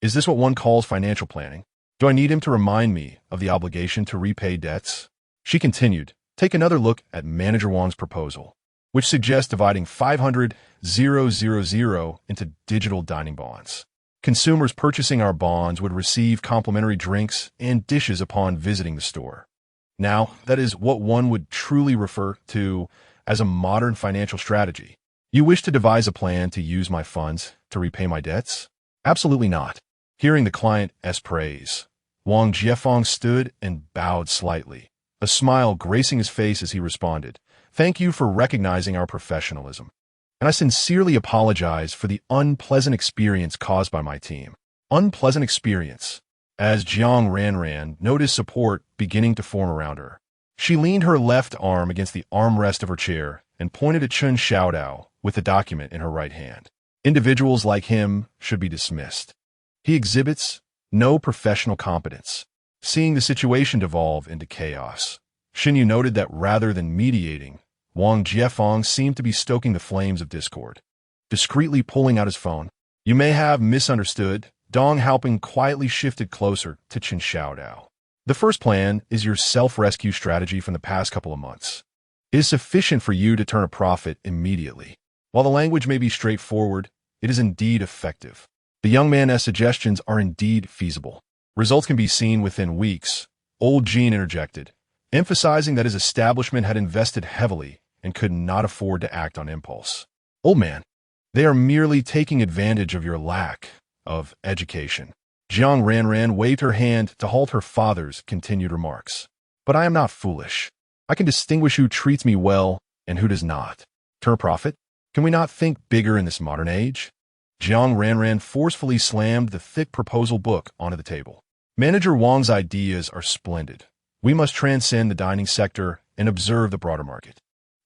Is this what one calls financial planning? Do I need him to remind me of the obligation to repay debts? She continued, take another look at Manager Wang's proposal, which suggests dividing 500,000 into digital dining bonds. Consumers purchasing our bonds would receive complimentary drinks and dishes upon visiting the store. Now, that is what one would truly refer to as a modern financial strategy. You wish to devise a plan to use my funds to repay my debts? Absolutely not. Hearing the client's praise, Wang Jiefeng stood and bowed slightly, a smile gracing his face as he responded, thank you for recognizing our professionalism. And I sincerely apologize for the unpleasant experience caused by my team. Unpleasant experience. As Jiang Ranran noticed support beginning to form around her, she leaned her left arm against the armrest of her chair and pointed at Xuezhu with the document in her right hand. Individuals like him should be dismissed. He exhibits no professional competence. Seeing the situation devolve into chaos, Xinyu noted that rather than mediating, Wang Jiefeng seemed to be stoking the flames of discord. Discreetly pulling out his phone, you may have misunderstood, Dong Haoping quietly shifted closer to Qin Xiaodao. The first plan is your self-rescue strategy from the past couple of months. It is sufficient for you to turn a profit immediately. While the language may be straightforward, it is indeed effective. The young man's suggestions are indeed feasible. Results can be seen within weeks. Old Jean interjected, emphasizing that his establishment had invested heavily and could not afford to act on impulse. Old man, they are merely taking advantage of your lack of education. Jiang Ranran waved her hand to halt her father's continued remarks. But I am not foolish. I can distinguish who treats me well and who does not. Turn a profit? Can we not think bigger in this modern age? Jiang Ranran forcefully slammed the thick proposal book onto the table. Manager Wang's ideas are splendid. We must transcend the dining sector and observe the broader market.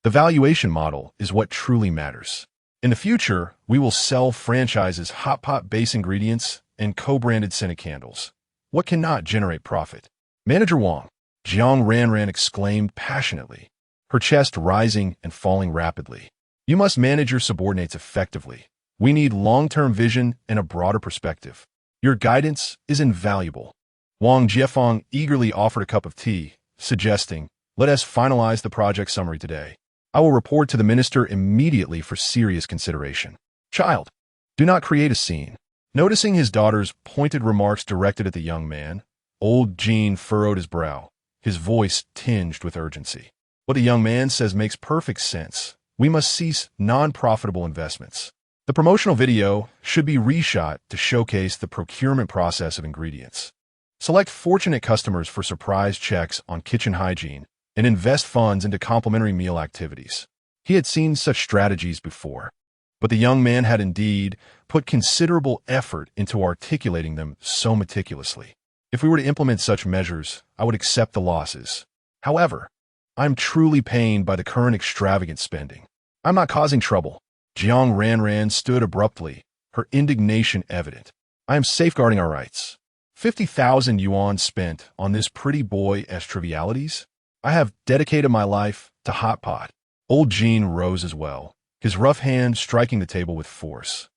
The valuation model is what truly matters. In the future, we will sell franchises hot pot base ingredients and co-branded scented candles. What cannot generate profit? Manager Wang, Jiang Ranran exclaimed passionately, her chest rising and falling rapidly. You must manage your subordinates effectively. We need long-term vision and a broader perspective. Your guidance is invaluable. Wang Jiefeng eagerly offered a cup of tea, suggesting, let us finalize the project summary today. I will report to the minister immediately for serious consideration. Child, do not create a scene. Noticing his daughter's pointed remarks directed at the young man, old Jean furrowed his brow, his voice tinged with urgency. What the young man says makes perfect sense. We must cease non-profitable investments. The promotional video should be reshot to showcase the procurement process of ingredients. Select fortunate customers for surprise checks on kitchen hygiene and invest funds into complimentary meal activities. He had seen such strategies before, but the young man had indeed put considerable effort into articulating them so meticulously. If we were to implement such measures, I would accept the losses. However, I'm truly pained by the current extravagant spending. I'm not causing trouble. Jiang Ranran stood abruptly, her indignation evident. I am safeguarding our rights. 50,000 yuan spent on this pretty boy as trivialities? I have dedicated my life to hot pot. Old Jean rose as well, his rough hand striking the table with force.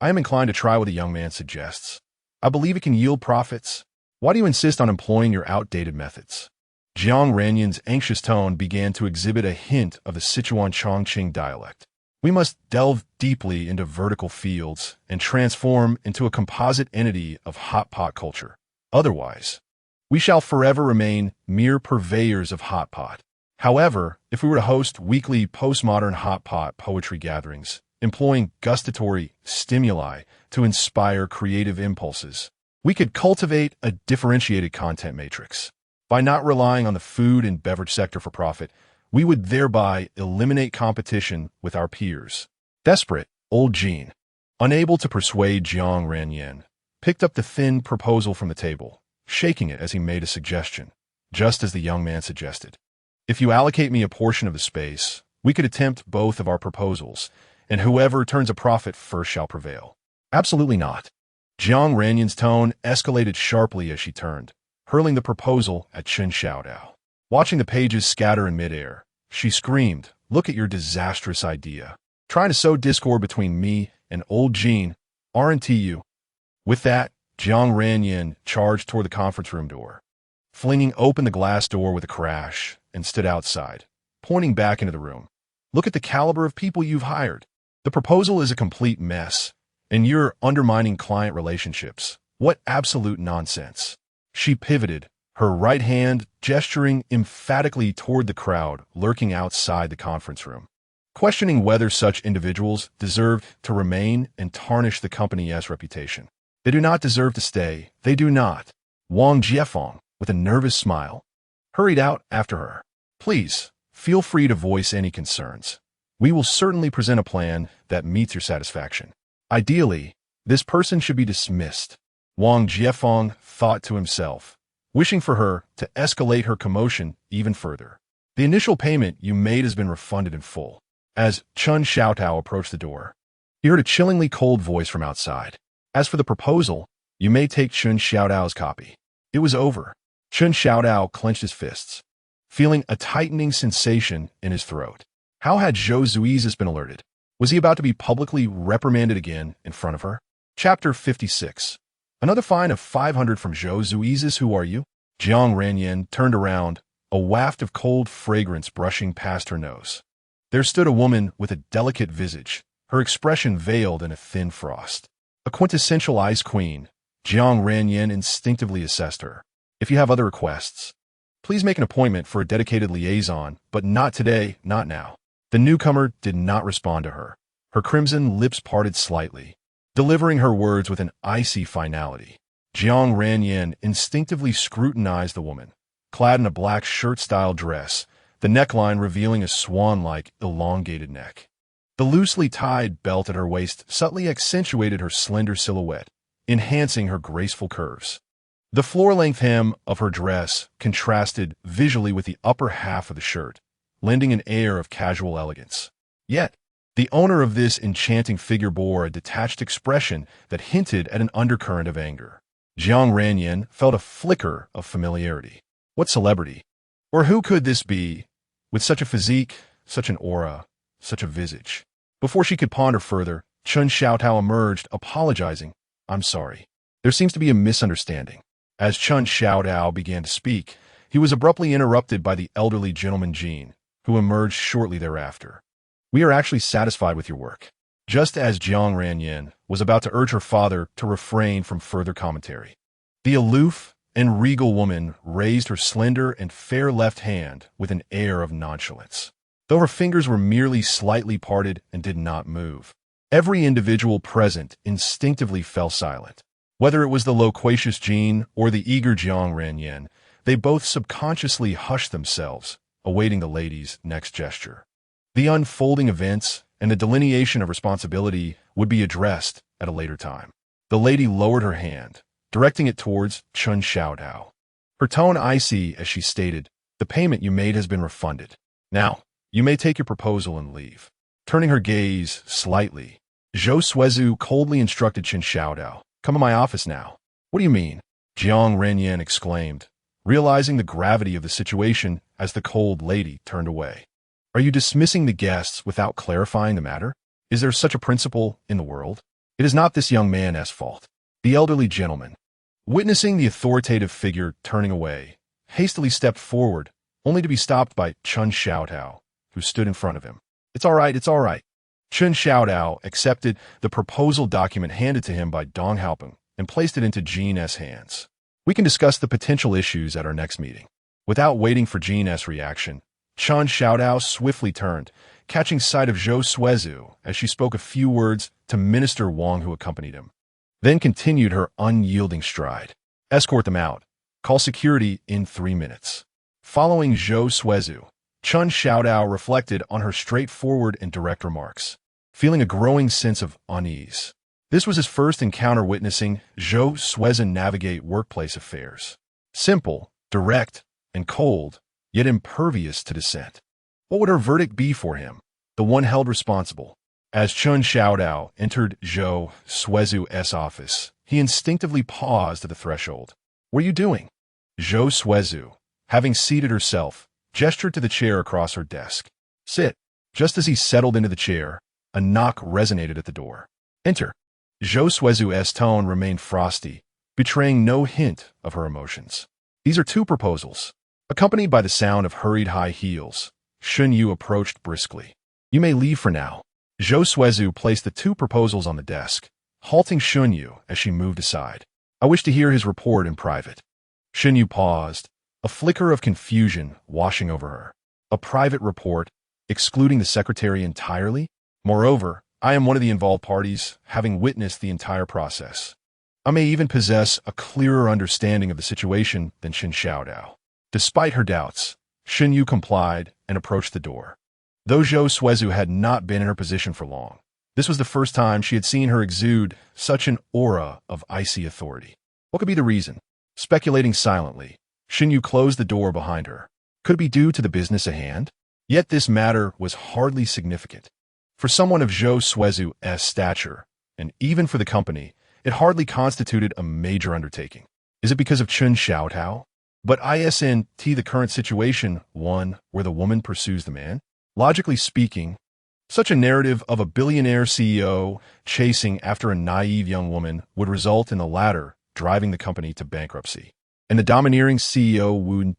I am inclined to try what the young man suggests. I believe it can yield profits. Why do you insist on employing your outdated methods? Jiang Ranyan's anxious tone began to exhibit a hint of the Sichuan Chongqing dialect. We must delve deeply into vertical fields and transform into a composite entity of hot pot culture. Otherwise, we shall forever remain mere purveyors of hot pot. However, if we were to host weekly postmodern hot pot poetry gatherings, employing gustatory stimuli to inspire creative impulses, we could cultivate a differentiated content matrix. By not relying on the food and beverage sector for profit, we would thereby eliminate competition with our peers. Desperate, old Jean, unable to persuade Jiang Ranyan, picked up the thin proposal from the table, shaking it as he made a suggestion, just as the young man suggested. If you allocate me a portion of the space, we could attempt both of our proposals, and whoever turns a profit first shall prevail. Absolutely not. Jiang Ranyan's tone escalated sharply as she turned, hurling the proposal at Chen Xiaodao. Watching the pages scatter in midair, she screamed, "Look at your disastrous idea. Trying to sow discord between me and old Jean, aren't you?" With that, Jiang Ranyan charged toward the conference room door, flinging open the glass door with a crash, and stood outside, pointing back into the room. "Look at the caliber of people you've hired. The proposal is a complete mess, and you're undermining client relationships. What absolute nonsense." She pivoted, her right hand gesturing emphatically toward the crowd lurking outside the conference room, questioning whether such individuals deserve to remain and tarnish the company's reputation. "They do not deserve to stay. They do not." Wang Jiefeng, with a nervous smile, hurried out after her. "Please, feel free to voice any concerns. We will certainly present a plan that meets your satisfaction. Ideally, this person should be dismissed." Wang Jiefeng thought to himself, wishing for her to escalate her commotion even further. "The initial payment you made has been refunded in full." As Chen Xiaotao approached the door, he heard a chillingly cold voice from outside. "As for the proposal, you may take Chen Xiaodao's copy." It was over. Chen Xiaodao clenched his fists, feeling a tightening sensation in his throat. How had Xuezhu been alerted? Was he about to be publicly reprimanded again in front of her? Chapter 56. Another fine of 500 from Xuezhu. "Who are you?" Jiang Ranyan turned around, a waft of cold fragrance brushing past her nose. There stood a woman with a delicate visage, her expression veiled in a thin frost. A quintessential ice queen, Jiang Ranyan instinctively assessed her. "If you have other requests, please make an appointment for a dedicated liaison, but not today, not now." The newcomer did not respond to her. Her crimson lips parted slightly, delivering her words with an icy finality. Jiang Ranyan instinctively scrutinized the woman, clad in a black shirt-style dress, the neckline revealing a swan-like, elongated neck. The loosely tied belt at her waist subtly accentuated her slender silhouette, enhancing her graceful curves. The floor-length hem of her dress contrasted visually with the upper half of the shirt, lending an air of casual elegance. Yet, the owner of this enchanting figure bore a detached expression that hinted at an undercurrent of anger. Jiang Ranyan felt a flicker of familiarity. What celebrity? Or who could this be, with such a physique, such an aura, such a visage? Before she could ponder further, Chen Xiaotao emerged, apologizing. "I'm sorry. There seems to be a misunderstanding." As Chen Xiaodao began to speak, he was abruptly interrupted by the elderly gentleman Jean, who emerged shortly thereafter. "We are actually satisfied with your work." Just as Jiang Ranyan was about to urge her father to refrain from further commentary, the aloof and regal woman raised her slender and fair left hand with an air of nonchalance, though her fingers were merely slightly parted and did not move. Every individual present instinctively fell silent. Whether it was the loquacious Jean or the eager Jiang Ranyan, they both subconsciously hushed themselves, awaiting the lady's next gesture. The unfolding events and the delineation of responsibility would be addressed at a later time. The lady lowered her hand, directing it towards Chen Xiaodao. Her tone icy as she stated, "The payment you made has been refunded. Now, you may take your proposal and leave." Turning her gaze slightly, Xuezhu coldly instructed Chen Xiaodao, "Come to my office now." "What do you mean?" Jiang Ranyan exclaimed, realizing the gravity of the situation as the cold lady turned away. "Are you dismissing the guests without clarifying the matter? Is there such a principle in the world?" "It is not this young man's fault." The elderly gentleman, witnessing the authoritative figure turning away, hastily stepped forward, only to be stopped by Chen Xiaotao, who stood in front of him. It's all right. Chen Xiaodao accepted the proposal document handed to him by Dong Haopeng and placed it into Jean's hands. "We can discuss the potential issues at our next meeting." Without waiting for Jean's reaction, Chen Xiaodao swiftly turned, catching sight of Xuezhu as she spoke a few words to Minister Wang, who accompanied him, then continued her unyielding stride. "Escort them out. Call security in 3 minutes." Following Xuezhu, Chen Xiaodao reflected on her straightforward and direct remarks, feeling a growing sense of unease. This was his first encounter witnessing Xuezhu navigate workplace affairs. Simple, direct, and cold, yet impervious to dissent. What would her verdict be for him, the one held responsible? As Chun Xiaodao entered Xuezhu's office, he instinctively paused at the threshold. "What are you doing?" Xuezhu, having seated herself, gestured to the chair across her desk. "Sit." Just as he settled into the chair, a knock resonated at the door. "Enter." Xuezhu's tone remained frosty, betraying no hint of her emotions. "These are two proposals." Accompanied by the sound of hurried high heels, Xuezhu approached briskly. "You may leave for now." Xuezhu placed the two proposals on the desk, halting Xuezhu as she moved aside. "I wish to hear his report in private." Xuezhu paused, a flicker of confusion washing over her. "A private report, excluding the secretary entirely? Moreover, I am one of the involved parties, having witnessed the entire process. I may even possess a clearer understanding of the situation than Qin Xiaodao." Despite her doubts, Xuezhu complied and approached the door. Though Xuezhu had not been in her position for long, this was the first time she had seen her exude such an aura of icy authority. What could be the reason? Speculating silently, Xuezhu closed the door behind her. Could it be due to the business at hand? Yet this matter was hardly significant. For someone of Xuezhu's stature, and even for the company, it hardly constituted a major undertaking. Is it because of Qin Xiaodao? But isn't the current situation one where the woman pursues the man? Logically speaking, such a narrative of a billionaire CEO chasing after a naive young woman would result in the latter driving the company to bankruptcy, and the domineering CEO wouldn't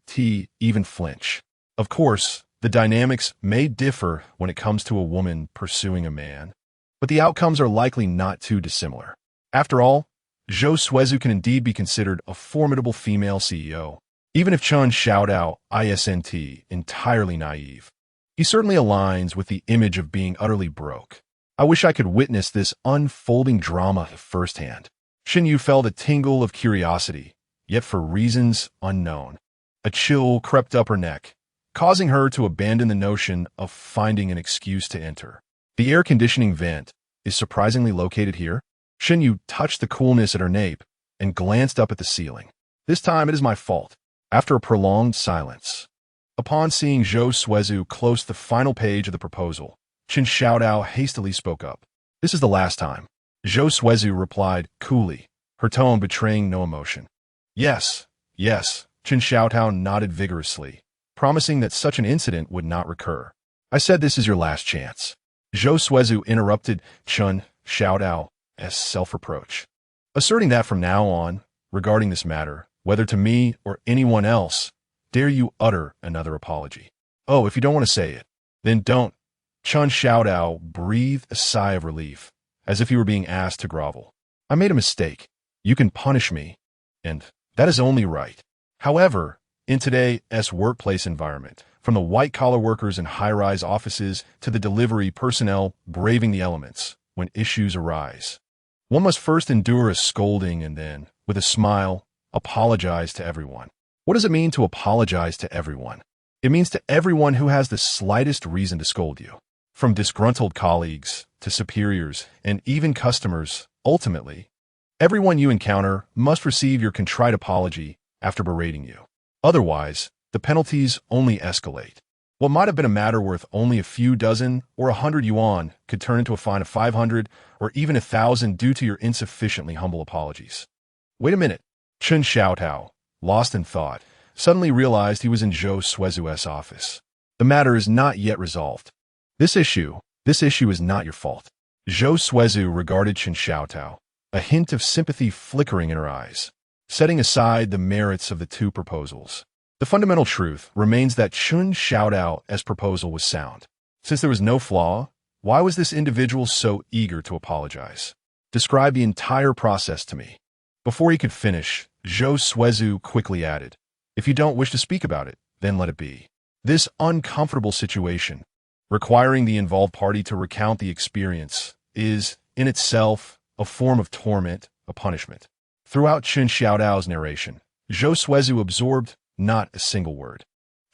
even flinch. Of course, the dynamics may differ when it comes to a woman pursuing a man, but the outcomes are likely not too dissimilar. After all, Xuezhu can indeed be considered a formidable female CEO, even if Qin Xiaodao isn't entirely naive. He certainly aligns with the image of being utterly broke. I wish I could witness this unfolding drama firsthand. Xuezhu felt a tingle of curiosity, yet for reasons unknown. A chill crept up her neck, causing her to abandon the notion of finding an excuse to enter. The air conditioning vent is surprisingly located here. Xuezhu touched the coolness at her nape and glanced up at the ceiling. This time it is my fault. After a prolonged silence, upon seeing Xuezhu close the final page of the proposal, Qin Xiaodao hastily spoke up. "This is the last time." Xuezhu replied coolly, her tone betraying no emotion. Yes. Qin Xiaodao nodded vigorously, promising that such an incident would not recur. "I said this is your last chance." Xuezhu interrupted Qin Xiaodao's self-reproach, asserting that from now on, regarding this matter, whether to me or anyone else, dare you utter another apology. "Oh, if you don't want to say it, then don't." Qin Xiaodao breathed a sigh of relief, as if he were being asked to grovel. "I made a mistake. You can punish me, and that is only right." However, in today's workplace environment, from the white-collar workers in high-rise offices to the delivery personnel braving the elements when issues arise, one must first endure a scolding and then, with a smile, apologize to everyone. What does it mean to apologize to everyone? It means to everyone who has the slightest reason to scold you. From disgruntled colleagues to superiors and even customers, ultimately, everyone you encounter must receive your contrite apology after berating you. Otherwise, the penalties only escalate. What might have been a matter worth only a few dozen or 100 yuan could turn into a fine of 500 or even 1,000 due to your insufficiently humble apologies. Wait a minute. Qin Xiaodao, lost in thought, suddenly realized he was in Xuezhu's office. The matter is not yet resolved. This issue is not your fault. Xuezhu regarded Qin Xiaodao, a hint of sympathy flickering in her eyes, setting aside the merits of the two proposals. The fundamental truth remains that Qin Xiaodao's proposal was sound. Since there was no flaw, why was this individual so eager to apologize? Describe the entire process to me. Before he could finish, Xuezhu quickly added, "If you don't wish to speak about it, then let it be." This uncomfortable situation, requiring the involved party to recount the experience, is, in itself, a form of torment, a punishment. Throughout Qin Xiaodao's narration, Xuezhu absorbed not a single word.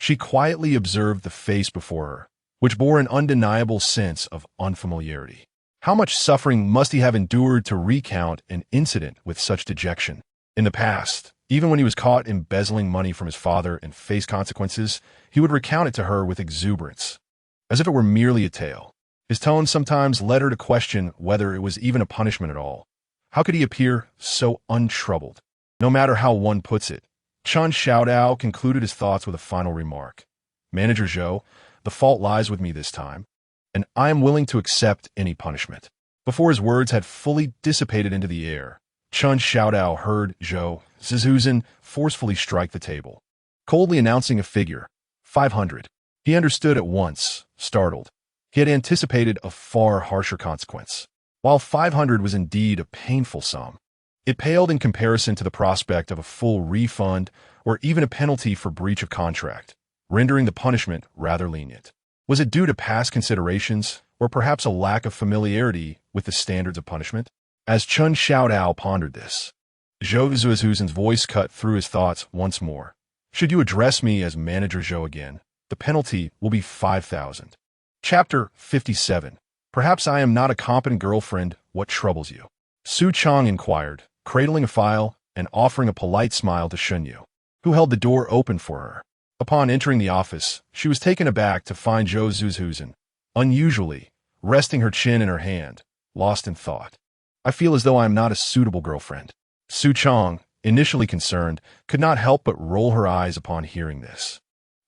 She quietly observed the face before her, which bore an undeniable sense of unfamiliarity. How much suffering must he have endured to recount an incident with such dejection? In the past, Even when he was caught embezzling money from his father and faced consequences, he would recount it to her with exuberance, as if it were merely a tale. His tone sometimes led her to question whether it was even a punishment at all. How could he appear so untroubled? No matter how one puts it, Chun Xiaodao concluded his thoughts with a final remark. Manager Zhou, the fault lies with me this time, and I am willing to accept any punishment. Before his words had fully dissipated into the air, Chun Xiaodao heard Xuezhu forcefully strike the table, coldly announcing a figure, 500. He understood at once, startled. He had anticipated a far harsher consequence. While 500 was indeed a painful sum, it paled in comparison to the prospect of a full refund or even a penalty for breach of contract, rendering the punishment rather lenient. Was it due to past considerations or perhaps a lack of familiarity with the standards of punishment? As Chun Xiaodao pondered this, Zhou Zuozhu's voice cut through his thoughts once more. Should you address me as Manager Zhou again, the penalty will be 5,000. Chapter 57. Perhaps I am not a competent girlfriend. What troubles you? Su Chong inquired, cradling a file and offering a polite smile to Xuezhu, who held the door open for her. Upon entering the office, she was taken aback to find Zhou Zuozhu, unusually, resting her chin in her hand, lost in thought. I feel as though I am not a suitable girlfriend. Su Chong, initially concerned, could not help but roll her eyes upon hearing this.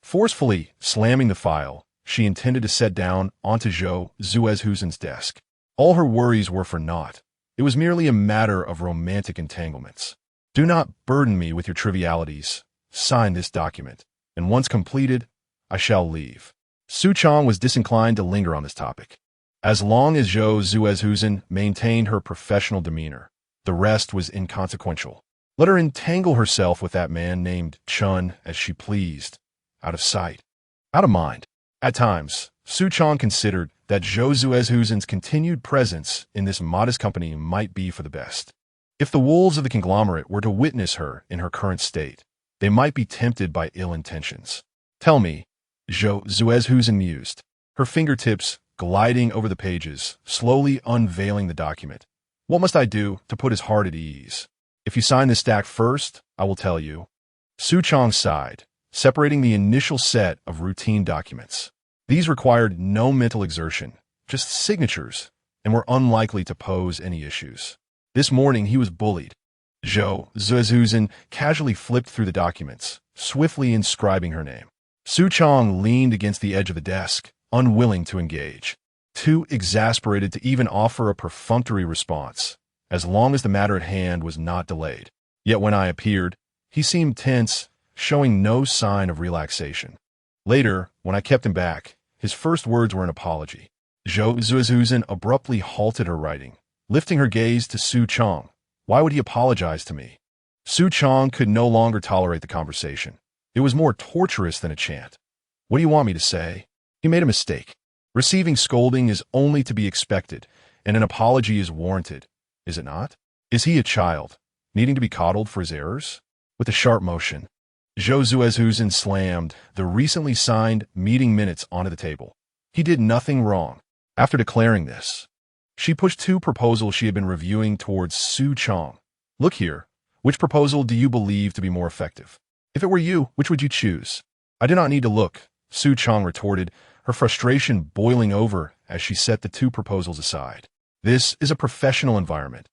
Forcefully slamming the file, she intended to set down onto Zhou Zuozhu's desk. All her worries were for naught. It was merely a matter of romantic entanglements. Do not burden me with your trivialities. Sign this document, and once completed, I shall leave. Su Chong was disinclined to linger on this topic. As long as Zhou Zuozhu maintained her professional demeanor, the rest was inconsequential. Let her entangle herself with that man named Chun as she pleased, out of sight, out of mind. At times, Su Chong considered that Zhou Zuozhu's continued presence in this modest company might be for the best. If the wolves of the conglomerate were to witness her in her current state, they might be tempted by ill intentions. Tell me, Zhou Zuozhu mused, her fingertips gliding over the pages, slowly unveiling the document. What must I do to put his heart at ease? If you sign this stack first, I will tell you. Su Chong sighed, separating the initial set of routine documents. These required no mental exertion, just signatures, and were unlikely to pose any issues. This morning he was bullied. Zhou Zuozhu casually flipped through the documents, swiftly inscribing her name. Su Chong leaned against the edge of the desk, unwilling to engage, too exasperated to even offer a perfunctory response, as long as the matter at hand was not delayed. Yet when I appeared, he seemed tense, showing no sign of relaxation. Later, when I kept him back, his first words were an apology. Zhou Zuozhu abruptly halted her writing, lifting her gaze to Su Chong. Why would he apologize to me? Su Chong could no longer tolerate the conversation. It was more torturous than a chant. What do you want me to say? He made a mistake. Receiving scolding is only to be expected, and an apology is warranted, is it not? Is he a child, needing to be coddled for his errors? With a sharp motion, Zhou Zuozhu slammed the recently signed meeting minutes onto the table. He did nothing wrong. After declaring this, she pushed two proposals she had been reviewing towards Su Chong. Look here, which proposal do you believe to be more effective? If it were you, which would you choose? I do not need to look, Su Chong retorted, her frustration boiling over as she set the two proposals aside. This is a professional environment.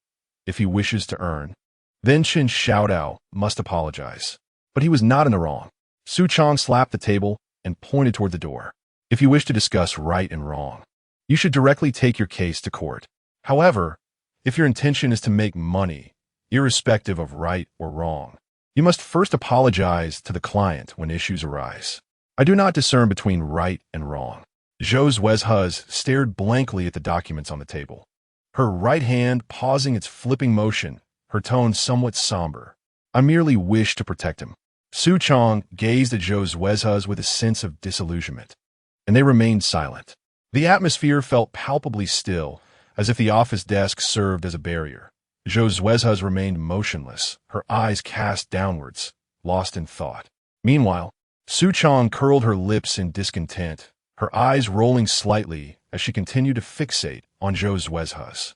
If he wishes to earn, then Chun Xiaodao must apologize. But he was not in the wrong. Su Chong slapped the table and pointed toward the door. If you wish to discuss right and wrong, you should directly take your case to court. However, if your intention is to make money, irrespective of right or wrong, you must first apologize to the client when issues arise. I do not discern between right and wrong. Zhou Zuozhu stared blankly at the documents on the table, her right hand pausing its flipping motion, her tone somewhat somber. I merely wish to protect him. Su Chong gazed at Zhou Zuozhu with a sense of disillusionment, and they remained silent. The atmosphere felt palpably still, as if the office desk served as a barrier. Zhou Zuozhu remained motionless, her eyes cast downwards, lost in thought. Meanwhile, Su Chong curled her lips in discontent, her eyes rolling slightly as she continued to fixate on Zhou Zuozhu.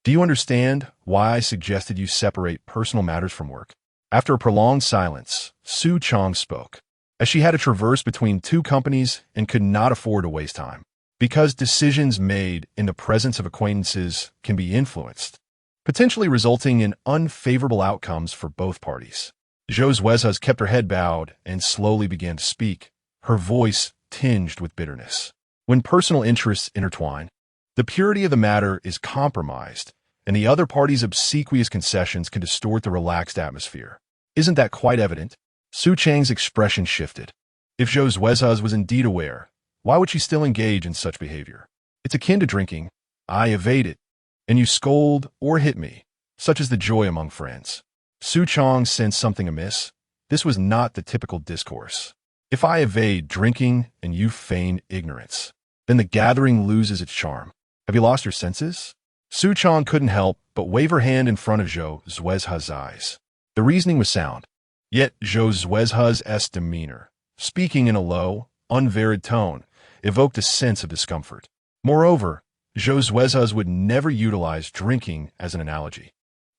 Do you understand why I suggested you separate personal matters from work? After a prolonged silence, Su Chong spoke, as she had to traverse between two companies and could not afford to waste time. Because decisions made in the presence of acquaintances can be influenced, potentially resulting in unfavorable outcomes for both parties. Xuezhu kept her head bowed and slowly began to speak, her voice tinged with bitterness. When personal interests intertwine, the purity of the matter is compromised, and the other party's obsequious concessions can distort the relaxed atmosphere. Isn't that quite evident? Su Chang's expression shifted. If Xuezhu was indeed aware, why would she still engage in such behavior? It's akin to drinking. I evade it, and you scold or hit me, such is the joy among friends. Su Chong sensed something amiss. This was not the typical discourse. If I evade drinking and you feign ignorance, then the gathering loses its charm. Have you lost your senses? Su Chong couldn't help but wave her hand in front of Xuezhu's eyes. The reasoning was sound, yet Xuezhu's demeanor, speaking in a low, unvaried tone, evoked a sense of discomfort. Moreover, Xuezhu would never utilize drinking as an analogy.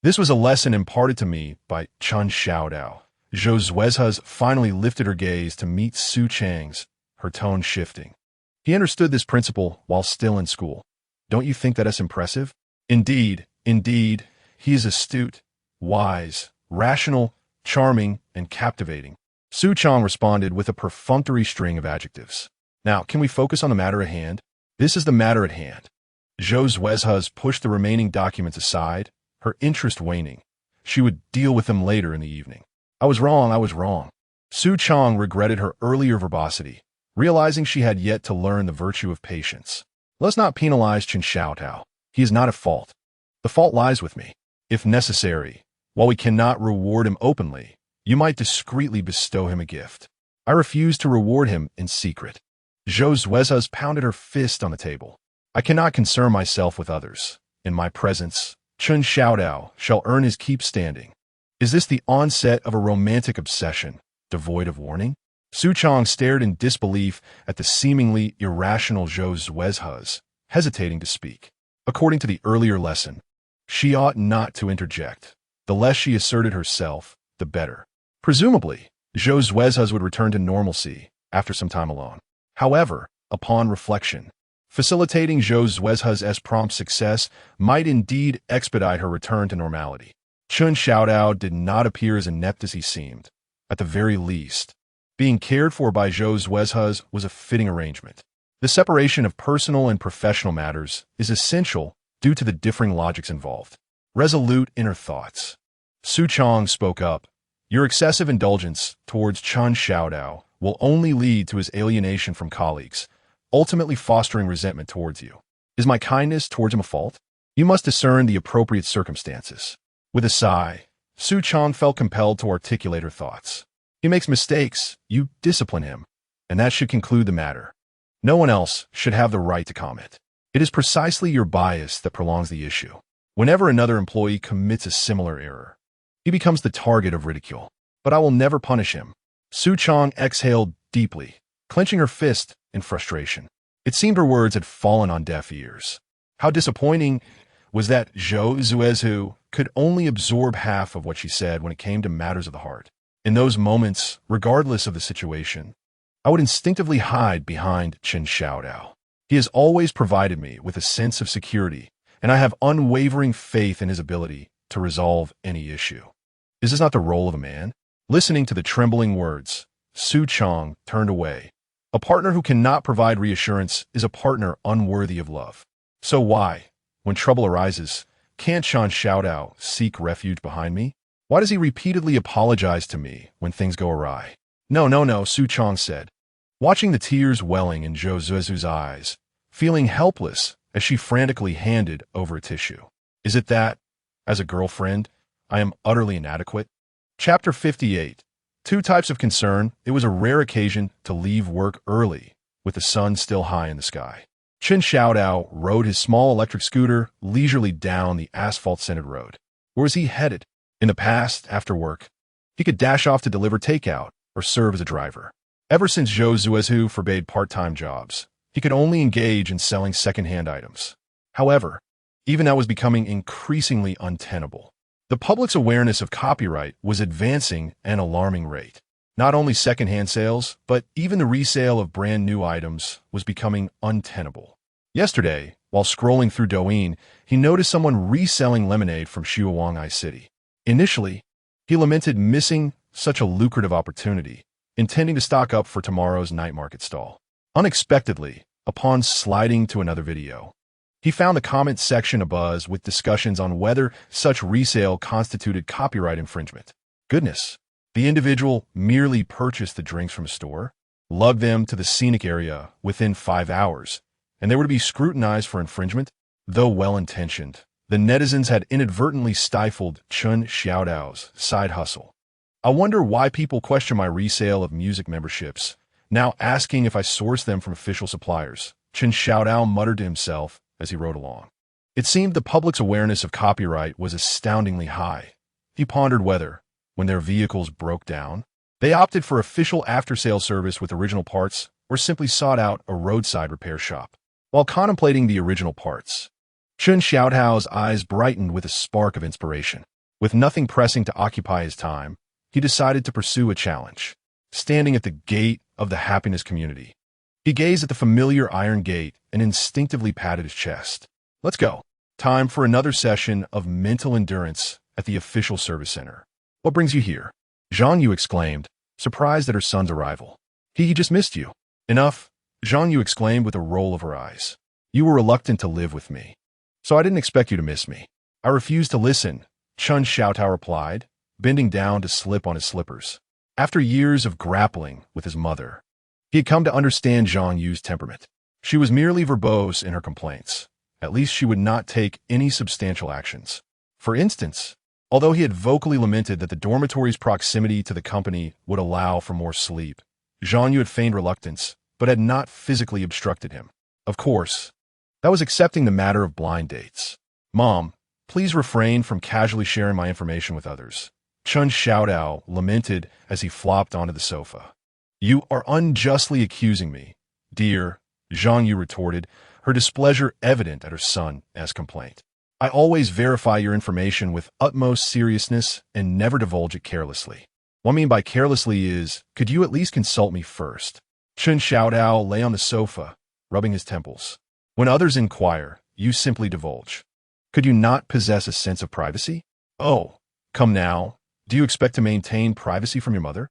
This was a lesson imparted to me by Chen Xiaodao. Xuezhu finally lifted her gaze to meet Su Chang's, her tone shifting. He understood this principle while still in school. Don't you think that is impressive? Indeed, he is astute, wise, rational, charming, and captivating. Su Chong responded with a perfunctory string of adjectives. Now, can we focus on the matter at hand? This is the matter at hand. Xuezhu pushed the remaining documents aside, her interest waning. She would deal with them later in the evening. I was wrong. Su Chong regretted her earlier verbosity, realizing she had yet to learn the virtue of patience. Let's not penalize Chen Xiaotao. He is not at fault. The fault lies with me. If necessary, while we cannot reward him openly, you might discreetly bestow him a gift. I refuse to reward him in secret. Xuezhu pounded her fist on the table. I cannot concern myself with others. In my presence, Chen Xiaodao shall earn his keep standing. Is this the onset of a romantic obsession, devoid of warning? Su Chong stared in disbelief at the seemingly irrational Xuezhu, hesitating to speak. According to the earlier lesson, she ought not to interject. The less she asserted herself, the better. Presumably, Xuezhu would return to normalcy after some time alone. However, upon reflection, facilitating Xuezhu's prompt success might indeed expedite her return to normality. Chen Xiaodao did not appear as inept as he seemed. At the very least, being cared for by Xuezhu was a fitting arrangement. The separation of personal and professional matters is essential due to the differing logics involved. Resolute inner thoughts. Su Chong spoke up. Your excessive indulgence towards Chen Xiaodao will only lead to his alienation from colleagues, ultimately fostering resentment towards you. Is my kindness towards him a fault? You must discern the appropriate circumstances. With a sigh, Su Chong felt compelled to articulate her thoughts. He makes mistakes, you discipline him, and that should conclude the matter. No one else should have the right to comment. It is precisely your bias that prolongs the issue. Whenever another employee commits a similar error, he becomes the target of ridicule. But I will never punish him. Su Chong exhaled deeply, clenching her fist in frustration. It seemed her words had fallen on deaf ears. How disappointing was that Xuezhu could only absorb half of what she said when it came to matters of the heart. In those moments, regardless of the situation, I would instinctively hide behind Chen Xiaodao. He has always provided me with a sense of security, and I have unwavering faith in his ability to resolve any issue. Is this not the role of a man? Listening to the trembling words, Su Chong turned away. A partner who cannot provide reassurance is a partner unworthy of love. So why, when trouble arises, can't Chen Xiaodao seek refuge behind me? Why does he repeatedly apologize to me when things go awry? No, Su Chong said, watching the tears welling in Xuezhu's eyes, feeling helpless as she frantically handed over a tissue. Is it that, as a girlfriend, I am utterly inadequate? Chapter 58. Two types of concern. It was a rare occasion to leave work early, with the sun still high in the sky. Chen Xiaodao rode his small electric scooter leisurely down the asphalt-scented road. Where was he headed? In the past, after work, he could dash off to deliver takeout or serve as a driver. Ever since Xuezhu forbade part-time jobs, he could only engage in selling second-hand items. However, even that was becoming increasingly untenable. The public's awareness of copyright was advancing at an alarming rate. Not only secondhand sales, but even the resale of brand new items was becoming untenable. Yesterday, while scrolling through Douyin, he noticed someone reselling lemonade from Xuezhu City. Initially, he lamented missing such a lucrative opportunity, intending to stock up for tomorrow's night market stall. Unexpectedly, upon sliding to another video, he found the comment section abuzz with discussions on whether such resale constituted copyright infringement. Goodness, the individual merely purchased the drinks from a store, lugged them to the scenic area within 5 hours, and they were to be scrutinized for infringement? Though well-intentioned, the netizens had inadvertently stifled Chun Xiaodao's side hustle. I wonder why people question my resale of music memberships, now asking if I source them from official suppliers, Chun Xiaodao muttered to himself as he rode along. It seemed the public's awareness of copyright was astoundingly high. He pondered whether, when their vehicles broke down, they opted for official after-sale service with original parts or simply sought out a roadside repair shop. While contemplating the original parts, Chun Xiaodao's eyes brightened with a spark of inspiration. With nothing pressing to occupy his time, he decided to pursue a challenge. Standing at the gate of the happiness community, he gazed at the familiar iron gate and instinctively patted his chest. Let's go. Time for another session of mental endurance at the official service center. What brings you here? Xuezhu exclaimed, surprised at her son's arrival. He just missed you. Enough, Xuezhu exclaimed with a roll of her eyes. You were reluctant to live with me, so I didn't expect you to miss me. I refused to listen, Chun Xiaotao replied, bending down to slip on his slippers. After years of grappling with his mother, he had come to understand Xuezhu's temperament. She was merely verbose in her complaints. At least she would not take any substantial actions. For instance, although he had vocally lamented that the dormitory's proximity to the company would allow for more sleep, Xuezhu had feigned reluctance, but had not physically obstructed him. Of course, that was accepting the matter of blind dates. Mom, please refrain from casually sharing my information with others, Chun Xiaodao lamented as he flopped onto the sofa. You are unjustly accusing me, dear, Xuezhu retorted, her displeasure evident at her son's complaint. I always verify your information with utmost seriousness and never divulge it carelessly. What I mean by carelessly is, could you at least consult me first? Chun Xiaodao lay on the sofa, rubbing his temples. When others inquire, you simply divulge. Could you not possess a sense of privacy? Oh, come now. Do you expect to maintain privacy from your mother?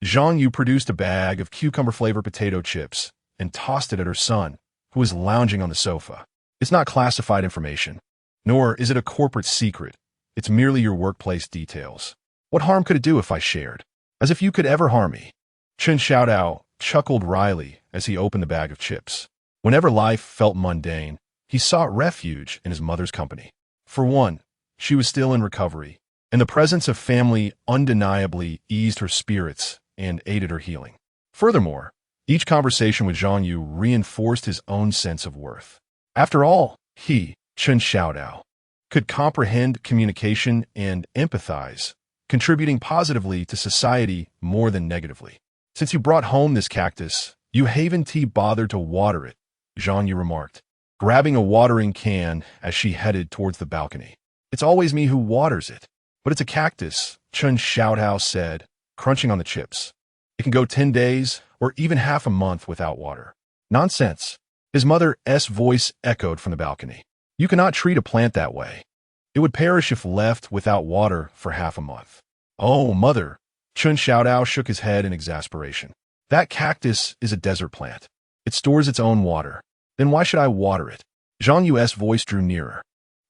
Xuezhu produced a bag of cucumber-flavored potato chips and tossed it at her son, who was lounging on the sofa. It's not classified information, nor is it a corporate secret. It's merely your workplace details. What harm could it do if I shared? As if you could ever harm me. Chun Xiaodao chuckled wryly as he opened the bag of chips. Whenever life felt mundane, he sought refuge in his mother's company. For one, she was still in recovery, and the presence of family undeniably eased her spirits and aided her healing. Furthermore, each conversation with Xuezhu reinforced his own sense of worth. After all, he, Chun Xiaodao, could comprehend communication and empathize, contributing positively to society more than negatively. Since you brought home this cactus, you haven't bothered to water it, Xuezhu remarked, grabbing a watering can as she headed towards the balcony. It's always me who waters it. But it's a cactus, Chun Xiaodao said, crunching on the chips. It can go 10 days or even half a month without water. Nonsense. His mother's voice echoed from the balcony. You cannot treat a plant that way. It would perish if left without water for half a month. Oh, mother. Chun Xiaodao shook his head in exasperation. That cactus is a desert plant. It stores its own water. Then why should I water it? Xuezhu's voice drew nearer.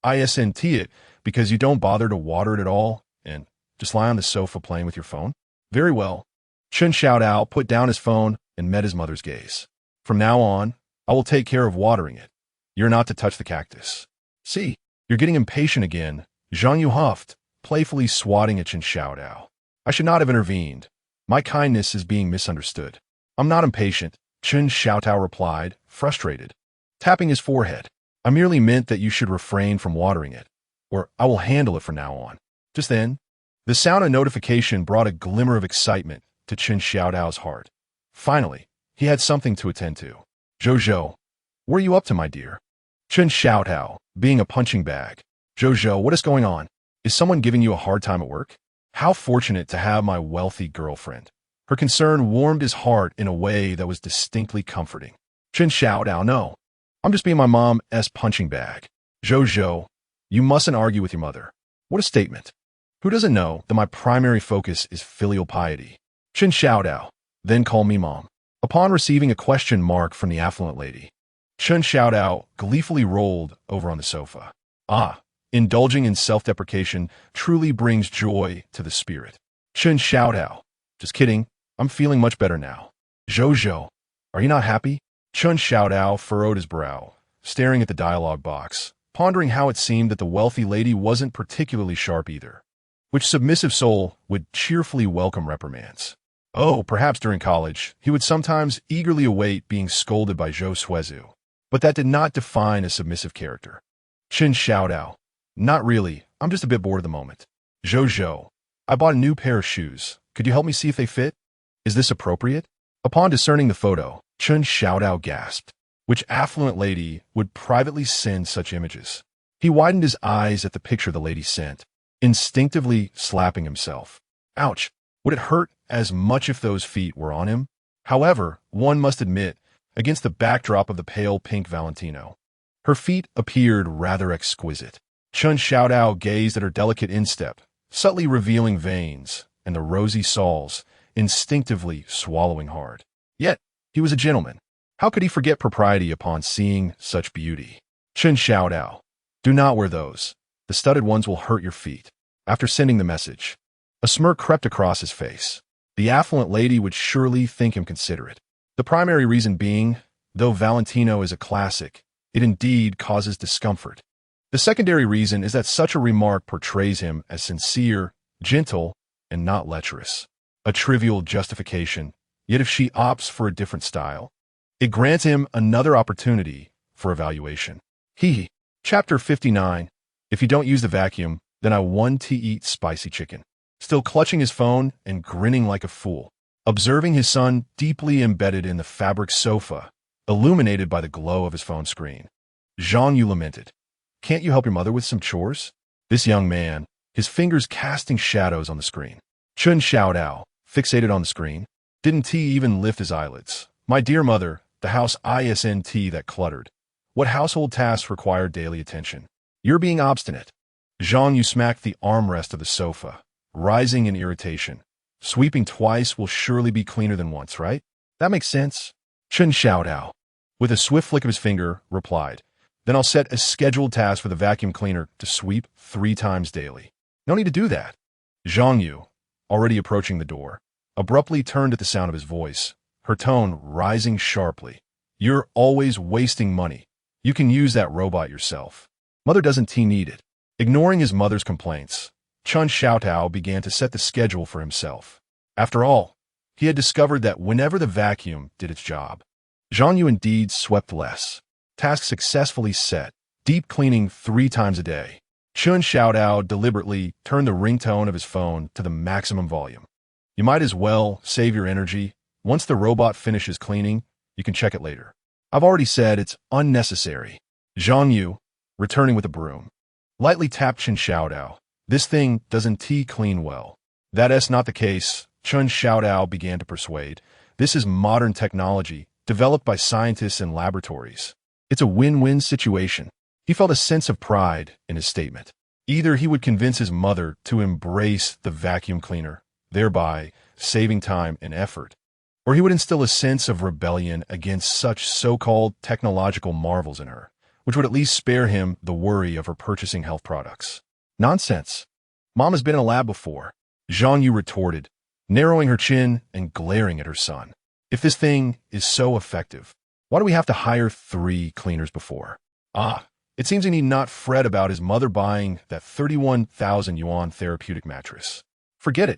Isn't it because you don't bother to water it at all and just lie on the sofa playing with your phone? Very well. Chun Xiaodao put down his phone and met his mother's gaze. From now on, I will take care of watering it. You're not to touch the cactus. See, you're getting impatient again, Xuezhu huffed, playfully swatting at Chun Xiaodao. I should not have intervened. My kindness is being misunderstood. I'm not impatient, Chun Xiaodao replied, frustrated, tapping his forehead. I merely meant that you should refrain from watering it, or I will handle it from now on. Just then, the sound of notification brought a glimmer of excitement to Chun Xiaodao's heart. Finally, he had something to attend to. Xuezhu, what are you up to, my dear? Chun Xiaodao, being a punching bag. Xuezhu, what is going on? Is someone giving you a hard time at work? How fortunate to have my wealthy girlfriend. Her concern warmed his heart in a way that was distinctly comforting. Chen Xiaodao, no. I'm just being my mom's punching bag. Xuezhu, you mustn't argue with your mother. What a statement. Who doesn't know that my primary focus is filial piety? Chen Xiaodao, then call me mom. Upon receiving a question mark from the affluent lady, Chen Xiaodao gleefully rolled over on the sofa. Indulging in self-deprecation truly brings joy to the spirit. Chen Xiaodao, just kidding, I'm feeling much better now. Xuezhu, are you not happy? Chen Xiaodao furrowed his brow, staring at the dialogue box, pondering how it seemed that the wealthy lady wasn't particularly sharp either. Which submissive soul would cheerfully welcome reprimands? Oh, perhaps during college, he would sometimes eagerly await being scolded by Xuezhu. But that did not define a submissive character. Chen Xiaodao, not really, I'm just a bit bored at the moment. Xuezhu, I bought a new pair of shoes. Could you help me see if they fit? Is this appropriate? Upon discerning the photo, Chen Xiaodao gasped. Which affluent lady would privately send such images? He widened his eyes at the picture the lady sent, instinctively slapping himself. Ouch! Would it hurt as much if those feet were on him? However, one must admit, against the backdrop of the pale pink Valentino, her feet appeared rather exquisite. Chen Xiaodao gazed at her delicate instep, subtly revealing veins, and the rosy soles, instinctively swallowing hard. Yet, he was a gentleman. How could he forget propriety upon seeing such beauty? Chen Xiaodao, do not wear those. The studded ones will hurt your feet. After sending the message, a smirk crept across his face. The affluent lady would surely think him considerate. The primary reason being, though Valentino is a classic, it indeed causes discomfort. The secondary reason is that such a remark portrays him as sincere, gentle, and not lecherous. A trivial justification, yet if she opts for a different style, it grants him another opportunity for evaluation. Chapter 59. If you don't use the vacuum, then I want to eat spicy chicken. Still clutching his phone and grinning like a fool, observing his son deeply embedded in the fabric sofa, illuminated by the glow of his phone screen. Xuezhu lamented. Can't you help your mother with some chores? This young man, his fingers casting shadows on the screen. Chen Xiaodao, fixated on the screen, didn't even lift his eyelids. My dear mother, the house isn't that cluttered. What household tasks require daily attention? You're being obstinate. Xuezhu smacked the armrest of the sofa, rising in irritation. Sweeping twice will surely be cleaner than once, right? That makes sense. Chen Xiaodao, with a swift flick of his finger, replied. Then I'll set a scheduled task for the vacuum cleaner to sweep 3 times daily. No need to do that. Xuezhu, already approaching the door, abruptly turned at the sound of his voice, her tone rising sharply. You're always wasting money. You can use that robot yourself. Mother doesn't need it. Ignoring his mother's complaints, Chen Xiaodao began to set the schedule for himself. After all, he had discovered that whenever the vacuum did its job, Xuezhu indeed swept less. Task successfully set, deep cleaning 3 times a day. Chen Xiaodao deliberately turned the ringtone of his phone to the maximum volume. You might as well save your energy. Once the robot finishes cleaning, you can check it later. I've already said it's unnecessary. Xuezhu, returning with a broom, lightly tapped Chen Xiaodao. This thing doesn't clean well. That's not the case, Chen Xiaodao began to persuade. This is modern technology, developed by scientists in laboratories. It's a win-win situation. He felt a sense of pride in his statement. Either he would convince his mother to embrace the vacuum cleaner, thereby saving time and effort, or he would instill a sense of rebellion against such so-called technological marvels in her, which would at least spare him the worry of her purchasing health products. Nonsense. Mom has been in a lab before, Xuezhu retorted, narrowing her chin and glaring at her son. If this thing is so effective, why do we have to hire 3 cleaners before? It seems he need not fret about his mother buying that 31,000 yuan therapeutic mattress. Forget it.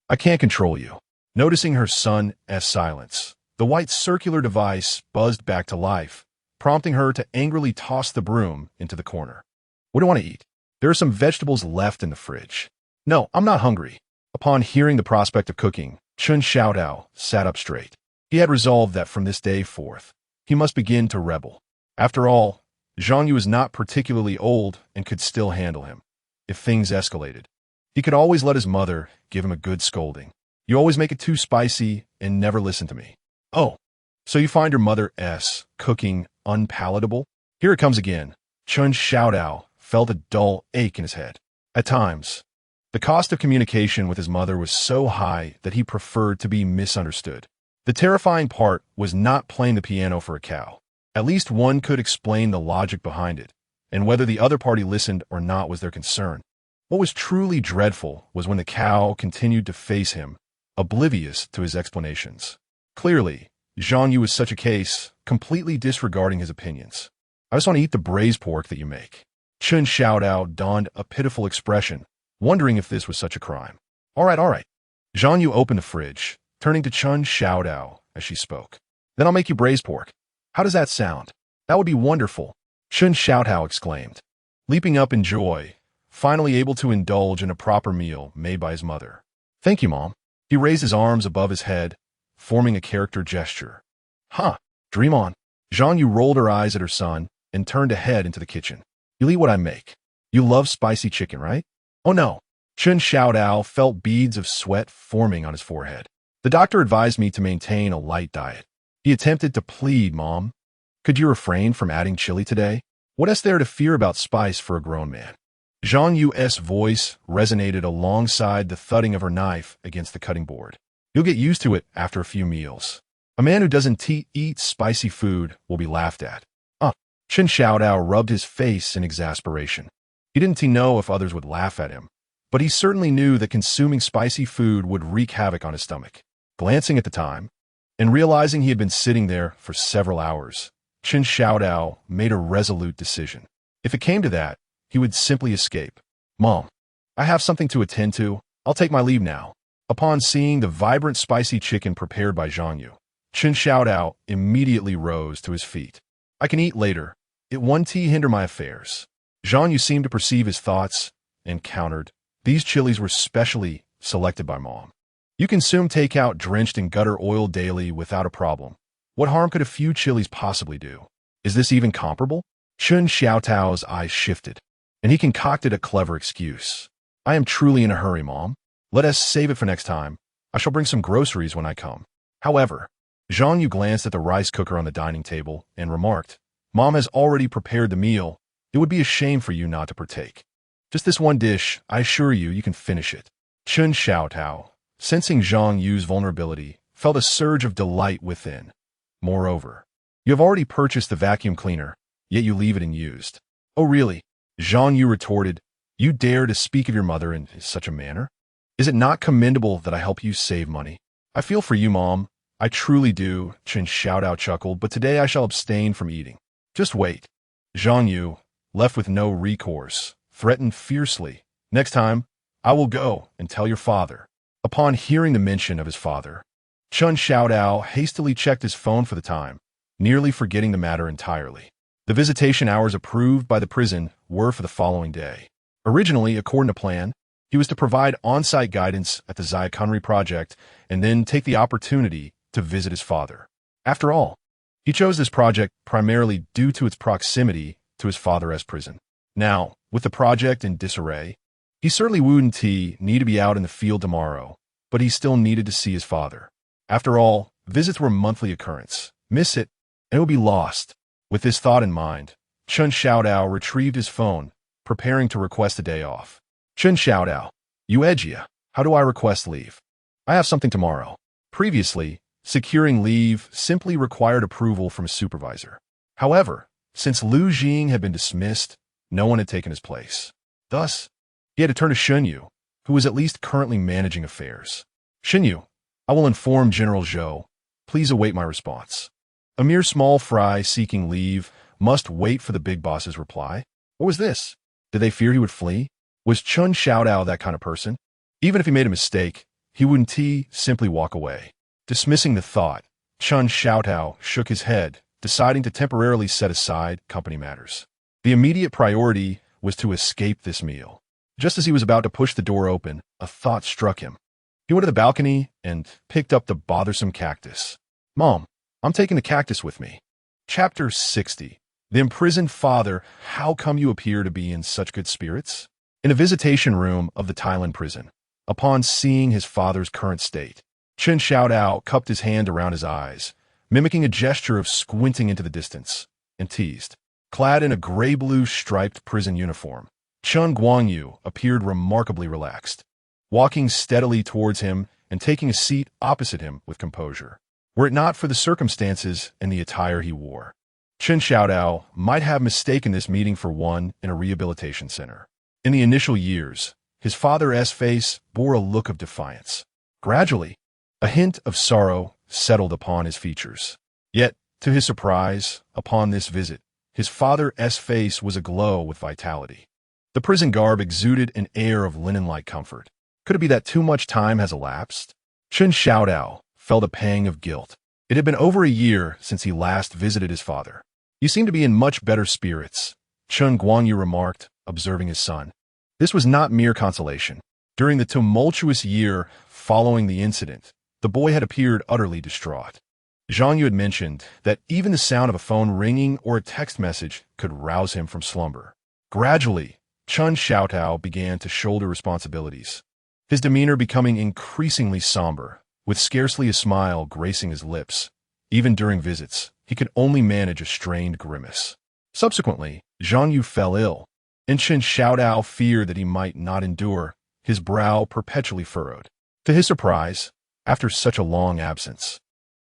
I can't control you. Noticing her son's silence, the white circular device buzzed back to life, prompting her to angrily toss the broom into the corner. What do you want to eat? There are some vegetables left in the fridge. No, I'm not hungry. Upon hearing the prospect of cooking, Chen Xiaodao sat up straight. He had resolved that from this day forth, he must begin to rebel. After all, Xuezhu was not particularly old and could still handle him. if things escalated. He could always let his mother give him a good scolding. You always make it too spicy and never listen to me. Oh, so you find your mother's cooking unpalatable? Here it comes again. Xuezhu felt a dull ache in his head. At times, the cost of communication with his mother was so high that he preferred to be misunderstood. The terrifying part was not playing the piano for a cow. At least one could explain the logic behind it, and whether the other party listened or not was their concern. What was truly dreadful was when the cow continued to face him, oblivious to his explanations. Clearly, Xuezhu was such a case, completely disregarding his opinions. I just want to eat the braised pork that you make. Xuezhu donned a pitiful expression, wondering if this was such a crime. All right. Xuezhu opened the fridge, turning to Xuezhu as she spoke. Then I'll make you braised pork. How does that sound? That would be wonderful, Xuezhu exclaimed, leaping up in joy, finally able to indulge in a proper meal made by his mother. Thank you, Mom. He raised his arms above his head, forming a character gesture. Dream on. Xuezhu rolled her eyes at her son and turned to head into the kitchen. You'll eat what I make. You love spicy chicken, right? Oh no. Xuezhu felt beads of sweat forming on his forehead. The doctor advised me to maintain a light diet. He attempted to plead, Mom. Could you refrain from adding chili today? What is there to fear about spice for a grown man? Xuezhu's voice resonated alongside the thudding of her knife against the cutting board. You'll get used to it after a few meals. A man who doesn't eat spicy food will be laughed at. Xuezhu rubbed his face in exasperation. He didn't know if others would laugh at him, but he certainly knew that consuming spicy food would wreak havoc on his stomach. Glancing at the time, and realizing he had been sitting there for several hours, Xuezhu made a resolute decision. If it came to that, he would simply escape. Mom, I have something to attend to. I'll take my leave now. Upon seeing the vibrant spicy chicken prepared by Xuezhu immediately rose to his feet. I can eat later. It won't hinder my affairs. Xuezhu seemed to perceive his thoughts and countered. These chilies were specially selected by Mom. You consume takeout drenched in gutter oil daily without a problem. What harm could a few chilies possibly do? Is this even comparable? Xuezhu's eyes shifted, and he concocted a clever excuse. I am truly in a hurry, Mom. Let us save it for next time. I shall bring some groceries when I come. However, Xuezhu glanced at the rice cooker on the dining table and remarked, Mom has already prepared the meal. It would be a shame for you not to partake. Just this one dish, I assure you, you can finish it. Xuezhu, sensing Xuezhu's vulnerability, felt a surge of delight within. Moreover, you have already purchased the vacuum cleaner, yet you leave it unused. Oh really? Xuezhu retorted, you dare to speak of your mother in such a manner? Is it not commendable that I help you save money? I feel for you, Mom. I truly do, Xuezhu chuckled, but today I shall abstain from eating. Just wait. Xuezhu, left with no recourse, threatened fiercely. Next time, I will go and tell your father. Upon hearing the mention of his father, Xuezhu hastily checked his phone for the time, nearly forgetting the matter entirely. The visitation hours approved by the prison were for the following day. Originally, according to plan, he was to provide on-site guidance at the Xuezhu project and then take the opportunity to visit his father. After all, he chose this project primarily due to its proximity to his father's prison. Now, with the project in disarray, he certainly wouldn't need to be out in the field tomorrow, but he still needed to see his father. After all, visits were a monthly occurrence. Miss it, and it would be lost. With this thought in mind, Xuezhu retrieved his phone, preparing to request a day off. Xuezhu, Xuezhu, how do I request leave? I have something tomorrow. Previously, securing leave simply required approval from a supervisor. However, since Lu Jing had been dismissed, no one had taken his place. Thus, he had to turn to Xuezhu, who was at least currently managing affairs. Xuezhu, I will inform General Zhou. Please await my response. A mere small fry seeking leave must wait for the big boss's reply. What was this? Did they fear he would flee? Was Xuezhu that kind of person? Even if he made a mistake, he wouldn't simply walk away. Dismissing the thought, Xuezhu shook his head, deciding to temporarily set aside company matters. The immediate priority was to escape this meal. Just as he was about to push the door open, a thought struck him. He went to the balcony and picked up the bothersome cactus. Mom, I'm taking the cactus with me. Chapter 60. The imprisoned father. How come you appear to be in such good spirits? In a visitation room of the Thailand prison, upon seeing his father's current state, Chen Xiaodao cupped his hand around his eyes, mimicking a gesture of squinting into the distance, and teased. Clad in a gray-blue striped prison uniform, Chen Guangyu appeared remarkably relaxed, walking steadily towards him and taking a seat opposite him with composure. Were it not for the circumstances and the attire he wore, Chen Xiaodao might have mistaken this meeting for one in a rehabilitation center. In the initial years, his father's face bore a look of defiance. Gradually, a hint of sorrow settled upon his features. Yet, to his surprise, upon this visit, his father's face was aglow with vitality. The prison garb exuded an air of linen-like comfort. Could it be that too much time has elapsed? Chen Xiaodao felt a pang of guilt. It had been over a year since he last visited his father. You seem to be in much better spirits, Chen Guangyu remarked, observing his son. This was not mere consolation. During the tumultuous year following the incident, the boy had appeared utterly distraught. Zhang Yu had mentioned that even the sound of a phone ringing or a text message could rouse him from slumber. Gradually, Chen Xiaotao began to shoulder responsibilities, his demeanor becoming increasingly somber, with scarcely a smile gracing his lips. Even during visits, he could only manage a strained grimace. Subsequently, Zhang Yu fell ill, and Chen Xiaodao feared that he might not endure, his brow perpetually furrowed. To his surprise, after such a long absence,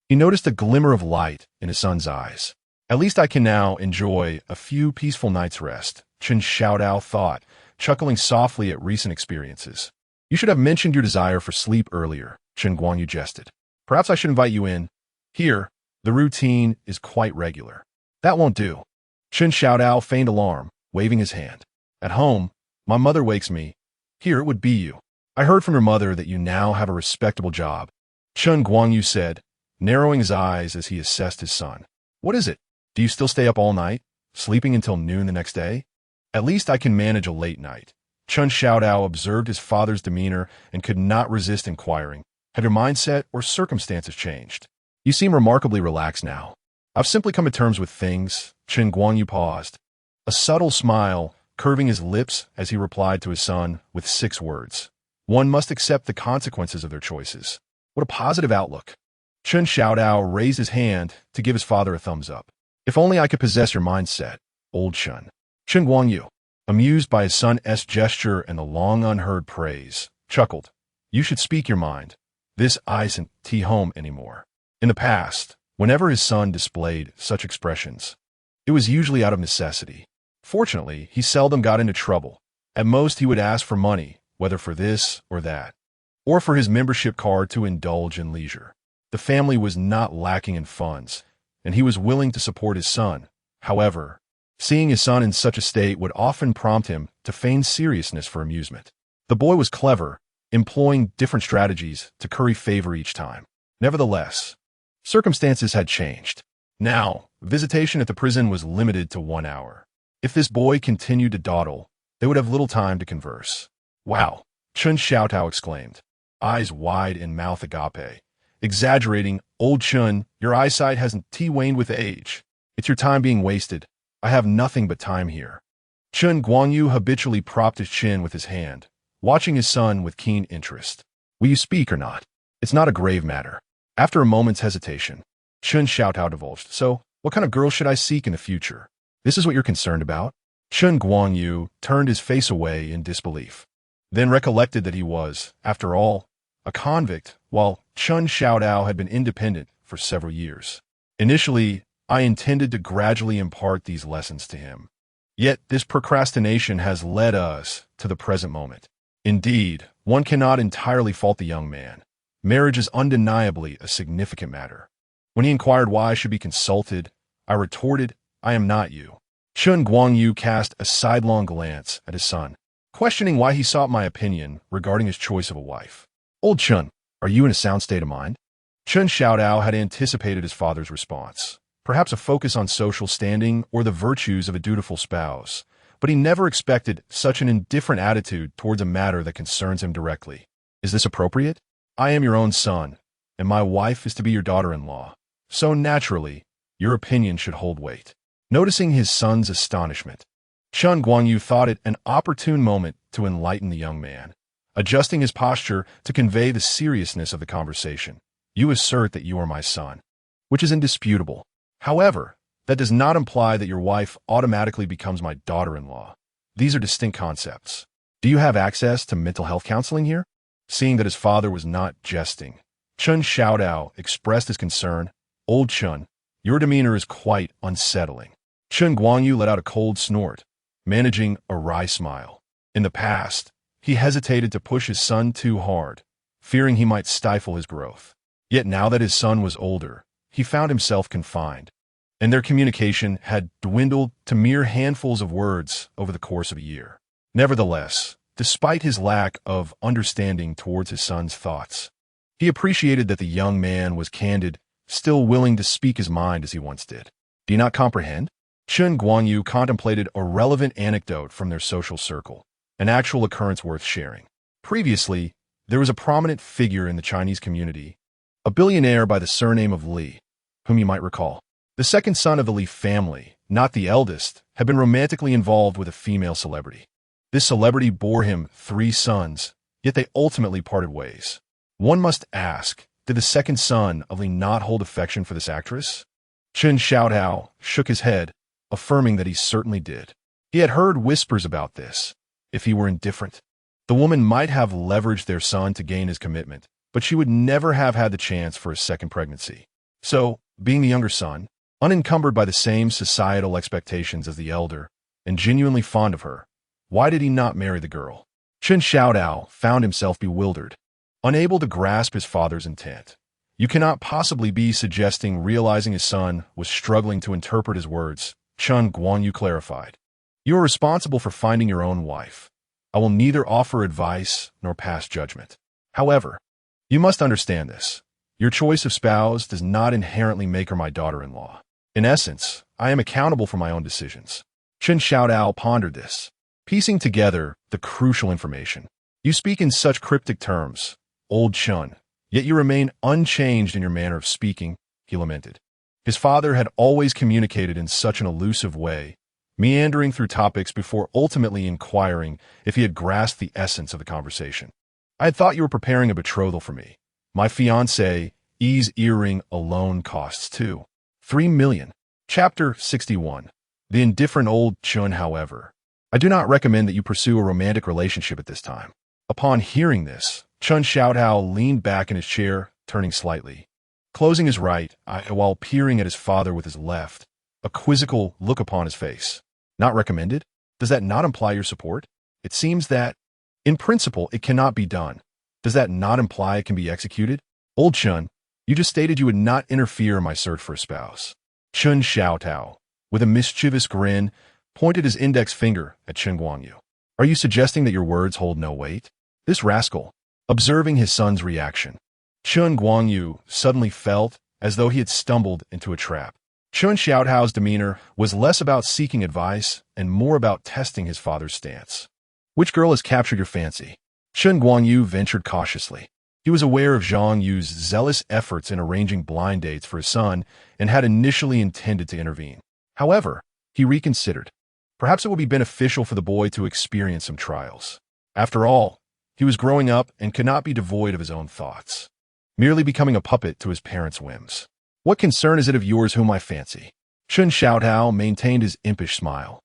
he noticed a glimmer of light in his son's eyes. At least I can now enjoy a few peaceful nights' rest, Chen Xiaodao thought, chuckling softly at recent experiences. You should have mentioned your desire for sleep earlier, Chen Guangyu jested. Perhaps I should invite you in. Here, the routine is quite regular. That won't do. Chen Xiaodao feigned alarm, waving his hand. At home, my mother wakes me. Here it would be you. I heard from your mother that you now have a respectable job, Chen Guangyu said, narrowing his eyes as he assessed his son. What is it? Do you still stay up all night, sleeping until noon the next day? At least I can manage a late night. Chen Xiaodao observed his father's demeanor and could not resist inquiring. Had your mindset or circumstances changed? You seem remarkably relaxed now. I've simply come to terms with things. Chen Guangyu paused, a subtle smile curving his lips as he replied to his son with 6 words. One must accept the consequences of their choices. What a positive outlook. Chen Xiaodao raised his hand to give his father a thumbs up. If only I could possess your mindset, old Chen. Chen Guangyu, amused by his son's gesture and the long unheard praise, chuckled. You should speak your mind. This isn't home anymore. In the past, whenever his son displayed such expressions, it was usually out of necessity. Fortunately, he seldom got into trouble. At most, he would ask for money, whether for this or that, or for his membership card to indulge in leisure. The family was not lacking in funds, and he was willing to support his son. However, seeing his son in such a state would often prompt him to feign seriousness for amusement. The boy was clever, employing different strategies to curry favor each time. Nevertheless, circumstances had changed. Now, visitation at the prison was limited to 1 hour. If this boy continued to dawdle, they would have little time to converse. Wow, Chen Xiaotao exclaimed, eyes wide and mouth agape. Exaggerating, old Chen, your eyesight hasn't waned with age. It's your time being wasted. I have nothing but time here. Chen Guangyu habitually propped his chin with his hand, watching his son with keen interest. Will you speak or not? It's not a grave matter. After a moment's hesitation, Chen Xiaotao divulged. So, what kind of girl should I seek in the future? This is what you're concerned about? Chen Guangyu turned his face away in disbelief, then recollected that he was, after all, a convict, while Chen Xiaodao had been independent for several years. Initially, I intended to gradually impart these lessons to him. Yet this procrastination has led us to the present moment. Indeed, one cannot entirely fault the young man. Marriage is undeniably a significant matter. When he inquired why I should be consulted, I retorted, I am not you. Chen Guangyu cast a sidelong glance at his son, questioning why he sought my opinion regarding his choice of a wife. Old Chen, are you in a sound state of mind? Chen Xiaodao had anticipated his father's response, perhaps a focus on social standing or the virtues of a dutiful spouse, but he never expected such an indifferent attitude towards a matter that concerns him directly. Is this appropriate? I am your own son, and my wife is to be your daughter-in-law. So naturally, your opinion should hold weight. Noticing his son's astonishment, Chen Guangyu thought it an opportune moment to enlighten the young man, adjusting his posture to convey the seriousness of the conversation. You assert that you are my son, which is indisputable. However, that does not imply that your wife automatically becomes my daughter-in-law. These are distinct concepts. Do you have access to mental health counseling here? Seeing that his father was not jesting, Chun Xiaodao expressed his concern. Old Chun, your demeanor is quite unsettling. Chun Guangyu let out a cold snort, managing a wry smile. In the past, he hesitated to push his son too hard, fearing he might stifle his growth. Yet now that his son was older, he found himself confined, and their communication had dwindled to mere handfuls of words over the course of a year. Nevertheless, despite his lack of understanding towards his son's thoughts, he appreciated that the young man was candid, still willing to speak his mind as he once did. Do you not comprehend? Chun Guangyu contemplated a relevant anecdote from their social circle, an actual occurrence worth sharing. Previously, there was a prominent figure in the Chinese community, a billionaire by the surname of Li, whom you might recall. The second son of the Li family, not the eldest, had been romantically involved with a female celebrity. This celebrity bore him 3 sons, yet they ultimately parted ways. One must ask, did the second son of Li not hold affection for this actress? Chun Xiaodao shook his head, affirming that he certainly did. He had heard whispers about this. If he were indifferent, the woman might have leveraged their son to gain his commitment, but she would never have had the chance for a second pregnancy. So, being the younger son, unencumbered by the same societal expectations as the elder, and genuinely fond of her, why did he not marry the girl? Chun Xiaodao found himself bewildered, unable to grasp his father's intent. You cannot possibly be suggesting realizing his son was struggling to interpret his words, Chun Guangyu clarified. You are responsible for finding your own wife. I will neither offer advice nor pass judgment. However, you must understand this. Your choice of spouse does not inherently make her my daughter-in-law. In essence, I am accountable for my own decisions. Chun Xiaodao pondered this, piecing together the crucial information. You speak in such cryptic terms, old Chun, yet you remain unchanged in your manner of speaking, he lamented. His father had always communicated in such an elusive way, meandering through topics before ultimately inquiring if he had grasped the essence of the conversation. I had thought you were preparing a betrothal for me. My fiancée's earring alone costs $3 million. Chapter 61. The indifferent old Chun, however. I do not recommend that you pursue a romantic relationship at this time. Upon hearing this, Chun Xiaodao leaned back in his chair, turning slightly, closing his right eye while peering at his father with his left, a quizzical look upon his face. Not recommended? Does that not imply your support? It seems that, in principle, it cannot be done. Does that not imply it can be executed? Old Chun, you just stated you would not interfere in my search for a spouse. Chun Xiaodao, with a mischievous grin, pointed his index finger at Chun Guangyu. Are you suggesting that your words hold no weight? This rascal, observing his son's reaction, Chun Guangyu suddenly felt as though he had stumbled into a trap. Chun Xiaodao's demeanor was less about seeking advice and more about testing his father's stance. Which girl has captured your fancy? Chun Guangyu ventured cautiously. He was aware of Zhang Yu's zealous efforts in arranging blind dates for his son and had initially intended to intervene. However, he reconsidered. Perhaps it would be beneficial for the boy to experience some trials. After all, he was growing up and could not be devoid of his own thoughts, merely becoming a puppet to his parents' whims. What concern is it of yours whom I fancy? Chun Xiaodao maintained his impish smile,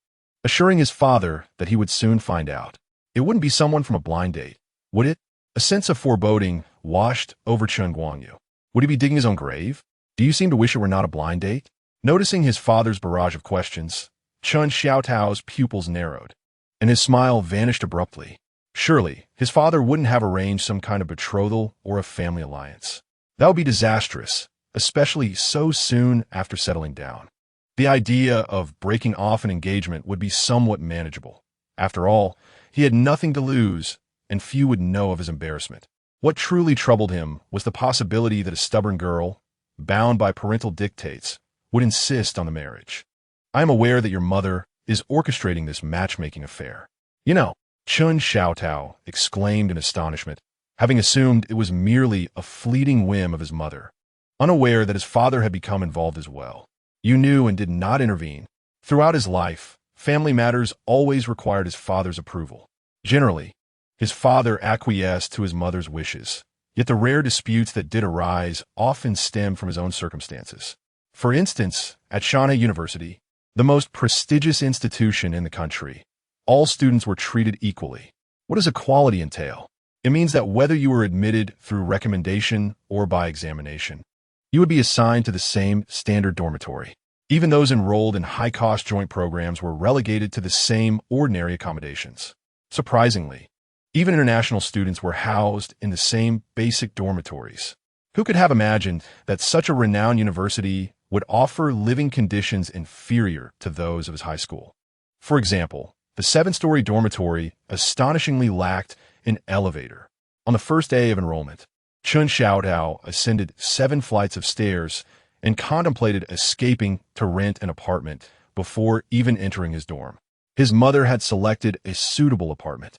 assuring his father that he would soon find out. It wouldn't be someone from a blind date, would it? A sense of foreboding washed over Chun Guangyu. Would he be digging his own grave? Do you seem to wish it were not a blind date? Noticing his father's barrage of questions, Chun Xiaodao's pupils narrowed, and his smile vanished abruptly. Surely, his father wouldn't have arranged some kind of betrothal or a family alliance. That would be disastrous, especially so soon after settling down. The idea of breaking off an engagement would be somewhat manageable. After all, he had nothing to lose, and few would know of his embarrassment. What truly troubled him was the possibility that a stubborn girl, bound by parental dictates, would insist on the marriage. I am aware that your mother is orchestrating this matchmaking affair. You know, Chun Xiaodao exclaimed in astonishment, having assumed it was merely a fleeting whim of his mother, unaware that his father had become involved as well. You knew and did not intervene. Throughout his life, family matters always required his father's approval. Generally, his father acquiesced to his mother's wishes, yet the rare disputes that did arise often stemmed from his own circumstances. For instance, at Xuezhu University, the most prestigious institution in the country, all students were treated equally. What does equality entail? It means that whether you were admitted through recommendation or by examination, you would be assigned to the same standard dormitory. Even those enrolled in high-cost joint programs were relegated to the same ordinary accommodations. Surprisingly, even international students were housed in the same basic dormitories. Who could have imagined that such a renowned university would offer living conditions inferior to those of his high school? For example, the 7-story dormitory astonishingly lacked an elevator. On the first day of enrollment, Xuezhu ascended 7 flights of stairs and contemplated escaping to rent an apartment before even entering his dorm. His mother had selected a suitable apartment,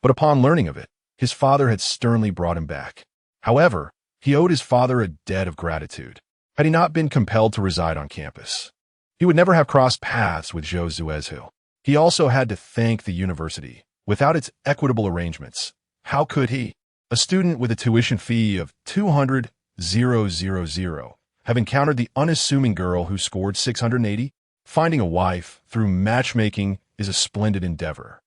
but upon learning of it, his father had sternly brought him back. However, he owed his father a debt of gratitude. Had he not been compelled to reside on campus, he would never have crossed paths with Xuezhu. He also had to thank the university. Without its equitable arrangements, how could he, a student with a tuition fee of 200,000, have encountered the unassuming girl who scored 680? Finding a wife through matchmaking is a splendid endeavor.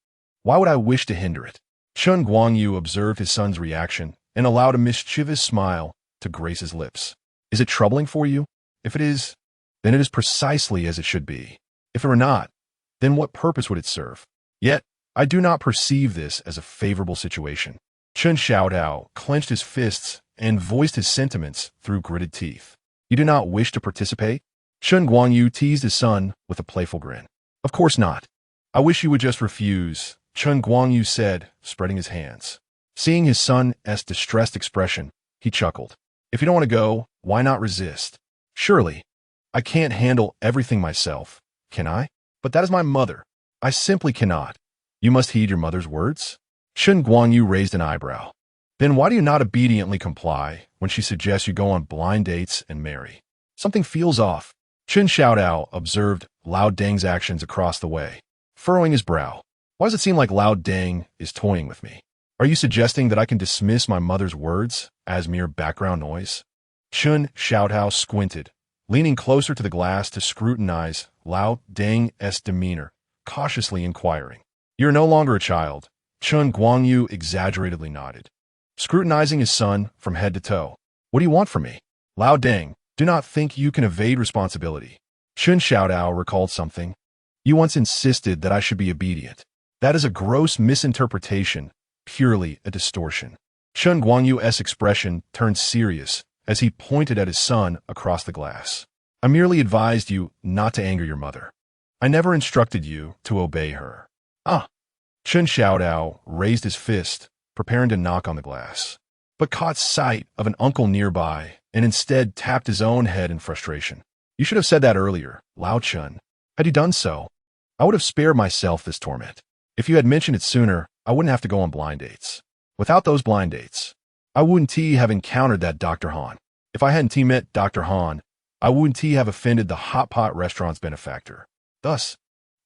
Why would I wish to hinder it? Xuezhu observed his son's reaction and allowed a mischievous smile to grace his lips. Is it troubling for you? If it is, then it is precisely as it should be. If it were not, then what purpose would it serve? Yet, I do not perceive this as a favorable situation. Xuezhu clenched his fists and voiced his sentiments through gritted teeth. You do not wish to participate? Xuezhu teased his son with a playful grin. Of course not. I wish you would just refuse, Xuezhu said, spreading his hands. Seeing his son's distressed expression, he chuckled. If you don't want to go, why not resist? Surely, I can't handle everything myself, can I? But that is my mother. I simply cannot. You must heed your mother's words? Xuezhu raised an eyebrow. Then why do you not obediently comply when she suggests you go on blind dates and marry? Something feels off. Xuezhu observed Lao Deng's actions across the way, furrowing his brow. Why does it seem like Lao Deng is toying with me? Are you suggesting that I can dismiss my mother's words as mere background noise? Xuezhu squinted, leaning closer to the glass to scrutinize Lao Deng's demeanor, cautiously inquiring. You're no longer a child. Xuezhu exaggeratedly nodded, scrutinizing his son from head to toe. What do you want from me? Lao Deng, do not think you can evade responsibility. Xuezhu recalled something. You once insisted that I should be obedient. That is a gross misinterpretation, purely a distortion. Xuezhu's expression turned serious as he pointed at his son across the glass. I merely advised you not to anger your mother. I never instructed you to obey her. Ah! Xuezhu raised his fist, preparing to knock on the glass, but caught sight of an uncle nearby and instead tapped his own head in frustration. You should have said that earlier, Lao Chun. Had you done so, I would have spared myself this torment. If you had mentioned it sooner, I wouldn't have to go on blind dates. Without those blind dates, I wouldn't have encountered that Dr. Han. If I hadn't met Dr. Han, I wouldn't have offended the hot pot restaurant's benefactor. Thus,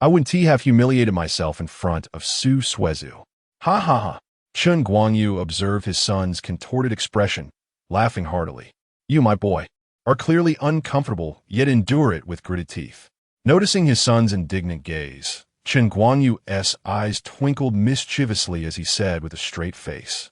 I wouldn't have humiliated myself in front of Xuezhu. Ha ha ha. Xuezhu observed his son's contorted expression, laughing heartily. You, my boy, are clearly uncomfortable, yet endure it with gritted teeth. Noticing his son's indignant gaze, Xuezhu's eyes twinkled mischievously as he said with a straight face,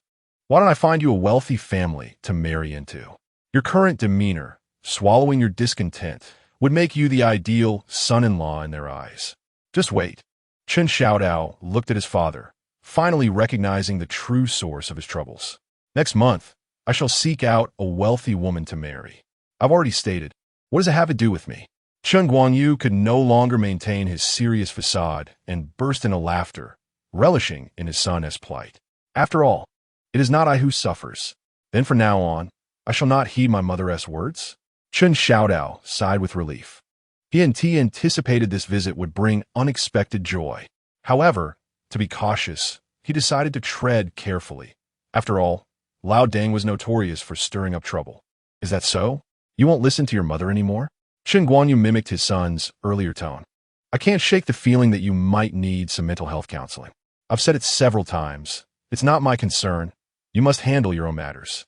why don't I find you a wealthy family to marry into? Your current demeanor, swallowing your discontent, would make you the ideal son-in-law in their eyes. Just wait. Xuezhu looked at his father, finally recognizing the true source of his troubles. Next month, I shall seek out a wealthy woman to marry. I've already stated. What does it have to do with me? Xuezhu could no longer maintain his serious facade and burst into laughter, relishing in his son's plight. After all, it is not I who suffers. Then from now on, I shall not heed my mother's words. Xuezhu sighed with relief. He anticipated this visit would bring unexpected joy. However, to be cautious, he decided to tread carefully. After all, Lao Deng was notorious for stirring up trouble. Is that so? You won't listen to your mother anymore? Xuezhu mimicked his son's earlier tone. I can't shake the feeling that you might need some mental health counseling. I've said it several times. It's not my concern. You must handle your own matters.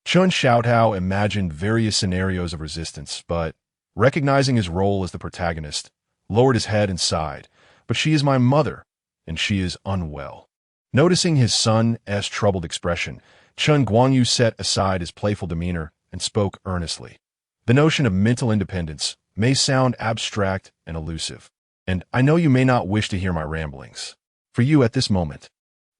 Xuezhu imagined various scenarios of resistance, but, recognizing his role as the protagonist, lowered his head and sighed. But she is my mother, and she is unwell. Noticing his son's troubled expression, Chen Guangyu set aside his playful demeanor and spoke earnestly. The notion of mental independence may sound abstract and elusive, and I know you may not wish to hear my ramblings. For you at this moment,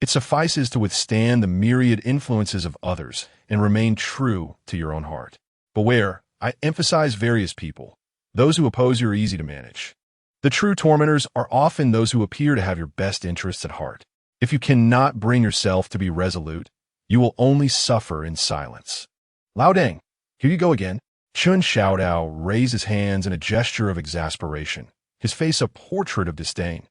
it suffices to withstand the myriad influences of others and remain true to your own heart. Beware, I emphasize various people. Those who oppose you are easy to manage. The true tormentors are often those who appear to have your best interests at heart. If you cannot bring yourself to be resolute, you will only suffer in silence. Lao Deng, here you go again. Xuezhu raised his hands in a gesture of exasperation, his face a portrait of disdain.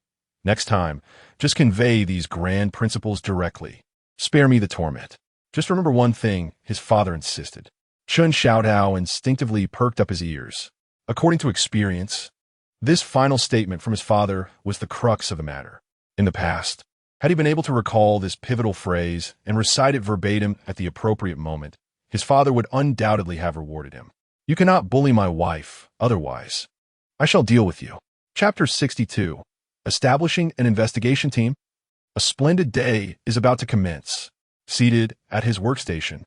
Next time, just convey these grand principles directly. Spare me the torment. Just remember one thing, his father insisted. Xuezhu instinctively perked up his ears. According to experience, this final statement from his father was the crux of the matter. In the past, had he been able to recall this pivotal phrase and recite it verbatim at the appropriate moment, his father would undoubtedly have rewarded him. You cannot bully my wife, otherwise I shall deal with you. Chapter 62. Establishing an investigation team. A splendid day is about to commence. Seated at his workstation,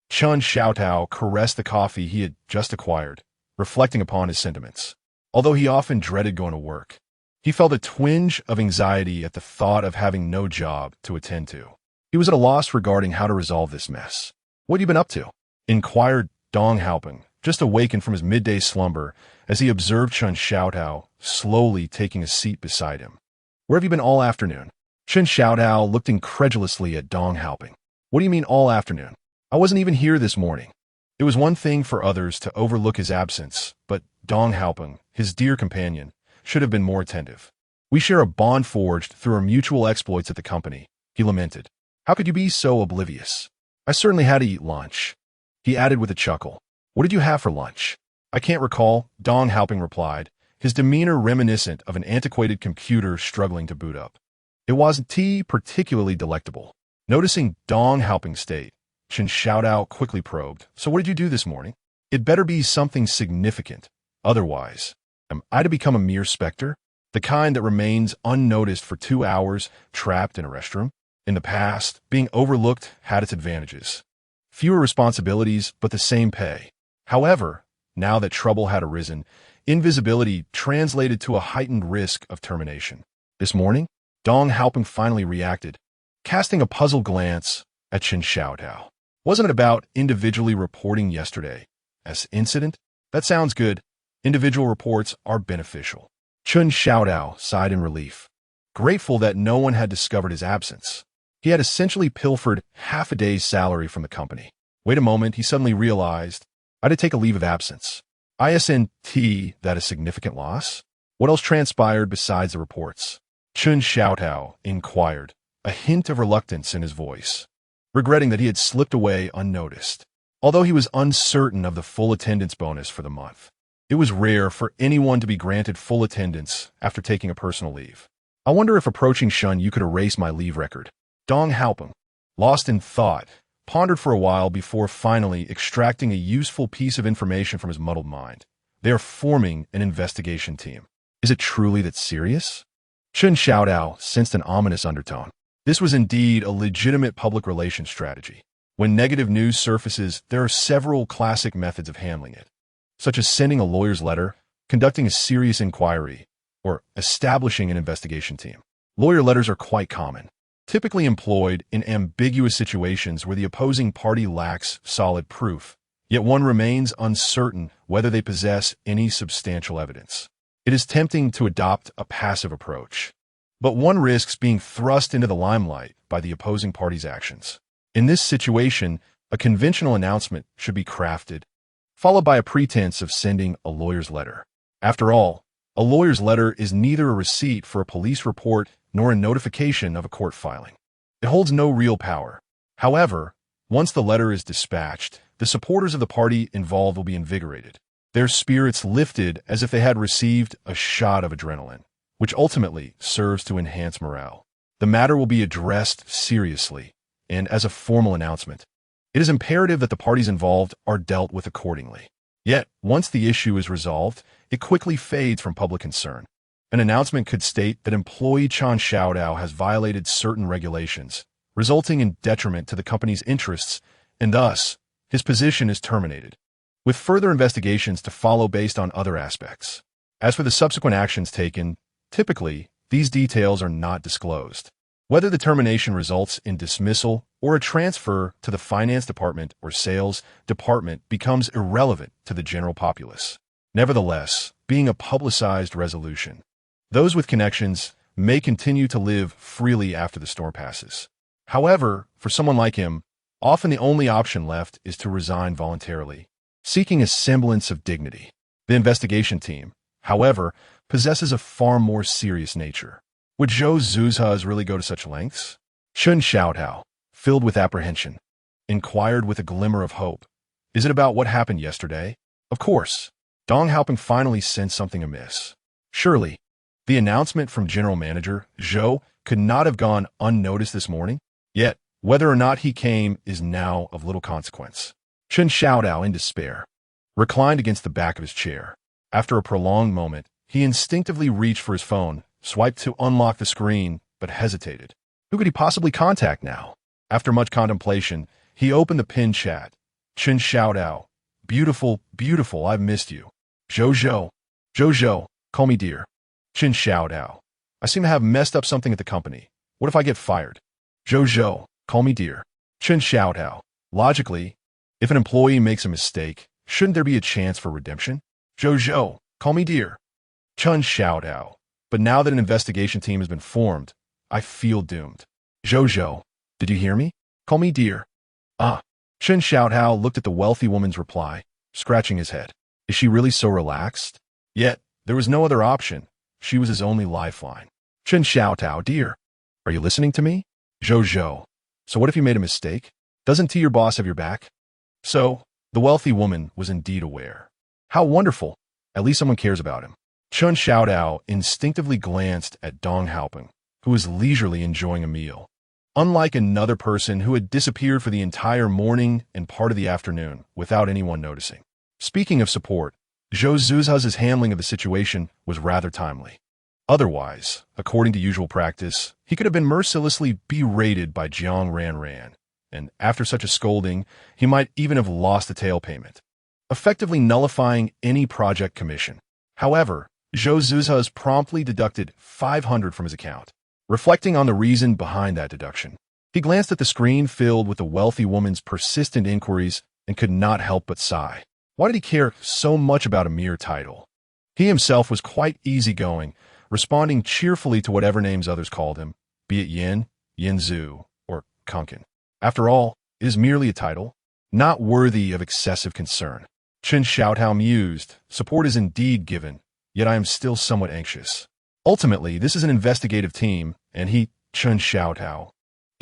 Xuezhu caressed the coffee he had just acquired, reflecting upon his sentiments. Although he often dreaded going to work, he felt a twinge of anxiety at the thought of having no job to attend to. He was at a loss regarding how to resolve this mess. What have you been up to? Inquired Dong Haoping, just awakened from his midday slumber, as he observed Xuezhu slowly taking a seat beside him. Where have you been all afternoon? Xuezhu looked incredulously at Dong Haoping. What do you mean all afternoon? I wasn't even here this morning. It was one thing for others to overlook his absence, but Dong Haoping, his dear companion, should have been more attentive. We share a bond forged through our mutual exploits at the company, he lamented. How could you be so oblivious? I certainly had to eat lunch. He added with a chuckle. What did you have for lunch? I can't recall, Dong Haoping replied, his demeanor reminiscent of an antiquated computer struggling to boot up. It wasn't tea particularly delectable. Noticing Dong Haoping's state, Xuezhu quickly probed. So what did you do this morning? It better be something significant. Otherwise, am I to become a mere specter? The kind that remains unnoticed for 2 hours, trapped in a restroom? In the past, being overlooked had its advantages. Fewer responsibilities, but the same pay. However, now that trouble had arisen, invisibility translated to a heightened risk of termination. This morning, Dong Haoping finally reacted, casting a puzzled glance at Xuezhu. Wasn't it about individually reporting yesterday? As incident? That sounds good. Individual reports are beneficial. Xuezhu sighed in relief, grateful that no one had discovered his absence. He had essentially pilfered half a day's salary from the company. Wait a moment, he suddenly realized. I had to take a leave of absence. Isn't that a significant loss? What else transpired besides the reports? Xuezhu inquired, a hint of reluctance in his voice, regretting that he had slipped away unnoticed. Although he was uncertain of the full attendance bonus for the month, it was rare for anyone to be granted full attendance after taking a personal leave. I wonder if approaching Shun you could erase my leave record. Dong Haoping, lost in thought, pondered for a while before finally extracting a useful piece of information from his muddled mind. They are forming an investigation team. Is it truly that serious? Xuezhu sensed an ominous undertone. This was indeed a legitimate public relations strategy. When negative news surfaces, there are several classic methods of handling it, such as sending a lawyer's letter, conducting a serious inquiry, or establishing an investigation team. Lawyer letters are quite common, typically employed in ambiguous situations where the opposing party lacks solid proof, yet one remains uncertain whether they possess any substantial evidence. It is tempting to adopt a passive approach, but one risks being thrust into the limelight by the opposing party's actions. In this situation, a conventional announcement should be crafted, followed by a pretense of sending a lawyer's letter. After all, a lawyer's letter is neither a receipt for a police report nor a notification of a court filing. It holds no real power. However, once the letter is dispatched, the supporters of the party involved will be invigorated, their spirits lifted as if they had received a shot of adrenaline, which ultimately serves to enhance morale. The matter will be addressed seriously and as a formal announcement. It is imperative that the parties involved are dealt with accordingly. Yet, once the issue is resolved, it quickly fades from public concern. An announcement could state that employee Chen Xiaodao has violated certain regulations, resulting in detriment to the company's interests, and thus, his position is terminated, with further investigations to follow based on other aspects. As for the subsequent actions taken, typically, these details are not disclosed. Whether the termination results in dismissal or a transfer to the finance department or sales department becomes irrelevant to the general populace. Nevertheless, being a publicized resolution, those with connections may continue to live freely after the storm passes. However, for someone like him, often the only option left is to resign voluntarily, seeking a semblance of dignity. The investigation team, however, possesses a far more serious nature. Would Xuezhu really go to such lengths? Chen Xiaodao, filled with apprehension, inquired with a glimmer of hope. Is it about what happened yesterday? Of course. Dong Haoping finally sensed something amiss. Surely, the announcement from General Manager Zhou could not have gone unnoticed this morning. Yet, whether or not he came is now of little consequence. Chen Xiaodao, in despair, reclined against the back of his chair. After a prolonged moment, he instinctively reached for his phone, swiped to unlock the screen, but hesitated. Who could he possibly contact now? After much contemplation, he opened the pinned chat. Chen Xiaodao. Beautiful, beautiful, I've missed you. Xuezhu, call me dear. Chen Xiaodao. I seem to have messed up something at the company. What if I get fired? Xuezhu, call me dear. Chen Xiaodao. Logically, if an employee makes a mistake, shouldn't there be a chance for redemption? Xuezhu, call me dear. Chen Xiaodao. But now that an investigation team has been formed, I feel doomed. Xuezhu, did you hear me? Call me dear. Ah. Chen Xiaodao looked at the wealthy woman's reply, scratching his head. Is she really so relaxed? Yet, there was no other option. She was his only lifeline. Chen Xiaodao, dear. Are you listening to me? Xuezhu. So what if you made a mistake? Doesn't your boss have your back? So, the wealthy woman was indeed aware. How wonderful. At least someone cares about him. Chen Xiaodao instinctively glanced at Dong Haoping, who was leisurely enjoying a meal. Unlike another person who had disappeared for the entire morning and part of the afternoon without anyone noticing. Speaking of support, Xuezhu's handling of the situation was rather timely. Otherwise, according to usual practice, he could have been mercilessly berated by Jiang Ran, and after such a scolding, he might even have lost the tail payment, effectively nullifying any project commission. However, Xuezhu promptly deducted 500 from his account. Reflecting on the reason behind that deduction, he glanced at the screen filled with the wealthy woman's persistent inquiries and could not help but sigh. Why did he care so much about a mere title? He himself was quite easygoing, responding cheerfully to whatever names others called him, be it Yin, Yinzu, or Kunkin. After all, it is merely a title, not worthy of excessive concern. Chen Xiaodao mused, support is indeed given, yet I am still somewhat anxious. Ultimately, this is an investigative team, and he, Chen Xiaodao,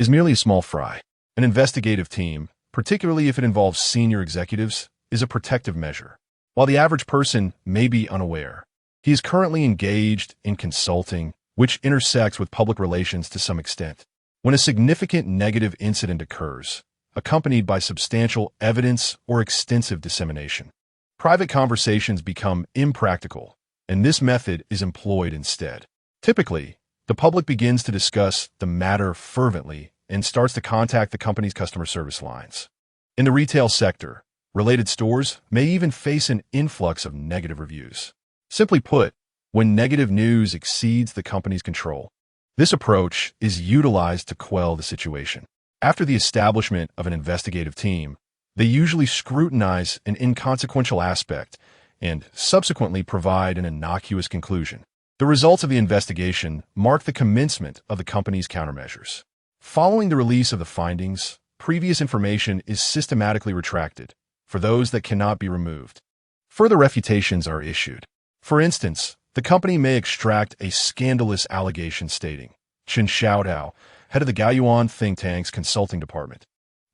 is merely a small fry. An investigative team, particularly if it involves senior executives, is a protective measure. While the average person may be unaware, he is currently engaged in consulting, which intersects with public relations to some extent. When a significant negative incident occurs, accompanied by substantial evidence or extensive dissemination, private conversations become impractical, and this method is employed instead. Typically, the public begins to discuss the matter fervently and starts to contact the company's customer service lines. In the retail sector, related stores may even face an influx of negative reviews. Simply put, when negative news exceeds the company's control, this approach is utilized to quell the situation. After the establishment of an investigative team, they usually scrutinize an inconsequential aspect and subsequently provide an innocuous conclusion. The results of the investigation mark the commencement of the company's countermeasures. Following the release of the findings, previous information is systematically retracted for those that cannot be removed. Further refutations are issued. For instance, the company may extract a scandalous allegation stating, Chen Xiaodao, head of the Gaoyuan think tank's consulting department,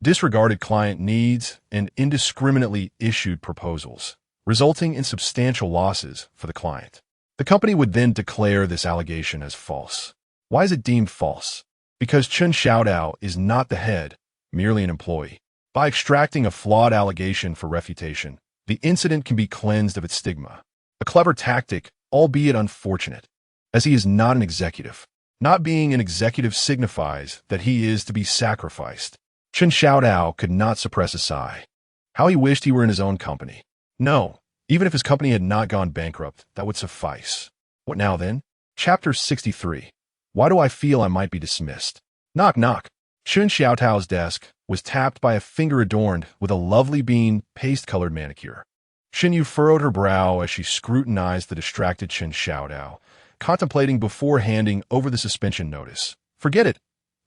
disregarded client needs and indiscriminately issued proposals, resulting in substantial losses for the client. The company would then declare this allegation as false. Why is it deemed false? Because Chen Xiaodao is not the head, merely an employee. By extracting a flawed allegation for refutation, the incident can be cleansed of its stigma. A clever tactic, albeit unfortunate, as he is not an executive. Not being an executive signifies that he is to be sacrificed. Chen Xiaodao could not suppress a sigh. How he wished he were in his own company. No, even if his company had not gone bankrupt, that would suffice. What now then? Chapter 63. Why do I feel I might be dismissed? Knock knock. Chen Xiaotao's desk was tapped by a finger adorned with a lovely bean paste-colored manicure. Xuezhu furrowed her brow as she scrutinized the distracted Chen Xiaodao, contemplating before handing over the suspension notice. Forget it.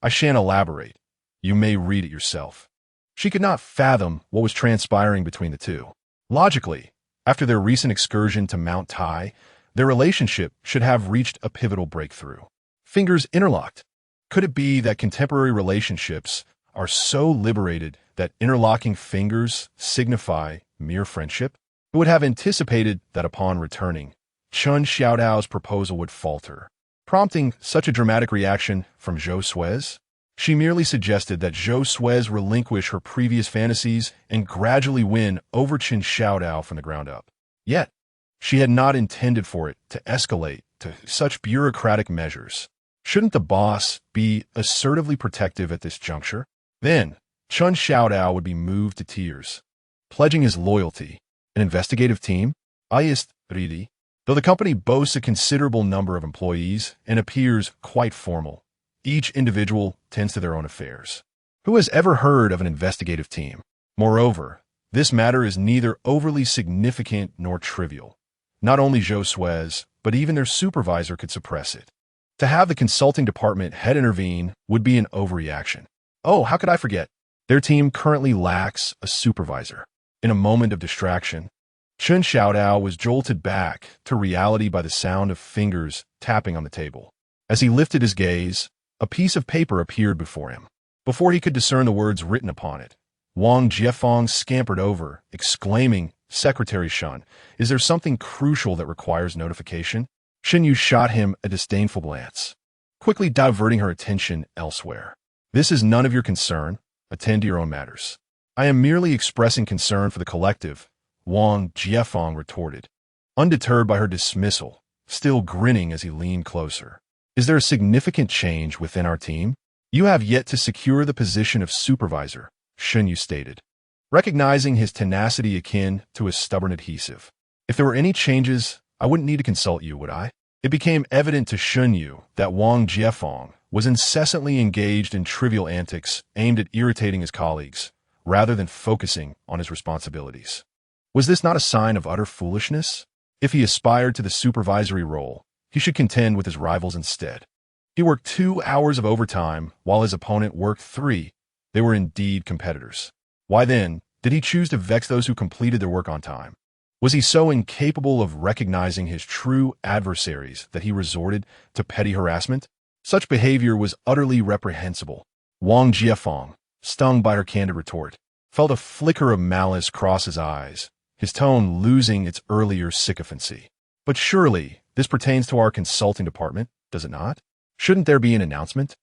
I shan't elaborate. You may read it yourself. She could not fathom what was transpiring between the two. Logically, after their recent excursion to Mount Tai, their relationship should have reached a pivotal breakthrough. Fingers interlocked. Could it be that contemporary relationships are so liberated that interlocking fingers signify mere friendship? Who would have anticipated that upon returning, Chen Xiaodao's proposal would falter, prompting such a dramatic reaction from Xuezhu? She merely suggested that Xuezhu relinquish her previous fantasies and gradually win over Chen Xiaodao from the ground up. Yet, she had not intended for it to escalate to such bureaucratic measures. Shouldn't the boss be assertively protective at this juncture? Then, Chen Xiaodao would be moved to tears, pledging his loyalty. An investigative team? Really? Though the company boasts a considerable number of employees and appears quite formal, each individual tends to their own affairs. Who has ever heard of an investigative team? Moreover, this matter is neither overly significant nor trivial. Not only Xuezhu, but even their supervisor could suppress it. To have the consulting department head intervene would be an overreaction. Oh, how could I forget? Their team currently lacks a supervisor. In a moment of distraction, Chen Xiaodao was jolted back to reality by the sound of fingers tapping on the table. As he lifted his gaze, a piece of paper appeared before him. Before he could discern the words written upon it, Wang Jiefeng scampered over, exclaiming, "Secretary Shen, is there something crucial that requires notification?" Xuezhu shot him a disdainful glance, quickly diverting her attention elsewhere. "This is none of your concern. Attend to your own matters." "I am merely expressing concern for the collective," Wang Jiefeng retorted, undeterred by her dismissal, still grinning as he leaned closer. "Is there a significant change within our team?" "You have yet to secure the position of supervisor," Xuezhu stated, recognizing his tenacity akin to a stubborn adhesive. "If there were any changes, I wouldn't need to consult you, would I?" It became evident to Xuezhu that Wang Jiefeng was incessantly engaged in trivial antics aimed at irritating his colleagues, rather than focusing on his responsibilities. Was this not a sign of utter foolishness? If he aspired to the supervisory role, he should contend with his rivals instead. He worked 2 hours of overtime while his opponent worked 3. They were indeed competitors. Why then did he choose to vex those who completed their work on time? Was he so incapable of recognizing his true adversaries that he resorted to petty harassment? Such behavior was utterly reprehensible. Wang Jiefeng, stung by her candid retort, felt a flicker of malice cross his eyes, his tone losing its earlier sycophancy. "But surely this pertains to our consulting department, does it not? Shouldn't there be an announcement?"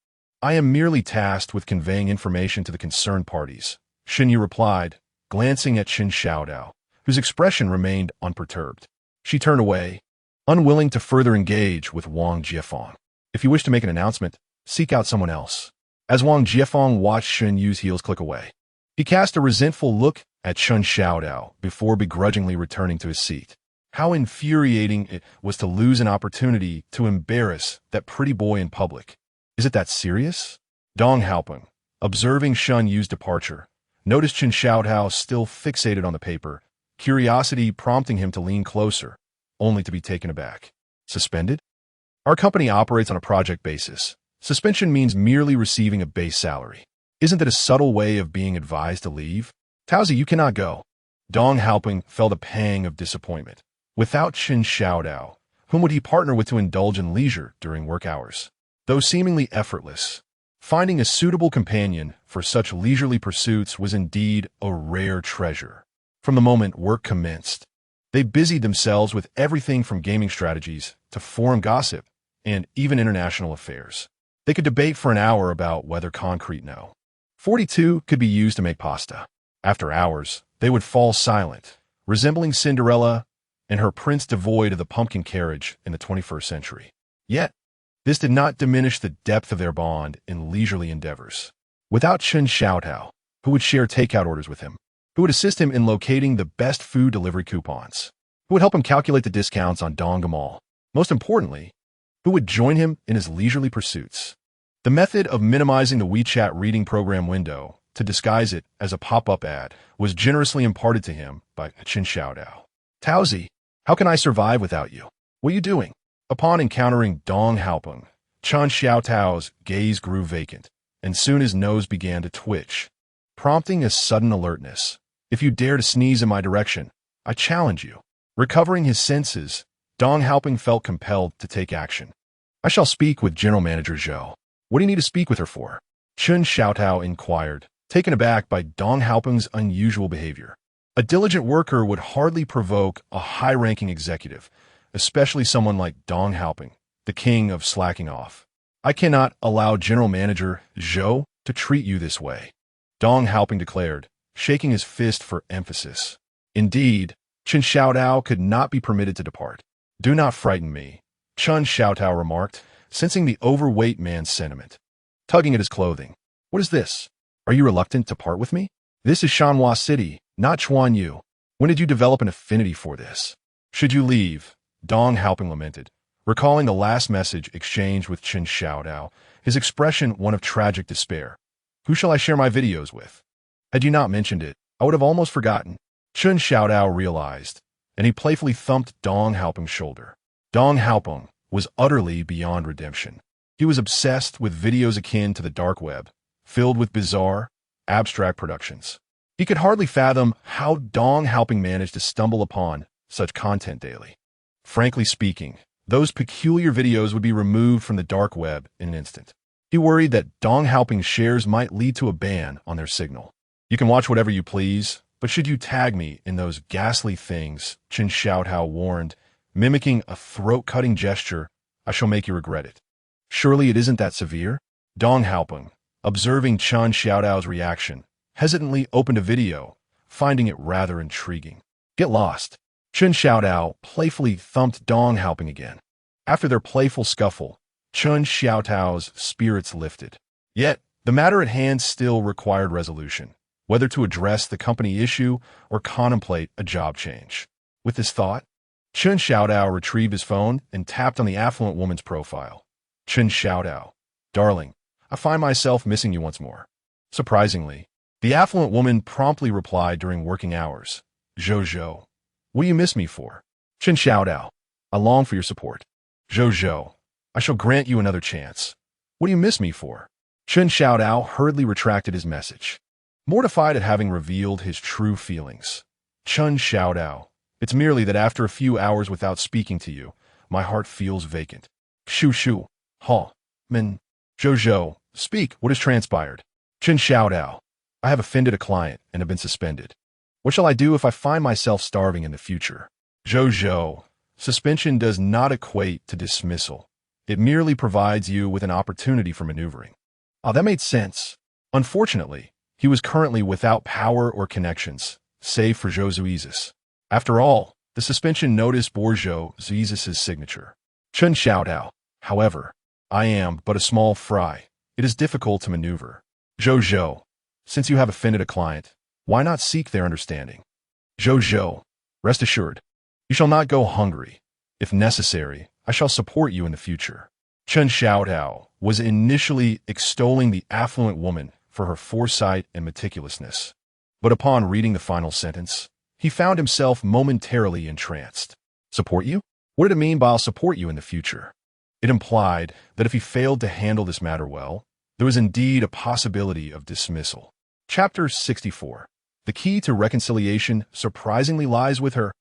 "I am merely tasked with conveying information to the concerned parties," Xuezhu replied, glancing at Chen Xiaodao, whose expression remained unperturbed. She turned away, unwilling to further engage with Wang Jiefeng. "If you wish to make an announcement, seek out someone else." As Wang Jiefeng watched Xuezhu's heels click away, he cast a resentful look at Chen Xiaodao before begrudgingly returning to his seat. How infuriating it was to lose an opportunity to embarrass that pretty boy in public. "Is it that serious?" Dong Haopeng, observing Xuezhu's departure, noticed Chen Xiaodao still fixated on the paper, curiosity prompting him to lean closer, only to be taken aback. "Suspended? Our company operates on a project basis. Suspension means merely receiving a base salary. Isn't it a subtle way of being advised to leave?" "Taozi, you cannot go." Dong Haopeng felt a pang of disappointment. Without Chen Xiaodao, whom would he partner with to indulge in leisure during work hours? Though seemingly effortless, finding a suitable companion for such leisurely pursuits was indeed a rare treasure. From the moment work commenced, they busied themselves with everything from gaming strategies to forum gossip and even international affairs. They could debate for an hour about whether concrete no. 42 could be used to make pasta. After hours, they would fall silent, resembling Cinderella and her prince devoid of the pumpkin carriage in the 21st century. Yet, this did not diminish the depth of their bond in leisurely endeavors. Without Xuezhu, who would share takeout orders with him, who would assist him in locating the best food delivery coupons, who would help him calculate the discounts on Donggamal, most importantly, who would join him in his leisurely pursuits. The method of minimizing the WeChat reading program window to disguise it as a pop-up ad was generously imparted to him by Xuezhu. Taozi, how can I survive without you? What are you doing? Upon encountering Dong Haopeng, Xuezhu's gaze grew vacant, and soon his nose began to twitch, prompting a sudden alertness. If you dare to sneeze in my direction, I challenge you. Recovering his senses, Dong Haopeng felt compelled to take action. I shall speak with General Manager Zhou. What do you need to speak with her for? Xuezhu inquired, taken aback by Dong Haopeng's unusual behavior. A diligent worker would hardly provoke a high-ranking executive, especially someone like Dong Haopeng, the king of slacking off. I cannot allow General Manager Zhou to treat you this way, Dong Haopeng declared, shaking his fist for emphasis. Indeed, Xuezhu could not be permitted to depart. Do not frighten me, Xuezhu remarked, sensing the overweight man's sentiment. Tugging at his clothing. What is this? Are you reluctant to part with me? This is Shanhua City, not Chuanyu. When did you develop an affinity for this? Should you leave? Dong Haopeng lamented, recalling the last message exchanged with Xuezhu, his expression one of tragic despair. Who shall I share my videos with? Had you not mentioned it, I would have almost forgotten. Xuezhu realized, and he playfully thumped Dong Haopeng's shoulder. Dong Haopeng was utterly beyond redemption. He was obsessed with videos akin to the dark web, filled with bizarre, abstract productions. He could hardly fathom how Dong Haopeng managed to stumble upon such content daily. Frankly speaking, those peculiar videos would be removed from the dark web in an instant. He worried that Dong Haopeng's shares might lead to a ban on their signal. You can watch whatever you please, but should you tag me in those ghastly things, Xuezhu warned, mimicking a throat-cutting gesture, I shall make you regret it. Surely it isn't that severe? Dong Haopeng, observing Xuezhu's reaction, hesitantly opened a video, finding it rather intriguing. Get lost. Xuezhu playfully thumped Dong Haopeng again. After their playful scuffle, Xuezhu's spirits lifted. Yet, the matter at hand still required resolution, whether to address the company issue or contemplate a job change. With this thought, Xuezhu retrieved his phone and tapped on the affluent woman's profile. Xuezhu, darling, I find myself missing you once more. Surprisingly, the affluent woman promptly replied during working hours. Xuezhu, what do you miss me for? Xuezhu, I long for your support. Xuezhu, I shall grant you another chance. What do you miss me for? Xuezhu hurriedly retracted his message, mortified at having revealed his true feelings. Xuezhu, it's merely that after a few hours without speaking to you, my heart feels vacant. Xuezhu, ha, min. Xuezhu, speak, what has transpired? Xuezhu, I have offended a client and have been suspended. What shall I do if I find myself starving in the future? Xuezhu, suspension does not equate to dismissal. It merely provides you with an opportunity for maneuvering. Ah, that made sense. Unfortunately, he was currently without power or connections, save for Zhou Zuizis. After all, the suspension notice bore Zhou Zuizis' signature. Xuezhu, however, I am but a small fry. It is difficult to maneuver. Xuezhu, since you have offended a client, why not seek their understanding? Xuezhu, rest assured, you shall not go hungry. If necessary, I shall support you in the future. Xuezhu was initially extolling the affluent woman for her foresight and meticulousness. But upon reading the final sentence, he found himself momentarily entranced. Support you? What did it mean by I'll support you in the future? It implied that if he failed to handle this matter well, there was indeed a possibility of dismissal. Chapter 64. The key to reconciliation surprisingly lies with her.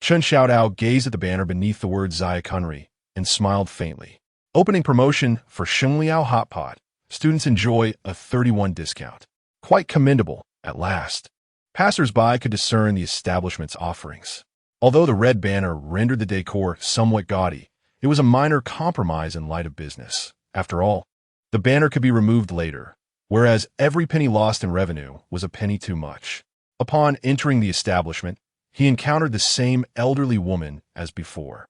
Xuezhu gazed at the banner beneath the word Zaya Kunri and smiled faintly. Opening promotion for Shengliao Hot Pot. Students enjoy a 31% discount. Quite commendable, at last. Passers-by could discern the establishment's offerings. Although the red banner rendered the decor somewhat gaudy, it was a minor compromise in light of business. After all, The banner could be removed later, whereas every penny lost in revenue was a penny too much. Upon entering the establishment, he encountered the same elderly woman as before.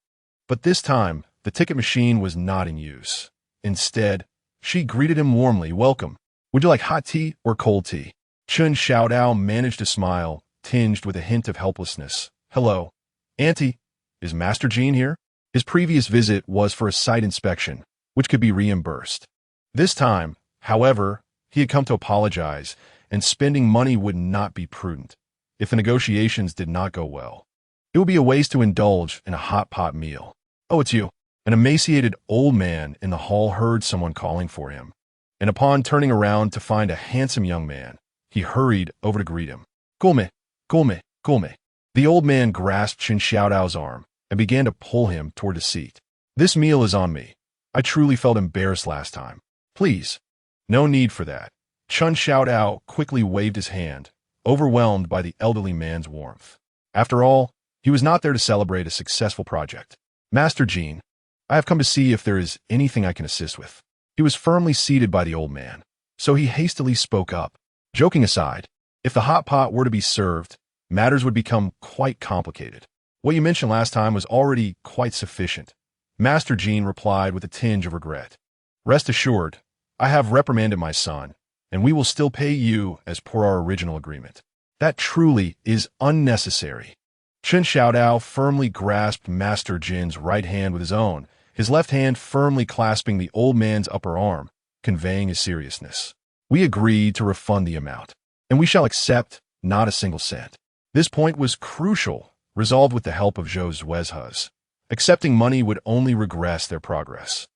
But this time, the ticket machine was not in use. Instead, she greeted him warmly. "Welcome. Would you like hot tea or cold tea?" Xuezhu managed a smile, tinged with a hint of helplessness. "Hello, Auntie. Is Master Jean here?" His previous visit was for a site inspection, which could be reimbursed. This time, however, he had come to apologize, and spending money would not be prudent. If the negotiations did not go well, it would be a waste to indulge in a hot pot meal. "Oh, it's you." An emaciated old man in the hall heard someone calling for him, and upon turning around to find a handsome young man, he hurried over to greet him. "Gulme, Gulme, Gulme." The old man grasped Xuezhu's arm and began to pull him toward a seat. "This meal is on me. I truly felt embarrassed last time. Please." "No need for that." Xuezhu quickly waved his hand, overwhelmed by the elderly man's warmth. After all, he was not there to celebrate a successful project. "Master Jean, I have come to see if there is anything I can assist with." He was firmly seated by the old man, so he hastily spoke up. "Joking aside, if the hot pot were to be served, matters would become quite complicated. What you mentioned last time was already quite sufficient." Master Jean replied with a tinge of regret. "Rest assured, I have reprimanded my son, and we will still pay you as per our original agreement." "That truly is unnecessary." Xuezhu firmly grasped Master Jin's right hand with his own, his left hand firmly clasping the old man's upper arm, conveying his seriousness. "We agreed to refund the amount, and we shall accept not a single cent." This point was crucial, resolved with the help of Xuezhu. Accepting money would only regress their progress.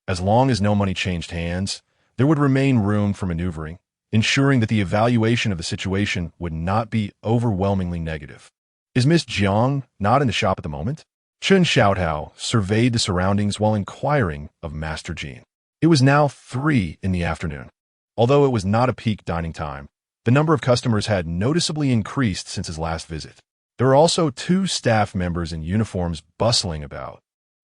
As long as no money changed hands, there would remain room for maneuvering, ensuring that the evaluation of the situation would not be overwhelmingly negative. "Is Miss Jiang not in the shop at the moment?" Xuezhu surveyed the surroundings while inquiring of Master Jean. It was now 3 in the afternoon. Although it was not a peak dining time, the number of customers had noticeably increased since his last visit. There were also 2 staff members in uniforms bustling about,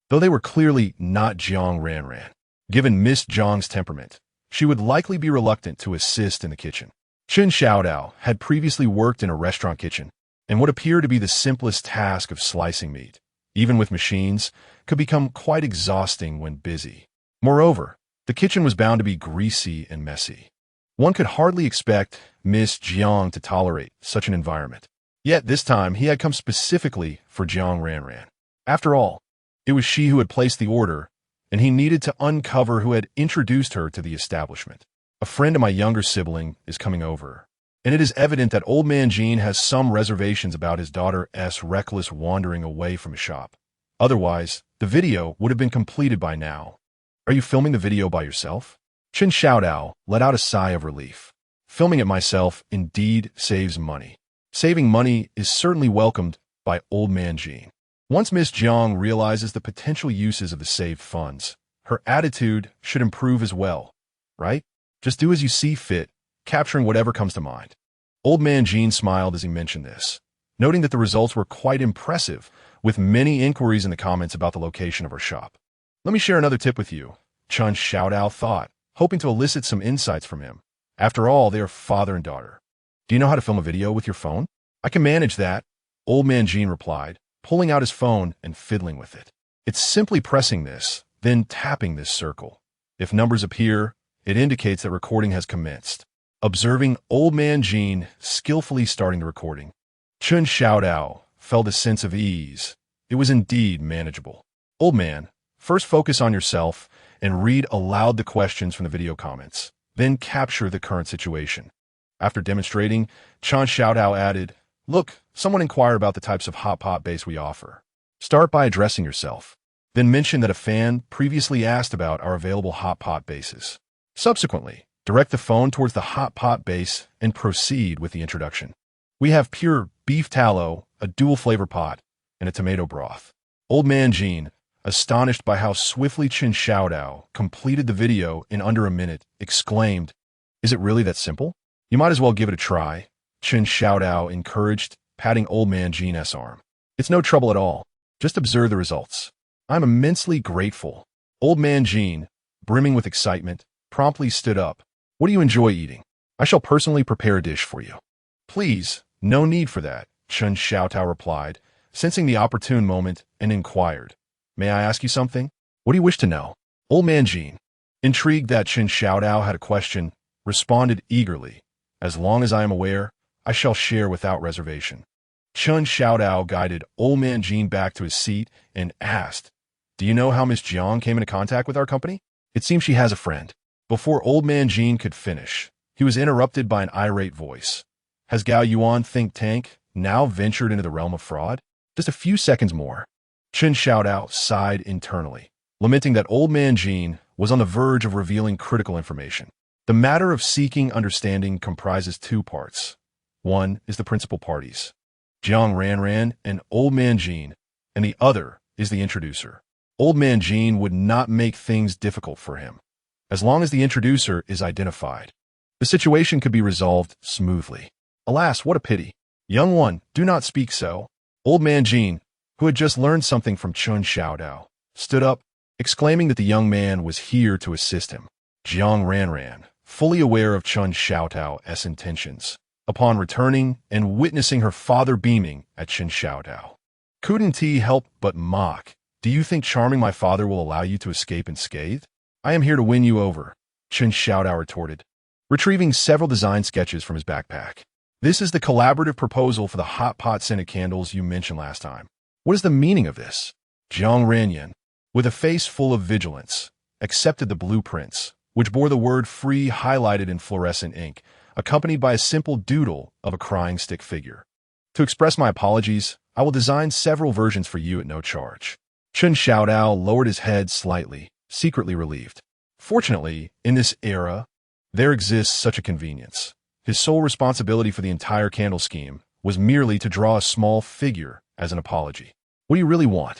though they were clearly not Jiang Ranran. Given Miss Jiang's temperament, she would likely be reluctant to assist in the kitchen. Xuezhu had previously worked in a restaurant kitchen, and what appeared to be the simplest task of slicing meat, even with machines, could become quite exhausting when busy. Moreover, the kitchen was bound to be greasy and messy. One could hardly expect Miss Jiang to tolerate such an environment. Yet this time he had come specifically for Jiang Ranran. After all, it was she who had placed the order, and he needed to uncover who had introduced her to the establishment. "A friend of my younger sibling is coming over, and it is evident that old man Jean has some reservations about his daughter's reckless wandering away from his shop. Otherwise, the video would have been completed by now." "Are you filming the video by yourself?" Xuezhu let out a sigh of relief. "Filming it myself indeed saves money." Saving money is certainly welcomed by old man Jean. Once Miss Jiang realizes the potential uses of the saved funds, her attitude should improve as well, right? Just do as you see fit, capturing whatever comes to mind. Old man Jean smiled as he mentioned this, noting that the results were quite impressive, with many inquiries in the comments about the location of her shop. "Let me share another tip with you," Xuezhu thought, hoping to elicit some insights from him. After all, they are father and daughter. "Do you know how to film a video with your phone?" "I can manage that," old man Jean replied, pulling out his phone and fiddling with it. "It's simply pressing this, then tapping this circle. If numbers appear, it indicates that recording has commenced." Observing old man Jean skillfully starting the recording, Xuezhu felt a sense of ease. It was indeed manageable. "Old man, first focus on yourself and read aloud the questions from the video comments. Then capture the current situation." After demonstrating, Xuezhu added, "Look, someone inquired about the types of hot pot base we offer. Start by addressing yourself. Then mention that a fan previously asked about our available hot pot bases. Subsequently, direct the phone towards the hot pot base and proceed with the introduction. We have pure beef tallow, a dual flavor pot, and a tomato broth." Old man Jean, astonished by how swiftly Xuezhu completed the video in under a minute, exclaimed, "Is it really that simple? You might as well give it a try," Xuezhu encouraged, patting old man Jean's arm. "It's no trouble at all. Just observe the results." "I'm immensely grateful." Old man Jean, brimming with excitement, promptly stood up. What do you enjoy eating? I shall personally prepare a dish for you. Please, no need for that, Chen Xiaotao replied, sensing the opportune moment, and inquired. May I ask you something? What do you wish to know? Old man Jean, intrigued that Chen Xiaotao had a question, responded eagerly. As long as I am aware, I shall share without reservation. Chen Xiaotao guided Old Man Jean back to his seat and asked, Do you know how Miss Jiang came into contact with our company? It seems she has a friend. Before Old Man Jean could finish, he was interrupted by an irate voice. Has Gao Yuan think tank now ventured into the realm of fraud? Just a few seconds more. Chen Xiaotao sighed internally, lamenting that Old Man Jean was on the verge of revealing critical information. The matter of seeking understanding comprises two parts. One is the principal parties, Jiang Ranran and Old Man Jean, and the other is the introducer. Old Man Jean would not make things difficult for him. As long as the introducer is identified, the situation could be resolved smoothly. Alas, what a pity. Young one, do not speak so. Old Man Jean, who had just learned something from Chen Xiaodao, stood up, exclaiming that the young man was here to assist him. Jiang Ranran, fully aware of Chen Xiaotao's intentions, upon returning and witnessing her father beaming at Chen Xiaotao. Couldn't he help but mock? Do you think charming my father will allow you to escape unscathed? I am here to win you over, Chen Xiaotao retorted, retrieving several design sketches from his backpack. This is the collaborative proposal for the hot pot scented candles you mentioned last time. What is the meaning of this? Jiang Ranyan, with a face full of vigilance, accepted the blueprints, which bore the word free highlighted in fluorescent ink, accompanied by a simple doodle of a crying stick figure. To express my apologies, I will design several versions for you at no charge. Chen Xiaotao lowered his head slightly, secretly relieved. Fortunately, in this era, there exists such a convenience. His sole responsibility for the entire candle scheme was merely to draw a small figure as an apology. What do you really want?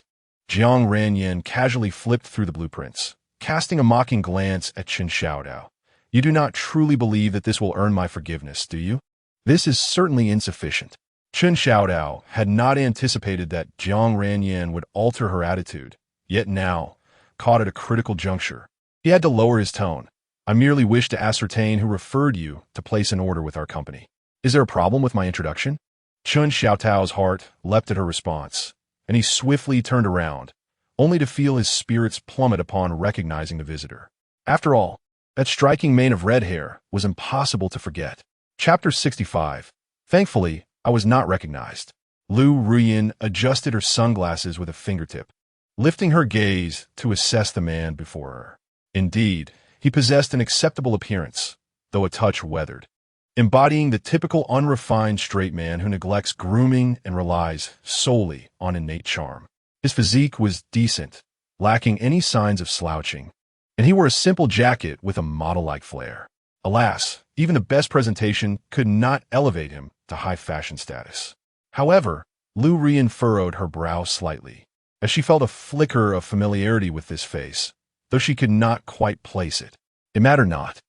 Jiang Ranyan casually flipped through the blueprints, casting a mocking glance at Chen Xiaotao. You do not truly believe that this will earn my forgiveness, do you? This is certainly insufficient. Chen Xiaotao had not anticipated that Jiang Ranyan would alter her attitude, yet now, caught at a critical juncture, he had to lower his tone. I merely wish to ascertain who referred you to place an order with our company. Is there a problem with my introduction? Chen Xiaotao's heart leapt at her response, and he swiftly turned around, only to feel his spirits plummet upon recognizing the visitor. After all, that striking mane of red hair was impossible to forget. Chapter 65. Thankfully, I was not recognized. Lu Ruyin adjusted her sunglasses with a fingertip, lifting her gaze to assess the man before her. Indeed, he possessed an acceptable appearance, though a touch weathered, embodying the typical unrefined straight man who neglects grooming and relies solely on innate charm. His physique was decent, lacking any signs of slouching, and he wore a simple jacket with a model-like flair. Alas, even the best presentation could not elevate him to high fashion status. However, Lu Rian furrowed her brow slightly, as she felt a flicker of familiarity with this face, though she could not quite place it. It mattered not.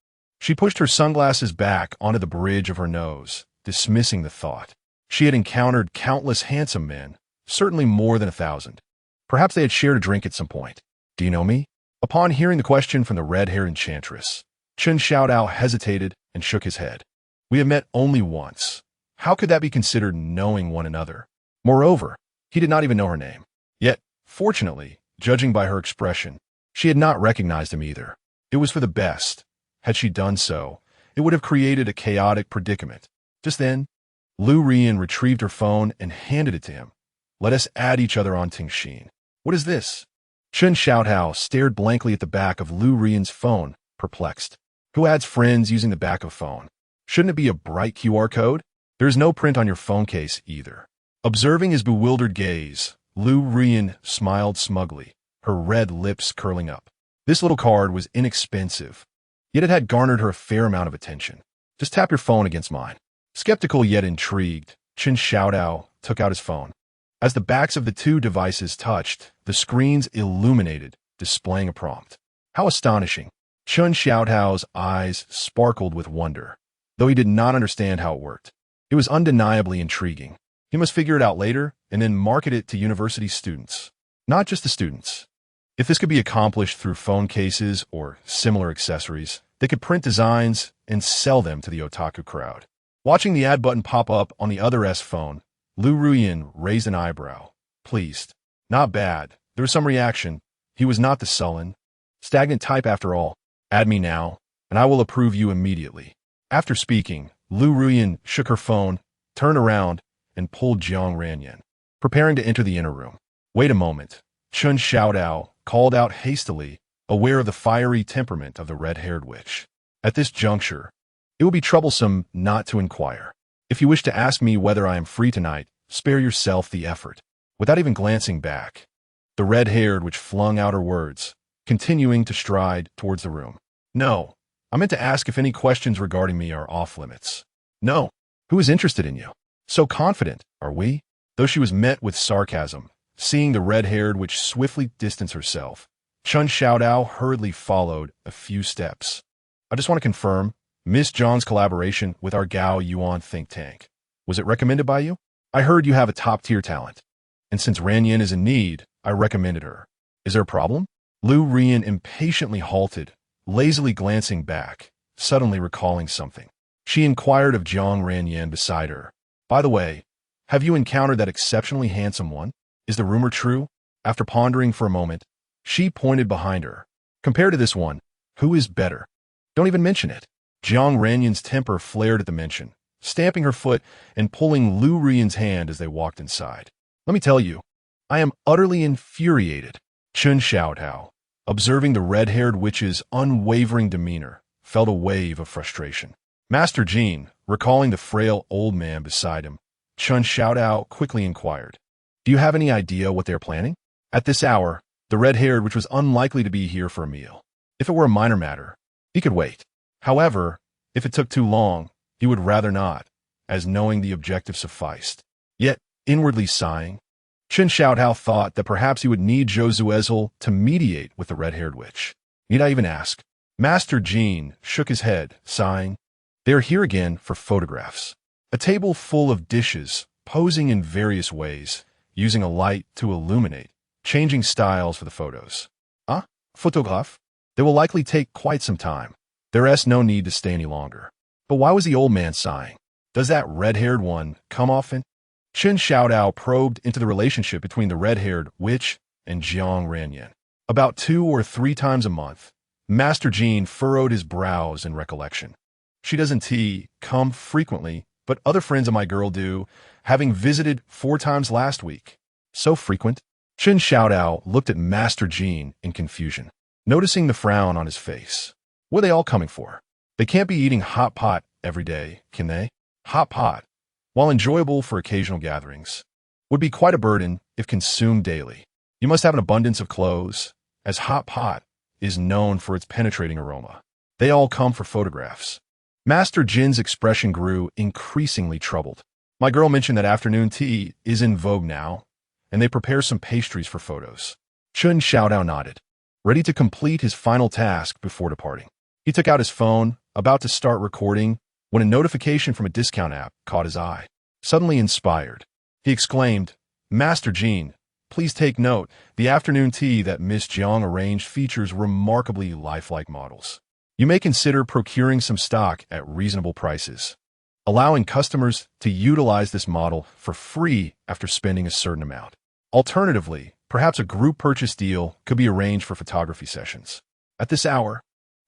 She pushed her sunglasses back onto the bridge of her nose, dismissing the thought. She had encountered countless handsome men, certainly more than 1,000. Perhaps they had shared a drink at some point. Do you know me? Upon hearing the question from the red-haired enchantress, Chen Xiaotao hesitated and shook his head. We have met only once. How could that be considered knowing one another? Moreover, he did not even know her name. Yet, fortunately, judging by her expression, she had not recognized him either. It was for the best. Had she done so, it would have created a chaotic predicament. Just then, Lu Rian retrieved her phone and handed it to him. Let us add each other on Tingxin. What is this? Chen Xiaotao stared blankly at the back of Lu Rian's phone, perplexed. Who adds friends using the back of phone? Shouldn't it be a bright QR code? There is no print on your phone case either. Observing his bewildered gaze, Lu Rian smiled smugly, her red lips curling up. This little card was inexpensive, yet it had garnered her a fair amount of attention. Just tap your phone against mine. Skeptical yet intrigued, Chen Xiaotao took out his phone. As the backs of the two devices touched, the screens illuminated, displaying a prompt. How astonishing! Chen Xiaotao's eyes sparkled with wonder, though he did not understand how it worked. It was undeniably intriguing. He must figure it out later and then market it to university students. Not just the students. If this could be accomplished through phone cases or similar accessories, They could print designs and sell them to the otaku crowd. Watching the ad button pop up on the other S phone, Lu Ruyin raised an eyebrow. Pleased. Not bad. There was some reaction. He was not the sullen, stagnant type after all. Add me now, and I will approve you immediately. After speaking, Lu Ruyin shook her phone, turned around, and pulled Jiang Ranyan, preparing to enter the inner room. Wait a moment. Chun Xiaodao called out hastily, aware of the fiery temperament of the red-haired witch. At this juncture, it will be troublesome not to inquire. If you wish to ask me whether I am free tonight, spare yourself the effort. Without even glancing back, the red-haired witch flung out her words, continuing to stride towards the room. No, I meant to ask if any questions regarding me are off-limits. No, who is interested in you? So confident, are we? Though she was met with sarcasm, seeing the red-haired witch swiftly distance herself, Chun Xiaodao hurriedly followed a few steps. I just want to confirm, Miss Zhang's collaboration with our Gao Yuan think tank. Was it recommended by you? I heard you have a top-tier talent. And since Ranyan is in need, I recommended her. Is there a problem? Lu Rian impatiently halted, lazily glancing back, suddenly recalling something. She inquired of Jiang Ranyan beside her. By the way, have you encountered that exceptionally handsome one? Is the rumor true? After pondering for a moment, she pointed behind her. Compared to this one, who is better? Don't even mention it. Jiang Ranyan's temper flared at the mention, stamping her foot and pulling Lu Rian's hand as they walked inside. Let me tell you, I am utterly infuriated. Chun Xiaodao, observing the red-haired witch's unwavering demeanor, felt a wave of frustration. Master Jean, recalling the frail old man beside him, Chun Xiaodao quickly inquired, do you have any idea what they are planning? At this hour, the red-haired witch was unlikely to be here for a meal. If it were a minor matter, he could wait. However, if it took too long, he would rather not, as knowing the objective sufficed. Yet, inwardly sighing, Chun Xiaodao thought that perhaps he would need Xuezhu to mediate with the red-haired witch. Need I even ask? Master Jean shook his head, sighing. They are here again for photographs. A table full of dishes, posing in various ways, using a light to illuminate, changing styles for the photos. Photograph? They will likely take quite some time. There is no need to stay any longer. But why was the old man sighing? Does that red-haired one come often? Chun Xiaodao probed into the relationship between the red-haired witch and Jiang Ranyan. About 2 or 3 times a month, Master Jean furrowed his brows in recollection. She doesn't come frequently, but other friends of my girl do, having visited 4 times last week. So frequent? Chun Xiaodao looked at Master Jean in confusion, noticing the frown on his face. What are they all coming for? They can't be eating hot pot every day, can they? Hot pot, while enjoyable for occasional gatherings, would be quite a burden if consumed daily. You must have an abundance of clothes, as hot pot is known for its penetrating aroma. They all come for photographs. Master Jin's expression grew increasingly troubled. My girl mentioned that afternoon tea is in vogue now, and they prepare some pastries for photos. Chun Xiaodao nodded, ready to complete his final task before departing. He took out his phone, about to start recording, when a notification from a discount app caught his eye. Suddenly inspired, he exclaimed, Master Jean, please take note, the afternoon tea that Miss Jiang arranged features remarkably lifelike models. You may consider procuring some stock at reasonable prices, allowing customers to utilize this model for free after spending a certain amount. Alternatively, perhaps a group purchase deal could be arranged for photography sessions. At this hour,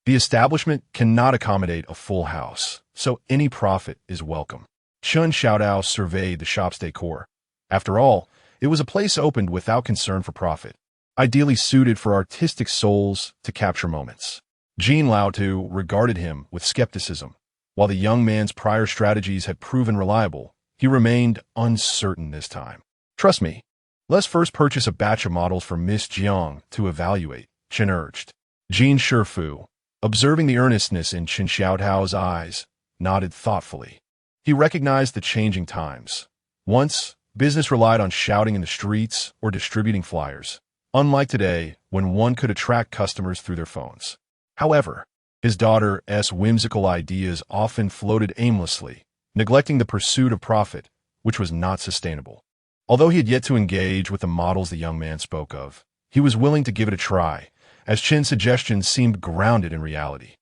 the establishment cannot accommodate a full house, so any profit is welcome. Chun Xiaodao surveyed the shop's decor. After all, it was a place opened without concern for profit, ideally suited for artistic souls to capture moments. Jean Laotu regarded him with skepticism. While the young man's prior strategies had proven reliable, he remained uncertain this time. Trust me, let's first purchase a batch of models for Miss Jiang to evaluate, Chen urged. Jean Xuezhu, observing the earnestness in Chun Xiaodao's eyes, nodded thoughtfully. He recognized the changing times. Once, business relied on shouting in the streets or distributing flyers, unlike today when one could attract customers through their phones. However, his daughter's whimsical ideas often floated aimlessly, neglecting the pursuit of profit, which was not sustainable. Although he had yet to engage with the models the young man spoke of, he was willing to give it a try, as Chen's suggestions seemed grounded in reality.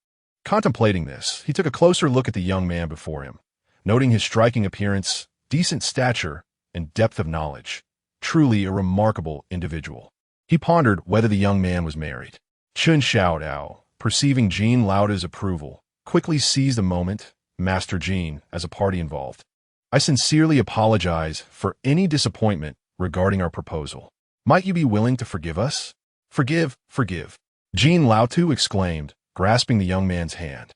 Contemplating this, he took a closer look at the young man before him, noting his striking appearance, decent stature, and depth of knowledge. Truly a remarkable individual. He pondered whether the young man was married. Xuezhu, perceiving Jean Lauda's approval, quickly seized the moment, Master Jean, as a party involved. I sincerely apologize for any disappointment regarding our proposal. Might you be willing to forgive us? Forgive. Jean Lautu exclaimed, grasping the young man's hand,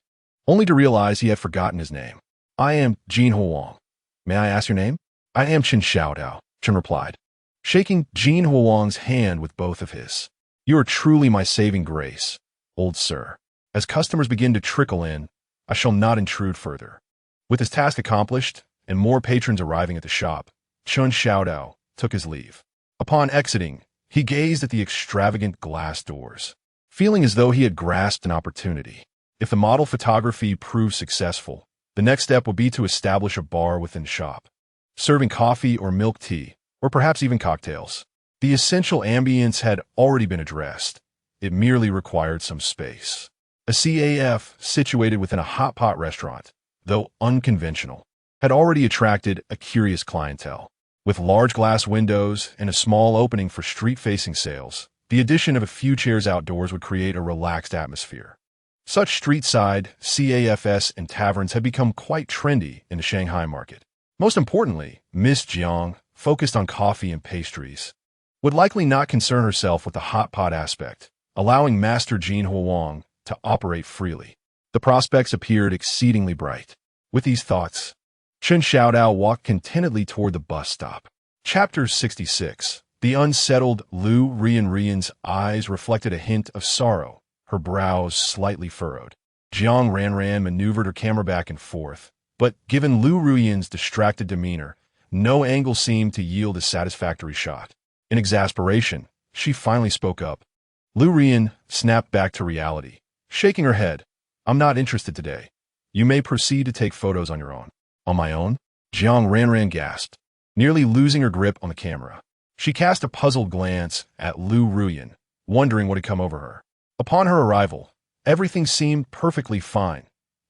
only to realize he had forgotten his name. I am Jean Huang. May I ask your name? I am Xuezhu, Chen replied, shaking Jean Huang's hand with both of his. You are truly my saving grace, old sir. As customers begin to trickle in, I shall not intrude further. With his task accomplished, and more patrons arriving at the shop, Xuezhu took his leave. Upon exiting, he gazed at the extravagant glass doors, feeling as though he had grasped an opportunity. If the model photography proved successful, the next step would be to establish a bar within the shop, serving coffee or milk tea, or perhaps even cocktails. The essential ambience had already been addressed. It merely required some space. A CAF situated within a hot pot restaurant, though unconventional, had already attracted a curious clientele. With large glass windows and a small opening for street-facing sales, the addition of a few chairs outdoors would create a relaxed atmosphere. Such street-side CAFs and taverns had become quite trendy in the Shanghai market. Most importantly, Miss Jiang, focused on coffee and pastries, would likely not concern herself with the hot pot aspect, allowing Master Jean Huang to operate freely. The prospects appeared exceedingly bright. With these thoughts, Xuezhu walked contentedly toward the bus stop. Chapter 66. The unsettled Lu Rian's eyes reflected a hint of sorrow, her brows slightly furrowed. Jiang Ranran maneuvered her camera back and forth, but given Lu Rian's distracted demeanor, no angle seemed to yield a satisfactory shot. In exasperation, she finally spoke up. Lu Rian snapped back to reality, shaking her head. I'm not interested today. You may proceed to take photos on your own. On my own? Jiang Ranran gasped, nearly losing her grip on the camera. She cast a puzzled glance at Lu Rian, wondering what had come over her. Upon her arrival, everything seemed perfectly fine,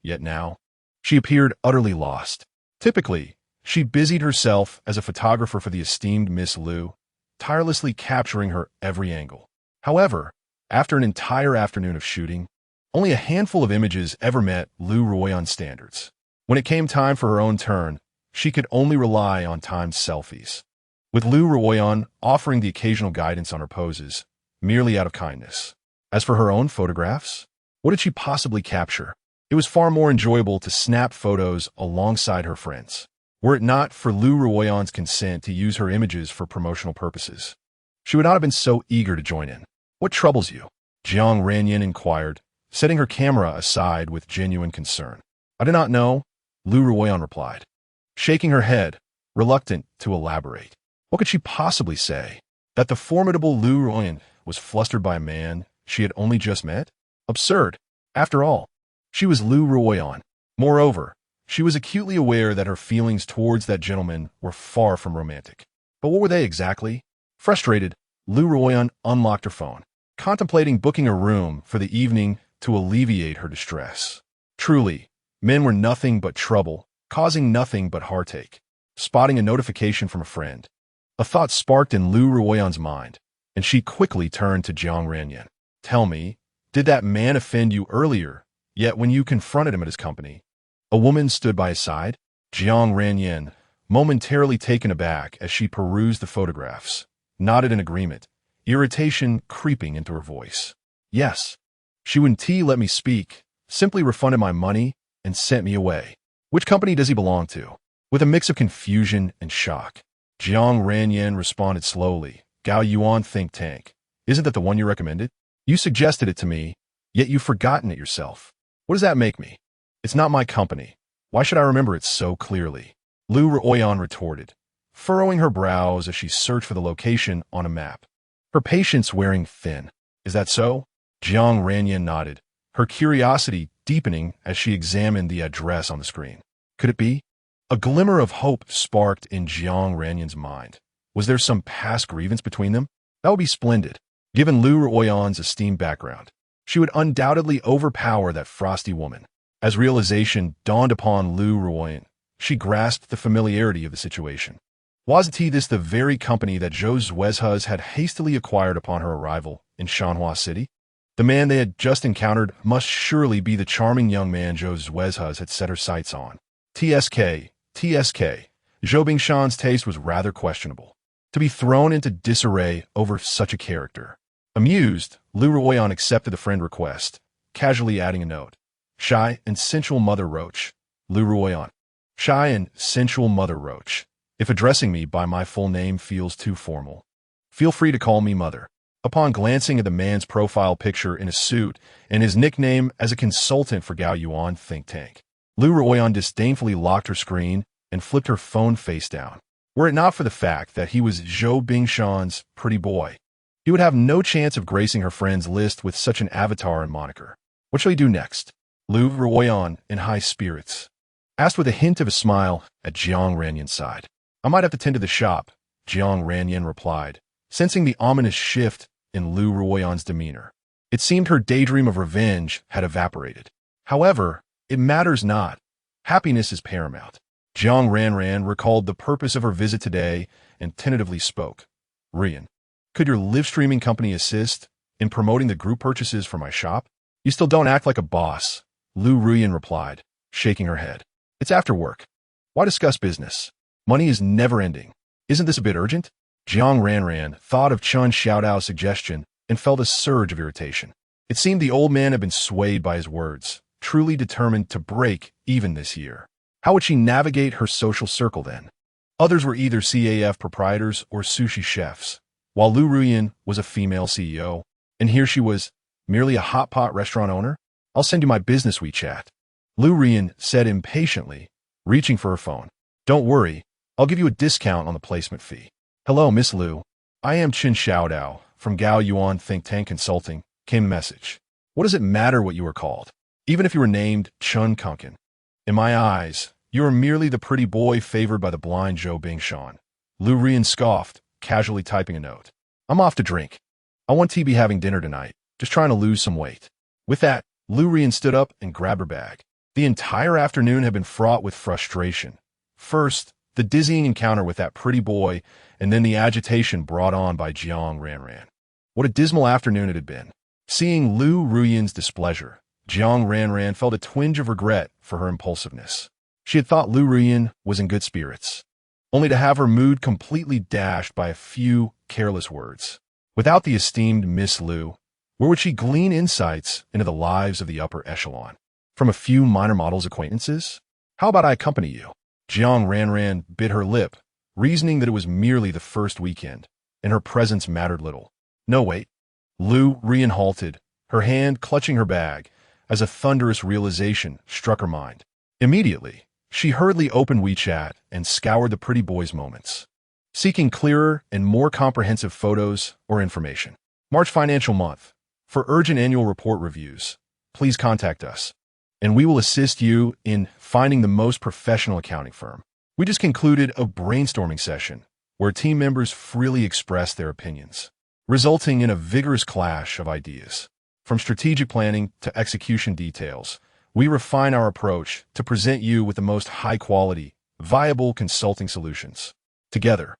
yet now, she appeared utterly lost. Typically, she busied herself as a photographer for the esteemed Miss Lu, tirelessly capturing her every angle. However, after an entire afternoon of shooting, only a handful of images ever met Lu Rian's standards. When it came time for her own turn, she could only rely on timed selfies, with Lu Rian offering the occasional guidance on her poses, merely out of kindness. As for her own photographs, what did she possibly capture? It was far more enjoyable to snap photos alongside her friends, were it not for Lu Rian's consent to use her images for promotional purposes. She would not have been so eager to join in. What troubles you? Jiang Ranyan inquired, setting her camera aside with genuine concern. I do not know, Lu Rian replied, shaking her head, reluctant to elaborate. What could she possibly say? That the formidable Lu Rian was flustered by a man she had only just met? Absurd. After all, she was Lu Rian. Moreover, she was acutely aware that her feelings towards that gentleman were far from romantic. But what were they exactly? Frustrated, Lu Rian unlocked her phone, contemplating booking a room for the evening to alleviate her distress. Truly, men were nothing but trouble, causing nothing but heartache. Spotting a notification from a friend, a thought sparked in Lu Rian's mind, and she quickly turned to Jiang Ranyan. Tell me, did that man offend you earlier, yet when you confronted him at his company, a woman stood by his side? Jiang Ranyan, momentarily taken aback as she perused the photographs, nodded in agreement, irritation creeping into her voice. Yes. She wouldn't let me speak, simply refunded my money, and sent me away. Which company does he belong to? With a mix of confusion and shock, Jiang Ranyan responded slowly. Gao Yuan Think Tank. Isn't that the one you recommended? You suggested it to me, yet you've forgotten it yourself. What does that make me? It's not my company. Why should I remember it so clearly? Lu Rian retorted, furrowing her brows as she searched for the location on a map. Her patience wearing thin. Is that so? Jiang Ranyan nodded, her curiosity deepening as she examined the address on the screen. Could it be? A glimmer of hope sparked in Jiang Ranyan's mind. Was there some past grievance between them? That would be splendid, given Lu Rian's esteemed background. She would undoubtedly overpower that frosty woman. As realization dawned upon Lu Ruoyan, she grasped the familiarity of the situation. Wasn't this the very company that Xuezhu had hastily acquired upon her arrival in Shanhua City? The man they had just encountered must surely be the charming young man Xuezhu had set her sights on. TSK. Zhou Bingshan's taste was rather questionable. To be thrown into disarray over such a character. Amused, Lu Ruoyan accepted the friend request, casually adding a note. Shy and sensual Mother Roach. Lu Ruoyan. Shy and sensual Mother Roach. If addressing me by my full name feels too formal, feel free to call me Mother. Upon glancing at the man's profile picture in a suit and his nickname as a consultant for Gao Yuan think tank, Lu Ruoyan disdainfully locked her screen and flipped her phone face down. Were it not for the fact that he was Zhou Bingshan's pretty boy, he would have no chance of gracing her friends list with such an avatar and moniker. What shall he do next? Lu Ruoyan, in high spirits, asked with a hint of a smile at Jiang Ranyan's side. I might have to tend to the shop, Jiang Ranyan replied, sensing the ominous shift in Lu Ruoyan's demeanor. It seemed her daydream of revenge had evaporated. However, it matters not. Happiness is paramount. Jiang Ranran recalled the purpose of her visit today and tentatively spoke. Rian, could your live streaming company assist in promoting the group purchases for my shop? You still don't act like a boss, Lu Ruyan replied, shaking her head. It's after work. Why discuss business? Money is never ending. Isn't this a bit urgent? Jiang Ranran thought of Chun Xiaodao's suggestion and felt a surge of irritation. It seemed the old man had been swayed by his words, truly determined to break even this year. How would she navigate her social circle then? Others were either CAF proprietors or sushi chefs, while Lu Ruyan was a female CEO, and here she was, merely a hot pot restaurant owner? I'll send you my business WeChat. Lu Ruyan said impatiently, reaching for her phone. Don't worry, I'll give you a discount on the placement fee. Hello, Miss Lu. I am Qin Xiaodao from Gao Yuan Think Tank Consulting, came a message. What does it matter what you were called? Even if you were named Chun Kunkin. In my eyes, you are merely the pretty boy favored by the blind Zhou Bingshan. Lu Ruyan scoffed, casually typing a note. I'm off to drink. I want to be having dinner tonight, just trying to lose some weight. With that, Lu Ruyan stood up and grabbed her bag. The entire afternoon had been fraught with frustration. First, the dizzying encounter with that pretty boy, and then the agitation brought on by Jiang Ranran. What a dismal afternoon it had been. Seeing Lu Ruyan's displeasure, Jiang Ranran felt a twinge of regret for her impulsiveness. She had thought Lu Ruyan was in good spirits, only to have her mood completely dashed by a few careless words. Without the esteemed Miss Lu, where would she glean insights into the lives of the upper echelon? From a few minor models' acquaintances? How about I accompany you? Jiang Ranran bit her lip, reasoning that it was merely the first weekend, and her presence mattered little. No, wait. Lu Ruyan halted, her hand clutching her bag, as a thunderous realization struck her mind. Immediately, she hurriedly opened WeChat and scoured the pretty boy's moments, seeking clearer and more comprehensive photos or information. March financial month. For urgent annual report reviews, please contact us, and we will assist you in finding the most professional accounting firm. We just concluded a brainstorming session where team members freely expressed their opinions, resulting in a vigorous clash of ideas. From strategic planning to execution details, we refine our approach to present you with the most high-quality, viable consulting solutions. Together,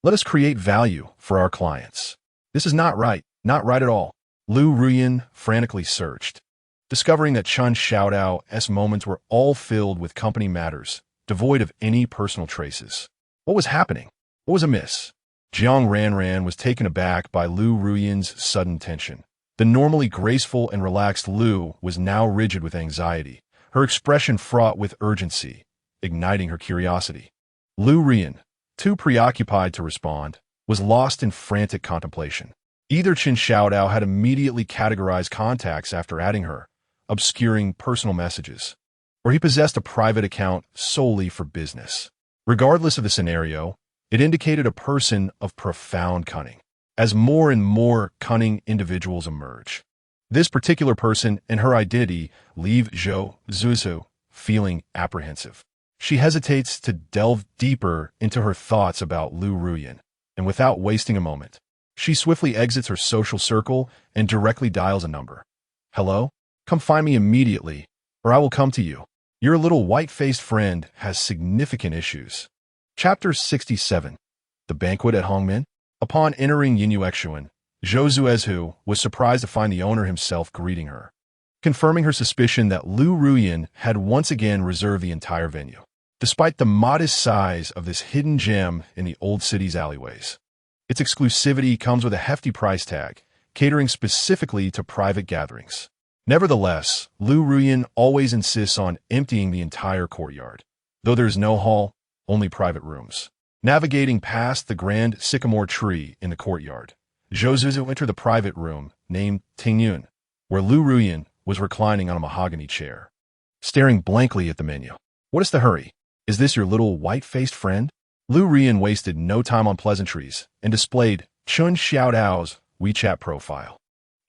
let us create value for our clients. This is not right at all. Lu Ruyan frantically searched, discovering that Chun Xiaodao's moments were all filled with company matters, devoid of any personal traces. What was happening? What was amiss? Jiang Ranran was taken aback by Lu Ruyan's sudden tension. The normally graceful and relaxed Lu was now rigid with anxiety, her expression fraught with urgency, igniting her curiosity. Lu Ruyan, too preoccupied to respond, was lost in frantic contemplation. Either Qin Xiaodao had immediately categorized contacts after adding her, obscuring personal messages, or he possessed a private account solely for business. Regardless of the scenario, it indicated a person of profound cunning. As more and more cunning individuals emerge, this particular person and her identity leave Xuezhu feeling apprehensive. She hesitates to delve deeper into her thoughts about Lu Ruyan, and without wasting a moment, she swiftly exits her social circle and directly dials a number. Hello? Come find me immediately, or I will come to you. Your little white-faced friend has significant issues. Chapter 67. The Banquet at Hongmen. Upon entering Xuezhu, Xuezhu was surprised to find the owner himself greeting her, confirming her suspicion that Lu Ruyan had once again reserved the entire venue. Despite the modest size of this hidden gem in the old city's alleyways, its exclusivity comes with a hefty price tag, catering specifically to private gatherings. Nevertheless, Lu Ruyan always insists on emptying the entire courtyard, though there is no hall, only private rooms. Navigating past the grand sycamore tree in the courtyard, Xuezhu entered the private room named Tingyun, where Lu Ruyan was reclining on a mahogany chair, staring blankly at the menu. What is the hurry? Is this your little white-faced friend? Lu Ruyan wasted no time on pleasantries and displayed Chun Xiaodao's WeChat profile.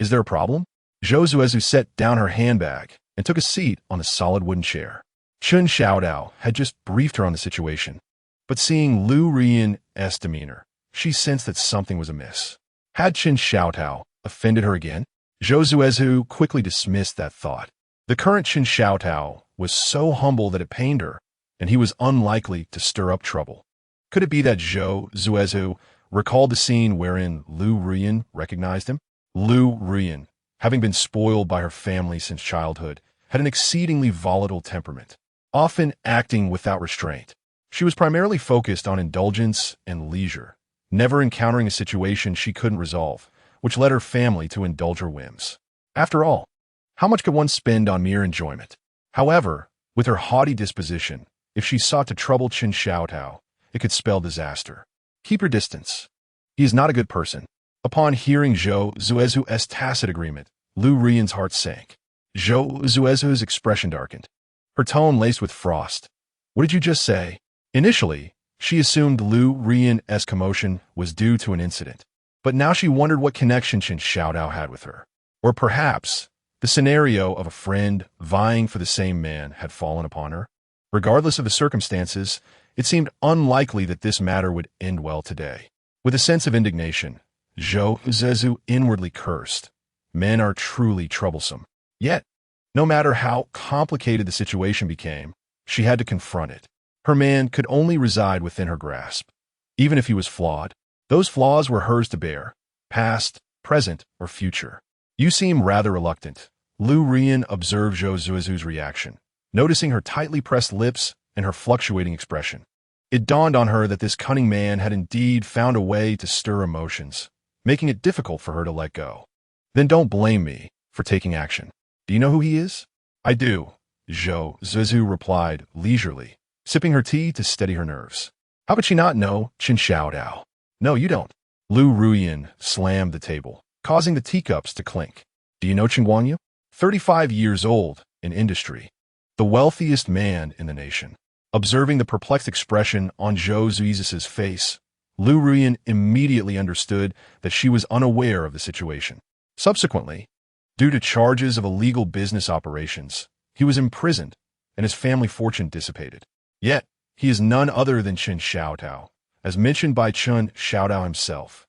Is there a problem? Xuezhu set down her handbag and took a seat on a solid wooden chair. Chun Xiaodao had just briefed her on the situation, but seeing Lu Ruyan's demeanor, she sensed that something was amiss. Had Chun Xiaodao offended her again? Xuezhu quickly dismissed that thought. The current Chun Xiaodao was so humble that it pained her, and he was unlikely to stir up trouble. Could it be that Xuezhu recalled the scene wherein Lu Ruyan recognized him? Lu Ruyan, having been spoiled by her family since childhood, had an exceedingly volatile temperament, often acting without restraint. She was primarily focused on indulgence and leisure, never encountering a situation she couldn't resolve, which led her family to indulge her whims. After all, how much could one spend on mere enjoyment? However, with her haughty disposition, if she sought to trouble Chun Xiaodao, it could spell disaster. Keep your distance. He is not a good person. Upon hearing Xuezhu's tacit agreement, Lu Ruyan's heart sank. Xuezhu's expression darkened, her tone laced with frost. What did you just say? Initially, she assumed Lu Ruyan's commotion was due to an incident, but now she wondered what connection Chun Xiaodao had with her. Or perhaps, the scenario of a friend vying for the same man had fallen upon her. Regardless of the circumstances, it seemed unlikely that this matter would end well today. With a sense of indignation, Xuezhu inwardly cursed. Men are truly troublesome. Yet, no matter how complicated the situation became, she had to confront it. Her man could only reside within her grasp. Even if he was flawed, those flaws were hers to bear, past, present, or future. You seem rather reluctant. Lu Ruyan observed Xuezhu's reaction, noticing her tightly pressed lips and her fluctuating expression. It dawned on her that this cunning man had indeed found a way to stir emotions, making it difficult for her to let go. Then don't blame me for taking action. Do you know who he is? I do, Xuezhu replied leisurely, sipping her tea to steady her nerves. How could she not know Chun Xiaodao? No, you don't. Lu Ruyan slammed the table, causing the teacups to clink. Do you know Chen Guangyu? 35 years old, in industry, the wealthiest man in the nation. Observing the perplexed expression on Xuezhu's face, Lu Ruyan immediately understood that she was unaware of the situation. Subsequently, due to charges of illegal business operations, he was imprisoned and his family fortune dissipated. Yet, he is none other than Chun Xiaodao, as mentioned by Chun Xiaodao himself.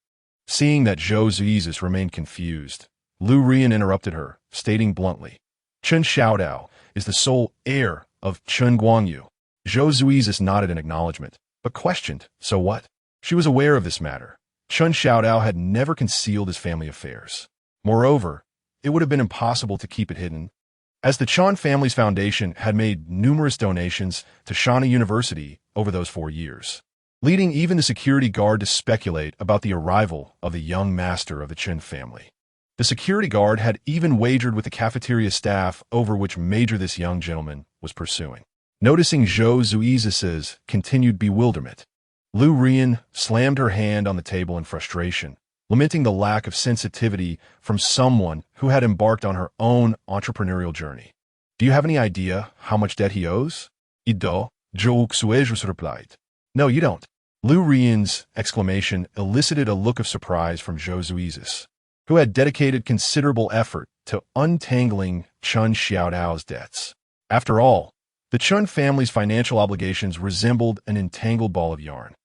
Seeing that Xuezhu remained confused, Lu Ruyan interrupted her, stating bluntly, Chun Xiaodao is the sole heir of Chun Guangyu. Xuezhu nodded in acknowledgement, but questioned, so what? She was aware of this matter. Chun Xiaodao had never concealed his family affairs. Moreover, it would have been impossible to keep it hidden, as the Chun family's foundation had made numerous donations to Shana University over those 4 years, leading even the security guard to speculate about the arrival of the young master of the Chun family. The security guard had even wagered with the cafeteria staff over which major this young gentleman was pursuing. Noticing Xuezhu's continued bewilderment, Lu Ruyan slammed her hand on the table in frustration, lamenting the lack of sensitivity from someone who had embarked on her own entrepreneurial journey. Do you have any idea how much debt he owes? Ido, Xuezhu replied. No, you don't. Lu Ruyan's exclamation elicited a look of surprise from Xuezhu, who had dedicated considerable effort to untangling Chun Xiaodao's debts. After all, the Chun family's financial obligations resembled an entangled ball of yarn,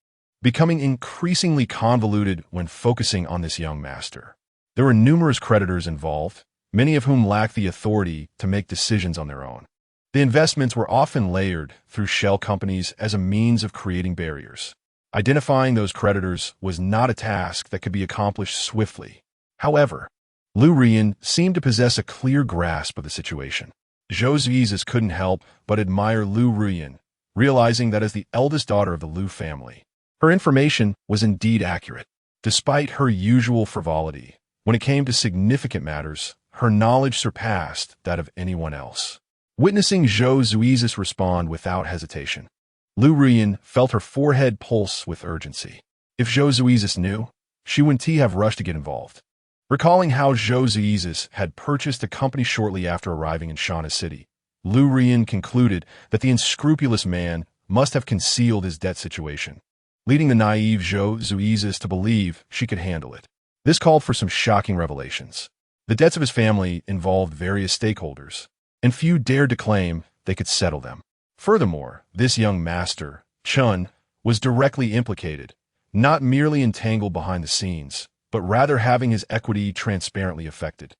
becoming increasingly convoluted when focusing on this young master. There were numerous creditors involved, many of whom lacked the authority to make decisions on their own. The investments were often layered through shell companies as a means of creating barriers. Identifying those creditors was not a task that could be accomplished swiftly. However, Lu Rian seemed to possess a clear grasp of the situation. Xuezhu couldn't help but admire Lu Rian, realizing that as the eldest daughter of the Lu family, her information was indeed accurate. Despite her usual frivolity, when it came to significant matters, her knowledge surpassed that of anyone else. Witnessing Xuezhu respond without hesitation, Lu Rian felt her forehead pulse with urgency. If Xuezhu knew, she wouldn't have rushed to get involved. Recalling how Xuezhu had purchased a company shortly after arriving in Shana City, Lu Rian concluded that the unscrupulous man must have concealed his debt situation, leading the naive Xuezhu to believe she could handle it. This called for some shocking revelations. The debts of his family involved various stakeholders, and few dared to claim they could settle them. Furthermore, this young master, Chun, was directly implicated, not merely entangled behind the scenes, but rather having his equity transparently affected.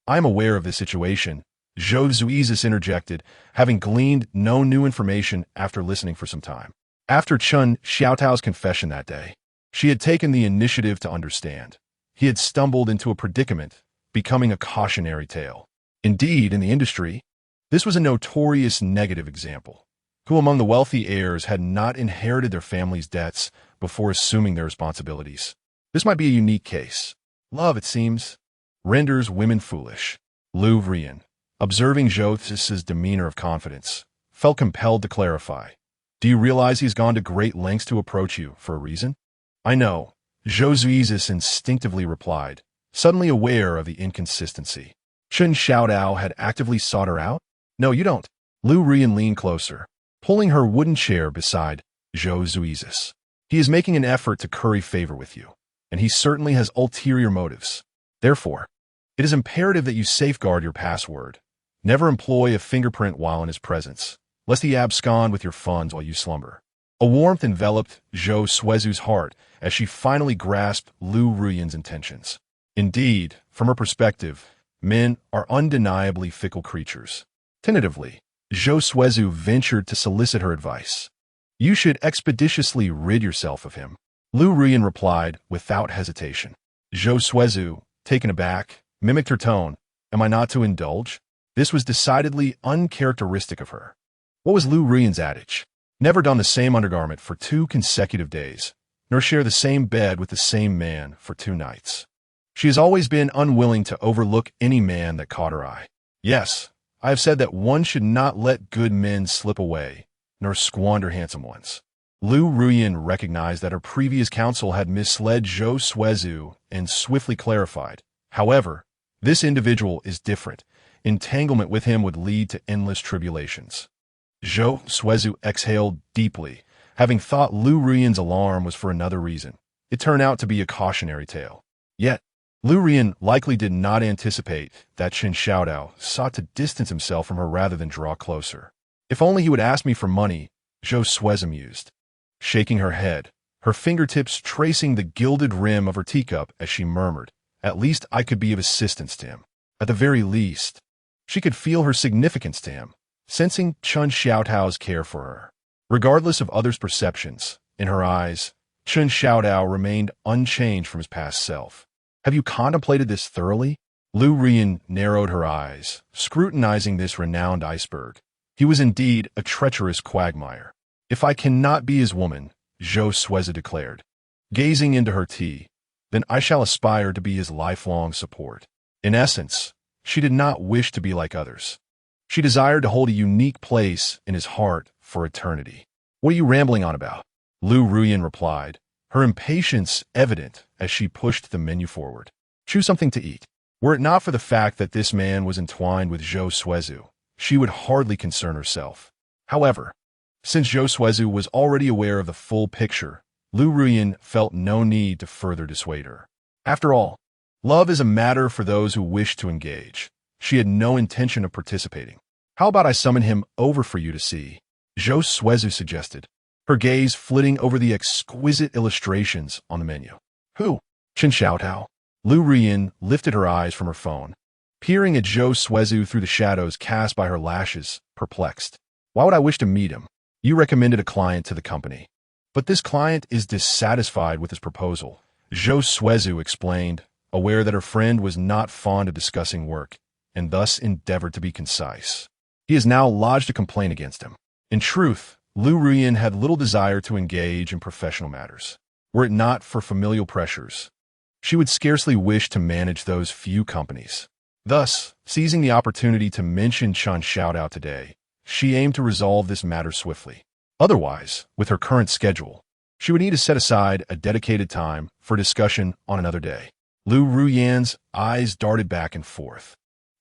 "I am aware of this situation," Xuezhu interjected, having gleaned no new information after listening for some time. After Chun Xiaotao's confession that day, she had taken the initiative to understand. He had stumbled into a predicament, becoming a cautionary tale. Indeed, in the industry, this was a notorious negative example. Who among the wealthy heirs had not inherited their family's debts before assuming their responsibilities? This might be a unique case. Love, it seems, renders women foolish. Lu Rian, observing Xuezhu's demeanor of confidence, felt compelled to clarify. "Do you realize he's gone to great lengths to approach you for a reason?" "I know," Xuezhu instinctively replied, suddenly aware of the inconsistency. Chun Xiaotao had actively sought her out? "No, you don't." Lu Rian leaned closer, pulling her wooden chair beside Xuezhu. "He is making an effort to curry favor with you, and he certainly has ulterior motives. Therefore, it is imperative that you safeguard your password. Never employ a fingerprint while in his presence, lest he abscond with your funds while you slumber." A warmth enveloped Xuezhu's heart as she finally grasped Lu Rian's intentions. Indeed, from her perspective, men are undeniably fickle creatures. Tentatively, Xuezhu ventured to solicit her advice. "You should expeditiously rid yourself of him," Lu Rian replied without hesitation. Xuezhu, taken aback, mimicked her tone. "Am I not to indulge?" This was decidedly uncharacteristic of her. What was Lu Rian's adage? Never don the same undergarment for 2 consecutive days, nor share the same bed with the same man for 2 nights. She has always been unwilling to overlook any man that caught her eye. Yes, I have said that one should not let good men slip away, nor squander handsome ones. Lu Rian recognized that her previous counsel had misled Xuezhu and swiftly clarified. "However, this individual is different. Entanglement with him would lead to endless tribulations." Xuezhu exhaled deeply, having thought Lu Rian's alarm was for another reason. It turned out to be a cautionary tale. Yet, Lu Rian likely did not anticipate that Chen Xiaodao sought to distance himself from her rather than draw closer. "If only he would ask me for money," Xuezhu mused, shaking her head, her fingertips tracing the gilded rim of her teacup as she murmured, "At least I could be of assistance to him. At the very least." She could feel her significance to him, sensing Chun Xiaotao's care for her. Regardless of others' perceptions, in her eyes, Chun Xiaotao remained unchanged from his past self. "Have you contemplated this thoroughly?" Lu Rian narrowed her eyes, scrutinizing this renowned iceberg. He was indeed a treacherous quagmire. "If I cannot be his woman," Xuezhu declared, gazing into her tea, "then I shall aspire to be his lifelong support." In essence, she did not wish to be like others. She desired to hold a unique place in his heart for eternity. "What are you rambling on about?" Lu Rian replied, her impatience evident as she pushed the menu forward. "Choose something to eat." Were it not for the fact that this man was entwined with Xuezhu, she would hardly concern herself. However, since Xuezhu was already aware of the full picture, Lu Rian felt no need to further dissuade her. After all, love is a matter for those who wish to engage. She had no intention of participating. "How about I summon him over for you to see?" Xuezhu suggested, her gaze flitting over the exquisite illustrations on the menu. "Who?" "Chen Xiaotao." Lu Rian lifted her eyes from her phone. peering at Xuezhu through the shadows cast by her lashes, perplexed. Why would I wish to meet him? You recommended a client to the company. But this client is dissatisfied with his proposal, Xuezhu explained, aware that her friend was not fond of discussing work, and thus endeavored to be concise. He has now lodged a complaint against him. In truth, Lu Ruyin had little desire to engage in professional matters. Were it not for familial pressures, she would scarcely wish to manage those few companies. Thus, seizing the opportunity to mention Chun Xiaodao today, she aimed to resolve this matter swiftly. Otherwise, with her current schedule, she would need to set aside a dedicated time for discussion on another day. Lu Ruyin's eyes darted back and forth.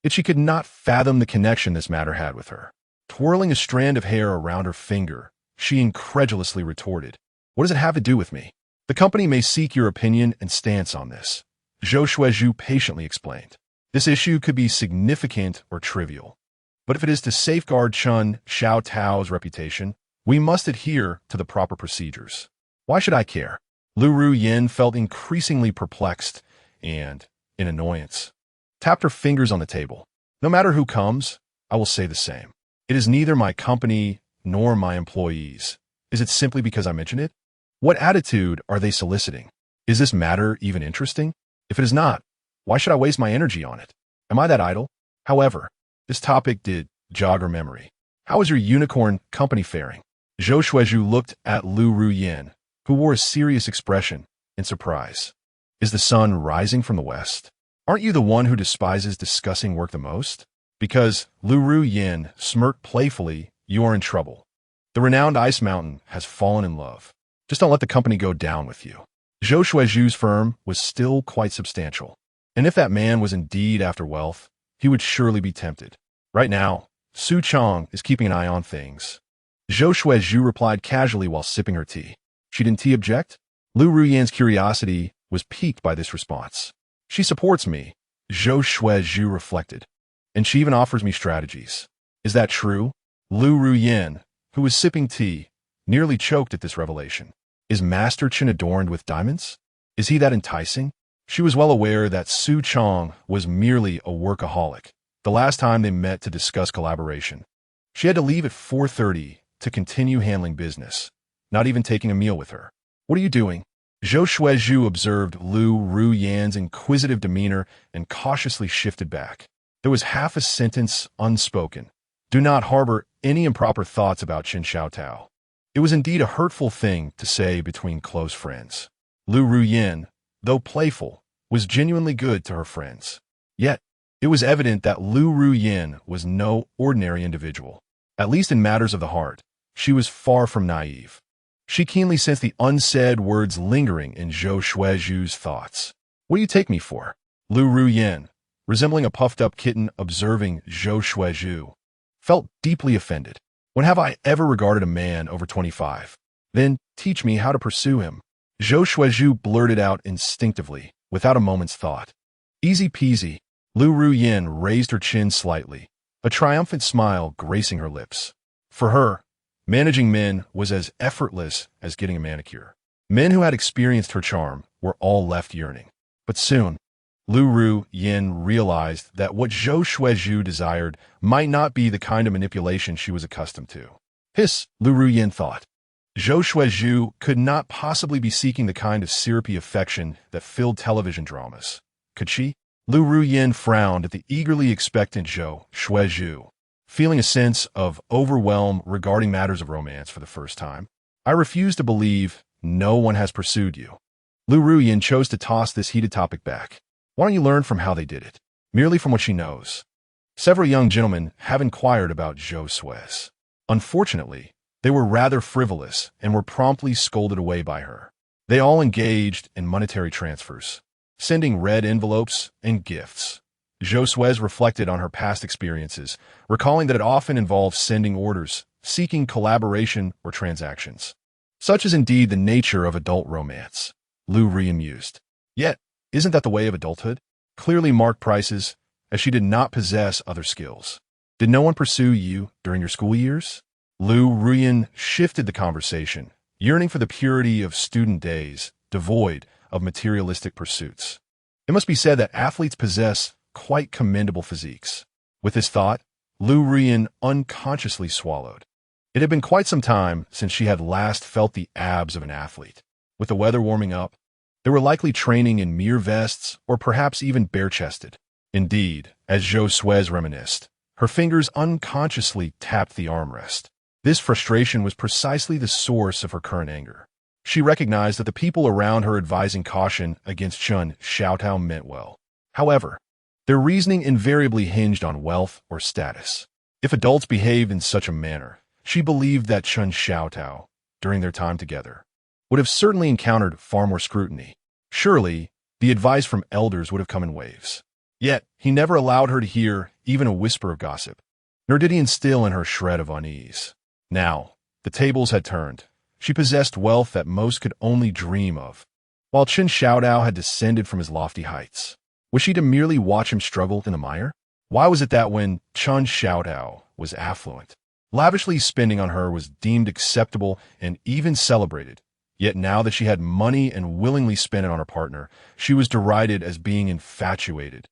Yet she could not fathom the connection this matter had with her. Twirling a strand of hair around her finger, she incredulously retorted, "What does it have to do with me? The company may seek your opinion and stance on this," Xuezhu patiently explained. "This issue could be significant or trivial. But if it is to safeguard Chun Xiaotao's reputation, we must adhere to the proper procedures. Why should I care?" Lu Ruyin felt increasingly perplexed and, in annoyance, tapped her fingers on the table. "No matter who comes, I will say the same. It is neither my company nor my employees. Is it simply because I mentioned it? What attitude are they soliciting? Is this matter even interesting? If it is not, why should I waste my energy on it? Am I that idle? However, this topic did jog her memory. How is your unicorn company faring?" Xuezhu looked at Lu Ruyin, who wore a serious expression, in surprise. "Is the sun rising from the west? Aren't you the one who despises discussing work the most?" "Because," Lu Ruyin smirked playfully, "you are in trouble. The renowned ice mountain has fallen in love. Just don't let the company go down with you." Xuezhu's firm was still quite substantial, and if that man was indeed after wealth, he would surely be tempted. Right now, Su Chong is keeping an eye on things. Xuezhu replied casually while sipping her tea. She didn't object? Lu Ruyin's curiosity was piqued by this response. "She supports me," Xuezhu reflected, "and she even offers me strategies." "Is that true?" Lu Ruyin, who was sipping tea, nearly choked at this revelation. "Is Master Chen adorned with diamonds? Is he that enticing?" She was well aware that Su Chong was merely a workaholic. The last time they met to discuss collaboration, she had to leave at 4:30 to continue handling business, not even taking a meal with her. "What are you doing?" Xuezhu observed Lu Ruyin's inquisitive demeanor and cautiously shifted back. There was half a sentence unspoken. "Do not harbor any improper thoughts about Chen Xiaotao." It was indeed a hurtful thing to say between close friends. Lu Ruyin, though playful, was genuinely good to her friends. Yet, it was evident that Lu Ruyin was no ordinary individual. At least in matters of the heart, she was far from naive. She keenly sensed the unsaid words lingering in Xuezhu's thoughts. "What do you take me for?" Lu Ruyin, resembling a puffed-up kitten observing Xuezhu, felt deeply offended. "When have I ever regarded a man over 25? Then teach me how to pursue him." Xuezhu blurted out instinctively, without a moment's thought. "Easy peasy." Lu Ruyin raised her chin slightly, a triumphant smile gracing her lips. For her, managing men was as effortless as getting a manicure. Men who had experienced her charm were all left yearning. But soon, Lu Ruyin realized that what Xuezhu desired might not be the kind of manipulation she was accustomed to. "Hiss," Lu Ruyin thought. Xuezhu could not possibly be seeking the kind of syrupy affection that filled television dramas. Could she? Lu Ruyin frowned at the eagerly expectant Xuezhu, feeling a sense of overwhelm regarding matters of romance for the first time. "I refuse to believe no one has pursued you." Lu Ruyin chose to toss this heated topic back. "Why don't you learn from how they did it? Merely from what she knows." Several young gentlemen have inquired about Xuezhu. Unfortunately, they were rather frivolous and were promptly scolded away by her. They all engaged in monetary transfers, sending red envelopes and gifts. Xuezhu reflected on her past experiences, recalling that it often involved sending orders, seeking collaboration or transactions. Such is indeed the nature of adult romance, Lu Ruyin mused. Yet, isn't that the way of adulthood? Clearly marked prices, as she did not possess other skills. "Did no one pursue you during your school years?" Lu Ruyin shifted the conversation, yearning for the purity of student days, devoid of materialistic pursuits. It must be said that athletes possess quite commendable physiques. With this thought, Lu Rian unconsciously swallowed. It had been quite some time since she had last felt the abs of an athlete. With the weather warming up, they were likely training in mere vests or perhaps even bare-chested. Indeed, as Xuezhu reminisced, her fingers unconsciously tapped the armrest. This frustration was precisely the source of her current anger. She recognized that the people around her advising caution against Chun Xiaotao meant well. However, their reasoning invariably hinged on wealth or status. If adults behaved in such a manner, she believed that Chun Xiaotao, during their time together, would have certainly encountered far more scrutiny. Surely, the advice from elders would have come in waves. Yet, he never allowed her to hear even a whisper of gossip, nor did he instill in her a shred of unease. Now, the tables had turned. She possessed wealth that most could only dream of, while Chun Xiaotao had descended from his lofty heights. Was she to merely watch him struggle in the mire? Why was it that when Chun Xiaotao was affluent, lavishly spending on her was deemed acceptable and even celebrated? Yet now that she had money and willingly spent it on her partner, she was derided as being infatuated,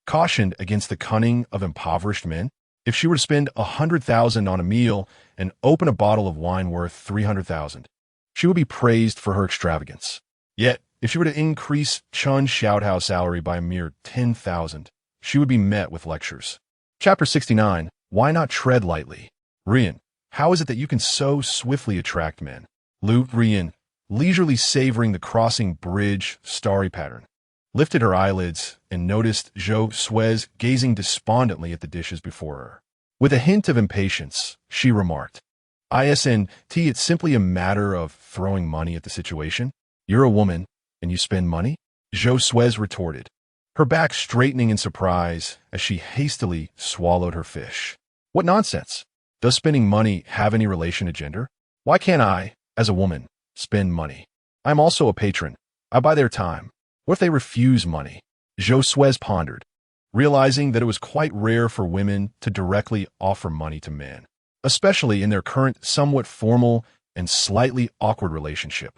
cautioned against the cunning of impoverished men. If she were to spend 100,000 on a meal and open a bottle of wine worth 300,000, she would be praised for her extravagance. Yet, if she were to increase Chun Xiaotao's salary by a mere 10,000, she would be met with lectures. Chapter 69. Why not tread lightly? Rian, how is it that you can so swiftly attract men? Lu Rian, leisurely savoring the crossing bridge starry pattern, lifted her eyelids and noticed Xuezhu gazing despondently at the dishes before her. With a hint of impatience, she remarked, "Isn't it simply a matter of throwing money at the situation? You're a woman, and you spend money?" Xuezhu retorted, her back straightening in surprise as she hastily swallowed her fish. What nonsense! Does spending money have any relation to gender? Why can't I, as a woman, spend money? I'm also a patron. I buy their time. What if they refuse money? Xuezhu pondered, realizing that it was quite rare for women to directly offer money to men, especially in their current somewhat formal and slightly awkward relationship.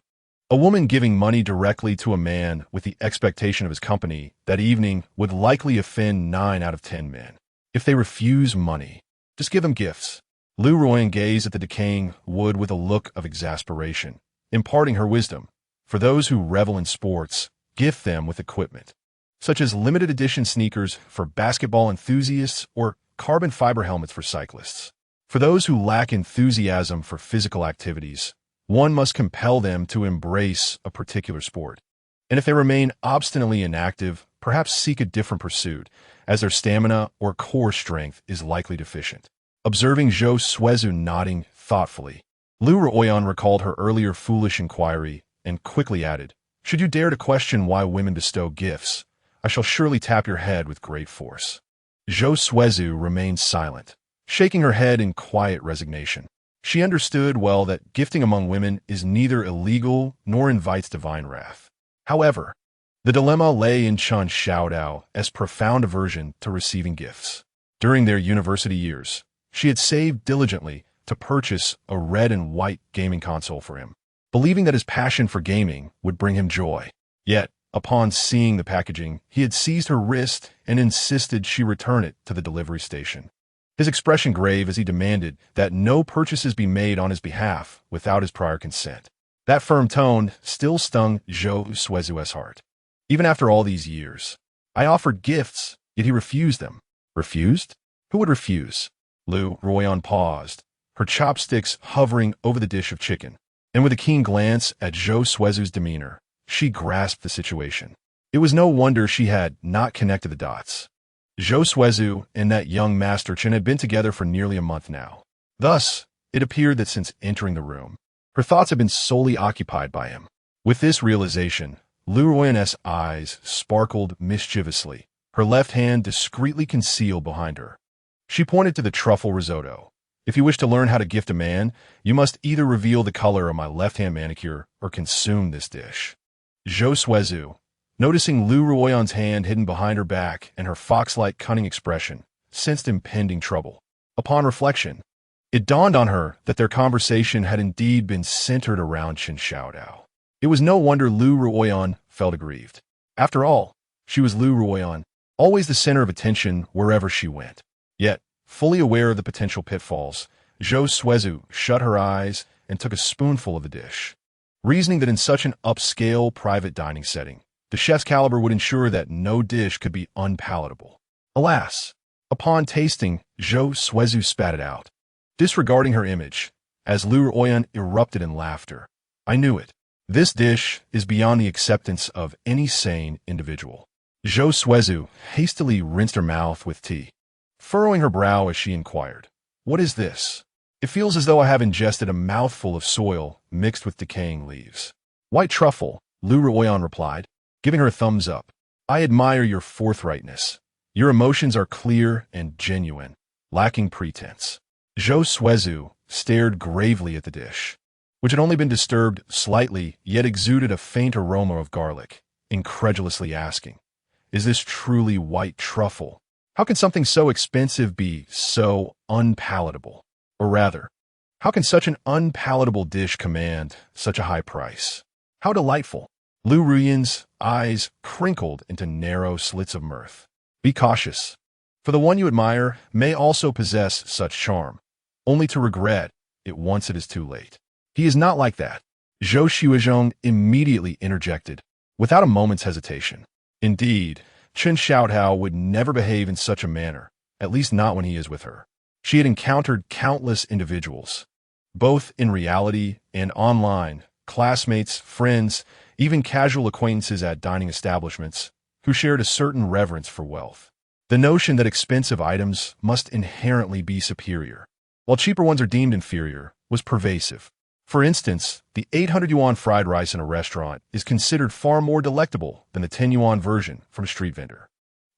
A woman giving money directly to a man with the expectation of his company that evening would likely offend 9 out of 10 men. If they refuse money, just give them gifts. Lu Ruoyan gazed at the decaying wood with a look of exasperation, imparting her wisdom. For those who revel in sports, gift them with equipment, such as limited edition sneakers for basketball enthusiasts or carbon fiber helmets for cyclists. For those who lack enthusiasm for physical activities, one must compel them to embrace a particular sport. And if they remain obstinately inactive, perhaps seek a different pursuit, as their stamina or core strength is likely deficient. Observing Xuezhu nodding thoughtfully, Lu Ruoyan recalled her earlier foolish inquiry and quickly added, "Should you dare to question why women bestow gifts, I shall surely tap your head with great force." Xuezhu remained silent, shaking her head in quiet resignation. She understood well that gifting among women is neither illegal nor invites divine wrath. However, the dilemma lay in Chun Xiaotao's profound aversion to receiving gifts. During their university years, she had saved diligently to purchase a red and white gaming console for him, believing that his passion for gaming would bring him joy. Yet, upon seeing the packaging, he had seized her wrist and insisted she return it to the delivery station, his expression grave as he demanded that no purchases be made on his behalf without his prior consent. That firm tone still stung Xuezhu's heart. Even after all these years, I offered gifts, yet he refused them. Refused? Who would refuse? Lu Ruoyan paused, her chopsticks hovering over the dish of chicken, and with a keen glance at Xuezhu's demeanor, she grasped the situation. It was no wonder she had not connected the dots. Xuezhu and that young master Chen had been together for nearly a month now. Thus, it appeared that since entering the room, her thoughts had been solely occupied by him. With this realization, Lu Ruoyan's eyes sparkled mischievously, her left hand discreetly concealed behind her. She pointed to the truffle risotto. "If you wish to learn how to gift a man, you must either reveal the color of my left-hand manicure or consume this dish." Xuezhu, noticing Lu Ruoyan's hand hidden behind her back and her fox-like cunning expression, sensed impending trouble. Upon reflection, it dawned on her that their conversation had indeed been centered around Chun Xiaotao. It was no wonder Lu Ruoyan felt aggrieved. After all, she was Lu Ruoyan, always the center of attention wherever she went. Yet, fully aware of the potential pitfalls, Xuezhu shut her eyes and took a spoonful of the dish, reasoning that in such an upscale private dining setting, the chef's caliber would ensure that no dish could be unpalatable. Alas, upon tasting, Xuezhu spat it out, disregarding her image, as Lu Ruoyan erupted in laughter. I knew it. This dish is beyond the acceptance of any sane individual. Xuezhu hastily rinsed her mouth with tea, furrowing her brow as she inquired, "What is this?" "It feels as though I have ingested a mouthful of soil mixed with decaying leaves." "White truffle," Lu Ruoyan replied, giving her a thumbs up. "I admire your forthrightness. Your emotions are clear and genuine, lacking pretense." Xuezhu stared gravely at the dish, which had only been disturbed slightly, yet exuded a faint aroma of garlic, incredulously asking, "Is this truly white truffle? How can something so expensive be so unpalatable? Or rather, how can such an unpalatable dish command such a high price? How delightful!" Lu Ruoyan's eyes crinkled into narrow slits of mirth. "Be cautious, for the one you admire may also possess such charm, only to regret it once it is too late." "He is not like that," Xuezhu immediately interjected, without a moment's hesitation. Indeed, Xuezhu would never behave in such a manner, at least not when he is with her. She had encountered countless individuals, both in reality and online, classmates, friends, even casual acquaintances at dining establishments, who shared a certain reverence for wealth. The notion that expensive items must inherently be superior, while cheaper ones are deemed inferior, was pervasive. For instance, the 800 yuan fried rice in a restaurant is considered far more delectable than the 10 yuan version from a street vendor.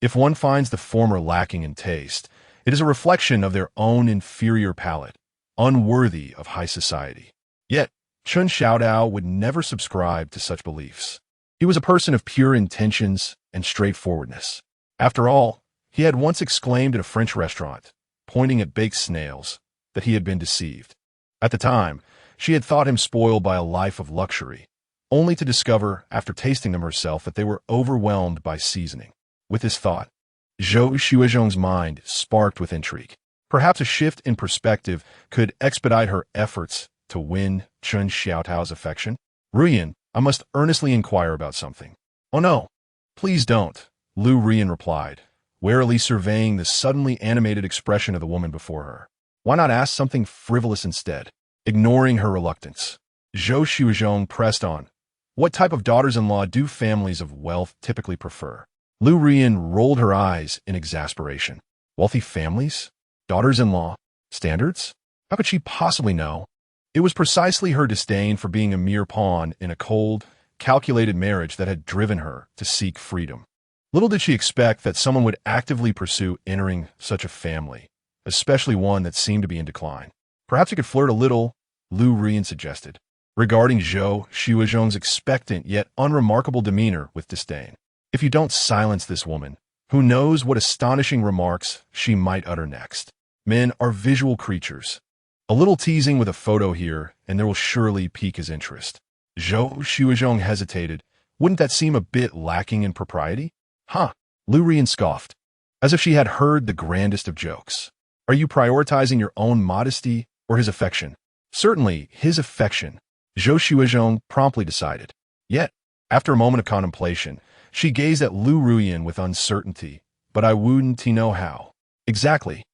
If one finds the former lacking in taste, it is a reflection of their own inferior palate, unworthy of high society. Yet, Xuezhu would never subscribe to such beliefs. He was a person of pure intentions and straightforwardness. After all, he had once exclaimed at a French restaurant, pointing at baked snails, that he had been deceived. At the time, she had thought him spoiled by a life of luxury, only to discover, after tasting them herself, that they were overwhelmed by seasoning. With this thought, Xuezhu's mind sparked with intrigue. Perhaps a shift in perspective could expedite her efforts to win Xuezhu's affection. "Ruoyan, I must earnestly inquire about something." "Oh no, please don't," Lu Ruoyan replied, warily surveying the suddenly animated expression of the woman before her. "Why not ask something frivolous instead?" Ignoring her reluctance, Xuezhu pressed on, "What type of daughters-in-law do families of wealth typically prefer?" Lu Ruoyan rolled her eyes in exasperation. Wealthy families? Daughters-in-law? Standards? How could she possibly know? It was precisely her disdain for being a mere pawn in a cold, calculated marriage that had driven her to seek freedom. Little did she expect that someone would actively pursue entering such a family, especially one that seemed to be in decline. "Perhaps you could flirt a little," Lu Ruoyan suggested, regarding Xuezhu's expectant yet unremarkable demeanor with disdain. "If you don't silence this woman, who knows what astonishing remarks she might utter next? Men are visual creatures. A little teasing with a photo here, and there will surely pique his interest." Xuezhu hesitated. "Wouldn't that seem a bit lacking in propriety?" "Huh," Lu Ruoyan scoffed, as if she had heard the grandest of jokes. "Are you prioritizing your own modesty or his affection?" "Certainly, his affection," Xuezhu promptly decided. Yet, after a moment of contemplation, she gazed at Lu Ruoyan with uncertainty. "But I wouldn't know how." "Exactly."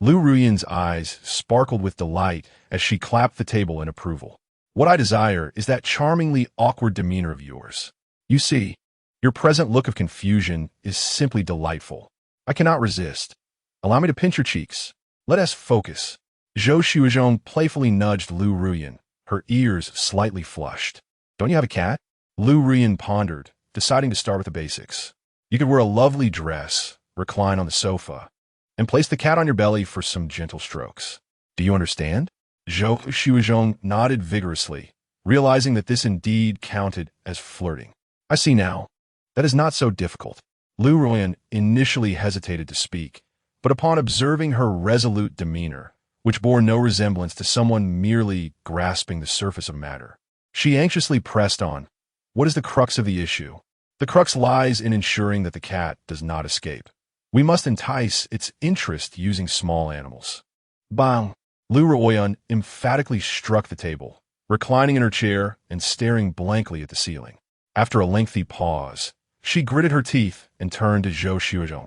Lu Ruoyan's eyes sparkled with delight as she clapped the table in approval. "What I desire is that charmingly awkward demeanor of yours. You see, your present look of confusion is simply delightful. I cannot resist. Allow me to pinch your cheeks. Let us focus." Xuezhu playfully nudged Lu Ruoyan, her ears slightly flushed. "Don't you have a cat?" Lu Ruoyan pondered, deciding to start with the basics. "You could wear a lovely dress, recline on the sofa, and place the cat on your belly for some gentle strokes. Do you understand?" Xuezhu nodded vigorously, realizing that this indeed counted as flirting. "I see now. That is not so difficult." Lu Ruoyan initially hesitated to speak, but upon observing her resolute demeanor, which bore no resemblance to someone merely grasping the surface of matter, she anxiously pressed on. "What is the crux of the issue?" "The crux lies in ensuring that the cat does not escape." We must entice its interest using small animals. Bang! Lu Ruoyun emphatically struck the table, reclining in her chair and staring blankly at the ceiling. After a lengthy pause, she gritted her teeth and turned to Xuezhu,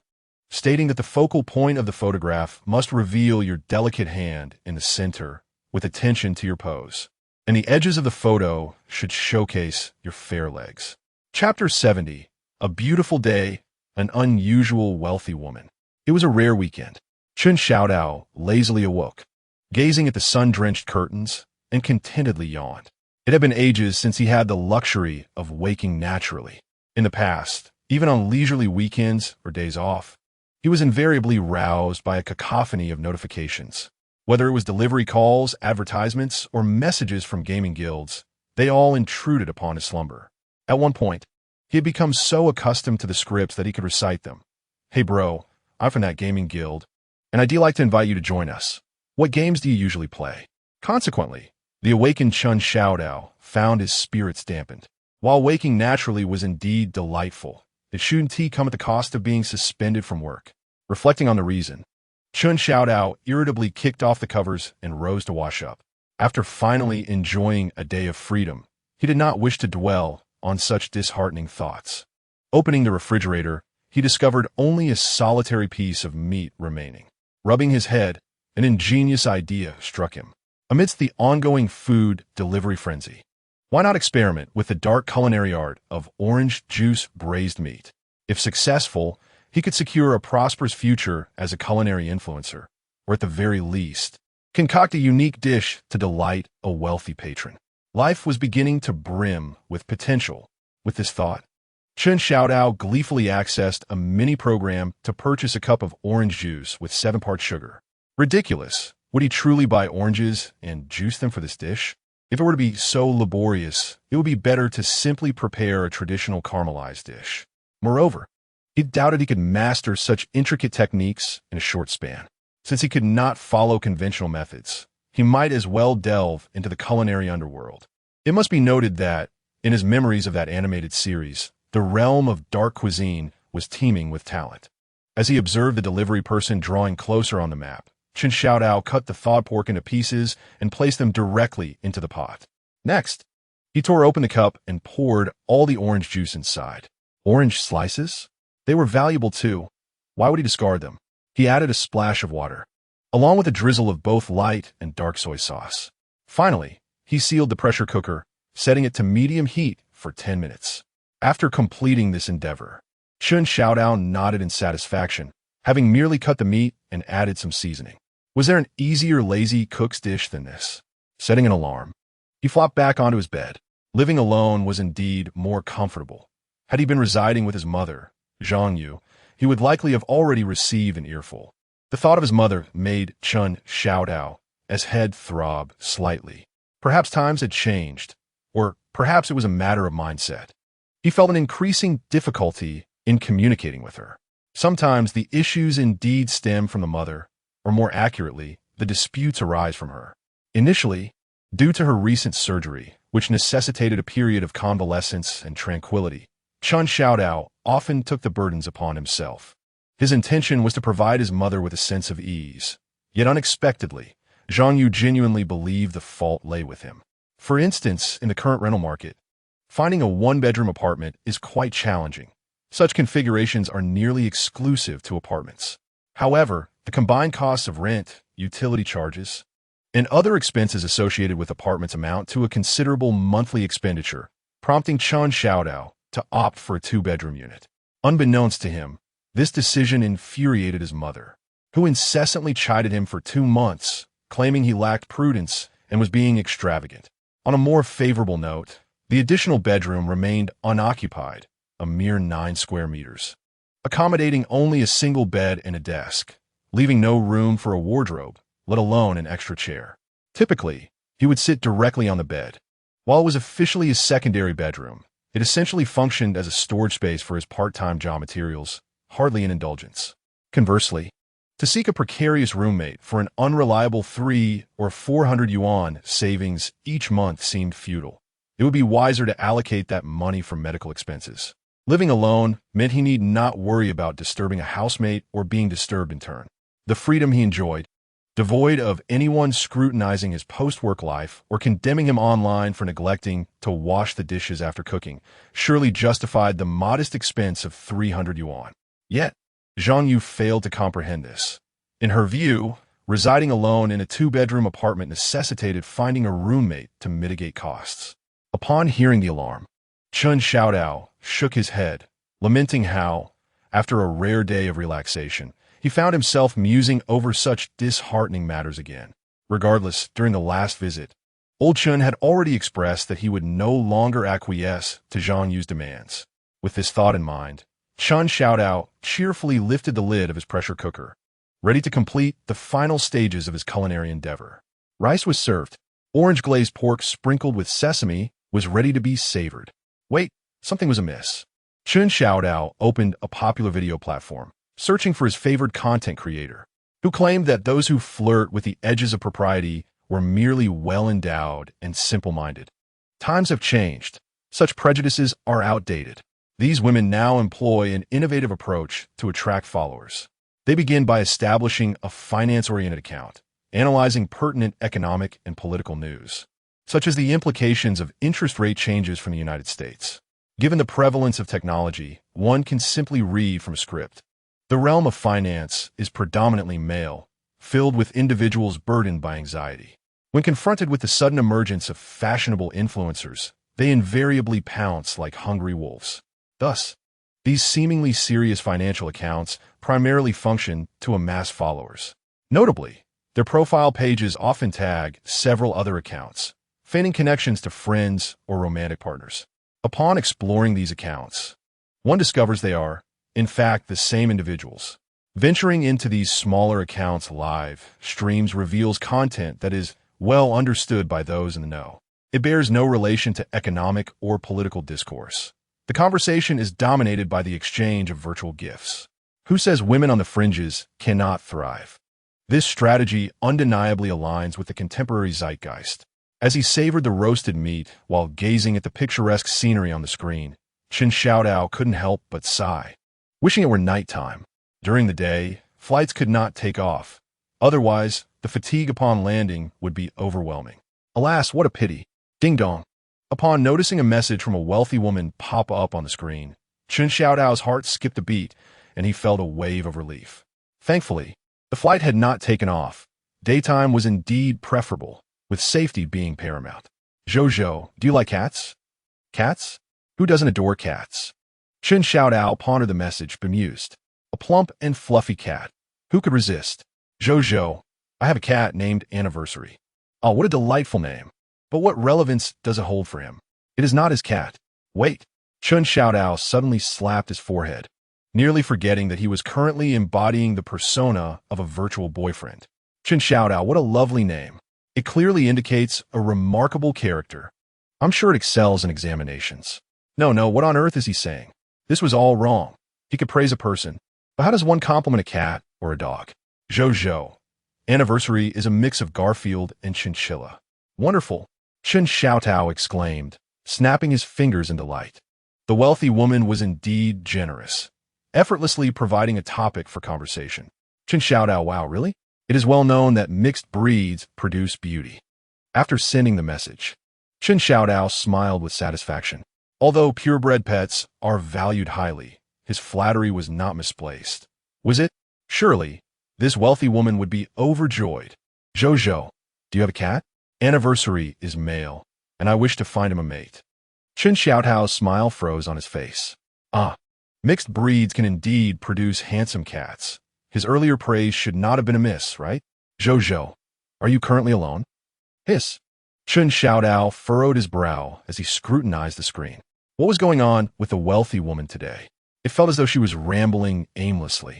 stating that the focal point of the photograph must reveal your delicate hand in the center with attention to your pose, and the edges of the photo should showcase your fair legs. Chapter 70. A beautiful day, an unusual wealthy woman. It was a rare weekend. Chun Xiaodao lazily awoke, gazing at the sun-drenched curtains, and contentedly yawned. It had been ages since he had the luxury of waking naturally. In the past, even on leisurely weekends or days off, he was invariably roused by a cacophony of notifications. Whether it was delivery calls, advertisements, or messages from gaming guilds, they all intruded upon his slumber. At one point, he had become so accustomed to the scripts that he could recite them. "Hey bro, I'm from that gaming guild, and I'd like to invite you to join us. What games do you usually play?" Consequently, the awakened Chun Xiaodao found his spirits dampened. While waking naturally was indeed delightful, it shouldn't come at the cost of being suspended from work. Reflecting on the reason, Chun Xiaodao irritably kicked off the covers and rose to wash up. After finally enjoying a day of freedom, he did not wish to dwell on such disheartening thoughts. Opening the refrigerator, he discovered only a solitary piece of meat remaining. Rubbing his head, an ingenious idea struck him. Amidst the ongoing food delivery frenzy, why not experiment with the dark culinary art of orange juice braised meat? If successful, he could secure a prosperous future as a culinary influencer, or at the very least, concoct a unique dish to delight a wealthy patron. Life was beginning to brim with potential. With this thought, Chun Xiaodao gleefully accessed a mini-program to purchase a cup of orange juice with 7 parts sugar. Ridiculous. Would he truly buy oranges and juice them for this dish? If it were to be so laborious, it would be better to simply prepare a traditional caramelized dish. Moreover, he doubted he could master such intricate techniques in a short span. Since he could not follow conventional methods, he might as well delve into the culinary underworld. It must be noted that, in his memories of that animated series, the realm of dark cuisine was teeming with talent. As he observed the delivery person drawing closer on the map, Chun Xiaodao cut the thawed pork into pieces and placed them directly into the pot. Next, he tore open the cup and poured all the orange juice inside. Orange slices? They were valuable too. Why would he discard them? He added a splash of water, along with a drizzle of both light and dark soy sauce. Finally, he sealed the pressure cooker, setting it to medium heat for 10 minutes. After completing this endeavor, Chun Xiaodao nodded in satisfaction, having merely cut the meat and added some seasoning. Was there an easier lazy cook's dish than this? Setting an alarm, he flopped back onto his bed. Living alone was indeed more comfortable. Had he been residing with his mother, Xuezhu, he would likely have already received an earful. The thought of his mother made Chun Xiaodao as head throb slightly. Perhaps times had changed, or perhaps it was a matter of mindset. He felt an increasing difficulty in communicating with her. Sometimes the issues indeed stem from the mother, or more accurately, the disputes arise from her. Initially, due to her recent surgery, which necessitated a period of convalescence and tranquility, Chun Xiaodao often took the burdens upon himself. His intention was to provide his mother with a sense of ease. Yet unexpectedly, Xuezhu genuinely believed the fault lay with him. For instance, in the current rental market, finding a one-bedroom apartment is quite challenging. Such configurations are nearly exclusive to apartments. However, the combined costs of rent, utility charges, and other expenses associated with apartments amount to a considerable monthly expenditure, prompting Chun Xiaodao to opt for a 2-bedroom unit. Unbeknownst to him, this decision infuriated his mother, who incessantly chided him for 2 months, claiming he lacked prudence and was being extravagant. On a more favorable note, the additional bedroom remained unoccupied, a mere 9 square meters, accommodating only a single bed and a desk, leaving no room for a wardrobe, let alone an extra chair. Typically, he would sit directly on the bed. While it was officially a secondary bedroom, it essentially functioned as a storage space for his part-time job materials, hardly an indulgence. Conversely, to seek a precarious roommate for an unreliable 300 or 400 yuan savings each month seemed futile. It would be wiser to allocate that money for medical expenses. Living alone meant he need not worry about disturbing a housemate or being disturbed in turn. The freedom he enjoyed, devoid of anyone scrutinizing his post-work life or condemning him online for neglecting to wash the dishes after cooking, surely justified the modest expense of 300 yuan. Yet, Zhang Yu failed to comprehend this. In her view, residing alone in a two-bedroom apartment necessitated finding a roommate to mitigate costs. Upon hearing the alarm, Chun Xiaodao shook his head, lamenting how, after a rare day of relaxation, he found himself musing over such disheartening matters again. Regardless, during the last visit, old Chun had already expressed that he would no longer acquiesce to Zhang Yu's demands. With this thought in mind, Chun Xiaodao cheerfully lifted the lid of his pressure cooker, ready to complete the final stages of his culinary endeavor. Rice was served. Orange glazed pork sprinkled with sesame was ready to be savored. Wait, something was amiss. Chun Xiaodao opened a popular video platform, searching for his favorite content creator, who claimed that those who flirt with the edges of propriety were merely well-endowed and simple-minded. Times have changed. Such prejudices are outdated. These women now employ an innovative approach to attract followers. They begin by establishing a finance-oriented account, analyzing pertinent economic and political news, such as the implications of interest rate changes from the United States. Given the prevalence of technology, one can simply read from a script. The realm of finance is predominantly male, filled with individuals burdened by anxiety. When confronted with the sudden emergence of fashionable influencers, they invariably pounce like hungry wolves. Thus, these seemingly serious financial accounts primarily function to amass followers. Notably, their profile pages often tag several other accounts, feigning connections to friends or romantic partners. Upon exploring these accounts, one discovers they are, in fact, the same individuals. Venturing into these smaller accounts' live streams reveals content that is well understood by those in the know. It bears no relation to economic or political discourse. The conversation is dominated by the exchange of virtual gifts. Who says women on the fringes cannot thrive? This strategy undeniably aligns with the contemporary zeitgeist. As he savored the roasted meat while gazing at the picturesque scenery on the screen, Chun Xiaodao couldn't help but sigh, wishing it were nighttime. During the day, flights could not take off. Otherwise, the fatigue upon landing would be overwhelming. Alas, what a pity. Ding dong. Upon noticing a message from a wealthy woman pop up on the screen, Chun Xiaodao's heart skipped a beat, and he felt a wave of relief. Thankfully, the flight had not taken off. Daytime was indeed preferable, with safety being paramount. Xuezhu, do you like cats? Cats? Who doesn't adore cats? Chun Xiaodao pondered the message, bemused. A plump and fluffy cat. Who could resist? Xuezhu, I have a cat named Anniversary. Oh, what a delightful name. But what relevance does it hold for him? It is not his cat. Wait. Chun Xiaodao suddenly slapped his forehead, nearly forgetting that he was currently embodying the persona of a virtual boyfriend. Chun Xiaodao, what a lovely name. It clearly indicates a remarkable character. I'm sure it excels in examinations. No, what on earth is he saying? This was all wrong. He could praise a person, but how does one compliment a cat or a dog? Xuezhu. Anniversary is a mix of Garfield and chinchilla. Wonderful. Chun Xiaodao exclaimed, snapping his fingers in delight. The wealthy woman was indeed generous, effortlessly providing a topic for conversation. Chun Xiaodao, wow, really? It is well known that mixed breeds produce beauty. After sending the message, Chun Xiaodao smiled with satisfaction. Although purebred pets are valued highly, his flattery was not misplaced. Was it? Surely, this wealthy woman would be overjoyed. Xuezhu, do you have a cat? Anniversary is male, and I wish to find him a mate. Chun Xiaodao's smile froze on his face. Ah, mixed breeds can indeed produce handsome cats. His earlier praise should not have been amiss, right? Xuezhu, are you currently alone? Hiss. Chun Xiaodao furrowed his brow as he scrutinized the screen. What was going on with the wealthy woman today? It felt as though she was rambling aimlessly.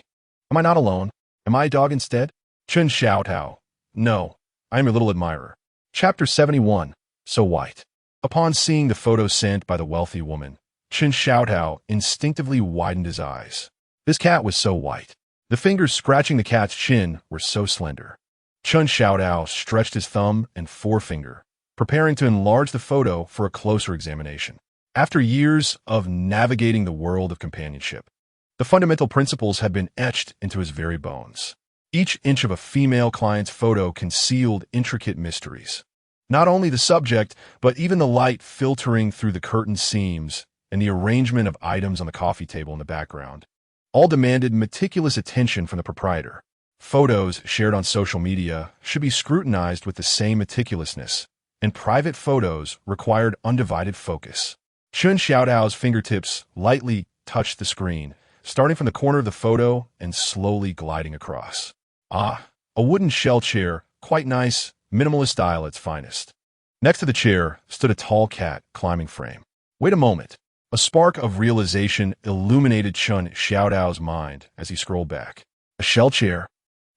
Am I not alone? Am I a dog instead? Chun Xiaodao. No, I am your little admirer. Chapter 71. So white. Upon seeing the photo sent by the wealthy woman, Chun Xiaodao instinctively widened his eyes. This cat was so white. The fingers scratching the cat's chin were so slender. Chun Xiaodao stretched his thumb and forefinger, preparing to enlarge the photo for a closer examination. After years of navigating the world of companionship, the fundamental principles had been etched into his very bones. Each inch of a female client's photo concealed intricate mysteries. Not only the subject, but even the light filtering through the curtain seams and the arrangement of items on the coffee table in the background. All demanded meticulous attention from the proprietor. Photos shared on social media should be scrutinized with the same meticulousness, and private photos required undivided focus. Xuezhu's fingertips lightly touched the screen, starting from the corner of the photo and slowly gliding across. Ah, a wooden shell chair, quite nice, minimalist style at its finest. Next to the chair stood a tall cat climbing frame. Wait a moment. A spark of realization illuminated Xuezhu's mind as he scrolled back. A shell chair?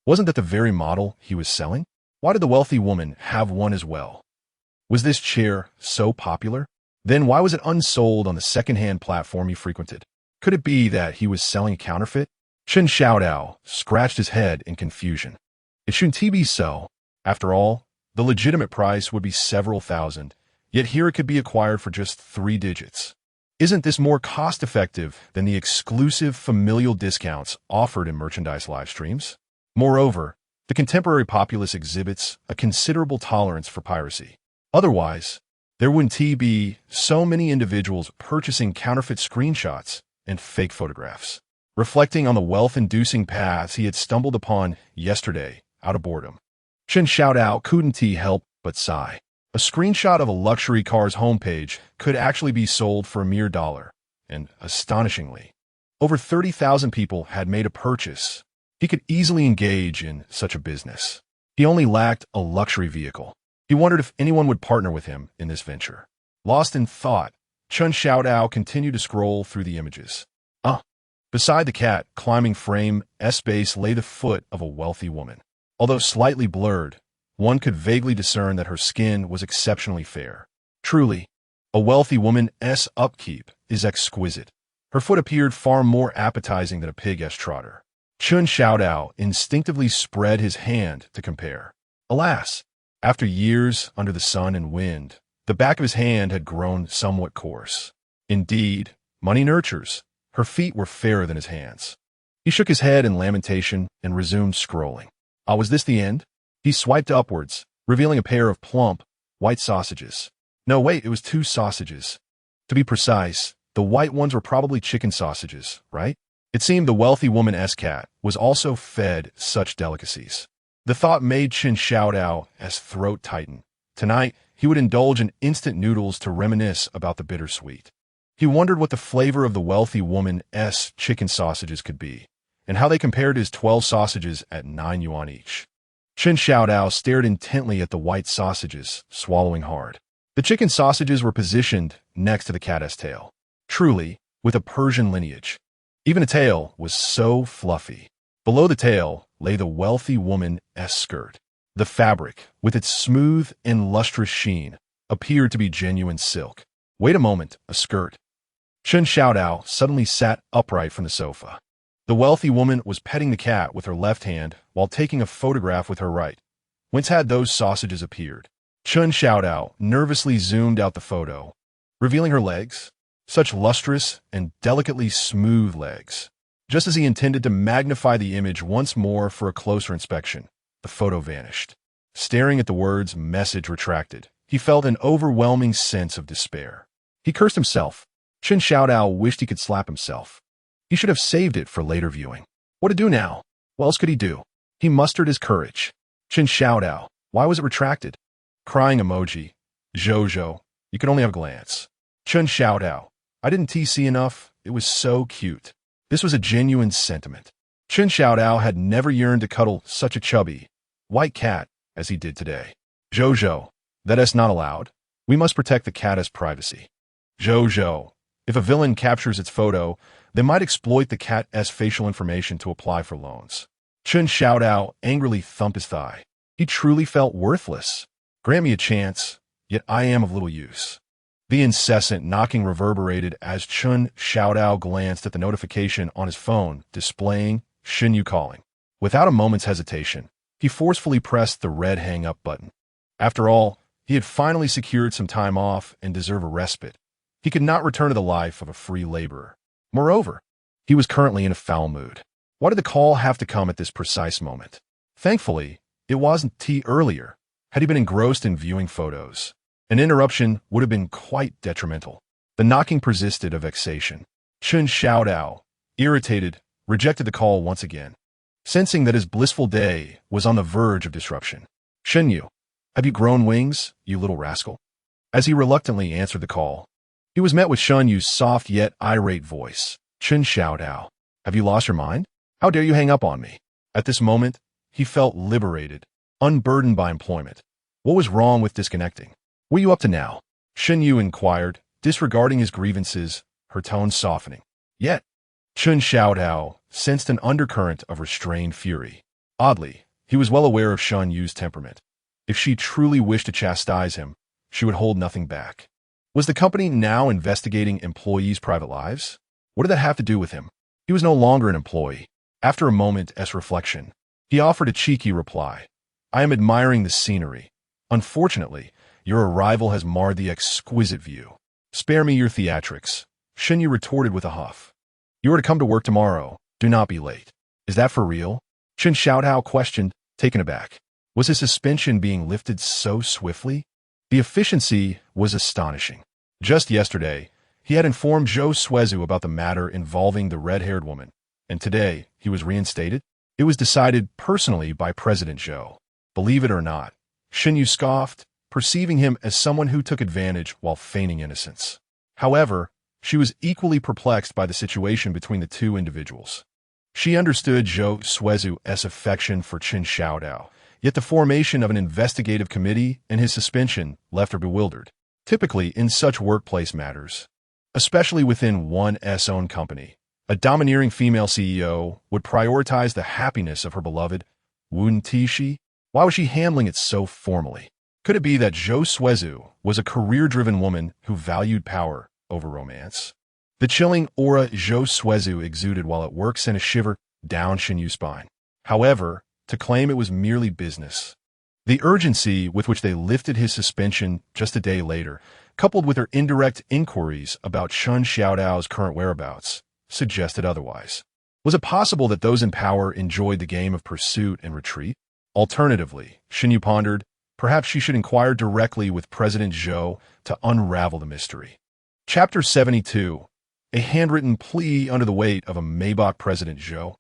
Wasn't that the very model he was selling? Why did the wealthy woman have one as well? Was this chair so popular? Then why was it unsold on the second-hand platform he frequented? Could it be that he was selling a counterfeit? Xuezhu scratched his head in confusion. It shouldn't be so. After all, the legitimate price would be several thousand, yet here it could be acquired for just 3 digits. Isn't this more cost-effective than the exclusive familial discounts offered in merchandise live streams? Moreover, the contemporary populace exhibits a considerable tolerance for piracy. Otherwise, there wouldn't be so many individuals purchasing counterfeit screenshots and fake photographs. Reflecting on the wealth-inducing paths he had stumbled upon yesterday out of boredom, Xuezhu couldn't help but sigh. A screenshot of a luxury car's homepage could actually be sold for a mere $1, and astonishingly, over 30,000 people had made a purchase. He could easily engage in such a business. He only lacked a luxury vehicle. He wondered if anyone would partner with him in this venture. Lost in thought, Xuezhu continued to scroll through the images. Beside the cat climbing frame base lay the foot of a wealthy woman. Although slightly blurred, one could vaguely discern that her skin was exceptionally fair. Truly, a wealthy woman's upkeep is exquisite. Her foot appeared far more appetizing than a pig's trotter. Xuezhu instinctively spread his hand to compare. Alas, after years under the sun and wind, the back of his hand had grown somewhat coarse. Indeed, money nurtures. Her feet were fairer than his hands. He shook his head in lamentation and resumed scrolling. Was this the end? He swiped upwards, revealing a pair of plump, white sausages. No, wait, it was 2 sausages. To be precise, the white ones were probably chicken sausages, right? It seemed the wealthy woman's cat was also fed such delicacies. The thought made Xuezhu's throat tighten. Tonight, he would indulge in instant noodles to reminisce about the bittersweet. He wondered what the flavor of the wealthy woman's chicken sausages could be, and how they compared to his 12 sausages at 9 yuan each. Xuezhu stared intently at the white sausages, swallowing hard. The chicken sausages were positioned next to the cat's tail. Truly, with a Persian lineage. Even the tail was so fluffy. Below the tail lay the wealthy woman's skirt. The fabric, with its smooth and lustrous sheen, appeared to be genuine silk. Wait a moment, a skirt. Xuezhu suddenly sat upright from the sofa. The wealthy woman was petting the cat with her left hand while taking a photograph with her right. Whence had those sausages appeared? Xuezhu nervously zoomed out the photo, revealing her legs. Such lustrous and delicately smooth legs. Just as he intended to magnify the image once more for a closer inspection, the photo vanished. Staring at the words "message retracted," he felt an overwhelming sense of despair. He cursed himself. Xuezhu wished he could slap himself. He should have saved it for later viewing. What to do now? What else could he do? He mustered his courage. Xuezhu, why was it retracted? Crying emoji. Xuezhu, you could only have a glance. Xuezhu, I didn't see enough. It was so cute. This was a genuine sentiment. Xuezhu had never yearned to cuddle such a chubby, white cat as he did today. Xuezhu, that is not allowed. We must protect the cat's privacy. Xuezhu, if a villain captures its photo, they might exploit the cat's facial information to apply for loans. Xuezhu angrily thumped his thigh. He truly felt worthless. Grant me a chance, yet I am of little use. The incessant knocking reverberated as Xuezhu glanced at the notification on his phone displaying Xuezhu calling. Without a moment's hesitation, he forcefully pressed the red hang-up button. After all, he had finally secured some time off and deserved a respite. He could not return to the life of a free laborer. Moreover, he was currently in a foul mood. Why did the call have to come at this precise moment? Thankfully, it wasn't tea earlier. Had he been engrossed in viewing photos, an interruption would have been quite detrimental. The knocking persisted of vexation. Xuezhu, irritated, rejected the call once again, sensing that his blissful day was on the verge of disruption. Xuezhu, have you grown wings, you little rascal? As he reluctantly answered the call, he was met with Xuezhu's soft yet irate voice. Xuezhu, have you lost your mind? How dare you hang up on me? At this moment, he felt liberated, unburdened by employment. What was wrong with disconnecting? What are you up to now? Xuezhu inquired, disregarding his grievances, her tone softening. Yet, Xuezhu sensed an undercurrent of restrained fury. Oddly, he was well aware of Xuezhu's temperament. If she truly wished to chastise him, she would hold nothing back. Was the company now investigating employees' private lives? What did that have to do with him? He was no longer an employee. After a moment's reflection, he offered a cheeky reply. I am admiring the scenery. Unfortunately, your arrival has marred the exquisite view. Spare me your theatrics, Xuezhu retorted with a huff. You are to come to work tomorrow. Do not be late. Is that for real? Xuezhu questioned, taken aback. Was his suspension being lifted so swiftly? The efficiency was astonishing. Just yesterday, he had informed Xuezhu about the matter involving the red-haired woman, and today he was reinstated? It was decided personally by President Zhou. Believe it or not, Xuezhu scoffed, perceiving him as someone who took advantage while feigning innocence. However, she was equally perplexed by the situation between the two individuals. She understood Xuezhu's affection for Xuezhu, yet the formation of an investigative committee and his suspension left her bewildered. Typically, in such workplace matters, especially within one's own company, a domineering female CEO would prioritize the happiness of her beloved, wouldn't she? Why was she handling it so formally? Could it be that Xuezhu was a career-driven woman who valued power over romance? The chilling aura Xuezhu exuded while at work sent a shiver down Xuezhu's spine. However, to claim it was merely business. The urgency with which they lifted his suspension just a day later, coupled with their indirect inquiries about Xuezhu's current whereabouts, suggested otherwise. Was it possible that those in power enjoyed the game of pursuit and retreat? Alternatively, Xuezhu pondered, perhaps she should inquire directly with President Zhou to unravel the mystery. Chapter 72. A handwritten plea under the weight of a Maybach President Zhou.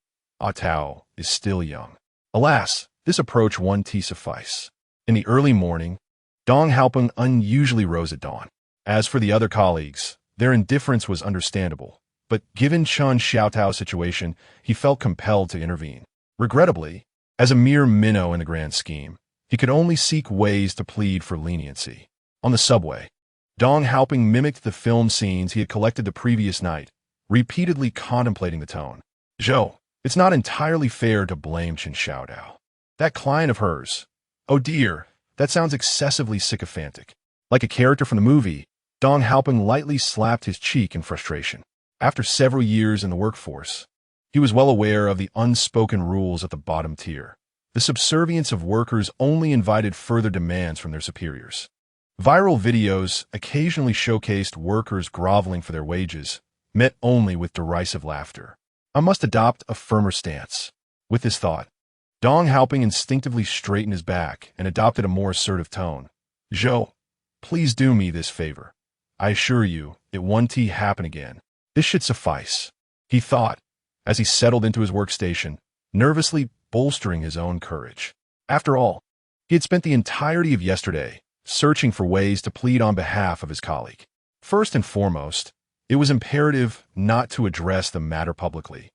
Tao is still young. Alas, this approach won tea suffice. In the early morning, Dong Haopeng unusually rose at dawn. As for the other colleagues, their indifference was understandable, but given Xuezhu's situation, he felt compelled to intervene. Regrettably, as a mere minnow in the grand scheme, he could only seek ways to plead for leniency. On the subway, Dong Haopeng mimicked the film scenes he had collected the previous night, repeatedly contemplating the tone. Zhou, it's not entirely fair to blame Xuezhu. That client of hers. Oh dear, that sounds excessively sycophantic. Like a character from the movie, Dong Haopeng lightly slapped his cheek in frustration. After several years in the workforce, he was well aware of the unspoken rules at the bottom tier. The subservience of workers only invited further demands from their superiors. Viral videos occasionally showcased workers groveling for their wages, met only with derisive laughter. I must adopt a firmer stance. With this thought, Dong Haopeng instinctively straightened his back and adopted a more assertive tone. Zhou, please do me this favor. I assure you, it won't happen again. This should suffice, he thought, as he settled into his workstation, nervously bolstering his own courage. After all, he had spent the entirety of yesterday searching for ways to plead on behalf of his colleague. First and foremost, it was imperative not to address the matter publicly,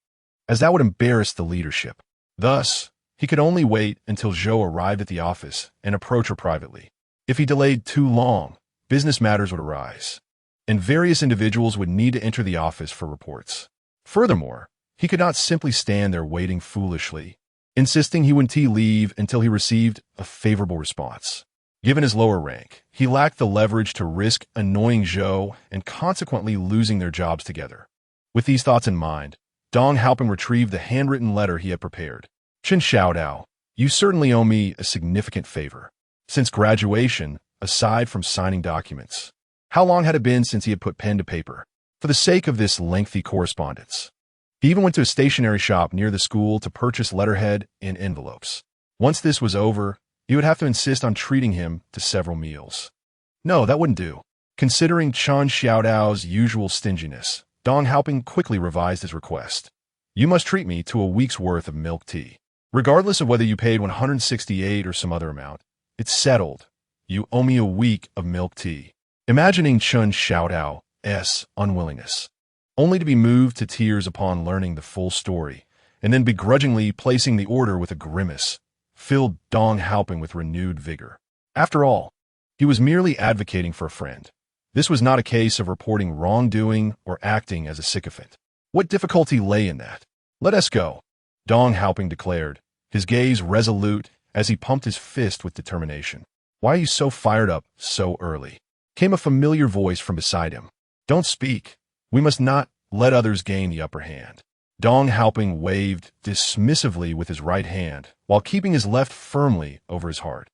as that would embarrass the leadership. Thus, he could only wait until Zhou arrived at the office and approach her privately. If he delayed too long, business matters would arise, and various individuals would need to enter the office for reports. Furthermore, he could not simply stand there waiting foolishly, insisting he wouldn't leave until he received a favorable response. Given his lower rank, he lacked the leverage to risk annoying Zhou and consequently losing their jobs together. With these thoughts in mind, Dong Haopeng retrieved the handwritten letter he had prepared. Xuezhu, you certainly owe me a significant favor. Since graduation, aside from signing documents, How long had it been since he had put pen to paper? For the sake of this lengthy correspondence. He even went to a stationery shop near the school to purchase letterhead and envelopes. Once this was over, he would have to insist on treating him to several meals. No, that wouldn't do. Considering Chen Xiaodao's usual stinginess, Dong Haoping quickly revised his request. You must treat me to a week's worth of milk tea. Regardless of whether you paid 168 or some other amount, it's settled. You owe me a week of milk tea. Imagining Chen Xiaodao's unwillingness, only to be moved to tears upon learning the full story, and then begrudgingly placing the order with a grimace, filled Dong Haoping with renewed vigor. After all, he was merely advocating for a friend. This was not a case of reporting wrongdoing or acting as a sycophant. What difficulty lay in that? Let us go, Dong Haoping declared, his gaze resolute as he pumped his fist with determination. Why are you so fired up so early? Came a familiar voice from beside him. Don't speak. We must not let others gain the upper hand. Dong Haoping waved dismissively with his right hand while keeping his left firmly over his heart.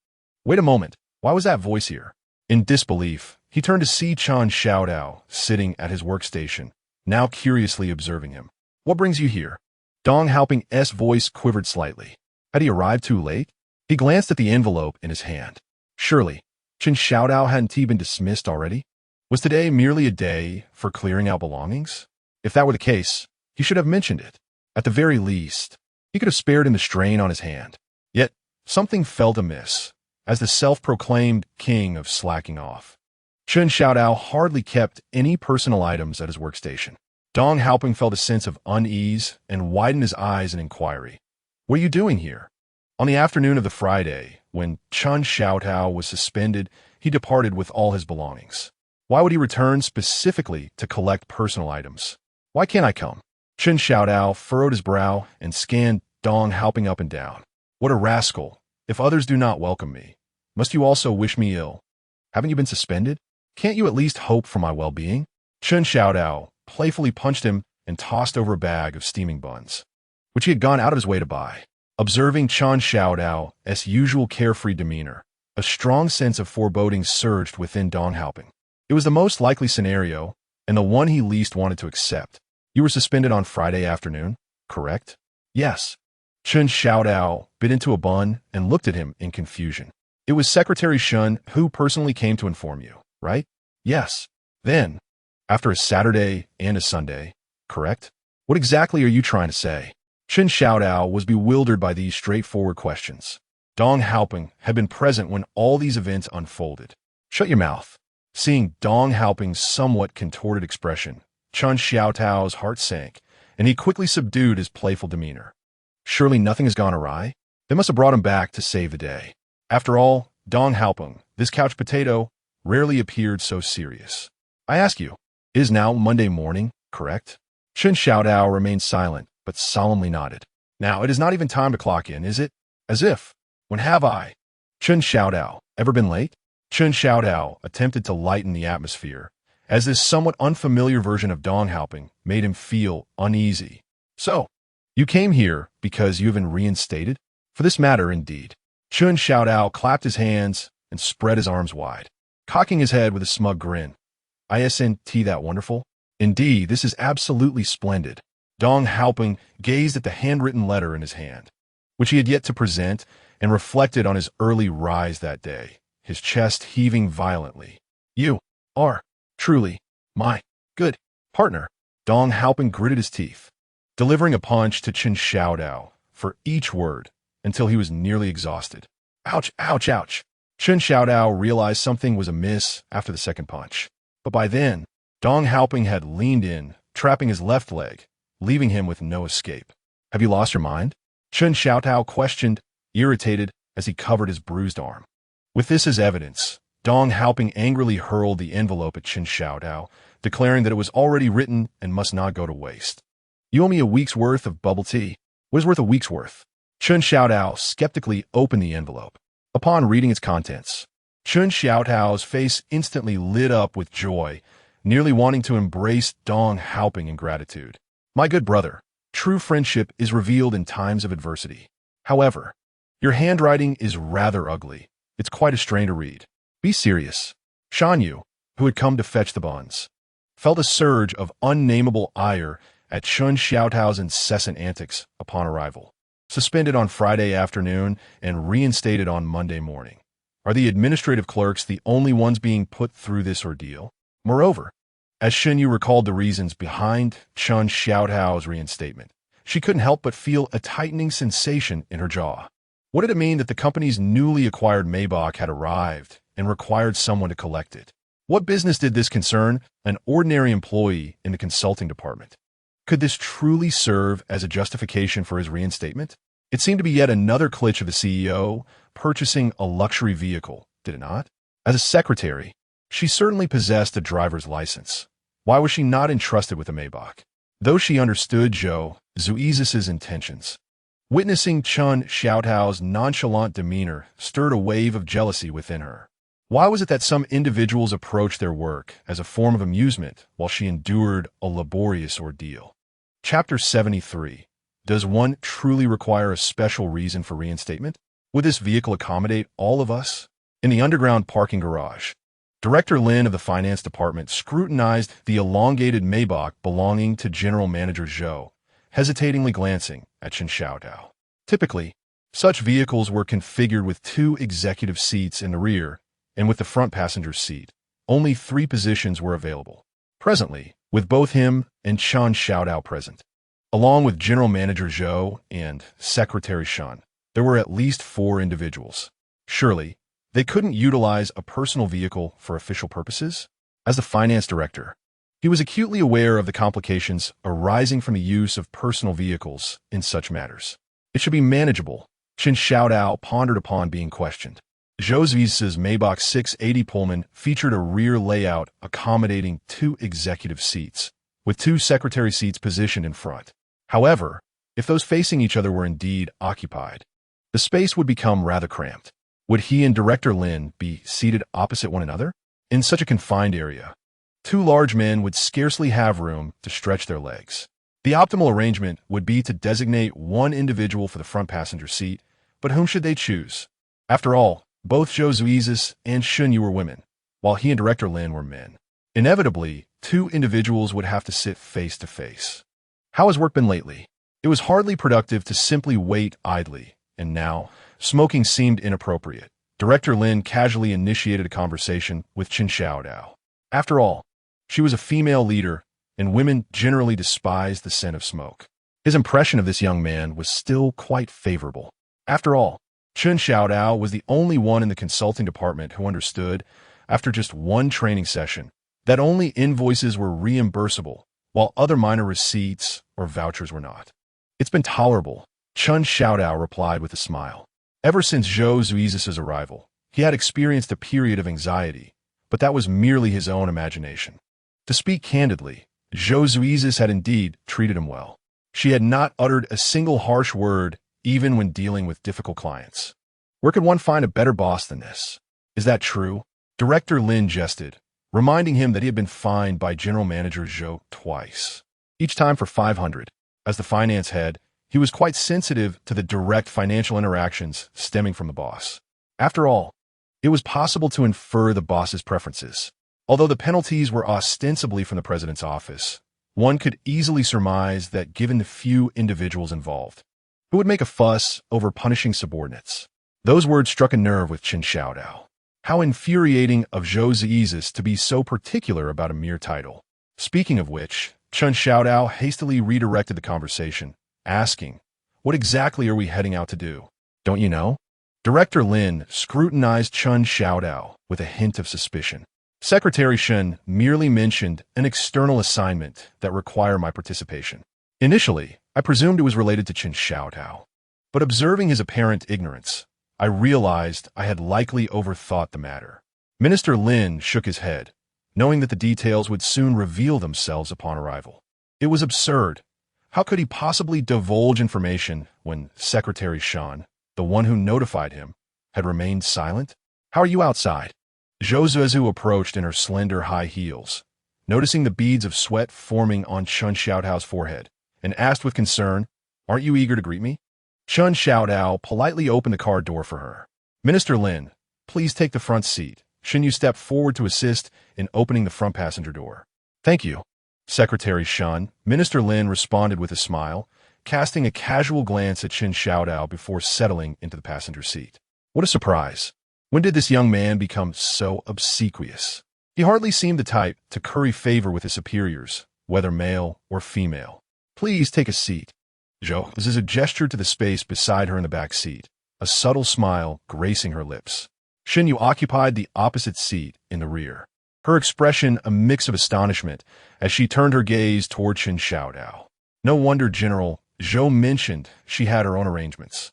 Wait a moment. Why was that voice here? In disbelief, he turned to see Chen Xiaodao sitting at his workstation, now curiously observing him. What brings you here? Dong Haoping's voice quivered slightly. Had he arrived too late? He glanced at the envelope in his hand. Surely, Chen Xiaodao hadn't he been dismissed already? Was today merely a day for clearing out belongings? If that were the case, he should have mentioned it. At the very least, he could have spared him the strain on his hand. Yet, something felt amiss, as the self-proclaimed king of slacking off. Chen Xiaodao hardly kept any personal items at his workstation. Dong Haoping felt a sense of unease and widened his eyes in inquiry. What are you doing here? On the afternoon of the Friday, when Chen Xiaodao was suspended, he departed with all his belongings. Why would he return specifically to collect personal items? Why can't I come? Chen Xiaodao furrowed his brow and scanned Dong Haoping up and down. What a rascal! If others do not welcome me, must you also wish me ill? Haven't you been suspended? Can't you at least hope for my well-being? Chen Xiaodao playfully punched him and tossed over a bag of steaming buns, which he had gone out of his way to buy. Observing Chen Xiaodao's usual carefree demeanor, a strong sense of foreboding surged within Dong Haoping. It was the most likely scenario, and the one he least wanted to accept. You were suspended on Friday afternoon, correct? Yes. Chen Xiaodao bit into a bun and looked at him in confusion. It was Secretary Shun who personally came to inform you, right? Yes. Then, after a Saturday and a Sunday, correct? What exactly are you trying to say? Chen Xiaodao was bewildered by these straightforward questions. Dong Haoping had been present when all these events unfolded. Shut your mouth. Seeing Dong Haoping's somewhat contorted expression, Chen Xiaodao's heart sank, and he quickly subdued his playful demeanor. Surely nothing has gone awry? They must have brought him back to save the day. After all, Dong Haoping, this couch potato, rarely appeared so serious. I ask you, it is now Monday morning, correct? Chen Xiaodao remained silent, but solemnly nodded. Now, it is not even time to clock in, is it? As if. When have I? Chen Xiaodao, ever been late? Chen Xiaodao attempted to lighten the atmosphere, as this somewhat unfamiliar version of Dong Haoping made him feel uneasy. So, you came here because you have been reinstated? For this matter, indeed. Chen Xiaodao clapped his hands and spread his arms wide, cocking his head with a smug grin. Isn't that wonderful? Indeed, this is absolutely splendid. Dong Haoping gazed at the handwritten letter in his hand, which he had yet to present, and reflected on his early rise that day, his chest heaving violently. You are truly my good partner. Dong Haoping gritted his teeth, delivering a punch to Chen Xiaodao for each word until he was nearly exhausted. Ouch, ouch, ouch. Chen Xiaodao realized something was amiss after the second punch. But by then, Dong Haoping had leaned in, trapping his left leg, leaving him with no escape. Have you lost your mind? Chen Xiaodao questioned, irritated as he covered his bruised arm. With this as evidence, Dong Haoping angrily hurled the envelope at Chen Xiaodao, declaring that it was already written and must not go to waste. You owe me a week's worth of bubble tea. What is worth a week's worth? Chen Xiaodao skeptically opened the envelope. Upon reading its contents, Chen Xiaodao's face instantly lit up with joy, nearly wanting to embrace Dong Haoping in gratitude. My good brother, true friendship is revealed in times of adversity. However, your handwriting is rather ugly. It's quite a strain to read. Be serious. Shan Yu, who had come to fetch the buns, felt a surge of unnameable ire at Xuezhu's incessant antics upon arrival. Suspended on Friday afternoon and reinstated on Monday morning. Are the administrative clerks the only ones being put through this ordeal? Moreover, as Xuezhu recalled the reasons behind Xuezhu's reinstatement, she couldn't help but feel a tightening sensation in her jaw. What did it mean that the company's newly acquired Maybach had arrived and required someone to collect it? What business did this concern an ordinary employee in the consulting department? Could this truly serve as a justification for his reinstatement? It seemed to be yet another glitch of the CEO purchasing a luxury vehicle, did it not? As a secretary, she certainly possessed a driver's license. Why was she not entrusted with a Maybach? Though she understood Xuezhu's intentions, witnessing Xuezhu's nonchalant demeanor stirred a wave of jealousy within her. Why was it that some individuals approached their work as a form of amusement while she endured a laborious ordeal? Chapter 73. Does one truly require a special reason for reinstatement? Would this vehicle accommodate all of us? In the underground parking garage, Director Lin of the finance department scrutinized the elongated Maybach belonging to General Manager Zhou, hesitatingly glancing at Xuezhu. Typically, such vehicles were configured with 2 executive seats in the rear and with the front passenger's seat. Only 3 positions were available. Presently, with both him and Xuezhu present, along with General Manager Zhou and Secretary Shan, there were at least 4 individuals. Surely, they couldn't utilize a personal vehicle for official purposes? As the finance director, he was acutely aware of the complications arising from the use of personal vehicles in such matters. It should be manageable, Xuezhu pondered upon being questioned. Xuezhu's Maybach 680 Pullman featured a rear layout accommodating 2 executive seats, with 2 secretary seats positioned in front. However, if those facing each other were indeed occupied, the space would become rather cramped. Would he and Director Lin be seated opposite one another? In such a confined area, 2 large men would scarcely have room to stretch their legs. The optimal arrangement would be to designate one individual for the front passenger seat, but whom should they choose? After all, both Xuezhu and Xuezhu were women, while he and Director Lin were men. Inevitably, 2 individuals would have to sit face to face. How has work been lately? It was hardly productive to simply wait idly, and now, smoking seemed inappropriate. Director Lin casually initiated a conversation with Xuezhu. After all, she was a female leader, and women generally despised the scent of smoke. His impression of this young man was still quite favorable. After all, Xuezhu was the only one in the consulting department who understood, after just one training session, that only invoices were reimbursable, while other minor receipts or vouchers were not. It's been tolerable, Xuezhu replied with a smile. Ever since Xuezhu's arrival, he had experienced a period of anxiety, but that was merely his own imagination. To speak candidly, Xuezhu had indeed treated him well. She had not uttered a single harsh word even when dealing with difficult clients. Where could one find a better boss than this? Is that true? Director Lin jested, reminding him that he had been fined by General Manager Zhou twice, each time for 500. As the finance head, he was quite sensitive to the direct financial interactions stemming from the boss. After all, it was possible to infer the boss's preferences. Although the penalties were ostensibly from the president's office, one could easily surmise that given the few individuals involved, who would make a fuss over punishing subordinates? Those words struck a nerve with Xuezhu. How infuriating of Xuezhu's to be so particular about a mere title. Speaking of which, Xuezhu hastily redirected the conversation, asking, "What exactly are we heading out to do? Don't you know?" Director Lin scrutinized Xuezhu with a hint of suspicion. Secretary Shen merely mentioned an external assignment that required my participation. Initially, I presumed it was related to Xuezhu, but observing his apparent ignorance, I realized I had likely overthought the matter. Minister Lin shook his head, knowing that the details would soon reveal themselves upon arrival. It was absurd. How could he possibly divulge information when Secretary Shan, the one who notified him, had remained silent? "How are you outside?" Xuezhu approached in her slender high heels, noticing the beads of sweat forming on Xuezhu's forehead, and asked with concern, "Aren't you eager to greet me?" Xuezhu politely opened the car door for her. "Minister Lin, please take the front seat," Xuezhu stepped forward to assist in opening the front passenger door. Thank you, Secretary Shun. Minister Lin responded with a smile, casting a casual glance at Qin Xiaodao before settling into the passenger seat. What a surprise. When did this young man become so obsequious? He hardly seemed the type to curry favor with his superiors, whether male or female. Please take a seat. Zhou. This is a gesture to the space beside her in the back seat, a subtle smile gracing her lips. Xuezhu occupied the opposite seat in the rear, her expression a mix of astonishment as she turned her gaze toward Qin Xiaodao. No wonder General Zhou mentioned she had her own arrangements.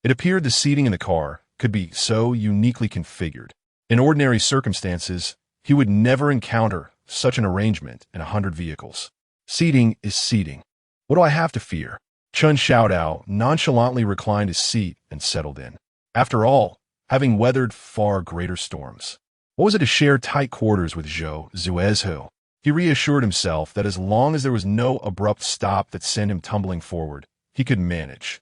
It appeared the seating in the car could be so uniquely configured. In ordinary circumstances, he would never encounter such an arrangement in 100 vehicles. Seating is seating. What do I have to fear? Qin Xiaodao nonchalantly reclined his seat and settled in. After all, having weathered far greater storms, what was it to share tight quarters with Xuezhu? He reassured himself that as long as there was no abrupt stop that sent him tumbling forward, he could manage.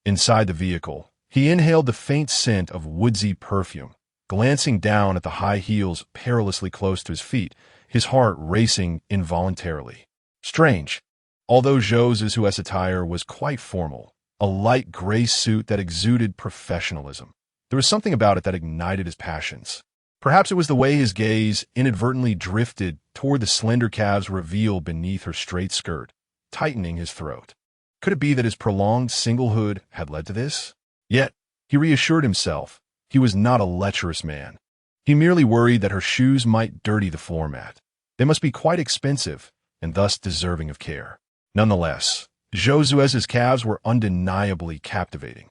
Inside the vehicle, he inhaled the faint scent of woodsy perfume, glancing down at the high heels perilously close to his feet, his heart racing involuntarily. Strange. Although Xuezhu's attire was quite formal, a light gray suit that exuded professionalism, there was something about it that ignited his passions. Perhaps it was the way his gaze inadvertently drifted toward the slender calves revealed beneath her straight skirt, tightening his throat. Could it be that his prolonged singlehood had led to this? Yet, he reassured himself, he was not a lecherous man. He merely worried that her shoes might dirty the floor mat. They must be quite expensive, and thus deserving of care. Nonetheless, Xuezhu's calves were undeniably captivating,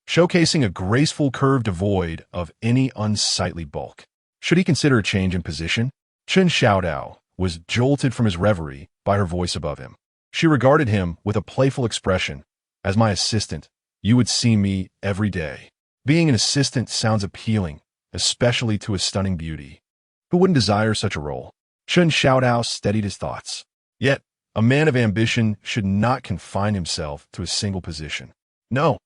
showcasing a graceful curve devoid of any unsightly bulk. Should he consider a change in position? Qin Xiaodao was jolted from his reverie by her voice above him. She regarded him with a playful expression. As my assistant, you would see me every day. Being an assistant sounds appealing, especially to a stunning beauty. Who wouldn't desire such a role? Qin Xiaodao steadied his thoughts. Yet, a man of ambition should not confine himself to a single position. No,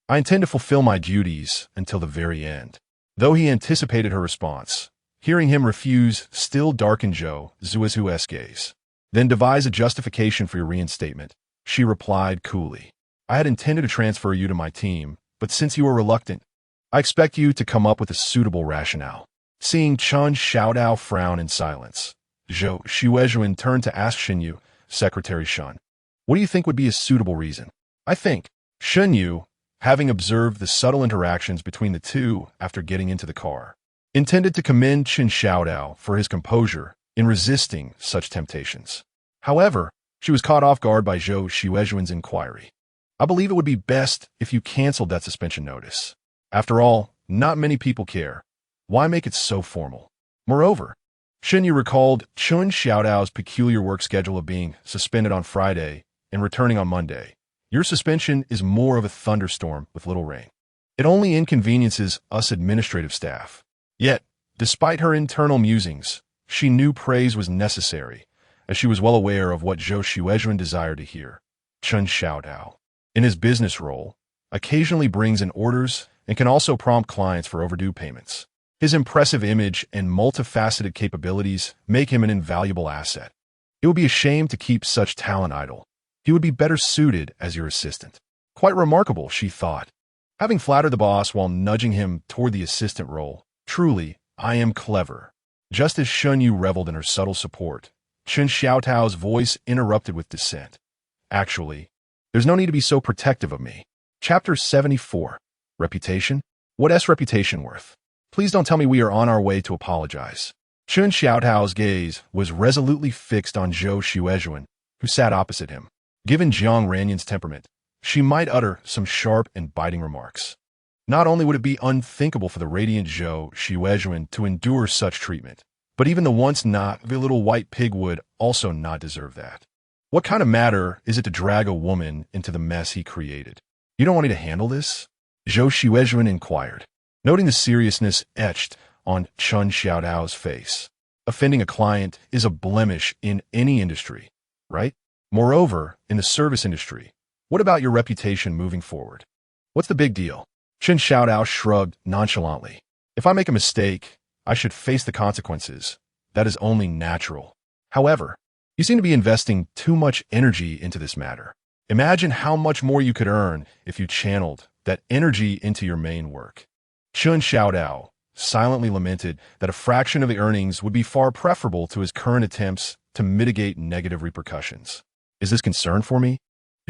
I intend to fulfill my duties until the very end. Though he anticipated her response, hearing him refuse still darkened Xuezhu's gaze. Then devise a justification for your reinstatement, she replied coolly. I had intended to transfer you to my team, but since you were reluctant, I expect you to come up with a suitable rationale. Seeing Qin Xiaodao frown in silence, Xuezhu turned to ask Xuezhu, Secretary Shun, what do you think would be a suitable reason? I think, Xuezhu, having observed the subtle interactions between the two after getting into the car, intended to commend Qin Xiaodao for his composure in resisting such temptations. However, she was caught off guard by Xuezhu's inquiry. I believe it would be best if you canceled that suspension notice. After all, not many people care. Why make it so formal? Moreover, Xuezhu recalled Qin Xiaodao's peculiar work schedule of being suspended on Friday and returning on Monday. Your suspension is more of a thunderstorm with little rain. It only inconveniences us administrative staff. Yet, despite her internal musings, she knew praise was necessary, as she was well aware of what Xuezhu desired to hear. Qin Xiaodao, in his business role, occasionally brings in orders and can also prompt clients for overdue payments. His impressive image and multifaceted capabilities make him an invaluable asset. It would be a shame to keep such talent idle. He would be better suited as your assistant. Quite remarkable, she thought. Having flattered the boss while nudging him toward the assistant role, truly, I am clever. Just as Xuezhu reveled in her subtle support, Qin Xiaodao's voice interrupted with dissent. Actually, there's no need to be so protective of me. Chapter 74. Reputation? What's reputation worth? Please don't tell me we are on our way to apologize. Qin Xiaodao's gaze was resolutely fixed on Xuezhu, who sat opposite him. Given Jiang Ranyan's temperament, she might utter some sharp and biting remarks. Not only would it be unthinkable for the radiant Xuezhu to endure such treatment, but even the once not the little white pig would also not deserve that. What kind of matter is it to drag a woman into the mess he created? You don't want me to handle this? Xuezhu inquired, noting the seriousness etched on Qin Xiaodao's face. Offending a client is a blemish in any industry, right? Moreover, in the service industry, what about your reputation moving forward? What's the big deal? Qin Xiaodao shrugged nonchalantly. If I make a mistake, I should face the consequences. That is only natural. However, you seem to be investing too much energy into this matter. Imagine how much more you could earn if you channeled that energy into your main work. Xuezhu silently lamented that a fraction of the earnings would be far preferable to his current attempts to mitigate negative repercussions. Is this concern for me?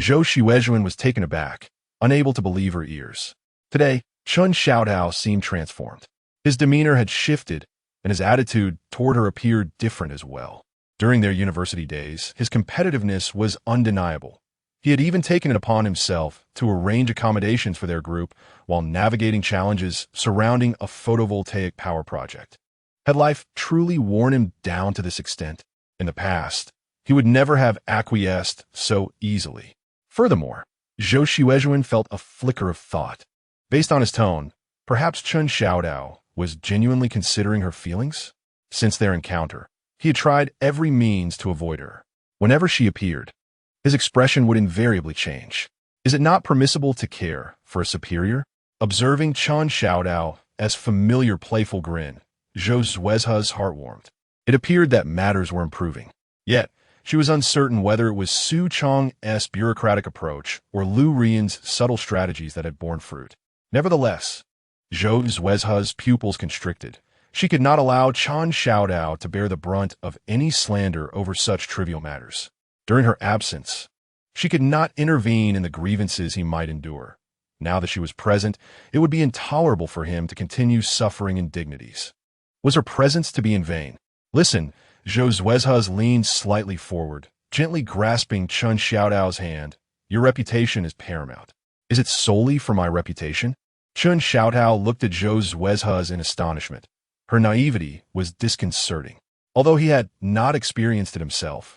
Xuezhu was taken aback, unable to believe her ears. Today, Xuezhu seemed transformed. His demeanor had shifted, and his attitude toward her appeared different as well. During their university days, his competitiveness was undeniable. He had even taken it upon himself to arrange accommodations for their group while navigating challenges surrounding a photovoltaic power project. Had life truly worn him down to this extent? In the past, he would never have acquiesced so easily. Furthermore, Xuezhu felt a flicker of thought. Based on his tone, perhaps Xuezhu was genuinely considering her feelings? Since their encounter, he had tried every means to avoid her. Whenever she appeared, his expression would invariably change. Is it not permissible to care for a superior? Observing Xuezhu's familiar playful grin, Xuezhu's heart warmed. It appeared that matters were improving. Yet, she was uncertain whether it was Su Chong's bureaucratic approach or Lu Rian's subtle strategies that had borne fruit. Nevertheless, Xuezhu's pupils constricted. She could not allow Xuezhu to bear the brunt of any slander over such trivial matters. During her absence, she could not intervene in the grievances he might endure. Now that she was present, it would be intolerable for him to continue suffering indignities. Was her presence to be in vain? Listen, Xuezhu leaned slightly forward, gently grasping Xuezhu's hand. Your reputation is paramount. Is it solely for my reputation? Xuezhu looked at Xuezhu in astonishment. Her naivety was disconcerting. Although he had not experienced it himself,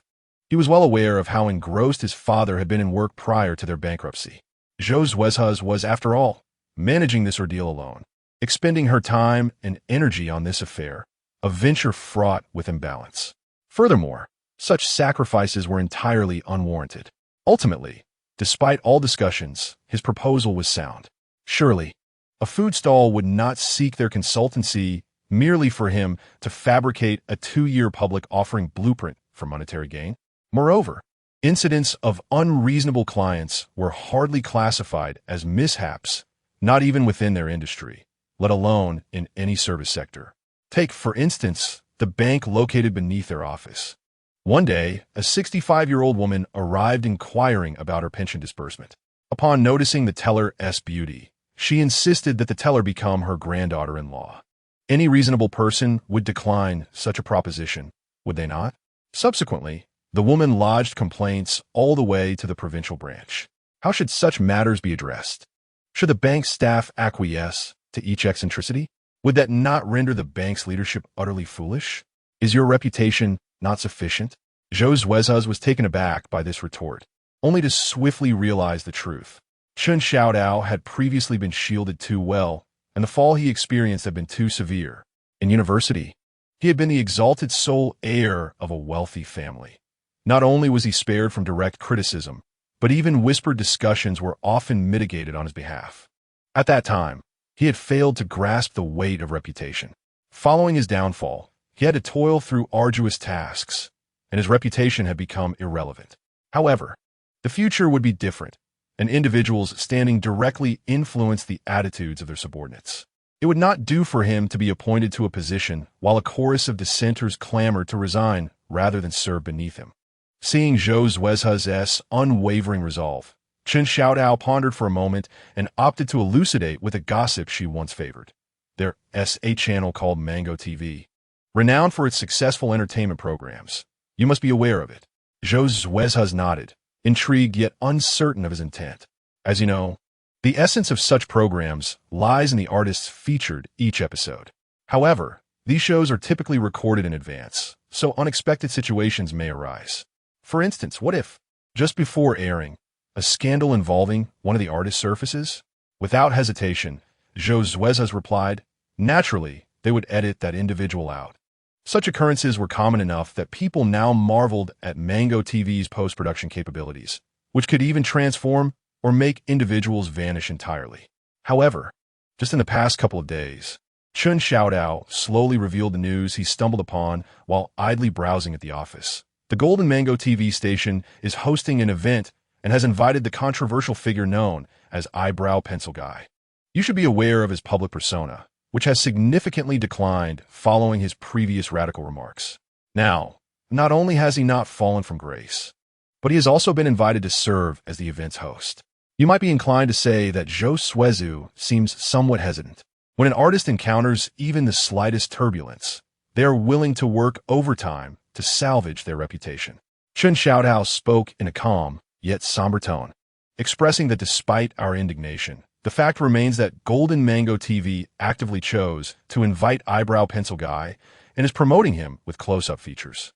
he was well aware of how engrossed his father had been in work prior to their bankruptcy. Xuezhu was, after all, managing this ordeal alone, expending her time and energy on this affair, a venture fraught with imbalance. Furthermore, such sacrifices were entirely unwarranted. Ultimately, despite all discussions, his proposal was sound. Surely, a food stall would not seek their consultancy merely for him to fabricate a 2-year public offering blueprint for monetary gain. Moreover, incidents of unreasonable clients were hardly classified as mishaps, not even within their industry, let alone in any service sector. Take, for instance, the bank located beneath their office. One day, a 65-year-old woman arrived inquiring about her pension disbursement. Upon noticing the teller's beauty, she insisted that the teller become her granddaughter-in-law. Any reasonable person would decline such a proposition, would they not? Subsequently, the woman lodged complaints all the way to the provincial branch. How should such matters be addressed? Should the bank staff acquiesce to each eccentricity? Would that not render the bank's leadership utterly foolish? Is your reputation not sufficient? Xuezhu was taken aback by this retort, only to swiftly realize the truth. Xuezhu had previously been shielded too well, and the fall he experienced had been too severe. In university, he had been the exalted sole heir of a wealthy family. Not only was he spared from direct criticism, but even whispered discussions were often mitigated on his behalf. At that time, he had failed to grasp the weight of reputation. Following his downfall, he had to toil through arduous tasks, and his reputation had become irrelevant. However, the future would be different, and individuals standing directly influenced the attitudes of their subordinates. It would not do for him to be appointed to a position while a chorus of dissenters clamored to resign rather than serve beneath him. Seeing Xuezhu's unwavering resolve, Xuezhu pondered for a moment and opted to elucidate with a gossip she once favored. There's a channel called Mango TV, renowned for its successful entertainment programs. You must be aware of it. Xuezhu nodded, intrigued yet uncertain of his intent. As you know, the essence of such programs lies in the artists featured each episode. However, these shows are typically recorded in advance, so unexpected situations may arise. For instance, what if, just before airing, a scandal involving one of the artists surfaces? Without hesitation, Xuezhu replied, naturally, they would edit that individual out. Such occurrences were common enough that people now marveled at Mango TV's post-production capabilities, which could even transform or make individuals vanish entirely. However, just in the past couple of days, Chun Xiaodao slowly revealed the news he stumbled upon while idly browsing at the office. The Golden Mango TV station is hosting an event and has invited the controversial figure known as Eyebrow Pencil Guy. You should be aware of his public persona, which has significantly declined following his previous radical remarks. Now, not only has he not fallen from grace, but he has also been invited to serve as the event's host. You might be inclined to say that Xuezhu seems somewhat hesitant. When an artist encounters even the slightest turbulence, they are willing to work overtime to salvage their reputation. Chun Xiaodao spoke in a calm, yet somber tone, expressing that despite our indignation, the fact remains that Golden Mango TV actively chose to invite Eyebrow Pencil Guy and is promoting him with close-up features.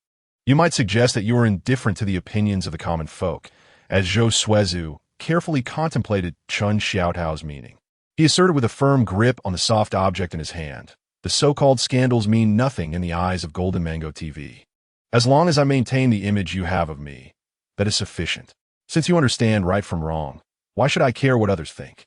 You might suggest that you are indifferent to the opinions of the common folk, as Xuezhu carefully contemplated Chun Xiaodao's meaning. He asserted with a firm grip on the soft object in his hand, the so-called scandals mean nothing in the eyes of Golden Mango TV. As long as I maintain the image you have of me, that is sufficient. Since you understand right from wrong, why should I care what others think?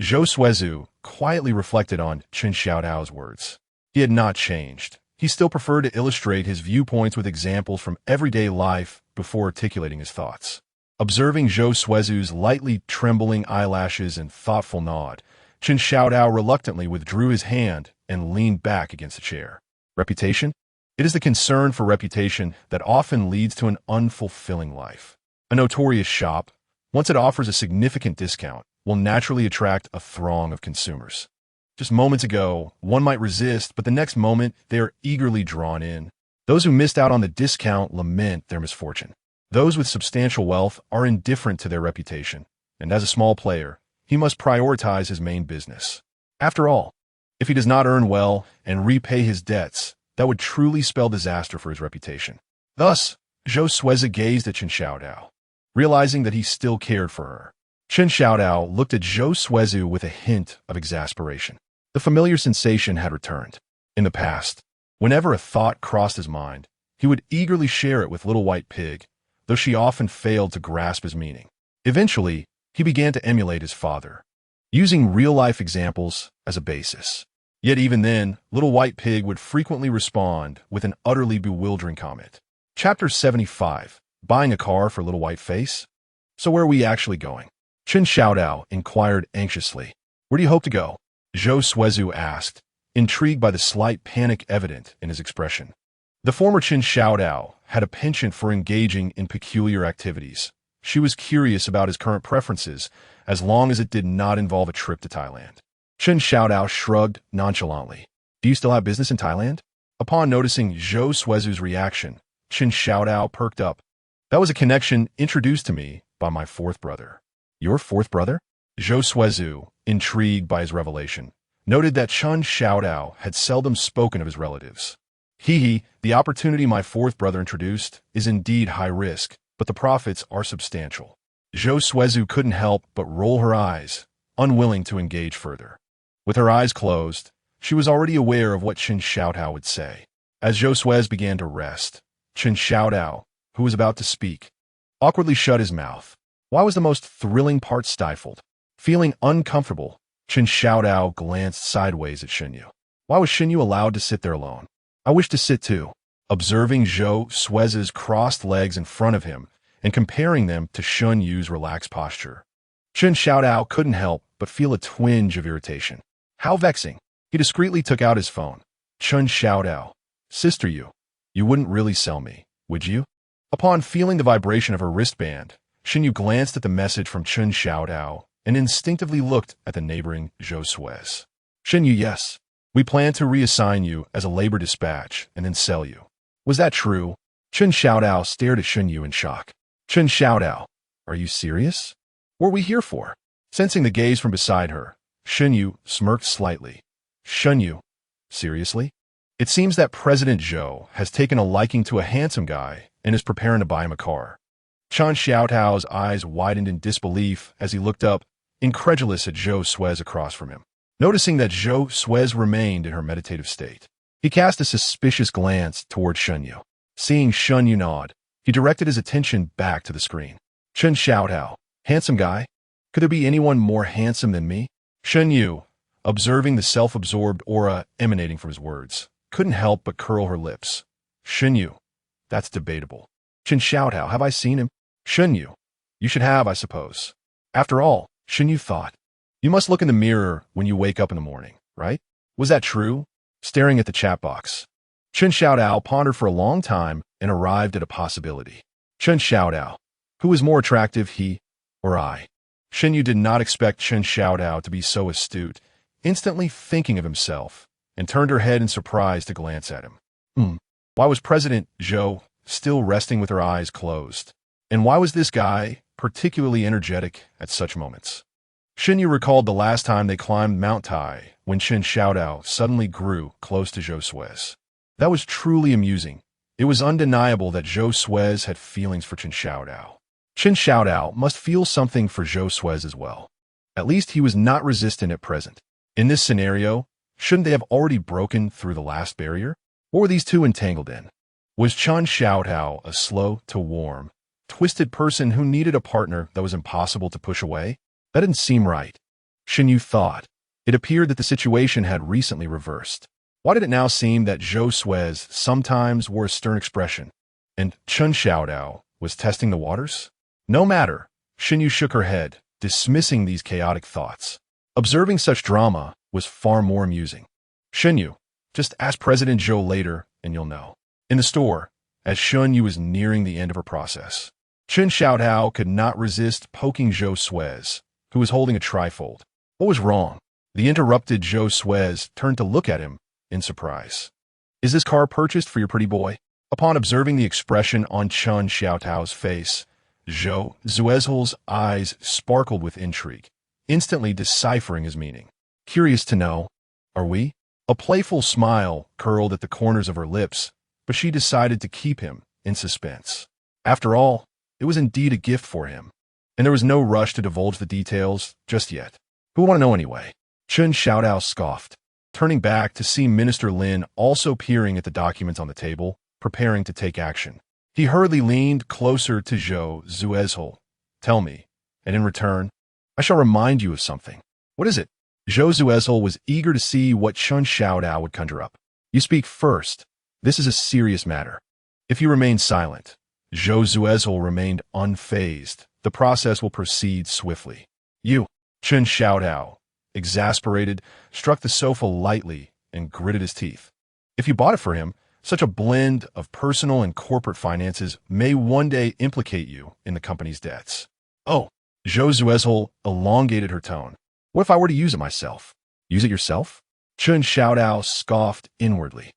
Xuezhu quietly reflected on Chun Xiaodao's words. He had not changed. He still preferred to illustrate his viewpoints with examples from everyday life before articulating his thoughts. Observing Xuezhu's lightly trembling eyelashes and thoughtful nod, Chun Xiaodao reluctantly withdrew his hand and leaned back against the chair. Reputation? It is the concern for reputation that often leads to an unfulfilling life. A notorious shop, once it offers a significant discount, will naturally attract a throng of consumers. Just moments ago, one might resist, but the next moment, they are eagerly drawn in. Those who missed out on the discount lament their misfortune. Those with substantial wealth are indifferent to their reputation, and as a small player, he must prioritize his main business. After all, if he does not earn well and repay his debts, that would truly spell disaster for his reputation. Thus, Xuezhu gazed at Chun Xiaodao, realizing that he still cared for her. Chun Xiaodao looked at Xuezhu with a hint of exasperation. The familiar sensation had returned. In the past, whenever a thought crossed his mind, he would eagerly share it with Little White Pig, though she often failed to grasp his meaning. Eventually, he began to emulate his father, using real-life examples as a basis. Yet even then, Little White Pig would frequently respond with an utterly bewildering comment. Chapter 75. Buying a car for Little White Face? So where are we actually going? Chun Xiaodao inquired anxiously. Where do you hope to go? Xuezhu asked, intrigued by the slight panic evident in his expression. The former Chun Xiaodao had a penchant for engaging in peculiar activities. She was curious about his current preferences, as long as it did not involve a trip to Thailand. Chun Xiaodao shrugged nonchalantly. Do you still have business in Thailand? Upon noticing Xuezhu's reaction, Chun Xiaodao perked up. That was a connection introduced to me by my fourth brother. Your fourth brother? Xuezhu, intrigued by his revelation, noted that Chun Xiaodao had seldom spoken of his relatives. The opportunity my fourth brother introduced is indeed high risk, but the profits are substantial. Xuezhu couldn't help but roll her eyes, unwilling to engage further. With her eyes closed, she was already aware of what Chun Xiaodao would say. As Xuezhu began to rest, Chun Xiaodao, who was about to speak, awkwardly shut his mouth. Why was the most thrilling part stifled? Feeling uncomfortable, Chun Xiaodao glanced sideways at Xuezhu. Why was Xuezhu allowed to sit there alone? I wish to sit too. Observing Xuezhu's crossed legs in front of him and comparing them to Xuezhu's relaxed posture, Chun Xiaodao couldn't help but feel a twinge of irritation. How vexing. He discreetly took out his phone. Chun Xiaodao. Sister, you wouldn't really sell me, would you? Upon feeling the vibration of her wristband, Xuezhu glanced at the message from Chun Xiaodao and instinctively looked at the neighboring Xuezhu. Xuezhu, yes. We plan to reassign you as a labor dispatch and then sell you. Was that true? Chun Xiaodao stared at Xuezhu in shock. Chun Xiaodao, are you serious? What are we here for? Sensing the gaze from beside her, Xuezhu smirked slightly. Xuezhu, seriously? It seems that President Zhou has taken a liking to a handsome guy and is preparing to buy him a car. Chun Xiaodao's eyes widened in disbelief as he looked up, incredulous at Xuezhu across from him. Noticing that Xuezhu remained in her meditative state, he cast a suspicious glance toward Xuezhu. Seeing Xuezhu nod, he directed his attention back to the screen. Chun Xiaodao, handsome guy? Could there be anyone more handsome than me? Xuezhu, observing the self-absorbed aura emanating from his words, couldn't help but curl her lips. Xuezhu, that's debatable. Chen Xiaotao, have I seen him? Xuezhu, you should have, I suppose. After all, Xuezhu thought, you must look in the mirror when you wake up in the morning, right? Was that true? Staring at the chat box, Chen Xiaotao pondered for a long time and arrived at a possibility. Chen Xiaotao, who is more attractive, he or I? Xuezhu did not expect Chen Xiaotao to be so astute, instantly thinking of himself, and turned her head in surprise to glance at him. Why was President Zhou still resting with her eyes closed? And why was this guy particularly energetic at such moments? Xuezhu recalled the last time they climbed Mount Tai, when Chen Xiaotao suddenly grew close to Xuezhu. That was truly amusing. It was undeniable that Xuezhu had feelings for Chen Xiaotao. Chen Xiaotao must feel something for Xuezhu as well. At least he was not resistant at present. In this scenario, shouldn't they have already broken through the last barrier? What were these two entangled in? Was Chen Xiaotao a slow-to-warm, twisted person who needed a partner that was impossible to push away? That didn't seem right. Xuezhu thought. It appeared that the situation had recently reversed. Why did it now seem that Xuezhu sometimes wore a stern expression, and Chen Xiaotao was testing the waters? No matter. Xuezhu shook her head, dismissing these chaotic thoughts. Observing such drama was far more amusing. Xuezhu, just ask President Zhou later, and you'll know. In the store, as Xuezhu was nearing the end of her process, Chen Xiaotao could not resist poking Xuezhu, who was holding a trifold. What was wrong? The interrupted Xuezhu turned to look at him in surprise. Is this car purchased for your pretty boy? Upon observing the expression on Chen Xiaotao's face, Xuezhu's eyes sparkled with intrigue, instantly deciphering his meaning. Curious to know, are we? A playful smile curled at the corners of her lips, but she decided to keep him in suspense. After all, it was indeed a gift for him, and there was no rush to divulge the details just yet. Who would want to know anyway? Chen Xiaotao scoffed, turning back to see Minister Lin also peering at the documents on the table, preparing to take action. He hurriedly leaned closer to Xuezhu. Tell me, and in return, I shall remind you of something. What is it? Xuezhu was eager to see what Chen Xiaotao would conjure up. You speak first. This is a serious matter. If you remain silent, Xuezhu remained unfazed. The process will proceed swiftly. You, Chen Xiaotao, exasperated, struck the sofa lightly and gritted his teeth. If you bought it for him, such a blend of personal and corporate finances may one day implicate you in the company's debts. Oh, Xuezhu elongated her tone. What if I were to use it myself? Use it yourself? Chen Xiaotao scoffed inwardly,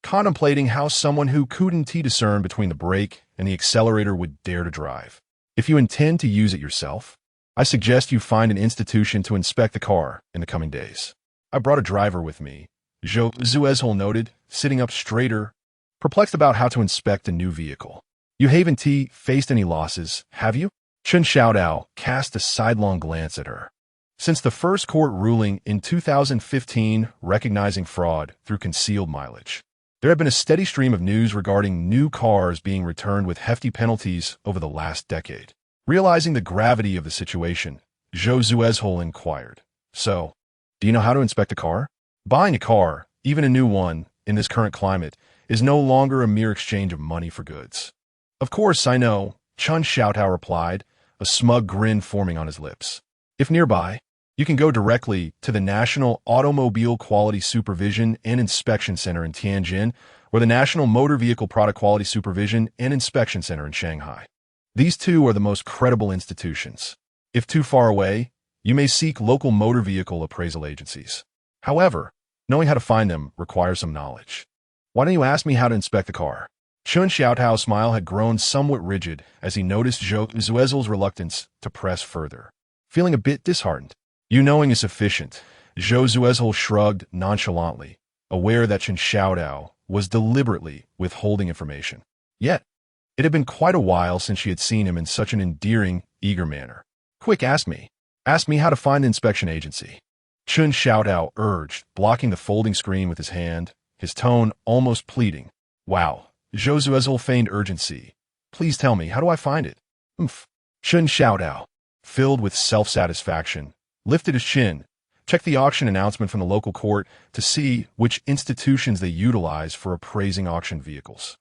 contemplating how someone who couldn't discern between the brake and the accelerator would dare to drive. If you intend to use it yourself, I suggest you find an institution to inspect the car in the coming days. I brought a driver with me, Xuezhu noted, sitting up straighter, perplexed about how to inspect a new vehicle. You haven't faced any losses, have you? Chen Xiaotao cast a sidelong glance at her. Since the first court ruling in 2015 recognizing fraud through concealed mileage, there had been a steady stream of news regarding new cars being returned with hefty penalties over the last decade. Realizing the gravity of the situation, Xuezhu inquired, So, do you know how to inspect a car? Buying a car, even a new one, in this current climate, is no longer a mere exchange of money for goods. Of course, I know, Chen Xiaotao replied, a smug grin forming on his lips. If nearby, you can go directly to the National Automobile Quality Supervision and Inspection Center in Tianjin or the National Motor Vehicle Product Quality Supervision and Inspection Center in Shanghai. These two are the most credible institutions. If too far away, you may seek local motor vehicle appraisal agencies. However, knowing how to find them requires some knowledge. Why don't you ask me how to inspect the car? Chen Xiaotao's smile had grown somewhat rigid as he noticed Xuezhu's reluctance to press further. Feeling a bit disheartened, you knowing is sufficient, Xuezhu shrugged nonchalantly, aware that Chen Xiaotao was deliberately withholding information. Yet, it had been quite a while since she had seen him in such an endearing, eager manner. Quick, ask me. Ask me how to find the inspection agency. Chen Xiaotao urged, blocking the folding screen with his hand, his tone almost pleading. Wow, Xuezhu feigned urgency. Please tell me, how do I find it? Chen Xiaotao, filled with self-satisfaction, lifted his chin, Check the auction announcement from the local court to see which institutions they utilize for appraising auction vehicles.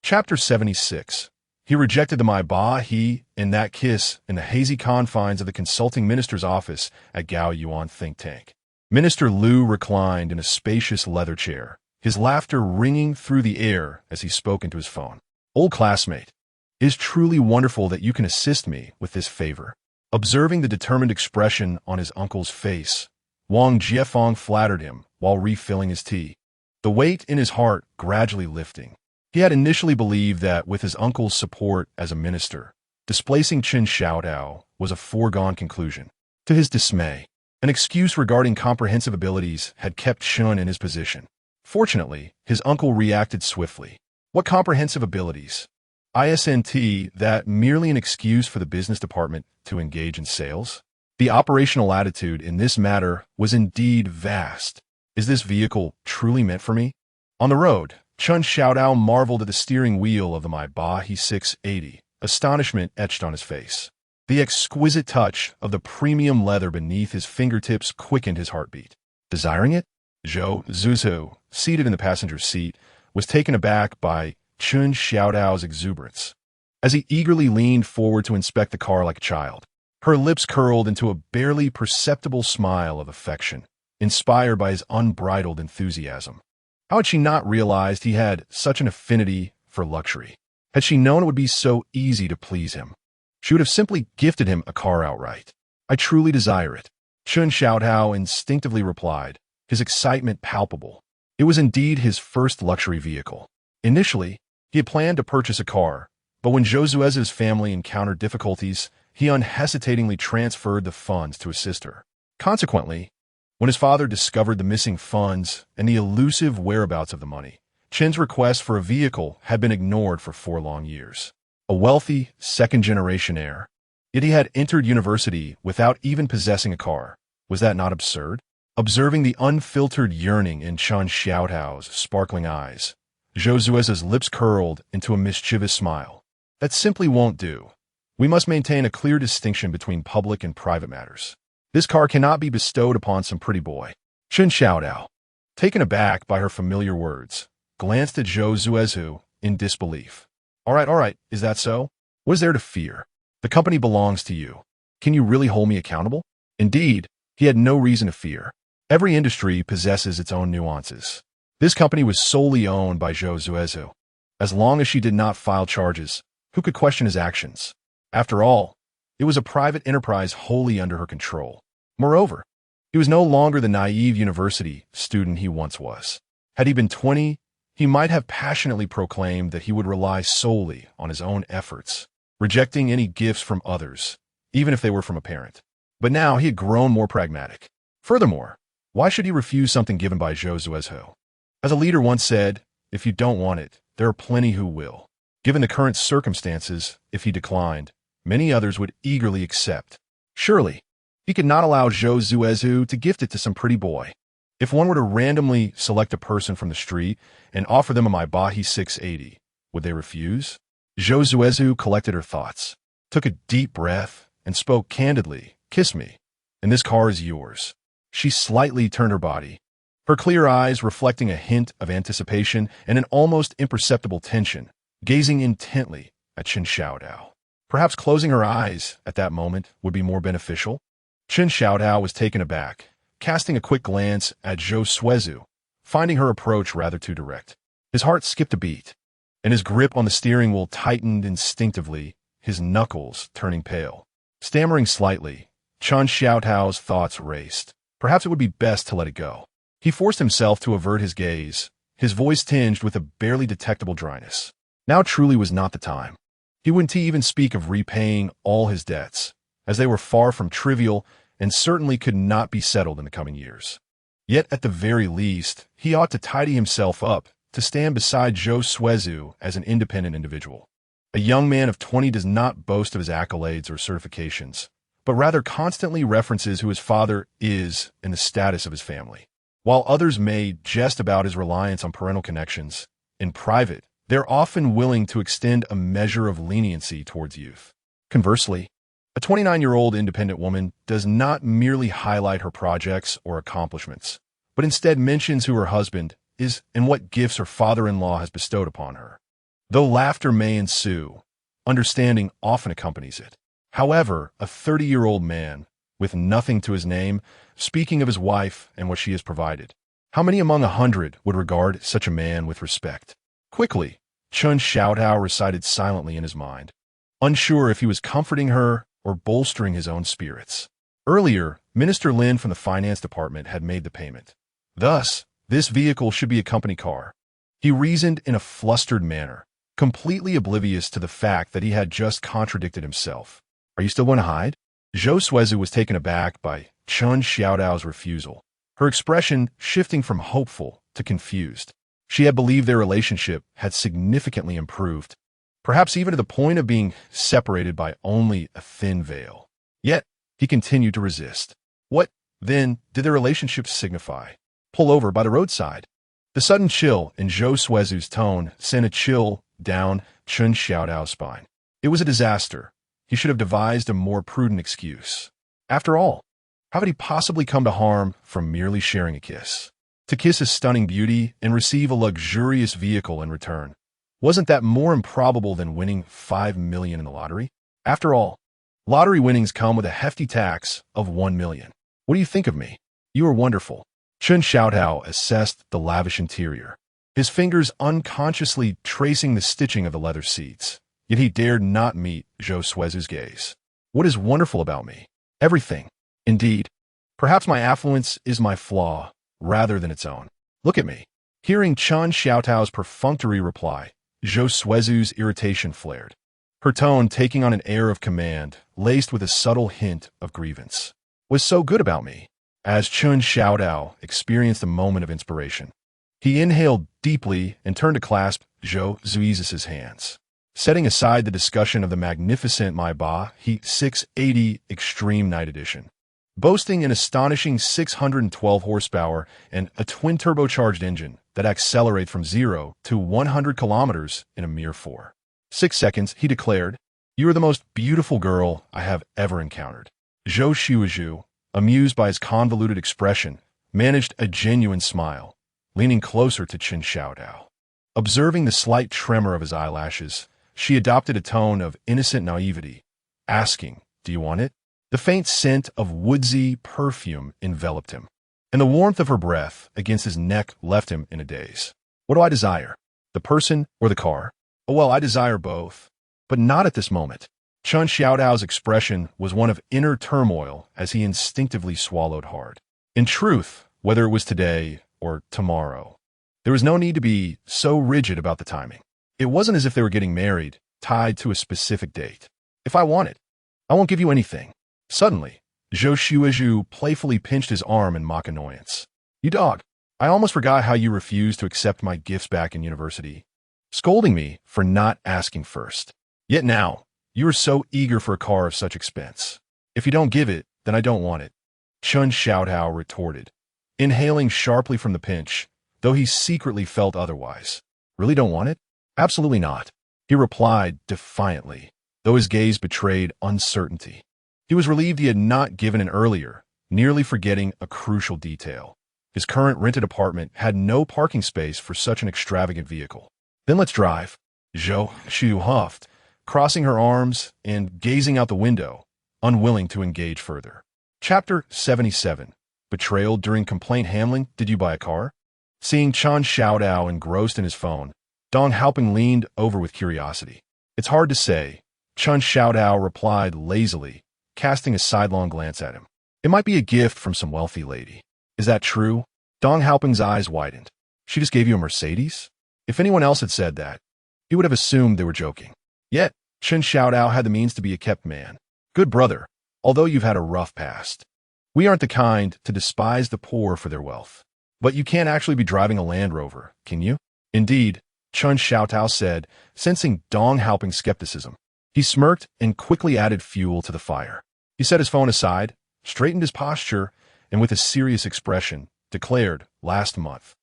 Chapter 76. He rejected the my ba he in that kiss in the hazy confines of the consulting minister's office at Gao Yuan think tank. Minister Liu reclined in a spacious leather chair, his laughter ringing through the air as he spoke into his phone. Old classmate, it is truly wonderful that you can assist me with this favor. Observing the determined expression on his uncle's face, Wang Jiefeng flattered him while refilling his tea, the weight in his heart gradually lifting. He had initially believed that with his uncle's support as a minister, displacing Chen Xiaodao was a foregone conclusion. To his dismay, an excuse regarding comprehensive abilities had kept Shun in his position. Fortunately, his uncle reacted swiftly. What comprehensive abilities? Isn't that merely an excuse for the business department to engage in sales? The operational attitude in this matter was indeed vast. Is this vehicle truly meant for me? On the road, Chen Xiaodao marveled at the steering wheel of the Maybach 680, astonishment etched on his face. The exquisite touch of the premium leather beneath his fingertips quickened his heartbeat. Desiring it? Xuezhu, seated in the passenger seat, was taken aback by Chen Xiaodao's exuberance. As he eagerly leaned forward to inspect the car like a child, her lips curled into a barely perceptible smile of affection, inspired by his unbridled enthusiasm. How had she not realized he had such an affinity for luxury? Had she known it would be so easy to please him, she would have simply gifted him a car outright. I truly desire it, Chen Xiaodao instinctively replied, his excitement palpable. It was indeed his first luxury vehicle. Initially, he had planned to purchase a car, but when Zhou Xuezhu's family encountered difficulties, he unhesitatingly transferred the funds to assist her. Consequently, when his father discovered the missing funds and the elusive whereabouts of the money, Chen's request for a vehicle had been ignored for 4 long years. A wealthy, second-generation heir, yet he had entered university without even possessing a car. Was that not absurd? Observing the unfiltered yearning in Chen Xiaodao's sparkling eyes, Zhou Xuezhu's lips curled into a mischievous smile. That simply won't do. We must maintain a clear distinction between public and private matters. This car cannot be bestowed upon some pretty boy. Chen Xiaodao, taken aback by her familiar words, glanced at Zhou Xuezhu in disbelief. All right, is that so? What is there to fear? The company belongs to you. Can you really hold me accountable? Indeed, he had no reason to fear. Every industry possesses its own nuances. This company was solely owned by Zhou Xuezhu. As long as she did not file charges, who could question his actions? After all, it was a private enterprise wholly under her control. Moreover, he was no longer the naive university student he once was. Had he been 20, he might have passionately proclaimed that he would rely solely on his own efforts, rejecting any gifts from others, even if they were from a parent. But now he had grown more pragmatic. Furthermore, why should he refuse something given by Zhou Xuezhu? As a leader once said, if you don't want it, there are plenty who will. Given the current circumstances, if he declined, many others would eagerly accept. Surely, he could not allow Zhou Xuezhu to gift it to some pretty boy. If one were to randomly select a person from the street and offer them a Maybach 680, would they refuse? Zhou Xuezhu collected her thoughts, took a deep breath, and spoke candidly. Kiss me, and this car is yours. She slightly turned her body, her clear eyes reflecting a hint of anticipation and an almost imperceptible tension, gazing intently at Chen Xiaodao. Perhaps closing her eyes at that moment would be more beneficial. Chen Xiaodao was taken aback, casting a quick glance at Zhou Xuezhu, finding her approach rather too direct. His heart skipped a beat, and his grip on the steering wheel tightened instinctively, his knuckles turning pale. Stammering slightly, Chen Xiaodao's thoughts raced. Perhaps it would be best to let it go. He forced himself to avert his gaze, his voice tinged with a barely detectable dryness. Now truly was not the time. He wouldn't even speak of repaying all his debts, as they were far from trivial and certainly could not be settled in the coming years. Yet at the very least, he ought to tidy himself up to stand beside Zhou Xuezhu as an independent individual. A young man of 20 does not boast of his accolades or certifications, but rather constantly references who his father is and the status of his family. While others may jest about his reliance on parental connections, in private, they're often willing to extend a measure of leniency towards youth. Conversely, A 29-year-old independent woman does not merely highlight her projects or accomplishments, but instead mentions who her husband is and what gifts her father-in-law has bestowed upon her. Though laughter may ensue, understanding often accompanies it. However, a 30-year-old man, with nothing to his name, speaking of his wife and what she has provided. How many among 100 would regard such a man with respect? Quickly, Xuezhu recited silently in his mind, unsure if he was comforting her or bolstering his own spirits. Earlier, Minister Lin from the Finance Department had made the payment. Thus, this vehicle should be a company car. He reasoned in a flustered manner, completely oblivious to the fact that he had just contradicted himself. Are you still going to hide? Xuezhu was taken aback by Xuezhu's refusal, her expression shifting from hopeful to confused. She had believed their relationship had significantly improved, perhaps even to the point of being separated by only a thin veil. Yet, he continued to resist. What, then, did their relationship signify? Pull over by the roadside. The sudden chill in Xuezhu's tone sent a chill down Xuezhu's spine. It was a disaster. He should have devised a more prudent excuse. After all, how could he possibly come to harm from merely sharing a kiss? To kiss a stunning beauty and receive a luxurious vehicle in return. Wasn't that more improbable than winning $5 million in the lottery? After all, lottery winnings come with a hefty tax of $1 million. What do you think of me? You are wonderful. Xuezhu assessed the lavish interior, his fingers unconsciously tracing the stitching of the leather seats. Yet he dared not meet Xuezhu's gaze. What is wonderful about me? Everything. Indeed, perhaps my affluence is my flaw, rather than its own. Look at me. Hearing Xuezhu's perfunctory reply, Xuezhu's irritation flared, her tone taking on an air of command, laced with a subtle hint of grievance. Was so good about me? As Xuezhu experienced a moment of inspiration, he inhaled deeply and turned to clasp Xuezhu's hands. Setting aside the discussion of the magnificent Maybach Heat 680 Extreme Night Edition, boasting an astonishing 612 horsepower and a twin-turbocharged engine that accelerates from 0 to 100 kilometers in a mere 4.6 seconds, he declared, "You are the most beautiful girl I have ever encountered." Xuezhu, amused by his convoluted expression, managed a genuine smile, leaning closer to Xuezhu. Observing the slight tremor of his eyelashes, she adopted a tone of innocent naivety, asking, "Do you want it?" The faint scent of woodsy perfume enveloped him, and the warmth of her breath against his neck left him in a daze. What do I desire? The person or the car? Oh, well, I desire both, but not at this moment. Xuezhu's expression was one of inner turmoil as he instinctively swallowed hard. In truth, whether it was today or tomorrow, there was no need to be so rigid about the timing. It wasn't as if they were getting married, tied to a specific date. If I want it, I won't give you anything. Suddenly, Xuezhu playfully pinched his arm in mock annoyance. You dog, I almost forgot how you refused to accept my gifts back in university, scolding me for not asking first. Yet now, you are so eager for a car of such expense. If you don't give it, then I don't want it. Xuezhu retorted, inhaling sharply from the pinch, though he secretly felt otherwise. Really don't want it? Absolutely not, he replied defiantly, though his gaze betrayed uncertainty. He was relieved he had not given in earlier, nearly forgetting a crucial detail. His current rented apartment had no parking space for such an extravagant vehicle. Then let's drive. Xuezhu huffed, crossing her arms and gazing out the window, unwilling to engage further. Chapter 77. Betrayal during complaint handling. Did you buy a car? Seeing Xuezhu engrossed in his phone, Dong Haoping leaned over with curiosity. It's hard to say, Xuezhu replied lazily, casting a sidelong glance at him. It might be a gift from some wealthy lady. Is that true? Dong Haoping's eyes widened. She just gave you a Mercedes? If anyone else had said that, he would have assumed they were joking. Yet, Xuezhu had the means to be a kept man. Good brother, although you've had a rough past. We aren't the kind to despise the poor for their wealth. But you can't actually be driving a Land Rover, can you? Indeed, Xuezhu said, sensing Dong Haoping's skepticism. He smirked and quickly added fuel to the fire. He set his phone aside, straightened his posture, and with a serious expression, declared, last month,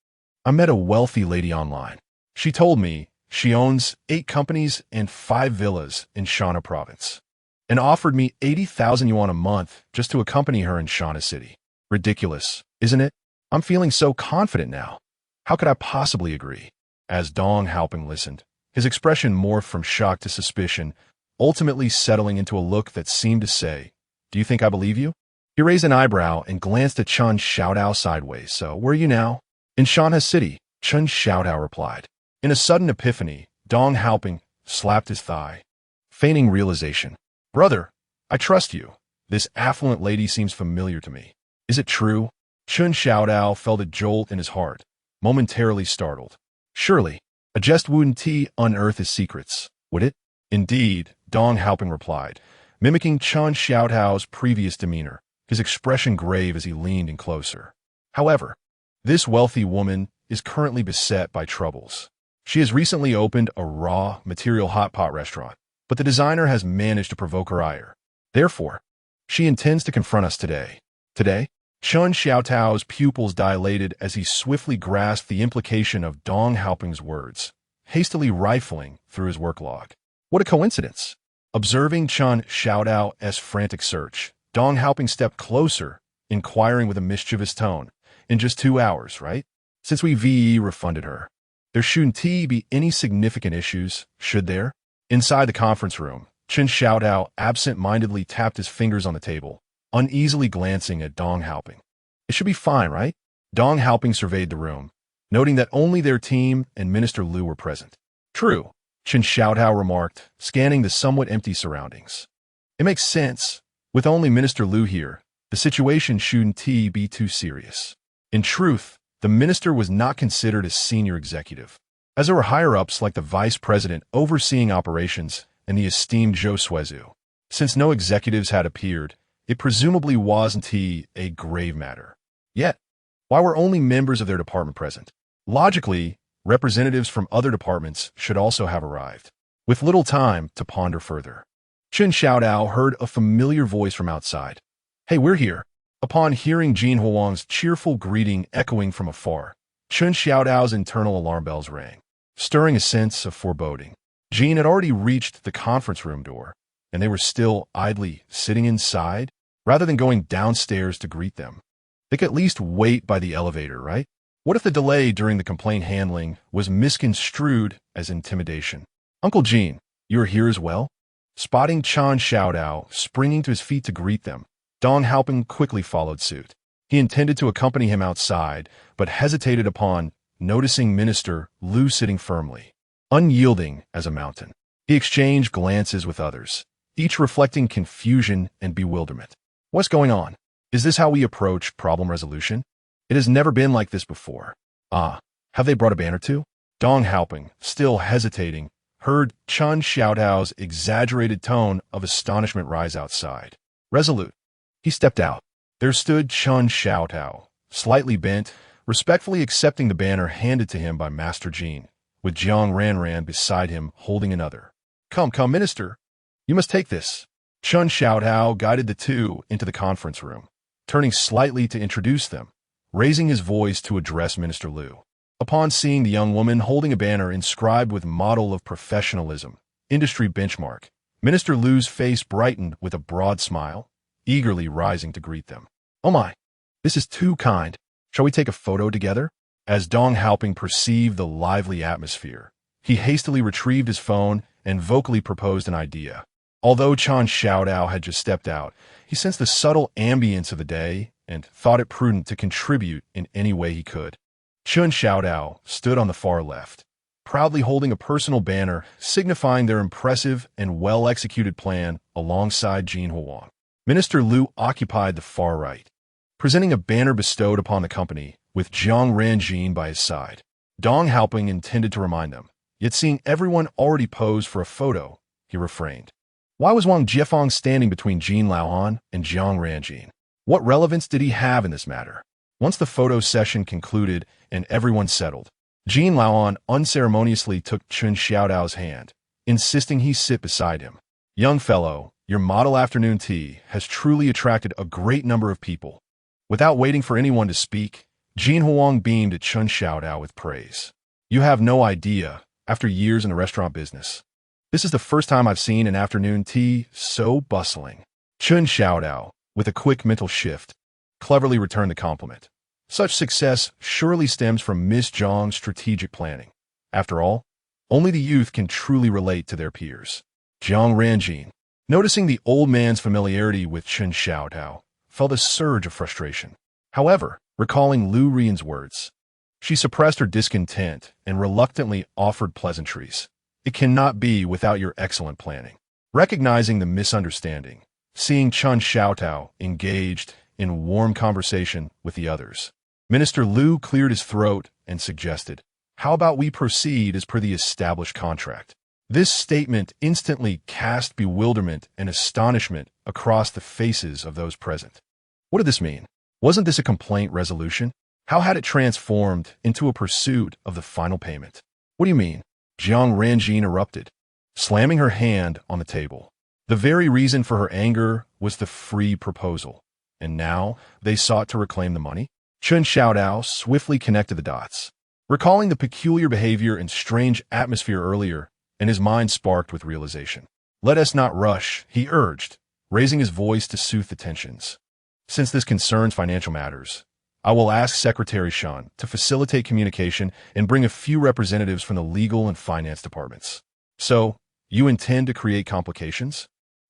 I met a wealthy lady online. She told me she owns 8 companies and 5 villas in Shanna province. and offered me 80,000 yuan a month just to accompany her in Shana City. Ridiculous, isn't it? I'm feeling so confident now. How could I possibly agree? As Dong Haoping listened, his expression morphed from shock to suspicion, ultimately settling into a look that seemed to say, "Do you think I believe you?" He raised an eyebrow and glanced at Chen Xiaodao sideways. "So, where are you now?" "In Shanha City," Chen Xiaodao replied. In a sudden epiphany, Dong Haoping slapped his thigh, feigning realization. "Brother, I trust you. This affluent lady seems familiar to me. Is it true?" Chen Xiaodao felt a jolt in his heart, momentarily startled. Surely, a jest wouldn't unearth his secrets, would it? "Indeed," Dong Haoping replied, mimicking Chen Xiaodao's previous demeanor, his expression grave as he leaned in closer. "However, this wealthy woman is currently beset by troubles. She has recently opened a raw material hot pot restaurant, but the designer has managed to provoke her ire. Therefore, she intends to confront us today." "Today?" Chen Xiaotao's pupils dilated as he swiftly grasped the implication of Dong Haoping's words, hastily rifling through his work log. What a coincidence! Observing Chen Xiaodao's frantic search, Dong Haoping stepped closer, inquiring with a mischievous tone, "In just 2 hours, right? Since we VE refunded her. There shouldn't be any significant issues, should there?" Inside the conference room, Chen Xiaodao absent-mindedly tapped his fingers on the table, uneasily glancing at Dong Haoping. "It should be fine, right?" Dong Haoping surveyed the room, noting that only their team and Minister Liu were present. "True," Chen Xiaodao remarked, scanning the somewhat empty surroundings. "It makes sense. With only Minister Liu here, the situation shouldn't be too serious." In truth, the minister was not considered a senior executive, as there were higher-ups like the vice president overseeing operations and the esteemed Xuezhu. Since no executives had appeared, it presumably wasn't a grave matter. Yet, why were only members of their department present? Logically, representatives from other departments should also have arrived. With little time to ponder further, Chen Xiaodao heard a familiar voice from outside. "Hey, we're here." Upon hearing Jin Huang's cheerful greeting echoing from afar, Chen Xiaodao's internal alarm bells rang, stirring a sense of foreboding. Jin had already reached the conference room door, and they were still idly sitting inside, rather than going downstairs to greet them. They could at least wait by the elevator, right? What if the delay during the complaint handling was misconstrued as intimidation? "Uncle Jin, you're here as well?" Spotting Chen Xiaodao springing to his feet to greet them, Dong Haoping quickly followed suit. He intended to accompany him outside, but hesitated upon noticing Minister Liu sitting firmly, unyielding as a mountain. He exchanged glances with others, each reflecting confusion and bewilderment. "What's going on? Is this how we approach problem resolution? It has never been like this before." "Ah, have they brought a banner too?" Dong Haoping, still hesitating, heard Chen Xiaodao's exaggerated tone of astonishment rise outside. Resolute, he stepped out. There stood Chen Xiaodao, slightly bent, respectfully accepting the banner handed to him by Master Jin, with Jiang Ranran beside him holding another. Come, Minister. You must take this." Chen Xiaodao guided the two into the conference room, turning slightly to introduce them, raising his voice to address Minister Liu. Upon seeing the young woman holding a banner inscribed with Model of Professionalism, Industry Benchmark, Minister Liu's face brightened with a broad smile, eagerly rising to greet them. "Oh my, this is too kind. Shall we take a photo together?" As Dong Haoping perceived the lively atmosphere, he hastily retrieved his phone and vocally proposed an idea. Although Chen Xiaodao had just stepped out, he sensed the subtle ambience of the day and thought it prudent to contribute in any way he could. Chen Xiaodao stood on the far left, proudly holding a personal banner signifying their impressive and well-executed plan alongside Jin Huang. Minister Liu occupied the far right, presenting a banner bestowed upon the company with Jiang Ranjin by his side. Dong Haoping intended to remind them, yet seeing everyone already pose for a photo, he refrained. Why was Wang Jiefeng standing between Jin Laohan and Jiang Ranjin? What relevance did he have in this matter? Once the photo session concluded and everyone settled, Jin Laohan unceremoniously took Chen Xiaodao's hand, insisting he sit beside him. "Young fellow, your model afternoon tea has truly attracted a great number of people." Without waiting for anyone to speak, Jin Huang beamed at Chen Xiaodao with praise. "You have no idea, after years in the restaurant business, This is the first time I've seen an afternoon tea so bustling. Xuezhu, with a quick mental shift, cleverly returned the compliment. Such success surely stems from Miss Zhang's strategic planning. After all, only the youth can truly relate to their peers. Jiang Ranjin, noticing the old man's familiarity with Xuezhu, felt a surge of frustration. However, recalling Lu Rian's words, she suppressed her discontent and reluctantly offered pleasantries. It cannot be without your excellent planning. Recognizing the misunderstanding, seeing Chun Xiaotao engaged in warm conversation with the others, Minister Lu cleared his throat and suggested, "How about we proceed as per the established contract?" This statement instantly cast bewilderment and astonishment across the faces of those present. What did this mean? Wasn't this a complaint resolution? How had it transformed into a pursuit of the final payment? What do you mean? Jiang Ranjin erupted, slamming her hand on the table. The very reason for her anger was the free proposal, and now they sought to reclaim the money? Chun Xiaodao swiftly connected the dots, recalling the peculiar behavior and strange atmosphere earlier, and his mind sparked with realization. "Let us not rush," he urged, raising his voice to soothe the tensions. "Since this concerns financial matters, I will ask Secretary Shan to facilitate communication and bring a few representatives from the legal and finance departments." "So, you intend to create complications?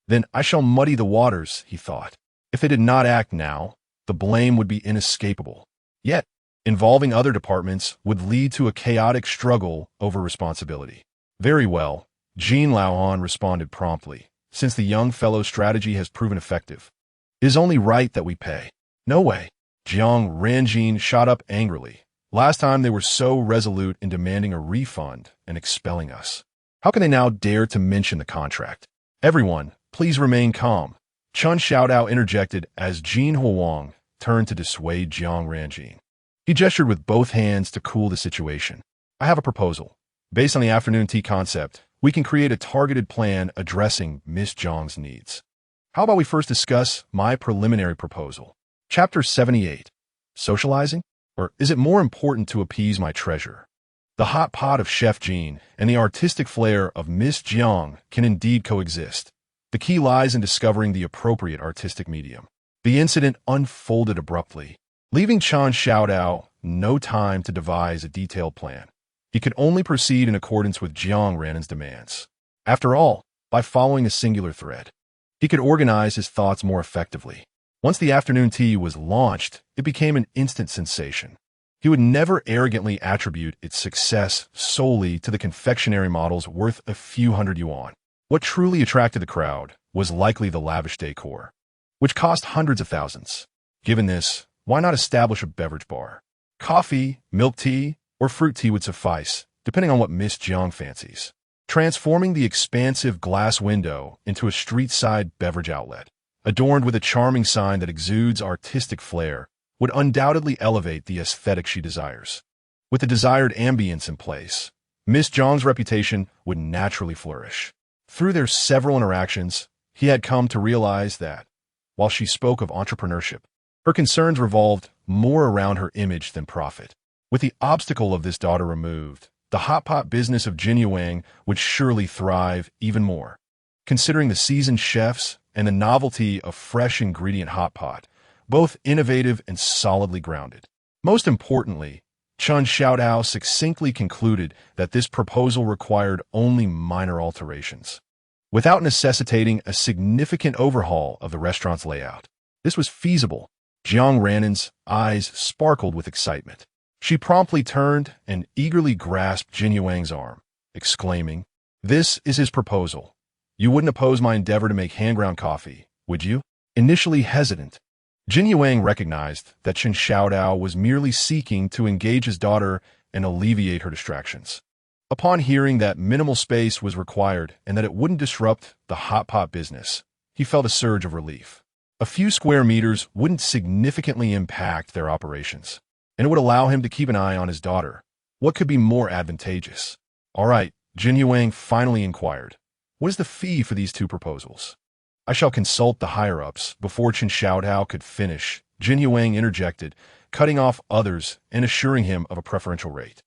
Then I shall muddy the waters," he thought. If they did not act now, the blame would be inescapable. Yet, involving other departments would lead to a chaotic struggle over responsibility. "Very well," Jean Laohan responded promptly. "Since the young fellow's strategy has proven effective, it is only right that we pay." "No way." Jiang Ranjin shot up angrily. "Last time they were so resolute in demanding a refund and expelling us. How can they now dare to mention the contract?" "Everyone, please remain calm," Chun Xiaodao interjected as Jin Huang turned to dissuade Jiang Ranjin. He gestured with both hands to cool the situation. "I have a proposal. Based on the afternoon tea concept, we can create a targeted plan addressing Miss Zhang's needs. How about we first discuss my preliminary proposal?" Chapter 78. Socializing? Or is it more important to appease my treasure? The hot pot of Chef Jean and the artistic flair of Miss Jiang can indeed coexist. The key lies in discovering the appropriate artistic medium. The incident unfolded abruptly, leaving Chun Xiaodao no time to devise a detailed plan. He could only proceed in accordance with Jiang Rannin's demands. After all, by following a singular thread, he could organize his thoughts more effectively. Once the afternoon tea was launched, it became an instant sensation. He would never arrogantly attribute its success solely to the confectionery models worth a few hundred yuan. What truly attracted the crowd was likely the lavish decor, which cost hundreds of thousands. Given this, why not establish a beverage bar? Coffee, milk tea, or fruit tea would suffice, depending on what Miss Jiang fancies. Transforming the expansive glass window into a street-side beverage outlet, adorned with a charming sign that exudes artistic flair, would undoubtedly elevate the aesthetic she desires. With the desired ambience in place, Miss Jiang's reputation would naturally flourish. Through their several interactions, he had come to realize that, while she spoke of entrepreneurship, her concerns revolved more around her image than profit. With the obstacle of this daughter removed, the hot pot business of Jin Yuang would surely thrive even more. Considering the seasoned chefs and the novelty of fresh ingredient hot pot, both innovative and solidly grounded. Most importantly, Chun Xiaodao succinctly concluded that this proposal required only minor alterations, without necessitating a significant overhaul of the restaurant's layout. This was feasible. Jiang Rannin's eyes sparkled with excitement. She promptly turned and eagerly grasped Jin Yuang's arm, exclaiming, "This is his proposal. You wouldn't oppose my endeavor to make hand-ground coffee, would you?" Initially hesitant, Jin Yuang recognized that Chun Xiaodao was merely seeking to engage his daughter and alleviate her distractions. Upon hearing that minimal space was required and that it wouldn't disrupt the hot pot business, he felt a surge of relief. A few square meters wouldn't significantly impact their operations, and it would allow him to keep an eye on his daughter. What could be more advantageous? "All right," Jin Yuang finally inquired. "What is the fee for these two proposals?" "I shall consult the higher-ups." Before Chun Xiaodao could finish, Jin Yuang interjected, cutting off others and assuring him of a preferential rate.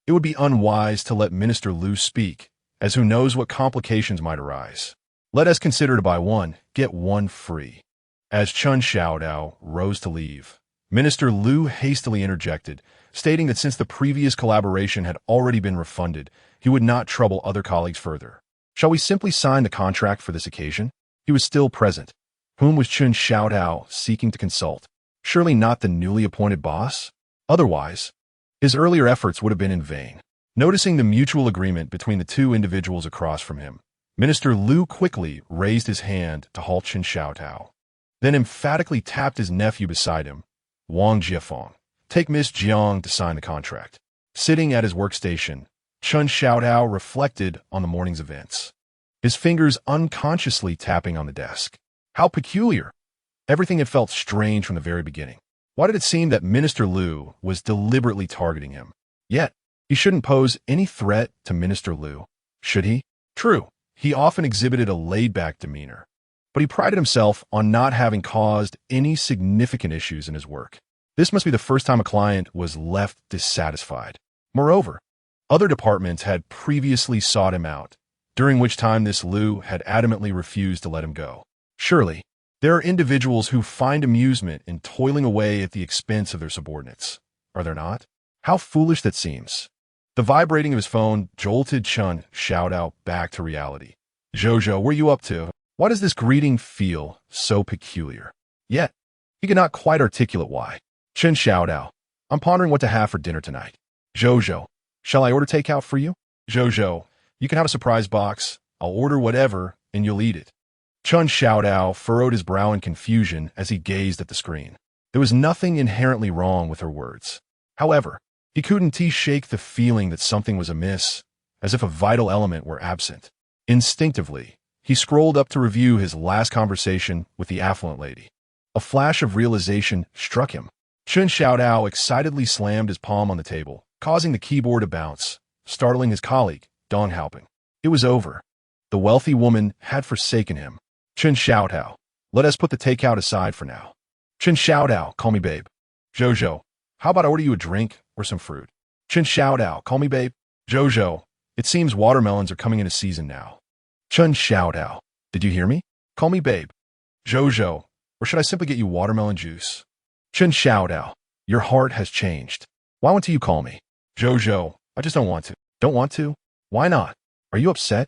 It would be unwise to let Minister Lu speak, as who knows what complications might arise. Let us consider to buy one, get one free. As Chun Xiaodao rose to leave, Minister Liu hastily interjected, stating that since the previous collaboration had already been refunded, he would not trouble other colleagues further. Shall we simply sign the contract for this occasion? He was still present. Whom was Chun Xiaodao seeking to consult? Surely not the newly appointed boss? Otherwise, his earlier efforts would have been in vain. Noticing the mutual agreement between the two individuals across from him, Minister Liu quickly raised his hand to halt Chun Xiaodao, then emphatically tapped his nephew beside him, Wang Jiefeng. Take Miss Jiang to sign the contract. Sitting at his workstation, Chun Xiaodao reflected on the morning's events, his fingers unconsciously tapping on the desk. How peculiar! Everything had felt strange from the very beginning. Why did it seem that Minister Liu was deliberately targeting him? Yet, he shouldn't pose any threat to Minister Liu, should he? True, he often exhibited a laid-back demeanor, but he prided himself on not having caused any significant issues in his work. This must be the first time a client was left dissatisfied. Moreover, other departments had previously sought him out, during which time this Liu had adamantly refused to let him go. Surely, there are individuals who find amusement in toiling away at the expense of their subordinates, are there not? How foolish that seems. The vibrating of his phone jolted Chun Xiaodao back to reality. Xuezhu, where are you up to? Why does this greeting feel so peculiar? Yet, he could not quite articulate why. Chun Xiaodao, I'm pondering what to have for dinner tonight. Xuezhu, shall I order takeout for you? Xuezhu, you can have a surprise box. I'll order whatever, and you'll eat it. Chun Xiaodao furrowed his brow in confusion as he gazed at the screen. There was nothing inherently wrong with her words. However, he couldn't shake the feeling that something was amiss, as if a vital element were absent. Instinctively, he scrolled up to review his last conversation with the affluent lady. A flash of realization struck him. Chun Xiaodao excitedly slammed his palm on the table, causing the keyboard to bounce, startling his colleague, Dong Haoping. It was over. The wealthy woman had forsaken him. Chun Xiaodao, let us put the takeout aside for now. Chun Xiaodao, call me babe. Xuezhu, how about I order you a drink or some fruit? Chun Xiaodao, call me babe. Xuezhu, it seems watermelons are coming into season now. Chun Xiaodao, did you hear me? Call me babe. Xuezhu, or should I simply get you watermelon juice? Chun Xiaodao, your heart has changed. Why won't you call me? Xuezhu, I just don't want to. Don't want to? Why not? Are you upset?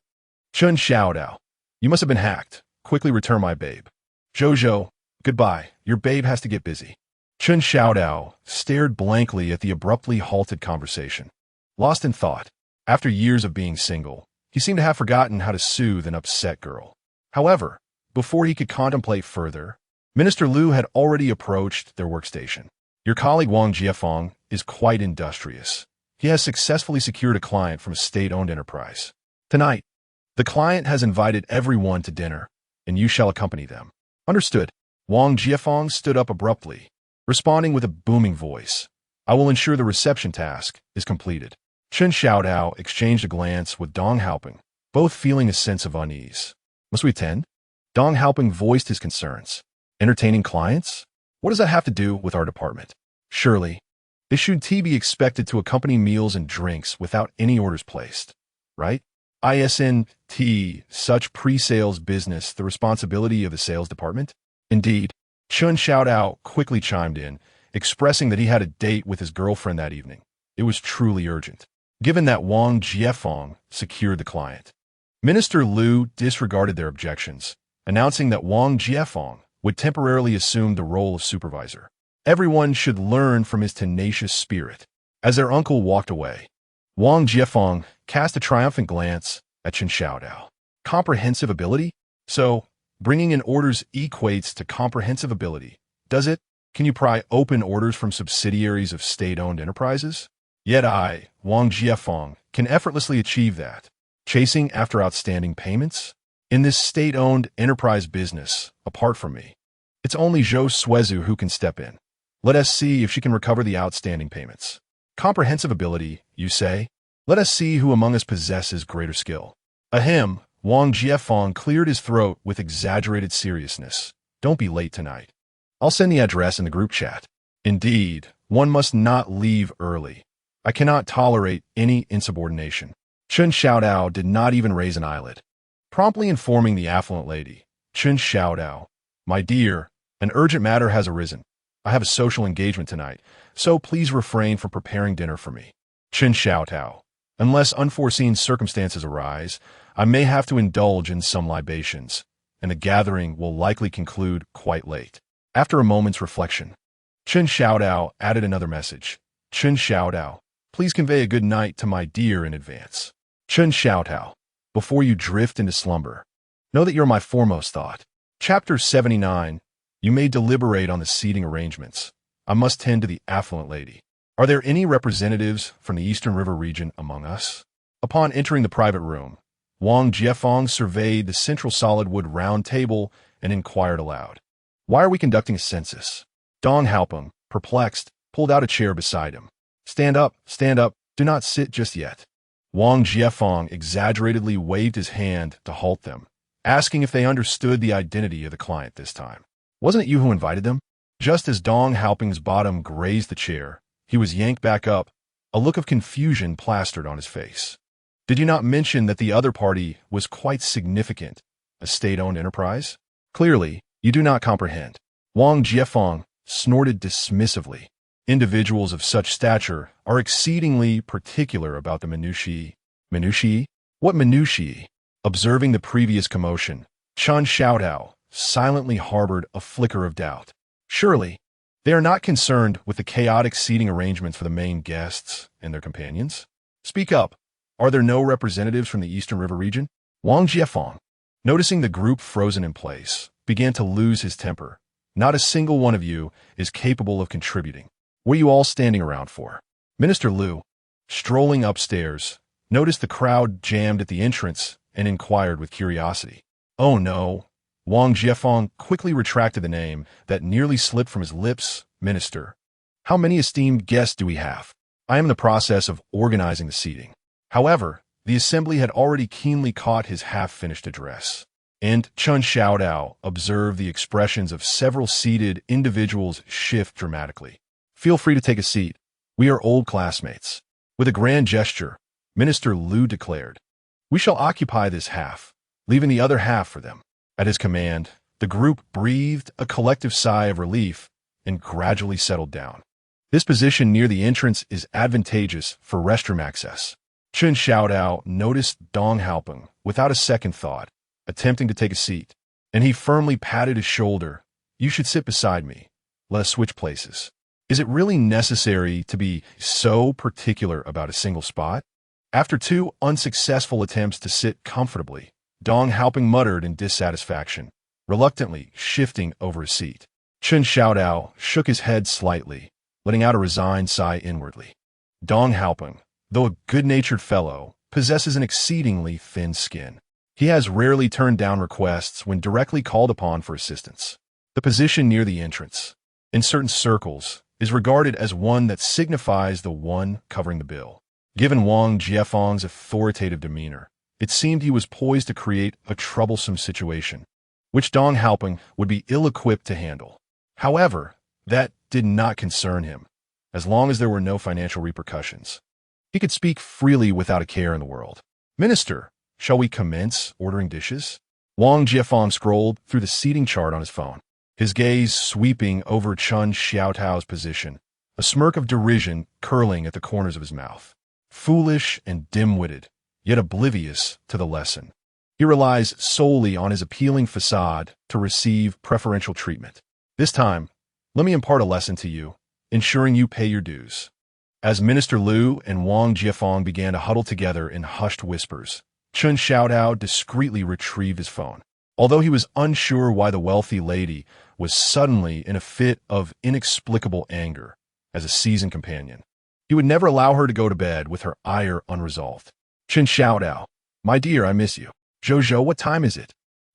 Chun Xiaodao, you must have been hacked. Quickly return my babe. Xuezhu, goodbye. Your babe has to get busy. Chun Xiaodao stared blankly at the abruptly halted conversation. Lost in thought, after years of being single, he seemed to have forgotten how to soothe an upset girl. However, before he could contemplate further, Minister Liu had already approached their workstation. Your colleague Wang Jiefeng is quite industrious. He has successfully secured a client from a state-owned enterprise. Tonight, the client has invited everyone to dinner, and you shall accompany them. Understood. Wang Jiefeng stood up abruptly, responding with a booming voice. I will ensure the reception task is completed. Chun Xiaodao exchanged a glance with Dong Haoping, both feeling a sense of unease. Must we attend? Dong Haoping voiced his concerns. Entertaining clients? What does that have to do with our department? Surely, they should be expected to accompany meals and drinks without any orders placed, right? Isn't such pre-sales business the responsibility of the sales department? Indeed, Chun Xiaodao quickly chimed in, expressing that he had a date with his girlfriend that evening. It was truly urgent, given that Wang Jiefeng secured the client. Minister Liu disregarded their objections, announcing that Wang Jiefeng would temporarily assume the role of supervisor. Everyone should learn from his tenacious spirit. As their uncle walked away, Wang Jiefeng cast a triumphant glance at Chun Xiaodao. Comprehensive ability? So, bringing in orders equates to comprehensive ability, does it? Can you pry open orders from subsidiaries of state-owned enterprises? Yet I, Wang Jiefeng, can effortlessly achieve that. Chasing after outstanding payments? In this state-owned enterprise business, apart from me, it's only Xuezhu who can step in. Let us see if she can recover the outstanding payments. Comprehensive ability, you say? Let us see who among us possesses greater skill. Ahem, Wang Jiefeng cleared his throat with exaggerated seriousness. Don't be late tonight. I'll send the address in the group chat. Indeed, one must not leave early. I cannot tolerate any insubordination. Chen Xiaodao did not even raise an eyelid. Promptly informing the affluent lady, Chen Xiaodao, my dear, an urgent matter has arisen. I have a social engagement tonight, so please refrain from preparing dinner for me. Chen Xiaodao, unless unforeseen circumstances arise, I may have to indulge in some libations, and the gathering will likely conclude quite late. After a moment's reflection, Chen Xiaodao added another message. Chen Xiaodao, please convey a good night to my dear in advance. Chen Xiaodao, before you drift into slumber, know that you're my foremost thought. Chapter 79. You may deliberate on the seating arrangements. I must tend to the affluent lady. Are there any representatives from the Eastern River region among us? Upon entering the private room, Wang Jiefeng surveyed the central solid wood round table and inquired aloud, why are we conducting a census? Dong Haopeng, perplexed, pulled out a chair beside him. Stand up, do not sit just yet. Wang Jiefeng exaggeratedly waved his hand to halt them, asking if they understood the identity of the client this time. Wasn't it you who invited them? Just as Dong Haopeng's bottom grazed the chair, he was yanked back up, a look of confusion plastered on his face. Did you not mention that the other party was quite significant, a state-owned enterprise? Clearly, you do not comprehend. Wang Jiefeng snorted dismissively. Individuals of such stature are exceedingly particular about the minutiae. Minutiae? What minutiae? Observing the previous commotion, Chen Xiaodao silently harbored a flicker of doubt. Surely, they are not concerned with the chaotic seating arrangements for the main guests and their companions? Speak up. Are there no representatives from the Eastern River region? Wang Jiefeng, noticing the group frozen in place, began to lose his temper. Not a single one of you is capable of contributing. What are you all standing around for? Minister Liu, strolling upstairs, noticed the crowd jammed at the entrance and inquired with curiosity. Oh no. Wang Jiefeng quickly retracted the name that nearly slipped from his lips. Minister, how many esteemed guests do we have? I am in the process of organizing the seating. However, the assembly had already keenly caught his half-finished address, and Chen Xiaodao observed the expressions of several seated individuals shift dramatically. Feel free to take a seat. We are old classmates. With a grand gesture, Minister Liu declared, we shall occupy this half, leaving the other half for them. At his command, the group breathed a collective sigh of relief and gradually settled down. This position near the entrance is advantageous for restroom access. Chen Xiaodao noticed Dong Haopeng without a second thought, attempting to take a seat, and he firmly patted his shoulder. You should sit beside me. Let us switch places. Is it really necessary to be so particular about a single spot? After 2 unsuccessful attempts to sit comfortably, Dong Haopeng muttered in dissatisfaction, reluctantly shifting over his seat. Chen Xiaodao shook his head slightly, letting out a resigned sigh inwardly. Dong Haopeng, though a good-natured fellow, possesses an exceedingly thin skin. He has rarely turned down requests when directly called upon for assistance. The position near the entrance, in certain circles, is regarded as one that signifies the one covering the bill. Given Wang Jiefeng's authoritative demeanor, it seemed he was poised to create a troublesome situation, which Dong Haopeng would be ill-equipped to handle. However, that did not concern him, as long as there were no financial repercussions. He could speak freely without a care in the world. Minister, shall we commence ordering dishes? Wang Jiefeng scrolled through the seating chart on his phone, his gaze sweeping over Chen Xiaodao's position, a smirk of derision curling at the corners of his mouth. Foolish and dim-witted, yet oblivious to the lesson. He relies solely on his appealing facade to receive preferential treatment. This time, let me impart a lesson to you, ensuring you pay your dues. As Minister Liu and Wang Jiefeng began to huddle together in hushed whispers, Chen Xiaodao discreetly retrieved his phone. Although he was unsure why the wealthy lady was suddenly in a fit of inexplicable anger as a seasoned companion, he would never allow her to go to bed with her ire unresolved. Chen Xiaodao, my dear, I miss you. Xuezhu, what time is it?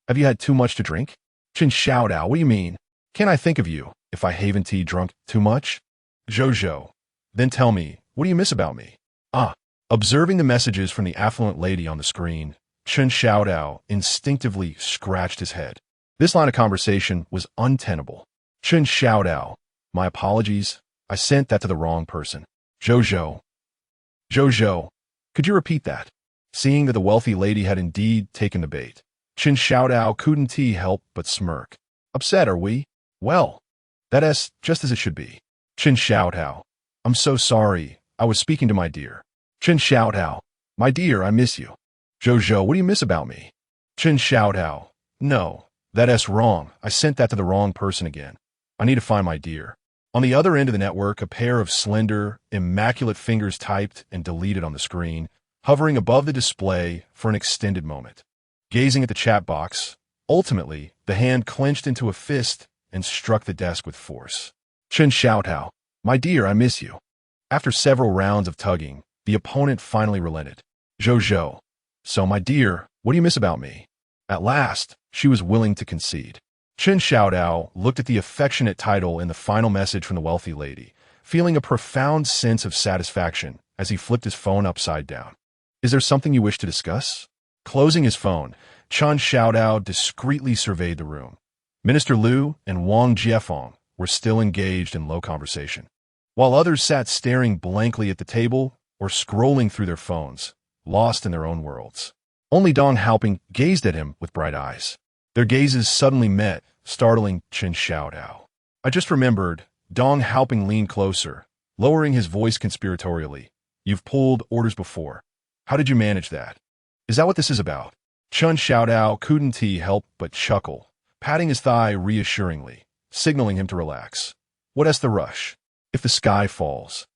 Have you had too much to drink? Chen Xiaodao, what do you mean? Can't I think of you if I haven't drunk too much? Xuezhu, then tell me, what do you miss about me? Observing the messages from the affluent lady on the screen, Chen Xiaodao instinctively scratched his head. This line of conversation was untenable. Chen Xiaodao, my apologies, I sent that to the wrong person. Xuezhu, could you repeat that? seeing that the wealthy lady had indeed taken the bait. Chen Xiaodao couldn't help but smirk. Upset, are we? Well, that's just as it should be. Chen Xiaodao. I'm so sorry. I was speaking to my dear. Chen Xiaodao. My dear, I miss you. Xuezhu, what do you miss about me? Chen Xiaodao. No, that's wrong. I sent that to the wrong person again. I need to find my dear. On the other end of the network, a pair of slender, immaculate fingers typed and deleted on the screen, hovering above the display for an extended moment. Gazing at the chat box, ultimately, the hand clenched into a fist and struck the desk with force. Chen Xiaodao. My dear, I miss you. After several rounds of tugging, the opponent finally relented. Xuezhu. So, my dear, what do you miss about me? At last, she was willing to concede. Chen Xiaodao looked at the affectionate title in the final message from the wealthy lady, feeling a profound sense of satisfaction as he flipped his phone upside down. Is there something you wish to discuss? Closing his phone, Chen Xiaodao discreetly surveyed the room. Minister Liu and Wang Jiefeng were still engaged in low conversation, while others sat staring blankly at the table or scrolling through their phones, lost in their own worlds. Only Dong Haoping gazed at him with bright eyes. Their gazes suddenly met, startling Chen Xiaodao. I just remembered. Dong Haoping leaned closer, lowering his voice conspiratorially. You've pulled orders before. How did you manage that? Is that what this is about? Chen Xiaodao couldn't help but chuckle, patting his thigh reassuringly, signaling him to relax. What's the rush? If the sky falls,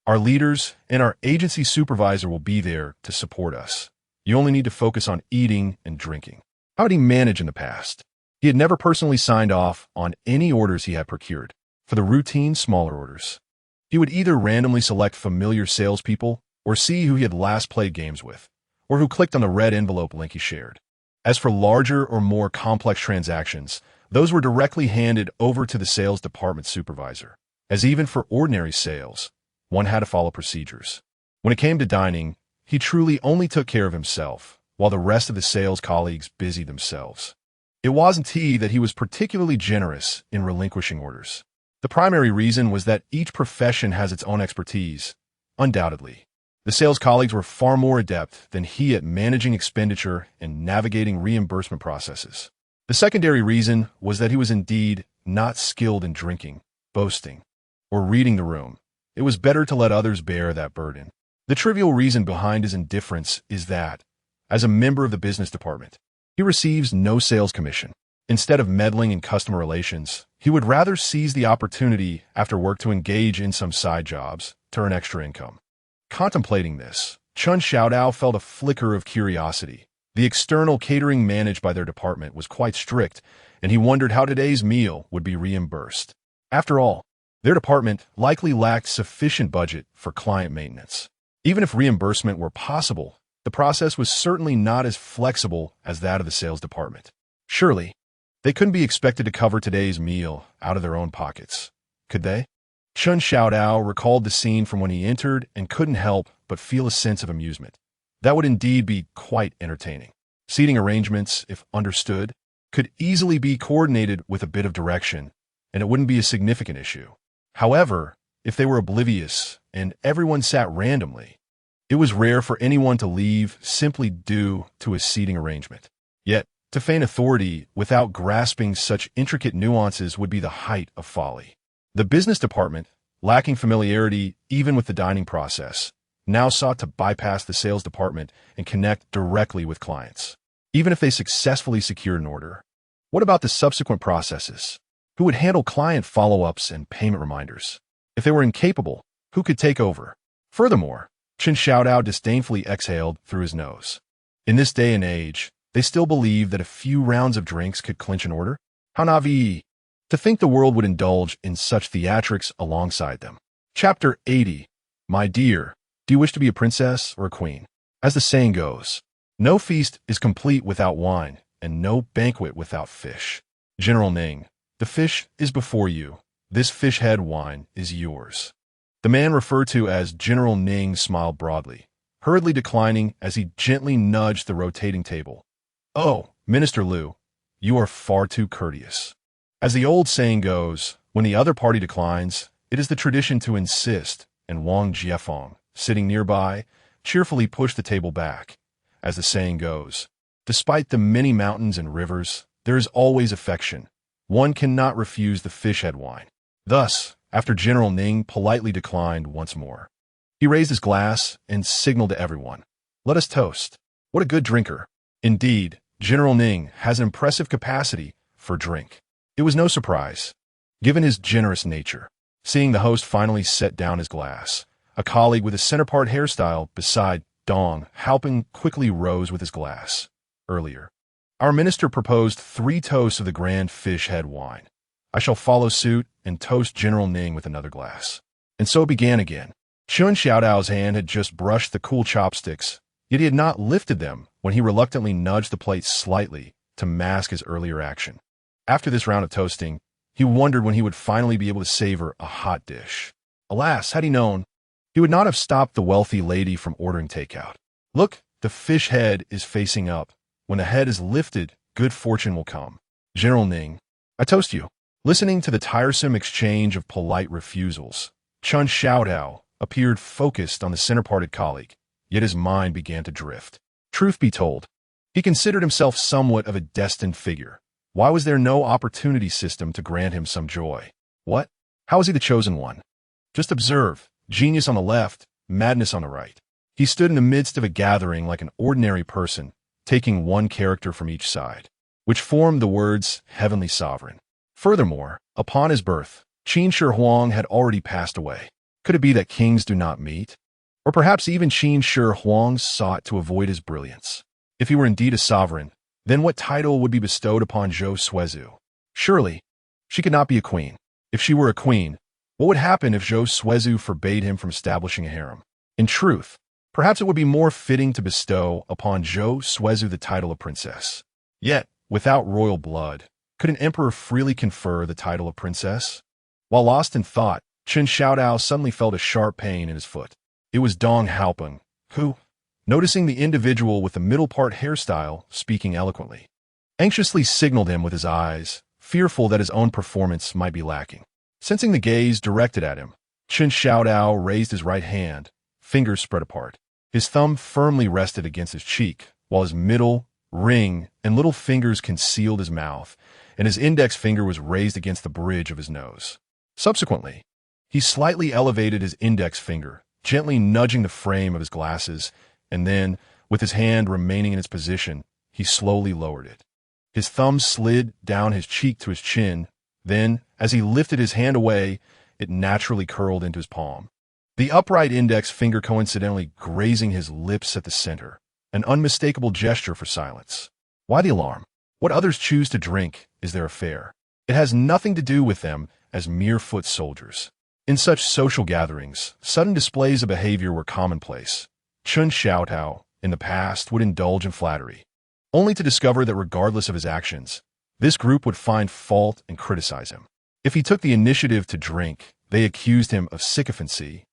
our leaders and our agency supervisor will be there to support us. You only need to focus on eating and drinking. How did he manage in the past? He had never personally signed off on any orders he had procured. For the routine, smaller orders, he would either randomly select familiar salespeople or see who he had last played games with, or who clicked on the red envelope link he shared. As for larger or more complex transactions, those were directly handed over to the sales department supervisor, as even for ordinary sales, one had to follow procedures. When it came to dining, he truly only took care of himself, while the rest of the sales colleagues busied themselves. It wasn't that he was particularly generous in relinquishing orders. The primary reason was that each profession has its own expertise, undoubtedly. The sales colleagues were far more adept than he at managing expenditure and navigating reimbursement processes. The secondary reason was that he was indeed not skilled in drinking, boasting, or reading the room. It was better to let others bear that burden. The trivial reason behind his indifference is that, as a member of the business department, he receives no sales commission. Instead of meddling in customer relations, he would rather seize the opportunity after work to engage in some side jobs to earn extra income. Contemplating this, Chen Xiaodao felt a flicker of curiosity. The external catering managed by their department was quite strict, and he wondered how today's meal would be reimbursed. After all, their department likely lacked sufficient budget for client maintenance. Even if reimbursement were possible, the process was certainly not as flexible as that of the sales department. Surely, they couldn't be expected to cover today's meal out of their own pockets, could they? Chen Xiaodao recalled the scene from when he entered and couldn't help but feel a sense of amusement. That would indeed be quite entertaining. Seating arrangements, if understood, could easily be coordinated with a bit of direction, and it wouldn't be a significant issue. However, if they were oblivious and everyone sat randomly, it was rare for anyone to leave simply due to a seating arrangement. Yet, to feign authority without grasping such intricate nuances would be the height of folly. The business department, lacking familiarity even with the dining process, now sought to bypass the sales department and connect directly with clients, even if they successfully secured an order. What about the subsequent processes? Who would handle client follow-ups and payment reminders? If they were incapable, who could take over? Furthermore, Chen Xiaodao disdainfully exhaled through his nose. In this day and age, they still believed that a few rounds of drinks could clinch an order? How naive! To think the world would indulge in such theatrics alongside them. Chapter 80. My dear, do you wish to be a princess or a queen? As the saying goes, no feast is complete without wine, and no banquet without fish. General Ning, the fish is before you. This fish head wine is yours. The man referred to as General Ning smiled broadly, hurriedly declining as he gently nudged the rotating table. Oh, Minister Liu, you are far too courteous. As the old saying goes, when the other party declines, it is the tradition to insist, and Wang Jiefeng, sitting nearby, cheerfully pushed the table back, as the saying goes. Despite the many mountains and rivers, there is always affection. One cannot refuse the fish head wine. Thus, after General Ning politely declined once more, he raised his glass and signaled to everyone, "Let us toast." What a good drinker. Indeed, General Ning has an impressive capacity for drink. It was no surprise, given his generous nature. Seeing the host finally set down his glass, a colleague with a center-part hairstyle beside Dong Haoping quickly rose with his glass. Earlier, our minister proposed 3 toasts of the grand fish head wine. I shall follow suit and toast General Ning with another glass. And so it began again. Xuezhu's hand had just brushed the cool chopsticks, yet he had not lifted them when he reluctantly nudged the plate slightly to mask his earlier action. After this round of toasting, he wondered when he would finally be able to savor a hot dish. Alas, had he known, he would not have stopped the wealthy lady from ordering takeout. Look, the fish head is facing up. When the head is lifted, good fortune will come. General Ning, I toast you. Listening to the tiresome exchange of polite refusals, Chun Xiaodao appeared focused on the center-parted colleague, yet his mind began to drift. Truth be told, he considered himself somewhat of a destined figure. Why was there no opportunity system to grant him some joy? What? How was he the chosen one? Just observe, genius on the left, madness on the right. He stood in the midst of a gathering like an ordinary person, taking one character from each side, which formed the words heavenly sovereign. Furthermore, upon his birth, Qin Shi Huang had already passed away. Could it be that kings do not meet? Or perhaps even Qin Shi Huang sought to avoid his brilliance. If he were indeed a sovereign, then what title would be bestowed upon Xuezhu? Surely, she could not be a queen. If she were a queen, what would happen if Xuezhu forbade him from establishing a harem? In truth, perhaps it would be more fitting to bestow upon Xuezhu the title of princess. Yet, without royal blood, could an emperor freely confer the title of princess? While lost in thought, Chun Xiaodao suddenly felt a sharp pain in his foot. It was Dong Haoping, who, noticing the individual with the middle-part hairstyle speaking eloquently, anxiously signaled him with his eyes, fearful that his own performance might be lacking. Sensing the gaze directed at him, Chun Xiaodao raised his right hand, fingers spread apart. His thumb firmly rested against his cheek, while his middle, ring, and little fingers concealed his mouth, and his index finger was raised against the bridge of his nose. Subsequently, he slightly elevated his index finger, gently nudging the frame of his glasses, and then, with his hand remaining in its position, he slowly lowered it. His thumb slid down his cheek to his chin, then, as he lifted his hand away, it naturally curled into his palm. The upright index finger coincidentally grazing his lips at the center, an unmistakable gesture for silence. Why the alarm? What others choose to drink is their affair. It has nothing to do with them as mere foot soldiers. In such social gatherings, sudden displays of behavior were commonplace. Chun Xiaodao, in the past, would indulge in flattery, only to discover that regardless of his actions, this group would find fault and criticize him. If he took the initiative to drink, they accused him of sycophancy,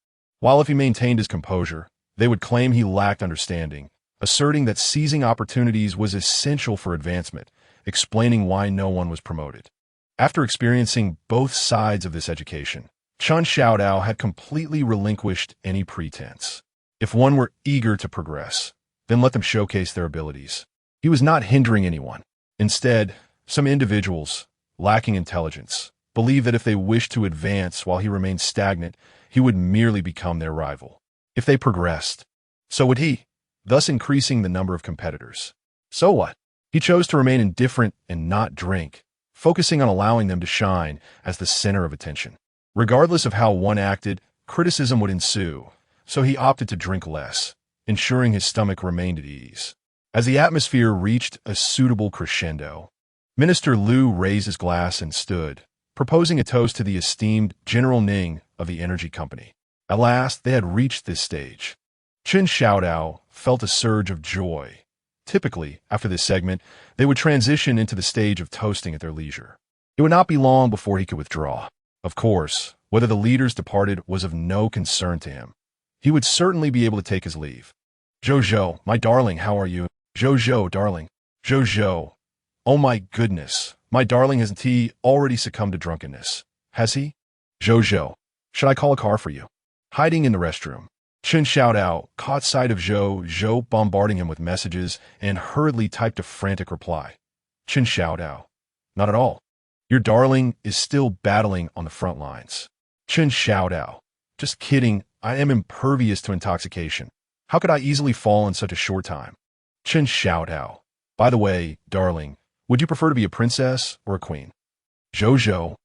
while if he maintained his composure, they would claim he lacked understanding, asserting that seizing opportunities was essential for advancement, explaining why no one was promoted. After experiencing both sides of this education, Chun Xiaodao had completely relinquished any pretense. If one were eager to progress, then let them showcase their abilities. He was not hindering anyone. Instead, some individuals, lacking intelligence, believed that if they wished to advance while he remained stagnant, he would merely become their rival. If they progressed, so would he, thus increasing the number of competitors. So what? He chose to remain indifferent and not drink, focusing on allowing them to shine as the center of attention. Regardless of how one acted, criticism would ensue, so he opted to drink less, ensuring his stomach remained at ease. As the atmosphere reached a suitable crescendo, Minister Liu raised his glass and stood, proposing a toast to the esteemed General Ning of the Energy Company. At last, they had reached this stage. Chun Xiaodao felt a surge of joy. Typically, after this segment, they would transition into the stage of toasting at their leisure. It would not be long before he could withdraw. Of course, whether the leaders departed was of no concern to him. He would certainly be able to take his leave. Xuezhu, my darling, how are you? Xuezhu, darling. Xuezhu. Oh my goodness. My darling, hasn't he already succumbed to drunkenness? Has he? Xuezhu. Should I call a car for you? Hiding in the restroom. Chen Xiaodao caught sight of Zhou bombarding him with messages and hurriedly typed a frantic reply. Chen Xiaodao, not at all. Your darling is still battling on the front lines. Chen Xiaodao, just kidding, I am impervious to intoxication. How could I easily fall in such a short time? Chen Xiaodao, by the way, darling, would you prefer to be a princess or a queen? Xuezhu,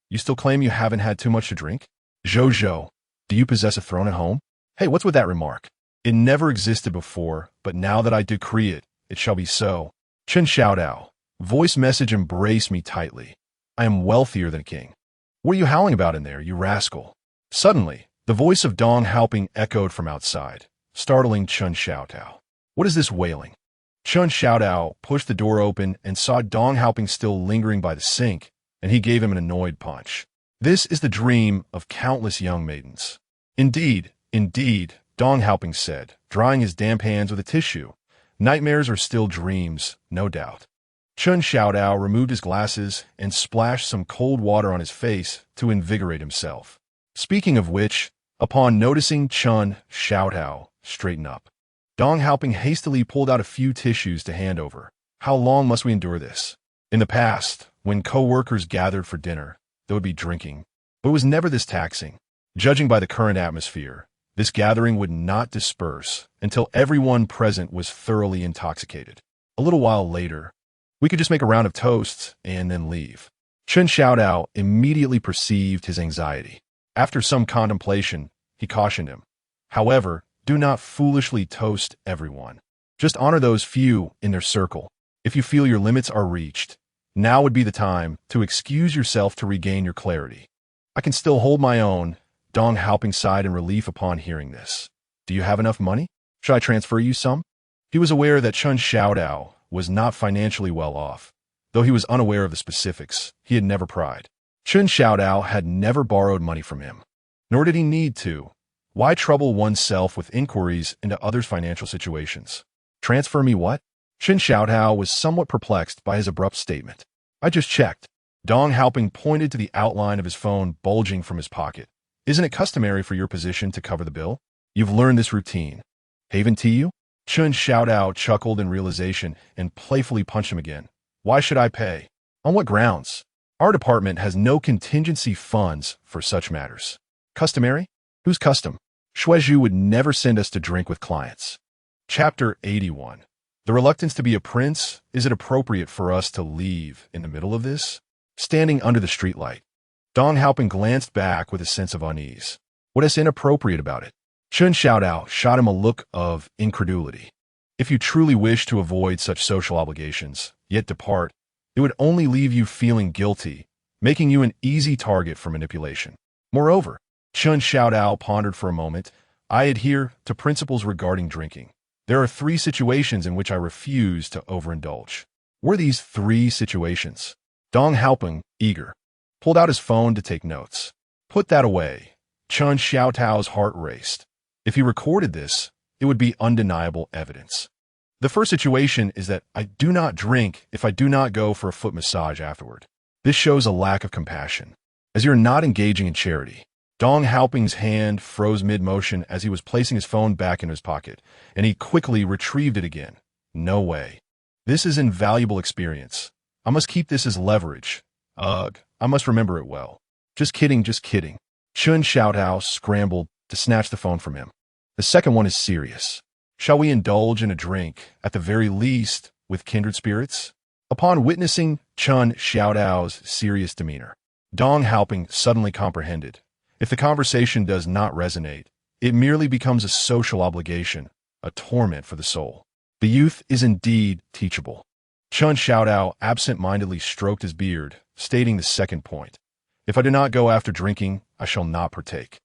you still claim you haven't had too much to drink? Xuezhu, do you possess a throne at home? Hey, what's with that remark? It never existed before, but now that I decree it, it shall be so. Chen Xiaodao, voice message embrace me tightly. I am wealthier than a king. What are you howling about in there, you rascal? Suddenly, the voice of Dong Haoping echoed from outside, startling Chen Xiaodao. What is this wailing? Chen Xiaodao pushed the door open and saw Dong Haoping still lingering by the sink, and he gave him an annoyed punch. This is the dream of countless young maidens. Indeed, Dong Haoping said, drying his damp hands with a tissue. Nightmares are still dreams, no doubt. Chen Xiaodao removed his glasses and splashed some cold water on his face to invigorate himself. Speaking of which, upon noticing Chen Xiaodao straighten up, Dong Haoping hastily pulled out a few tissues to hand over. How long must we endure this? In the past, when co-workers gathered for dinner, there would be drinking, but it was never this taxing. Judging by the current atmosphere, this gathering would not disperse until everyone present was thoroughly intoxicated. A little while later, we could just make a round of toasts and then leave. Chen Xiaodao immediately perceived his anxiety. After some contemplation, he cautioned him. However, do not foolishly toast everyone. Just honor those few in their circle. If you feel your limits are reached, now would be the time to excuse yourself to regain your clarity. I can still hold my own. Dong Haoping sighed in relief upon hearing this. Do you have enough money? Should I transfer you some? He was aware that Chen Xiaodao was not financially well off. Though he was unaware of the specifics, he had never pried. Chen Xiaodao had never borrowed money from him. Nor did he need to. Why trouble oneself with inquiries into others' financial situations? Transfer me what? Chen Xiaodao was somewhat perplexed by his abrupt statement. I just checked. Dong Haoping pointed to the outline of his phone bulging from his pocket. Isn't it customary for your position to cover the bill? You've learned this routine. Haven to you? Chen Xiaodao chuckled in realization and playfully punched him again. Why should I pay? On what grounds? Our department has no contingency funds for such matters. Customary? Whose custom? Xuezhu would never send us to drink with clients. Chapter 81. The reluctance to be a prince, is it appropriate for us to leave in the middle of this? Standing under the streetlight, Dong Haoping glanced back with a sense of unease. What is inappropriate about it? Chen Xiaodao shot him a look of incredulity. If you truly wish to avoid such social obligations, yet depart, it would only leave you feeling guilty, making you an easy target for manipulation. Moreover, Chen Xiaodao pondered for a moment, I adhere to principles regarding drinking. There are 3 situations in which I refuse to overindulge. Were these 3 situations? Dong Haoping, eager, pulled out his phone to take notes. Put that away. Chen Xiaodao's heart raced. If he recorded this, it would be undeniable evidence. The first situation is that I do not drink if I do not go for a foot massage afterward. This shows a lack of compassion, as you're not engaging in charity. Dong Haoping's hand froze mid-motion as he was placing his phone back in his pocket, and he quickly retrieved it again. No way. This is invaluable experience. I must keep this as leverage. Ugh, I must remember it well. Just kidding, just kidding. Chen Xiaodao scrambled to snatch the phone from him. The second one is serious. Shall we indulge in a drink, at the very least, with kindred spirits? Upon witnessing Chen Xiaodao's serious demeanor, Dong Haoping suddenly comprehended. If the conversation does not resonate, it merely becomes a social obligation, a torment for the soul. The youth is indeed teachable. Chen Xiaodao absent-mindedly stroked his beard, stating the second point. If I do not go after drinking, I shall not partake.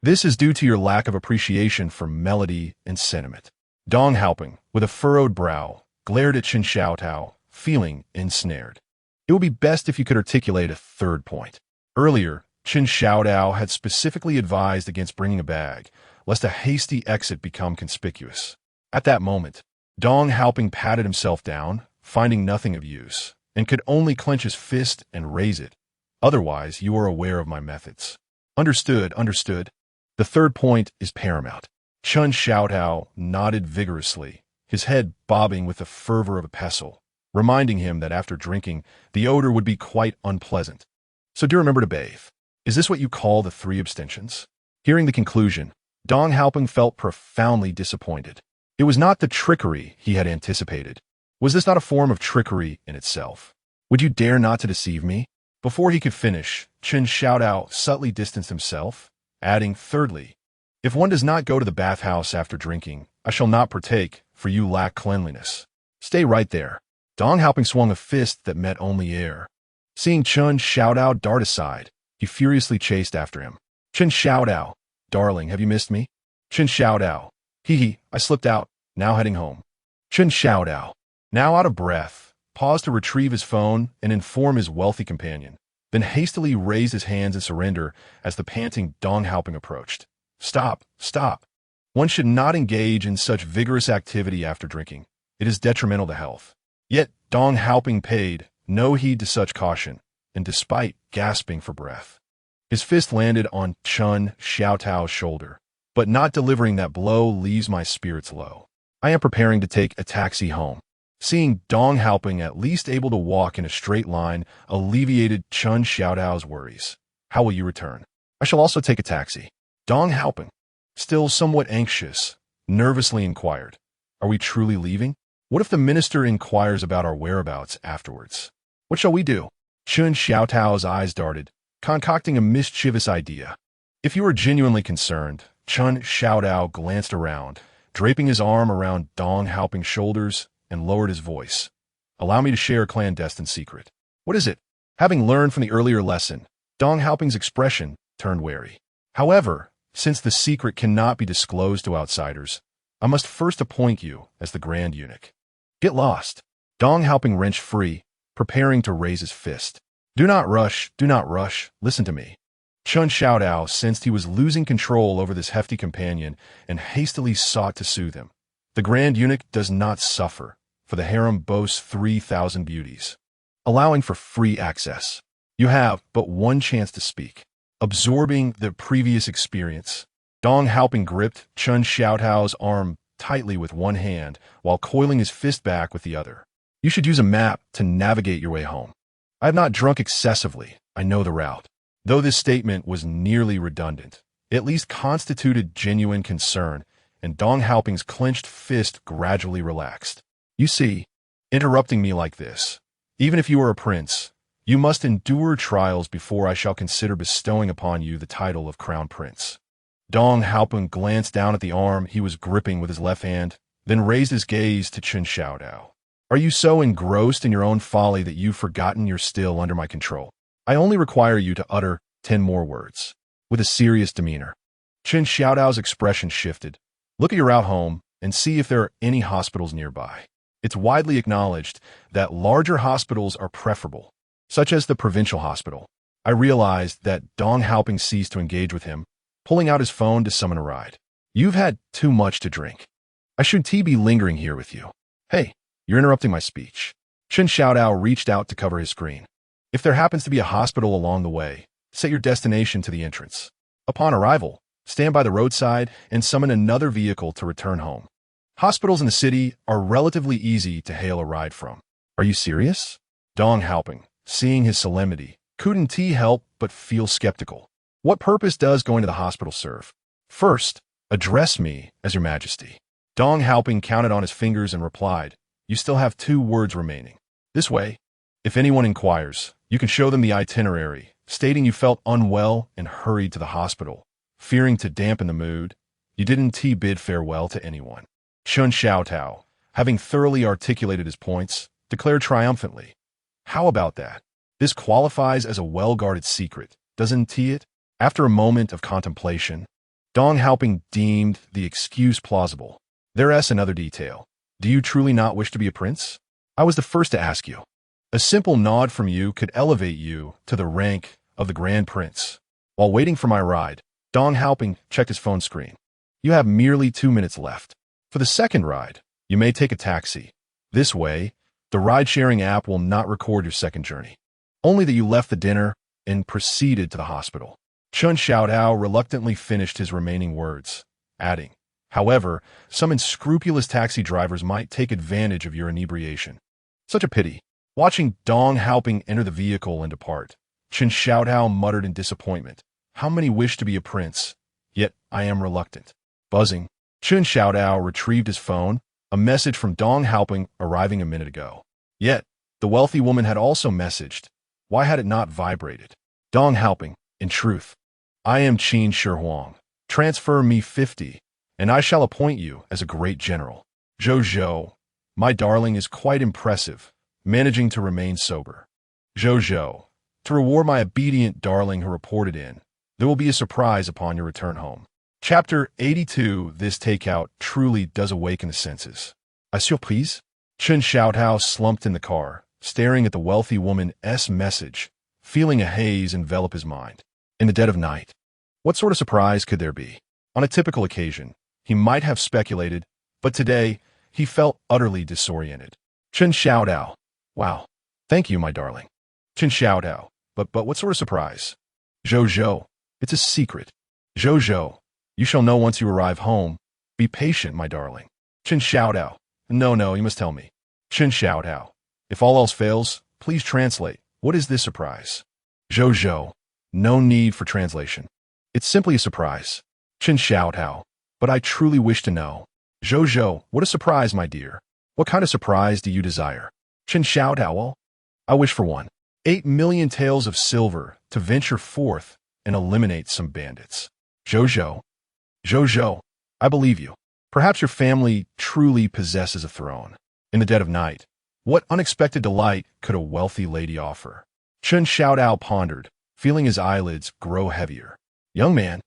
This is due to your lack of appreciation for melody and sentiment. Dong Haoping, with a furrowed brow, glared at Chen Xiaodao, feeling ensnared. It would be best if you could articulate a third point. Earlier, Chen Xiaodao had specifically advised against bringing a bag, lest a hasty exit become conspicuous. At that moment, Dong Haoping patted himself down, finding nothing of use, and could only clench his fist and raise it. Otherwise, you are aware of my methods. Understood, understood. The third point is paramount. Chun Xiaotao nodded vigorously, his head bobbing with the fervor of a pestle, reminding him that after drinking, the odor would be quite unpleasant. So do remember to bathe. Is this what you call the 3 abstentions? Hearing the conclusion, Dong Haoping felt profoundly disappointed. It was not the trickery he had anticipated. Was this not a form of trickery in itself? Would you dare not to deceive me? Before he could finish, Chun Xiaotao subtly distanced himself, adding, thirdly, if one does not go to the bathhouse after drinking, I shall not partake, for you lack cleanliness. Stay right there. Dong Haoping swung a fist that met only air. Seeing Chun Xiaotao dart aside, he furiously chased after him. Chun Xiaotao, darling, have you missed me? Chun Xiaotao, hee, I slipped out, now heading home. Chun Xiaotao, now out of breath, paused to retrieve his phone and inform his wealthy companion, then hastily raised his hands in surrender as the panting Dong Haoping approached. Stop, stop. One should not engage in such vigorous activity after drinking. It is detrimental to health. Yet Dong Haoping paid no heed to such caution, and despite gasping for breath, his fist landed on Chun Xiaotao's shoulder. But not delivering that blow leaves my spirits low. I am preparing to take a taxi home. Seeing Dong Haoping at least able to walk in a straight line alleviated Chun Xiaotao's worries. How will you return? I shall also take a taxi. Dong Haoping, still somewhat anxious, nervously inquired, are we truly leaving? What if the minister inquires about our whereabouts afterwards? What shall we do? Chun Xiaotao's eyes darted, concocting a mischievous idea. If you are genuinely concerned, Chun Xiaotao glanced around, draping his arm around Dong Haoping's shoulders, and lowered his voice. Allow me to share a clandestine secret. What is it? Having learned from the earlier lesson, Dong Haoping's expression turned wary. However, since the secret cannot be disclosed to outsiders, I must first appoint you as the Grand Eunuch. Get lost. Dong Haoping wrenched free, preparing to raise his fist. Do not rush, listen to me. Chun Xiaotao sensed he was losing control over this hefty companion and hastily sought to soothe him. The Grand Eunuch does not suffer, for the harem boasts 3,000 beauties, allowing for free access. You have but one chance to speak. Absorbing the previous experience, Dong Haoping gripped Chun Xiaotao's arm tightly with one hand while coiling his fist back with the other. You should use a map to navigate your way home. I have not drunk excessively. I know the route. Though this statement was nearly redundant, it at least constituted genuine concern, and Dong Haoping's clenched fist gradually relaxed. You see, interrupting me like this, even if you are a prince, you must endure trials before I shall consider bestowing upon you the title of Crown Prince. Dong Haoping glanced down at the arm he was gripping with his left hand, then raised his gaze to Chun Xiaotao. Are you so engrossed in your own folly that you've forgotten you're still under my control? I only require you to utter 10 more words, with a serious demeanor. Chun Xiaotao's expression shifted. Look at your route home and see if there are any hospitals nearby. It's widely acknowledged that larger hospitals are preferable, such as the provincial hospital. I realized that Dong Haoping ceased to engage with him, pulling out his phone to summon a ride. You've had too much to drink. I should be lingering here with you. Hey, you're interrupting my speech. Chun Xiaotao reached out to cover his screen. If there happens to be a hospital along the way, set your destination to the entrance. Upon arrival, stand by the roadside and summon another vehicle to return home. Hospitals in the city are relatively easy to hail a ride from. Are you serious? Dong Haoping, seeing his solemnity, couldn't help but feel skeptical. What purpose does going to the hospital serve? First, address me as your majesty. Dong Haoping counted on his fingers and replied, you still have 2 words remaining. This way, if anyone inquires, you can show them the itinerary, stating you felt unwell and hurried to the hospital. Fearing to dampen the mood, you didn't bid farewell to anyone. Chun Xiaotao, having thoroughly articulated his points, declared triumphantly, how about that? This qualifies as a well-guarded secret, doesn't it? After a moment of contemplation, Dong Haoping deemed the excuse plausible. There's another detail. Do you truly not wish to be a prince? I was the first to ask you. A simple nod from you could elevate you to the rank of the Grand Prince. While waiting for my ride, Dong Haoping checked his phone screen. You have merely 2 minutes left. For the second ride, you may take a taxi. This way, the ride-sharing app will not record your second journey, only that you left the dinner and proceeded to the hospital. Chun Xiaodao reluctantly finished his remaining words, adding, "However, some unscrupulous taxi drivers might take advantage of your inebriation. Such a pity." Watching Dong Haoping enter the vehicle and depart, Chun Xiaodao muttered in disappointment, "How many wish to be a prince? Yet I am reluctant." Buzzing, Chun Xiaodao retrieved his phone, a message from Dong Haoping arriving a minute ago. Yet, the wealthy woman had also messaged. Why had it not vibrated? Dong Haoping, in truth, "I am Qin Shi Huang. Transfer me 50, and I shall appoint you as a great general." Xuezhu, my darling, is quite impressive, managing to remain sober. Xuezhu, to reward my obedient darling who reported in, there will be a surprise upon your return home. Chapter 82. This takeout truly does awaken the senses. A surprise? Chun Xiaodao slumped in the car, staring at the wealthy woman's message, feeling a haze envelop his mind. In the dead of night, what sort of surprise could there be? On a typical occasion, he might have speculated, but today, he felt utterly disoriented. Chun Xiaodao. Wow. Thank you, my darling. Chun Xiaodao. But what sort of surprise? Xuezhu. It's a secret. Xuezhu. You shall know once you arrive home. Be patient, my darling. Chun Xiaodao. No, you must tell me. Chun Xiaodao. If all else fails, please translate. What is this surprise? Xuezhu. No need for translation. It's simply a surprise. Chun Xiaodao. But I truly wish to know. Xuezhu. What a surprise, my dear. What kind of surprise do you desire? Chun Xiaodao. I wish for 8 million taels of silver to venture forth and eliminate some bandits. Xuezhu, I believe you. Perhaps your family truly possesses a throne. In the dead of night, what unexpected delight could a wealthy lady offer? Chun Xiaodao pondered, feeling his eyelids grow heavier. Young man.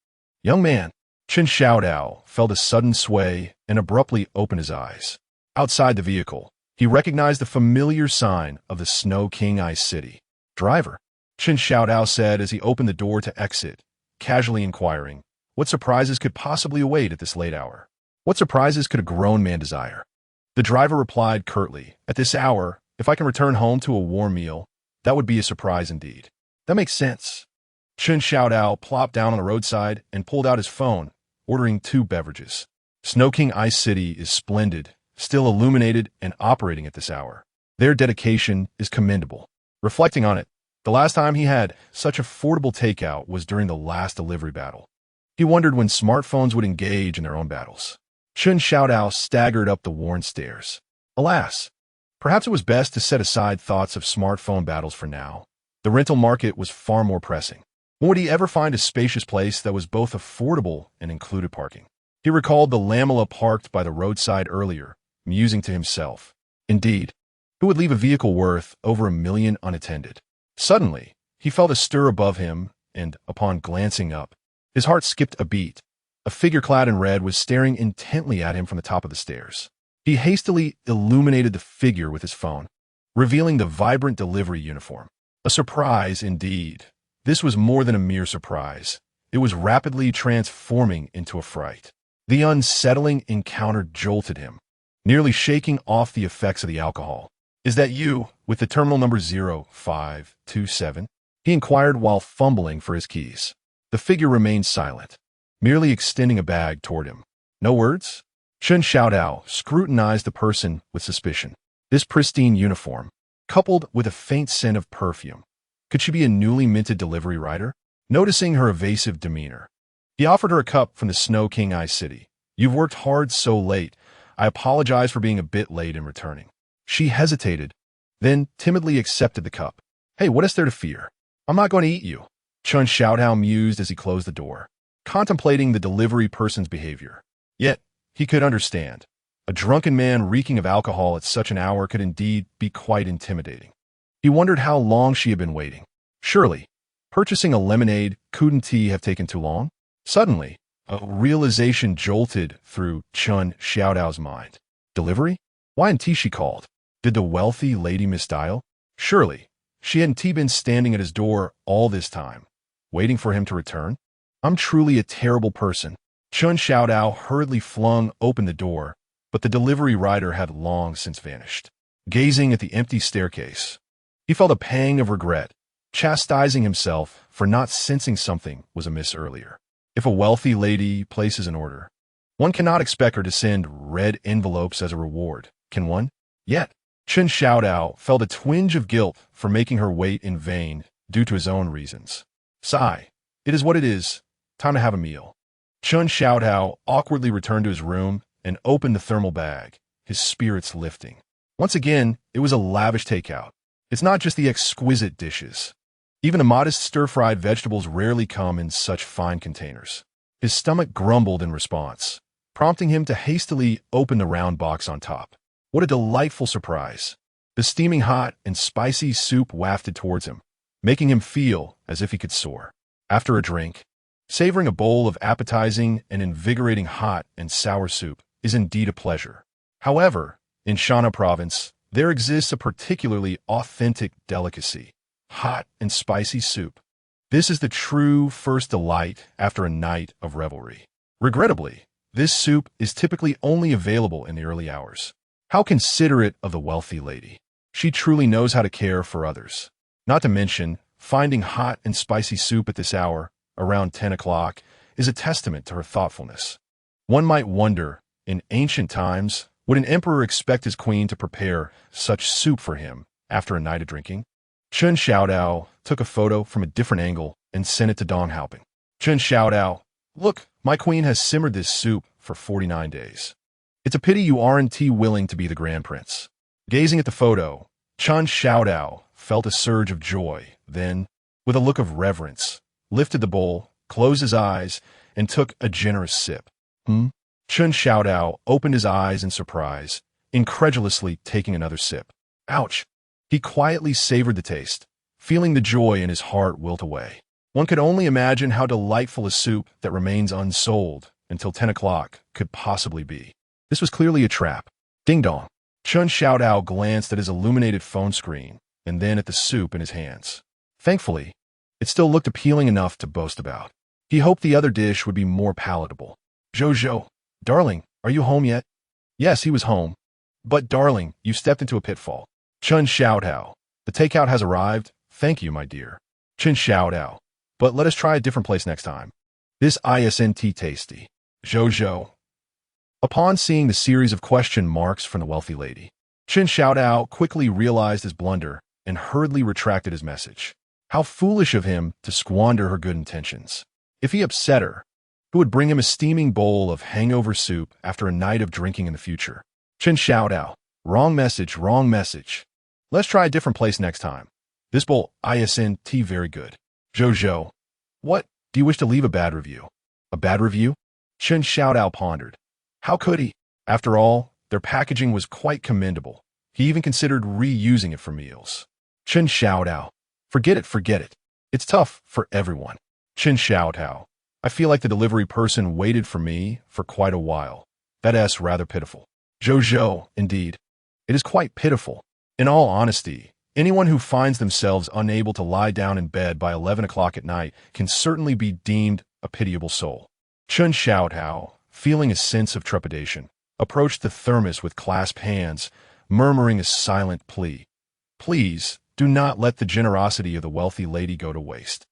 Chun Xiaodao felt a sudden sway and abruptly opened his eyes. Outside the vehicle, he recognized the familiar sign of the Snow King Ice City. Driver, Chun Xiaodao said as he opened the door to exit, casually inquiring, what surprises could possibly await at this late hour? What surprises could a grown man desire? The driver replied curtly, at this hour, if I can return home to a warm meal, that would be a surprise indeed. That makes sense. Chun Xiaodao plopped down on the roadside and pulled out his phone, ordering 2 beverages. Snow King Ice City is splendid, still illuminated and operating at this hour. Their dedication is commendable. Reflecting on it, the last time he had such affordable takeout was during the last delivery battle. He wondered when smartphones would engage in their own battles. Chun Xiaodao staggered up the worn stairs. Alas, perhaps it was best to set aside thoughts of smartphone battles for now. The rental market was far more pressing. When would he ever find a spacious place that was both affordable and included parking? He recalled the Lamela parked by the roadside earlier, musing to himself. Indeed, who would leave a vehicle worth over $1 million unattended? Suddenly, he felt a stir above him, and, upon glancing up, his heart skipped a beat. A figure clad in red was staring intently at him from the top of the stairs. He hastily illuminated the figure with his phone, revealing the vibrant delivery uniform. A surprise indeed. This was more than a mere surprise. It was rapidly transforming into a fright. The unsettling encounter jolted him, nearly shaking off the effects of the alcohol. Is that you, with the terminal number 0527? He inquired while fumbling for his keys. The figure remained silent, merely extending a bag toward him. No words? Chun Xiaodao scrutinized the person with suspicion. This pristine uniform, coupled with a faint scent of perfume. Could she be a newly minted delivery rider? Noticing her evasive demeanor, he offered her a cup from the Snow King Ice City. You've worked hard so late. I apologize for being a bit late in returning. She hesitated, then timidly accepted the cup. Hey, what is there to fear? I'm not going to eat you. Chun Xiaodao mused as he closed the door, contemplating the delivery person's behavior. Yet, he could understand. A drunken man reeking of alcohol at such an hour could indeed be quite intimidating. He wondered how long she had been waiting. Surely, purchasing a lemonade couldn't he have taken too long? Suddenly, a realization jolted through Chun Xiaodao's mind. Delivery? Why hadn't she called? Did the wealthy lady misdial? Surely, she hadn't been standing at his door all this time, waiting for him to return? I'm truly a terrible person. Chun Xiaodao hurriedly flung open the door, but the delivery rider had long since vanished. Gazing at the empty staircase, he felt a pang of regret. chastising himself for not sensing something was amiss earlier. If a wealthy lady places an order, one cannot expect her to send red envelopes as a reward, can one? Yet, Chen Xiaodao felt a twinge of guilt for making her wait in vain due to his own reasons. Sigh. It is what it is. Time to have a meal. Chen Xiaodao awkwardly returned to his room and opened the thermal bag, his spirits lifting. Once again, it was a lavish takeout. It's not just the exquisite dishes. Even the modest stir-fried vegetables rarely come in such fine containers. His stomach grumbled in response, prompting him to hastily open the round box on top. What a delightful surprise. The steaming hot and spicy soup wafted towards him, making him feel as if he could soar. After a drink, savoring a bowl of appetizing and invigorating hot and sour soup is indeed a pleasure. However, in Shanna province, there exists a particularly authentic delicacy, hot and spicy soup. This is the true first delight after a night of revelry. Regrettably, this soup is typically only available in the early hours. How considerate of the wealthy lady. She truly knows how to care for others. Not to mention, finding hot and spicy soup at this hour, around 10 o'clock, is a testament to her thoughtfulness. One might wonder, in ancient times, would an emperor expect his queen to prepare such soup for him after a night of drinking? Chen Xiaodao took a photo from a different angle and sent it to Dong Haoping. Chen Xiaodao, look, my queen has simmered this soup for 49 days. It's a pity you aren't willing to be the grand prince. Gazing at the photo, Chen Xiaodao felt a surge of joy, then, with a look of reverence, lifted the bowl, closed his eyes, and took a generous sip. Chen Xiaodao opened his eyes in surprise, incredulously taking another sip. Ouch! He quietly savored the taste, feeling the joy in his heart wilt away. One could only imagine how delightful a soup that remains unsold until 10 o'clock could possibly be. This was clearly a trap. Ding dong. Chen Xiaodao glanced at his illuminated phone screen and then at the soup in his hands. Thankfully, it still looked appealing enough to boast about. He hoped the other dish would be more palatable. Xuezhu, darling, are you home yet? Yes, he was home. But darling, you stepped into a pitfall. Chen Xiaodao, the takeout has arrived. Thank you, my dear. Chen Xiaodao, but let us try a different place next time. This isn't tasty. Xuezhu. Upon seeing the series of question marks from the wealthy lady, Chen Xiaodao quickly realized his blunder and hurriedly retracted his message. How foolish of him to squander her good intentions. If he upset her, who would bring him a steaming bowl of hangover soup after a night of drinking in the future? Chen Xiaodao, wrong message, wrong message. Let's try a different place next time. This bowl isn't very good. Xuezhu, what? Do you wish to leave a bad review? A bad review? Chen Xiaodao pondered. How could he? After all, their packaging was quite commendable. He even considered reusing it for meals. Chen Xiaodao, forget it. It's tough for everyone. Chen Xiaodao, I feel like the delivery person waited for me for quite a while. That's rather pitiful. Xuezhu, indeed. It is quite pitiful. In all honesty, anyone who finds themselves unable to lie down in bed by 11 o'clock at night can certainly be deemed a pitiable soul. Chen Xiaodao, feeling a sense of trepidation, approached the thermos with clasped hands, murmuring a silent plea. Please, do not let the generosity of the wealthy lady go to waste.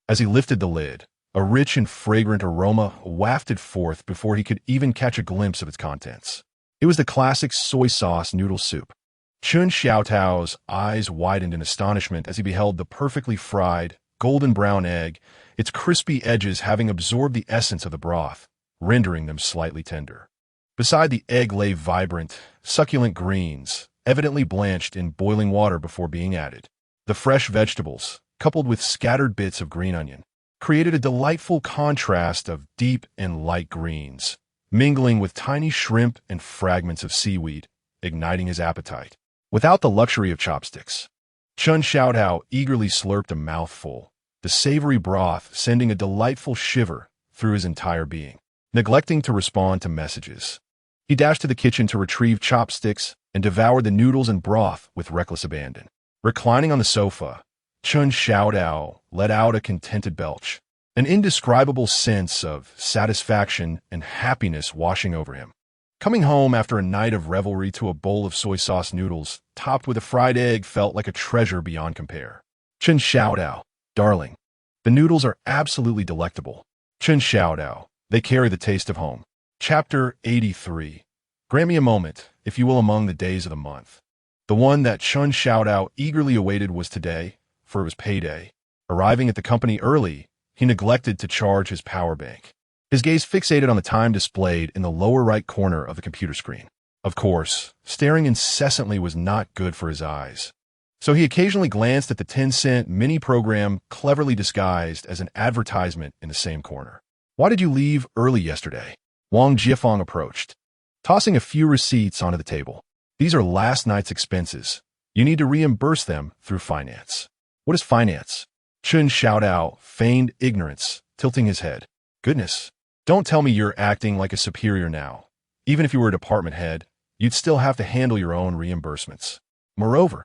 As he lifted the lid, a rich and fragrant aroma wafted forth before he could even catch a glimpse of its contents. It was the classic soy sauce noodle soup. Chen Xiaodao's eyes widened in astonishment as he beheld the perfectly fried, golden brown egg, its crispy edges having absorbed the essence of the broth, rendering them slightly tender. Beside the egg lay vibrant, succulent greens, evidently blanched in boiling water before being added. The fresh vegetables, coupled with scattered bits of green onion, created a delightful contrast of deep and light greens, mingling with tiny shrimp and fragments of seaweed, igniting his appetite. Without the luxury of chopsticks, Chen Xiaodao eagerly slurped a mouthful, the savory broth sending a delightful shiver through his entire being. Neglecting to respond to messages, he dashed to the kitchen to retrieve chopsticks and devoured the noodles and broth with reckless abandon. Reclining on the sofa, Chen Xiaodao let out a contented belch, an indescribable sense of satisfaction and happiness washing over him. Coming home after a night of revelry to a bowl of soy sauce noodles topped with a fried egg felt like a treasure beyond compare. Chen Xiaodao, darling. The noodles are absolutely delectable. Chen Xiaodao, they carry the taste of home. Chapter 83. Grant me a moment, if you will, among the days of the month. The one that Chen Xiaodao eagerly awaited was today, for it was payday. Arriving at the company early, he neglected to charge his power bank. His gaze fixated on the time displayed in the lower right corner of the computer screen. Of course, staring incessantly was not good for his eyes. So he occasionally glanced at the 10-cent mini-program cleverly disguised as an advertisement in the same corner. Why did you leave early yesterday? Wang Jiefeng approached, tossing a few receipts onto the table. These are last night's expenses. You need to reimburse them through finance. What is finance? Chen Xiaodao feigned ignorance, tilting his head. Goodness, don't tell me you're acting like a superior now. Even if you were a department head, you'd still have to handle your own reimbursements. Moreover,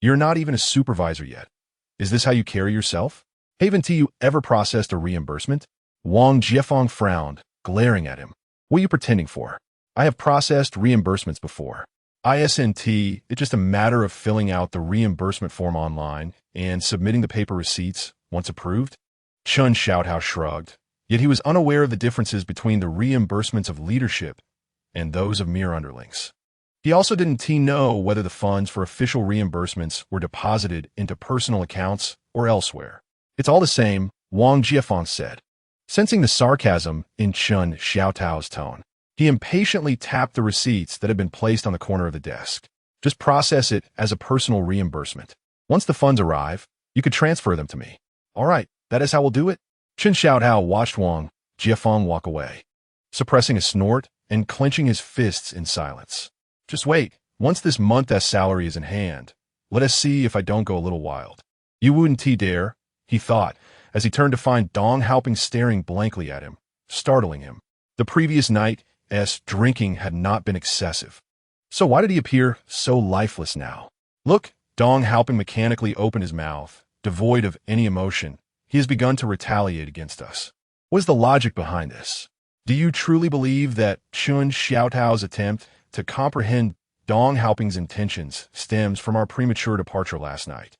you're not even a supervisor yet. Is this how you carry yourself? Haven't you ever processed a reimbursement? Wang Jiefeng frowned, glaring at him. What are you pretending for? I have processed reimbursements before. Isn't it's just a matter of filling out the reimbursement form online and submitting the paper receipts once approved? Chen Xiaodao shrugged, yet he was unaware of the differences between the reimbursements of leadership and those of mere underlings. He also didn't know whether the funds for official reimbursements were deposited into personal accounts or elsewhere. It's all the same, Wang Jiefeng said. Sensing the sarcasm in Chen Xiaodao's tone, he impatiently tapped the receipts that had been placed on the corner of the desk. Just process it as a personal reimbursement. Once the funds arrive, you could transfer them to me. All right, that is how we'll do it. Chen Xiaodao watched Wang Jiefeng walk away, suppressing a snort and clenching his fists in silence. Just wait. Once this month's salary is in hand, let us see if I don't go a little wild. You wouldn't dare, he thought, as he turned to find Dong Haoping staring blankly at him, startling him. The previous night's drinking had not been excessive. So why did he appear so lifeless now? Look, Dong Haoping mechanically opened his mouth, devoid of any emotion. He has begun to retaliate against us. What is the logic behind this? Do you truly believe that Chen Xiaodao's attempt to comprehend Dong Haoping's intentions stems from our premature departure last night,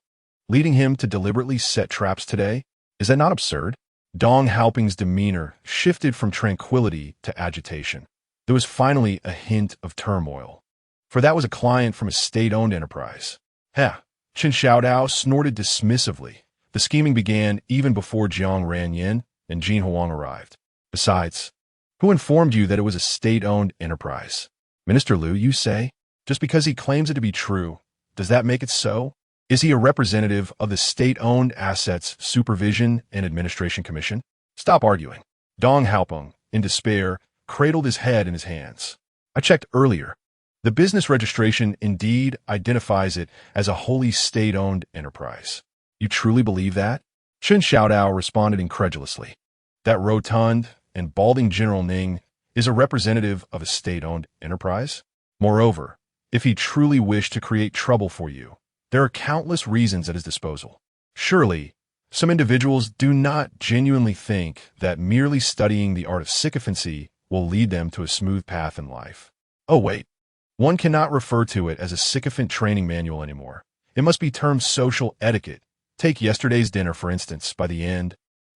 leading him to deliberately set traps today? Is that not absurd? Dong Haoping's demeanor shifted from tranquility to agitation. There was finally a hint of turmoil, for that was a client from a state-owned enterprise. Chen Xiaodao snorted dismissively. The scheming began even before Jiang Ranyin and Jin Huang arrived. Besides, who informed you that it was a state-owned enterprise? Minister Liu, you say? Just because he claims it to be true, does that make it so? Is he a representative of the State-Owned Assets Supervision and Administration Commission? Stop arguing. Dong Haoping, in despair, cradled his head in his hands. I checked earlier. The business registration indeed identifies it as a wholly state-owned enterprise. You truly believe that? Chen Xiaodao responded incredulously. That rotund and balding General Ning is a representative of a state-owned enterprise? Moreover, if he truly wished to create trouble for you, there are countless reasons at his disposal. Surely, some individuals do not genuinely think that merely studying the art of sycophancy will lead them to a smooth path in life. Oh wait, one cannot refer to it as a sycophant training manual anymore. It must be termed social etiquette. Take yesterday's dinner, for instance. By the end,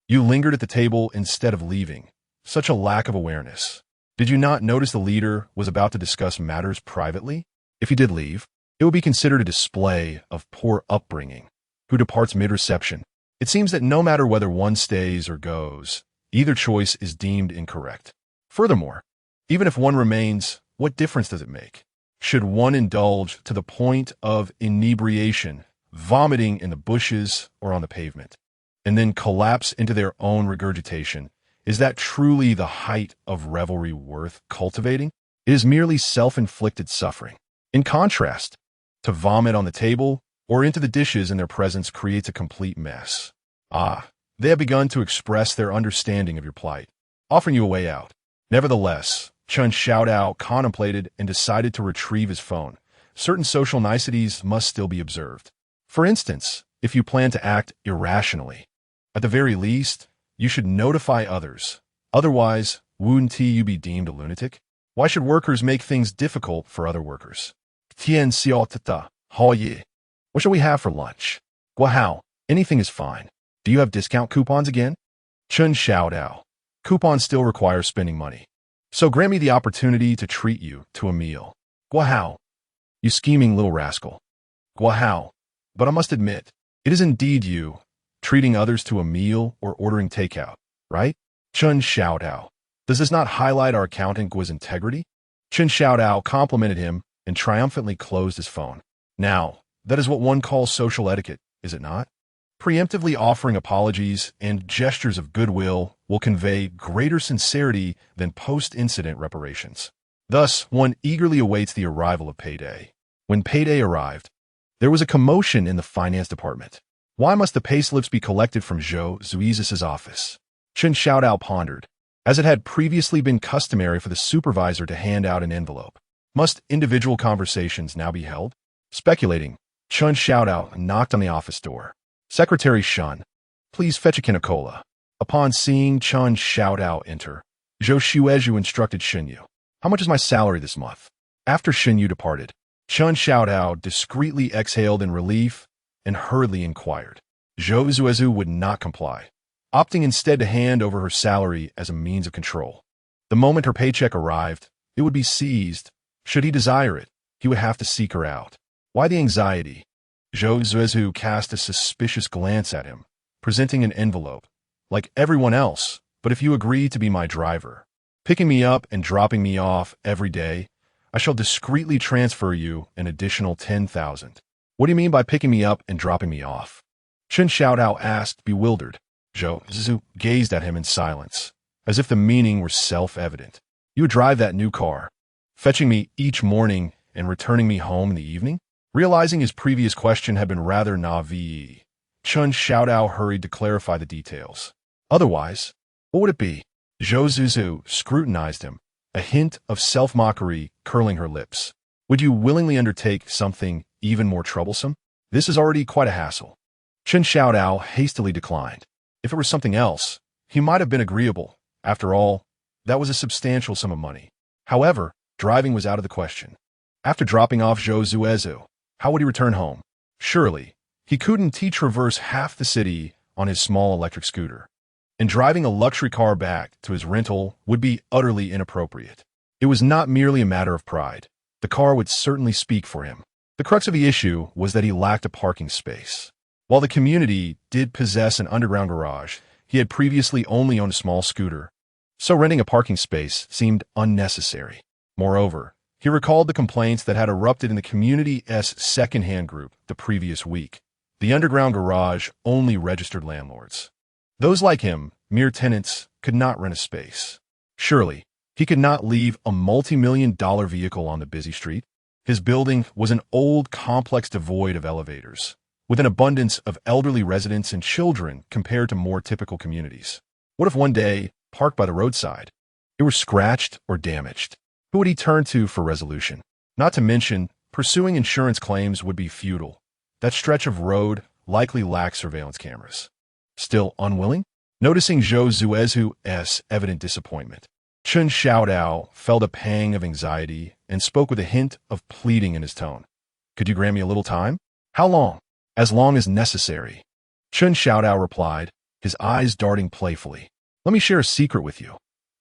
you lingered at the table instead of leaving. Such a lack of awareness. Did you not notice the leader was about to discuss matters privately? If he did leave, it would be considered a display of poor upbringing. Who departs mid-reception? It seems that no matter whether one stays or goes, either choice is deemed incorrect. Furthermore, even if one remains, what difference does it make? Should one indulge to the point of inebriation, vomiting in the bushes or on the pavement, and then collapse into their own regurgitation? Is that truly the height of revelry worth cultivating? It is merely self-inflicted suffering. In contrast, to vomit on the table or into the dishes in their presence creates a complete mess. They have begun to express their understanding of your plight, offering you a way out. Nevertheless, Chen Xiaodao contemplated and decided to retrieve his phone. Certain social niceties must still be observed. For instance, if you plan to act irrationally, at the very least, you should notify others. Otherwise, wouldn't you be deemed a lunatic? Why should workers make things difficult for other workers? Tian xiao tata, hao ye. What shall we have for lunch? Guahao. Anything is fine. Do you have discount coupons again? Chun Xiaodao. Coupons still require spending money. So grant me the opportunity to treat you to a meal. Guahao. You scheming little rascal. Guahao. But I must admit, it is indeed you, treating others to a meal or ordering takeout, right? Chun Xiaodao. Does this not highlight our accountant Gua's integrity? Chun Xiaodao complimented him and triumphantly closed his phone. Now, that is what one calls social etiquette, is it not? Preemptively offering apologies and gestures of goodwill will convey greater sincerity than post-incident reparations. Thus, one eagerly awaits the arrival of payday. When payday arrived, there was a commotion in the finance department. Why must the payslips be collected from Xuezhu's office? Chun Xiaodao pondered, as it had previously been customary for the supervisor to hand out an envelope. Must individual conversations now be held? Speculating, Chun Xiaodao knocked on the office door. Secretary Shun, please fetch a can of cola. Upon seeing Chun Xiaodao enter, Xuezhu instructed Xinyu. How much is my salary this month? After Xinyu departed, Chun Xiaodao discreetly exhaled in relief and hurriedly inquired. Xuezhu would not comply, opting instead to hand over her salary as a means of control. The moment her paycheck arrived, it would be seized. Should he desire it, he would have to seek her out. Why the anxiety? Xuezhu cast a suspicious glance at him, presenting an envelope. Like everyone else, but if you agree to be my driver, picking me up and dropping me off every day, I shall discreetly transfer you an additional 10,000. What do you mean by picking me up and dropping me off? Chun Xiaodao asked, bewildered. Xuezhu gazed at him in silence, as if the meaning were self-evident. You would drive that new car, fetching me each morning and returning me home in the evening? Realizing his previous question had been rather naive, Chun Xiaodao hurried to clarify the details. Otherwise, what would it be? Xuezhu scrutinized him, a hint of self-mockery curling her lips. Would you willingly undertake something even more troublesome? This is already quite a hassle. Chun Xiaodao hastily declined. If it were something else, he might have been agreeable. After all, that was a substantial sum of money. However, driving was out of the question. After dropping off Xuezhu, how would he return home? Surely, he couldn't traverse half the city on his small electric scooter. And driving a luxury car back to his rental would be utterly inappropriate. It was not merely a matter of pride. The car would certainly speak for him. The crux of the issue was that he lacked a parking space. While the community did possess an underground garage, he had previously only owned a small scooter, so renting a parking space seemed unnecessary. Moreover, he recalled the complaints that had erupted in the community's second-hand group the previous week. The underground garage only registered landlords. Those like him, mere tenants, could not rent a space. Surely, he could not leave a multi-million-dollar vehicle on the busy street. His building was an old complex devoid of elevators, with an abundance of elderly residents and children compared to more typical communities. What if one day, parked by the roadside, it were scratched or damaged? Who would he turn to for resolution? Not to mention, pursuing insurance claims would be futile. That stretch of road likely lacked surveillance cameras. Still unwilling? Noticing Xuezhu's evident disappointment, Chun Xiaodao felt a pang of anxiety and spoke with a hint of pleading in his tone. Could you grant me a little time? How long? As long as necessary. Chun Xiaodao replied, his eyes darting playfully. Let me share a secret with you.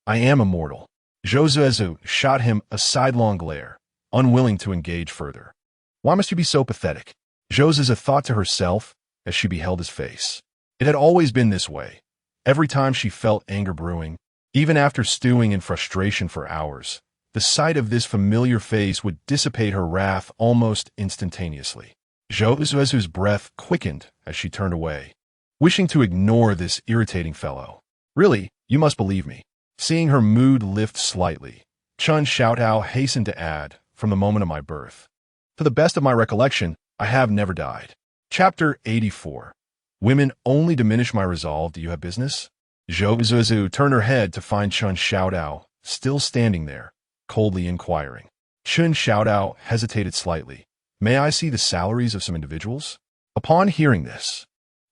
I am immortal. Xuezhu shot him a sidelong glare, unwilling to engage further. Why must you be so pathetic? Xuezhu thought to herself as she beheld his face. It had always been this way. Every time she felt anger brewing, even after stewing in frustration for hours, the sight of this familiar face would dissipate her wrath almost instantaneously. Xuezhu's breath quickened as she turned away, wishing to ignore this irritating fellow. Really, you must believe me. Seeing her mood lift slightly, Chun Xiaodao hastened to add, from the moment of my birth. To the best of my recollection, I have never died. Chapter 84. Women only diminish my resolve. Do you have business? Xuezhu turned her head to find Chun Xiaodao, still standing there, coldly inquiring. Chun Xiaodao hesitated slightly. May I see the salaries of some individuals? Upon hearing this,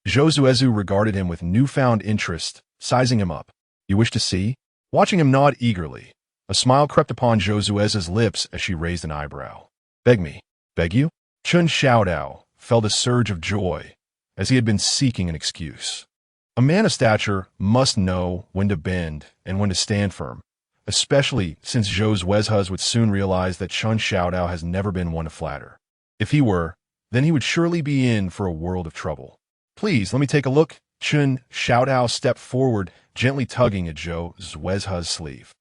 Xuezhu regarded him with newfound interest, sizing him up. You wish to see? Watching him nod eagerly, a smile crept upon Xuezhu's lips as she raised an eyebrow. Beg me. Beg you? Chun Xiaodao felt a surge of joy as he had been seeking an excuse. A man of stature must know when to bend and when to stand firm, especially since Xuezhu would soon realize that Chen Xiaodao has never been one to flatter. If he were, then he would surely be in for a world of trouble. Please, let me take a look. Chen Xiaodao stepped forward, gently tugging at Xuezhu's sleeve.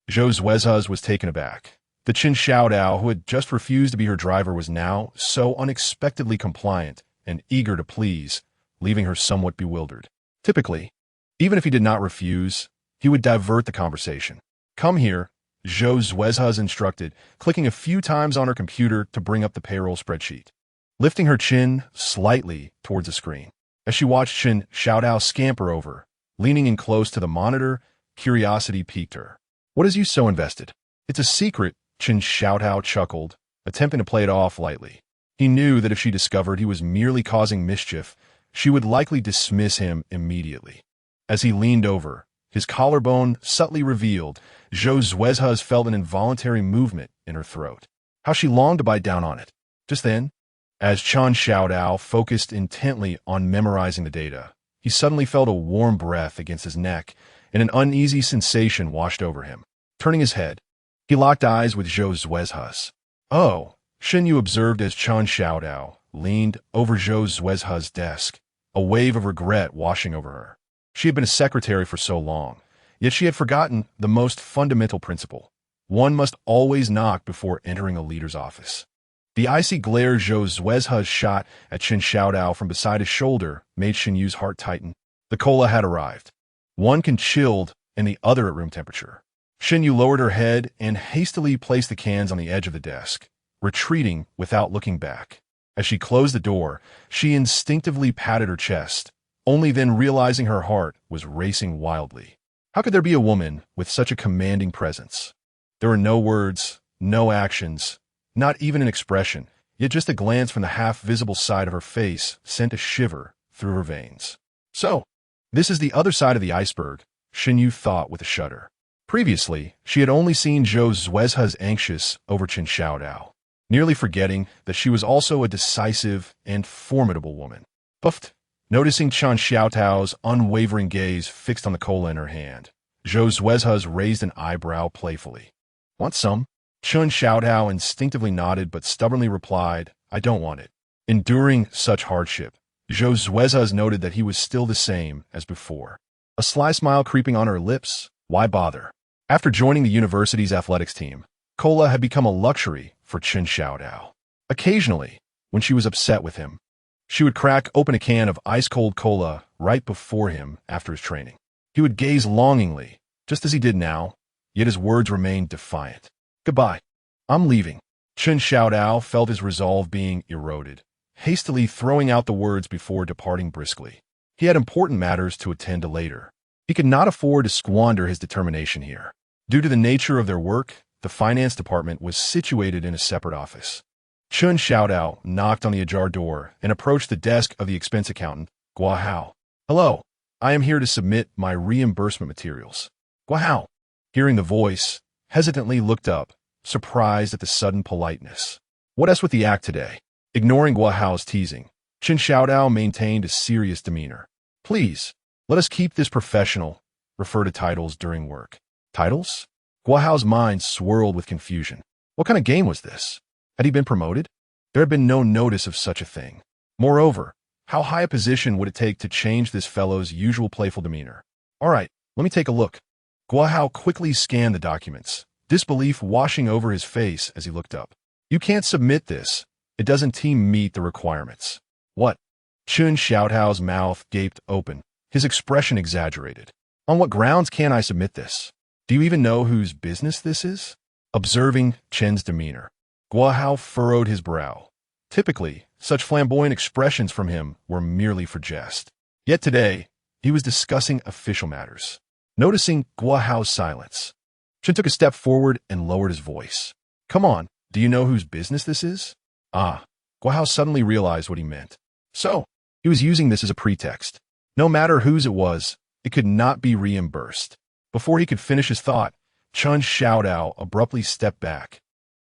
Xuezhu was taken aback. The Chen Xiaodao, who had just refused to be her driver, was now so unexpectedly compliant and eager to please, leaving her somewhat bewildered. Typically, even if he did not refuse, he would divert the conversation. Come here, Xuezhu instructed, clicking a few times on her computer to bring up the payroll spreadsheet, lifting her chin slightly towards the screen. As she watched Chen Xiaodao scamper over, leaning in close to the monitor, curiosity piqued her. What is you so invested? It's a secret, Chen Xiaodao chuckled, attempting to play it off lightly. He knew that if she discovered he was merely causing mischief, she would likely dismiss him immediately. As he leaned over, his collarbone subtly revealed, Xuezhu felt an involuntary movement in her throat. How she longed to bite down on it. Just then, as Chen Xiaodao focused intently on memorizing the data, he suddenly felt a warm breath against his neck, and an uneasy sensation washed over him. Turning his head, he locked eyes with Xuezhu. Oh, Xinyu observed as Chen Xiaodao leaned over Xuezhu's desk, a wave of regret washing over her. She had been a secretary for so long, yet she had forgotten the most fundamental principle. One must always knock before entering a leader's office. The icy glare Xuezhu shot at Chen Xiaodao from beside his shoulder made Xinyu's heart tighten. The cola had arrived. One chilled and the other at room temperature. Xinyu lowered her head and hastily placed the cans on the edge of the desk, retreating without looking back. As she closed the door, she instinctively patted her chest, only then realizing her heart was racing wildly. How could there be a woman with such a commanding presence? There were no words, no actions, not even an expression, yet just a glance from the half-visible side of her face sent a shiver through her veins. So, this is the other side of the iceberg, Xinyu thought with a shudder. Previously, she had only seen Xuezhu's anxious over Chen Xiaodao, nearly forgetting that she was also a decisive and formidable woman. Puffed, noticing Chen Xiaodao's unwavering gaze fixed on the cola in her hand, Xuezhu raised an eyebrow playfully. Want some? Chen Xiaodao instinctively nodded but stubbornly replied, I don't want it. Enduring such hardship, Xuezhu noted that he was still the same as before. A sly smile creeping on her lips, why bother? After joining the university's athletics team, cola had become a luxury for Chen Xiaodao. Occasionally, when she was upset with him, she would crack open a can of ice-cold cola right before him after his training. He would gaze longingly, just as he did now, yet his words remained defiant. Goodbye. I'm leaving. Chen Xiaodao felt his resolve being eroded, hastily throwing out the words before departing briskly. He had important matters to attend to later. He could not afford to squander his determination here. Due to the nature of their work, the finance department was situated in a separate office. Chen Xiaodao knocked on the ajar door and approached the desk of the expense accountant, Guahao. Hello, I am here to submit my reimbursement materials. Guahao, hearing the voice, hesitantly looked up, surprised at the sudden politeness. What else with the act today? Ignoring Guahao's teasing, Chen Xiaodao maintained a serious demeanor. Please, let us keep this professional. Refer to titles during work. Titles? Guahao's mind swirled with confusion. What kind of game was this? Had he been promoted? There had been no notice of such a thing. Moreover, how high a position would it take to change this fellow's usual playful demeanor? All right, let me take a look. Guahao quickly scanned the documents, disbelief washing over his face as he looked up. You can't submit this. It doesn't meet the requirements. What? Chen Xiaodao's mouth gaped open, his expression exaggerated. On what grounds can't I submit this? Do you even know whose business this is? Observing Chen's demeanor, Guahao furrowed his brow. Typically, such flamboyant expressions from him were merely for jest. Yet today, he was discussing official matters. Noticing Guahao's silence, Chen took a step forward and lowered his voice. Come on, do you know whose business this is? Guahao suddenly realized what he meant. So, he was using this as a pretext. No matter whose it was, it could not be reimbursed. Before he could finish his thought, Chen Xiaodao abruptly stepped back,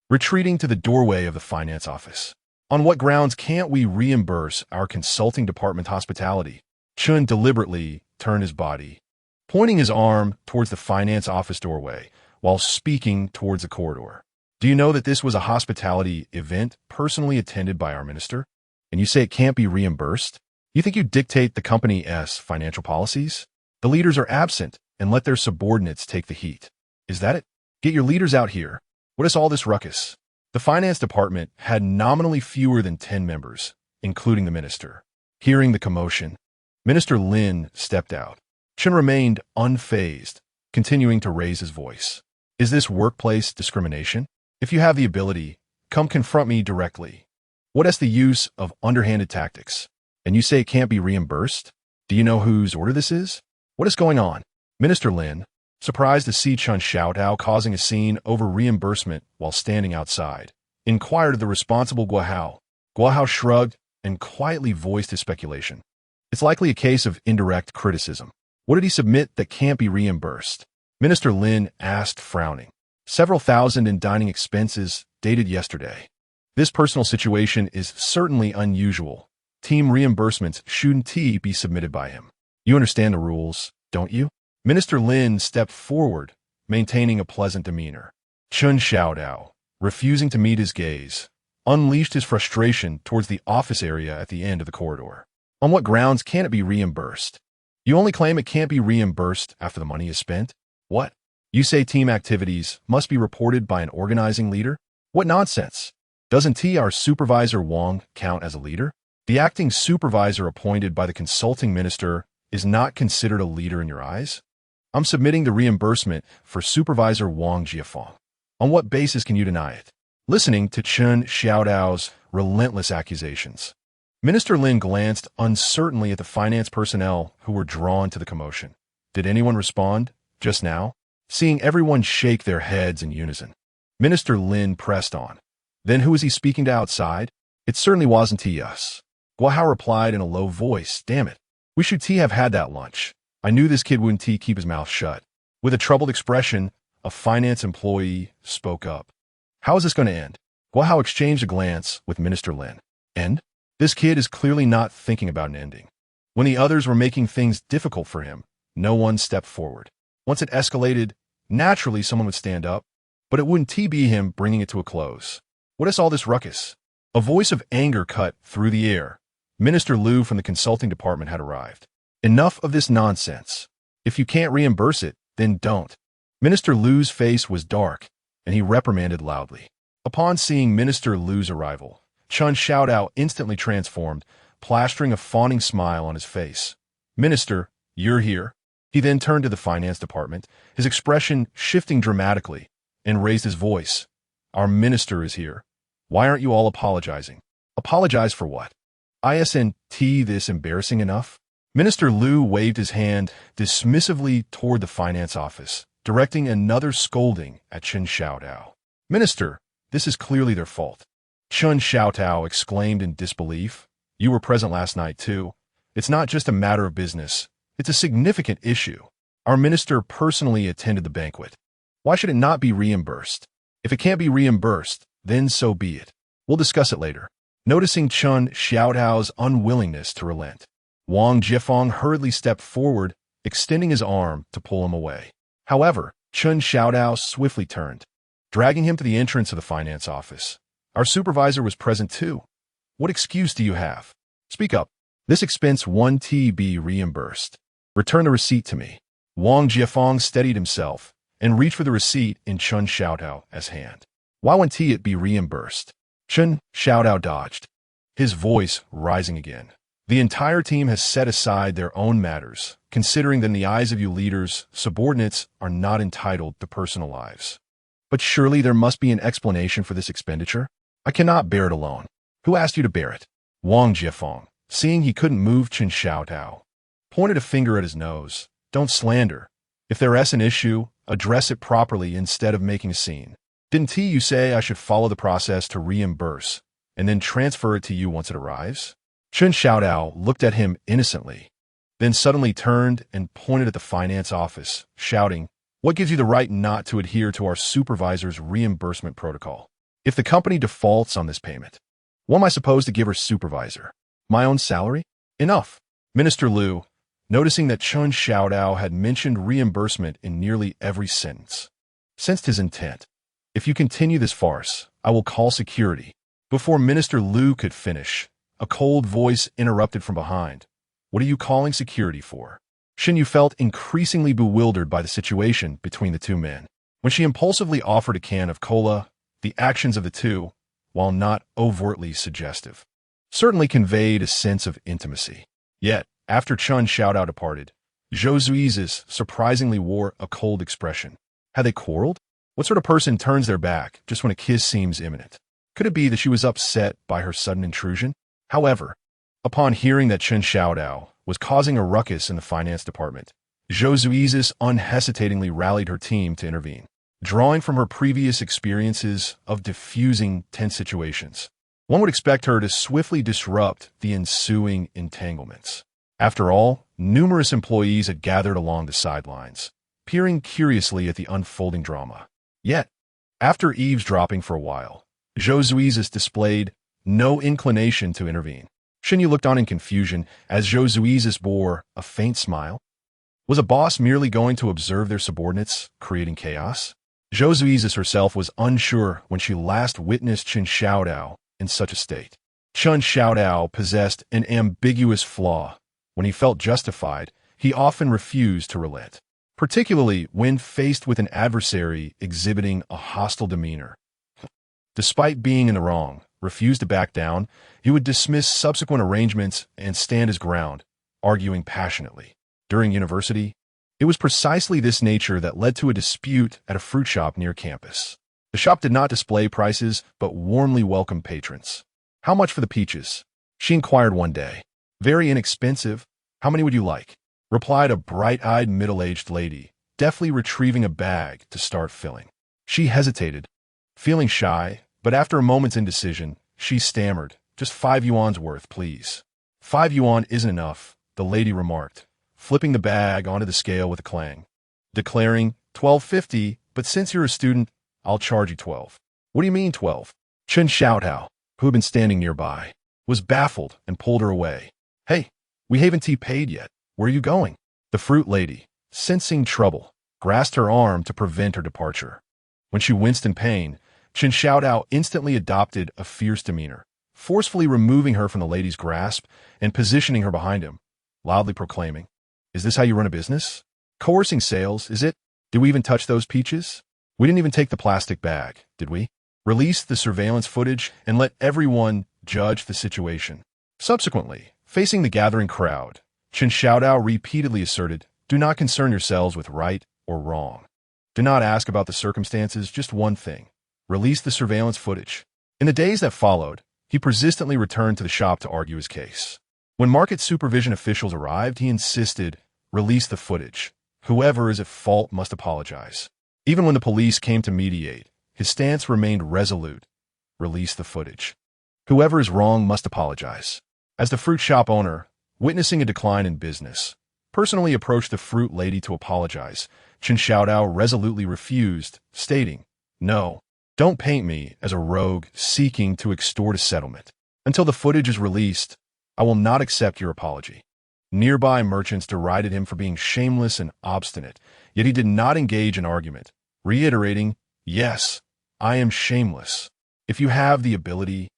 retreating to the doorway of the finance office. On what grounds can't we reimburse our consulting department hospitality? Chun deliberately turned his body, pointing his arm towards the finance office doorway while speaking towards the corridor. Do you know that this was a hospitality event personally attended by our minister? And you say it can't be reimbursed? You think you dictate the company's financial policies? The leaders are absent and let their subordinates take the heat. Is that it? Get your leaders out here. What is all this ruckus? The finance department had nominally fewer than 10 members, including the minister. Hearing the commotion, Minister Lin stepped out. Chun remained unfazed, continuing to raise his voice. Is this workplace discrimination? If you have the ability, come confront me directly. What is the use of underhanded tactics? And you say it can't be reimbursed? Do you know whose order this is? What is going on? Minister Lin, surprised to see Chun Xiaotao causing a scene over reimbursement while standing outside, inquired of the responsible Guohao. Guohao shrugged and quietly voiced his speculation. It's likely a case of indirect criticism. What did he submit that can't be reimbursed? Minister Lin asked, frowning. Several thousand in dining expenses dated yesterday. This personal situation is certainly unusual. Team reimbursements shouldn't be submitted by him. You understand the rules, don't you? Minister Lin stepped forward, maintaining a pleasant demeanor. Chun Xiaodao, refusing to meet his gaze, unleashed his frustration towards the office area at the end of the corridor. On what grounds can't it be reimbursed? You only claim it can't be reimbursed after the money is spent? What? You say team activities must be reported by an organizing leader? What nonsense! Doesn't our supervisor Wang count as a leader? The acting supervisor appointed by the consulting minister is not considered a leader in your eyes? I'm submitting the reimbursement for Supervisor Wang Jiafeng. On what basis can you deny it? Listening to Chun Xiaodao's relentless accusations, Minister Lin glanced uncertainly at the finance personnel who were drawn to the commotion. Did anyone respond just now? Seeing everyone shake their heads in unison, Minister Lin pressed on. Then who was he speaking to outside? It certainly wasn't us. Guohao replied in a low voice. Damn it. We should have had that lunch. I knew this kid wouldn't keep his mouth shut. With a troubled expression, a finance employee spoke up. How is this going to end? Guohao exchanged a glance with Minister Lin. End? This kid is clearly not thinking about an ending. When the others were making things difficult for him, no one stepped forward. Once it escalated, naturally someone would stand up, but it wouldn't be him bringing it to a close. What is all this ruckus? A voice of anger cut through the air. Minister Liu from the consulting department had arrived. Enough of this nonsense. If you can't reimburse it, then don't. Minister Liu's face was dark, and he reprimanded loudly. Upon seeing Minister Liu's arrival, Chun Xiaodao instantly transformed, plastering a fawning smile on his face. Minister, you're here. He then turned to the finance department, his expression shifting dramatically, and raised his voice. Our minister is here. Why aren't you all apologizing? Apologize for what? Isn't this embarrassing enough? Minister Liu waved his hand dismissively toward the finance office, directing another scolding at Chun Xiaodao. Minister, this is clearly their fault. Chun Xiaotao exclaimed in disbelief. You were present last night, too. It's not just a matter of business. It's a significant issue. Our minister personally attended the banquet. Why should it not be reimbursed? If it can't be reimbursed, then so be it. We'll discuss it later. Noticing Chun Xiaodao's unwillingness to relent, Wang Jiafeng hurriedly stepped forward, extending his arm to pull him away. However, Chun Xiaodao swiftly turned, dragging him to the entrance of the finance office. Our supervisor was present too. What excuse do you have? Speak up. This expense won't be reimbursed. Return the receipt to me. Wang Jiafeng steadied himself and reached for the receipt in Chun Xiaodao's hand. Why won't it be reimbursed? Chun Xiaodao dodged, his voice rising again. The entire team has set aside their own matters, considering that in the eyes of you leaders, subordinates are not entitled to personal lives. But surely there must be an explanation for this expenditure? I cannot bear it alone. Who asked you to bear it? Wang Jiafeng, seeing he couldn't move Chun Xiaodao, pointed a finger at his nose. Don't slander. If there is an issue, address it properly instead of making a scene. Didn't you say I should follow the process to reimburse and then transfer it to you once it arrives? Chun Xiaodao looked at him innocently, then suddenly turned and pointed at the finance office, shouting, What gives you the right not to adhere to our supervisor's reimbursement protocol? If the company defaults on this payment, What am I supposed to give her supervisor? My own salary? Enough. Minister Liu, noticing that Chun Xiaodao had mentioned reimbursement in nearly every sentence, sensed his intent. If you continue this farce, I will call security. Before Minister Liu could finish, a cold voice interrupted from behind. What are you calling security for? Xinyu felt increasingly bewildered by the situation between the two men. When she impulsively offered a can of cola, the actions of the two, while not overtly suggestive, certainly conveyed a sense of intimacy. Yet, after Chun Xiaodao departed, Xuezhu surprisingly wore a cold expression. Had they quarreled? What sort of person turns their back just when a kiss seems imminent? Could it be that she was upset by her sudden intrusion? However, upon hearing that Chun Xiaodao was causing a ruckus in the finance department, Xuezhu unhesitatingly rallied her team to intervene, drawing from her previous experiences of diffusing tense situations. One would expect her to swiftly disrupt the ensuing entanglements. After all, numerous employees had gathered along the sidelines, peering curiously at the unfolding drama. Yet, after eavesdropping for a while, Xuezhu displayed no inclination to intervene. Xinyu looked on in confusion as Xuezhu bore a faint smile. Was a boss merely going to observe their subordinates, creating chaos? Xuezhu herself was unsure when she last witnessed Chun Xiaodao in such a state. Chun Xiaodao possessed an ambiguous flaw. When he felt justified, he often refused to relent, particularly when faced with an adversary exhibiting a hostile demeanor. Despite being in the wrong, refused to back down, he would dismiss subsequent arrangements and stand his ground, arguing passionately. During university, it was precisely this nature that led to a dispute at a fruit shop near campus. The shop did not display prices, but warmly welcomed patrons. How much for the peaches? She inquired one day. Very inexpensive. How many would you like? Replied a bright-eyed middle-aged lady, deftly retrieving a bag to start filling. She hesitated, feeling shy, but after a moment's indecision, she stammered, just 5 yuan's worth, please. 5 yuan isn't enough, the lady remarked, flipping the bag onto the scale with a clang, declaring, 12.50, but since you're a student, I'll charge you 12. What do you mean 12? Chun Xiaodao, who had been standing nearby, was baffled and pulled her away. Hey, we haven't paid yet. Where are you going? The fruit lady, sensing trouble, grasped her arm to prevent her departure. When she winced in pain, Chun Xiaodao instantly adopted a fierce demeanor, forcefully removing her from the lady's grasp and positioning her behind him, loudly proclaiming, "Is this how you run a business? Coercing sales, is it? Did we even touch those peaches? We didn't even take the plastic bag, did we? Release the surveillance footage and let everyone judge the situation." Subsequently, facing the gathering crowd, Chun Xiaodao repeatedly asserted, "Do not concern yourselves with right or wrong. Do not ask about the circumstances, just one thing. Release the surveillance footage." In the days that followed, he persistently returned to the shop to argue his case. When market supervision officials arrived, he insisted, "Release the footage. Whoever is at fault must apologize." Even when the police came to mediate, his stance remained resolute. Release the footage. Whoever is wrong must apologize. As the fruit shop owner, witnessing a decline in business, personally approached the fruit lady to apologize, Chun Xiaodao resolutely refused, stating, "No, don't paint me as a rogue seeking to extort a settlement. Until the footage is released, I will not accept your apology." Nearby merchants derided him for being shameless and obstinate, yet he did not engage in argument, reiterating, "Yes, I am shameless. If you have the ability,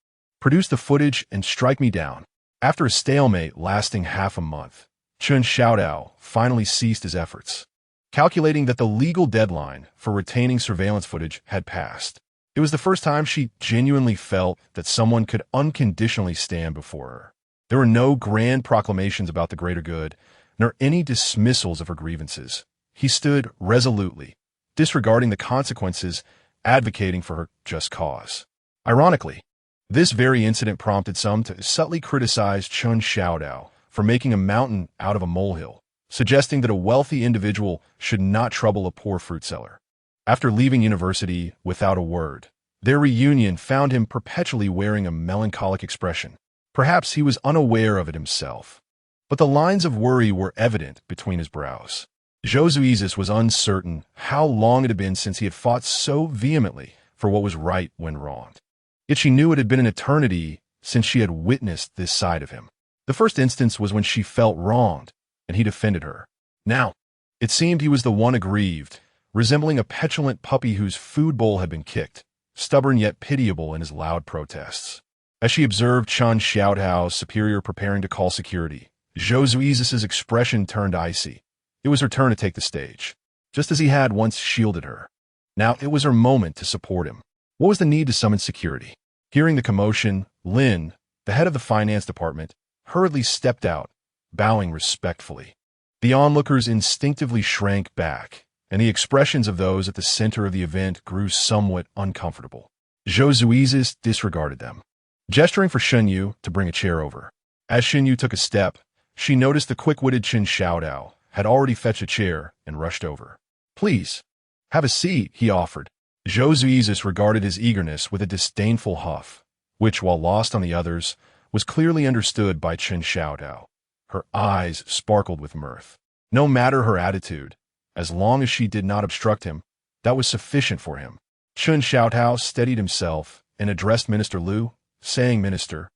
produce the footage and strike me down." After a stalemate lasting half a month, Chun Xiaodao finally ceased his efforts, calculating that the legal deadline for retaining surveillance footage had passed. It was the first time she genuinely felt that someone could unconditionally stand before her. There were no grand proclamations about the greater good, nor any dismissals of her grievances. He stood resolutely, disregarding the consequences, advocating for her just cause. Ironically, this very incident prompted some to subtly criticize Chun Xiaodao for making a mountain out of a molehill, suggesting that a wealthy individual should not trouble a poor fruit seller. After leaving university without a word, their reunion found him perpetually wearing a melancholic expression. Perhaps he was unaware of it himself, but the lines of worry were evident between his brows. Xuezhu was uncertain how long it had been since he had fought so vehemently for what was right when wronged. Yet she knew it had been an eternity since she had witnessed this side of him. The first instance was when she felt wronged, and he defended her. Now, it seemed he was the one aggrieved, resembling a petulant puppy whose food bowl had been kicked, stubborn yet pitiable in his loud protests. As she observed Chen Xiaotao's superior preparing to call security, Xuezhu's expression turned icy. It was her turn to take the stage, just as he had once shielded her. Now it was her moment to support him. What was the need to summon security? Hearing the commotion, Lin, the head of the finance department, hurriedly stepped out, bowing respectfully. The onlookers instinctively shrank back, and the expressions of those at the center of the event grew somewhat uncomfortable. Xuezhu disregarded them, gesturing for Xuezhu to bring a chair over. As Xuezhu took a step, she noticed the quick-witted Chen Xiaotao had already fetched a chair and rushed over. "Please, have a seat," he offered. Xuezhu regarded his eagerness with a disdainful huff, which, while lost on the others, was clearly understood by Chen Xiaotao. Her eyes sparkled with mirth. No matter her attitude, as long as she did not obstruct him, that was sufficient for him. Chen Xiaotao steadied himself and addressed Minister Liu, saying, "Minister,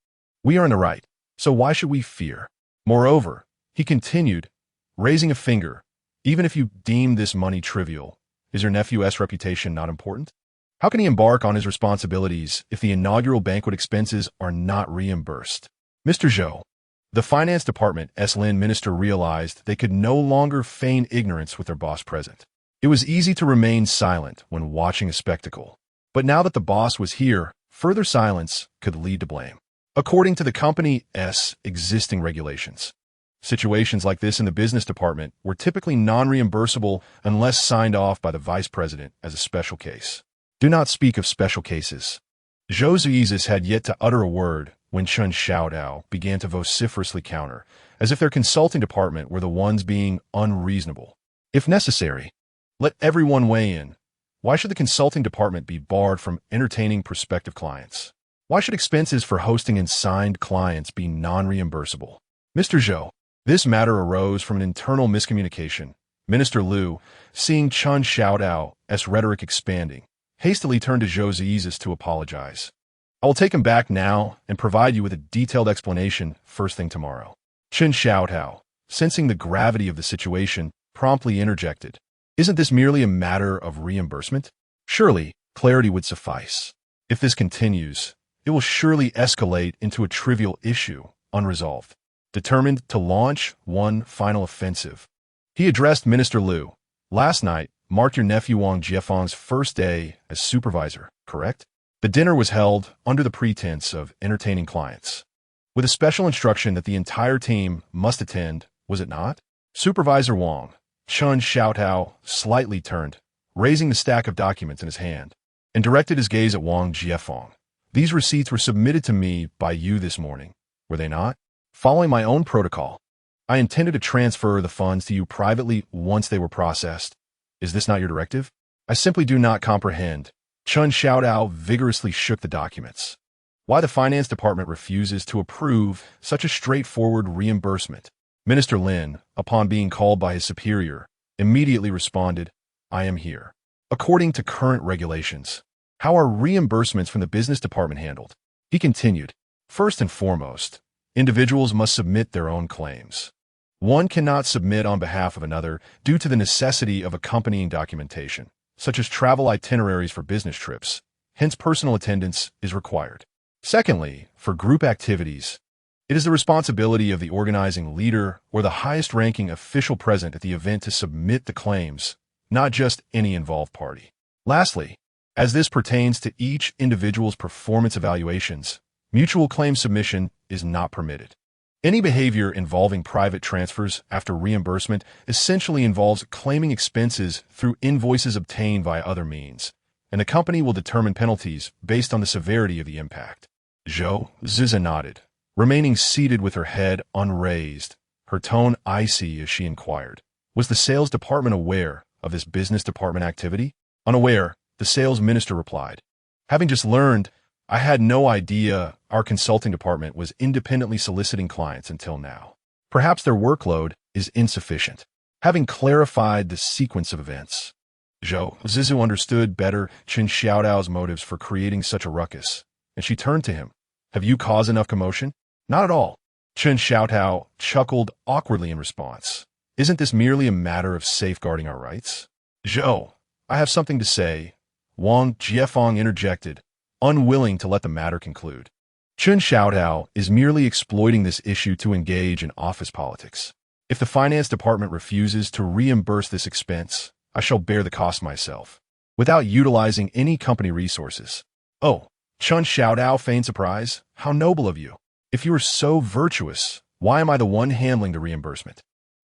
we are in the right, so why should we fear? Moreover," he continued, raising a finger, "even if you deem this money trivial, is your nephew's reputation not important? How can he embark on his responsibilities if the inaugural banquet expenses are not reimbursed?" Mr. Zhou, the finance department's Lin minister, realized they could no longer feign ignorance with their boss present. It was easy to remain silent when watching a spectacle, but now that the boss was here, further silence could lead to blame. According to the company's existing regulations, situations like this in the business department were typically non-reimbursable unless signed off by the vice president as a special case. Do not speak of special cases. Xuezhu had yet to utter a word when Chen Xiaotao began to vociferously counter, as if their consulting department were the ones being unreasonable. If necessary, let everyone weigh in. Why should the consulting department be barred from entertaining prospective clients? Why should expenses for hosting and signed clients be non-reimbursable? Mr. Zhou, this matter arose from an internal miscommunication. Minister Liu, seeing Chen Xiaotao's rhetoric expanding, hastily turned to Xuezhu to apologize. "I will take him back now and provide you with a detailed explanation first thing tomorrow." Chen Xiaotao, sensing the gravity of the situation, promptly interjected, "Isn't this merely a matter of reimbursement? Surely, clarity would suffice. If this continues, it will surely escalate into a trivial issue, unresolved." Determined to launch one final offensive, he addressed Minister Liu. "Last night marked your nephew Wang Jiefeng's first day as supervisor, correct? The dinner was held under the pretense of entertaining clients, with a special instruction that the entire team must attend, was it not?" Supervisor Wang, Chen Xiaotao, slightly turned, raising the stack of documents in his hand, and directed his gaze at Wang Jiefeng. "These receipts were submitted to me by you this morning, were they not? Following my own protocol, I intended to transfer the funds to you privately once they were processed. Is this not your directive?" "I simply do not comprehend." Chen Xiaotao vigorously shook the documents. "Why the finance department refuses to approve such a straightforward reimbursement?" Minister Lin, upon being called by his superior, immediately responded, "I am here. According to current regulations, how are reimbursements from the business department handled?" He continued, "First and foremost, individuals must submit their own claims. One cannot submit on behalf of another due to the necessity of accompanying documentation, such as travel itineraries for business trips. Hence, personal attendance is required. Secondly, for group activities, it is the responsibility of the organizing leader or the highest-ranking official present at the event to submit the claims, not just any involved party. Lastly, as this pertains to each individual's performance evaluations, mutual claim submission is not permitted. Any behavior involving private transfers after reimbursement essentially involves claiming expenses through invoices obtained via other means, and the company will determine penalties based on the severity of the impact. Xuezhu nodded, remaining seated with her head unraised, her tone icy as she inquired, "Was the sales department aware of this business department activity?" "Unaware," the sales minister replied. "Having just learned, I had no idea our consulting department was independently soliciting clients until now. Perhaps their workload is insufficient." Having clarified the sequence of events, Xuezhu understood better Chen Xiaotao's motives for creating such a ruckus, and she turned to him, Have you caused enough commotion? Not at all. Chen Xiaotao chuckled awkwardly in response. Isn't this merely a matter of safeguarding our rights? Zhou, I have something to say. Wang Jiefeng interjected, unwilling to let the matter conclude. Chen Xiaotao is merely exploiting this issue to engage in office politics. If the finance department refuses to reimburse this expense, I shall bear the cost myself, without utilizing any company resources. Oh, Chen Xiaotao feigned surprise. How noble of you. If you are so virtuous, why am I the one handling the reimbursement?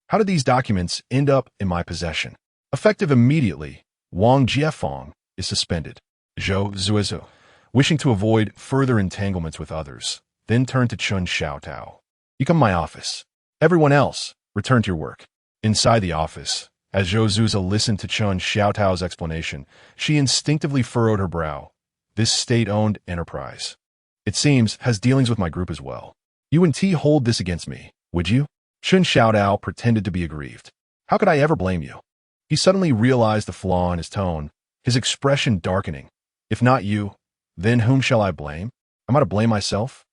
How did these documents end up in my possession? Effective immediately, Wang Jiefeng is suspended. Xuezhu, wishing to avoid further entanglements with others, then turned to Chen Xiaotao. You come to my office. Everyone else, return to your work. Inside the office, as Xuezhu listened to Chen Xiaotao's explanation, she instinctively furrowed her brow. This state-owned enterprise, it seems, has dealings with my group as well. You wouldn't hold this against me, would you? Chen Xiaotao pretended to be aggrieved. How could I ever blame you? He suddenly realized the flaw in his tone, his expression darkening. If not you, then whom shall I blame? Am I to blame myself?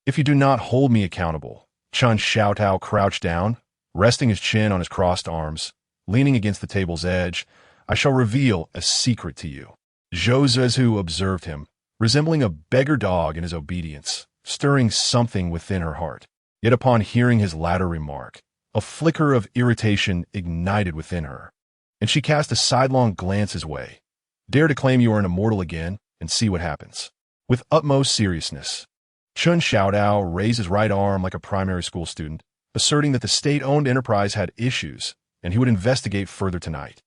If you do not hold me accountable, Chen Xiaotao crouched down, resting his chin on his crossed arms, leaning against the table's edge, I shall reveal a secret to you. Xuezhu observed him, resembling a beggar dog in his obedience, stirring something within her heart. Yet upon hearing his latter remark, a flicker of irritation ignited within her, and she cast a sidelong glance his way. Dare to claim you are an immortal again, and see what happens. With utmost seriousness, Chen Xiaotao raised his right arm like a primary school student, asserting that the state-owned enterprise had issues, and he would investigate further tonight.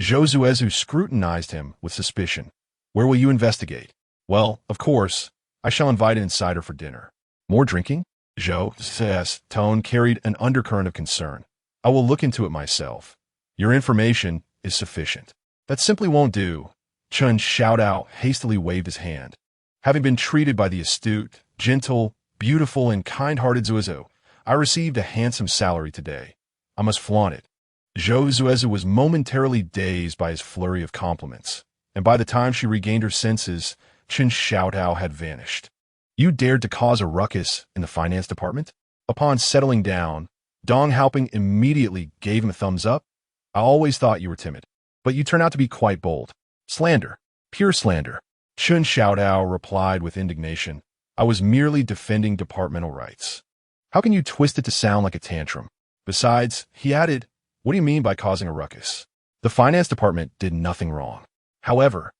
Xuezhu scrutinized him with suspicion. Where will you investigate? Well, of course, I shall invite an insider for dinner. More drinking? Zhou's tone carried an undercurrent of concern. I will look into it myself. Your information is sufficient. That simply won't do. Chen Xiaotao hastily waved his hand. Having been treated by the astute, gentle, beautiful, and kind-hearted Xuezhu, I received a handsome salary today. I must flaunt it. Xuezhu was momentarily dazed by his flurry of compliments, and by the time she regained her senses, Chen Xiaotao had vanished. You dared to cause a ruckus in the finance department? Upon settling down, Dong Haoping immediately gave him a thumbs up. I always thought you were timid, but you turn out to be quite bold. Slander. Pure slander. Chen Xiaotao replied with indignation. I was merely defending departmental rights. How can you twist it to sound like a tantrum? Besides, he added, what do you mean by causing a ruckus? The finance department did nothing wrong. However,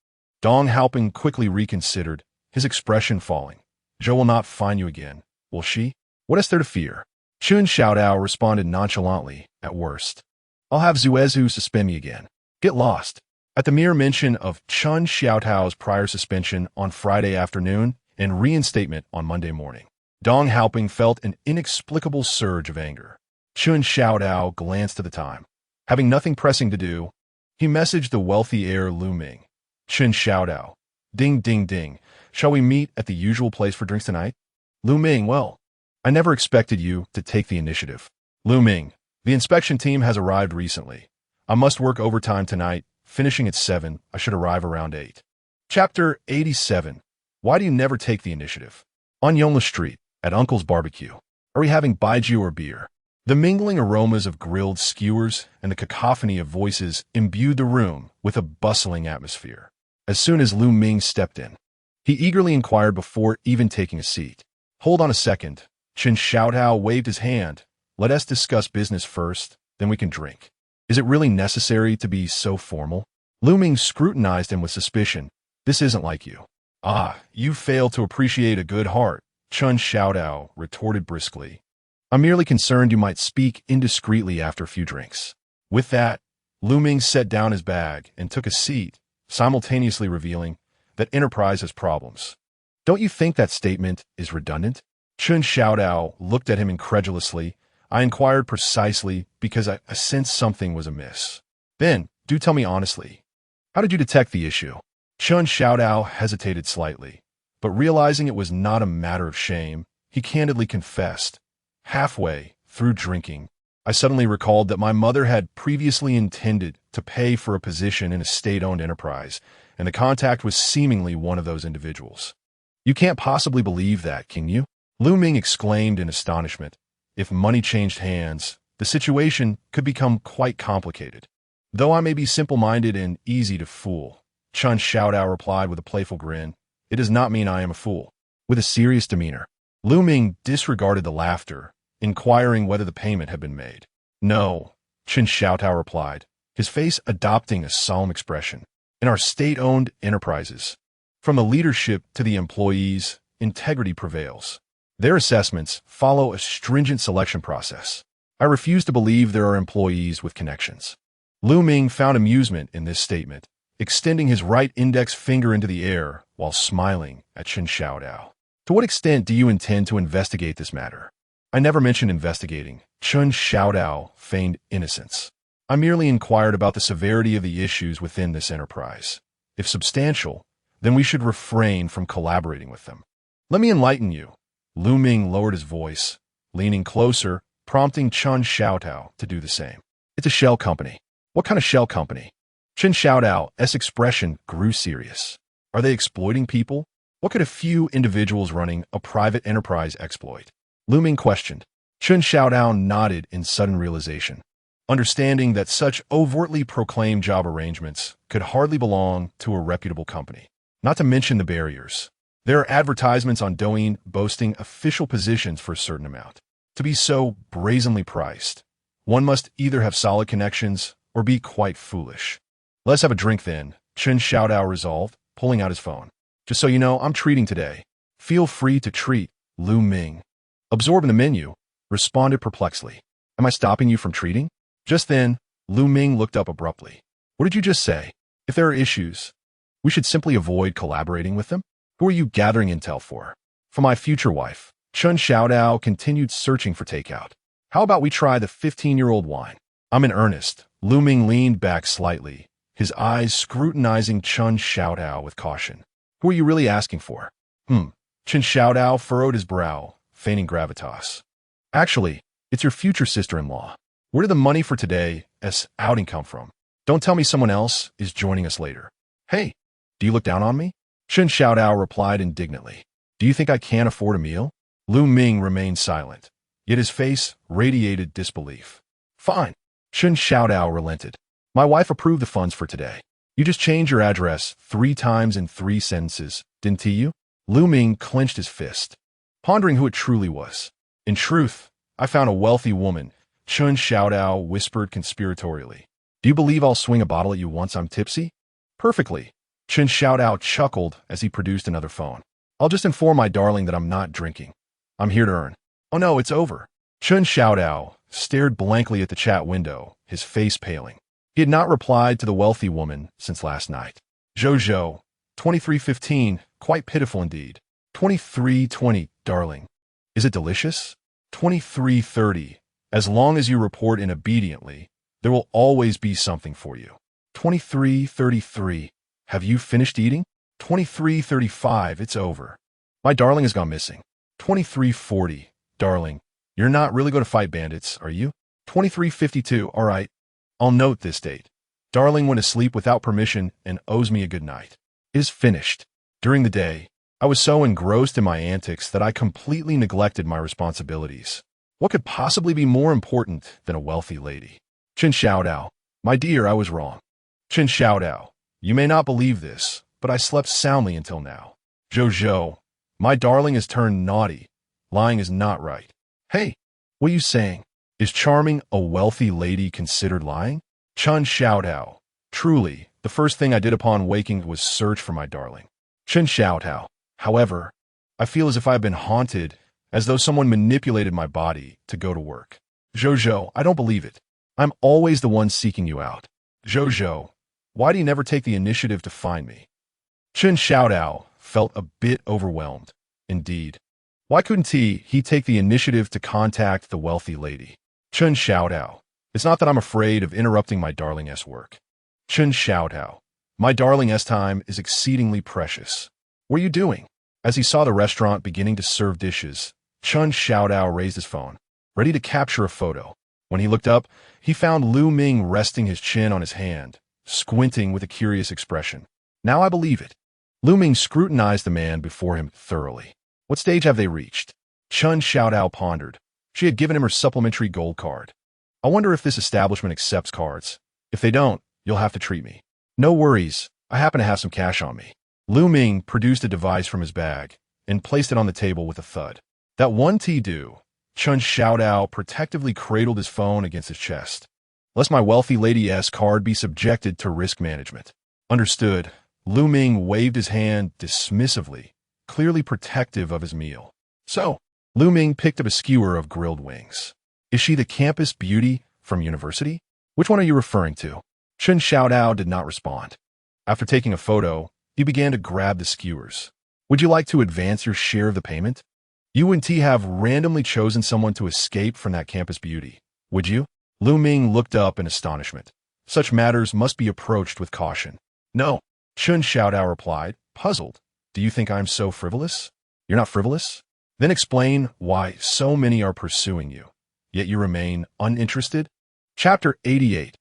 Dong Haoping quickly reconsidered, his expression falling. Zhou will not find you again, will she? What is there to fear? Chen Xiaotao responded nonchalantly, at worst. I'll have Xuezhu suspend me again. Get lost. At the mere mention of Chen Xiaotao's prior suspension on Friday afternoon and reinstatement on Monday morning, Dong Haoping felt an inexplicable surge of anger. Chen Xiaotao glanced at the time. Having nothing pressing to do, he messaged the wealthy heir Lu Ming. Chen Xiaotao. Ding, ding, ding. Shall we meet at the usual place for drinks tonight? Lu Ming, well, I never expected you to take the initiative. Lu Ming, the inspection team has arrived recently. I must work overtime tonight, finishing at 7. I should arrive around 8. Chapter 87. Why do you never take the initiative? On Yonla Street, at Uncle's Barbecue. Are we having baijiu or beer? The mingling aromas of grilled skewers and the cacophony of voices imbued the room with a bustling atmosphere. As soon as Lu Ming stepped in, he eagerly inquired before even taking a seat. Hold on a second. Chen Xiaotao waved his hand. Let us discuss business first, then we can drink. Is it really necessary to be so formal? Lu Ming scrutinized him with suspicion. This isn't like you. Ah, you fail to appreciate a good heart, Chen Xiaotao retorted briskly. I'm merely concerned you might speak indiscreetly after a few drinks. With that, Lu Ming set down his bag and took a seat, simultaneously revealing that enterprise has problems. Don't you think that statement is redundant? Chen Xiaotao looked at him incredulously. I inquired precisely because I sensed something was amiss. Then, do tell me honestly, how did you detect the issue? Chen Xiaotao hesitated slightly, but realizing it was not a matter of shame, he candidly confessed. Halfway through drinking, I suddenly recalled that my mother had previously intended to pay for a position in a state-owned enterprise, and the contact was seemingly one of those individuals. You can't possibly believe that, can you? Lu Ming exclaimed in astonishment. If money changed hands, the situation could become quite complicated. Though I may be simple-minded and easy to fool, Chun Xiaodao replied with a playful grin, it does not mean I am a fool. With a serious demeanor, Lu Ming disregarded the laughter, inquiring whether the payment had been made. No, Chun Xiaodao replied, his face adopting a solemn expression. In our state-owned enterprises, from the leadership to the employees, integrity prevails. Their assessments follow a stringent selection process. I refuse to believe there are employees with connections. Lu Ming found amusement in this statement, extending his right index finger into the air while smiling at Chun Xiaodao. To what extent do you intend to investigate this matter? I never mentioned investigating. Chun Xiaodao feigned innocence. I merely inquired about the severity of the issues within this enterprise. If substantial, then we should refrain from collaborating with them. Let me enlighten you. Lu Ming lowered his voice, leaning closer, prompting Chun Xiaodao to do the same. It's a shell company. What kind of shell company? Chun Xiaodao's expression grew serious. Are they exploiting people? What could a few individuals running a private enterprise exploit? Lu Ming questioned. Chun Xiaodao nodded in sudden realization, understanding that such overtly proclaimed job arrangements could hardly belong to a reputable company. Not to mention the barriers. There are advertisements on Douyin boasting official positions for a certain amount. To be so brazenly priced, one must either have solid connections or be quite foolish. Let's have a drink then, Chun Xiaodao resolved, pulling out his phone. Just so you know, I'm treating today. Feel free to treat, Lu Ming. Absorbing the menu, responded perplexedly. Am I stopping you from treating? Just then, Lu Ming looked up abruptly. What did you just say? If there are issues, we should simply avoid collaborating with them? Who are you gathering intel for? For my future wife. Chun Xiaodao continued searching for takeout. How about we try the 15-year-old wine? I'm in earnest. Lu Ming leaned back slightly, his eyes scrutinizing Chun Xiaodao with caution. Who are you really asking for? Chun Xiaodao furrowed his brow, feigning gravitas. Actually, it's your future sister-in-law. Where did the money for today's outing come from? Don't tell me someone else is joining us later. Hey, do you look down on me? Chun Xiaodao replied indignantly. Do you think I can't afford a meal? Lu Ming remained silent, yet his face radiated disbelief. Fine. Chun Xiaodao relented. My wife approved the funds for today. You just changed your address 3 times in 3 sentences, didn't you? Lu Ming clenched his fist, pondering who it truly was. In truth, I found a wealthy woman, Chun Xiaodao whispered conspiratorially. Do you believe I'll swing a bottle at you once I'm tipsy? Perfectly. Chun Xiaodao chuckled as he produced another phone. I'll just inform my darling that I'm not drinking. I'm here to earn. Oh no, it's over. Chun Xiaodao stared blankly at the chat window, his face paling. He had not replied to the wealthy woman since last night. Xuezhu, 2315, quite pitiful indeed. 2320, darling. Is it delicious? 2330, as long as you report in obediently, there will always be something for you. 2333, have you finished eating? 2335, it's over. My darling has gone missing. 2340, darling, you're not really going to fight bandits, are you? 2352, all right. I'll note this date. Darling went to sleep without permission and owes me a good night. It is finished. During the day, I was so engrossed in my antics that I completely neglected my responsibilities. What could possibly be more important than a wealthy lady? Chun Xiaodao, my dear, I was wrong. Chun Xiaodao, you may not believe this, but I slept soundly until now. Xuezhu, my darling has turned naughty. Lying is not right. Hey, what are you saying? Is charming a wealthy lady considered lying? Chun Xiaodao, truly, the first thing I did upon waking was search for my darling. Chun Xiaodao, however, I feel as if I have been haunted, as though someone manipulated my body to go to work. Xuezhu, I don't believe it. I'm always the one seeking you out. Xuezhu, why do you never take the initiative to find me? Chun Xiaodao felt a bit overwhelmed. Indeed. Why couldn't he take the initiative to contact the wealthy lady? Chun Xiaodao, it's not that I'm afraid of interrupting my darling's work. Chun Xiaodao, my darling's time is exceedingly precious. What are you doing? As he saw the restaurant beginning to serve dishes, Chun Xiaodao raised his phone, ready to capture a photo. When he looked up, he found Lu Ming resting his chin on his hand, squinting with a curious expression. Now I believe it. Lu Ming scrutinized the man before him thoroughly. What stage have they reached? Chun Xiaodao pondered. She had given him her supplementary gold card. I wonder if this establishment accepts cards. If they don't, you'll have to treat me. No worries, I happen to have some cash on me. Lu Ming produced a device from his bag and placed it on the table with a thud. That one do. Chun Xiaodao protectively cradled his phone against his chest. Lest my wealthy lady's card be subjected to risk management. Understood. Lu Ming waved his hand dismissively, clearly protective of his meal. So, Lu Ming picked up a skewer of grilled wings. Is she the campus beauty from university? Which one are you referring to? Chun Xiaodao did not respond. After taking a photo, he began to grab the skewers. Would you like to advance your share of the payment? You and T have randomly chosen someone to escape from that campus beauty. Would you? Lu Ming looked up in astonishment. Such matters must be approached with caution. No, Chun Xiaodao replied, puzzled. Do you think I'm so frivolous? You're not frivolous? Then explain why so many are pursuing you, yet you remain uninterested? Chapter 88.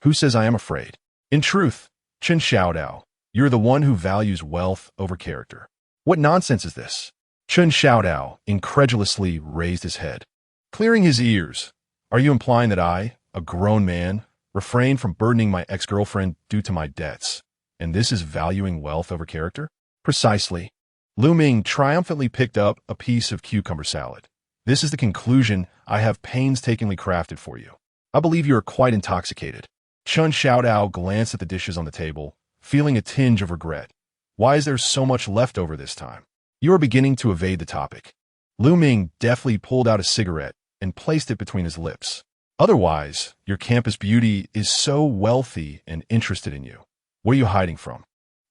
Who says I am afraid? In truth, Chun Xiaodao, you're the one who values wealth over character. What nonsense is this? Chun Xiaodao incredulously raised his head. Clearing his ears, are you implying that I, a grown man, refrain from burdening my ex-girlfriend due to my debts, and this is valuing wealth over character? Precisely. Lu Ming triumphantly picked up a piece of cucumber salad. This is the conclusion I have painstakingly crafted for you. I believe you are quite intoxicated. Chun Xiaodao glanced at the dishes on the table, feeling a tinge of regret. Why is there so much left over this time? You are beginning to evade the topic. Lu Ming deftly pulled out a cigarette and placed it between his lips. Otherwise, your campus beauty is so wealthy and interested in you. What are you hiding from?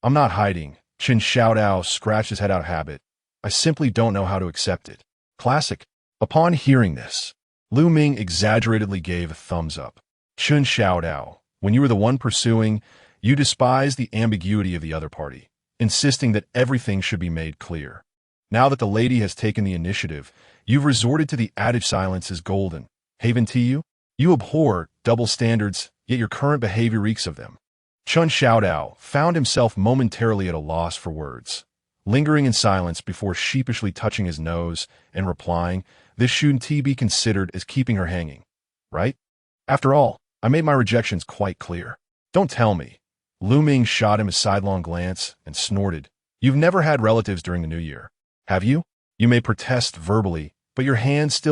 I'm not hiding. Chun Xiaodao scratched his head out of habit. I simply don't know how to accept it. Classic. Upon hearing this, Lu Ming exaggeratedly gave a thumbs up. Chun Xiaodao, when you were the one pursuing, you despised the ambiguity of the other party, insisting that everything should be made clear. Now that the lady has taken the initiative, you've resorted to the adage silence is golden. Haven to you? You abhor double standards, yet your current behavior reeks of them. Chun Xiaodao found himself momentarily at a loss for words, lingering in silence before sheepishly touching his nose and replying, this shouldn't be considered as keeping her hanging, right? After all, I made my rejections quite clear. Don't tell me. Lu Ming shot him a sidelong glance and snorted. You've never had relatives during the new year, have you? You may protest verbally, but your hands still